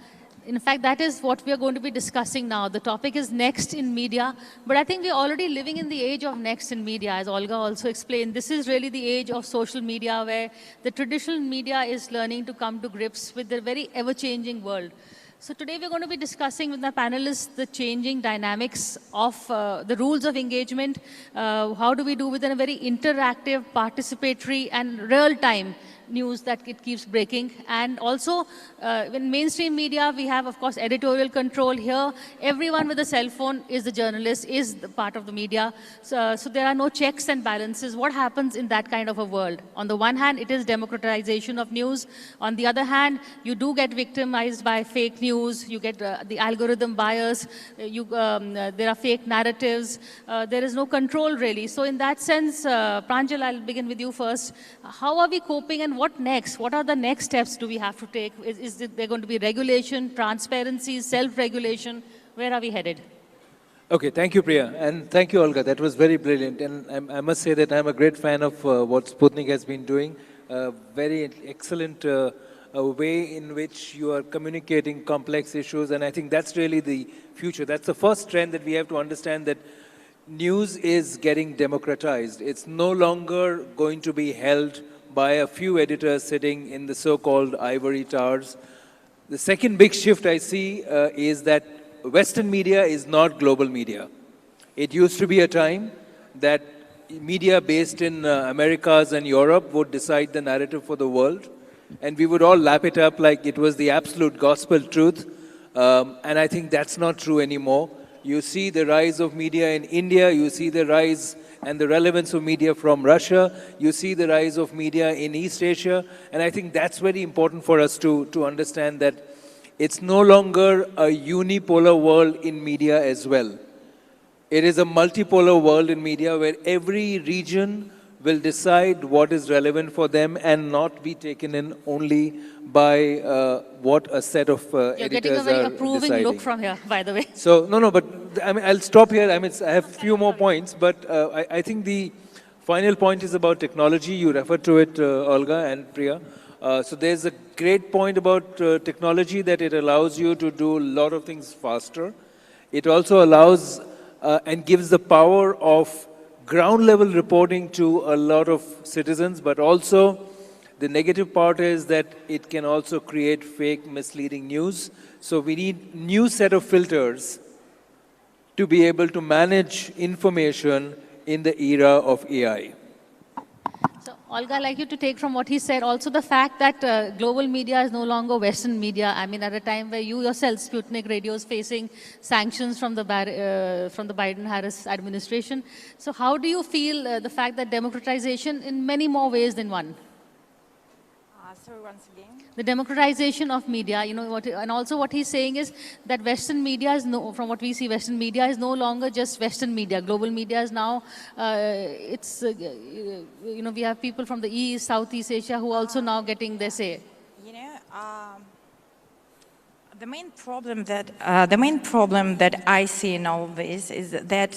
In fact, that is what we are going to be discussing now. The topic is next in media, but I think we're already living in the age of next in media, as Olga also explained. This is really the age of social media, where the traditional media is learning to come to grips with the very ever-changing world. So today we're going to be discussing with our panelists the changing dynamics of the rules of engagement. How do we do within a very interactive, participatory, and real-time news that it keeps breaking. And also, in mainstream media, we have, of course, editorial control. Here, everyone with a cell phone is the journalist, is the part of the media. So there are no checks and balances. What happens in that kind of a world? On the one hand, it is democratization of news. On the other hand, you do get victimized by fake news. You get the algorithm bias. There are fake narratives. There is no control, really. So in that sense, Pranjal, I'll begin with you first. How are we coping, and what next? What are the next steps do we have to take? Is there going to be regulation, transparency, self-regulation? Where are we headed? Okay, thank you, Priya. And thank you, Olga. That was very brilliant. And I must say that I'm a great fan of what Sputnik has been doing. Very excellent way in which you are communicating complex issues. And I think that's really the future. That's the first trend that we have to understand, that news is getting democratized. It's no longer going to be held by a few editors sitting in the so-called ivory towers. The second big shift I see is that Western media is not global media. It used to be a time that media based in Americas and Europe would decide the narrative for the world, and we would all lap it up like it was the absolute gospel truth. And I think that's not true anymore. You see the rise of media in India, you see the rise and the relevance of media from Russia, you see the rise of media in East Asia, and I think that's very important for us to understand that it's no longer a unipolar world in media as well. It is a multipolar world in media where every region will decide what is relevant for them and not be taken in only by what a set of You're editors getting a very are approving deciding. look from here, by the way. So, no, but I mean, I'll stop here. I mean, I have a few more points, but I think the final point is about technology. You referred to it, Olga and Priya. So there's a great point about technology that it allows you to do a lot of things faster. It also allows and gives the power of ground level reporting to a lot of citizens, but also the negative part is that it can also create fake, misleading news. So we need new set of filters to be able to manage information in the era of AI. So, Olga, I'd like you to take from what he said, also the fact that global media is no longer Western media. I mean, at a time where you yourself, Sputnik Radio, is facing sanctions from the Biden-Harris administration. So how do you feel the fact that democratization in many more ways than one? Sorry, once again. The democratization of media, you know, and also what he's saying is that Western media is from what we see, Western media is no longer just Western media. Global media is now, you know, we have people from the East, Southeast Asia who also now getting their say. You know, the main problem that I see in all this is that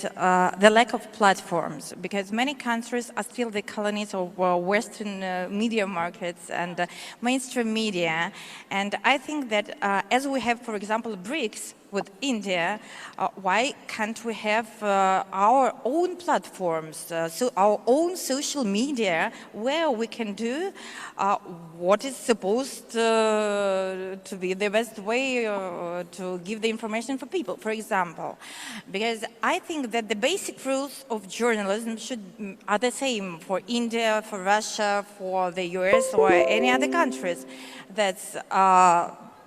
the lack of platforms, because many countries are still the colonies of Western media markets and mainstream media, and I think that as we have, for example, BRICS with India, why can't we have our own platforms, so our own social media, where we can do what is supposed to be the best way to give the information for people, for example. Because I think that the basic rules of journalism are the same for India, for Russia, for the US, or any other countries. That's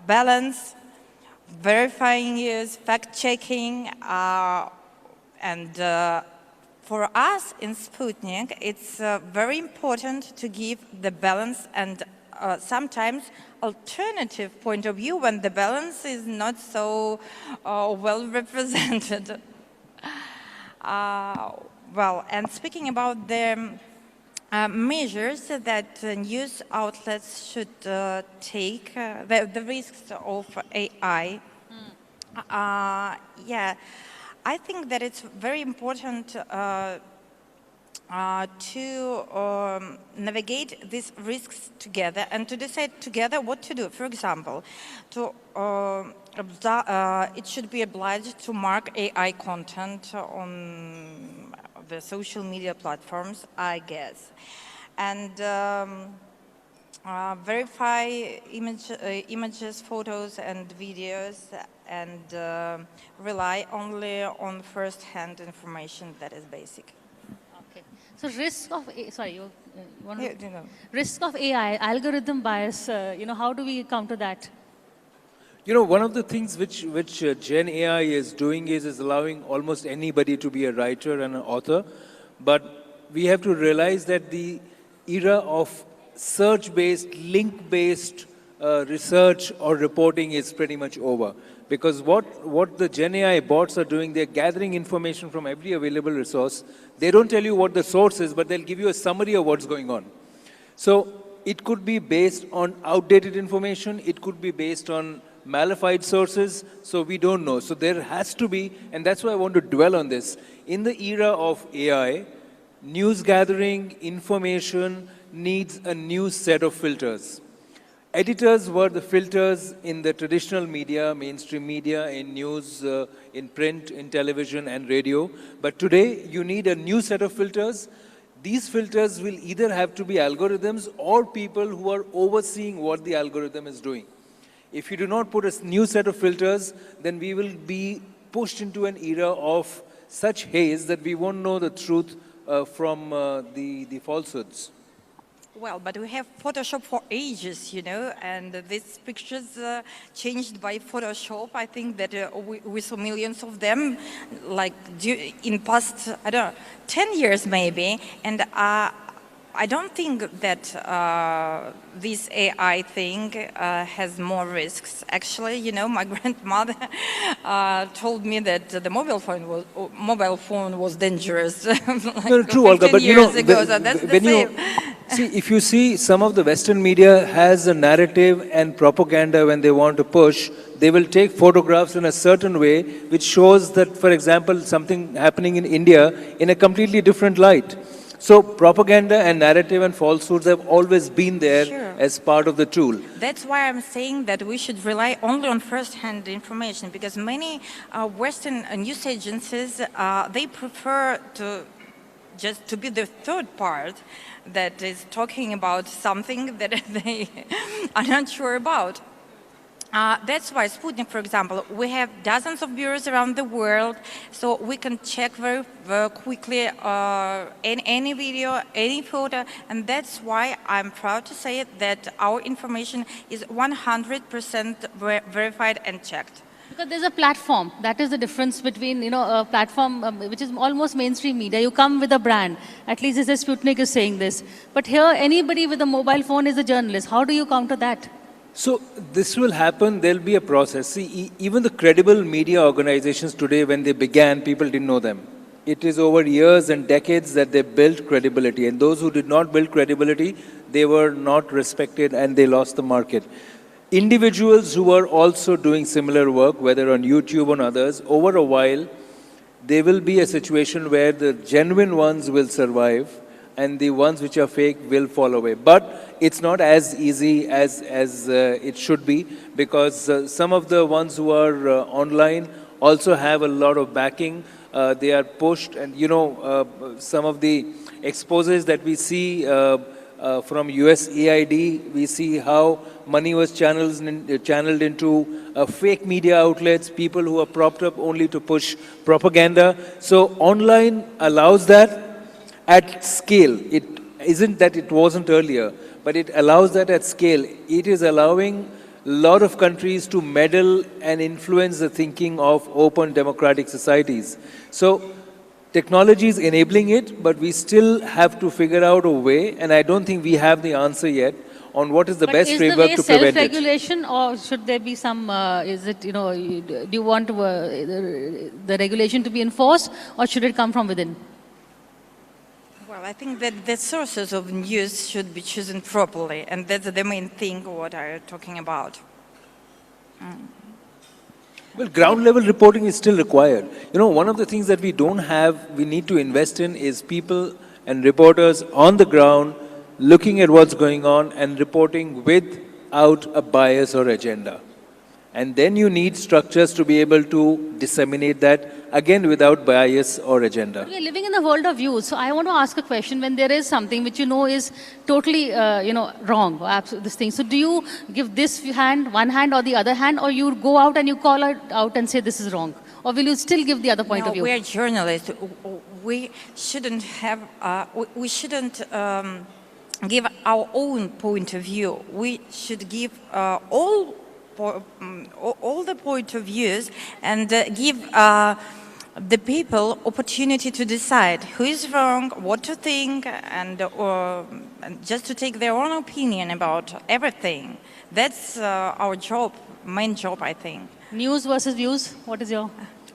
balance, verifying news, fact-checking, and for us in Sputnik, it's very important to give the balance and sometimes alternative point of view when the balance is not so well represented. Well, and speaking about the measures that news outlets should take, the risks of AI. Yeah, I think that it's very important to navigate these risks together and to decide together what to do. For example, it should be obliged to mark AI content on the social media platforms, I guess, and verify images, photos, and videos, and rely only on first-hand information that is basic. Okay. So risk of risk of AI, algorithm bias. You know, how do we counter that? You know, one of the things which Gen AI is doing is allowing almost anybody to be a writer and an author, but we have to realize that the era of search-based, link-based research or reporting is pretty much over. Because what the Gen AI bots are doing, they're gathering information from every available resource. They don't tell you what the source is, but they'll give you a summary of what's going on. So it could be based on outdated information, it could be based on malified sources, so we don't know. So there has to be, and that's why I want to dwell on this, in the era of AI, news gathering, information needs a new set of filters. Editors were the filters in the traditional media, mainstream media, in news, in print, in television and radio. But today, you need a new set of filters. These filters will either have to be algorithms or people who are overseeing what the algorithm is doing. If you do not put a new set of filters, then we will be pushed into an era of such haze that we won't know the truth from the falsehoods. Well, but we have Photoshop for ages, you know, and these pictures changed by Photoshop. I think that we saw millions of them, like in past, I don't know, 10 years maybe, and I don't think that this AI thing has more risks. Actually, you know, my grandmother told me that the mobile phone was dangerous. Like No, true, Olga, 15 but you know, years ago, so that's the when you same. see, if you see some of the Western media has a narrative and propaganda when they want to push, they will take photographs in a certain way, which shows that, for example, something happening in India in a completely different light. So propaganda and narrative and falsehoods have always been there Sure. as part of the tool. That's why I'm saying that we should rely only on first-hand information, because many Western news agencies, they prefer to just to be the third part that is talking about something that they are not sure about. That's why Sputnik, for example, we have dozens of bureaus around the world, so we can check very quickly any video, any photo, and that's why I'm proud to say that our information is 100% verified and checked. Because there's a platform. That is the difference between, you know, a platform which is almost mainstream media. You come with a brand. At least this is Sputnik is saying this. But here, anybody with a mobile phone is a journalist. How do you counter that? So this will happen, there'll be a process. See, even the credible media organizations today, when they began, people didn't know them. It is over years and decades that they built credibility. And those who did not build credibility, they were not respected and they lost the market. Individuals who are also doing similar work, whether on YouTube or others, over a while, there will be a situation where the genuine ones will survive and the ones which are fake will fall away. But it's not as easy as it should be, because some of the ones who are online also have a lot of backing. They are pushed, and you know, some of the exposes that we see from USAID, we see how money was channeled into fake media outlets, people who are propped up only to push propaganda. So online allows that at scale. It isn't that it wasn't earlier, but it allows that at scale. It is allowing a lot of countries to meddle and influence the thinking of open democratic societies. So technology is enabling it, but we still have to figure out a way, and I don't think we have the answer yet on what is the best framework to prevent it. Self-regulation, or should there be some, is it, you know, do you want the regulation to be enforced, or should it come from within? Well, I think that the sources of news should be chosen properly, and that's the main thing what I'm talking about. Well, ground level reporting is still required. You know, one of the things that we don't have, we need to invest in, is people and reporters on the ground looking at what's going on and reporting without a bias or agenda. And then you need structures to be able to disseminate that, again, without bias or agenda. We are living in the world of views. So I want to ask a question. When there is something which you know is totally, you know, wrong, this thing. So do you give this hand, one hand, or the other hand, or you go out and you call it out and say this is wrong? Or will you still give the other point of view? We are journalists. We shouldn't have, we shouldn't give our own point of view. We should give all the point of views and give the people opportunity to decide who is wrong, what to think, and just to take their own opinion about everything. That's our job, main job, I think. News versus views, what is your...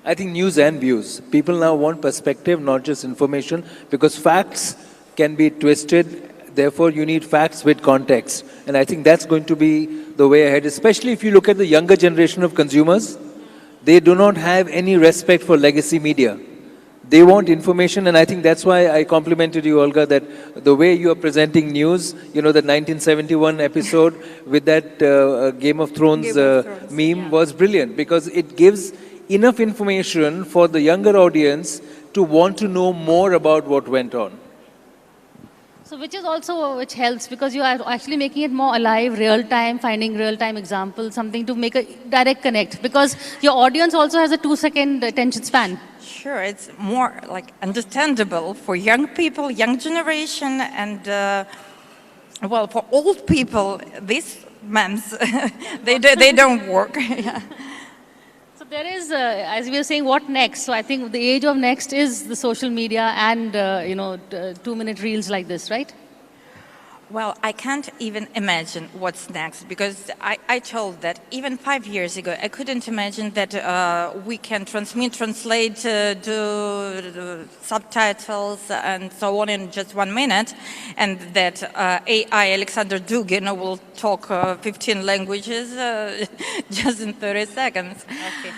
I think news and views. People now want perspective, not just information, because facts can be twisted. Therefore, you need facts with context. And I think that's going to be the way ahead, especially if you look at the younger generation of consumers. They do not have any respect for legacy media. They want information, and I think that's why I complimented you, Olga, that the way you are presenting news, you know, that 1971 episode with that Game of Thrones meme was brilliant, because it gives enough information for the younger audience to want to know more about what went on. So which helps, because you are actually making it more alive, real-time, finding real-time examples, something to make a direct connect, because your audience also has a 2-second attention span. Sure, it's more like understandable for young people, young generation, and well, for old people, these memes, they don't work. Yeah. So there is, as we were saying, what next? So I think the age of next is the social media and, you know, 2-minute reels like this, right? Well, I can't even imagine what's next, because I told that even 5 years ago, I couldn't imagine that we can transmit, translate, do subtitles and so on in just 1 minute, and that AI Alexander Dugin will talk 15 languages just in 30 seconds. Okay.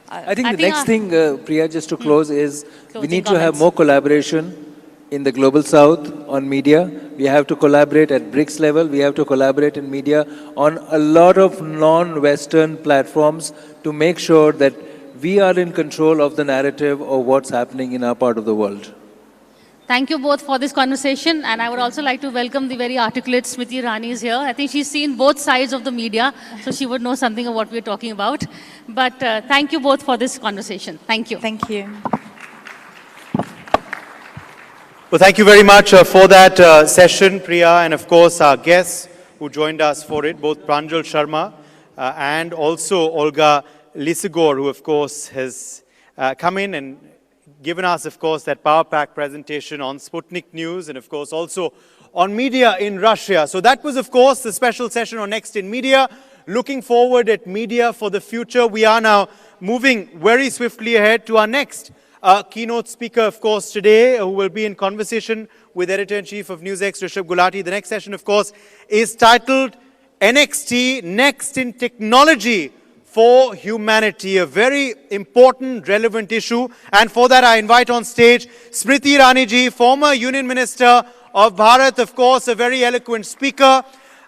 I think the next thing, Priya, just to close, is we Closing need to have comments. more collaboration in the global south on media. We have to collaborate at BRICS level. We have to collaborate in media on a lot of non-Western platforms to make sure that we are in control of the narrative of what's happening in our part of the world. Thank you both for this conversation, and I would also like to welcome the very articulate Smriti Irani is here. I think she's seen both sides of the media, so she would know something of what we're talking about. But thank you both for this conversation. Thank you. Thank you. Well, thank you very much for that session, Priya, and of course our guests who joined us for it, both Pranjal Sharma and also Olga Lisagor, who of course has come in and given us, of course, that power-packed presentation on Sputnik News and, of course, also on media in Russia. So that was, of course, the special session on Next in Media. Looking forward at media for the future. We are now moving very swiftly ahead to our next keynote speaker, of course, today, who will be in conversation with Editor-in-Chief of NewsX, Rishabh Gulati. The next session, of course, is titled NXT, Next in Technology for Humanity, a very important, relevant issue. And for that, I invite on stage Smriti Irani ji, former Union Minister of Bharat, of course, a very eloquent speaker,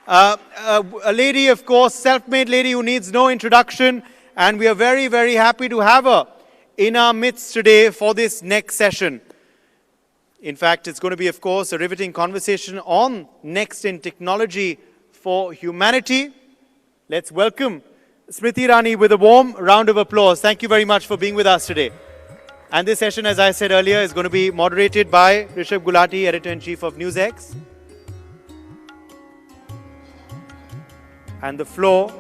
a lady, of course, self-made lady who needs no introduction. And we are very, very happy to have her in our midst today for this next session. In fact, it's going to be, of course, a riveting conversation on Next in Technology for Humanity. Let's welcome Smriti Irani with a warm round of applause. Thank you very much for being with us today. And this session, as I said earlier, is going to be moderated by Rishabh Gulati, Editor-in-Chief of NewsX. And the floor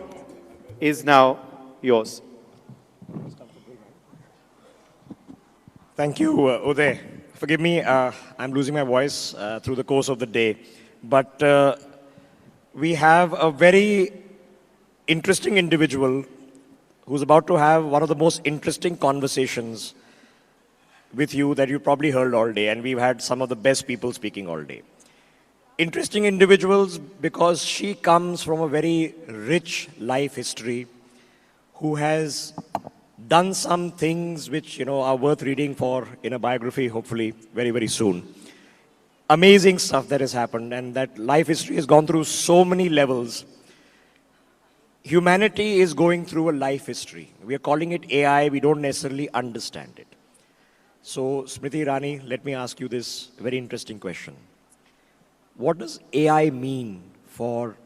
is now yours. Thank you, Uday. Forgive me, I'm losing my voice through the course of the day. But we have a very interesting individual who's about to have one of the most interesting conversations with you that you probably heard all day. And we've had some of the best people speaking all day. Interesting individuals because she comes from a very rich life history, who has done some things which, are worth reading for in a biography, hopefully, very, very soon. Amazing stuff that has happened, and that life history has gone through so many levels. Humanity is going through a life history. We are calling it AI, we don't necessarily understand it. So, Smriti Irani, let me ask you this very interesting question. What does AI mean for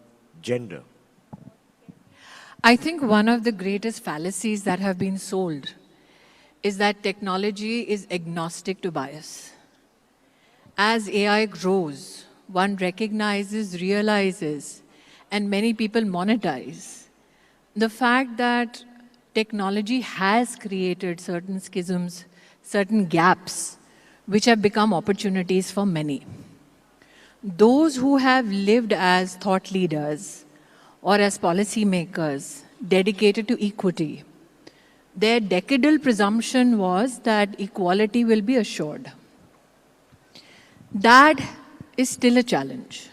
gender? I think one of the greatest fallacies that have been sold is that technology is agnostic to bias. As AI grows, one recognizes, realizes, and many people monetize the fact that technology has created certain schisms, certain gaps, which have become opportunities for many. Those who have lived as thought leaders or as policymakers dedicated to equity, their decadal presumption was that equality will be assured. That is still a challenge.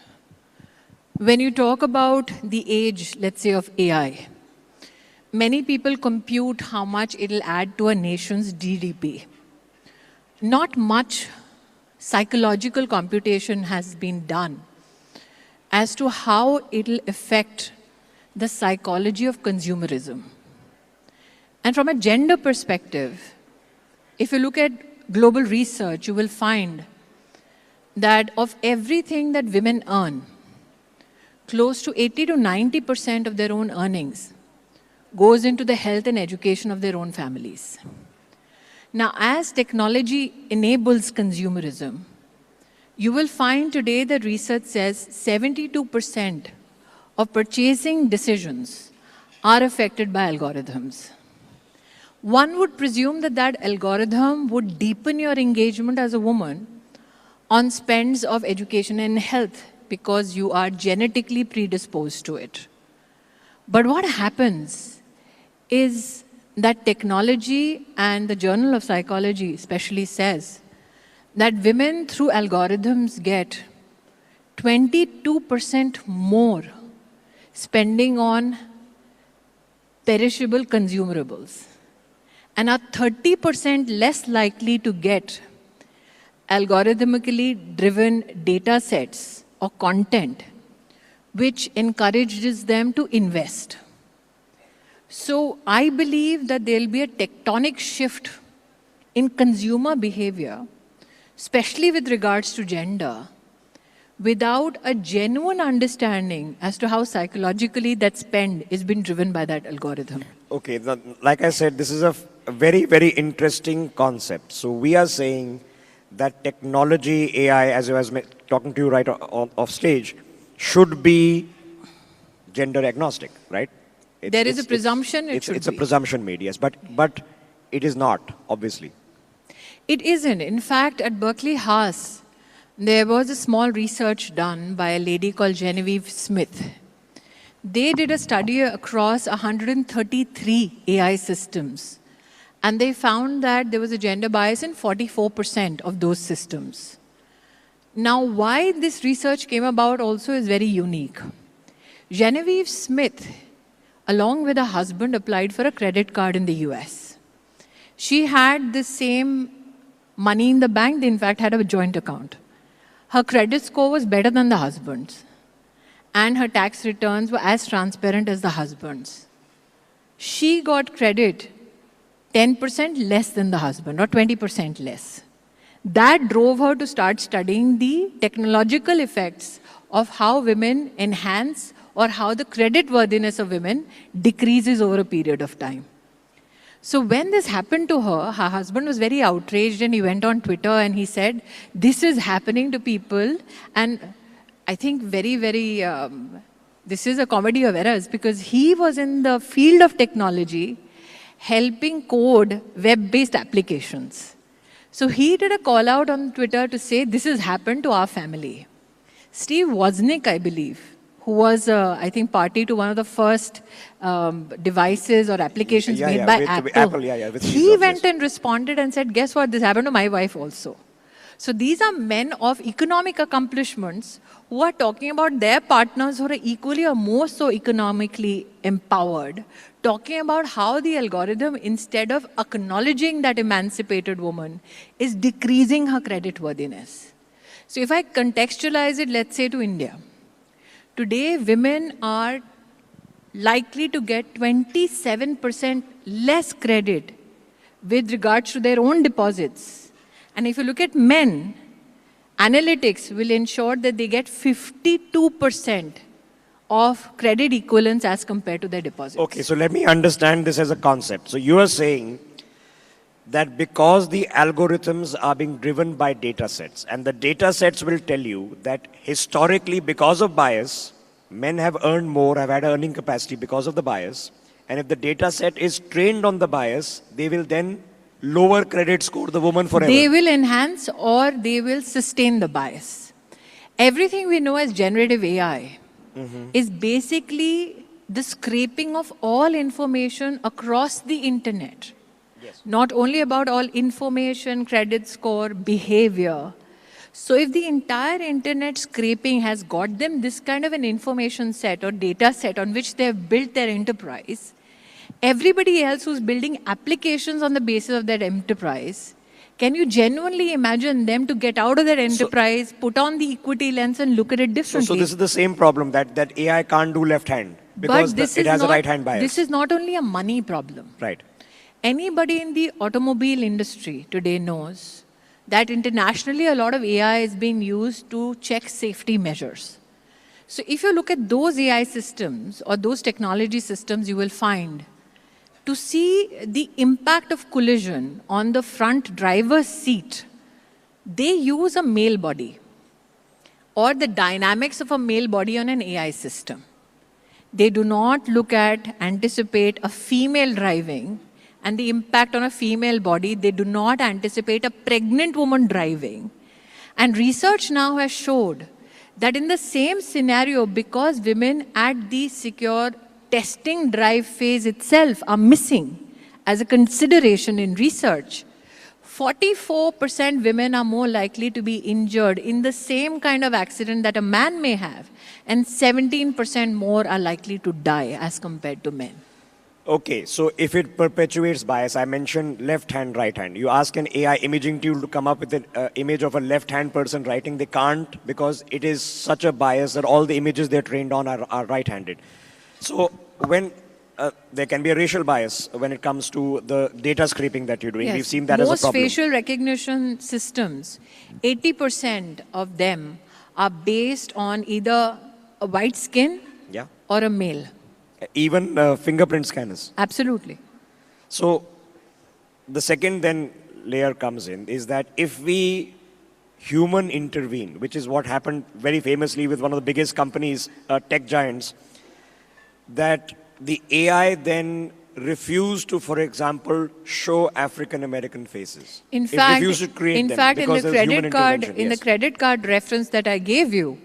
When you talk about the age, let's say, of AI, many people compute how much it'll add to a nation's GDP. Not much psychological computation has been done as to how it'll affect the psychology of consumerism. And from a gender perspective, if you look at global research, you will find that of everything that women earn, close to 80 to 90% of their own earnings goes into the health and education of their own families. Now, as technology enables consumerism, you will find today that research says 72% of purchasing decisions are affected by algorithms. One would presume that that algorithm would deepen your engagement as a woman on spends of education and health because you are genetically predisposed to it. But what happens is that technology and the Journal of Psychology especially says that women through algorithms get 22% more spending on perishable consumables and are 30% less likely to get algorithmically driven data sets or content which encourages them to invest. So I believe that there will be a tectonic shift in consumer behavior, especially with regards to gender, without a genuine understanding as to how psychologically that spend is being driven by that algorithm. Okay, like I said, this is a very, very interesting concept. So we are saying that technology, AI, as I was talking to you right off stage, should be gender agnostic, right? There is a presumption it should be. It's a presumption made, yes, but it is not, obviously. It isn't. In fact, at Berkeley Haas, there was a small research done by a lady called Genevieve Smith. They did a study across 133 AI systems, and they found that there was a gender bias in 44% of those systems. Now, why this research came about also is very unique. Genevieve Smith, along with her husband, applied for a credit card in the US. She had the same money in the bank. They, in fact, had a joint account. Her credit score was better than the husband's, and her tax returns were as transparent as the husband's. She got credit 10% less than the husband, or 20% less. That drove her to start studying the technological effects of how women enhance or how the creditworthiness of women decreases over a period of time. So when this happened to her, her husband was very outraged, and he went on Twitter and he said, this is happening to people. And I think this is a comedy of errors, because he was in the field of technology helping code web-based applications. So he did a call out on Twitter to say, this has happened to our family. Steve Wozniak, I believe, who was, I think, party to one of the first devices or applications made by Apple. He went and responded and said, guess what, this happened to my wife also. So these are men of economic accomplishments who are talking about their partners who are equally or more so economically empowered, talking about how the algorithm, instead of acknowledging that emancipated woman, is decreasing her creditworthiness. So if I contextualize it, let's say to India, today, women are likely to get 27% less credit with regards to their own deposits. And if you look at men, analytics will ensure that they get 52% of credit equivalence as compared to their deposits. Okay, so let me understand this as a concept. So you are saying that because the algorithms are being driven by data sets, and the data sets will tell you that historically, because of bias, men have earned more, have had earning capacity because of the bias, and if the data set is trained on the bias, they will then lower credit score the woman forever. They will enhance or they will sustain the bias. Everything we know as generative AI is basically the scraping of all information across the internet. Not only about all information, credit score, behavior. So if the entire internet scraping has got them this kind of an information set or data set on which they have built their enterprise, everybody else who's building applications on the basis of that enterprise, can you genuinely imagine them to get out of their enterprise, put on the equity lens and look at it differently? So this is the same problem that AI can't do left hand because it has a right hand bias. This is not only a money problem. Right. Anybody in the automobile industry today knows that internationally a lot of AI is being used to check safety measures. So if you look at those AI systems or those technology systems, you will find to see the impact of collision on the front driver's seat, they use a male body or the dynamics of a male body on an AI system. They do not anticipate a female driving and the impact on a female body. They do not anticipate a pregnant woman driving. And research now has showed that in the same scenario, because women at the secure testing drive phase itself are missing as a consideration in research, 44% women are more likely to be injured in the same kind of accident that a man may have, and 17% more are likely to die as compared to men. Okay, so if it perpetuates bias, I mentioned left hand, right hand. You ask an AI imaging tool to come up with an image of a left hand person writing, they can't, because it is such a bias that all the images they're trained on are right handed. So when there can be a racial bias when it comes to the data scraping that you're doing. Yes. We've seen that as a problem. Most facial recognition systems, 80% of them are based on either a white skin or a male. Even fingerprint scanners. Absolutely. So the second then layer comes in is that if we human intervene, which is what happened very famously with one of the biggest companies, tech giants, that the AI then refused to, for example, show African-American faces. In It fact, refused to create them in because the there was human credit card, intervention. in Yes. the credit card reference that I gave you,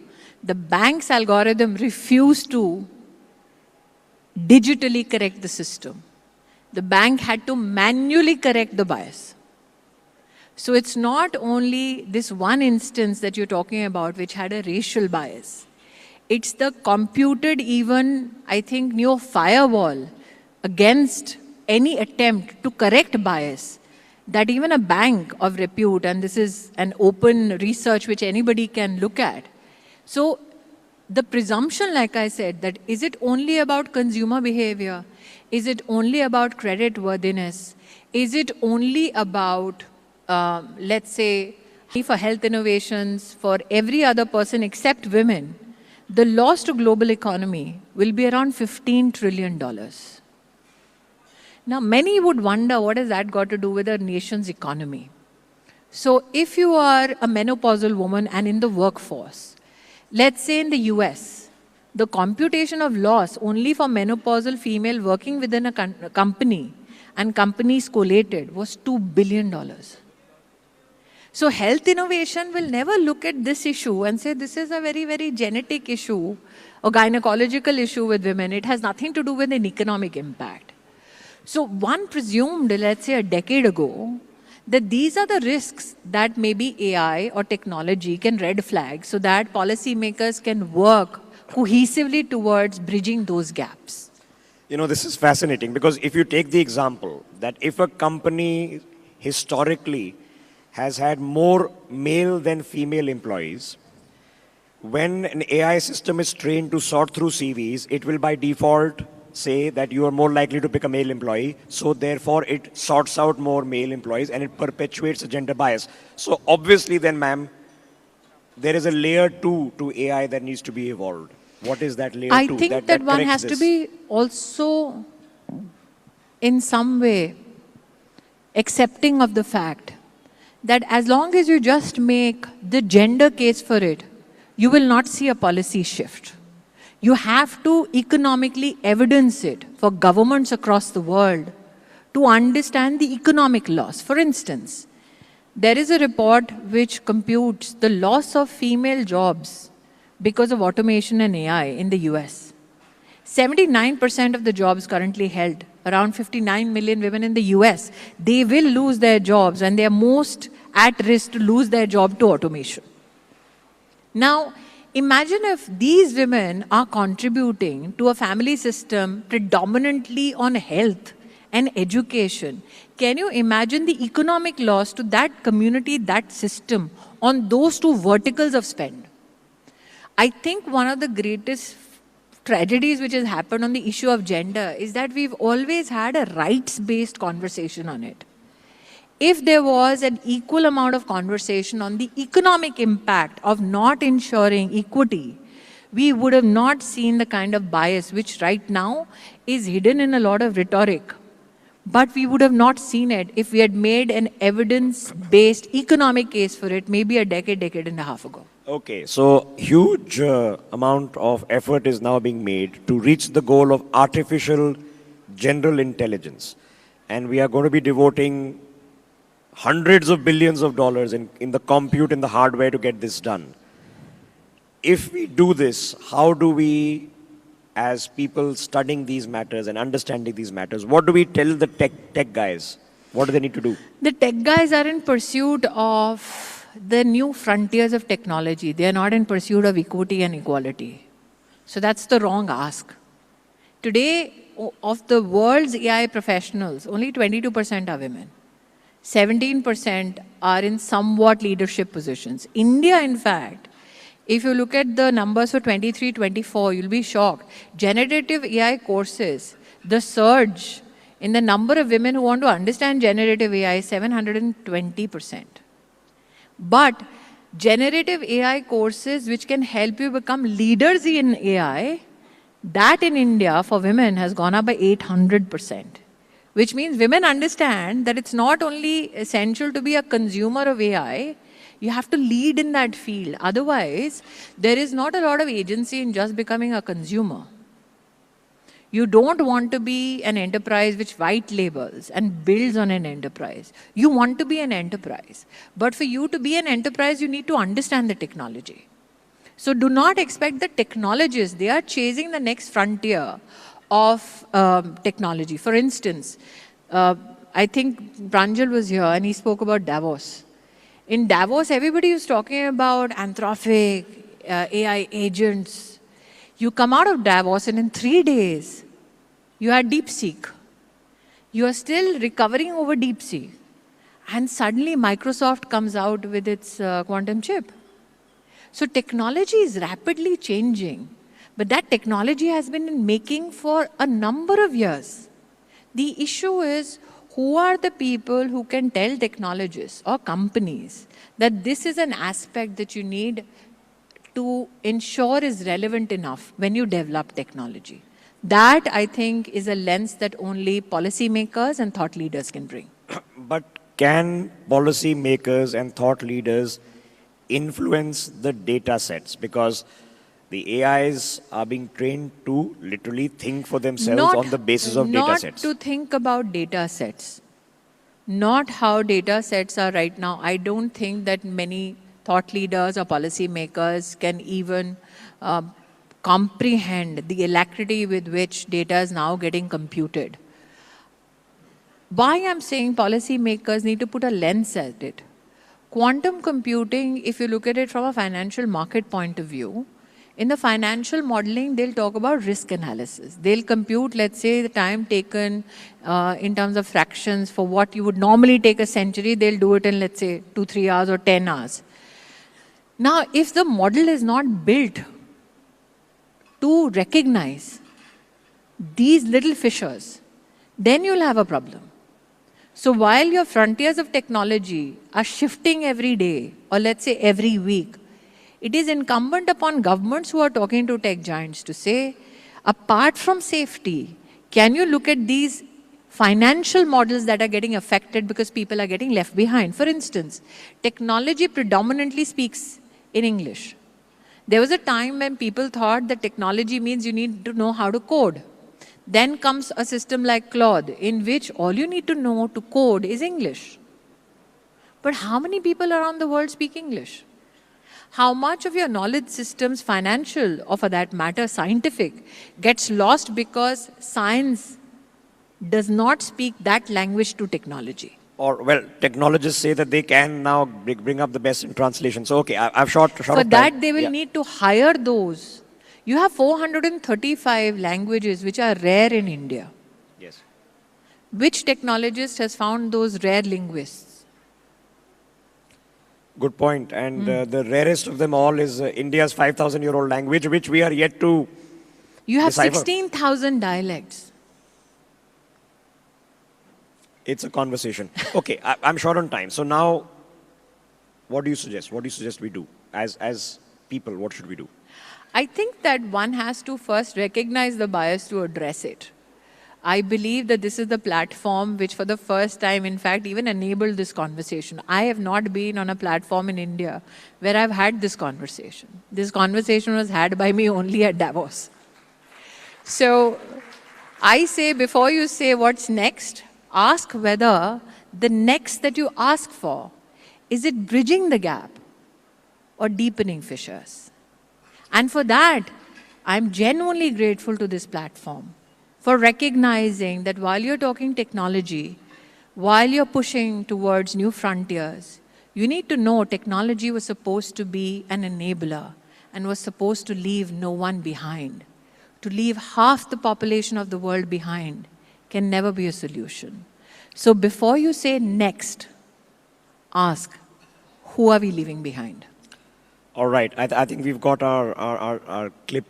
the bank's algorithm refused to digitally correct the system. The bank had to manually correct the bias. So it's not only this one instance that you're talking about which had a racial bias. It's the computed even, I think, new firewall against any attempt to correct bias that even a bank of repute, and this is an open research which anybody can look at. So the presumption, like I said, that is it only about consumer behavior? Is it only about credit worthiness? Is it only about, let's say, for health innovations for every other person except women? The loss to global economy will be around $15 trillion. Now, many would wonder, what has that got to do with a nation's economy? So if you are a menopausal woman and in the workforce, let's say in the US, the computation of loss only for menopausal female working within a company and companies collated was $2 billion. So health innovation will never look at this issue and say this is a very, very genetic issue or gynecological issue with women. It has nothing to do with an economic impact. So one presumed, let's say a decade ago, that these are the risks that maybe AI or technology can red flag so that policymakers can work cohesively towards bridging those gaps. You know, this is fascinating because if you take the example that if a company historically has had more male than female employees, when an AI system is trained to sort through CVs, it will by default say that you are more likely to pick a male employee, so therefore it sorts out more male employees and it perpetuates a gender bias. So obviously then, ma'am, there is a layer 2 to AI that needs to be evolved. What is that layer 2? I think that one has to be also in some way accepting of the fact that as long as you just make the gender case for it, you will not see a policy shift. You have to economically evidence it for governments across the world to understand the economic loss. For instance, there is a report which computes the loss of female jobs because of automation and AI in the US. 79% of the jobs currently held, around 59 million women in the US, they will lose their jobs and they are most at risk to lose their job to automation. Now, imagine if these women are contributing to a family system predominantly on health and education. Can you imagine the economic loss to that community, that system, on those two verticals of spend? I think one of the greatest tragedies which has happened on the issue of gender is that we've always had a rights-based conversation on it. If there was an equal amount of conversation on the economic impact of not ensuring equity, we would have not seen the kind of bias which right now is hidden in a lot of rhetoric. But we would have not seen it if we had made an evidence-based economic case for it maybe a decade and a half ago. Okay, so huge amount of effort is now being made to reach the goal of artificial general intelligence. And we are going to be devoting hundreds of billions of dollars in the compute and the hardware to get this done. if we do this, how do we, as people studying these matters and understanding these matters, what do we tell the tech guys? What do they need to do? The tech guys are in pursuit of the new frontiers of technology. They are not in pursuit of equity and equality. So that's the wrong ask. Today, of the world's AI professionals, only 22% are women. 17% are in somewhat leadership positions. India, in fact, if you look at the numbers for 23-24, you'll be shocked. Generative AI courses, the surge in the number of women who want to understand generative AI is 720%. But generative AI courses which can help you become leaders in AI, that in India for women has gone up by 800%. Which means women understand that it's not only essential to be a consumer of AI, you have to lead in that field. Otherwise, there is not a lot of agency in just becoming a consumer. You don't want to be an enterprise which white labels and builds on an enterprise. You want to be an enterprise. But for you to be an enterprise, you need to understand the technology. So do not expect the technologists. They are chasing the next frontier of technology. For instance, I think Pranjal was here and he spoke about Davos. In Davos, everybody was talking about Anthropic, AI agents. You come out of Davos and in 3 days, you had DeepSeek. You are still recovering over DeepSeek. And suddenly Microsoft comes out with its quantum chip. So technology is rapidly changing. But that technology has been in making for a number of years. The issue is, who are the people who can tell technologists or companies that this is an aspect that you need to ensure is relevant enough when you develop technology? That, I think, is a lens that only policymakers and thought leaders can bring. But can policymakers and thought leaders influence the data sets? Because the AIs are being trained to literally think for themselves on the basis of data sets. Not to think about data sets. Not how data sets are right now. I don't think that many thought leaders or policymakers can even comprehend the alacrity with which data is now getting computed. Why I'm saying policymakers need to put a lens at it. Quantum computing, if you look at it from a financial market point of view, in the financial modeling, they'll talk about risk analysis. They'll compute, let's say, the time taken in terms of fractions for what you would normally take a century. They'll do it in, let's say, 2-3 hours or 10 hours. Now, if the model is not built to recognize these little fissures, then you'll have a problem. So while your frontiers of technology are shifting every day, or let's say every week, it is incumbent upon governments who are talking to tech giants to say, apart from safety, can you look at these financial models that are getting affected because people are getting left behind? For instance, technology predominantly speaks in English. There was a time when people thought that technology means you need to know how to code. Then comes a system like Claude, in which all you need to know to code is English. But how many people around the world speak English? How much of your knowledge systems, financial or for that matter scientific, gets lost because science does not speak that language to technology? Or, well, technologists say that they can now bring up the best in translation. So, okay, I've short For of time. that, they will need to hire those. You have 435 languages which are rare in India. Yes. Which technologist has found those rare linguists? Good point. And the rarest of them all is India's 5,000-year-old language, which we are yet to You have decipher. 16,000 dialects. It's a conversation. Okay, I'm short on time. So now, what do you suggest? What do you suggest we do? As people, what should we do? I think that one has to first recognize the bias to address it. I believe that this is the platform which for the first time, in fact, even enabled this conversation. I have not been on a platform in India where I've had this conversation. This conversation was had by me only at Davos. So I say, before you say what's next, ask whether the next that you ask for, is it bridging the gap or deepening fissures? And for that, I'm genuinely grateful to this platform for recognizing that while you're talking technology, while you're pushing towards new frontiers, you need to know technology was supposed to be an enabler and was supposed to leave no one behind. To leave half the population of the world behind can never be a solution. So before you say next, ask, who are we leaving behind? All right, I think we've got our clip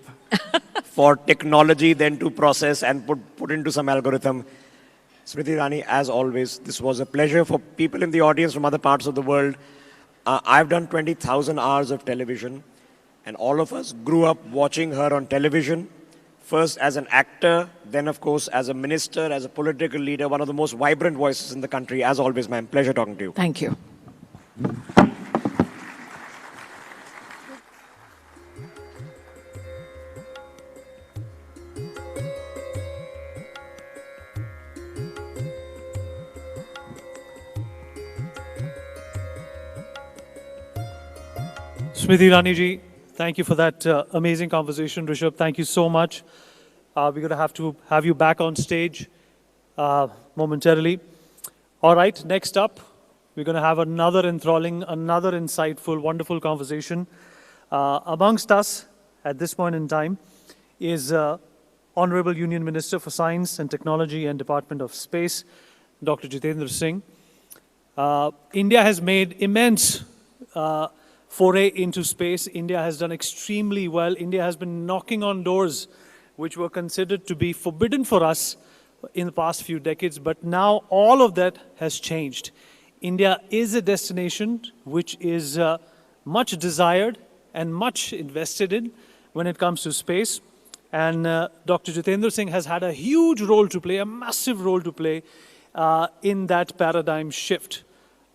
for technology then to process and put into some algorithm. Smriti Irani, as always, this was a pleasure. For people in the audience from other parts of the world, I've done 20,000 hours of television, and all of us grew up watching her on television, first as an actor, then of course as a minister, as a political leader, one of the most vibrant voices in the country. As always, ma'am, pleasure talking to you. Thank you. Smriti Irani ji, thank you for that amazing conversation. Rishabh, thank you so much. We're going to have you back on stage momentarily. All right, next up, we're going to have another enthralling, another insightful, wonderful conversation. Amongst us at this point in time is Honorable Union Minister for Science and Technology and Department of Space, Dr. Jitendra Singh. India has made immense foray into space. India has done extremely well. India has been knocking on doors which were considered to be forbidden for us in the past few decades, but now all of that has changed. India is a destination which is much desired and much invested in when it comes to space. And Dr. Jitendra Singh has had a huge role to play, a massive role to play in that paradigm shift.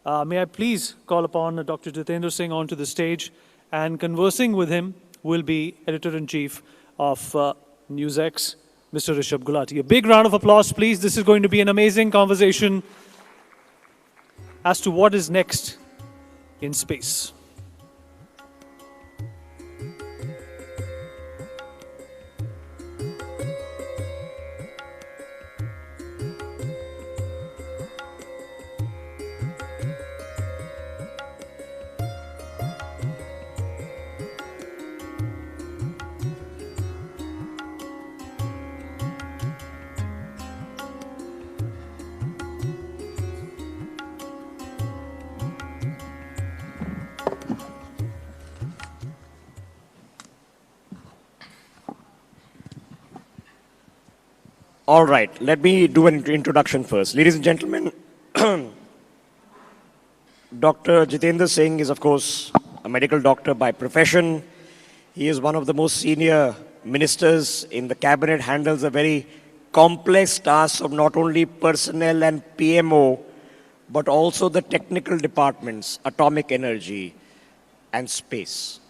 May I please call upon Dr. Jitendra Singh onto the stage, and conversing with him will be Editor-in-Chief of NewsX, Mr. Rishabh Gulati. A big round of applause, please. This is going to be an amazing conversation as to what is next in space. All right, let me do an introduction first. Ladies and gentlemen, Dr. Jitendra Singh is, of course, a medical doctor by profession. He is one of the most senior ministers in the cabinet, handles a very complex task of not only personnel and PMO, but also the technical departments, atomic energy and space.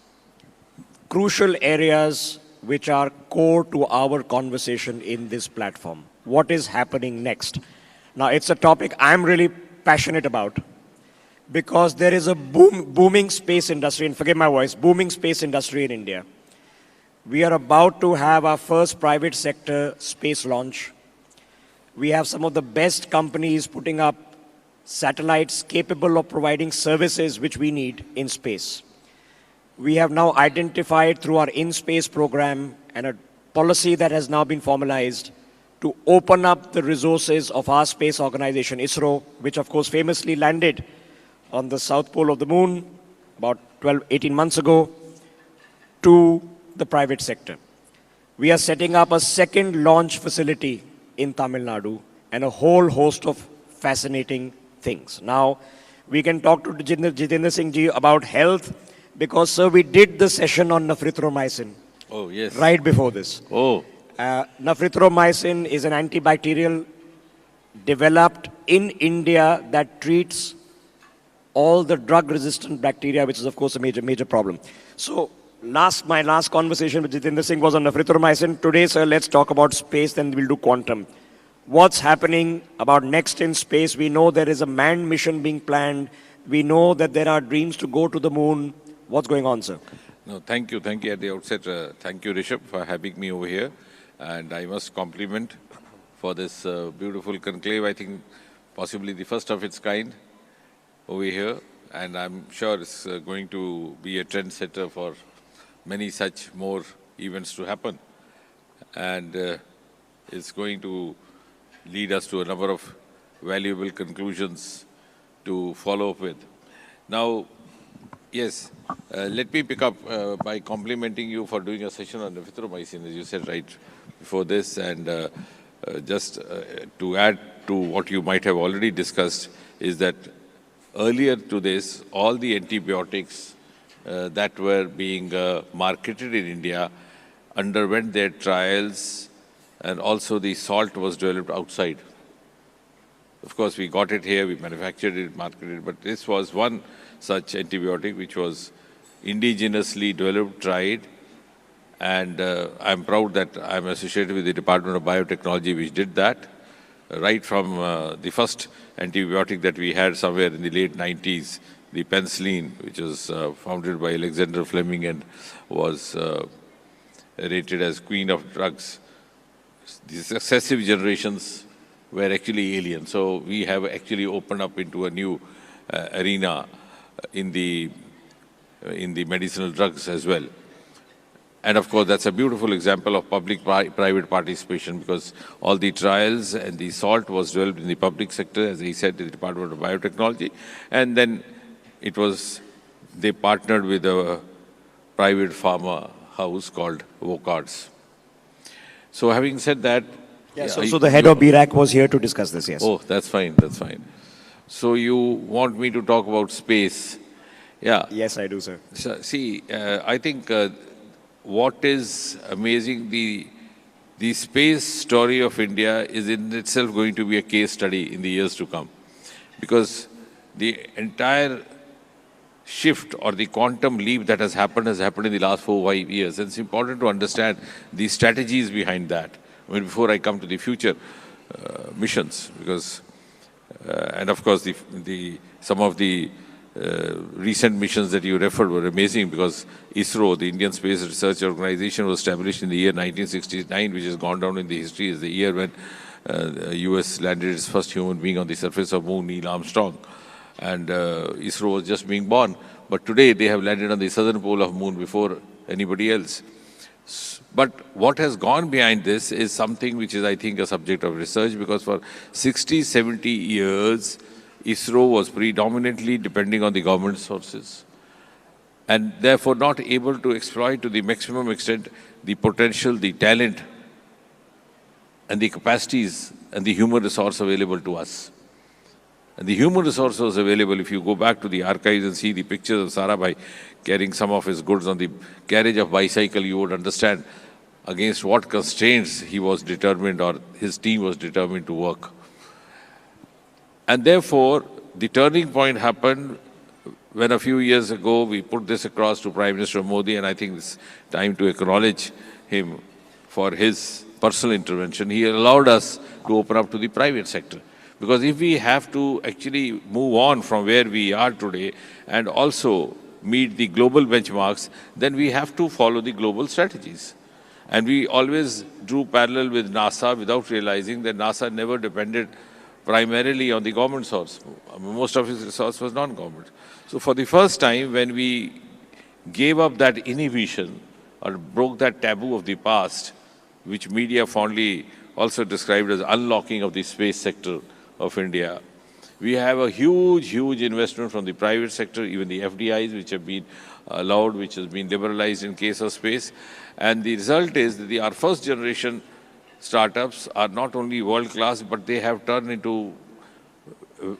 Crucial areas which are core to our conversation in this platform. What is happening next? Now, it's a topic I'm really passionate about because there is a booming space industry, and forgive my voice, booming space industry in India. We are about to have our first private sector space launch. We have some of the best companies putting up satellites capable of providing services which we need in space. We have now identified through our in-space program and a policy that has now been formalized to open up the resources of our space organization, ISRO, which of course famously landed on the south pole of the moon about 18 months ago, to the private sector. We are setting up a second launch facility in Tamil Nadu and a whole host of fascinating things. Now, we can talk to Jitendra Singh ji about health, because, sir, we did the session on nafrithromycin. Oh, yes. Right before this. Oh. Nafrithromycin is an antibacterial developed in India that treats all the drug-resistant bacteria, which is, of course, a major problem. So, my last conversation with Jitendra Singh was on nafrithromycin. Today, sir, let's talk about space, then we'll do quantum. What's happening about next in space? We know there is a manned mission being planned. We know that there are dreams to go to the moon. What's going on, sir? No, thank you. Thank you at the outset. Thank you, Rishabh, for having me over here. And I must compliment for this beautiful conclave. I think possibly the first of its kind over here. And I'm sure it's going to be a trendsetter for many such more events to happen. And it's going to lead us to a number of valuable conclusions to follow up with. Now, yes, let me pick up by complimenting you for doing a session on erythromycin, as you said right before this. And just to add to what you might have already discussed is that earlier to this, all the antibiotics that were being marketed in India underwent their trials, and also the salt was developed outside. Of course, we got it here, we manufactured it, marketed it, but this was one such antibiotic which was indigenously developed, tried, and I'm proud that I'm associated with the Department of Biotechnology which did that, right from the first antibiotic that we had somewhere in the late 90s, the penicillin, which was founded by Alexander Fleming and was rated as queen of drugs. The successive generations were actually alien. So we have actually opened up into a new arena in the medicinal drugs as well. And of course, that's a beautiful example of public-private participation, because all the trials and the salt was developed in the public sector, as he said, in the Department of Biotechnology. And then they partnered with a private pharma house called Vocards. So having said that... Yeah, so the head of BRAC was here to discuss this, yes. Oh, that's fine, that's fine. So you want me to talk about space? Yeah. Yes, I do, sir. So, see, I think what is amazing, the space story of India is in itself going to be a case study in the years to come. Because the entire shift or the quantum leap that has happened in the last 4-5 years. And it's important to understand the strategies behind that. I mean, before I come to the future missions, because, and of course, some of the recent missions that you referred were amazing, because ISRO, the Indian Space Research Organization, was established in the year 1969, which has gone down in the history as the year when the US landed its first human being on the surface of Moon, Neil Armstrong. And ISRO was just being born. But today, they have landed on the southern pole of Moon before anybody else. But what has gone behind this is something which is, I think, a subject of research, because for 60, 70 years, ISRO was predominantly depending on the government sources, and therefore not able to exploit to the maximum extent the potential, the talent, and the capacities and the human resource available to us. And the human resource was available. If you go back to the archives and see the pictures of Sarabhai carrying some of his goods on the carriage of bicycle, you would understand against what constraints he was determined, or his team was determined to work. And therefore, the turning point happened when a few years ago we put this across to Prime Minister Modi, and I think it's time to acknowledge him for his personal intervention. He allowed us to open up to the private sector. Because if we have to actually move on from where we are today and also meet the global benchmarks, then we have to follow the global strategies. And we always drew parallel with NASA without realizing that NASA never depended primarily on the government source. Most of its resource was non-government. So for the first time, when we gave up that inhibition or broke that taboo of the past, which media fondly also described as unlocking of the space sector of India, we have a huge, huge investment from the private sector, even the FDIs, which have been allowed, which has been liberalized in case of space. And the result is that our first generation startups are not only world-class, but they have turned into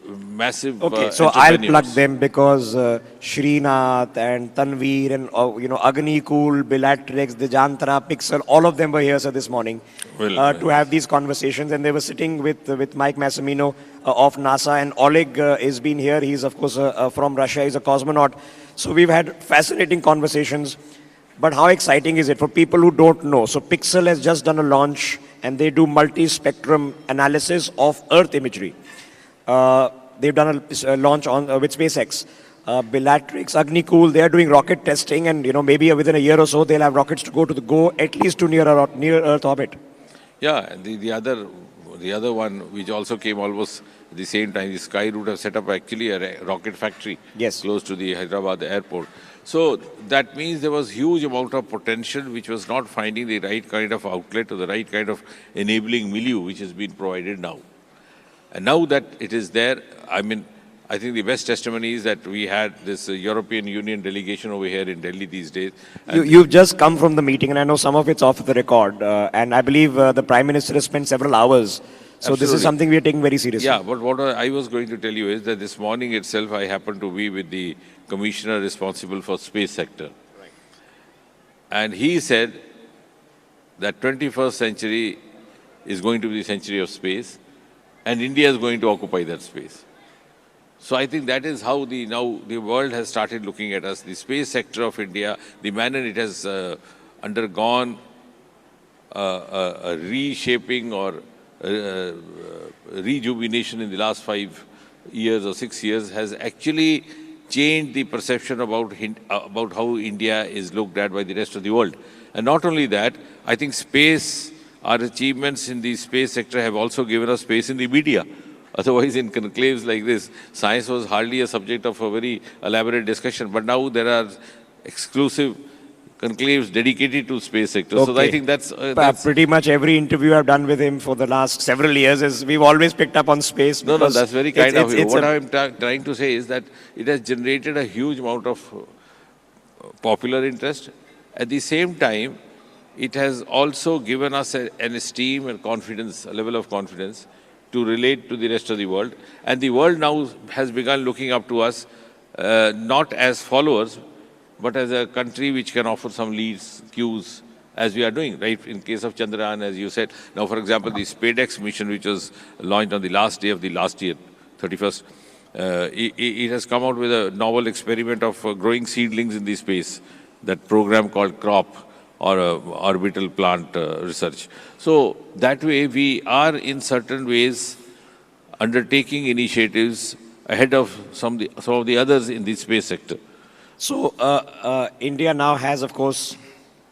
massive Okay, so I'll plug them, because Srinath and Tanveer and Agnikul, Bellatrix, Dejantra, Pixel, all of them were here, sir, this morning to have these conversations, and they were sitting with Mike Massimino of NASA, and Oleg has been here. He's of course from Russia. He's a cosmonaut. So we've had fascinating conversations. But how exciting is it for people who don't know? So Pixel has just done a launch, and they do multi-spectrum analysis of Earth imagery. They've done a launch with SpaceX. Bellatrix, Agnikul, they are doing rocket testing, and maybe within a year or so they'll have rockets to go at least to near Earth orbit. Yeah, and the other one which also came almost at the same time, the Skyroot have set up actually a rocket factory close to the Hyderabad airport. So that means there was huge amount of potential which was not finding the right kind of outlet or the right kind of enabling milieu which has been provided now. And now that it is there, I think the best testimony is that we had this European Union delegation over here in Delhi these days. You've just come from the meeting, and I know some of it's off the record. And I believe the Prime Minister has spent several hours. So Absolutely. This is something we are taking very seriously. Yeah, but what I was going to tell you is that this morning itself, I happened to be with the commissioner responsible for space sector. Right. And he said that 21st century is going to be the century of space, and India is going to occupy that space. So I think that is how now the world has started looking at us. The space sector of India, the manner it has undergone a reshaping or rejuvenation in the last 5 years or 6 years has actually changed the perception about how India is looked at by the rest of the world. And not only that, I think our achievements in the space sector have also given us space in the media. Otherwise, in conclaves like this, science was hardly a subject of a very elaborate discussion. But now there are exclusive conclaves dedicated to space sector. Okay. So I think that's pretty much every interview I've done with him for the last several years is we've always picked up on space. No, that's very kind of you. What I'm trying to say is that it has generated a huge amount of popular interest. At the same time, it has also given us an esteem and confidence, a level of confidence to relate to the rest of the world. And the world now has begun looking up to us, not as followers, but as a country which can offer some leads, cues, as we are doing, right? In case of Chandrayaan, as you said. Now, for example, the SpaceX mission, which was launched on the last day of the last year, 31st, it has come out with a novel experiment of growing seedlings in the space, that program called CROP, or orbital plant research. So that way we are in certain ways undertaking initiatives ahead of some of the others in the space sector. So India now has, of course,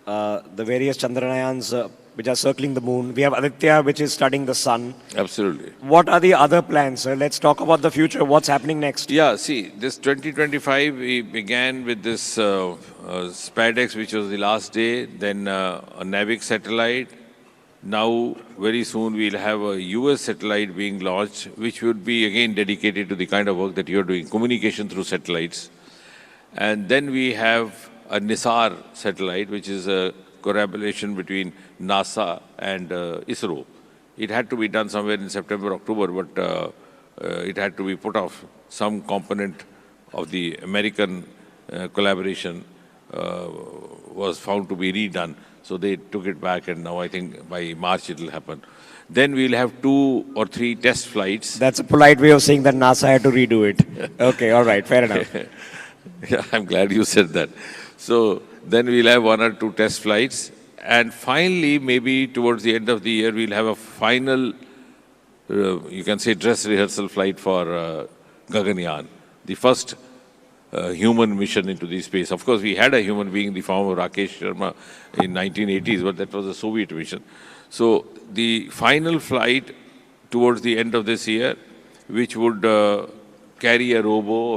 the various Chandrayaans which are circling the moon. We have Aditya, which is studying the sun. Absolutely. What are the other plans, sir? Let's talk about the future. What's happening next? Yeah, see, this 2025, we began with this SpaceX, which was the last day, then a NavIC satellite. Now, very soon, we'll have a US satellite being launched, which would be, again, dedicated to the kind of work that you're doing, communication through satellites. And then we have a NISAR satellite, which is a collaboration between NASA and ISRO. It had to be done somewhere in September, October, but it had to be put off. Some component of the American collaboration was found to be redone. So they took it back, and now I think by March it will happen. Then we'll have 2 or 3 test flights. That's a polite way of saying that NASA had to redo it. Okay, all right, fair enough. Yeah, I'm glad you said that. So then we'll have 1 or 2 test flights. And finally, maybe towards the end of the year, we'll have a final, you can say, dress rehearsal flight for Gaganyaan, the first human mission into the space. Of course, we had a human being in the form of Rakesh Sharma in 1980s, but that was a Soviet mission. So the final flight towards the end of this year, which would carry a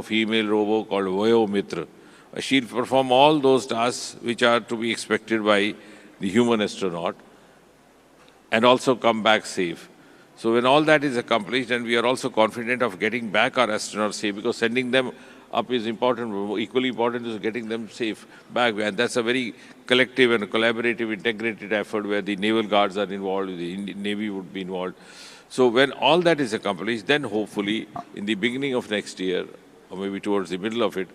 female robo called Vayo Mitra. She'll perform all those tasks which are to be expected by the human astronaut and also come back safe. So when all that is accomplished, and we are also confident of getting back our astronauts safe, because sending them up is important, but equally important is getting them safe back. And that's a very collective and collaborative, integrated effort where the naval guards are involved, the Navy would be involved. So when all that is accomplished, then hopefully in the beginning of next year, or maybe towards the middle of it,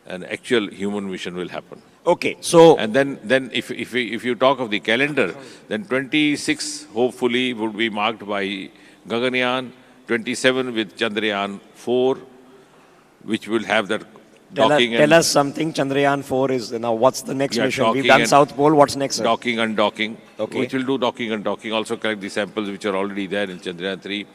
an actual human mission will happen. Okay, so... And then if you talk of the calendar, then 26 hopefully would be marked by Gaganyaan, 27 with Chandrayaan 4, which will have that docking. Tell us something. Chandrayaan 4 is now. What's the next mission? We've done South Pole. What's next, sir? Docking and docking. Okay. Which will do docking and docking. Also collect the samples which are already there in Chandrayaan 3.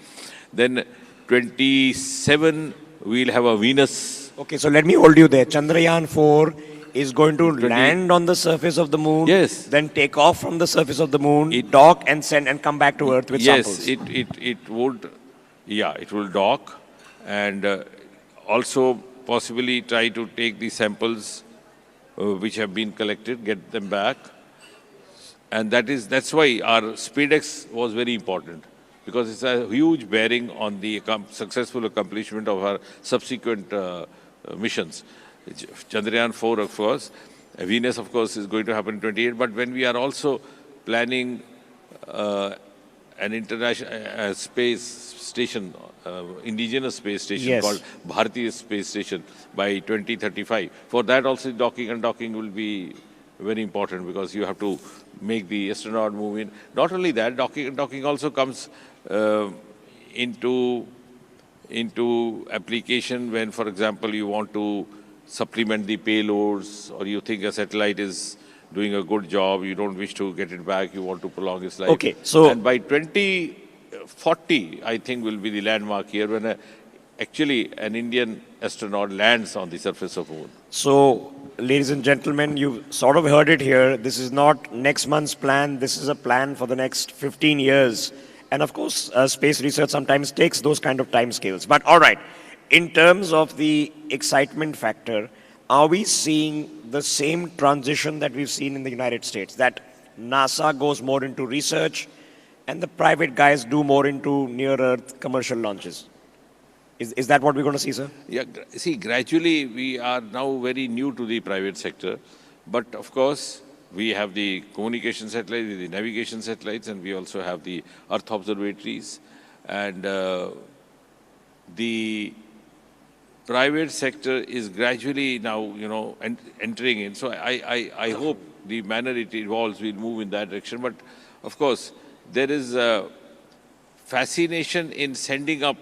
Then 27 we'll have a Venus Okay, so let me hold you there. Chandrayaan 4 is going to land on the surface of the moon, yes, then take off from the surface of the moon, dock and send and come back to Earth with samples. Yes, it would, yeah, it will dock and also possibly try to take the samples which have been collected, get them back. And that's why our SpeedX was very important, because it's a huge bearing on the successful accomplishment of our subsequent missions. Chandrayaan 4, of course. Venus, of course, is going to happen in 28. But when we are also planning an international space station, indigenous space station called Bharatiya Space Station by 2035. For that also docking and undocking will be very important, because you have to make the astronaut move in. Not only that, docking and undocking also comes into application when, for example, you want to supplement the payloads, or you think a satellite is doing a good job, you don't wish to get it back, you want to prolong its life. Okay, so... And by 2040, I think, will be the landmark year when actually an Indian astronaut lands on the surface of the moon. So, ladies and gentlemen, you sort of heard it here. This is not next month's plan. This is a plan for the next 15 years. And of course, space research sometimes takes those kind of time scales. But all right, in terms of the excitement factor, are we seeing the same transition that we've seen in the United States? That NASA goes more into research and the private guys do more into near-Earth commercial launches? Is that what we're going to see, sir? Yeah, see, gradually we are now very new to the private sector. But of course, we have the communication satellites, the navigation satellites, and we also have the Earth observatories. And the private sector is gradually now, entering in. So I hope the manner it evolves will move in that direction. But of course, there is a fascination in sending up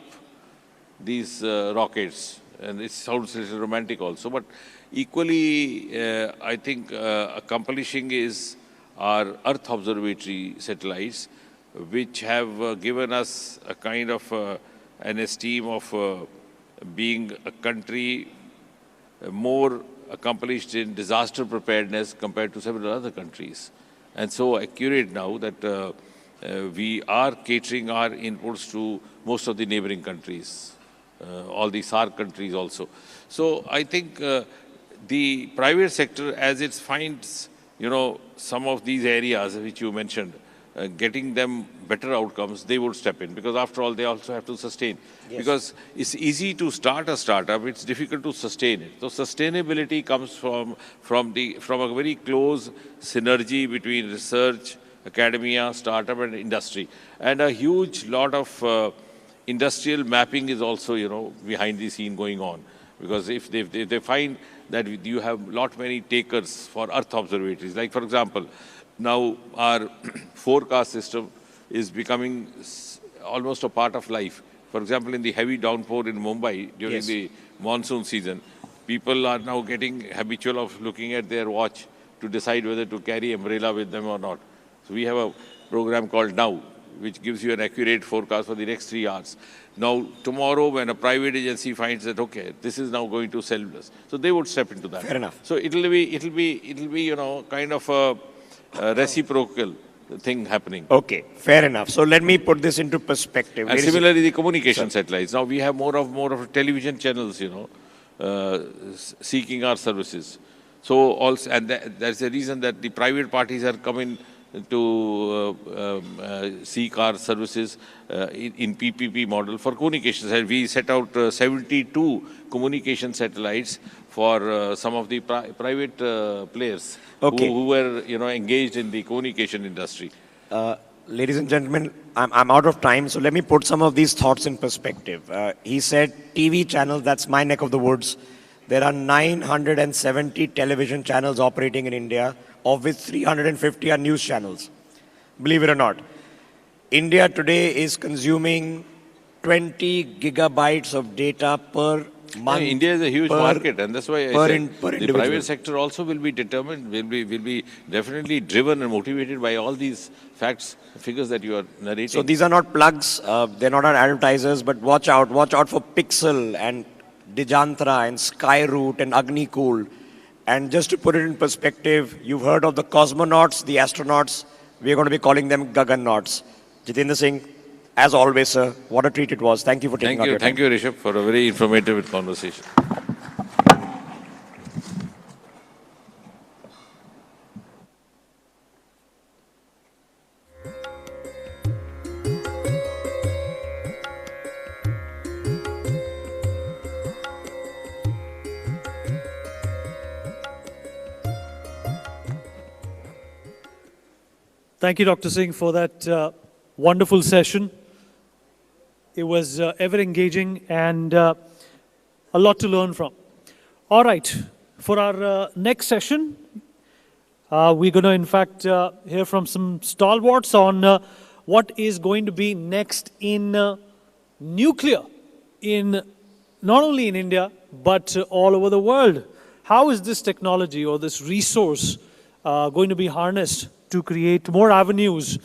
these rockets, and it sounds a little romantic also, but equally, I think accomplishing is our Earth observatory satellites, which have given us a kind of an esteem of being a country more accomplished in disaster preparedness compared to several other countries. And so accurate now that we are catering our inputs to most of the neighboring countries. All the SAARC countries also. So I think the private sector, as it finds, some of these areas which you mentioned, getting them better outcomes, they would step in, because after all, they also have to sustain. Yes. Because it's easy to start a startup, it's difficult to sustain it. So sustainability comes from a very close synergy between research, academia, startup, and industry. And a huge lot of industrial mapping is also, behind the scene going on. Because if they find that you have many takers for Earth observatories, like for example, now our forecast system is becoming almost a part of life. For example, in the heavy downpour in Mumbai during the monsoon season, people are now getting habitual of looking at their watch to decide whether to carry umbrella with them or not. So we have a program called Now, which gives you an accurate forecast for the next 3 hours. Now, tomorrow, when a private agency finds that, okay, this is now going to sell us, so they would step into that. Fair enough. So it'll be, kind of a reciprocal thing happening. Okay, fair enough. So let me put this into perspective. And similarly, the communication satellites. Now we have more of television channels, seeking our services. So also, and that's the reason that the private parties are coming to seek our services in PPP model for communications. And we set out 72 communication satellites for some of the private players who were engaged in the communication industry. Ladies and gentlemen, I'm out of time, so let me put some of these thoughts in perspective. He said TV channels, that's my neck of the woods. There are 970 television channels operating in India, of which 350 are news channels. Believe it or not. India today is consuming 20 gigabytes of data per month. India is a huge market, and that's why I said the private sector also will be determined, will be definitely driven and motivated by all these facts, figures that you are narrating. So these are not plugs, they're not advertisers, but watch out for Pixel and Dijantra and Skyroot and Agnikul. And just to put it in perspective, you've heard of the cosmonauts, the astronauts. We're going to be calling them Gagannauts. Jitendra Singh, as always, sir, what a treat it was. Thank you for taking out your time. Thank you, Rishabh, for a very informative conversation. Thank you, Dr. Singh, for that wonderful session. It was ever engaging and a lot to learn from. All right, for our next session, we're going to, in fact, hear from some stalwarts on what is going to be next in nuclear, not only in India, but all over the world. How is this technology or this resource going to be harnessed to create more avenues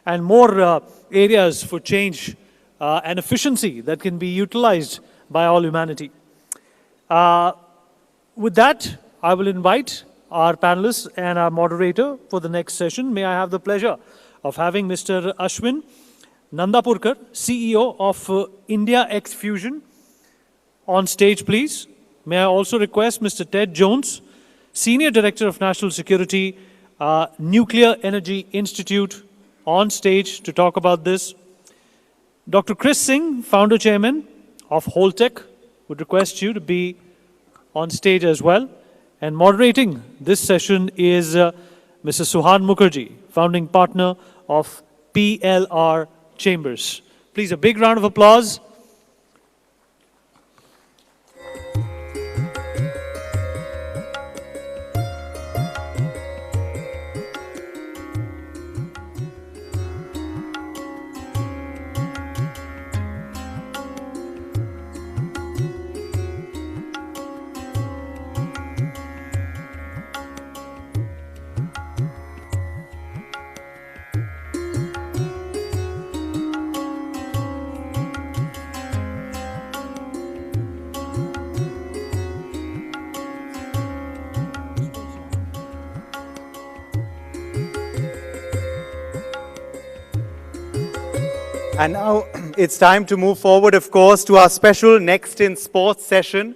and more areas for change and efficiency that can be utilized by all humanity? With that, I will invite our panelists and our moderator for the next session. May I have the pleasure of having Mr. Ashwin Nandapurkar, CEO of India X Fusion, on stage, please. May I also request Mr. Ted Jones, Senior Director of National Security, Nuclear Energy Institute, on stage to talk about this. Dr. Chris Singh, Founder Chairman of Holtec, would request you to be on stage as well. And moderating this session is Mrs. Suhan Mukherjee, Founding Partner of PLR Chambers. Please, a big round of applause. And now it's time to move forward, of course, to our special Next in Sports session.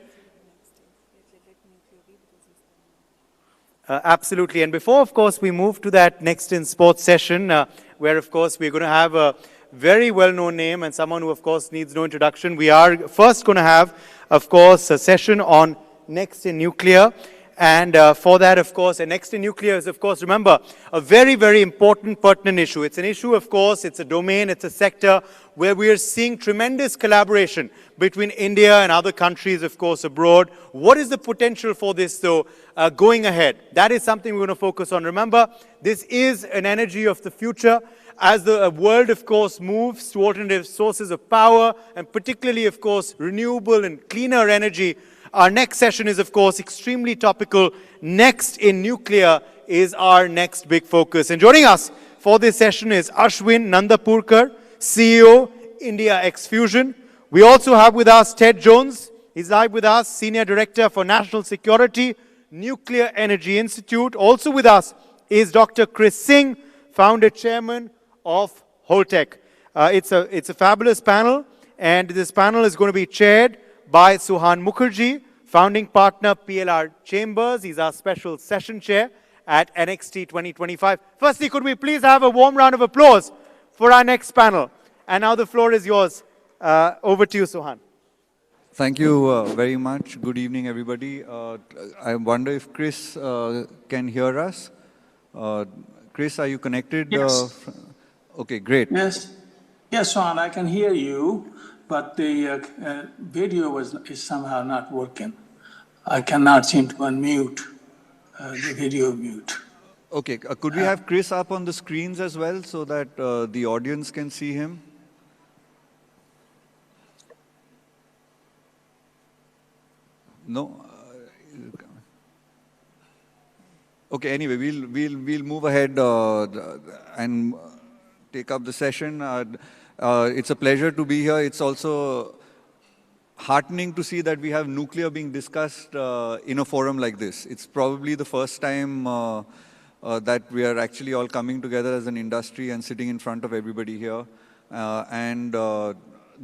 Absolutely. And before, of course, we move to that Next in Sports session, where, of course, we're going to have a very well-known name and someone who, of course, needs no introduction. We are first going to have, of course, a session on Next in Nuclear. And for that, of course, and Next in Nuclear is, of course, remember, a very, very important, pertinent issue. It's an issue, of course, it's a domain, it's a sector where we are seeing tremendous collaboration between India and other countries, of course, abroad. What is the potential for this, though, going ahead? That is something we're going to focus on. Remember, this is an energy of the future. As the world, of course, moves to alternative sources of power, and particularly, of course, renewable and cleaner energy, our next session is, of course, extremely topical. Next in Nuclear is our next big focus. And joining us for this session is Ashwin Nandapurkar, CEO, India X Fusion. We also have with us Ted Jones. He's live with us, Senior Director for National Security, Nuclear Energy Institute. Also with us is Dr. Chris Singh, Founder Chairman of Holtec. It's a fabulous panel, and this panel is going to be chaired by Suhan Mukherjee, Founding Partner, PLR Chambers. He's our special session chair at NXT 2025. Firstly, could we please have a warm round of applause for our next panel? And now the floor is yours. Over to you, Suhan. Thank you very much. Good evening, everybody. I wonder if Chris can hear us. Chris, are you connected? Yes. Okay, great. Yes, Suhan, I can hear you. But the video is somehow not working. I cannot seem to unmute the video mute. Okay, could we have Chris up on the screens as well so that the audience can see him? No? Okay, anyway, we'll move ahead and take up the session. It's a pleasure to be here. It's also heartening to see that we have nuclear being discussed in a forum like this. It's probably the first time that we are actually all coming together as an industry and sitting in front of everybody here. The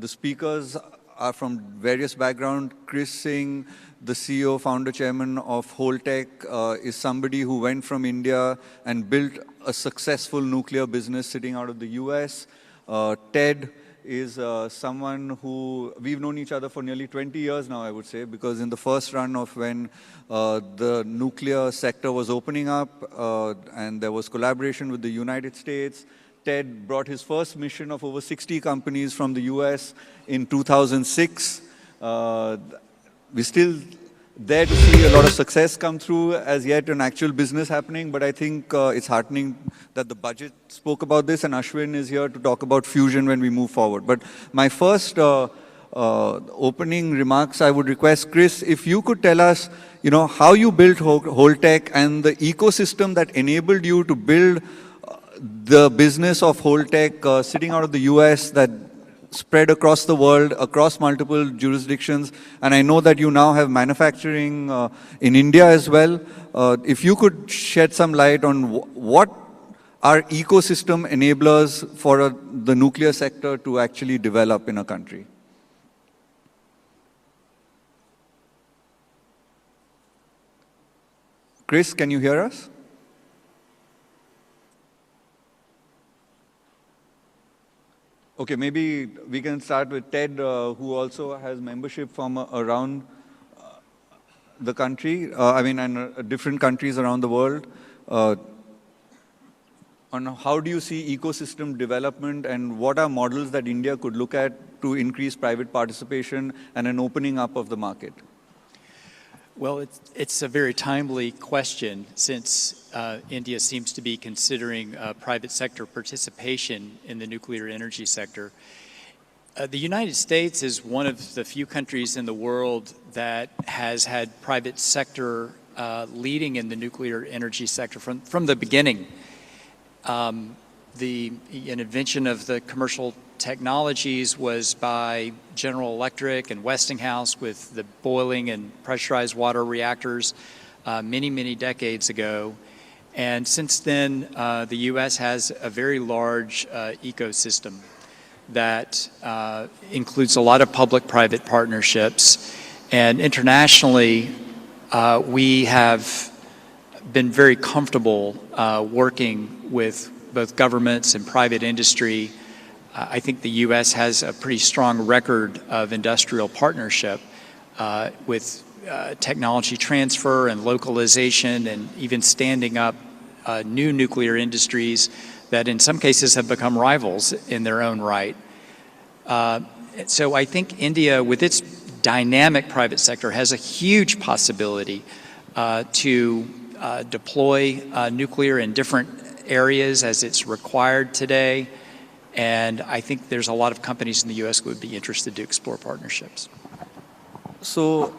speakers are from various backgrounds. Chris Singh, the CEO, founder, chairman of Holtec, is somebody who went from India and built a successful nuclear business sitting out of the US. Ted is someone who, we've known each other for nearly 20 years now, I would say, because in the first run of when the nuclear sector was opening up and there was collaboration with the United States, Ted brought his first mission of over 60 companies from the US in 2006. We're still there to see a lot of success come through as yet an actual business happening, but I think it's heartening that the budget spoke about this, and Ashwin is here to talk about fusion when we move forward. But my first opening remarks, I would request, Chris, if you could tell us, how you built Holtec and the ecosystem that enabled you to build the business of Holtec sitting out of the US that spread across the world, across multiple jurisdictions, and I know that you now have manufacturing in India as well. If you could shed some light on what are ecosystem enablers for the nuclear sector to actually develop in a country. Chris, can you hear us? Okay, maybe we can start with Ted, who also has membership from around the country, and different countries around the world. On how do you see ecosystem development and what are models that India could look at to increase private participation and an opening up of the market? Well, it's a very timely question since India seems to be considering private sector participation in the nuclear energy sector. The United States is one of the few countries in the world that has had private sector leading in the nuclear energy sector from the beginning. The invention of the commercial technologies was by General Electric and Westinghouse with the boiling and pressurized water reactors many, many decades ago. And since then, the U.S. has a very large ecosystem that includes a lot of public-private partnerships. And internationally, we have been very comfortable working with both governments and private industry. I think the U.S. has a pretty strong record of industrial partnership with technology transfer and localization and even standing up new nuclear industries that in some cases have become rivals in their own right. So I think India, with its dynamic private sector, has a huge possibility to deploy nuclear in different areas as it's required today. And I think there's a lot of companies in the U.S. who would be interested to explore partnerships. So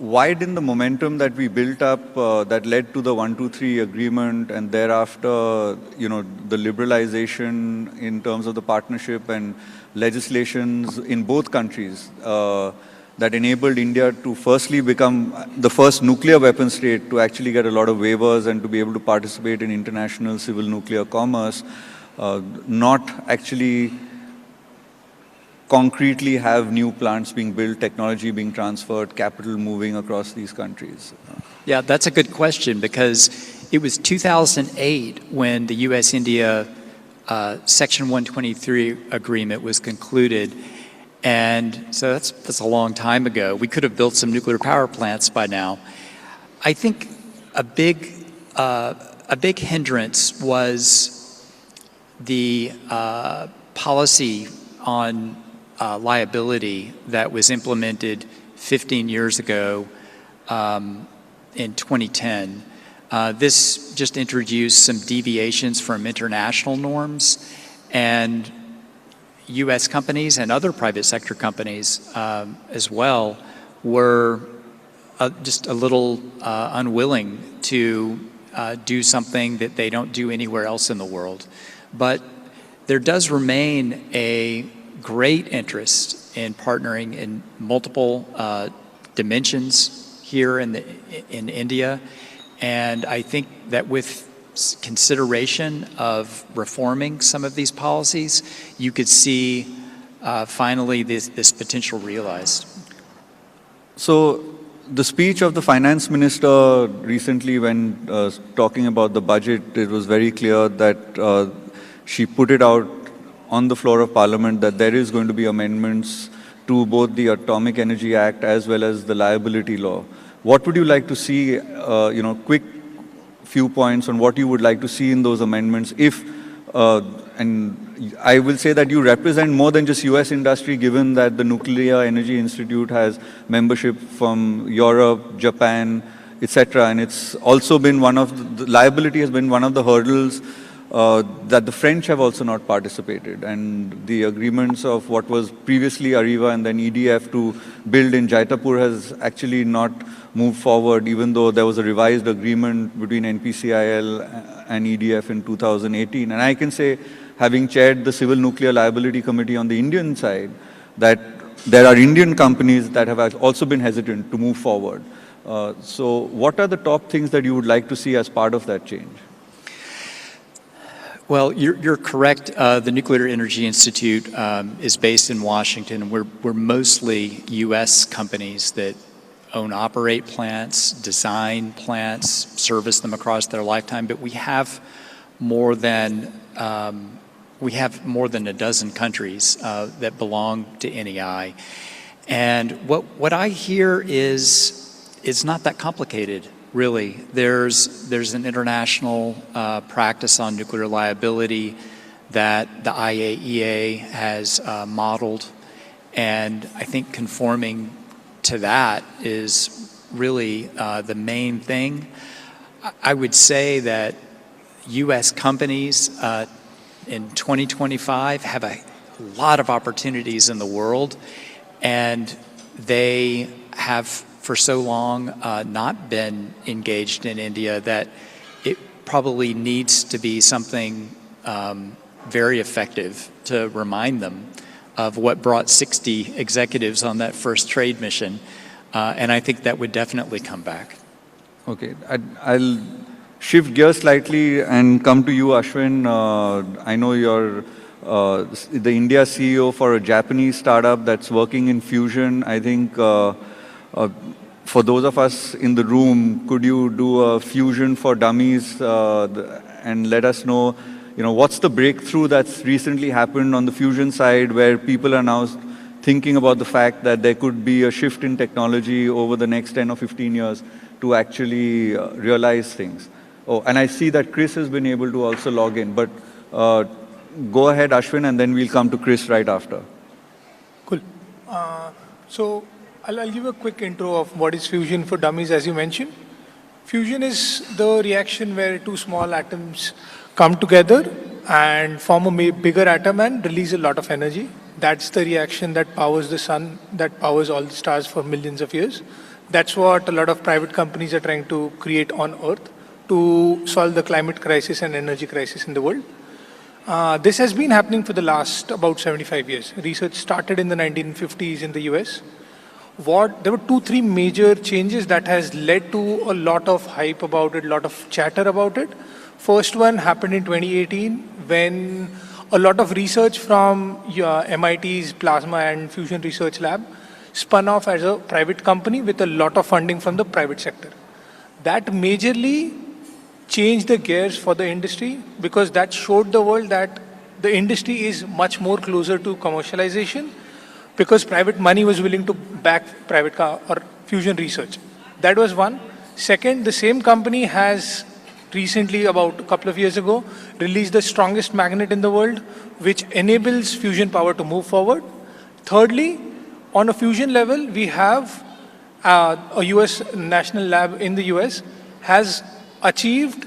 widen the momentum that we built up that led to the 123 agreement and thereafter, the liberalization in terms of the partnership and legislations in both countries that enabled India to firstly become the first nuclear weapon state to actually get a lot of waivers and to be able to participate in international civil nuclear commerce. Not actually concretely have new plants being built, technology being transferred, capital moving across these countries? Yeah, that's a good question because it was 2008 when the U.S.-India Section 123 agreement was concluded. And so that's a long time ago. We could have built some nuclear power plants by now. I think a big hindrance was the policy on liability that was implemented 15 years ago in 2010. This just introduced some deviations from international norms, and U.S. companies and other private sector companies as well were just a little unwilling to do something that they don't do anywhere else in the world. But there does remain a great interest in partnering in multiple dimensions here in India. And I think that with consideration of reforming some of these policies, you could see finally this potential realized. So the speech of the finance minister recently when talking about the budget, it was very clear that she put it out on the floor of Parliament that there is going to be amendments to both the Atomic Energy Act as well as the liability law. What would you like to see, quick few points on what you would like to see in those amendments if, and I will say that you represent more than just US industry given that the Nuclear Energy Institute has membership from Europe, Japan, etc. And it's also been one of, the liability has been one of the hurdles that the French have also not participated. And the agreements of what was previously Arriva and then EDF to build in Jaitapur has actually not moved forward, even though there was a revised agreement between NPCIL and EDF in 2018. And I can say, having chaired the Civil Nuclear Liability Committee on the Indian side, that there are Indian companies that have also been hesitant to move forward. So what are the top things that you would like to see as part of that change? Well, you're correct. The Nuclear Energy Institute is based in Washington. We're mostly U.S. companies that own, operate plants, design plants, service them across their lifetime. But we have more than a dozen countries that belong to NEI. And what I hear is it's not that complicated. Really, there's an international practice on nuclear liability that the IAEA has modeled, and I think conforming to that is really the main thing. I would say that U.S. companies in 2025 have a lot of opportunities in the world, and they have for so long not been engaged in India that it probably needs to be something very effective to remind them of what brought 60 executives on that first trade mission. And I think that would definitely come back. Okay, I'll shift gears slightly and come to you, Ashwin. I know you're the India CEO for a Japanese startup that's working in fusion. I think for those of us in the room, could you do a fusion for dummies and let us know, what's the breakthrough that's recently happened on the fusion side where people are now thinking about the fact that there could be a shift in technology over the next 10 or 15 years to actually realize things. Oh, and I see that Chris has been able to also log in, but go ahead, Ashwin, and then we'll come to Chris right after. Cool. So I'll give a quick intro of what is fusion for dummies, as you mentioned. Fusion is the reaction where two small atoms come together and form a bigger atom and release a lot of energy. That's the reaction that powers the sun, that powers all the stars for millions of years. That's what a lot of private companies are trying to create on Earth to solve the climate crisis and energy crisis in the world. This has been happening for the last about 75 years. Research started in the 1950s in the US. There were 2-3 major changes that has led to a lot of hype about it, a lot of chatter about it. First one happened in 2018 when a lot of research from MIT's Plasma and Fusion Research Lab spun off as a private company with a lot of funding from the private sector. That majorly changed the gears for the industry because that showed the world that the industry is much more closer to commercialization because private money was willing to back private or fusion research. That was one. Second, the same company has recently, about a couple of years ago, released the strongest magnet in the world, which enables fusion power to move forward. Thirdly, on a fusion level, we have a US national lab in the US has achieved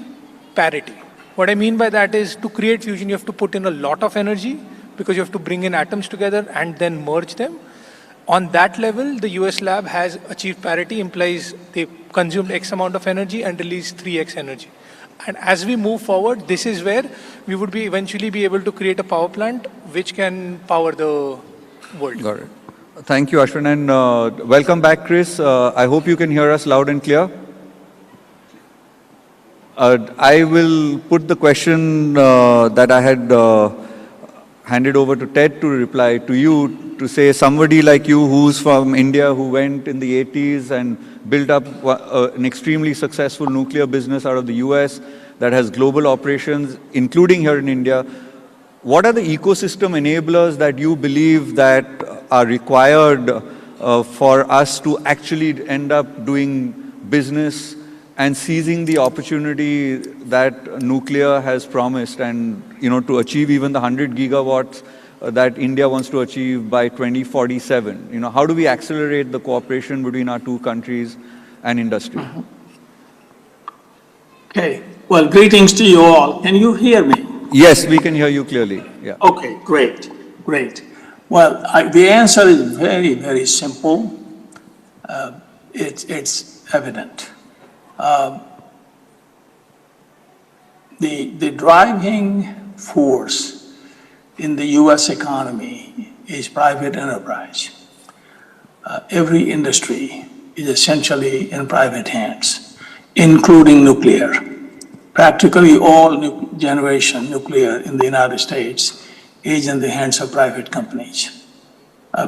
parity. What I mean by that is to create fusion, you have to put in a lot of energy because you have to bring in atoms together and then merge them. On that level, the US lab has achieved parity, implies they consumed X amount of energy and released 3X energy. And as we move forward, this is where we would eventually be able to create a power plant which can power the world. Got it. Thank you, Ashwin, and welcome back, Chris. I hope you can hear us loud and clear. I will put the question that I had handed over to Ted to reply to you, to say somebody like you who's from India, who went in the 80s and built up an extremely successful nuclear business out of the US that has global operations, including here in India. What are the ecosystem enablers that you believe that are required for us to actually end up doing business and seizing the opportunity that nuclear has promised, and to achieve even the 100 gigawatts that India wants to achieve by 2047? How do we accelerate the cooperation between our two countries and industry? Okay, well, greetings to you all. Can you hear me? Yes, we can hear you clearly. Yeah. Okay, great. Well, the answer is very, very simple. It's evident. The driving force in the US economy is private enterprise. Every industry is essentially in private hands, including nuclear. Practically all generation nuclear in the United States is in the hands of private companies.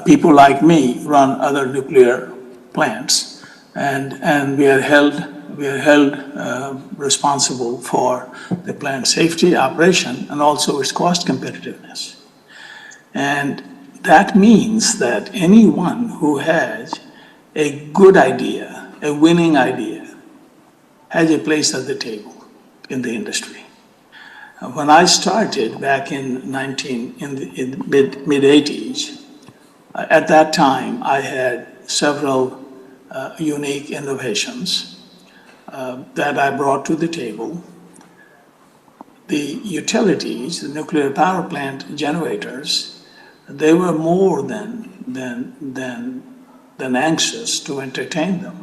People like me run other nuclear plants, and we are held responsible for the plant safety, operation, and also its cost competitiveness. And that means that anyone who has a good idea, a winning idea, has a place at the table in the industry. When I started back in the mid-80s, at that time I had several unique innovations that I brought to the table. The utilities, the nuclear power plant generators, they were more than anxious to entertain them.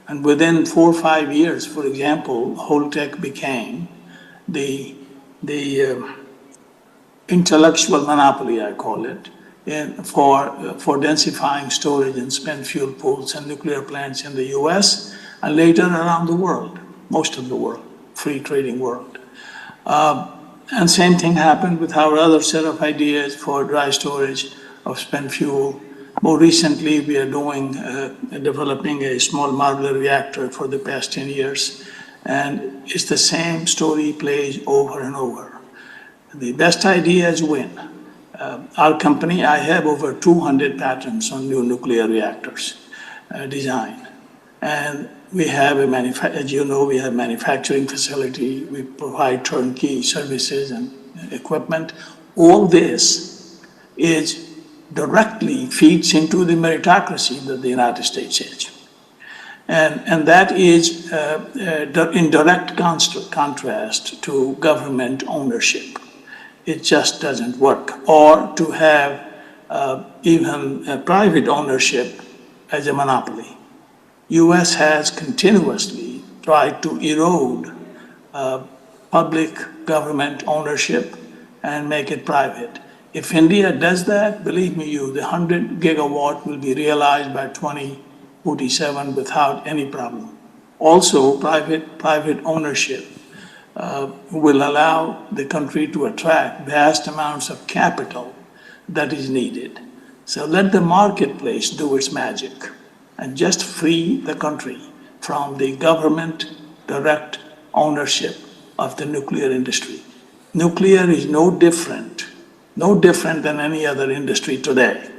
And within 4 or 5 years, for example, Holtec became the intellectual monopoly, I call it, for densifying storage and spent fuel pools and nuclear plants in the US and later around the world, most of the world, free trading world. And same thing happened with our other set of ideas for dry storage of spent fuel. More recently, we are developing a small modular reactor for the past 10 years. And it's the same story plays over and over. The best ideas win. Our company, I have over 200 patents on new nuclear reactors design. And we have as you know, we have a manufacturing facility. We provide turnkey services and equipment. All this directly feeds into the meritocracy that the United States is. And that is in direct contrast to government ownership. It just doesn't work. Or to have even private ownership as a monopoly. US has continuously tried to erode public government ownership and make it private. If India does that, believe me, the 100 gigawatt will be realized by 2047 without any problem. Also, private ownership will allow the country to attract vast amounts of capital that is needed. So let the marketplace do its magic and just free the country from the government direct ownership of the nuclear industry. Nuclear is no different than any other industry today.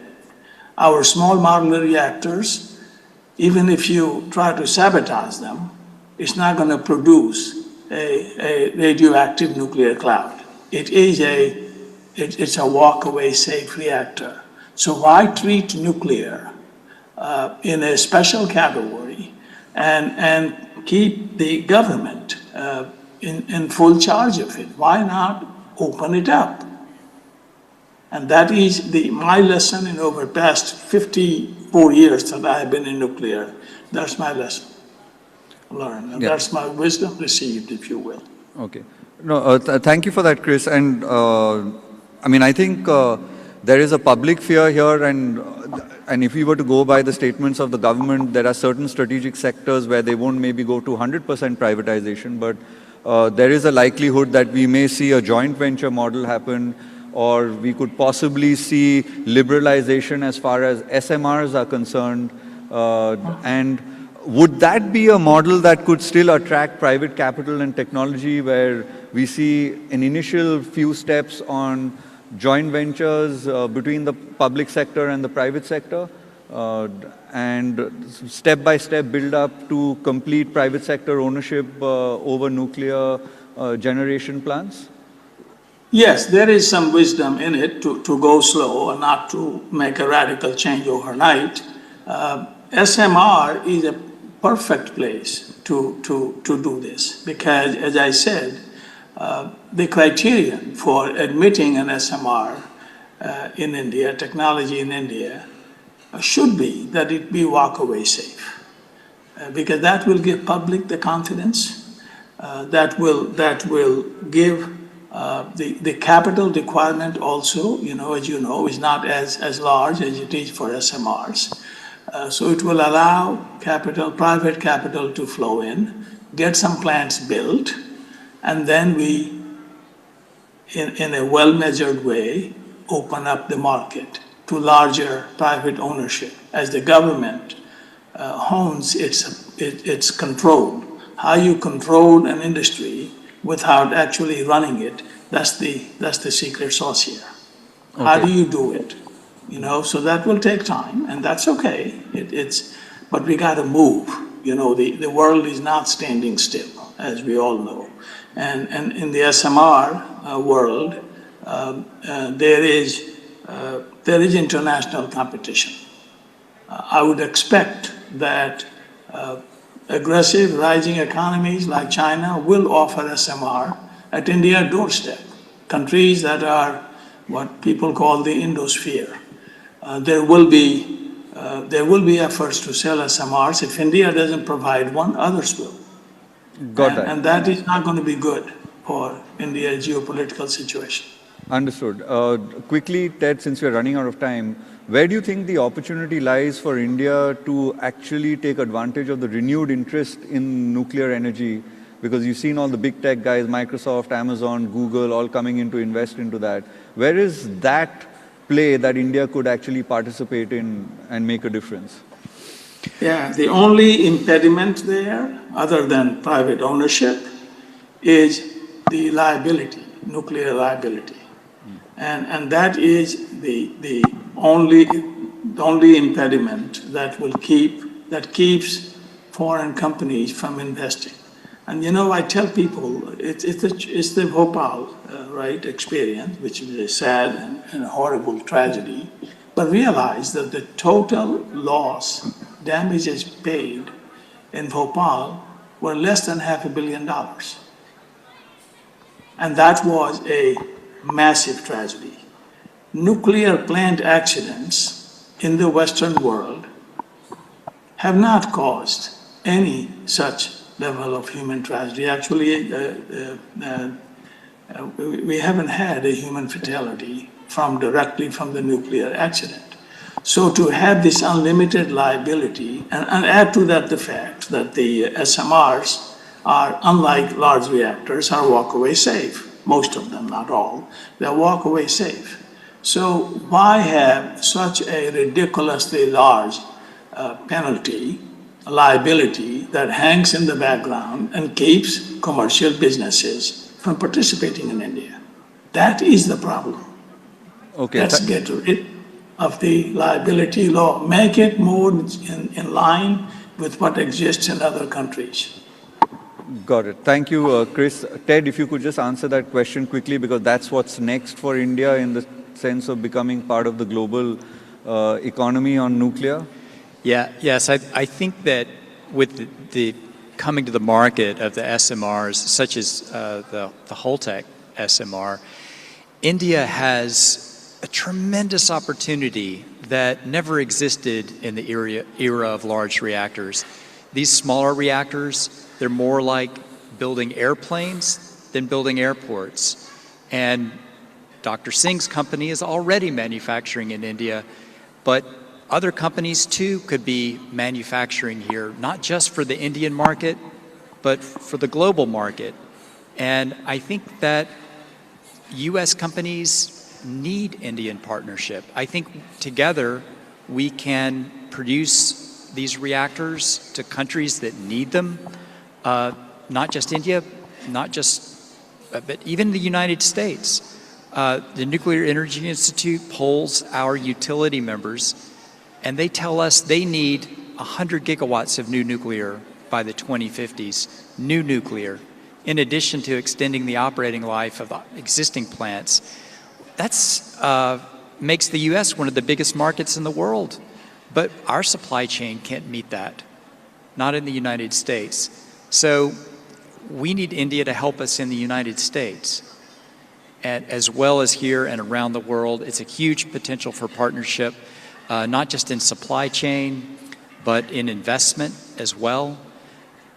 Our small modular reactors, even if you try to sabotage them, it's not going to produce a radioactive nuclear cloud. It's a walk-away safe reactor. So why treat nuclear in a special category and keep the government in full charge of it? Why not open it up? And that is my lesson in over past 54 years that I have been in nuclear. That's my lesson learned. And that's my wisdom received, if you will. Okay. No, thank you for that, Chris. And I think there is a public fear here, and and if we were to go by the statements of the government, there are certain strategic sectors where they won't maybe go to 100% privatization, but there is a likelihood that we may see a joint venture model happen, or we could possibly see liberalization as far as SMRs are concerned. And would that be a model that could still attract private capital and technology, where we see an initial few steps on joint ventures between the public sector and the private sector, and step-by-step build up to complete private sector ownership over nuclear generation plants? Yes, there is some wisdom in it to go slow and not to make a radical change overnight. SMR is a perfect place to do this because, as I said, the criterion for admitting an SMR in India, technology in India, should be that it be walk-away safe, because that will give public the confidence, that will give the capital requirement also, as you know, is not as large as it is for SMRs. So it will allow capital, private capital to flow in, get some plants built, and then we, in a well-measured way, open up the market to larger private ownership as the government hones its control. How you control an industry without actually running it, that's the secret sauce here. Okay. How do you do it? So that will take time, and that's okay. But we got to move. The world is not standing still, as we all know. And in the SMR world, there is international competition. I would expect that aggressive rising economies like China will offer SMR at India's doorstep. Countries that are what people call the Indo-sphere. There will be efforts to sell SMRs. If India doesn't provide one, others will. Got that. And that is not going to be good for India's geopolitical situation. Understood. Quickly, Ted, since we're running out of time, where do you think the opportunity lies for India to actually take advantage of the renewed interest in nuclear energy? Because you've seen all the big tech guys, Microsoft, Amazon, Google, all coming in to invest into that. Where is that play that India could actually participate in and make a difference? Yeah, the only impediment there, other than private ownership, is the liability, nuclear liability. And that is the only impediment that keeps foreign companies from investing. And I tell people, it's the Bhopal experience, which is a sad and a horrible tragedy, but realize that the total loss, damages paid in Bhopal were less than $500 million. And that was a massive tragedy. Nuclear plant accidents in the Western world have not caused any such level of human tragedy. Actually, we haven't had a human fatality directly from the nuclear accident. So to have this unlimited liability, and add to that the fact that the SMRs are, unlike large reactors, are walk-away safe. Most of them, not all. They're walk-away safe. So why have such a ridiculously large penalty, liability that hangs in the background and keeps commercial businesses from participating in India? That is the problem. Okay. Let's get rid of the liability law. Make it more in line with what exists in other countries. Got it. Thank you, Chris. Ted, if you could just answer that question quickly, because that's what's next for India in the sense of becoming part of the global economy on nuclear. Yes, I think that with the coming to the market of the SMRs, such as the Holtec SMR, India has a tremendous opportunity that never existed in the era of large reactors. These smaller reactors, they're more like building airplanes than building airports. And Dr. Singh's company is already manufacturing in India, but other companies too could be manufacturing here, not just for the Indian market, but for the global market. And I think that US companies need Indian partnership. I think together we can produce these reactors to countries that need them, not just India, but even the United States. The Nuclear Energy Institute polls our utility members, and they tell us they need 100 gigawatts of new nuclear by the 2050s, new nuclear, in addition to extending the operating life of existing plants. That's makes the U.S. one of the biggest markets in the world. But our supply chain can't meet that, not in the United States. So we need India to help us in the United States, and as well as here and around the world. It's a huge potential for partnership, not just in supply chain, but in investment as well.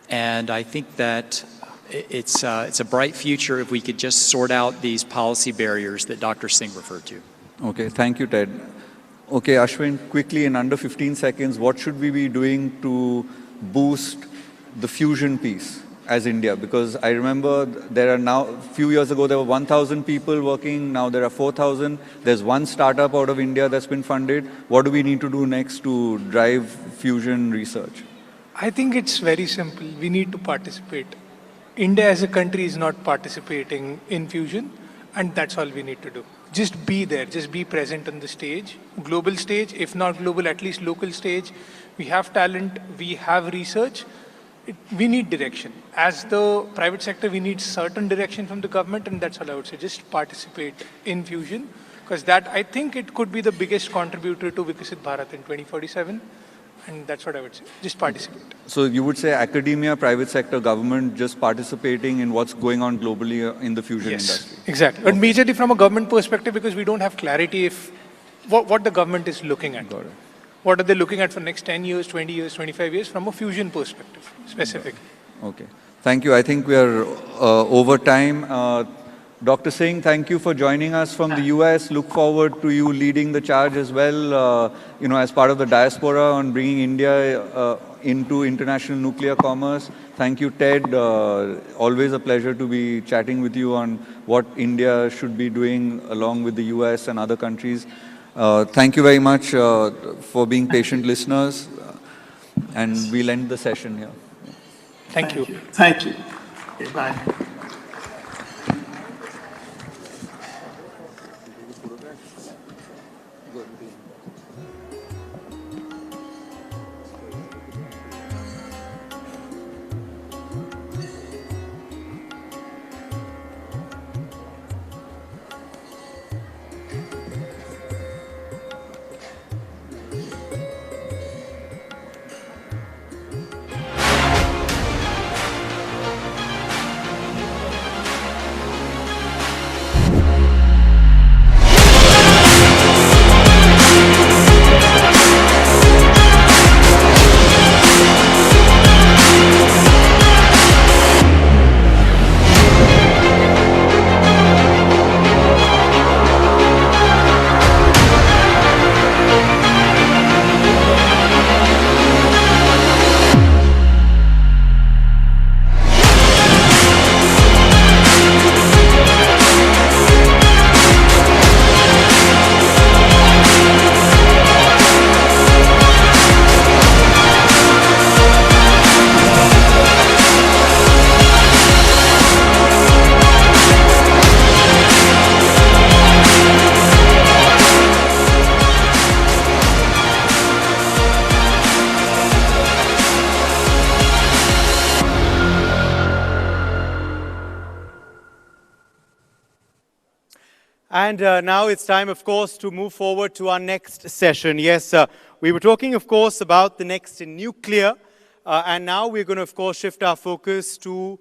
And I think that it's a bright future if we could just sort out these policy barriers that Dr. Singh referred to. Okay, thank you, Ted. Okay, Ashwin, quickly in under 15 seconds, what should we be doing to boost the fusion piece as India? Because I remember there are now, a few years ago, there were 1,000 people working. Now there are 4,000. There's one startup out of India that's been funded. What do we need to do next to drive fusion research? I think it's very simple. We need to participate. India as a country is not participating in fusion, and that's all we need to do. Just be there, just be present on the stage, global stage, if not global, at least local stage. We have talent, we have research. We need direction. As the private sector, we need certain direction from the government, and that's all I would say. Just participate in fusion, because that, I think it could be the biggest contributor to Viksit Bharat in 2047, and that's what I would say. Just participate. So you would say academia, private sector, government just participating in what's going on globally in the fusion industry? Exactly. But majorly from a government perspective, because we don't have clarity if what the government is looking at. Got it. What are they looking at for next 10 years, 20 years, 25 years from a fusion perspective, specific. Okay. Thank you. I think we are over time. Dr. Singh, thank you for joining us from the US. Look forward to you leading the charge as well, as part of the diaspora on bringing India into international nuclear commerce. Thank you, Ted. Always a pleasure to be chatting with you on what India should be doing along with the US and other countries. Thank you very much for being patient listeners, and we'll end the session here. Thank you. Thank you. Okay, bye. And now it's time, of course, to move forward to our next session. Yes, we were talking, of course, about the next in nuclear. And now we're going to, of course, shift our focus to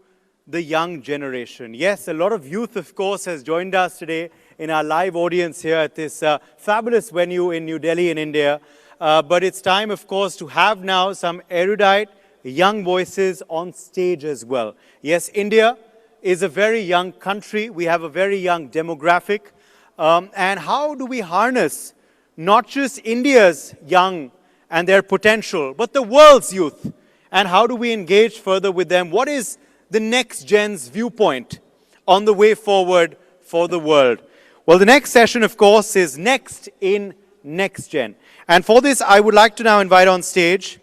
the young generation. Yes, a lot of youth, of course, has joined us today in our live audience here at this fabulous venue in New Delhi in India. But it's time, of course, to have now some erudite young voices on stage as well. Yes, India is a very young country. We have a very young demographic. And how do we harness not just India's young and their potential, but the world's youth. And how do we engage further with them? What is the next gen's viewpoint on the way forward for the world? Well, the next session, of course, is Next in Next Gen. And for this, I would like to now invite on stage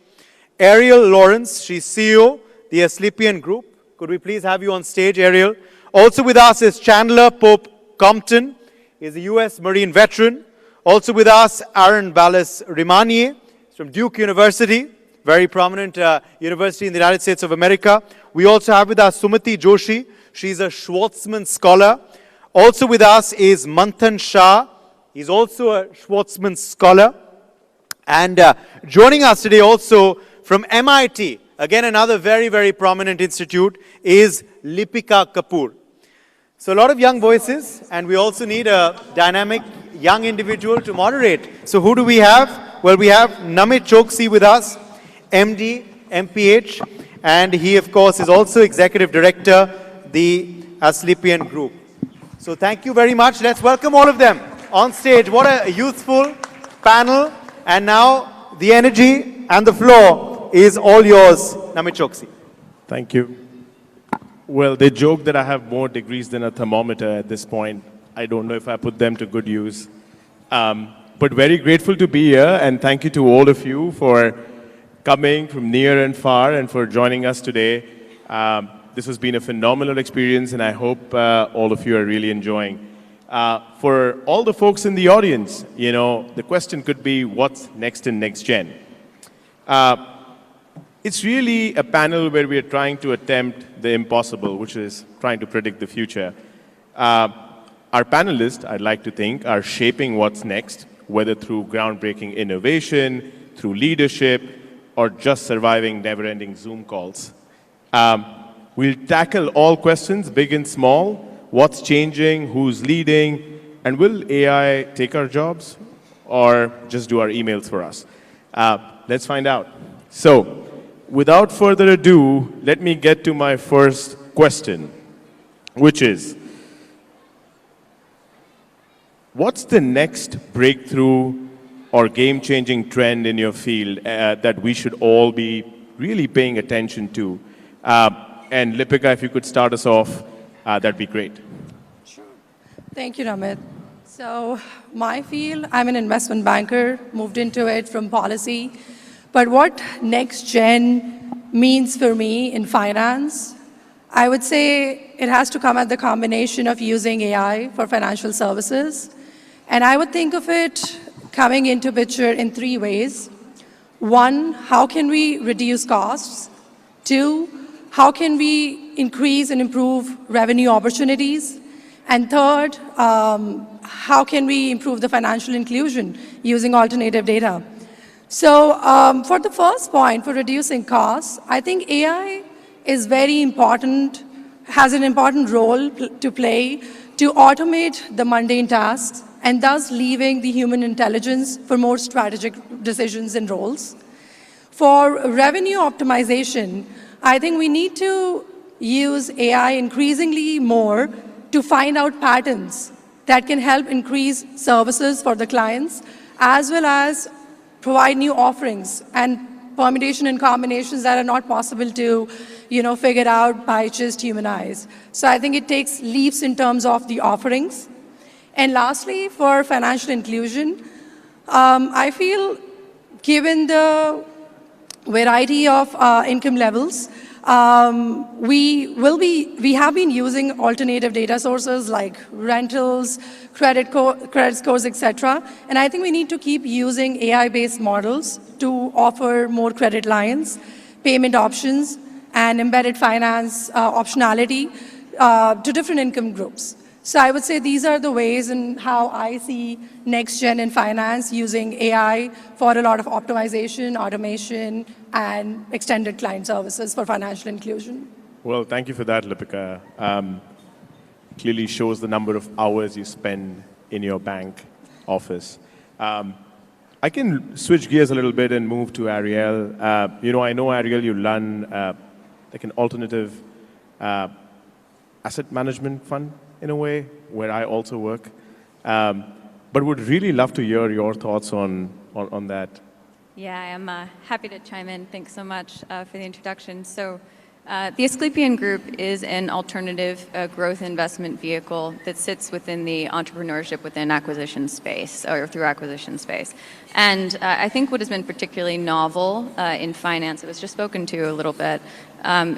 Ariel Lawrence. She's CEO, the Asclepian Group. Could we please have you on stage, Ariel? Also with us is Chandler Pope Compton. He's a U.S. Marine veteran. Also with us, Aaron Ballas-Rimanier from Duke University, very prominent university in the United States of America. We also have with us Sumati Joshi. She's a Schwartzman Scholar. Also with us is Manthan Shah. He's also a Schwartzman Scholar. And joining us today also from MIT, again another very, very prominent institute, is Lipika Kapoor. So a lot of young voices, and we also need a dynamic young individual to moderate. So who do we have? Well, we have Namit Choksi with us, MD, MPH, and he, of course, is also Executive Director, the Asclepian Group. So thank you very much. Let's welcome all of them on stage. What a youthful panel. And now the energy and the floor is all yours, Namit Choksi. Thank you. Well, they joke that I have more degrees than a thermometer at this point. I don't know if I put them to good use. But very grateful to be here, and thank you to all of you for coming from near and far and for joining us today. This has been a phenomenal experience, and I hope all of you are really enjoying. For all the folks in the audience, you know, the question could be, what's next in Next Gen? It's really a panel where we are trying to attempt the impossible, which is trying to predict the future. Our panelists, I'd like to think, are shaping what's next, whether through groundbreaking innovation, through leadership, or just surviving never-ending Zoom calls. We'll tackle all questions, big and small. What's changing? Who's leading? And will AI take our jobs or just do our emails for us? Let's find out. So, without further ado, let me get to my first question, which is, what's the next breakthrough or game-changing trend in your field that we should all be really paying attention to? And Lipika, if you could start us off, that'd be great. Thank you, Namit. So my field, I'm an investment banker, moved into it from policy. But what next gen means for me in finance, I would say it has to come at the combination of using AI for financial services. And I would think of it coming into picture in three ways. One, how can we reduce costs? Two, how can we increase and improve revenue opportunities? And third, how can we improve the financial inclusion using alternative data? So for the first point, for reducing costs, I think AI is very important, has an important role to play to automate the mundane tasks and thus leaving the human intelligence for more strategic decisions and roles. For revenue optimization, I think we need to use AI increasingly more to find out patterns that can help increase services for the clients, as well as provide new offerings and permutation and combinations that are not possible to, figure out by just human eyes. So I think it takes leaps in terms of the offerings. And lastly, for financial inclusion, I feel given the variety of income levels, we have been using alternative data sources like rentals, credit scores, etc. And I think we need to keep using AI-based models to offer more credit lines, payment options, and embedded finance optionality to different income groups. So I would say these are the ways in how I see next gen in finance using AI for a lot of optimization, automation, and extended client services for financial inclusion. Well, thank you for that, Lipika. Clearly shows the number of hours you spend in your bank office. I can switch gears a little bit and move to Ariel. I know, Ariel, you run like an alternative asset management fund in a way, where I also work. but would really love to hear your thoughts on that. Yeah, I am happy to chime in. Thanks so much for the introduction. So the Asclepian Group is an alternative growth investment vehicle that sits within the entrepreneurship within acquisition space, or through acquisition space. And I think what has been particularly novel in finance, it was just spoken to a little bit,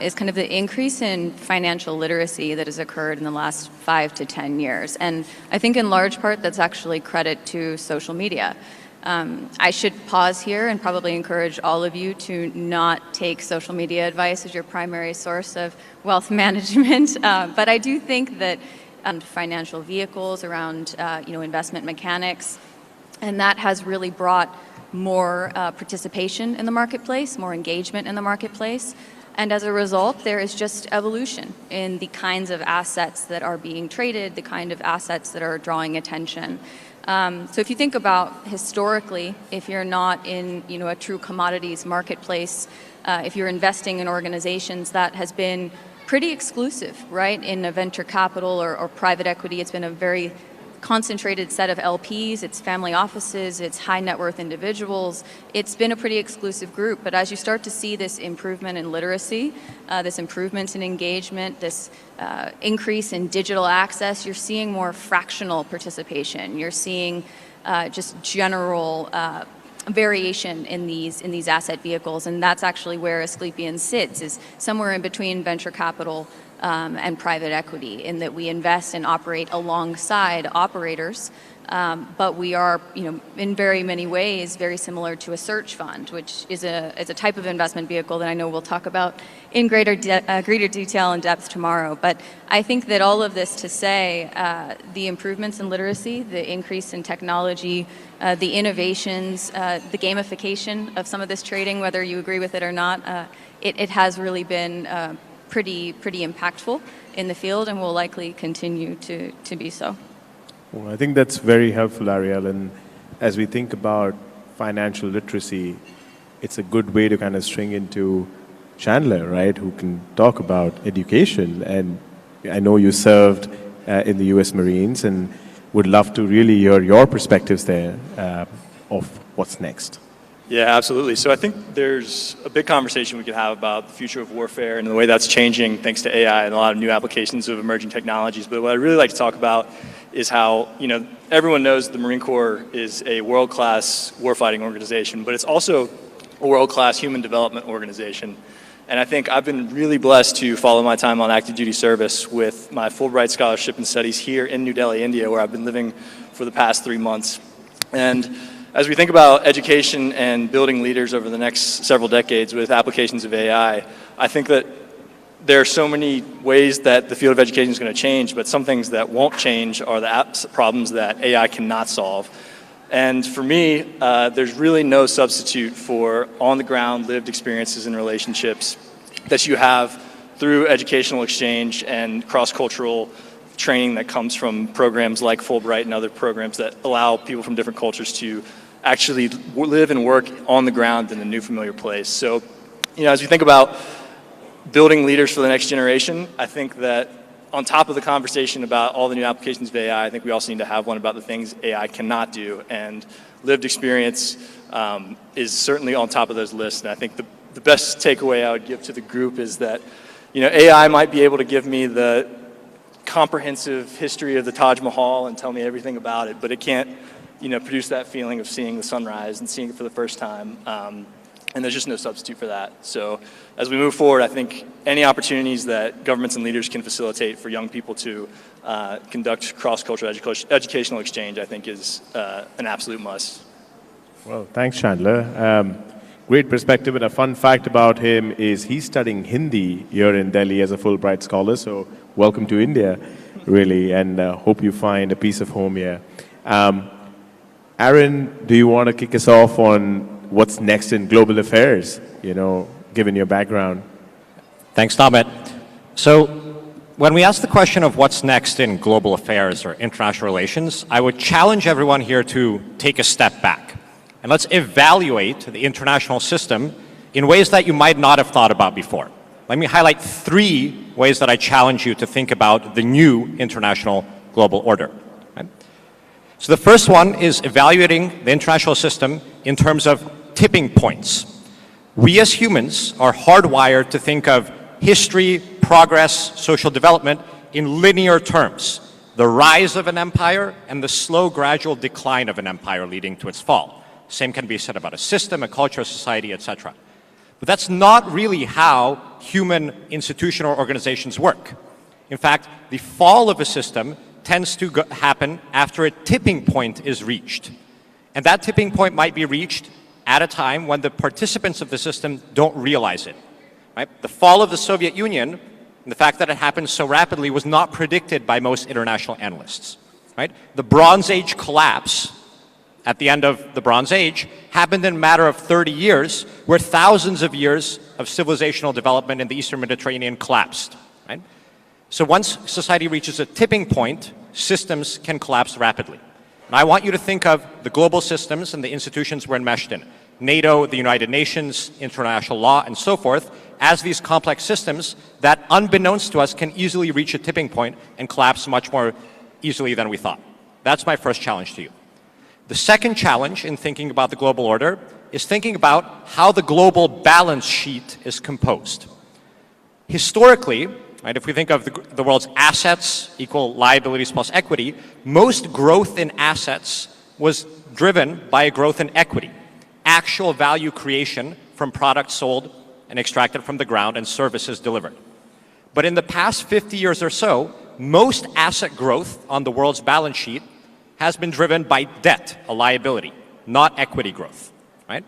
is kind of the increase in financial literacy that has occurred in the last 5 to 10 years. And I think in large part that's actually credit to social media. I should pause here and probably encourage all of you to not take social media advice as your primary source of wealth management. But I do think that financial vehicles around investment mechanics, and that has really brought more participation in the marketplace, more engagement in the marketplace. And as a result, there is just evolution in the kinds of assets that are being traded, the kind of assets that are drawing attention. So if you think about historically, if you're not in a true commodities marketplace, if you're investing in organizations, that has been pretty exclusive, right? In a venture capital or private equity, it's been a very concentrated set of LPs, it's family offices, it's high net worth individuals. It's been a pretty exclusive group, but as you start to see this improvement in literacy, this improvement in engagement, this increase in digital access, you're seeing more fractional participation. You're seeing just general variation in these asset vehicles, and that's actually where Asclepian sits, is somewhere in between venture capital and private equity, in that we invest and operate alongside operators, but we are, in very many ways, very similar to a search fund, which is a type of investment vehicle that I know we'll talk about in greater detail and depth tomorrow. But I think that all of this to say, the improvements in literacy, the increase in technology, the innovations, the gamification of some of this trading, whether you agree with it or not, it has really been pretty impactful in the field and will likely continue to be so. Well, I think that's very helpful, Ariel. And as we think about financial literacy, it's a good way to kind of string into Chandler, right, who can talk about education. And I know you served in the U.S. Marines, and would love to really hear your perspectives there of what's next. Yeah, absolutely. So I think there's a big conversation we could have about the future of warfare and the way that's changing thanks to AI and a lot of new applications of emerging technologies. But what I'd really like to talk about is how, everyone knows the Marine Corps is a world-class warfighting organization, but it's also a world-class human development organization. And I think I've been really blessed to follow my time on active duty service with my Fulbright Scholarship in Studies here in New Delhi, India, where I've been living for the past 3 months. And as we think about education and building leaders over the next several decades with applications of AI, I think that there are so many ways that the field of education is going to change, but some things that won't change are the problems that AI cannot solve. And for me, there's really no substitute for on-the-ground lived experiences and relationships that you have through educational exchange and cross-cultural training that comes from programs like Fulbright and other programs that allow people from different cultures to actually live and work on the ground in a new familiar place. So, as we think about building leaders for the next generation, I think that on top of the conversation about all the new applications of AI, I think we also need to have one about the things AI cannot do. And lived experience is certainly on top of those lists. And I think the best takeaway I would give to the group is that, AI might be able to give me the comprehensive history of the Taj Mahal and tell me everything about it, but it can't, produce that feeling of seeing the sunrise and seeing it for the first time. And there's just no substitute for that. So as we move forward, I think any opportunities that governments and leaders can facilitate for young people to conduct cross-cultural educational exchange, I think is an absolute must. Well, thanks, Chandler. Great perspective, and a fun fact about him is he's studying Hindi here in Delhi as a Fulbright scholar, so welcome to India, really, and hope you find a piece of home here. Aaron, do you want to kick us off on what's next in global affairs, given your background? Thanks, Namit. So when we ask the question of what's next in global affairs or international relations, I would challenge everyone here to take a step back. And let's evaluate the international system in ways that you might not have thought about before. Let me highlight 3 ways that I challenge you to think about the new international global order. So the first one is evaluating the international system in terms of tipping points. We as humans are hardwired to think of history, progress, social development in linear terms. The rise of an empire and the slow, gradual decline of an empire leading to its fall. Same can be said about a system, a culture, a society, etc. But that's not really how human institutional organizations work. In fact, the fall of a system tends to happen after a tipping point is reached. And that tipping point might be reached at a time when the participants of the system don't realize it. Right? The fall of the Soviet Union, and the fact that it happened so rapidly, was not predicted by most international analysts. Right? The Bronze Age collapse at the end of the Bronze Age happened in a matter of 30 years, where thousands of years of civilizational development in the Eastern Mediterranean collapsed. Right? So once society reaches a tipping point, systems can collapse rapidly. And I want you to think of the global systems and the institutions we're enmeshed in, NATO, the United Nations, international law, and so forth, as these complex systems that, unbeknownst to us, can easily reach a tipping point and collapse much more easily than we thought. That's my first challenge to you. The second challenge in thinking about the global order is thinking about how the global balance sheet is composed. Historically, right, if we think of the world's assets equal liabilities plus equity, most growth in assets was driven by a growth in equity, actual value creation from products sold and extracted from the ground and services delivered. But in the past 50 years or so, most asset growth on the world's balance sheet has been driven by debt, a liability, not equity growth, right?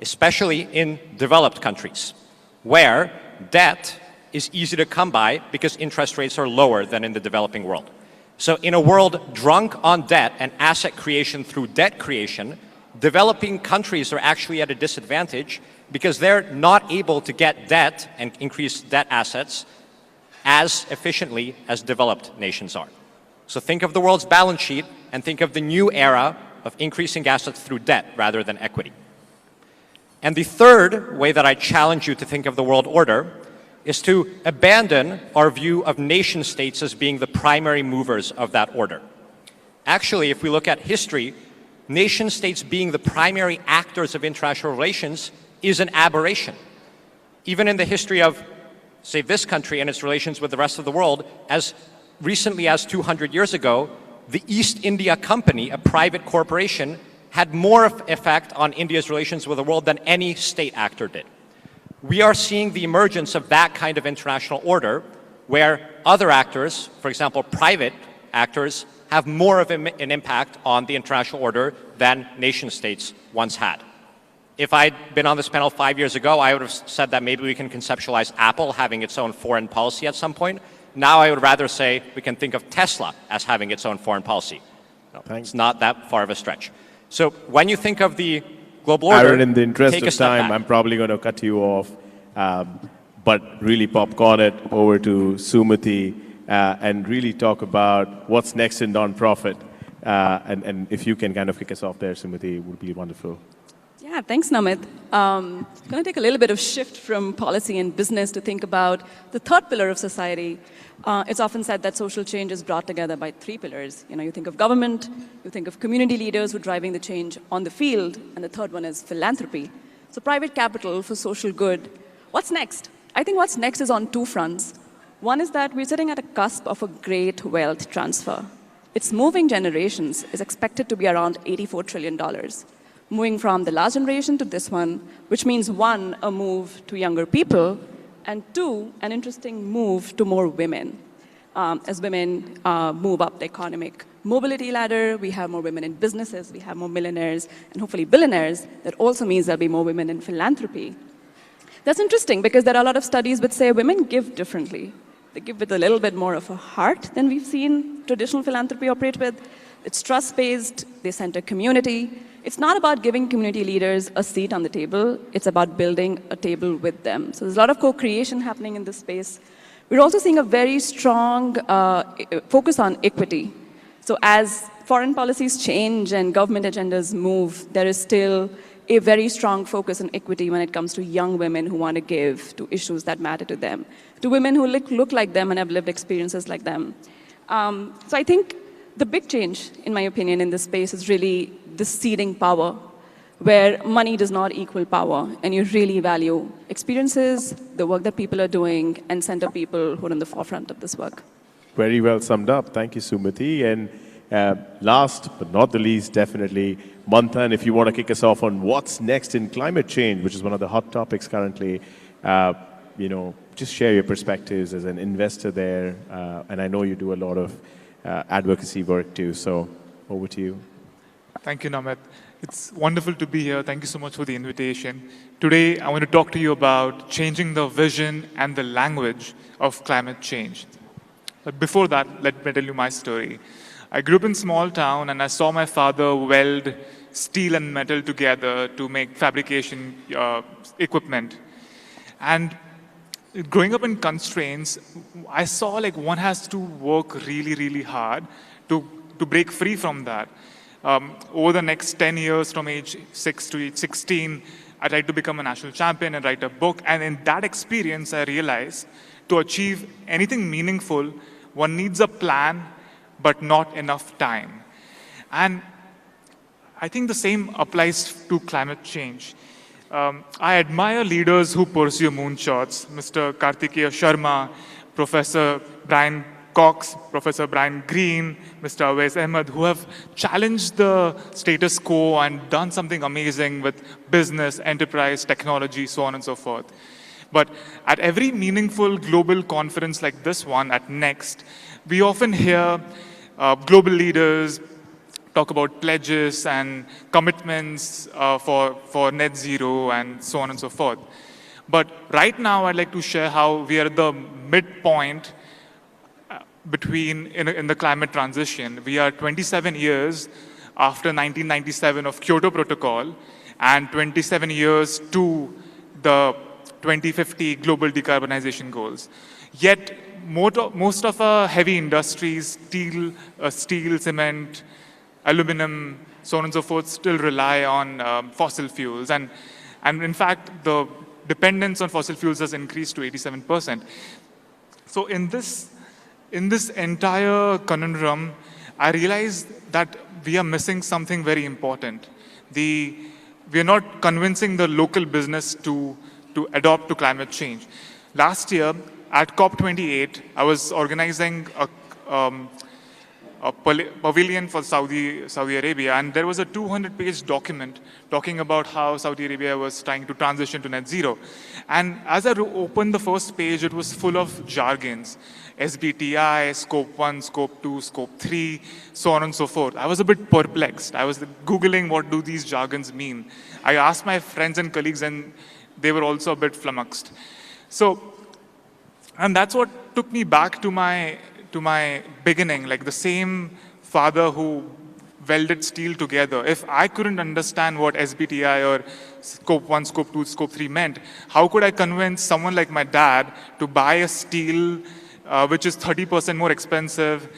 Especially in developed countries, where debt is easy to come by because interest rates are lower than in the developing world. So in a world drunk on debt and asset creation through debt creation, developing countries are actually at a disadvantage because they're not able to get debt and increase debt assets as efficiently as developed nations are. So think of the world's balance sheet and think of the new era of increasing assets through debt rather than equity. And the third way that I challenge you to think of the world order is to abandon our view of nation states as being the primary movers of that order. Actually, if we look at history, nation states being the primary actors of international relations is an aberration. Even in the history of, say, this country and its relations with the rest of the world, as recently as 200 years ago, the East India Company, a private corporation, had more effect on India's relations with the world than any state actor did. We are seeing the emergence of that kind of international order where other actors, for example, private actors, have more of an impact on the international order than nation states once had. If I'd been on this panel 5 years ago, I would have said that maybe we can conceptualize Apple having its own foreign policy at some point. Now I would rather say we can think of Tesla as having its own foreign policy. No, it's not that far of a stretch. So when you think of the global order, Aaron, in the interest take a of step time, back. I'm probably going to cut you off, but really popcorn it over to Sumati and really talk about what's next in nonprofit. And if you can kind of kick us off there, Sumati, it would be wonderful. Yeah, thanks, Namit. I'm going to take a little bit of shift from policy and business to think about the third pillar of society. It's often said that social change is brought together by three pillars. You know, you think of government, you think of community leaders who are driving the change on the field, and the third one is philanthropy. So private capital for social good. What's next? I think what's next is on two fronts. One is that we're sitting at a cusp of a great wealth transfer. Its moving generations is expected to be around $84 trillion. Moving from the last generation to this one, which means one, a move to younger people, and two, an interesting move to more women. As women move up the economic mobility ladder, we have more women in businesses, we have more millionaires, and hopefully billionaires. That also means there'll be more women in philanthropy. That's interesting because there are a lot of studies which say women give differently. They give with a little bit more of a heart than we've seen traditional philanthropy operate with. It's trust-based, they center community. It's not about giving community leaders a seat on the table, it's about building a table with them. So there's a lot of co-creation happening in this space. We're also seeing a very strong focus on equity. So as foreign policies change and government agendas move, there is still a very strong focus on equity when it comes to young women who want to give to issues that matter to them, to women who look like them and have lived experiences like them. So I think The big change, in my opinion, in this space is really the seeding power, where money does not equal power, and you really value experiences, the work that people are doing, and center people who are in the forefront of this work. Very well summed up. Thank you, Sumati. And last but not the least, definitely, Manthan, if you want to kick us off on what's next in climate change, which is one of the hot topics currently, just share your perspectives as an investor there. And I know you do a lot of advocacy work too. So over to you. Thank you, Namit. It's wonderful to be here. Thank you so much for the invitation. Today, I want to talk to you about changing the vision and the language of climate change. But before that, let me tell you my story. I grew up in a small town, and I saw my father weld steel and metal together to make fabrication equipment. And growing up in constraints, I saw like one has to work really, really hard to break free from that. Over the next 10 years, from age 6 to age 16, I tried to become a national champion and write a book. And in that experience, I realized to achieve anything meaningful, one needs a plan, but not enough time. And I think the same applies to climate change. I admire leaders who pursue moonshots, Mr. Kartikeya Sharma, Professor Brian Cox, Professor Brian Greene, Mr. Awais Ahmed, who have challenged the status quo and done something amazing with business, enterprise, technology, so on and so forth. But at every meaningful global conference like this one at NEXT, we often hear global leaders talk about pledges and commitments for net zero and so on and so forth. But right now, I'd like to share how we are at the midpoint in the climate transition. We are 27 years after 1997 of Kyoto Protocol and 27 years to the 2050 global decarbonization goals. Yet, most of our heavy industries, steel, cement, aluminum, so on and so forth, still rely on fossil fuels. And in fact, the dependence on fossil fuels has increased to 87%. So in this entire conundrum, I realized that we are missing something very important. We are not convincing the local business to adopt to climate change. Last year, at COP28, I was organizing a pavilion for Saudi Arabia, and there was a 200-page document talking about how Saudi Arabia was trying to transition to net zero. And as I opened the first page, it was full of jargons. SBTI, Scope 1, Scope 2, Scope 3, so on and so forth. I was a bit perplexed. I was Googling what do these jargons mean. I asked my friends and colleagues, and they were also a bit flummoxed. And that's what took me back to my beginning, like the same father who welded steel together. If I couldn't understand what SBTI or Scope 1, Scope 2, Scope 3 meant, how could I convince someone like my dad to buy a steel which is 30% more expensive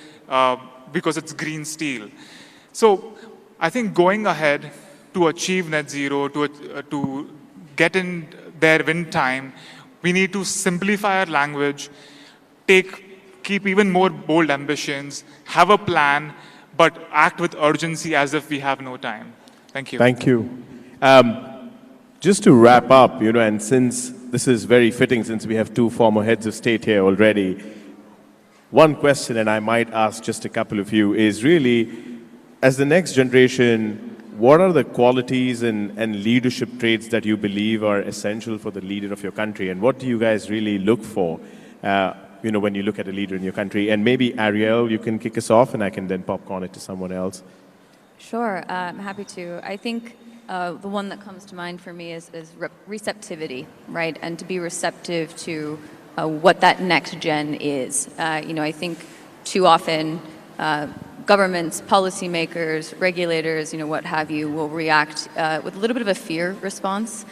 because it's green steel? So I think going ahead to achieve net zero, to get in there win time, we need to simplify our language, keep even more bold ambitions, have a plan, but act with urgency as if we have no time. Thank you. Thank you. Just to wrap up, and since this is very fitting, since we have two former heads of state here already, one question, and I might ask just a couple of you, is really, as the next generation, what are the qualities and leadership traits that you believe are essential for the leader of your country? And what do you guys really look for, when you look at a leader in your country? And maybe, Ariel, you can kick us off, and I can then popcorn it to someone else. Sure, I'm happy to. I think the one that comes to mind for me is receptivity, right? And to be receptive to what that next gen is. I think too often governments, policymakers, regulators, what have you, will react with a little bit of a fear response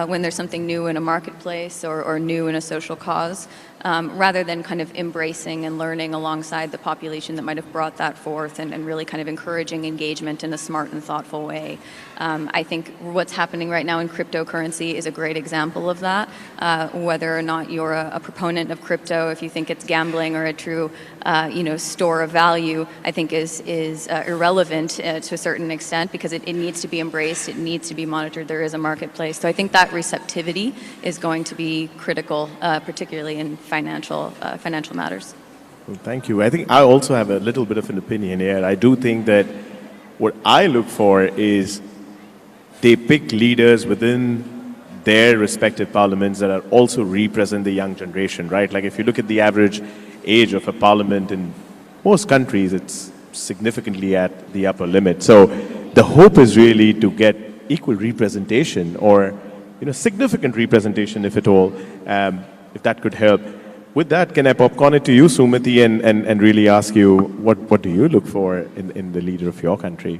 when there's something new in a marketplace or new in a social cause. rather than kind of embracing and learning alongside the population that might have brought that forth and really kind of encouraging engagement in a smart and thoughtful way. I think what's happening right now in cryptocurrency is a great example of that. Whether or not you're a proponent of crypto, if you think it's gambling or a true store of value, I think is irrelevant to a certain extent, because it needs to be embraced, it needs to be monitored, there is a marketplace. So I think that receptivity is going to be critical, particularly in financial matters. Well, thank you. I think I also have a little bit of an opinion here. I do think that what I look for is they pick leaders within their respective parliaments that are also represent the young generation, right? Like if you look at the average age of a parliament in most countries, it's significantly at the upper limit. So the hope is really to get equal representation, or significant representation, if at all, if that could help. With that, can I popcorn it to you, Sumati, and really ask you, what do you look for in the leader of your country?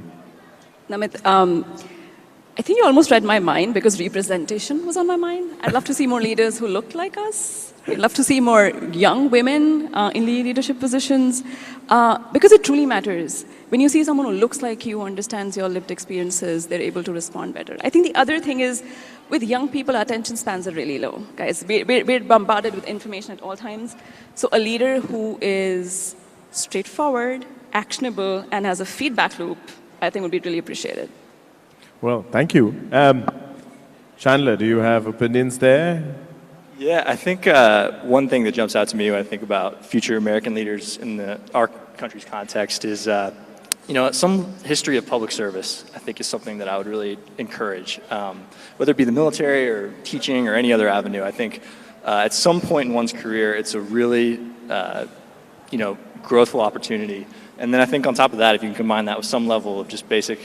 Namit, I think you almost read my mind, because representation was on my mind. I'd love to see more leaders who look like us. I'd love to see more young women in leadership positions, because it truly matters. When you see someone who looks like you, understands your lived experiences, they're able to respond better. I think the other thing is, with young people, our attention spans are really low. Guys, we're bombarded with information at all times. So a leader who is straightforward, actionable, and has a feedback loop, I think would be really appreciated. Well, thank you. Chandler, do you have opinions there? Yeah, I think one thing that jumps out to me when I think about future American leaders in our country's context is, some history of public service, I think, is something that I would really encourage. Whether it be the military or teaching or any other avenue, I think at some point in one's career, it's a really, growthful opportunity. And then I think on top of that, if you can combine that with some level of just basic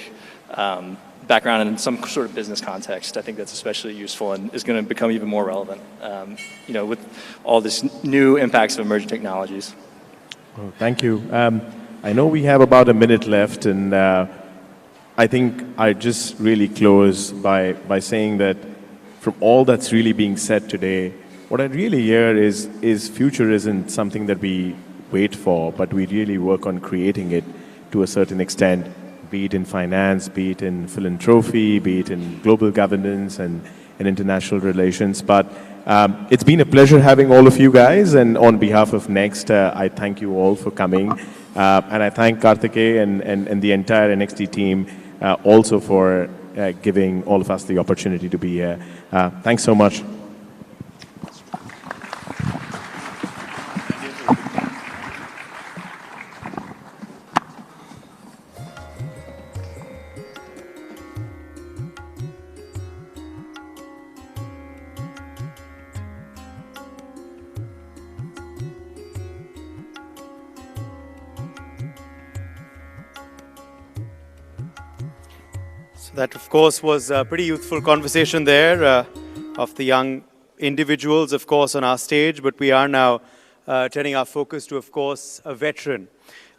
background in some sort of business context, I think that's especially useful and is going to become even more relevant, with all this new impacts of emerging technologies. Well, thank you. I know we have about a minute left, and I think I just really close by saying that from all that's really being said today, what I really hear is future isn't something that we wait for, but we really work on creating it to a certain extent, be it in finance, be it in philanthropy, be it in global governance and international relations. But it's been a pleasure having all of you guys, and on behalf of Next, I thank you all for coming. And I thank Karthikeya and the entire NXT team also for giving all of us the opportunity to be here. Thanks so much. That, of course, was a pretty youthful conversation there of the young individuals, of course, on our stage. But we are now turning our focus to, of course, a veteran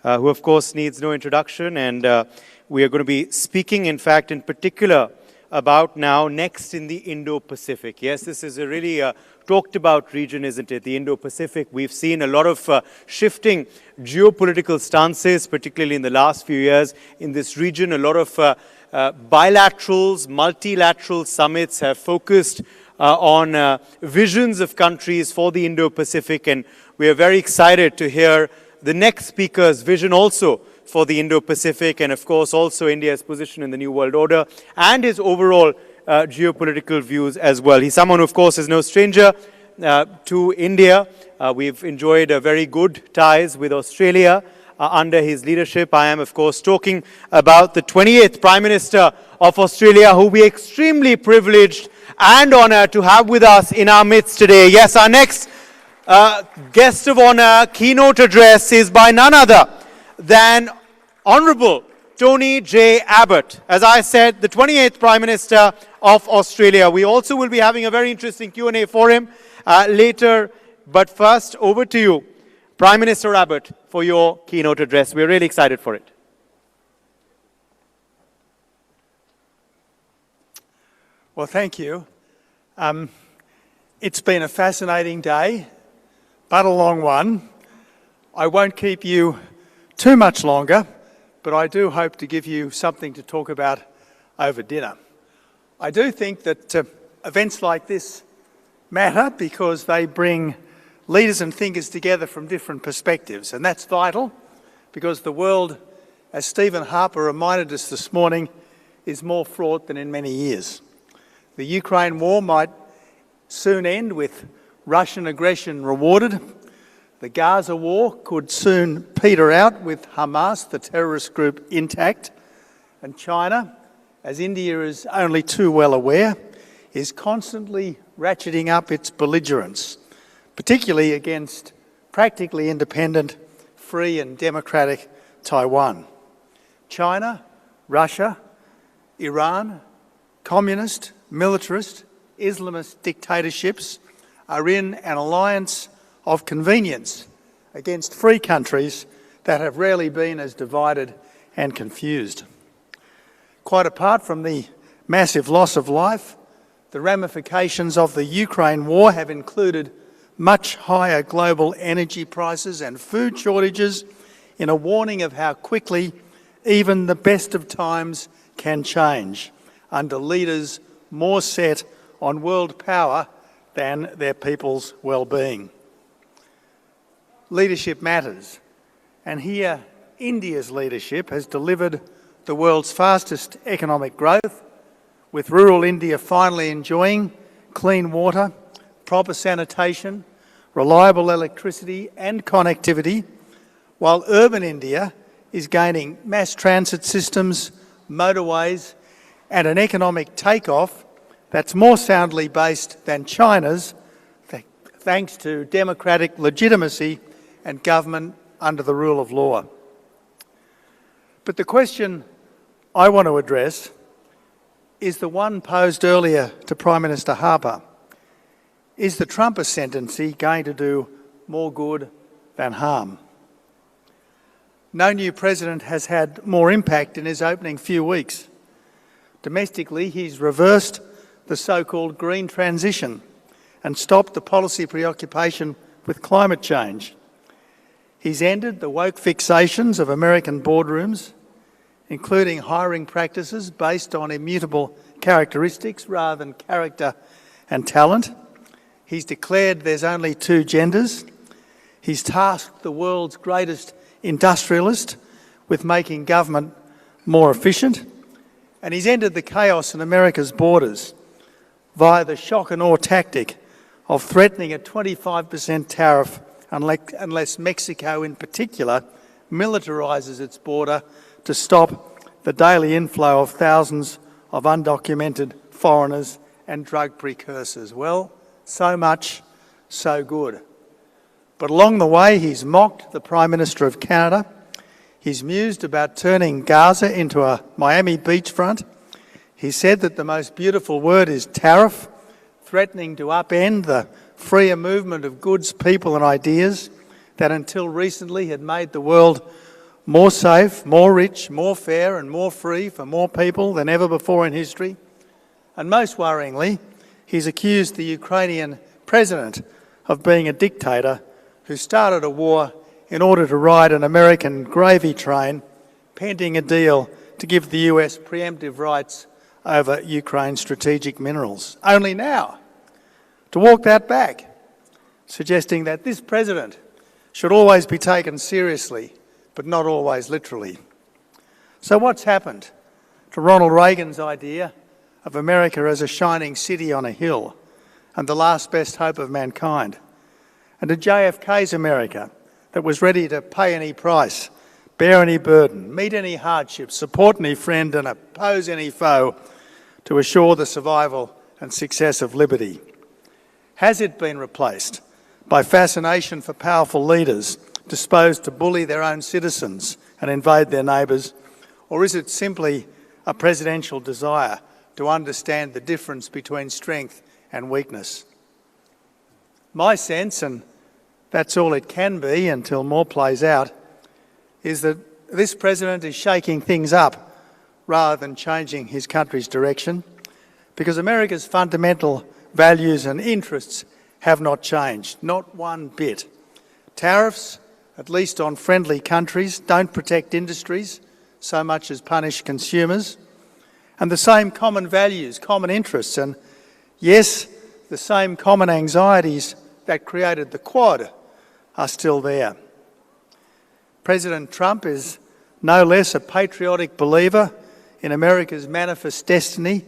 who, of course, needs no introduction. And we are going to be speaking, in fact, in particular, about now next in the Indo-Pacific. Yes, this is a really talked about region, isn't it? The Indo-Pacific. We've seen a lot of shifting geopolitical stances, particularly in the last few years in this region. A lot of bilaterals, multilateral summits have focused on visions of countries for the Indo-Pacific, and we are very excited to hear the next speaker's vision also for the Indo-Pacific, and of course also India's position in the New World Order and his overall geopolitical views as well. He's someone who, of course, is no stranger to India. We've enjoyed very good ties with Australia under his leadership. I am, of course, talking about the 28th Prime Minister of Australia, who we are extremely privileged and honored to have with us in our midst today. Yes, our next guest of honor keynote address is by none other than Honorable Tony J. Abbott. As I said, the 28th Prime Minister of Australia. We also will be having a very interesting Q&A for him later. But first, over to you, Prime Minister Abbott, for your keynote address. We're really excited for it. Well, thank you. It's been a fascinating day, but a long one. I won't keep you too much longer, but I do hope to give you something to talk about over dinner. I do think that events like this matter because they bring leaders and thinkers together from different perspectives, and that's vital because the world, as Stephen Harper reminded us this morning, is more fraught than in many years. The Ukraine war might soon end with Russian aggression rewarded. The Gaza war could soon peter out with Hamas, the terrorist group, intact. And China, as India is only too well aware, is constantly ratcheting up its belligerence, particularly against practically independent, free and democratic Taiwan. China, Russia, Iran, communist, militarist, Islamist dictatorships are in an alliance of convenience against free countries that have rarely been as divided and confused. Quite apart from the massive loss of life, the ramifications of the Ukraine war have included much higher global energy prices and food shortages, in a warning of how quickly even the best of times can change under leaders more set on world power than their people's well-being. Leadership matters, and here India's leadership has delivered the world's fastest economic growth, with rural India finally enjoying clean water, proper sanitation, reliable electricity and connectivity, while urban India is gaining mass transit systems, motorways, and an economic takeoff that's more soundly based than China's, thanks to democratic legitimacy and government under the rule of law. But the question I want to address is the one posed earlier to Prime Minister Harper. Is the Trump ascendancy going to do more good than harm? No new president has had more impact in his opening few weeks. Domestically, he's reversed the so-called green transition and stopped the policy preoccupation with climate change. He's ended the woke fixations of American boardrooms, including hiring practices based on immutable characteristics rather than character and talent. He's declared there's only two genders. He's tasked the world's greatest industrialist with making government more efficient. And he's ended the chaos in America's borders via the shock and awe tactic of threatening a 25% tariff unless Mexico in particular militarises its border to stop the daily inflow of thousands of undocumented foreigners and drug precursors. Well, so much, so good. But along the way, he's mocked the Prime Minister of Canada. He's mused about turning Gaza into a Miami beachfront. He said that the most beautiful word is tariff, threatening to upend the freer movement of goods, people and ideas that until recently had made the world more safe, more rich, more fair and more free for more people than ever before in history. And most worryingly, he's accused the Ukrainian president of being a dictator who started a war in order to ride an American gravy train pending a deal to give the US preemptive rights over Ukraine's strategic minerals. Only now to walk that back, suggesting that this president should always be taken seriously, but not always literally. So what's happened to Ronald Reagan's idea of America as a shining city on a hill and the last best hope of mankind, and to JFK's America that was ready to pay any price, bear any burden, meet any hardship, support any friend and oppose any foe to assure the survival and success of liberty? Has it been replaced by fascination for powerful leaders disposed to bully their own citizens and invade their neighbours? Or is it simply a presidential desire to understand the difference between strength and weakness? My sense, and that's all it can be until more plays out, is that this president is shaking things up rather than changing his country's direction, because America's fundamental values and interests have not changed, not one bit. Tariffs, at least on friendly countries, don't protect industries so much as punish consumers. And the same common values, common interests, and yes, the same common anxieties that created the Quad are still there. President Trump is no less a patriotic believer in America's manifest destiny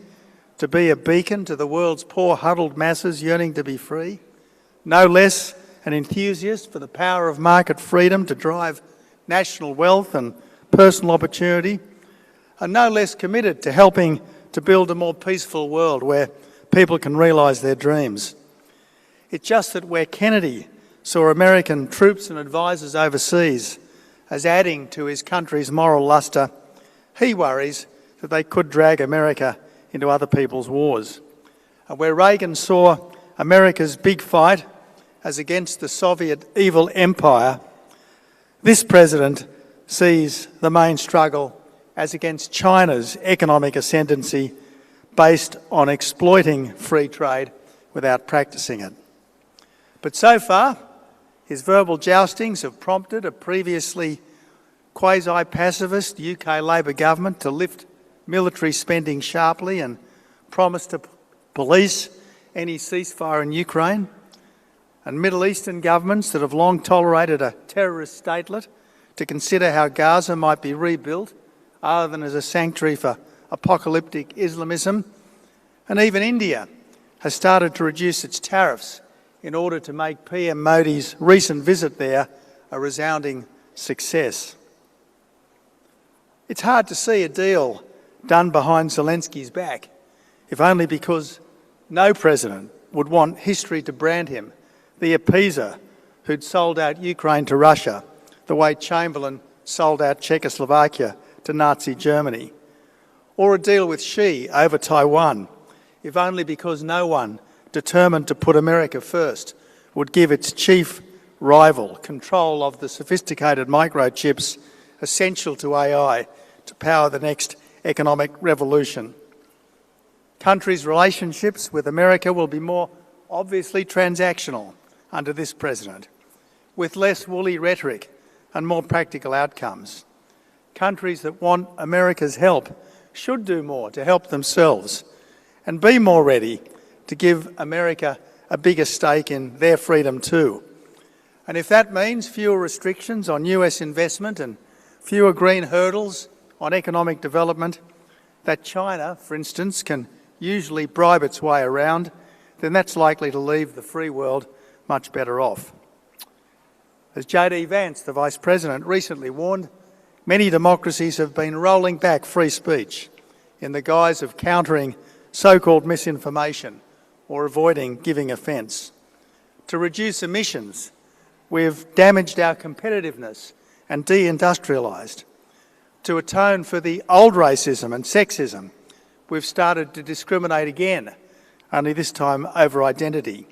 to be a beacon to the world's poor, huddled masses yearning to be free, no less an enthusiast for the power of market freedom to drive national wealth and personal opportunity, and no less committed to helping to build a more peaceful world where people can realise their dreams. It's just that where Kennedy saw American troops and advisers overseas as adding to his country's moral lustre, he worries that they could drag America into other people's wars. And where Reagan saw America's big fight as against the Soviet evil empire, this president sees the main struggle as against China's economic ascendancy based on exploiting free trade without practicing it. But so far, his verbal joustings have prompted a previously quasi-pacifist UK Labor government to lift military spending sharply and promise to police any ceasefire in Ukraine, and Middle Eastern governments that have long tolerated a terrorist statelet to consider how Gaza might be rebuilt other than as a sanctuary for apocalyptic Islamism. And even India has started to reduce its tariffs in order to make PM Modi's recent visit there a resounding success. It's hard to see a deal done behind Zelensky's back, if only because no president would want history to brand him the appeaser who'd sold out Ukraine to Russia the way Chamberlain sold out Czechoslovakia to Nazi Germany, or a deal with Xi over Taiwan, if only because no one determined to put America first would give its chief rival control of the sophisticated microchips essential to AI to power the next economic revolution. Countries' relationships with America will be more obviously transactional under this president, with less woolly rhetoric and more practical outcomes. Countries that want America's help should do more to help themselves and be more ready to give America a bigger stake in their freedom too. And if that means fewer restrictions on US investment and fewer green hurdles on economic development that China, for instance, can usually bribe its way around, then that's likely to leave the free world much better off. As J.D. Vance, the Vice President, recently warned, many democracies have been rolling back free speech in the guise of countering so-called misinformation or avoiding giving offence. To reduce emissions, we've damaged our competitiveness and deindustrialised. To atone for the old racism and sexism, we've started to discriminate again, only this time over identity.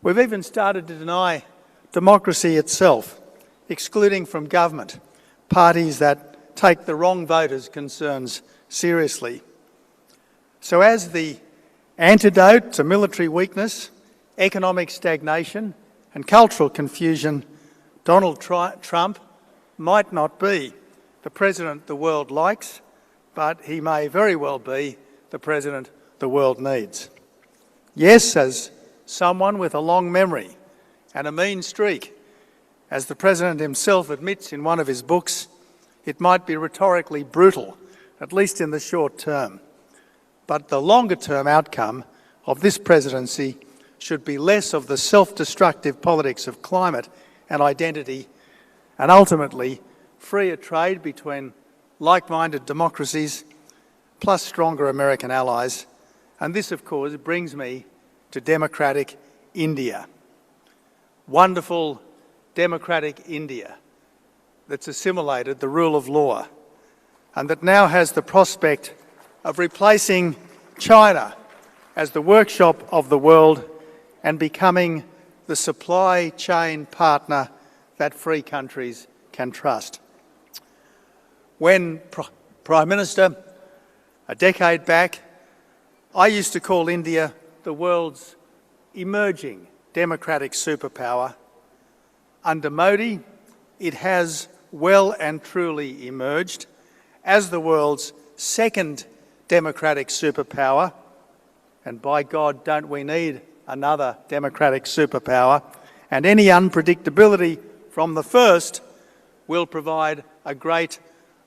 We've even started to deny democracy itself, excluding from government parties that take the wrong voters' concerns seriously. So as the antidote to military weakness, economic stagnation and cultural confusion, Donald Trump might not be the president the world likes, but he may very well be the president the world needs. Yes, as someone with a long memory and a mean streak, as the president himself admits in one of his books, it might be rhetorically brutal, at least in the short term. But the longer-term outcome of this presidency should be less of the self-destructive politics of climate and identity, and ultimately freer trade between like-minded democracies, plus stronger American allies. And this, of course, brings me to democratic India. Wonderful democratic India that's assimilated the rule of law and that now has the prospect of replacing China as the workshop of the world and becoming the supply chain partner that free countries can trust. When Prime Minister, a decade back, I used to call India the world's emerging democratic superpower, Under Modi, it has well and truly emerged as the world's second democratic superpower, and by God, don't we need another democratic superpower, and any unpredictability from the first will provide a great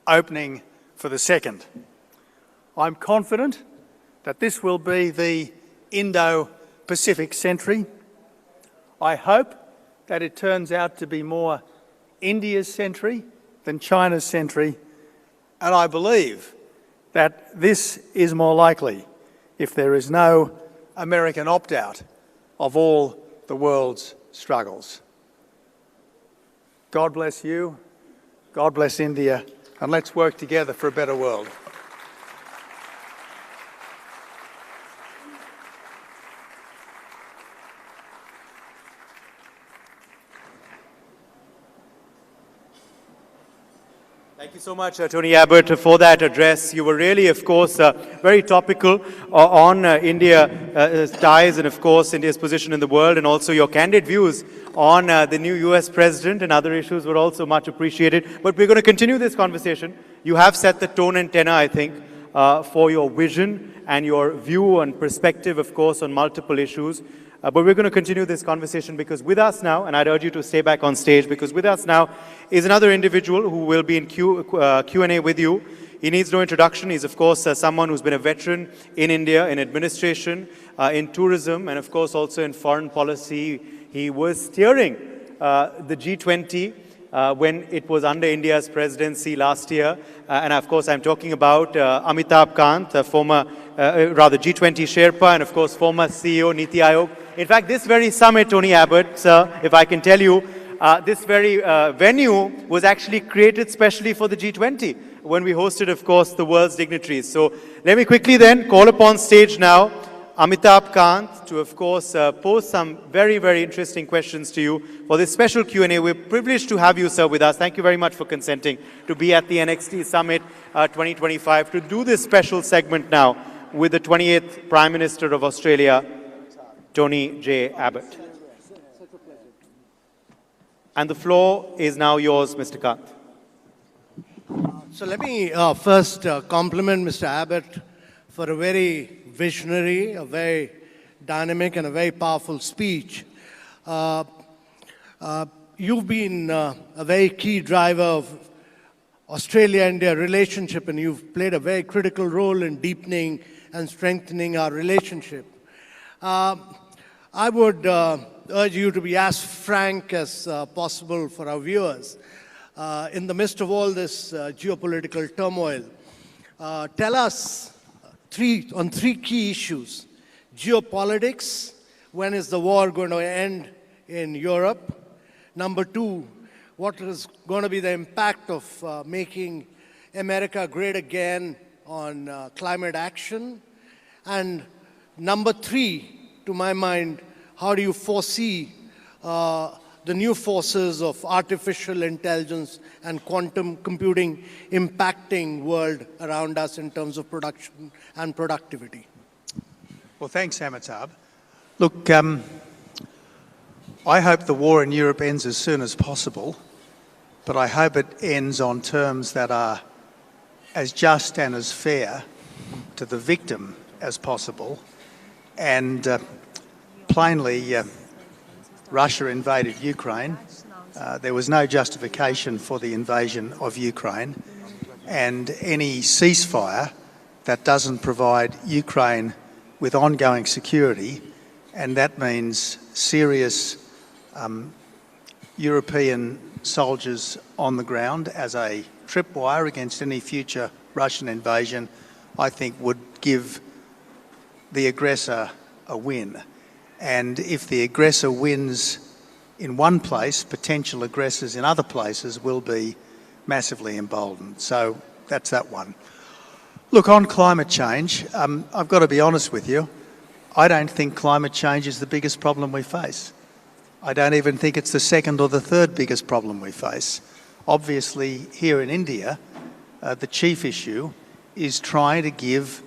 opening for the second. I'm confident that this will be the Indo-Pacific century. I hope that it turns out to be more India's century than China's century, and I believe that this is more likely if there is no American opt-out of all the world's struggles. God bless you, God bless India, and let's work together for a better world. Thank you so much, Tony Abbott, for that address. You were really, of course, very topical on India's ties and, of course, India's position in the world, and also your candid views on the new US president and other issues were also much appreciated. But we're going to continue this conversation. You have set the tone and tenor, I think, for your vision and your view and perspective, of course, on multiple issues. But we're going to continue this conversation because with us now, and I'd urge you to stay back on stage, because with us now is another individual who will be in Q&A with you. He needs no introduction. He's, of course, someone who's been a veteran in India, in administration, in tourism, and, of course, also in foreign policy. He was steering the G20 when it was under India's presidency last year. And, of course, I'm talking about Amitabh Kant, former, G20 Sherpa, and, of course, former CEO, Niti Aayog. In fact, this very summit, Tony Abbott, sir, if I can tell you, this very venue was actually created specially for the G20 when we hosted, of course, the world's dignitaries. So let me quickly then call upon stage now Amitabh Kant to, of course, pose some very, very interesting questions to you for this special Q&A. We're privileged to have you, sir, with us. Thank you very much for consenting to be at the NXT Summit 2025 to do this special segment now with the 28th Prime Minister of Australia, Tony J. Abbott. And the floor is now yours, Mr. Kant. So let me first compliment Mr. Abbott for a very visionary, a very dynamic, and a very powerful speech. You've been a very key driver of Australia-India relationship, and you've played a very critical role in deepening and strengthening our relationship. I would urge you to be as frank as possible for our viewers. In the midst of all this geopolitical turmoil, tell us on three key issues. Geopolitics, when is the war going to end in Europe? Number two, what is going to be the impact of making America great again on climate action? And number three, to my mind, how do you foresee the new forces of artificial intelligence and quantum computing impacting world around us in terms of production and productivity? Well, thanks, Amitabh. Look, I hope the war in Europe ends as soon as possible, but I hope it ends on terms that are as just and as fair to the victim as possible. And plainly, Russia invaded Ukraine. There was no justification for the invasion of Ukraine. And any ceasefire that doesn't provide Ukraine with ongoing security, and that means serious European soldiers on the ground as a tripwire against any future Russian invasion, I think would give the aggressor a win. And if the aggressor wins in one place, potential aggressors in other places will be massively emboldened. So that's that one. Look, on climate change, I've got to be honest with you. I don't think climate change is the biggest problem we face. I don't even think it's the second or the third biggest problem we face. Obviously, here in India, the chief issue is trying to give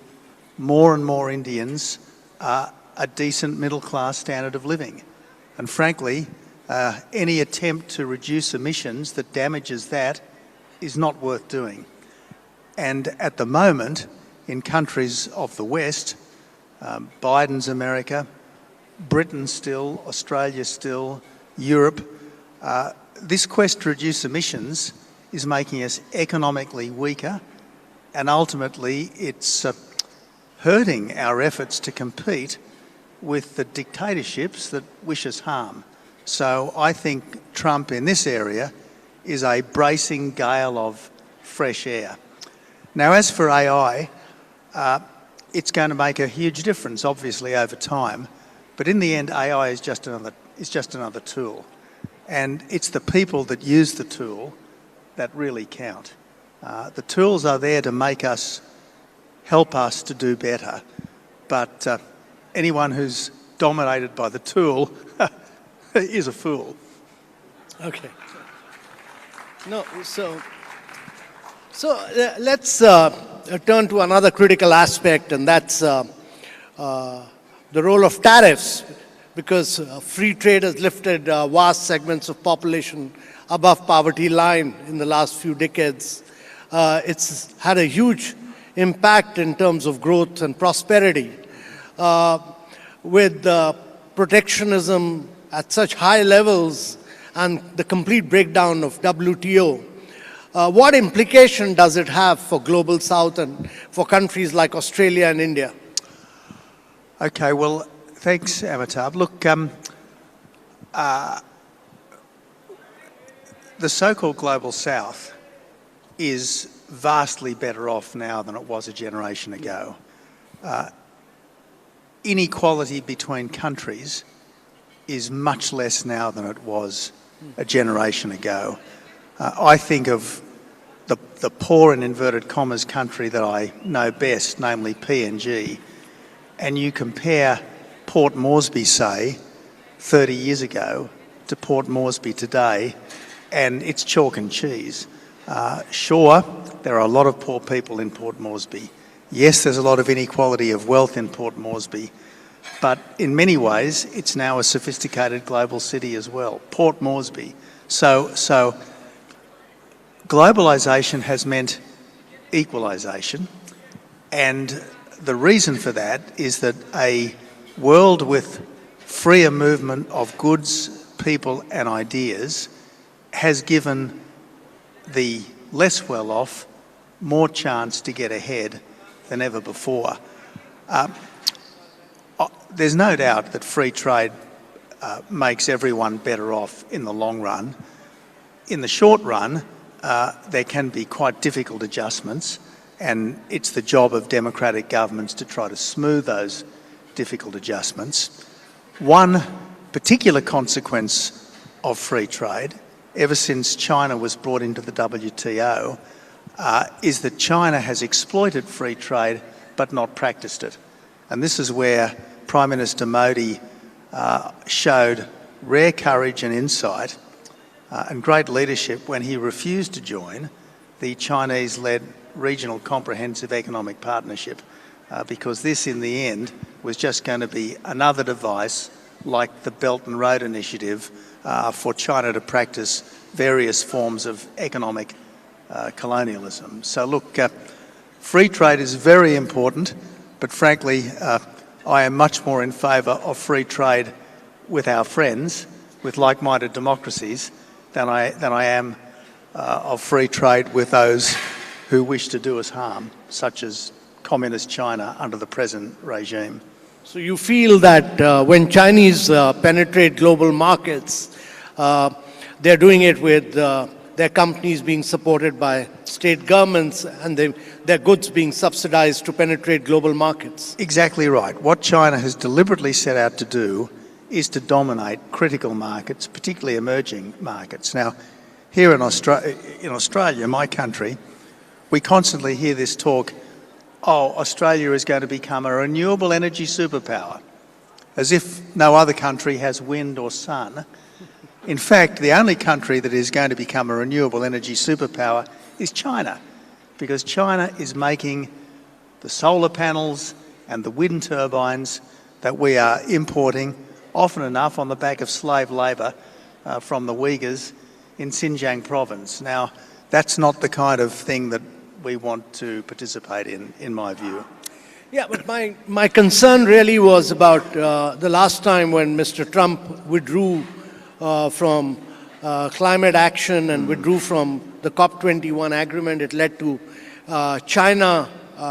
more and more Indians a decent middle-class standard of living. And frankly, any attempt to reduce emissions that damages that is not worth doing. And at the moment, in countries of the West, Biden's America, Britain still, Australia still, Europe, this quest to reduce emissions is making us economically weaker, and ultimately it's hurting our efforts to compete with the dictatorships that wish us harm. So I think Trump in this area is a bracing gale of fresh air. Now, as for AI, it's going to make a huge difference, obviously, over time. But in the end, AI is just another tool. And it's the people that use the tool that really count. The tools are there to help us to do better. But anyone who's dominated by the tool is a fool. Okay. No, so let's turn to another critical aspect, and that's the role of tariffs, because free trade has lifted vast segments of population above poverty line in the last few decades. It's had a huge impact in terms of growth and prosperity. With protectionism at such high levels and the complete breakdown of WTO, what implication does it have for Global South and for countries like Australia and India? Okay, well, thanks, Amitabh. Look, the so-called Global South is vastly better off now than it was a generation ago. Inequality between countries is much less now than it was a generation ago. I think of the poor, in inverted commas, country that I know best, namely PNG, and you compare Port Moresby, say, 30 years ago to Port Moresby today, and it's chalk and cheese. Sure, there are a lot of poor people in Port Moresby. Yes, there's a lot of inequality of wealth in Port Moresby, but in many ways, it's now a sophisticated global city as well, Port Moresby. So globalisation has meant equalisation, and the reason for that is that a world with freer movement of goods, people and ideas has given the less well-off more chance to get ahead than ever before. There's no doubt that free trade makes everyone better off in the long run. In the short run, there can be quite difficult adjustments, and it's the job of democratic governments to try to smooth those difficult adjustments. One particular consequence of free trade, ever since China was brought into the WTO, is that China has exploited free trade but not practiced it. And this is where Prime Minister Modi showed rare courage and insight and great leadership when he refused to join the Chinese-led Regional Comprehensive Economic Partnership, because this, in the end, was just going to be another device like the Belt and Road Initiative for China to practice various forms of economic colonialism. So look, free trade is very important, but frankly, I am much more in favour of free trade with our friends, with like-minded democracies, than I am of free trade with those who wish to do us harm, such as Communist China under the present regime. So you feel that when Chinese penetrate global markets, they're doing it with their companies being supported by state governments and their goods being subsidized to penetrate global markets? Exactly right. What China has deliberately set out to do is to dominate critical markets, particularly emerging markets. Now, here in Australia, my country, we constantly hear this talk, oh, Australia is going to become a renewable energy superpower, as if no other country has wind or sun. In fact, the only country that is going to become a renewable energy superpower is China, because China is making the solar panels and the wind turbines that we are importing, often enough on the back of slave labour, from the Uyghurs in Xinjiang province. Now, that's not the kind of thing that we want to participate in my view. Yeah, but my concern really was about the last time when Mr. Trump withdrew from climate action and withdrew from the COP21 agreement. It led to China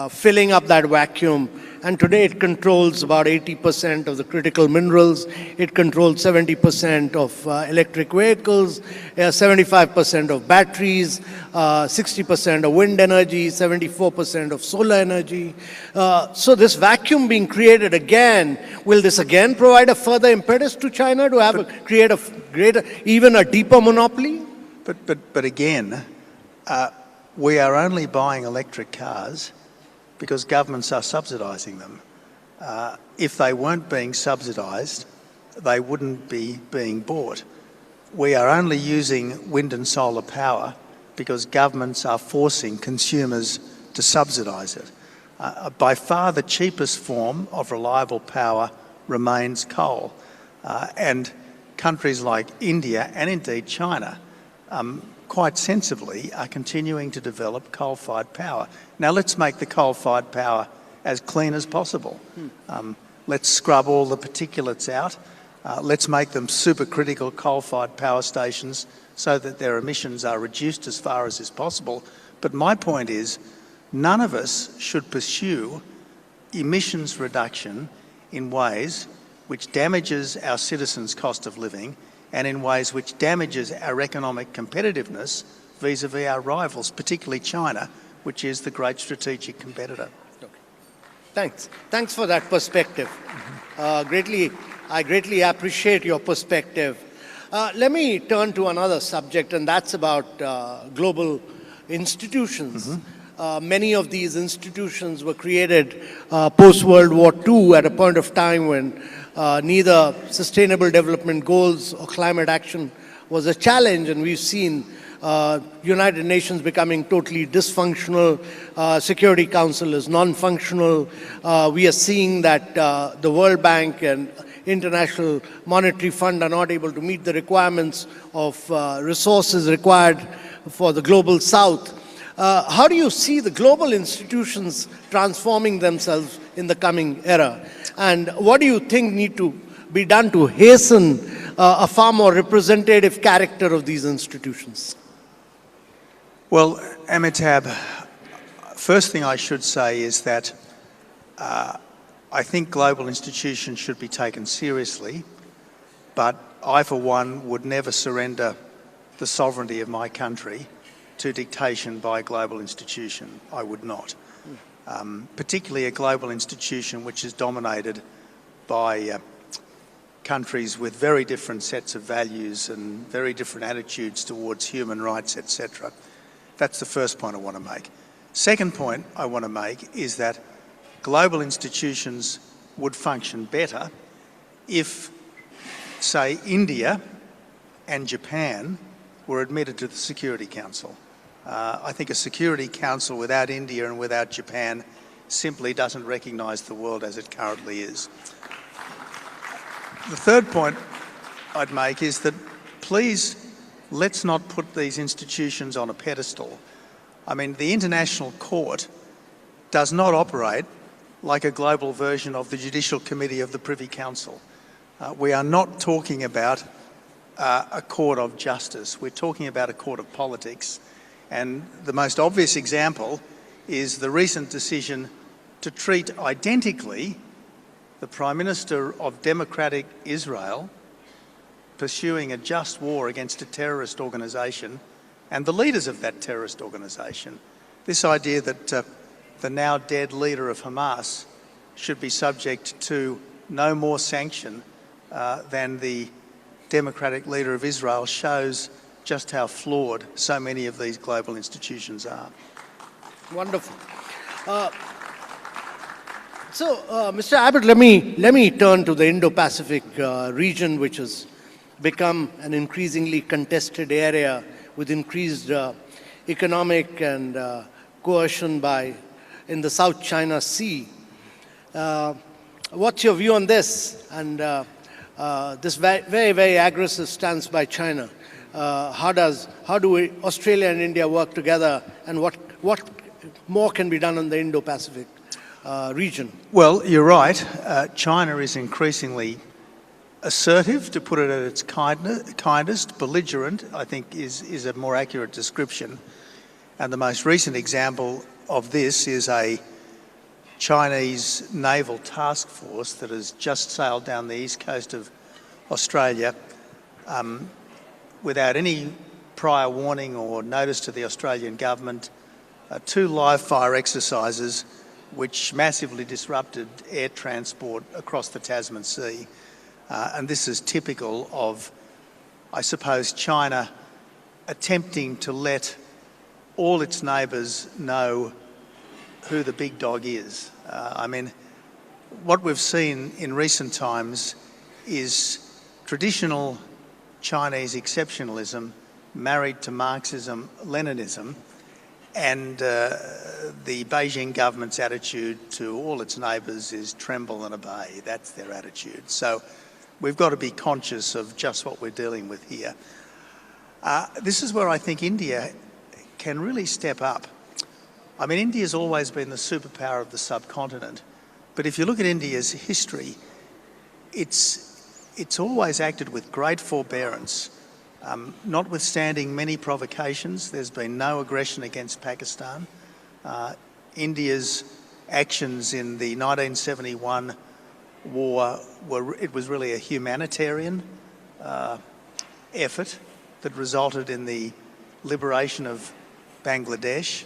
filling up that vacuum. And today it controls about 80% of the critical minerals. It controls 70% of electric vehicles, 75% of batteries, 60% of wind energy, 74% of solar energy. So this vacuum being created again, will this again provide a further impetus to China to create a greater, even a deeper monopoly? But again, we are only buying electric cars because governments are subsidising them. If they weren't being subsidised, they wouldn't be being bought. We are only using wind and solar power because governments are forcing consumers to subsidise it. By far the cheapest form of reliable power remains coal. And countries like India and indeed China quite sensibly are continuing to develop coal-fired power. Now let's make the coal-fired power as clean as possible. Let's scrub all the particulates out. Let's make them supercritical coal-fired power stations so that their emissions are reduced as far as is possible. But my point is, none of us should pursue emissions reduction in ways which damages our citizens' cost of living and in ways which damages our economic competitiveness vis-à-vis our rivals, particularly China, which is the great strategic competitor. Thanks. Thanks for that perspective. I greatly appreciate your perspective. Let me turn to another subject, and that's about global institutions. Many of these institutions were created post-World War II at a point of time when neither sustainable development goals or climate action was a challenge, and we've seen United Nations becoming totally dysfunctional, Security Council is non-functional. We are seeing that the World Bank and International Monetary Fund are not able to meet the requirements of resources required for the global south. How do you see the global institutions transforming themselves in the coming era? And what do you think need to be done to hasten a far more representative character of these institutions? Well, Amitabh, first thing I should say is that I think global institutions should be taken seriously, but I, for one, would never surrender the sovereignty of my country to dictation by a global institution. I would not. Particularly a global institution which is dominated by countries with very different sets of values and very different attitudes towards human rights, etc. That's the first point I want to make. Second point I want to make is that global institutions would function better if, say, India and Japan were admitted to the Security Council. I think a Security Council without India and without Japan simply doesn't recognise the world as it currently is. The third point I'd make is that please let's not put these institutions on a pedestal. I mean, the International Court does not operate like a global version of the Judicial Committee of the Privy Council. We are not talking about a court of justice. We're talking about a court of politics. And the most obvious example is the recent decision to treat identically the Prime Minister of democratic Israel pursuing a just war against a terrorist organisation and the leaders of that terrorist organisation. This idea that the now dead leader of Hamas should be subject to no more sanction than the democratic leader of Israel shows just how flawed so many of these global institutions are. Wonderful. Mr. Abbott, let me turn to the Indo-Pacific region, which has become an increasingly contested area with increased economic and coercion in the South China Sea. What's your view on this? And this very, very aggressive stance by China. How do Australia and India work together, and what more can be done in the Indo-Pacific region? Well, you're right. China is increasingly assertive, to put it at its kindest. Belligerent, I think, is a more accurate description. And the most recent example of this is a Chinese naval task force that has just sailed down the east coast of Australia without any prior warning or notice to the Australian government. 2 live fire exercises which massively disrupted air transport across the Tasman Sea. And this is typical of, I suppose, China attempting to let all its neighbours know who the big dog is. I mean, what we've seen in recent times is traditional Chinese exceptionalism married to Marxism-Leninism, and the Beijing government's attitude to all its neighbours is tremble and obey. That's their attitude. So we've got to be conscious of just what we're dealing with here. This is where I think India can really step up. I mean, India's always been the superpower of the subcontinent, but if you look at India's history, it's always acted with great forbearance. Notwithstanding many provocations, there's been no aggression against Pakistan. India's actions in the 1971 war it was really a humanitarian effort that resulted in the liberation of Bangladesh.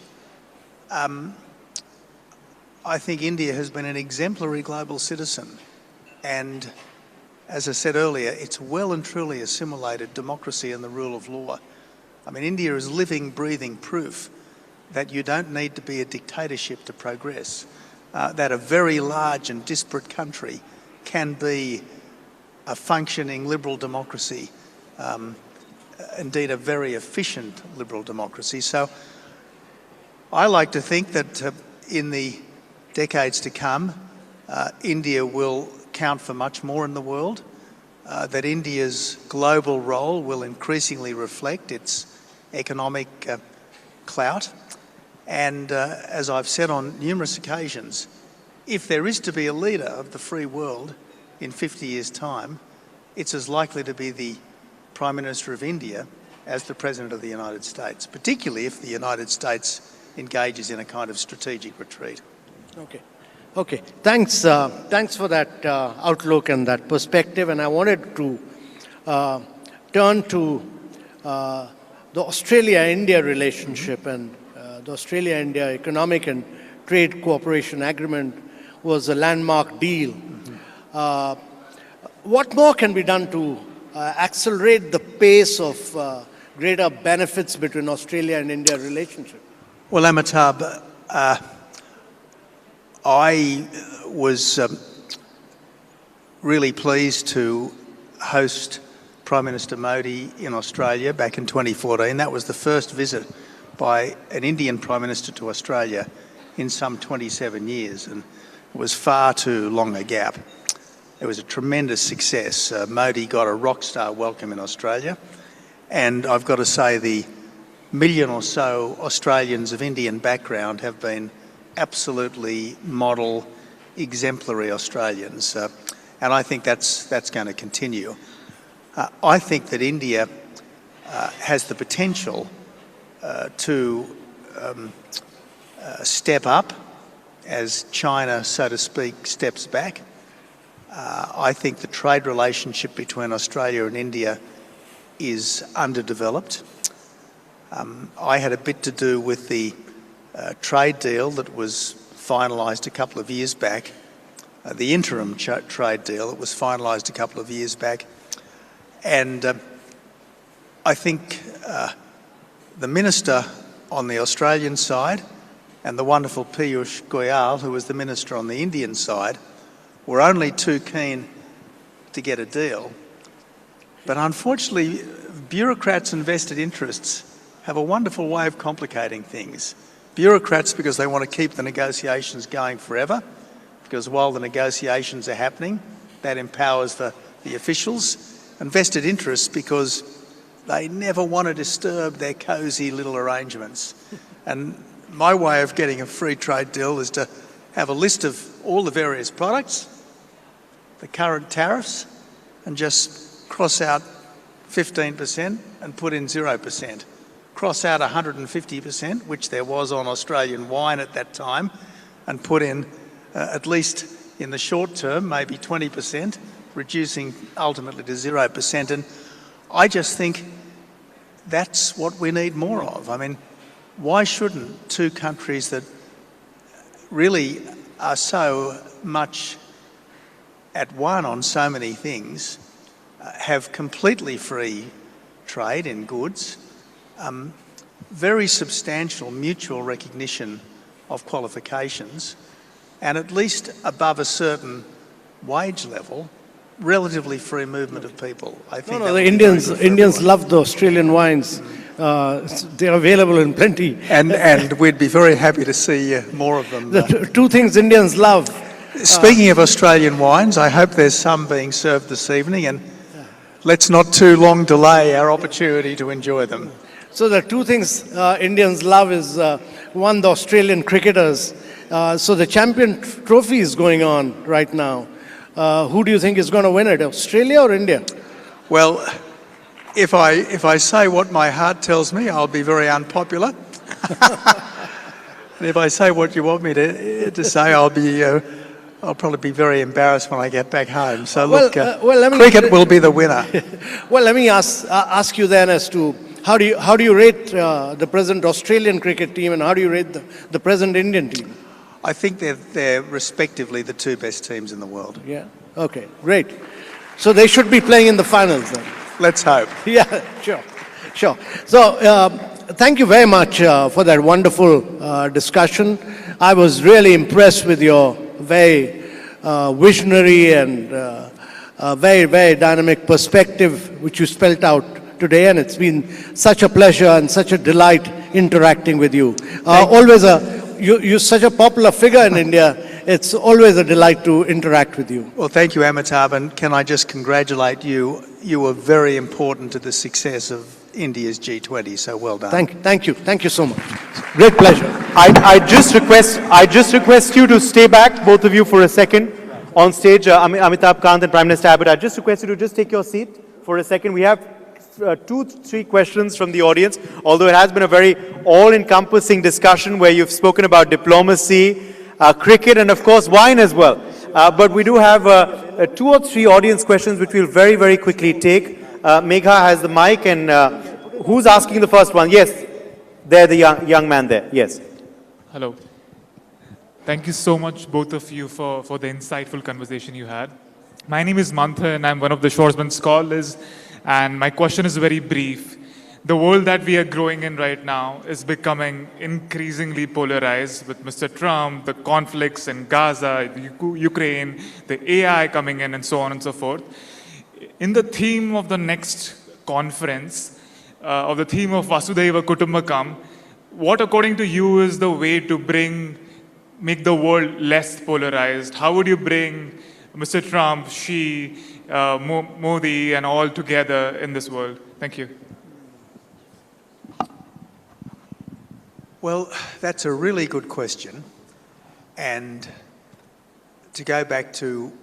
I think India has been an exemplary global citizen, and as I said earlier, it's well and truly assimilated democracy and the rule of law. I mean, India is living, breathing proof that you don't need to be a dictatorship to progress, that a very large and disparate country can be a functioning liberal democracy, indeed a very efficient liberal democracy. So I like to think that in the decades to come, India will count for much more in the world, that India's global role will increasingly reflect its economic clout. And as I've said on numerous occasions, if there is to be a leader of the free world in 50 years' time, it's as likely to be the Prime Minister of India as the President of the United States, particularly if the United States engages in a kind of strategic retreat. Okay. Thanks for that outlook and that perspective. And I wanted to turn to the Australia-India relationship, and the Australia-India Economic and Trade Cooperation Agreement was a landmark deal. What more can be done to accelerate the pace of greater benefits between Australia and India relationship? Well, Amitabh, I was really pleased to host Prime Minister Modi in Australia back in 2014. That was the first visit by an Indian Prime Minister to Australia in some 27 years, and it was far too long a gap. It was a tremendous success. Modi got a rock star welcome in Australia, and I've got to say the million or so Australians of Indian background have been absolutely model, exemplary Australians, and I think that's going to continue. I think that India has the potential to step up as China, so to speak, steps back. I think the trade relationship between Australia and India is underdeveloped. I had a bit to do with the trade deal that was finalised a couple of years back, the interim trade deal that was finalised a couple of years back. And I think the Minister on the Australian side and the wonderful Piyush Goyal, who was the Minister on the Indian side, were only too keen to get a deal. But unfortunately, bureaucrats and vested interests have a wonderful way of complicating things. Bureaucrats because they want to keep the negotiations going forever, because while the negotiations are happening, that empowers the the officials, and vested interests because they never want to disturb their cosy little arrangements. And my way of getting a free trade deal is to have a list of all the various products, the current tariffs, and just cross out 15% and put in 0%. Cross out 150%, which there was on Australian wine at that time, and put in, at least in the short term, maybe 20%, reducing ultimately to 0%. And I just think that's what we need more of. I mean, why shouldn't two countries that really are so much at one on so many things have completely free trade in goods, very substantial mutual recognition of qualifications, and at least above a certain wage level, relatively free movement of people. I think the Indians love the Australian wines. They're available in plenty. And we'd be very happy to see more of them. The two things Indians love. Speaking of Australian wines, I hope there's some being served this evening, and let's not too long delay our opportunity to enjoy them. So the two things Indians love is, one, the Australian cricketers. So the champion trophy is going on right now. Who do you think is going to win it, Australia or India? Well, if I say what my heart tells me, I'll be very unpopular. And if I say what you want me to say, I'll probably be very embarrassed when I get back home. So look, cricket will be the winner. Well, let me ask you then as to how do you rate the present Australian cricket team, and how do you rate the present Indian team? I think they're respectively the two best teams in the world. Yeah. Okay. Great. So they should be playing in the finals then. Let's hope. Yeah. Sure. So thank you very much for that wonderful discussion. I was really impressed with your very visionary and very, very dynamic perspective which you spelled out today, and it's been such a pleasure and such a delight interacting with you. You're such a popular figure in India. It's always a delight to interact with you. Well, thank you, Amitabh, and can I just congratulate you? You were very important to the success of India's G20, so well done. Thank you so much. Great pleasure. I just request you to stay back, both of you, for a second on stage. Amitabh Kant and Prime Minister Abbott, I just request you to just take your seat for a second. We have 2-3 questions from the audience, although it has been a very all-encompassing discussion where you've spoken about diplomacy, cricket, and of course wine as well. But we do have 2 or 3 audience questions which we'll very, very quickly take. Megha has the mic, and who's asking the first one? Yes, there, the young man there. Yes. Hello. Thank you so much, both of you, for the insightful conversation you had. My name is Mantha, and I'm one of the Shoresman scholars. And my question is very brief. The world that we are growing in right now is becoming increasingly polarized with Mr. Trump, the conflicts in Gaza, Ukraine, the AI coming in, and so on and so forth. In the theme of the next conference, of the theme of Vasudhaiva Kutumbakam, what according to you is the way to make the world less polarized? How would you bring Mr. Trump, Xi, Modi, and all together in this world? Thank you. Well, that's a really good question. And to go back to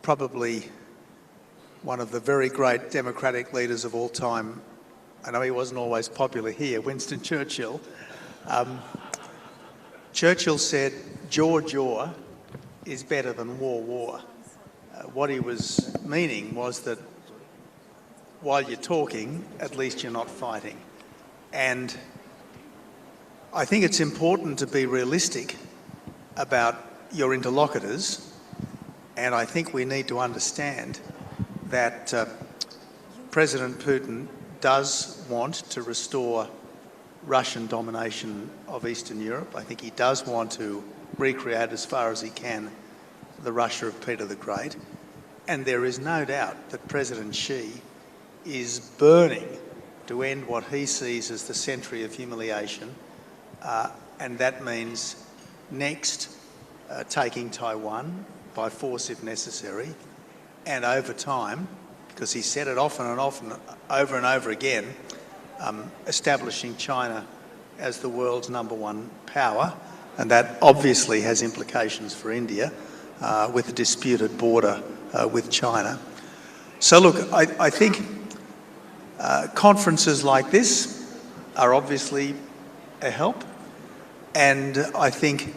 probably one of the very great democratic leaders of all time, I know he wasn't always popular here, Winston Churchill. Churchill said, jaw, jaw is better than war, war. What he was meaning was that while you're talking, at least you're not fighting. And I think it's important to be realistic about your interlocutors, and I think we need to understand that President Putin does want to restore Russian domination of Eastern Europe. I think he does want to recreate as far as he can the Russia of Peter the Great. And there is no doubt that President Xi is burning to end what he sees as the century of humiliation, and that means next taking Taiwan by force if necessary, and over time because he said it often and often, over and over again, establishing China as the world's #1 power, and that obviously has implications for India with a disputed border with China. So look, I think conferences like this are obviously a help, and I think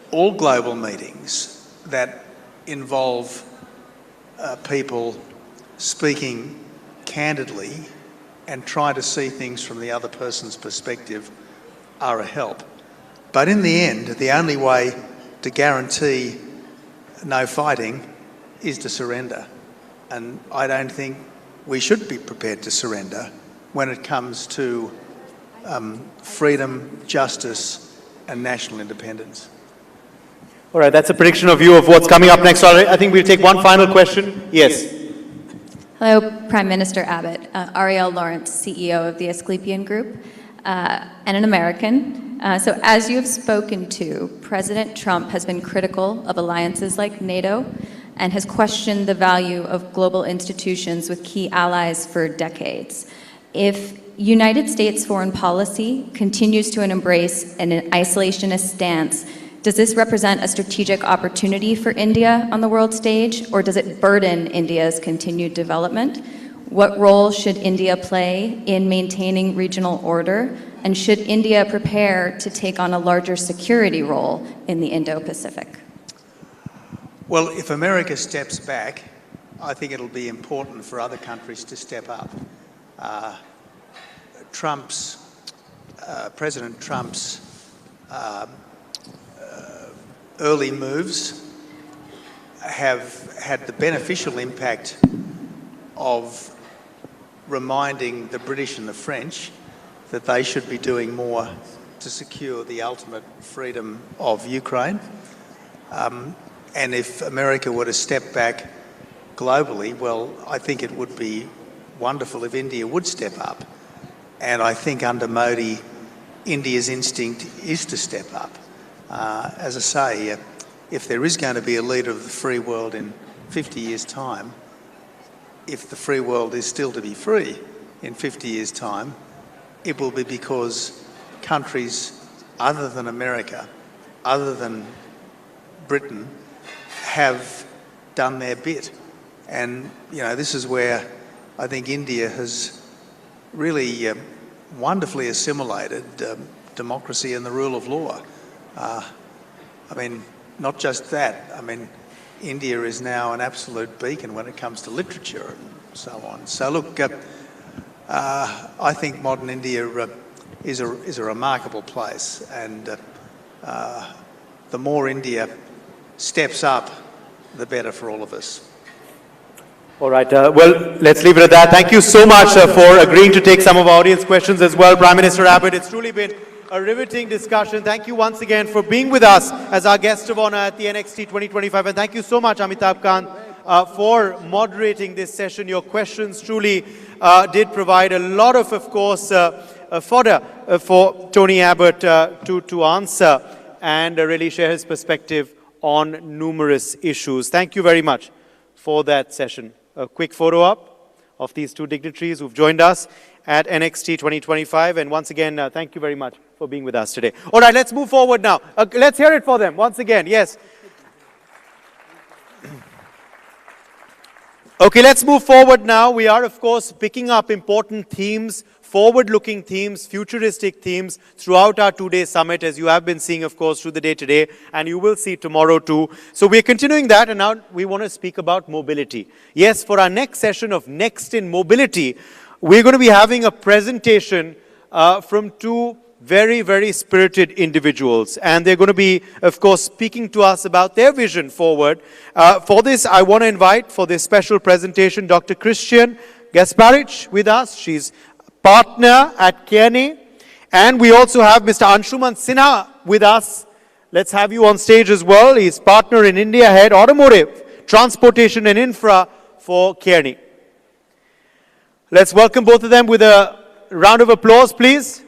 all global meetings that involve people speaking candidly and try to see things from the other person's perspective are a help. But in the end, the only way to guarantee no fighting is to surrender. And I don't think we should be prepared to surrender when it comes to freedom, justice, and national independence. All right, that's a prediction of you of what's coming up next. I think we'll take one final question. Yes. Hello, Prime Minister Abbott. Ariel Lawrence, CEO of the Asclepian Group, and an American. So as you have spoken to, President Trump has been critical of alliances like NATO and has questioned the value of global institutions with key allies for decades. If United States foreign policy continues to embrace an isolationist stance, does this represent a strategic opportunity for India on the world stage, or does it burden India's continued development? What role should India play in maintaining regional order? And should India prepare to take on a larger security role in the Indo-Pacific? Well, if America steps back, I think it'll be important for other countries to step up. President Trump's early moves have had the beneficial impact of reminding the British and the French that they should be doing more to secure the ultimate freedom of Ukraine. And if America were to step back globally, well, I think it would be wonderful if India would step up. And I think under Modi, India's instinct is to step up. As I say, if there is going to be a leader of the free world in 50 years' time, if the free world is still to be free in 50 years' time, it will be because countries other than America, other than Britain, have done their bit. And, you know, this is where I think India has really wonderfully assimilated democracy and the rule of law. I mean, not just that. I mean, India is now an absolute beacon when it comes to literature and so on. So look, I think modern India is a remarkable place, and the more India steps up, the better for all of us. All right, well, let's leave it at that. Thank you so much for agreeing to take some of our audience questions as well, Prime Minister Abbott. It's truly been a riveting discussion. Thank you once again for being with us as our guest of honor at the NXT 2025. And thank you so much, Amitabh Kant, for moderating this session. Your questions truly did provide a lot of course, fodder for Tony Abbott to answer and really share his perspective on numerous issues. Thank you very much for that session. A quick photo up of these two dignitaries who've joined us at NXT 2025. And once again, thank you very much for being with us today. All right, let's move forward now. Let's hear it for them once again. Yes. Okay, let's move forward now. We are, of course, picking up important themes, forward-looking themes, futuristic themes throughout our two-day summit, as you have been seeing, of course, through the day today, and you will see tomorrow too. So we're continuing that, and now we want to speak about mobility. Yes, for our next session of Next in Mobility, we're going to be having a presentation from two very, very spirited individuals. And they're going to be, of course, speaking to us about their vision forward. For this, I want to invite, for this special presentation, Dr. Christian Gasparich with us. She's partner at Kearney. And we also have Mr. Anshuman Sinha with us. Let's have you on stage as well. He's partner in India, head automotive, transportation and infra for Kearney. Let's welcome both of them with a round of applause, please.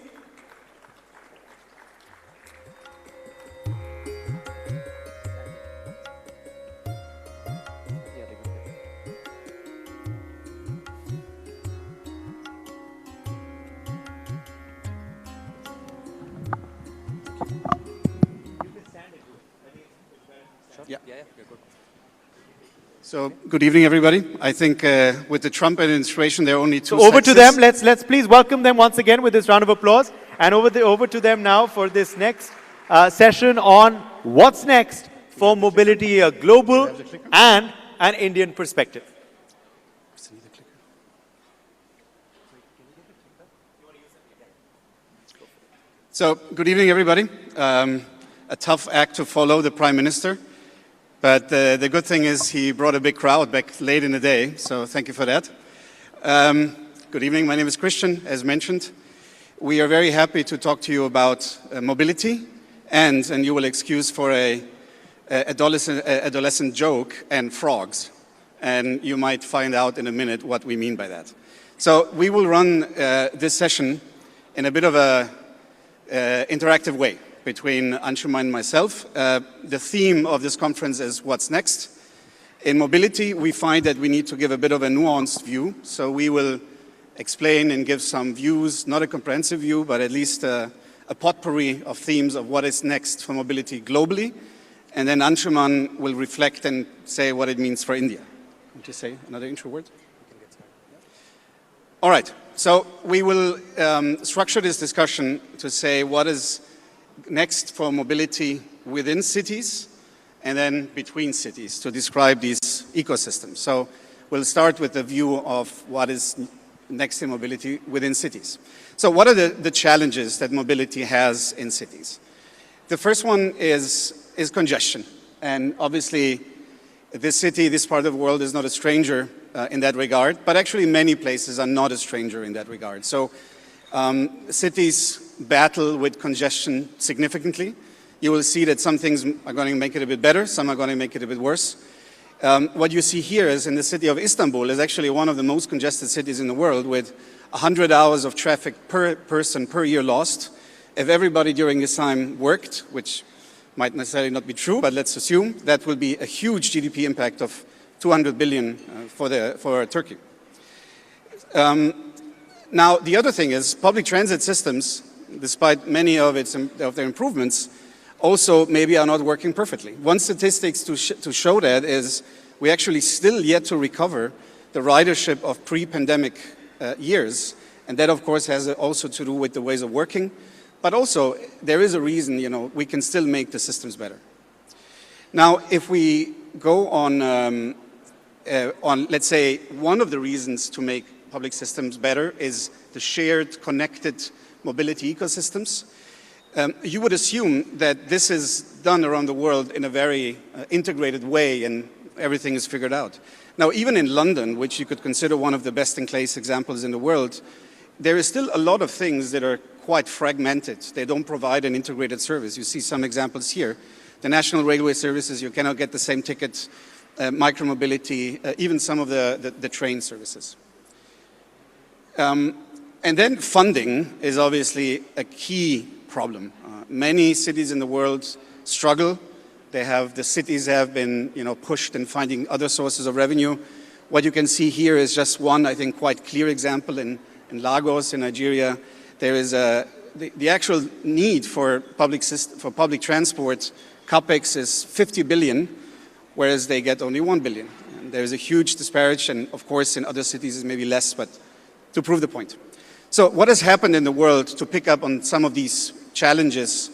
So, good evening, everybody. I think with the Trump administration, there are only two So over to them. sexes. Let's please welcome them once again with this round of applause. And over to them now for this next session on what's next for mobility, a global and an Indian perspective. So, good evening, everybody. A tough act to follow, the Prime Minister. But the good thing is he brought a big crowd back late in the day, so thank you for that. Good evening, my name is Christian, as mentioned. We are very happy to talk to you about mobility and you will excuse for a adolescent joke, and frogs. And you might find out in a minute what we mean by that. So we will run this session in a bit of a interactive way between Anshuman and myself. The theme of this conference is what's next. In mobility, we find that we need to give a bit of a nuanced view. So we will explain and give some views, not a comprehensive view, but at least a potpourri of themes of what is next for mobility globally. And then Anshuman will reflect and say what it means for India. Want to say another intro word? All right. So we will structure this discussion to say what is next for mobility within cities and then between cities to describe these ecosystems. So we'll start with the view of what is next in mobility within cities. So what are the challenges that mobility has in cities? The first one is congestion. And obviously, this city, this part of the world is not a stranger in that regard, but actually many places are not a stranger in that regard. So cities battle with congestion significantly. You will see that some things are going to make it a bit better, some are going to make it a bit worse. What you see here is in the city of Istanbul is actually one of the most congested cities in the world with 100 hours of traffic per person per year lost. If everybody during this time worked, which might necessarily not be true, but let's assume, that will be a huge GDP impact of 200 billion for Turkey. Now, the other thing is public transit systems, despite many of their improvements, also maybe are not working perfectly. One statistics to show that is we actually still yet to recover the ridership of pre-pandemic years. And that, of course, has also to do with the ways of working. But also, there is a reason, we can still make the systems better. Now, if we go on, let's say, one of the reasons to make public systems better is the shared, connected mobility ecosystems. You would assume that this is done around the world in a very integrated way and everything is figured out. Now, even in London, which you could consider one of the best-in-class examples in the world, there is still a lot of things that are quite fragmented. They don't provide an integrated service. You see some examples here. The national railway services, you cannot get the same tickets, micromobility, even some of the train services. And then funding is obviously a key problem. Many cities in the world struggle. The cities have been, pushed in finding other sources of revenue. What you can see here is just one, I think, quite clear example in Lagos, in Nigeria. There is the actual need for public transport, capex is 50 billion, whereas they get only 1 billion. And there is a huge disparity, and of course in other cities it's maybe less, but to prove the point. So what has happened in the world to pick up on some of these challenges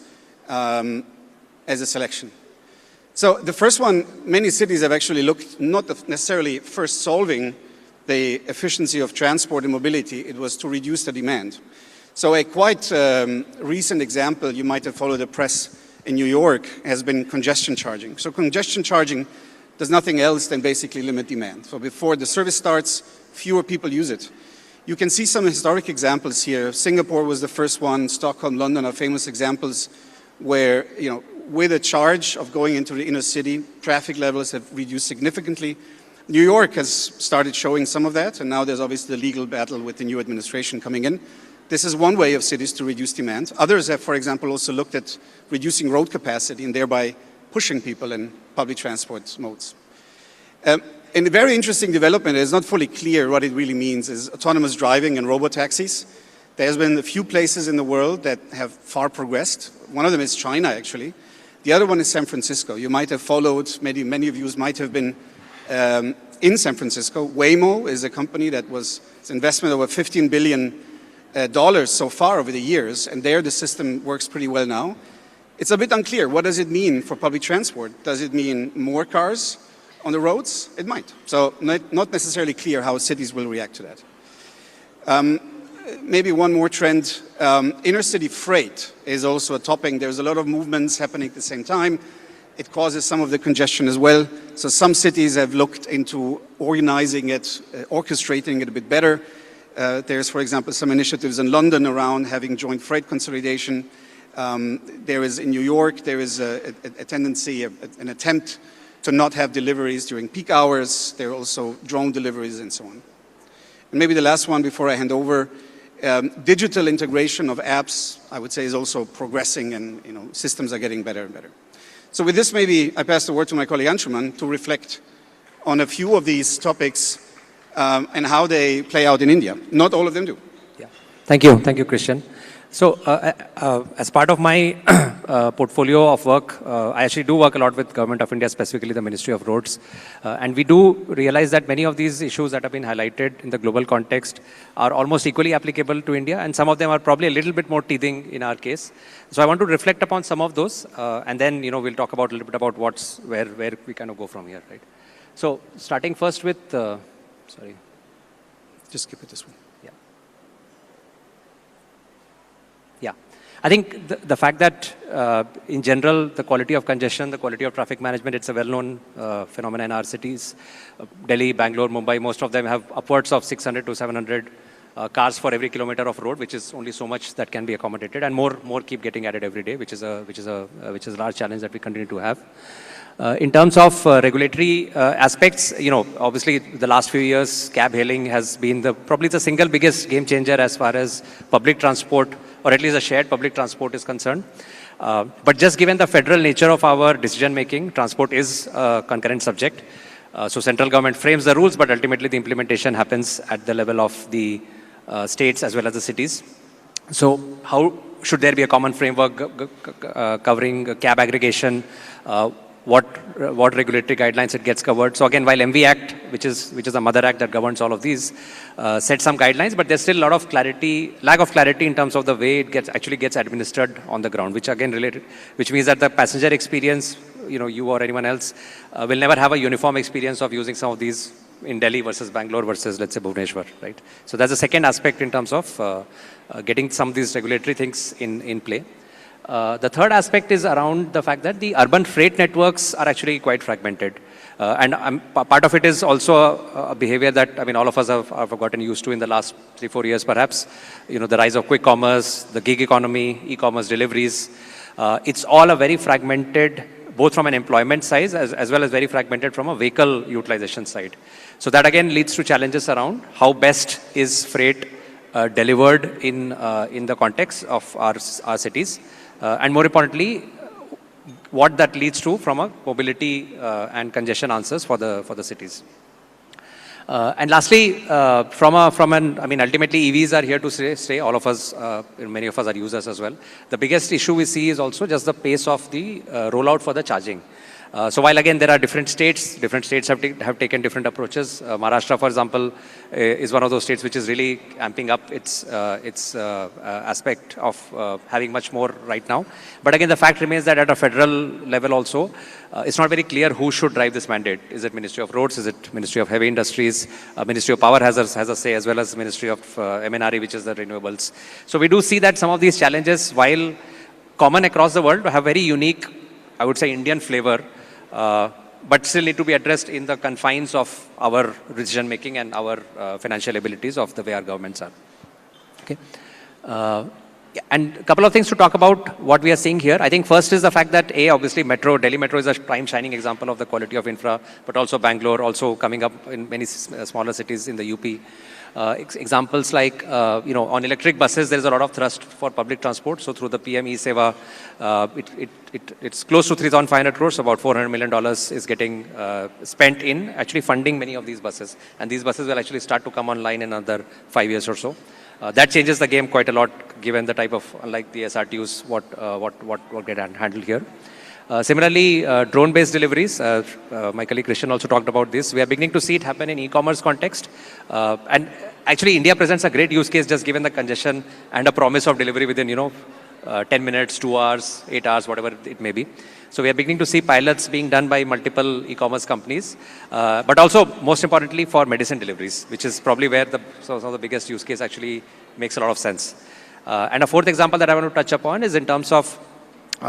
as a selection? So the first one, many cities have actually looked not necessarily first solving the efficiency of transport and mobility, it was to reduce the demand. So a quite recent example, you might have followed the press in New York, has been congestion charging. So congestion charging does nothing else than basically limit demand. So before the service starts, fewer people use it. You can see some historic examples here. Singapore was the first one, Stockholm, London are famous examples where, with a charge of going into the inner city, traffic levels have reduced significantly. New York has started showing some of that, and now there's obviously the legal battle with the new administration coming in. This is one way of cities to reduce demand. Others have, for example, also looked at reducing road capacity and thereby pushing people in public transport modes. And a very interesting development, it's not fully clear what it really means, is autonomous driving and robotaxis. There's been a few places in the world that have far progressed. One of them is China, actually. The other one is San Francisco. You might have followed, many of you might have been in San Francisco. Waymo is a company that was, it's an investment over $15 billion so far over the years, and there the system works pretty well now. It's a bit unclear. What does it mean for public transport? Does it mean more cars on the roads? It might. So not necessarily clear how cities will react to that. Maybe one more trend, inner city freight is also a topic. There's a lot of movements happening at the same time. It causes some of the congestion as well. So some cities have looked into organizing it, orchestrating it a bit better. There's, for example, some initiatives in London around having joint freight consolidation. There is in New York, there is a tendency, an attempt to not have deliveries during peak hours. There are also drone deliveries and so on. And maybe the last one before I hand over, digital integration of apps, I would say, is also progressing, and systems are getting better and better. So with this, maybe I pass the word to my colleague Anshuman to reflect on a few of these topics and how they play out in India. Not all of them do. Yeah. Thank you, Christian. So as part of my portfolio of work, I actually do work a lot with Government of India, specifically the Ministry of Roads. And we do realize that many of these issues that have been highlighted in the global context are almost equally applicable to India, and some of them are probably a little bit more teething in our case. So I want to reflect upon some of those, and then we'll talk about a little bit about where we kind of go from here, right? So starting first with, sorry. Just skip it this one. Yeah, I think the fact that in general, the quality of congestion, the quality of traffic management, it's a well-known phenomenon in our cities. Delhi, Bangalore, Mumbai, most of them have upwards of 600 to 700 cars for every kilometer of road, which is only so much that can be accommodated, and more keep getting added every day, which is a large challenge that we continue to have. In terms of regulatory aspects, obviously the last few years, cab hailing has been probably the single biggest game changer as far as public transport, or at least the shared public transport, is concerned. But just given the federal nature of our decision making, transport is a concurrent subject. So central government frames the rules, but ultimately the implementation happens at the level of the states as well as the cities. So how should there be a common framework covering cab aggregation? What regulatory guidelines it gets covered. So again, while MV Act, which is the mother act that governs all of these, set some guidelines, but there's still a lot of lack of clarity in terms of the way it actually gets administered on the ground, which again which means that the passenger experience, you or anyone else, will never have a uniform experience of using some of these in Delhi versus Bangalore versus, let's say, Bhubaneswar, right? So that's the second aspect in terms of getting some of these regulatory things in play. The third aspect is around the fact that the urban freight networks are actually quite fragmented. And part of it is also a behavior that, all of us have gotten used to in the last 3-4 years, perhaps. The rise of quick commerce, the gig economy, e-commerce deliveries. It's all a very fragmented, both from an employment size as well as very fragmented from a vehicle utilization side. So that again leads to challenges around how best is freight delivered in the context of our cities. And more importantly, what that leads to from a mobility and congestion answers for the cities. And lastly, ultimately EVs are here to stay. All of us, many of us are users as well. The biggest issue we see is also just the pace of the rollout for the charging. So while again there are different states have taken different approaches. Maharashtra, for example, is one of those states which is really amping up its aspect of having much more right now. But again, the fact remains that at a federal level also, it's not very clear who should drive this mandate. Is it Ministry of Roads? Is it Ministry of Heavy Industries? Ministry of Power has a say, as well as Ministry of MNRE, which is the renewables. So we do see that some of these challenges, while common across the world, have very unique, I would say, Indian flavor. But still need to be addressed in the confines of our decision making and our financial abilities of the way our governments are. Okay. And a couple of things to talk about what we are seeing here. I think first is the fact that obviously Delhi Metro is a prime shining example of the quality of infra, but also Bangalore, also coming up in many smaller cities in the UP. Examples like, on electric buses, there is a lot of thrust for public transport. So through the PM E-Seva, it's close to 3,500 crores, about $400 million is getting spent in actually funding many of these buses. And these buses will actually start to come online in another 5 years or so. That changes the game quite a lot, given the type of, unlike the SRTUs, what get handled here. Similarly, drone-based deliveries, my colleague Christian also talked about this. We are beginning to see it happen in e-commerce context. And actually, India presents a great use case just given the congestion and a promise of delivery within, 10 minutes, 2 hours, 8 hours, whatever it may be. So we are beginning to see pilots being done by multiple e-commerce companies, but also, most importantly, for medicine deliveries, which is probably where some of the biggest use case actually makes a lot of sense. And a fourth example that I want to touch upon is in terms of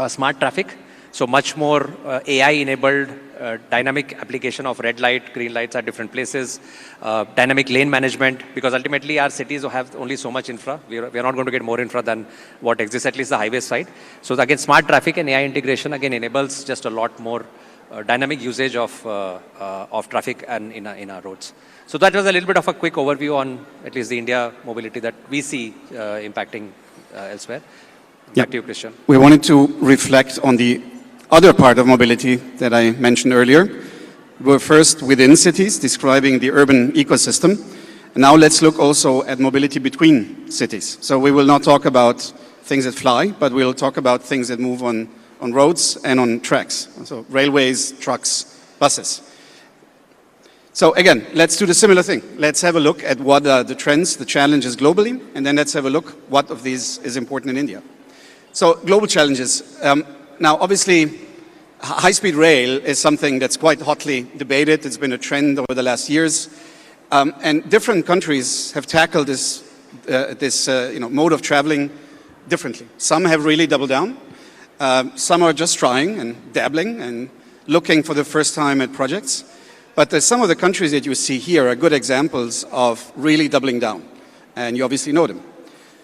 smart traffic. So much more AI-enabled dynamic application of red light, green lights at different places, dynamic lane management, because ultimately our cities have only so much infra. We are not going to get more infra than what exists, at least the highway side. So again, smart traffic and AI integration again enables just a lot more dynamic usage of traffic and in our roads. So that was a little bit of a quick overview on at least the India mobility that we see impacting elsewhere. Back to you, Christian. We wanted to reflect on the other part of mobility that I mentioned earlier. We were first within cities, describing the urban ecosystem. And now let's look also at mobility between cities. So we will not talk about things that fly, but we'll talk about things that move on roads and on tracks. So railways, trucks, buses. So again, let's do the similar thing. Let's have a look at what are the trends, the challenges globally, and then let's have a look what of these is important in India. So global challenges. Now, obviously, high-speed rail is something that's quite hotly debated. It's been a trend over the last years. And different countries have tackled this mode of traveling differently. Some have really doubled down. Some are just trying and dabbling and looking for the first time at projects. But some of the countries that you see here are good examples of really doubling down. And you obviously know them.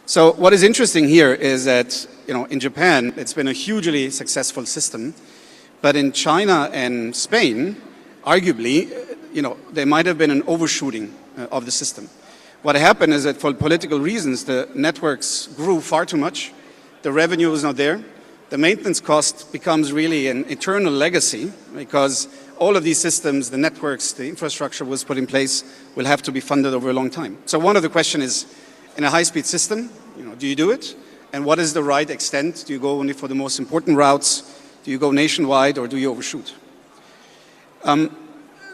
So what is interesting here is that, in Japan, it's been a hugely successful system. But in China and Spain, arguably, there might have been an overshooting of the system. What happened is that for political reasons, the networks grew far too much. The revenue was not there. The maintenance cost becomes really an eternal legacy because all of these systems, the networks, the infrastructure was put in place, will have to be funded over a long time. So one of the questions is, in a high-speed system, do you do it? And what is the right extent? Do you go only for the most important routes? Do you go nationwide or do you overshoot?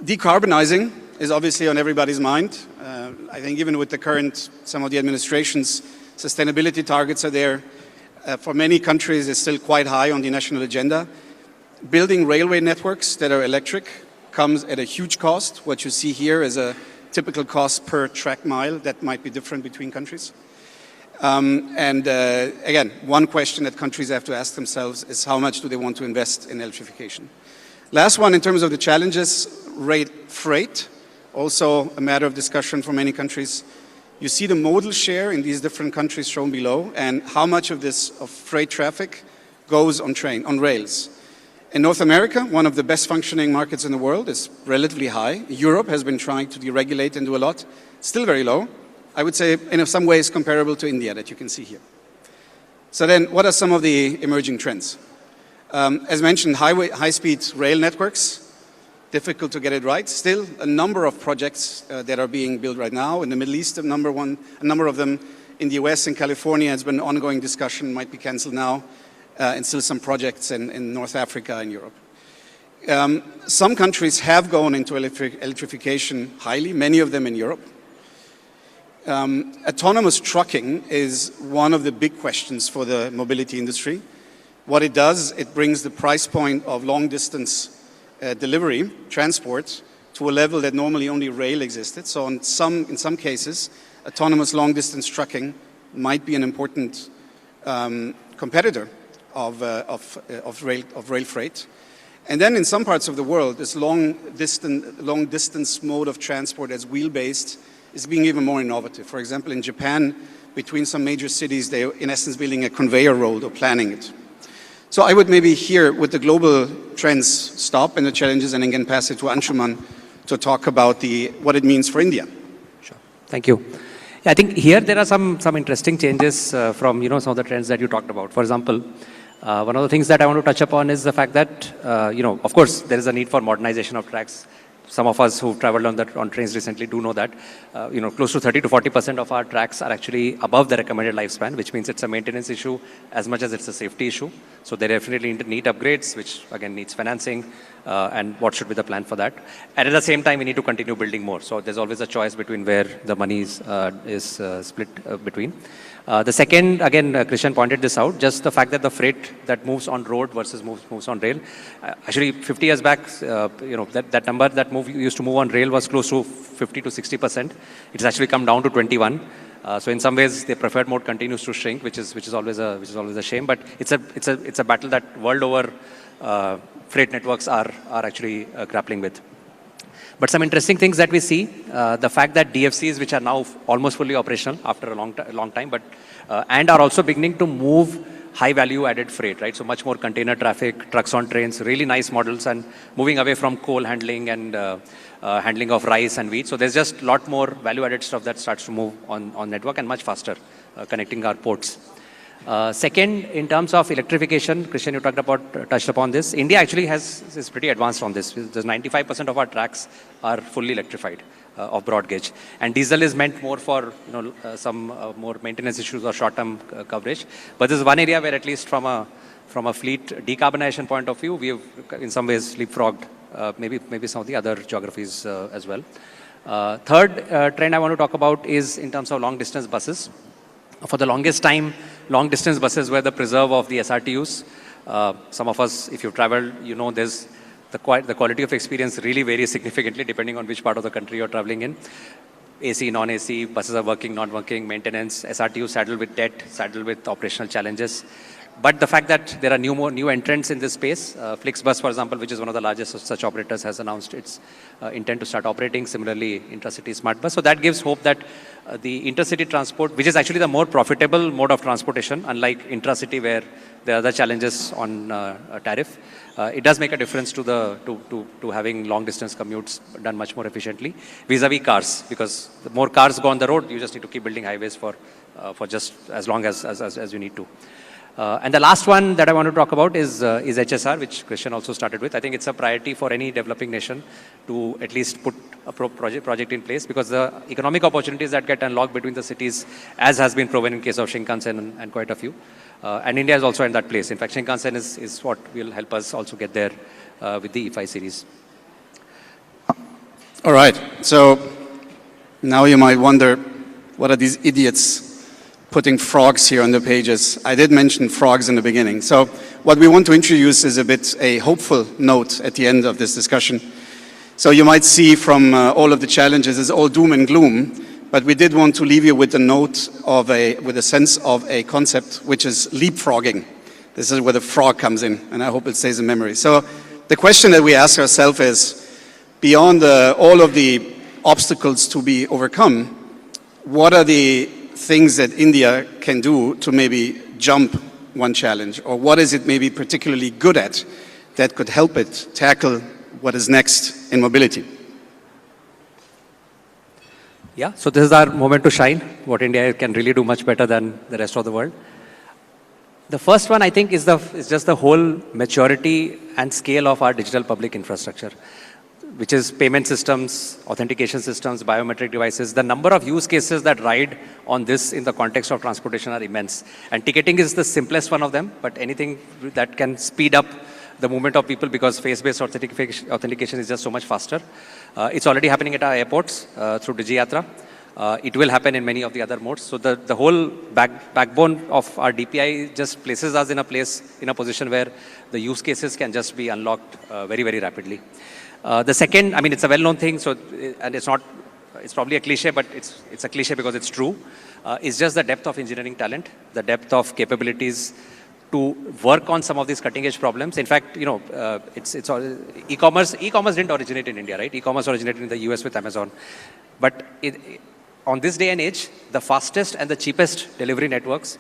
Decarbonizing is obviously on everybody's mind. I think even with the current, some of the administration's sustainability targets are there. For many countries, it's still quite high on the national agenda. Building railway networks that are electric comes at a huge cost. What you see here is a typical cost per track mile that might be different between countries. Again, one question that countries have to ask themselves is how much do they want to invest in electrification? Last one, in terms of the challenges, freight, also a matter of discussion for many countries. You see the modal share in these different countries shown below, and how much of freight traffic goes on rails. In North America, one of the best functioning markets in the world, is relatively high. Europe has been trying to deregulate and do a lot, still very low. I would say in some ways comparable to India that you can see here. So then, what are some of the emerging trends? As mentioned, high-speed rail networks, difficult to get it right. Still, a number of projects that are being built right now. In the Middle East, a number of them. In the US and California, has been an ongoing discussion, might be canceled now. And still some projects in North Africa and Europe. Some countries have gone into electrification highly, many of them in Europe. Autonomous trucking is one of the big questions for the mobility industry. What it does, it brings the price point of long-distance delivery, transport, to a level that normally only rail existed. So in some cases, autonomous long-distance trucking might be an important competitor of rail freight. And then in some parts of the world, this long-distance mode of transport as wheel-based is being even more innovative. For example, in Japan, between some major cities, they're in essence building a conveyor road or planning it. So I would maybe here, with the global trends, stop and the challenges, and again pass it to Anshuman to talk about what it means for India. Sure. Thank you. Yeah, I think here there are some interesting changes from some of the trends that you talked about. For example, one of the things that I want to touch upon is the fact that of course there is a need for modernization of tracks. some of us who've traveled on trains recently do know that, close to 30 to 40% of our tracks are actually above the recommended lifespan, which means it's a maintenance issue as much as it's a safety issue. So they definitely need upgrades, which again needs financing, and what should be the plan for that. And at the same time, we need to continue building more. So there's always a choice between where the money is split between. The second, again, Christian pointed this out, just the fact that the freight that moves on road versus moves on rail. Actually, 50 years back, that number that used to move on rail was close to 50 to 60%. It's actually come down to 21. So in some ways, the preferred mode continues to shrink, which is always a shame. But it's a battle that world over freight networks are actually grappling with. But some interesting things that we see, the fact that DFCs, which are now almost fully operational after a long time, but and are also beginning to move high value added freight, right? So much more container traffic, trucks on trains, really nice models, and moving away from coal handling and handling of rice and wheat. So there's just a lot more value added stuff that starts to move on network and much faster, connecting our ports. Second, in terms of electrification, Christian, you touched upon this. India actually is pretty advanced on this. There's 95% of our tracks are fully electrified of broad gauge, and diesel is meant more for some more maintenance issues or short-term coverage. But this is one area where, at least from a fleet decarbonization point of view, we have in some ways leapfrogged maybe some of the other geographies as well. Third trend I want to talk about is in terms of long-distance buses. For the longest time, long-distance buses were the preserve of the SRTUs. Some of us, if you've traveled, there's the quality of experience really varies significantly depending on which part of the country you're traveling in. AC, non-AC, buses are working, not working, maintenance, SRTU saddled with debt, saddled with operational challenges. But the fact that there are new entrants in this space, Flixbus, for example, which is one of the largest such operators, has announced its intent to start operating. Similarly, Intracity Smart Bus. So that gives hope that the intercity transport, which is actually the more profitable mode of transportation, unlike intracity where there are other challenges on tariff, it does make a difference to having long distance commutes done much more efficiently vis-a-vis cars, because the more cars go on the road, you just need to keep building highways for just as long as you need to. And the last one that I want to talk about is HSR, which Christian also started with. I think it's a priority for any developing nation to at least put a project in place, because the economic opportunities that get unlocked between the cities, as has been proven in case of Shinkansen and quite a few. And India is also in that place. In fact, Shinkansen is what will help us also get there with the E5 series. All right. So now you might wonder, what are these idiots putting frogs here on the pages? I did mention frogs in the beginning. So what we want to introduce is a bit a hopeful note at the end of this discussion. So you might see from all of the challenges, it's all doom and gloom, but we did want to leave you with a note with a sense of a concept, which is leapfrogging. This is where the frog comes in, and I hope it stays in memory. So the question that we ask ourselves is, beyond all of the obstacles to be overcome, what are the things that India can do to maybe jump one challenge, or what is it maybe particularly good at that could help it tackle what is next in mobility? Yeah, so this is our moment to shine, what India can really do much better than the rest of the world. The first one, I think, is just the whole maturity and scale of our digital public infrastructure, which is payment systems, authentication systems, biometric devices. The number of use cases that ride on this in the context of transportation are immense. And ticketing is the simplest one of them, but anything that can speed up the movement of people, because face-based authentication is just so much faster. It's already happening at our airports through DigiYatra. It will happen in many of the other modes. So the whole backbone of our DPI just places us in a position where the use cases can just be unlocked very, very rapidly. The second, I mean, it's a well-known thing, so, and it's probably a cliche, but it's a cliche because it's true. It's just the depth of engineering talent, the depth of capabilities to work on some of these cutting-edge problems. In fact, it's all, e-commerce didn't originate in India, right? E-commerce originated in the US with Amazon. But on this day and age, the fastest and the cheapest delivery networks,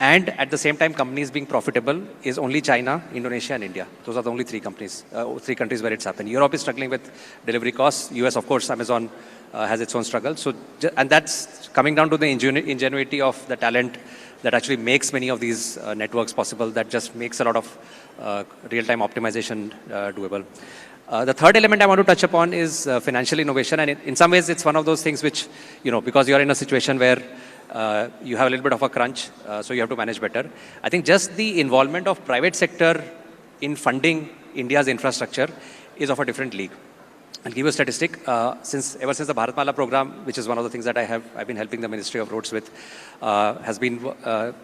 and at the same time companies being profitable, is only China, Indonesia, and India. Those are the only three countries where it's happened. Europe is struggling with delivery costs. US, of course, Amazon has its own struggle. So, and that's coming down to the ingenuity of the talent that actually makes many of these networks possible, that just makes a lot of real-time optimization doable. The third element I want to touch upon is financial innovation, and in some ways it's one of those things which, because you're in a situation where you have a little bit of a crunch, so you have to manage better. I think just the involvement of private sector in funding India's infrastructure is of a different league. I'll give you a statistic. Ever since the Bharat Mala program, which is one of the things that I've been helping the Ministry of Roads with, has been,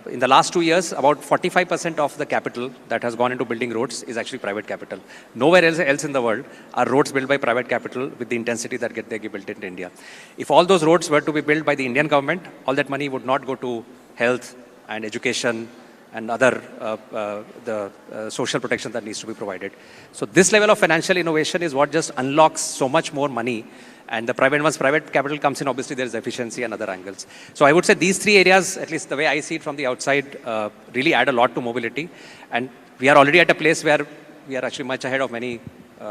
in the last 2 years, about 45% of the capital that has gone into building roads is actually private capital. Nowhere else in the world are roads built by private capital with the intensity that they get built in India. If all those roads were to be built by the Indian government, all that money would not go to health and education and other social protection that needs to be provided. So this level of financial innovation is what just unlocks so much more money. And once private capital comes in, obviously there is efficiency and other angles. So I would say these three areas, at least the way I see it from the outside, really add a lot to mobility. And we are already at a place where we are actually much ahead of many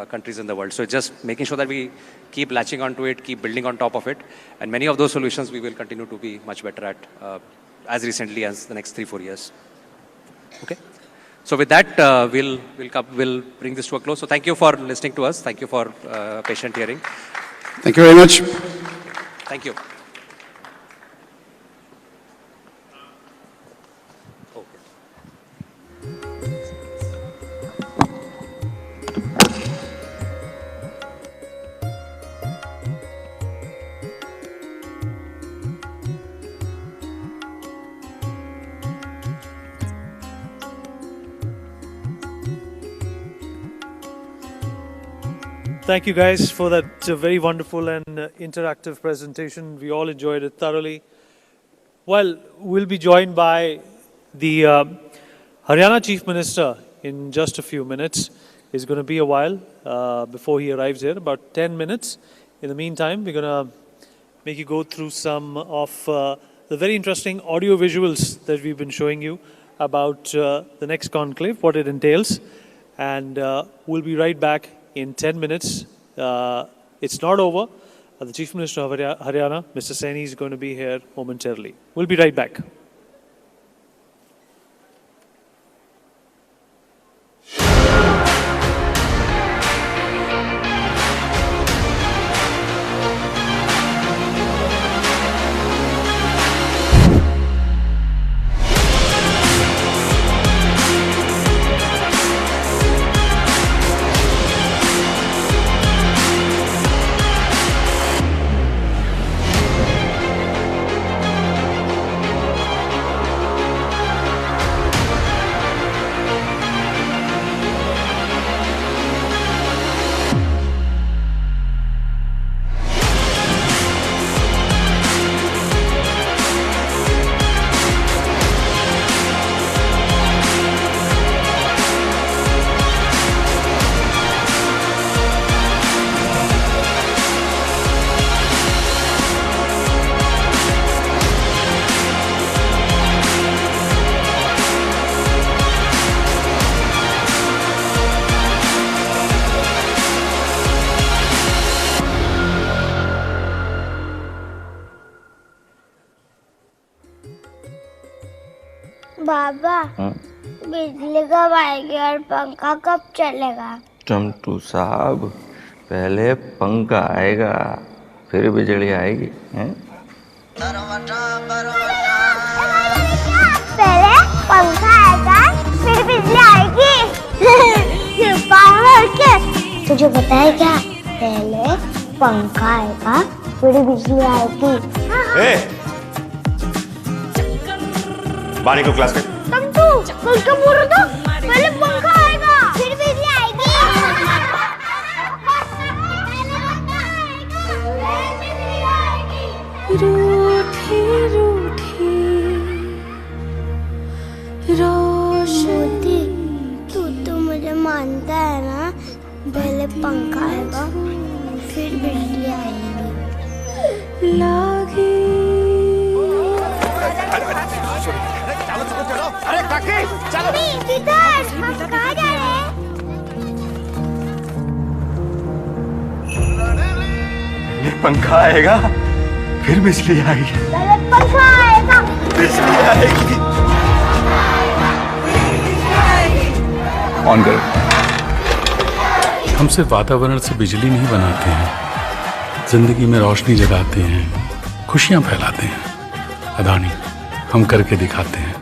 countries in the world. So it's just making sure that we keep latching onto it, keep building on top of it. And many of those solutions we will continue to be much better at as recently as the next 3-4 years. Okay. So with that, we'll bring this to a close. So thank you for listening to us. Thank you for patient hearing. Thank you very much. Thank you. Thank you guys for that very wonderful and interactive presentation. We all enjoyed it thoroughly. Well, we'll be joined by the Haryana Chief Minister in just a few minutes. It's going to be a while before he arrives here, about 10 minutes. In the meantime, we're going to make you go through some of the very interesting audio visuals that we've been showing you about the next conclave, what it entails. And we'll be right back in 10 minutes. It's not over. The Chief Minister of Haryana, Mr. Saini, is going to be here momentarily. We'll be right back. बाबा बिजली कब आएगी और पंखा कब चलेगा? चंटू साहब, पहले पंखा आएगा फिर बिजली आएगी हैं? पहले पंखा आएगा फिर बिजली आएगी। तुझे पता है क्या? पहले पंखा आएगा फिर बिजली आएगी। बारी को क्लास कर। तंतु, कुछ तो बोल रहा था। पहले पंखा आएगा, फिर बिजली आएगी। रूठी रूठी रोशनी, तू तो मुझे मानता है ना? पहले पंखा आएगा, फिर बिजली आएगी। लागी अरे काकी, चलो। इधर, हम कहाँ जा रहे हैं? ये पंखा आएगा, फिर बिजली आएगी। पहले पंखा आएगा, बिजली आएगी। ऑन करो। हम सिर्फ वातावरण से बिजली नहीं बनाते हैं, जिंदगी में रोशनी जगाते हैं, खुशियां फैलाते हैं। अदानी, हम करके दिखाते हैं।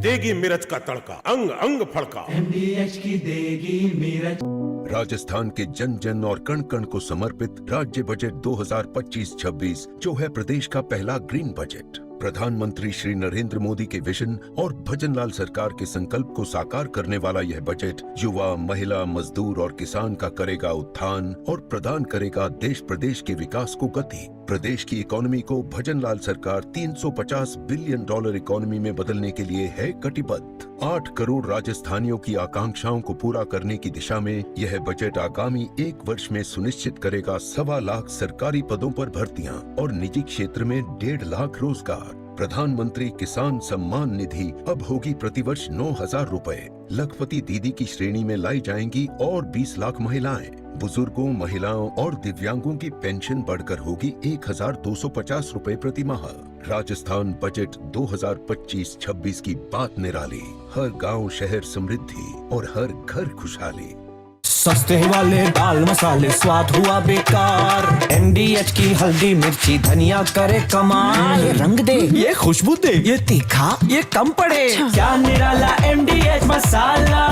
देगी मिर्च का तड़का, अंग अंग फड़का। MDH की देगी मिर्च। राजस्थान के जन जन और कण कण को समर्पित राज्य बजट 2025-26 जो है प्रदेश का पहला ग्रीन बजट। प्रधानमंत्री श्री नरेंद्र मोदी के विजन और भजनलाल सरकार के संकल्प को साकार करने वाला यह बजट युवा, महिला, मजदूर और किसान का करेगा उत्थान और प्रदान करेगा देश प्रदेश के विकास को गति। प्रदेश की इकोनॉमी को भजनलाल सरकार $350 बिलियन इकोनॉमी में बदलने के लिए है कटिबद्ध। 8 करोड़ राजस्थानियों की आकांक्षाओं को पूरा करने की दिशा में यह बजट आगामी 1 वर्ष में सुनिश्चित करेगा 1.25 लाख सरकारी पदों पर भर्तियां और निजी क्षेत्र में 1.5 लाख रोजगार। प्रधानमंत्री किसान सम्मान निधि अब होगी प्रतिवर्ष 9,000 रुपए। लखपति दीदी की श्रेणी में लाई जाएंगी और 20 लाख महिलाएं। बुजुर्गों, महिलाओं और दिव्यांगों की पेंशन बढ़कर होगी 1,250 रुपए प्रति माह। राजस्थान बजट 2025-26 की बात निराली। हर गांव शहर समृद्धि और हर घर खुशहाली। सस्ते वाले दाल मसाले स्वाद हुआ बेकार। MDH की हल्दी मिर्ची धनिया करे कमाल। ये रंग दे, ये खुशबू दे, ये तीखा, ये कम पड़े। क्या निराला MDH मसाला।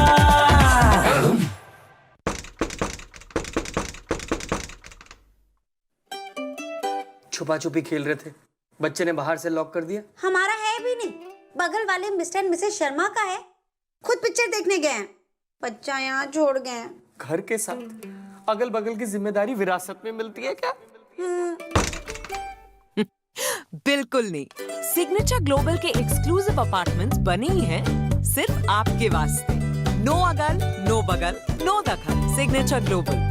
छुपा छुपी खेल रहे थे, बच्चे ने बाहर से लॉक कर दिया। हमारा है भी नहीं, बगल वाले मिस्टर एंड मिसेस शर्मा का है। खुद पिक्चर देखने गए हैं, बच्चा यहाँ छोड़ गए हैं। घर के साथ अगल बगल की जिम्मेदारी विरासत में मिलती है क्या? बिल्कुल नहीं। सिग्नेचर ग्लोबल के एक्सक्लूसिव अपार्टमेंट्स बने ही हैं सिर्फ आपके वास्ते। नो अगल, नो बगल, नो दखल। Signature global.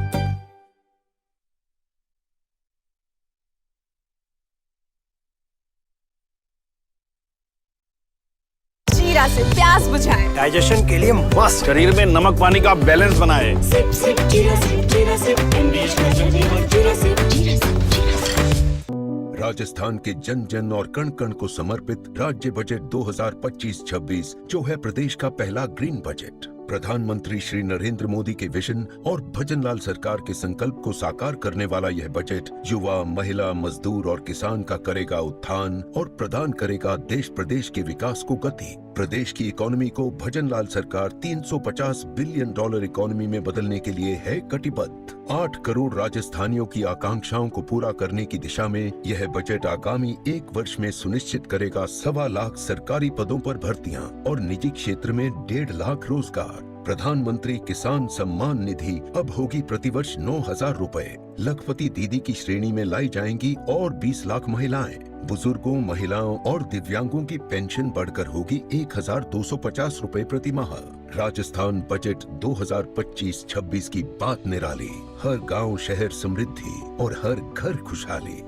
जीरा से प्यास बुझाए, डाइजेशन के लिए मस्त, शरीर में नमक पानी का बैलेंस बनाए। सिप सिप जीरा सिप, जीरा सिप, MDH का जीरा जीरा सिप, जीरा सिप, जीरा सिप। राजस्थान के जन जन और कण कण को समर्पित राज्य बजट 2025-26 जो है प्रदेश का पहला ग्रीन बजट। प्रधानमंत्री श्री नरेंद्र मोदी के विजन और भजनलाल सरकार के संकल्प को साकार करने वाला यह बजट युवा, महिला, मजदूर और किसान का करेगा उत्थान और प्रदान करेगा देश प्रदेश के विकास को गति। प्रदेश की इकोनॉमी को भजनलाल सरकार $350 बिलियन इकोनॉमी में बदलने के लिए है कटिबद्ध। 8 करोड़ राजस्थानियों की आकांक्षाओं को पूरा करने की दिशा में यह बजट आगामी 1 वर्ष में सुनिश्चित करेगा 1.25 लाख सरकारी पदों पर भर्तियां और निजी क्षेत्र में 1.5 लाख रोजगार। प्रधानमंत्री किसान सम्मान निधि अब होगी प्रतिवर्ष 9,000 रुपए। लखपति दीदी की श्रेणी में लाई जाएंगी और 20 लाख महिलाएं। बुजुर्गों, महिलाओं और दिव्यांगों की पेंशन बढ़कर होगी 1,250 रुपए प्रति माह। राजस्थान बजट 2025-26 की बात निराली। हर गांव शहर समृद्धि और हर घर खुशहाली।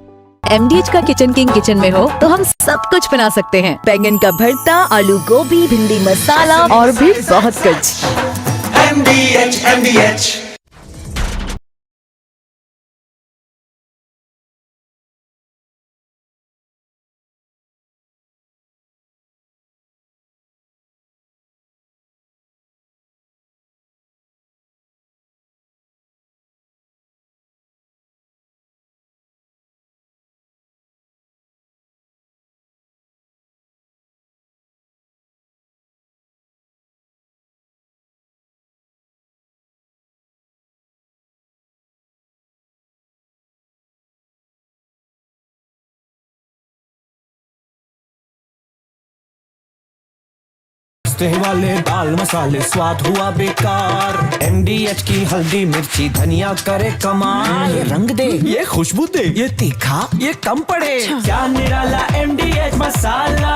MDH का किचन किंग किचन में हो तो हम सब कुछ बना सकते हैं। बैंगन का भरता, आलू गोभी, भिंडी मसाला और भी बहुत कुछ। MDH सस्ते वाले दाल मसाले स्वाद हुआ बेकार। NDH की हल्दी मिर्ची धनिया करे कमाल। ये रंग दे, ये खुशबू दे, ये तीखा, ये कम पड़े। क्या निराला NDH मसाला।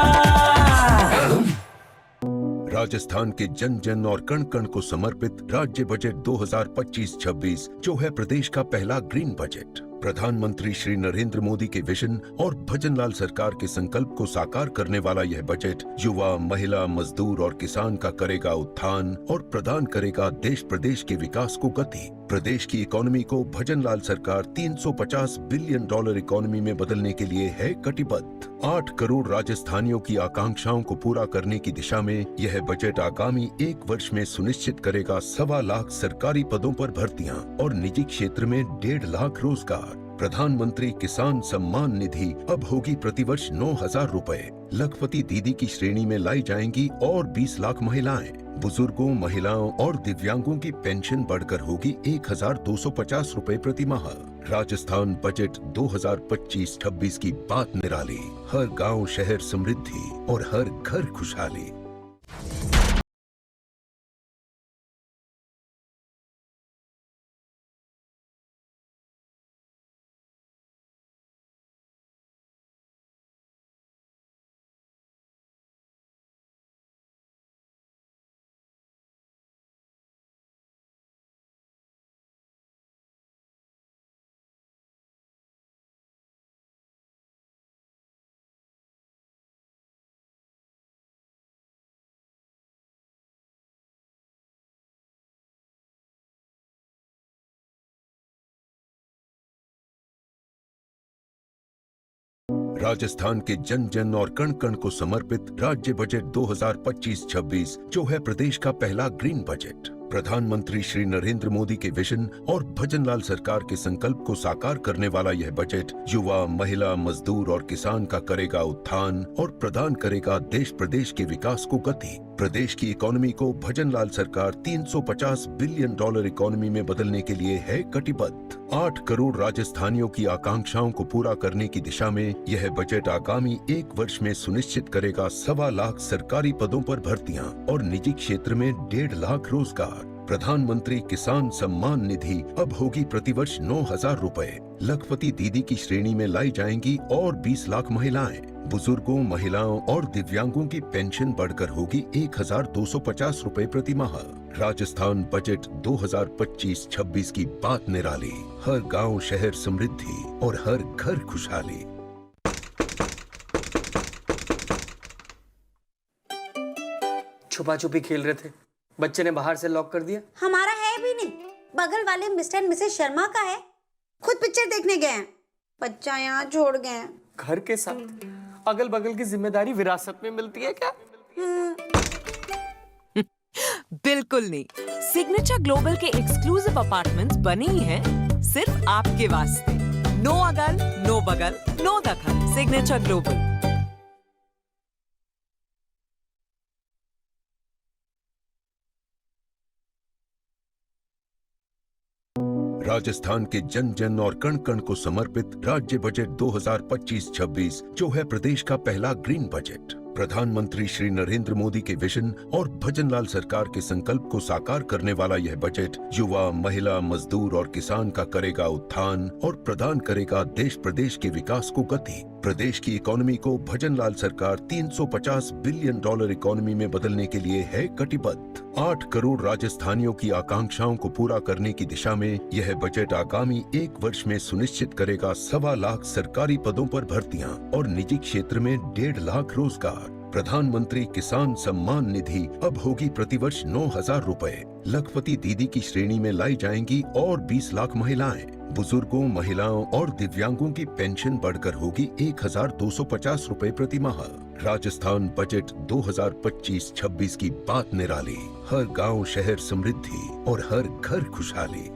राजस्थान के जन जन और कण कण को समर्पित राज्य बजट 2025-26 जो है प्रदेश का पहला ग्रीन बजट। प्रधानमंत्री श्री नरेंद्र मोदी के विजन और भजनलाल सरकार के संकल्प को साकार करने वाला यह बजट युवा, महिला, मजदूर और किसान का करेगा उत्थान और प्रदान करेगा देश प्रदेश के विकास को गति। प्रदेश की इकोनॉमी को भजनलाल सरकार $350 बिलियन इकोनॉमी में बदलने के लिए है कटिबद्ध। 8 करोड़ राजस्थानियों की आकांक्षाओं को पूरा करने की दिशा में यह बजट आगामी 1 वर्ष में सुनिश्चित करेगा 1.25 लाख सरकारी पदों पर भर्तियां और निजी क्षेत्र में 1.5 लाख रोजगार। प्रधानमंत्री किसान सम्मान निधि अब होगी प्रतिवर्ष 9,000 रुपए। लखपति दीदी की श्रेणी में लाई जाएंगी और 20 लाख महिलाएं। बुजुर्गों, महिलाओं और दिव्यांगों की पेंशन बढ़कर होगी 1,250 रुपए प्रति माह। राजस्थान बजट 2025-26 की बात निराली। हर गांव शहर समृद्धि और हर घर खुशहाली। राजस्थान के जन जन और कण कण को समर्पित राज्य बजट 2025-26 जो है प्रदेश का पहला ग्रीन बजट। प्रधानमंत्री श्री नरेंद्र मोदी के विजन और भजनलाल सरकार के संकल्प को साकार करने वाला यह बजट युवा, महिला, मजदूर और किसान का करेगा उत्थान और प्रदान करेगा देश प्रदेश के विकास को गति। प्रदेश की इकोनॉमी को भजनलाल सरकार $350 बिलियन इकोनॉमी में बदलने के लिए है कटिबद्ध। 8 करोड़ राजस्थानियों की आकांक्षाओं को पूरा करने की दिशा में यह बजट आगामी 1 वर्ष में सुनिश्चित करेगा 1.25 लाख सरकारी पदों पर भर्तियां और निजी क्षेत्र में 1.5 लाख रोजगार। प्रधानमंत्री किसान सम्मान निधि अब होगी प्रतिवर्ष 9,000 रुपए। लखपति दीदी की श्रेणी में लाई जाएंगी और 20 लाख महिलाएं। बुजुर्गों, महिलाओं और दिव्यांगों की पेंशन बढ़कर होगी 1,250 रुपए प्रति माह। राजस्थान बजट 2025-26 की बात निराली। हर गांव शहर समृद्धि और हर घर खुशहाली। छुपा छुपी खेल रहे थे, बच्चे ने बाहर से लॉक कर दिया। हमारा है भी नहीं, बगल वाले मिस्टर एंड मिसेस शर्मा का है। खुद पिक्चर देखने गए हैं, बच्चा यहाँ छोड़ गए हैं। घर के साथ अगल बगल की जिम्मेदारी विरासत में मिलती है क्या? बिल्कुल नहीं। सिग्नेचर ग्लोबल के एक्सक्लूसिव अपार्टमेंट्स बने ही हैं सिर्फ आपके वास्ते। नो अगल, नो बगल, नो दखल। Signature global. राजस्थान के जन जन और कण कण को समर्पित राज्य बजट 2025-26 जो है प्रदेश का पहला ग्रीन बजट। प्रधानमंत्री श्री नरेंद्र मोदी के विजन और भजनलाल सरकार के संकल्प को साकार करने वाला यह बजट युवा, महिला, मजदूर और किसान का करेगा उत्थान और प्रदान करेगा देश प्रदेश के विकास को गति। प्रदेश की इकोनॉमी को भजनलाल सरकार $350 बिलियन इकोनॉमी में बदलने के लिए है कटिबद्ध। 8 करोड़ राजस्थानियों की आकांक्षाओं को पूरा करने की दिशा में यह बजट आगामी 1 वर्ष में सुनिश्चित करेगा 1.25 लाख सरकारी पदों पर भर्तियां और निजी क्षेत्र में 1.5 लाख रोजगार। प्रधानमंत्री किसान सम्मान निधि अब होगी प्रतिवर्ष 9,000 रुपए। लखपति दीदी की श्रेणी में लाई जाएंगी और 20 लाख महिलाएं। बुजुर्गों, महिलाओं और दिव्यांगों की पेंशन बढ़कर होगी 1,250 रुपए प्रति माह। राजस्थान बजट 2025-26 की बात निराली। हर गांव शहर समृद्धि और हर घर खुशहाली।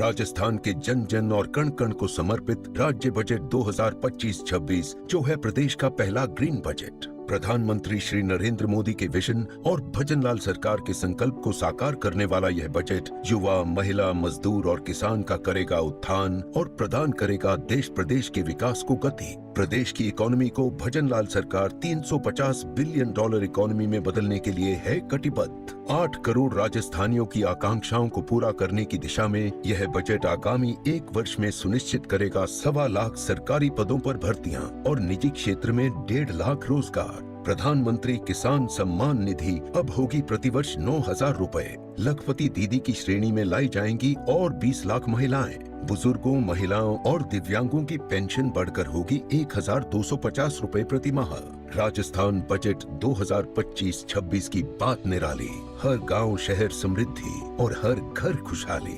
राजस्थान के जन जन और कण कण को समर्पित राज्य बजट 2025-26 जो है प्रदेश का पहला ग्रीन बजट। प्रधानमंत्री श्री नरेंद्र मोदी के विजन और भजनलाल सरकार के संकल्प को साकार करने वाला यह बजट युवा, महिला, मजदूर और किसान का करेगा उत्थान और प्रदान करेगा देश प्रदेश के विकास को गति। प्रदेश की इकोनॉमी को भजनलाल सरकार $350 बिलियन इकोनॉमी में बदलने के लिए है कटिबद्ध। 8 करोड़ राजस्थानियों की आकांक्षाओं को पूरा करने की दिशा में यह बजट आगामी 1 वर्ष में सुनिश्चित करेगा 1.25 लाख सरकारी पदों पर भर्तियां और निजी क्षेत्र में 1.5 लाख रोजगार। प्रधानमंत्री किसान सम्मान निधि अब होगी प्रतिवर्ष 9,000 रुपए। लखपति दीदी की श्रेणी में लाई जाएंगी और 20 लाख महिलाएं। बुजुर्गों, महिलाओं और दिव्यांगों की पेंशन बढ़कर होगी 1,250 रुपए प्रति माह। राजस्थान बजट 2025-26 की बात निराली। हर गांव शहर समृद्धि और हर घर खुशहाली।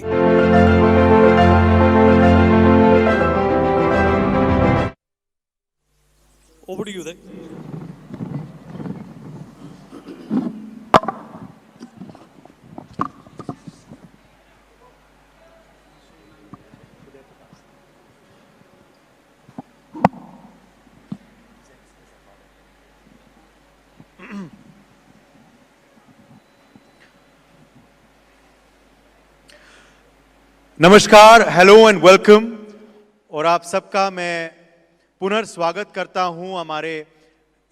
Over to you then. नमस्कार, हेलो एंड वेलकम। और आप सबका मैं पुनर्स्वागत करता हूं हमारे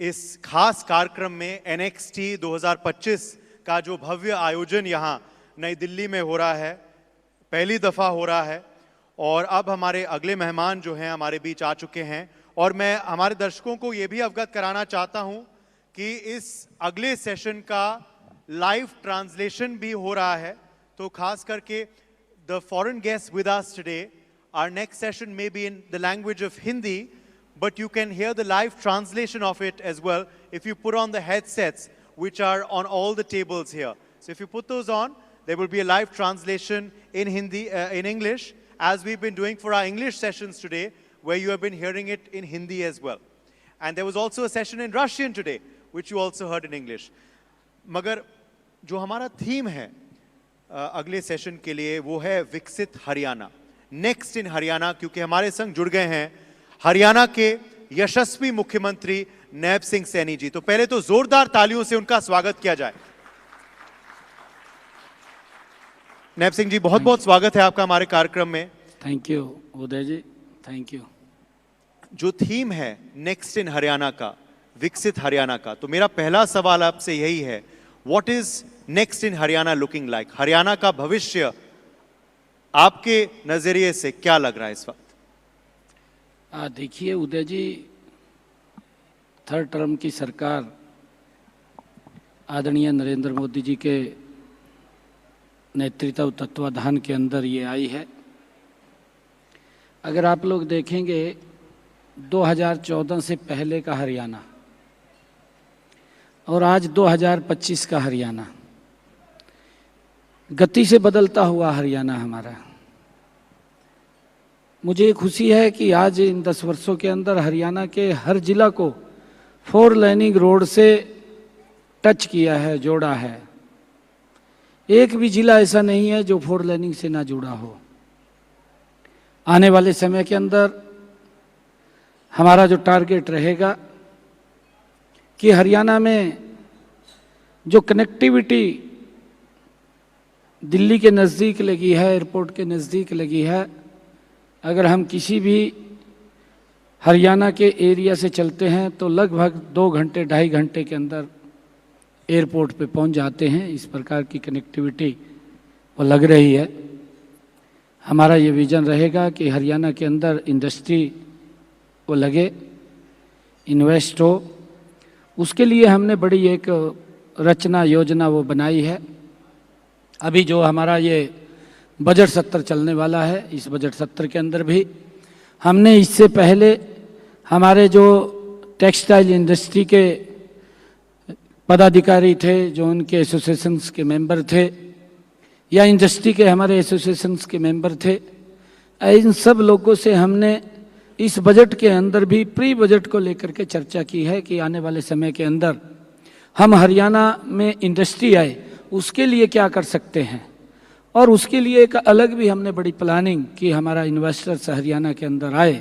इस खास कार्यक्रम में। NXT 2025 का जो भव्य आयोजन यहां नई दिल्ली में हो रहा है, पहली दफा हो रहा है। और अब हमारे अगले मेहमान जो हैं हमारे बीच आ चुके हैं और मैं हमारे दर्शकों को ये भी अवगत कराना चाहता हूं कि इस अगले सेशन का लाइव ट्रांसलेशन भी हो रहा है। तो खास करके the foreign guests with us today, our next session may be in the language of Hindi, but you can hear the live translation of it as well if you put on the headsets which are on all the tables here. So if you put those on, there will be a live translation in Hindi, in English, as we've been doing for our English sessions today, where you have been hearing it in Hindi as well. And there was also a session in Russian today, which you also heard in English. मगर जो हमारा theme है अगले session के लिए वो है विकसित हरियाणा, नेक्स्ट इन हरियाणा, क्योंकि हमारे संग जुड़ गए हैं हरियाणा के यशस्वी मुख्यमंत्री नैब सिंह सैनी जी। तो पहले तो जोरदार तालियों से उनका स्वागत किया जाए। नैब सिंह जी, बहुत बहुत स्वागत है आपका हमारे कार्यक्रम में। Thank you Uday ji, thank you. जो थीम है नेक्स्ट इन हरियाणा का, विकसित हरियाणा का, तो मेरा पहला सवाल आपसे यही है, what is next in Haryana looking like? Haryana का भविष्य आपके नजरिए से क्या लग रहा है इस वक्त? देखिए उदय जी, थर्ड टर्म की सरकार आदरणीय नरेंद्र मोदी जी के नेतृत्व तत्वाधान के अंदर ये आई है। अगर आप लोग देखेंगे 2014 से पहले का हरियाणा और आज 2025 का हरियाणा, गति से बदलता हुआ हरियाणा हमारा। मुझे खुशी है कि आज इन 10 वर्षों के अंदर हरियाणा के हर जिला को 4 लेनिंग रोड से टच किया है, जोड़ा है। एक भी जिला ऐसा नहीं है जो 4 लेनिंग से ना जुड़ा हो। आने वाले समय के अंदर हमारा जो टारगेट रहेगा कि हरियाणा में जो कनेक्टिविटी दिल्ली के नज़दीक लगी है, एयरपोर्ट के नज़दीक लगी है, अगर हम किसी भी हरियाणा के एरिया से चलते हैं तो लगभग 2 घंटे 2.5 घंटे के अंदर एयरपोर्ट पे पहुंच जाते हैं। इस प्रकार की कनेक्टिविटी वो लग रही है। हमारा ये विज़न रहेगा कि हरियाणा के अंदर इंडस्ट्री वो लगे, इन्वेस्ट हो। उसके लिए हमने बड़ी एक रचना योजना वो बनाई है। अभी जो हमारा ये बजट सत्र चलने वाला है, इस बजट सत्र के अंदर भी हमने इससे पहले हमारे जो टेक्सटाइल इंडस्ट्री के पदाधिकारी थे, जो उनके एसोसिएशंस के मेंबर थे या इंडस्ट्री के हमारे एसोसिएशंस के मेंबर थे, इन सब लोगों से हमने इस बजट के अंदर भी प्री बजट को लेकर के चर्चा की है कि आने वाले समय के अंदर हम हरियाणा में इंडस्ट्री आए उसके लिए क्या कर सकते हैं। और उसके लिए एक अलग भी हमने बड़ी प्लानिंग की, हमारा इन्वेस्टर्स हरियाणा के अंदर आए,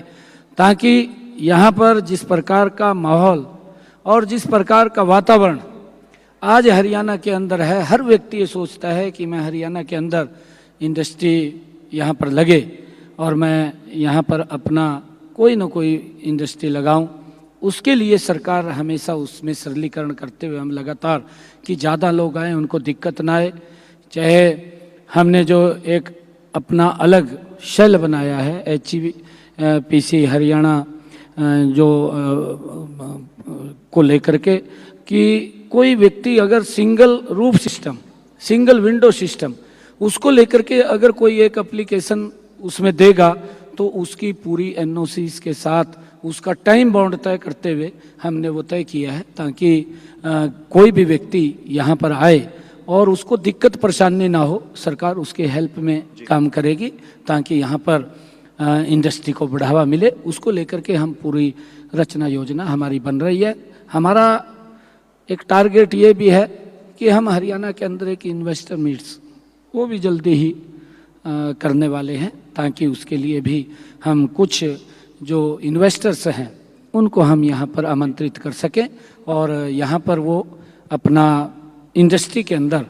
ताकि यहाँ पर जिस प्रकार का माहौल और जिस प्रकार का वातावरण आज हरियाणा के अंदर है, हर व्यक्ति ये सोचता है कि मैं हरियाणा के अंदर इंडस्ट्री यहाँ पर लगे और मैं यहाँ पर अपना कोई ना कोई इंडस्ट्री लगाऊं। उसके लिए सरकार हमेशा उसमें सरलीकरण करते हुए हम लगातार कि ज़्यादा लोग आए, उनको दिक्कत ना आए। चाहे हमने जो एक अपना अलग शेल बनाया है HPC हरियाणा जो को लेकर के कि कोई व्यक्ति अगर single roof system, single window system उसको लेकर के अगर कोई एक एप्लीकेशन उसमें देगा तो उसकी पूरी NOCs के साथ उसका टाइम बाउंड तय करते हुए हमने वो तय किया है, ताकि कोई भी व्यक्ति यहाँ पर आए और उसको दिक्कत परेशानी ना हो। सरकार उसके हेल्प में काम करेगी ताकि यहाँ पर इंडस्ट्री को बढ़ावा मिले। उसको लेकर के हम पूरी रचना योजना हमारी बन रही है। हमारा एक टारगेट ये भी है कि हम हरियाणा के अंदर एक इन्वेस्टर मीट्स वो भी जल्दी ही करने वाले हैं, ताकि उसके लिए भी हम कुछ जो इन्वेस्टर्स हैं उनको हम यहाँ पर आमंत्रित कर सकें और यहाँ पर वो अपना इंडस्ट्री के अंदर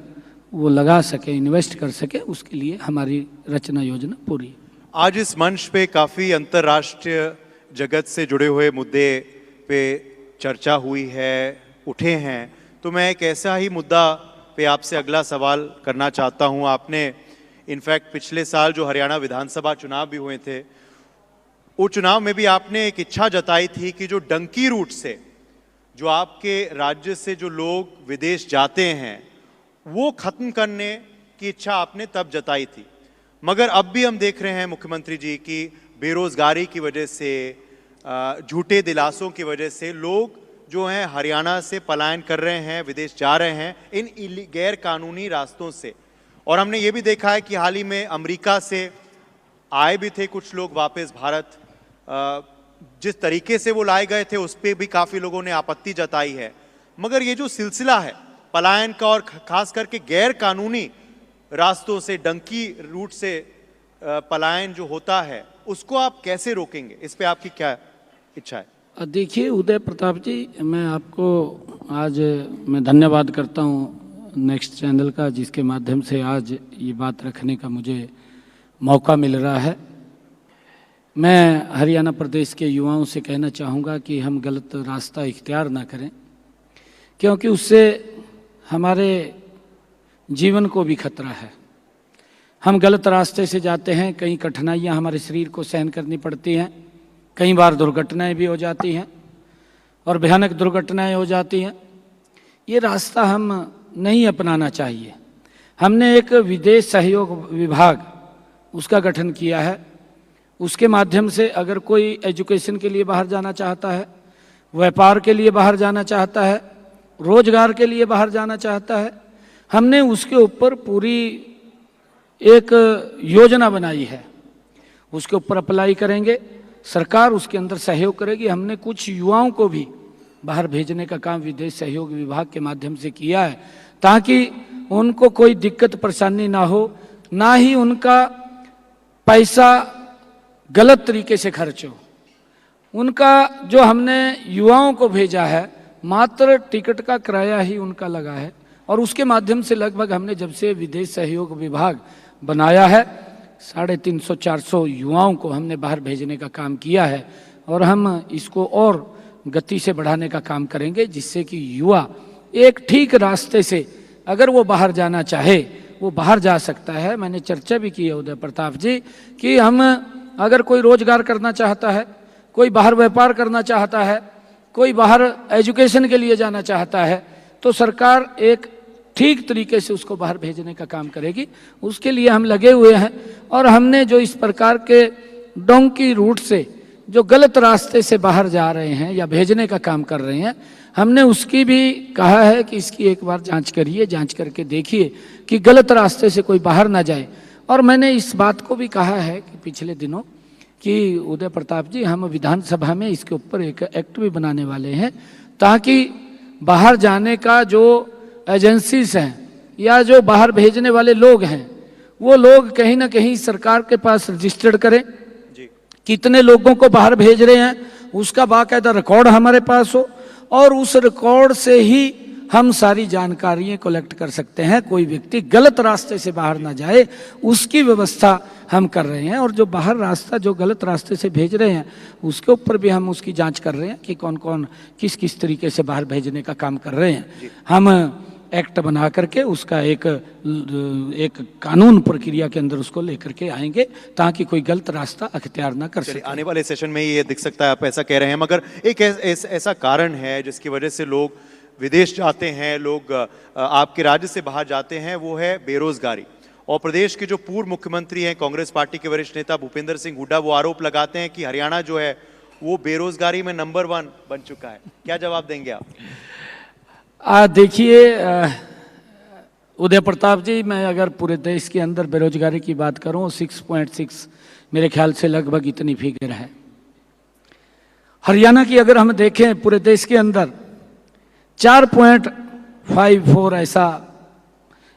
वो लगा सके, इन्वेस्ट कर सके। उसके लिए हमारी रचना योजना पूरी। आज इस मंच पे काफ़ी अंतर्राष्ट्रीय जगत से जुड़े हुए मुद्दे पे चर्चा हुई है, उठे हैं, तो मैं एक ऐसा ही मुद्दा पे आपसे अगला सवाल करना चाहता हूँ। आपने इनफैक्ट पिछले साल जो हरियाणा विधानसभा चुनाव भी हुए थे, वो चुनाव में भी आपने एक इच्छा जताई थी कि जो डंकी रूट से जो आपके राज्य से जो लोग विदेश जाते हैं वो खत्म करने की इच्छा आपने तब जताई थी। मगर अब भी हम देख रहे हैं मुख्यमंत्री जी कि बेरोजगारी की वजह से, झूठे दिलासों की वजह से लोग जो हैं हरियाणा से पलायन कर रहे हैं, विदेश जा रहे हैं इन गैर कानूनी रास्तों से। और हमने ये भी देखा है कि हाल ही में अमेरिका से आए भी थे कुछ लोग वापस भारत, जिस तरीके से वो लाए गए थे उस पर भी काफ़ी लोगों ने आपत्ति जताई है। मगर ये जो सिलसिला है पलायन का और खास करके गैर कानूनी रास्तों से, डंकी रूट से पलायन जो होता है, उसको आप कैसे रोकेंगे? इस पे आपकी क्या इच्छा है? देखिए उदय प्रताप जी, मैं आपको आज मैं धन्यवाद करता हूँ नेक्स्ट चैनल का, जिसके माध्यम से आज ये बात रखने का मुझे मौका मिल रहा है। मैं हरियाणा प्रदेश के युवाओं से कहना चाहूँगा कि हम गलत रास्ता इख्तियार ना करें, क्योंकि उससे हमारे जीवन को भी खतरा है। हम गलत रास्ते से जाते हैं, कई कठिनाइयाँ हमारे शरीर को सहन करनी पड़ती हैं, कई बार दुर्घटनाएं भी हो जाती हैं और भयानक दुर्घटनाएं हो जाती हैं। ये रास्ता हम नहीं अपनाना चाहिए। हमने एक विदेश सहयोग विभाग उसका गठन किया है। उसके माध्यम से अगर कोई एजुकेशन के लिए बाहर जाना चाहता है, व्यापार के लिए बाहर जाना चाहता है, रोजगार के लिए बाहर जाना चाहता है, हमने उसके ऊपर पूरी एक योजना बनाई है। उसके ऊपर अप्लाई करेंगे, सरकार उसके अंदर सहयोग करेगी। हमने कुछ युवाओं को भी बाहर भेजने का काम विदेश सहयोग विभाग के माध्यम से किया है, ताकि उनको कोई दिक्कत परेशानी ना हो, ना ही उनका पैसा गलत तरीके से खर्च हो। उनका जो हमने युवाओं को भेजा है, मात्र टिकट का किराया ही उनका लगा है और उसके माध्यम से लगभग हमने जब से विदेश सहयोग विभाग बनाया है 350-400 युवाओं को हमने बाहर भेजने का काम किया है और हम इसको और गति से बढ़ाने का काम करेंगे, जिससे कि युवा एक ठीक रास्ते से अगर वो बाहर जाना चाहे वो बाहर जा सकता है। मैंने चर्चा भी की है उदय प्रताप जी कि हम अगर कोई रोजगार करना चाहता है, कोई बाहर व्यापार करना चाहता है, कोई बाहर एजुकेशन के लिए जाना चाहता है, तो सरकार एक ठीक तरीके से उसको बाहर भेजने का काम करेगी। उसके लिए हम लगे हुए हैं और हमने जो इस प्रकार के डोंकी रूट से जो गलत रास्ते से बाहर जा रहे हैं या भेजने का काम कर रहे हैं, हमने उसकी भी कहा है कि इसकी एक बार जांच करिए, जांच करके देखिए कि गलत रास्ते से कोई बाहर ना जाए। और मैंने इस बात को भी कहा है कि पिछले दिनों कि उदय प्रताप जी, हम विधानसभा में इसके ऊपर एक एक्ट भी बनाने वाले हैं, ताकि बाहर जाने का जो एजेंसीज हैं या जो बाहर भेजने वाले लोग हैं वो लोग कहीं ना कहीं सरकार के पास रजिस्टर्ड करें, कितने लोगों को बाहर भेज रहे हैं उसका बाकायदा रिकॉर्ड हमारे पास हो, और उस रिकॉर्ड से ही हम सारी जानकारियां कलेक्ट कर सकते हैं। कोई व्यक्ति गलत रास्ते से बाहर ना जाए, उसकी व्यवस्था हम कर रहे हैं। और जो बाहर रास्ता जो गलत रास्ते से भेज रहे हैं उसके ऊपर भी हम उसकी जांच कर रहे हैं कि कौन कौन किस किस तरीके से बाहर भेजने का काम कर रहे हैं। हम एक्ट बना करके उसका एक कानून प्रक्रिया के अंदर उसको लेकर के आएंगे ताकि कोई गलत रास्ता अख्तियार ना कर सके। आने वाले सेशन में ये दिख सकता है, आप ऐसा कह रहे हैं, मगर एक ऐसा कारण है जिसकी वजह से लोग विदेश जाते हैं, लोग आपके राज्य से बाहर जाते हैं, वो है बेरोजगारी। और प्रदेश के जो पूर्व मुख्यमंत्री हैं, कांग्रेस पार्टी के वरिष्ठ नेता भूपेंद्र सिंह हुड्डा, वो आरोप लगाते हैं कि हरियाणा जो है वो बेरोजगारी में नंबर 1 बन चुका है। क्या जवाब देंगे आप? देखिए उदय प्रताप जी, मैं अगर पूरे देश के अंदर बेरोजगारी की बात करूं 6.6 मेरे ख्याल से लगभग इतनी फिगर है। हरियाणा की अगर हम देखें पूरे देश के अंदर 4.54 ऐसा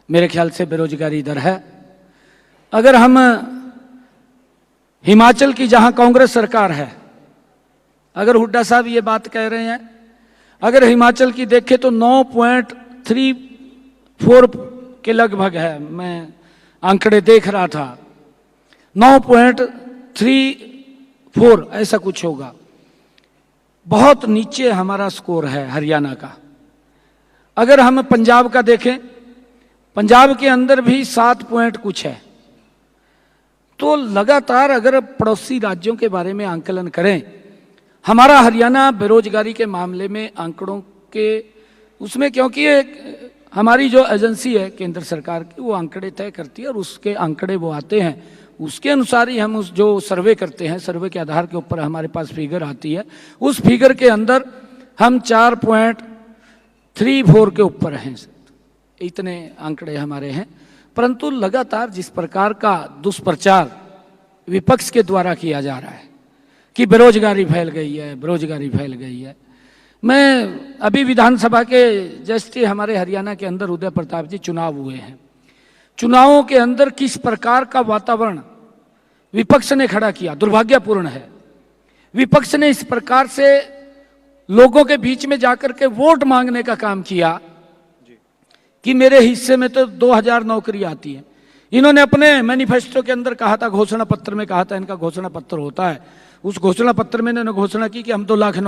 मेरे ख्याल से बेरोजगारी दर है। अगर हम हिमाचल की जहां कांग्रेस सरकार है, अगर हुड्डा साहब ये बात कह रहे हैं, अगर हिमाचल की देखें तो 9.34 के लगभग है, मैं आंकड़े देख रहा था 9.34 ऐसा कुछ होगा। बहुत नीचे हमारा स्कोर है हरियाणा का। अगर हम पंजाब का देखें, पंजाब के अंदर भी 7 पॉइंट कुछ है। तो लगातार अगर पड़ोसी राज्यों के बारे में आंकलन करें, हमारा हरियाणा बेरोजगारी के मामले में आंकड़ों के उसमें, क्योंकि हमारी जो एजेंसी है केंद्र सरकार की, वो आंकड़े तय करती है और उसके आंकड़े वो आते हैं, उसके अनुसार ही हम उस जो सर्वे करते हैं, सर्वे के आधार के ऊपर हमारे पास फिगर आती है। उस फिगर के अंदर हम 4.34 के ऊपर हैं, इतने आंकड़े हमारे हैं। परंतु लगातार जिस प्रकार का दुष्प्रचार विपक्ष के द्वारा किया जा रहा है कि बेरोजगारी फैल गई है, बेरोजगारी फैल गई है। मैं अभी विधानसभा के जस्ट हमारे हरियाणा के अंदर उदय प्रताप जी चुनाव हुए हैं, चुनावों के अंदर किस प्रकार का वातावरण विपक्ष ने खड़ा किया, दुर्भाग्यपूर्ण है। विपक्ष ने इस प्रकार से लोगों के बीच में जाकर के वोट मांगने का काम किया कि मेरे हिस्से में तो 2000 नौकरी आती है। इन्होंने अपने मैनिफेस्टो के अंदर कहा था, घोषणा पत्र में कहा था, इनका घोषणा पत्र होता है, उस घोषणा पत्र में इन्होंने घोषणा की कि हम 2 लाख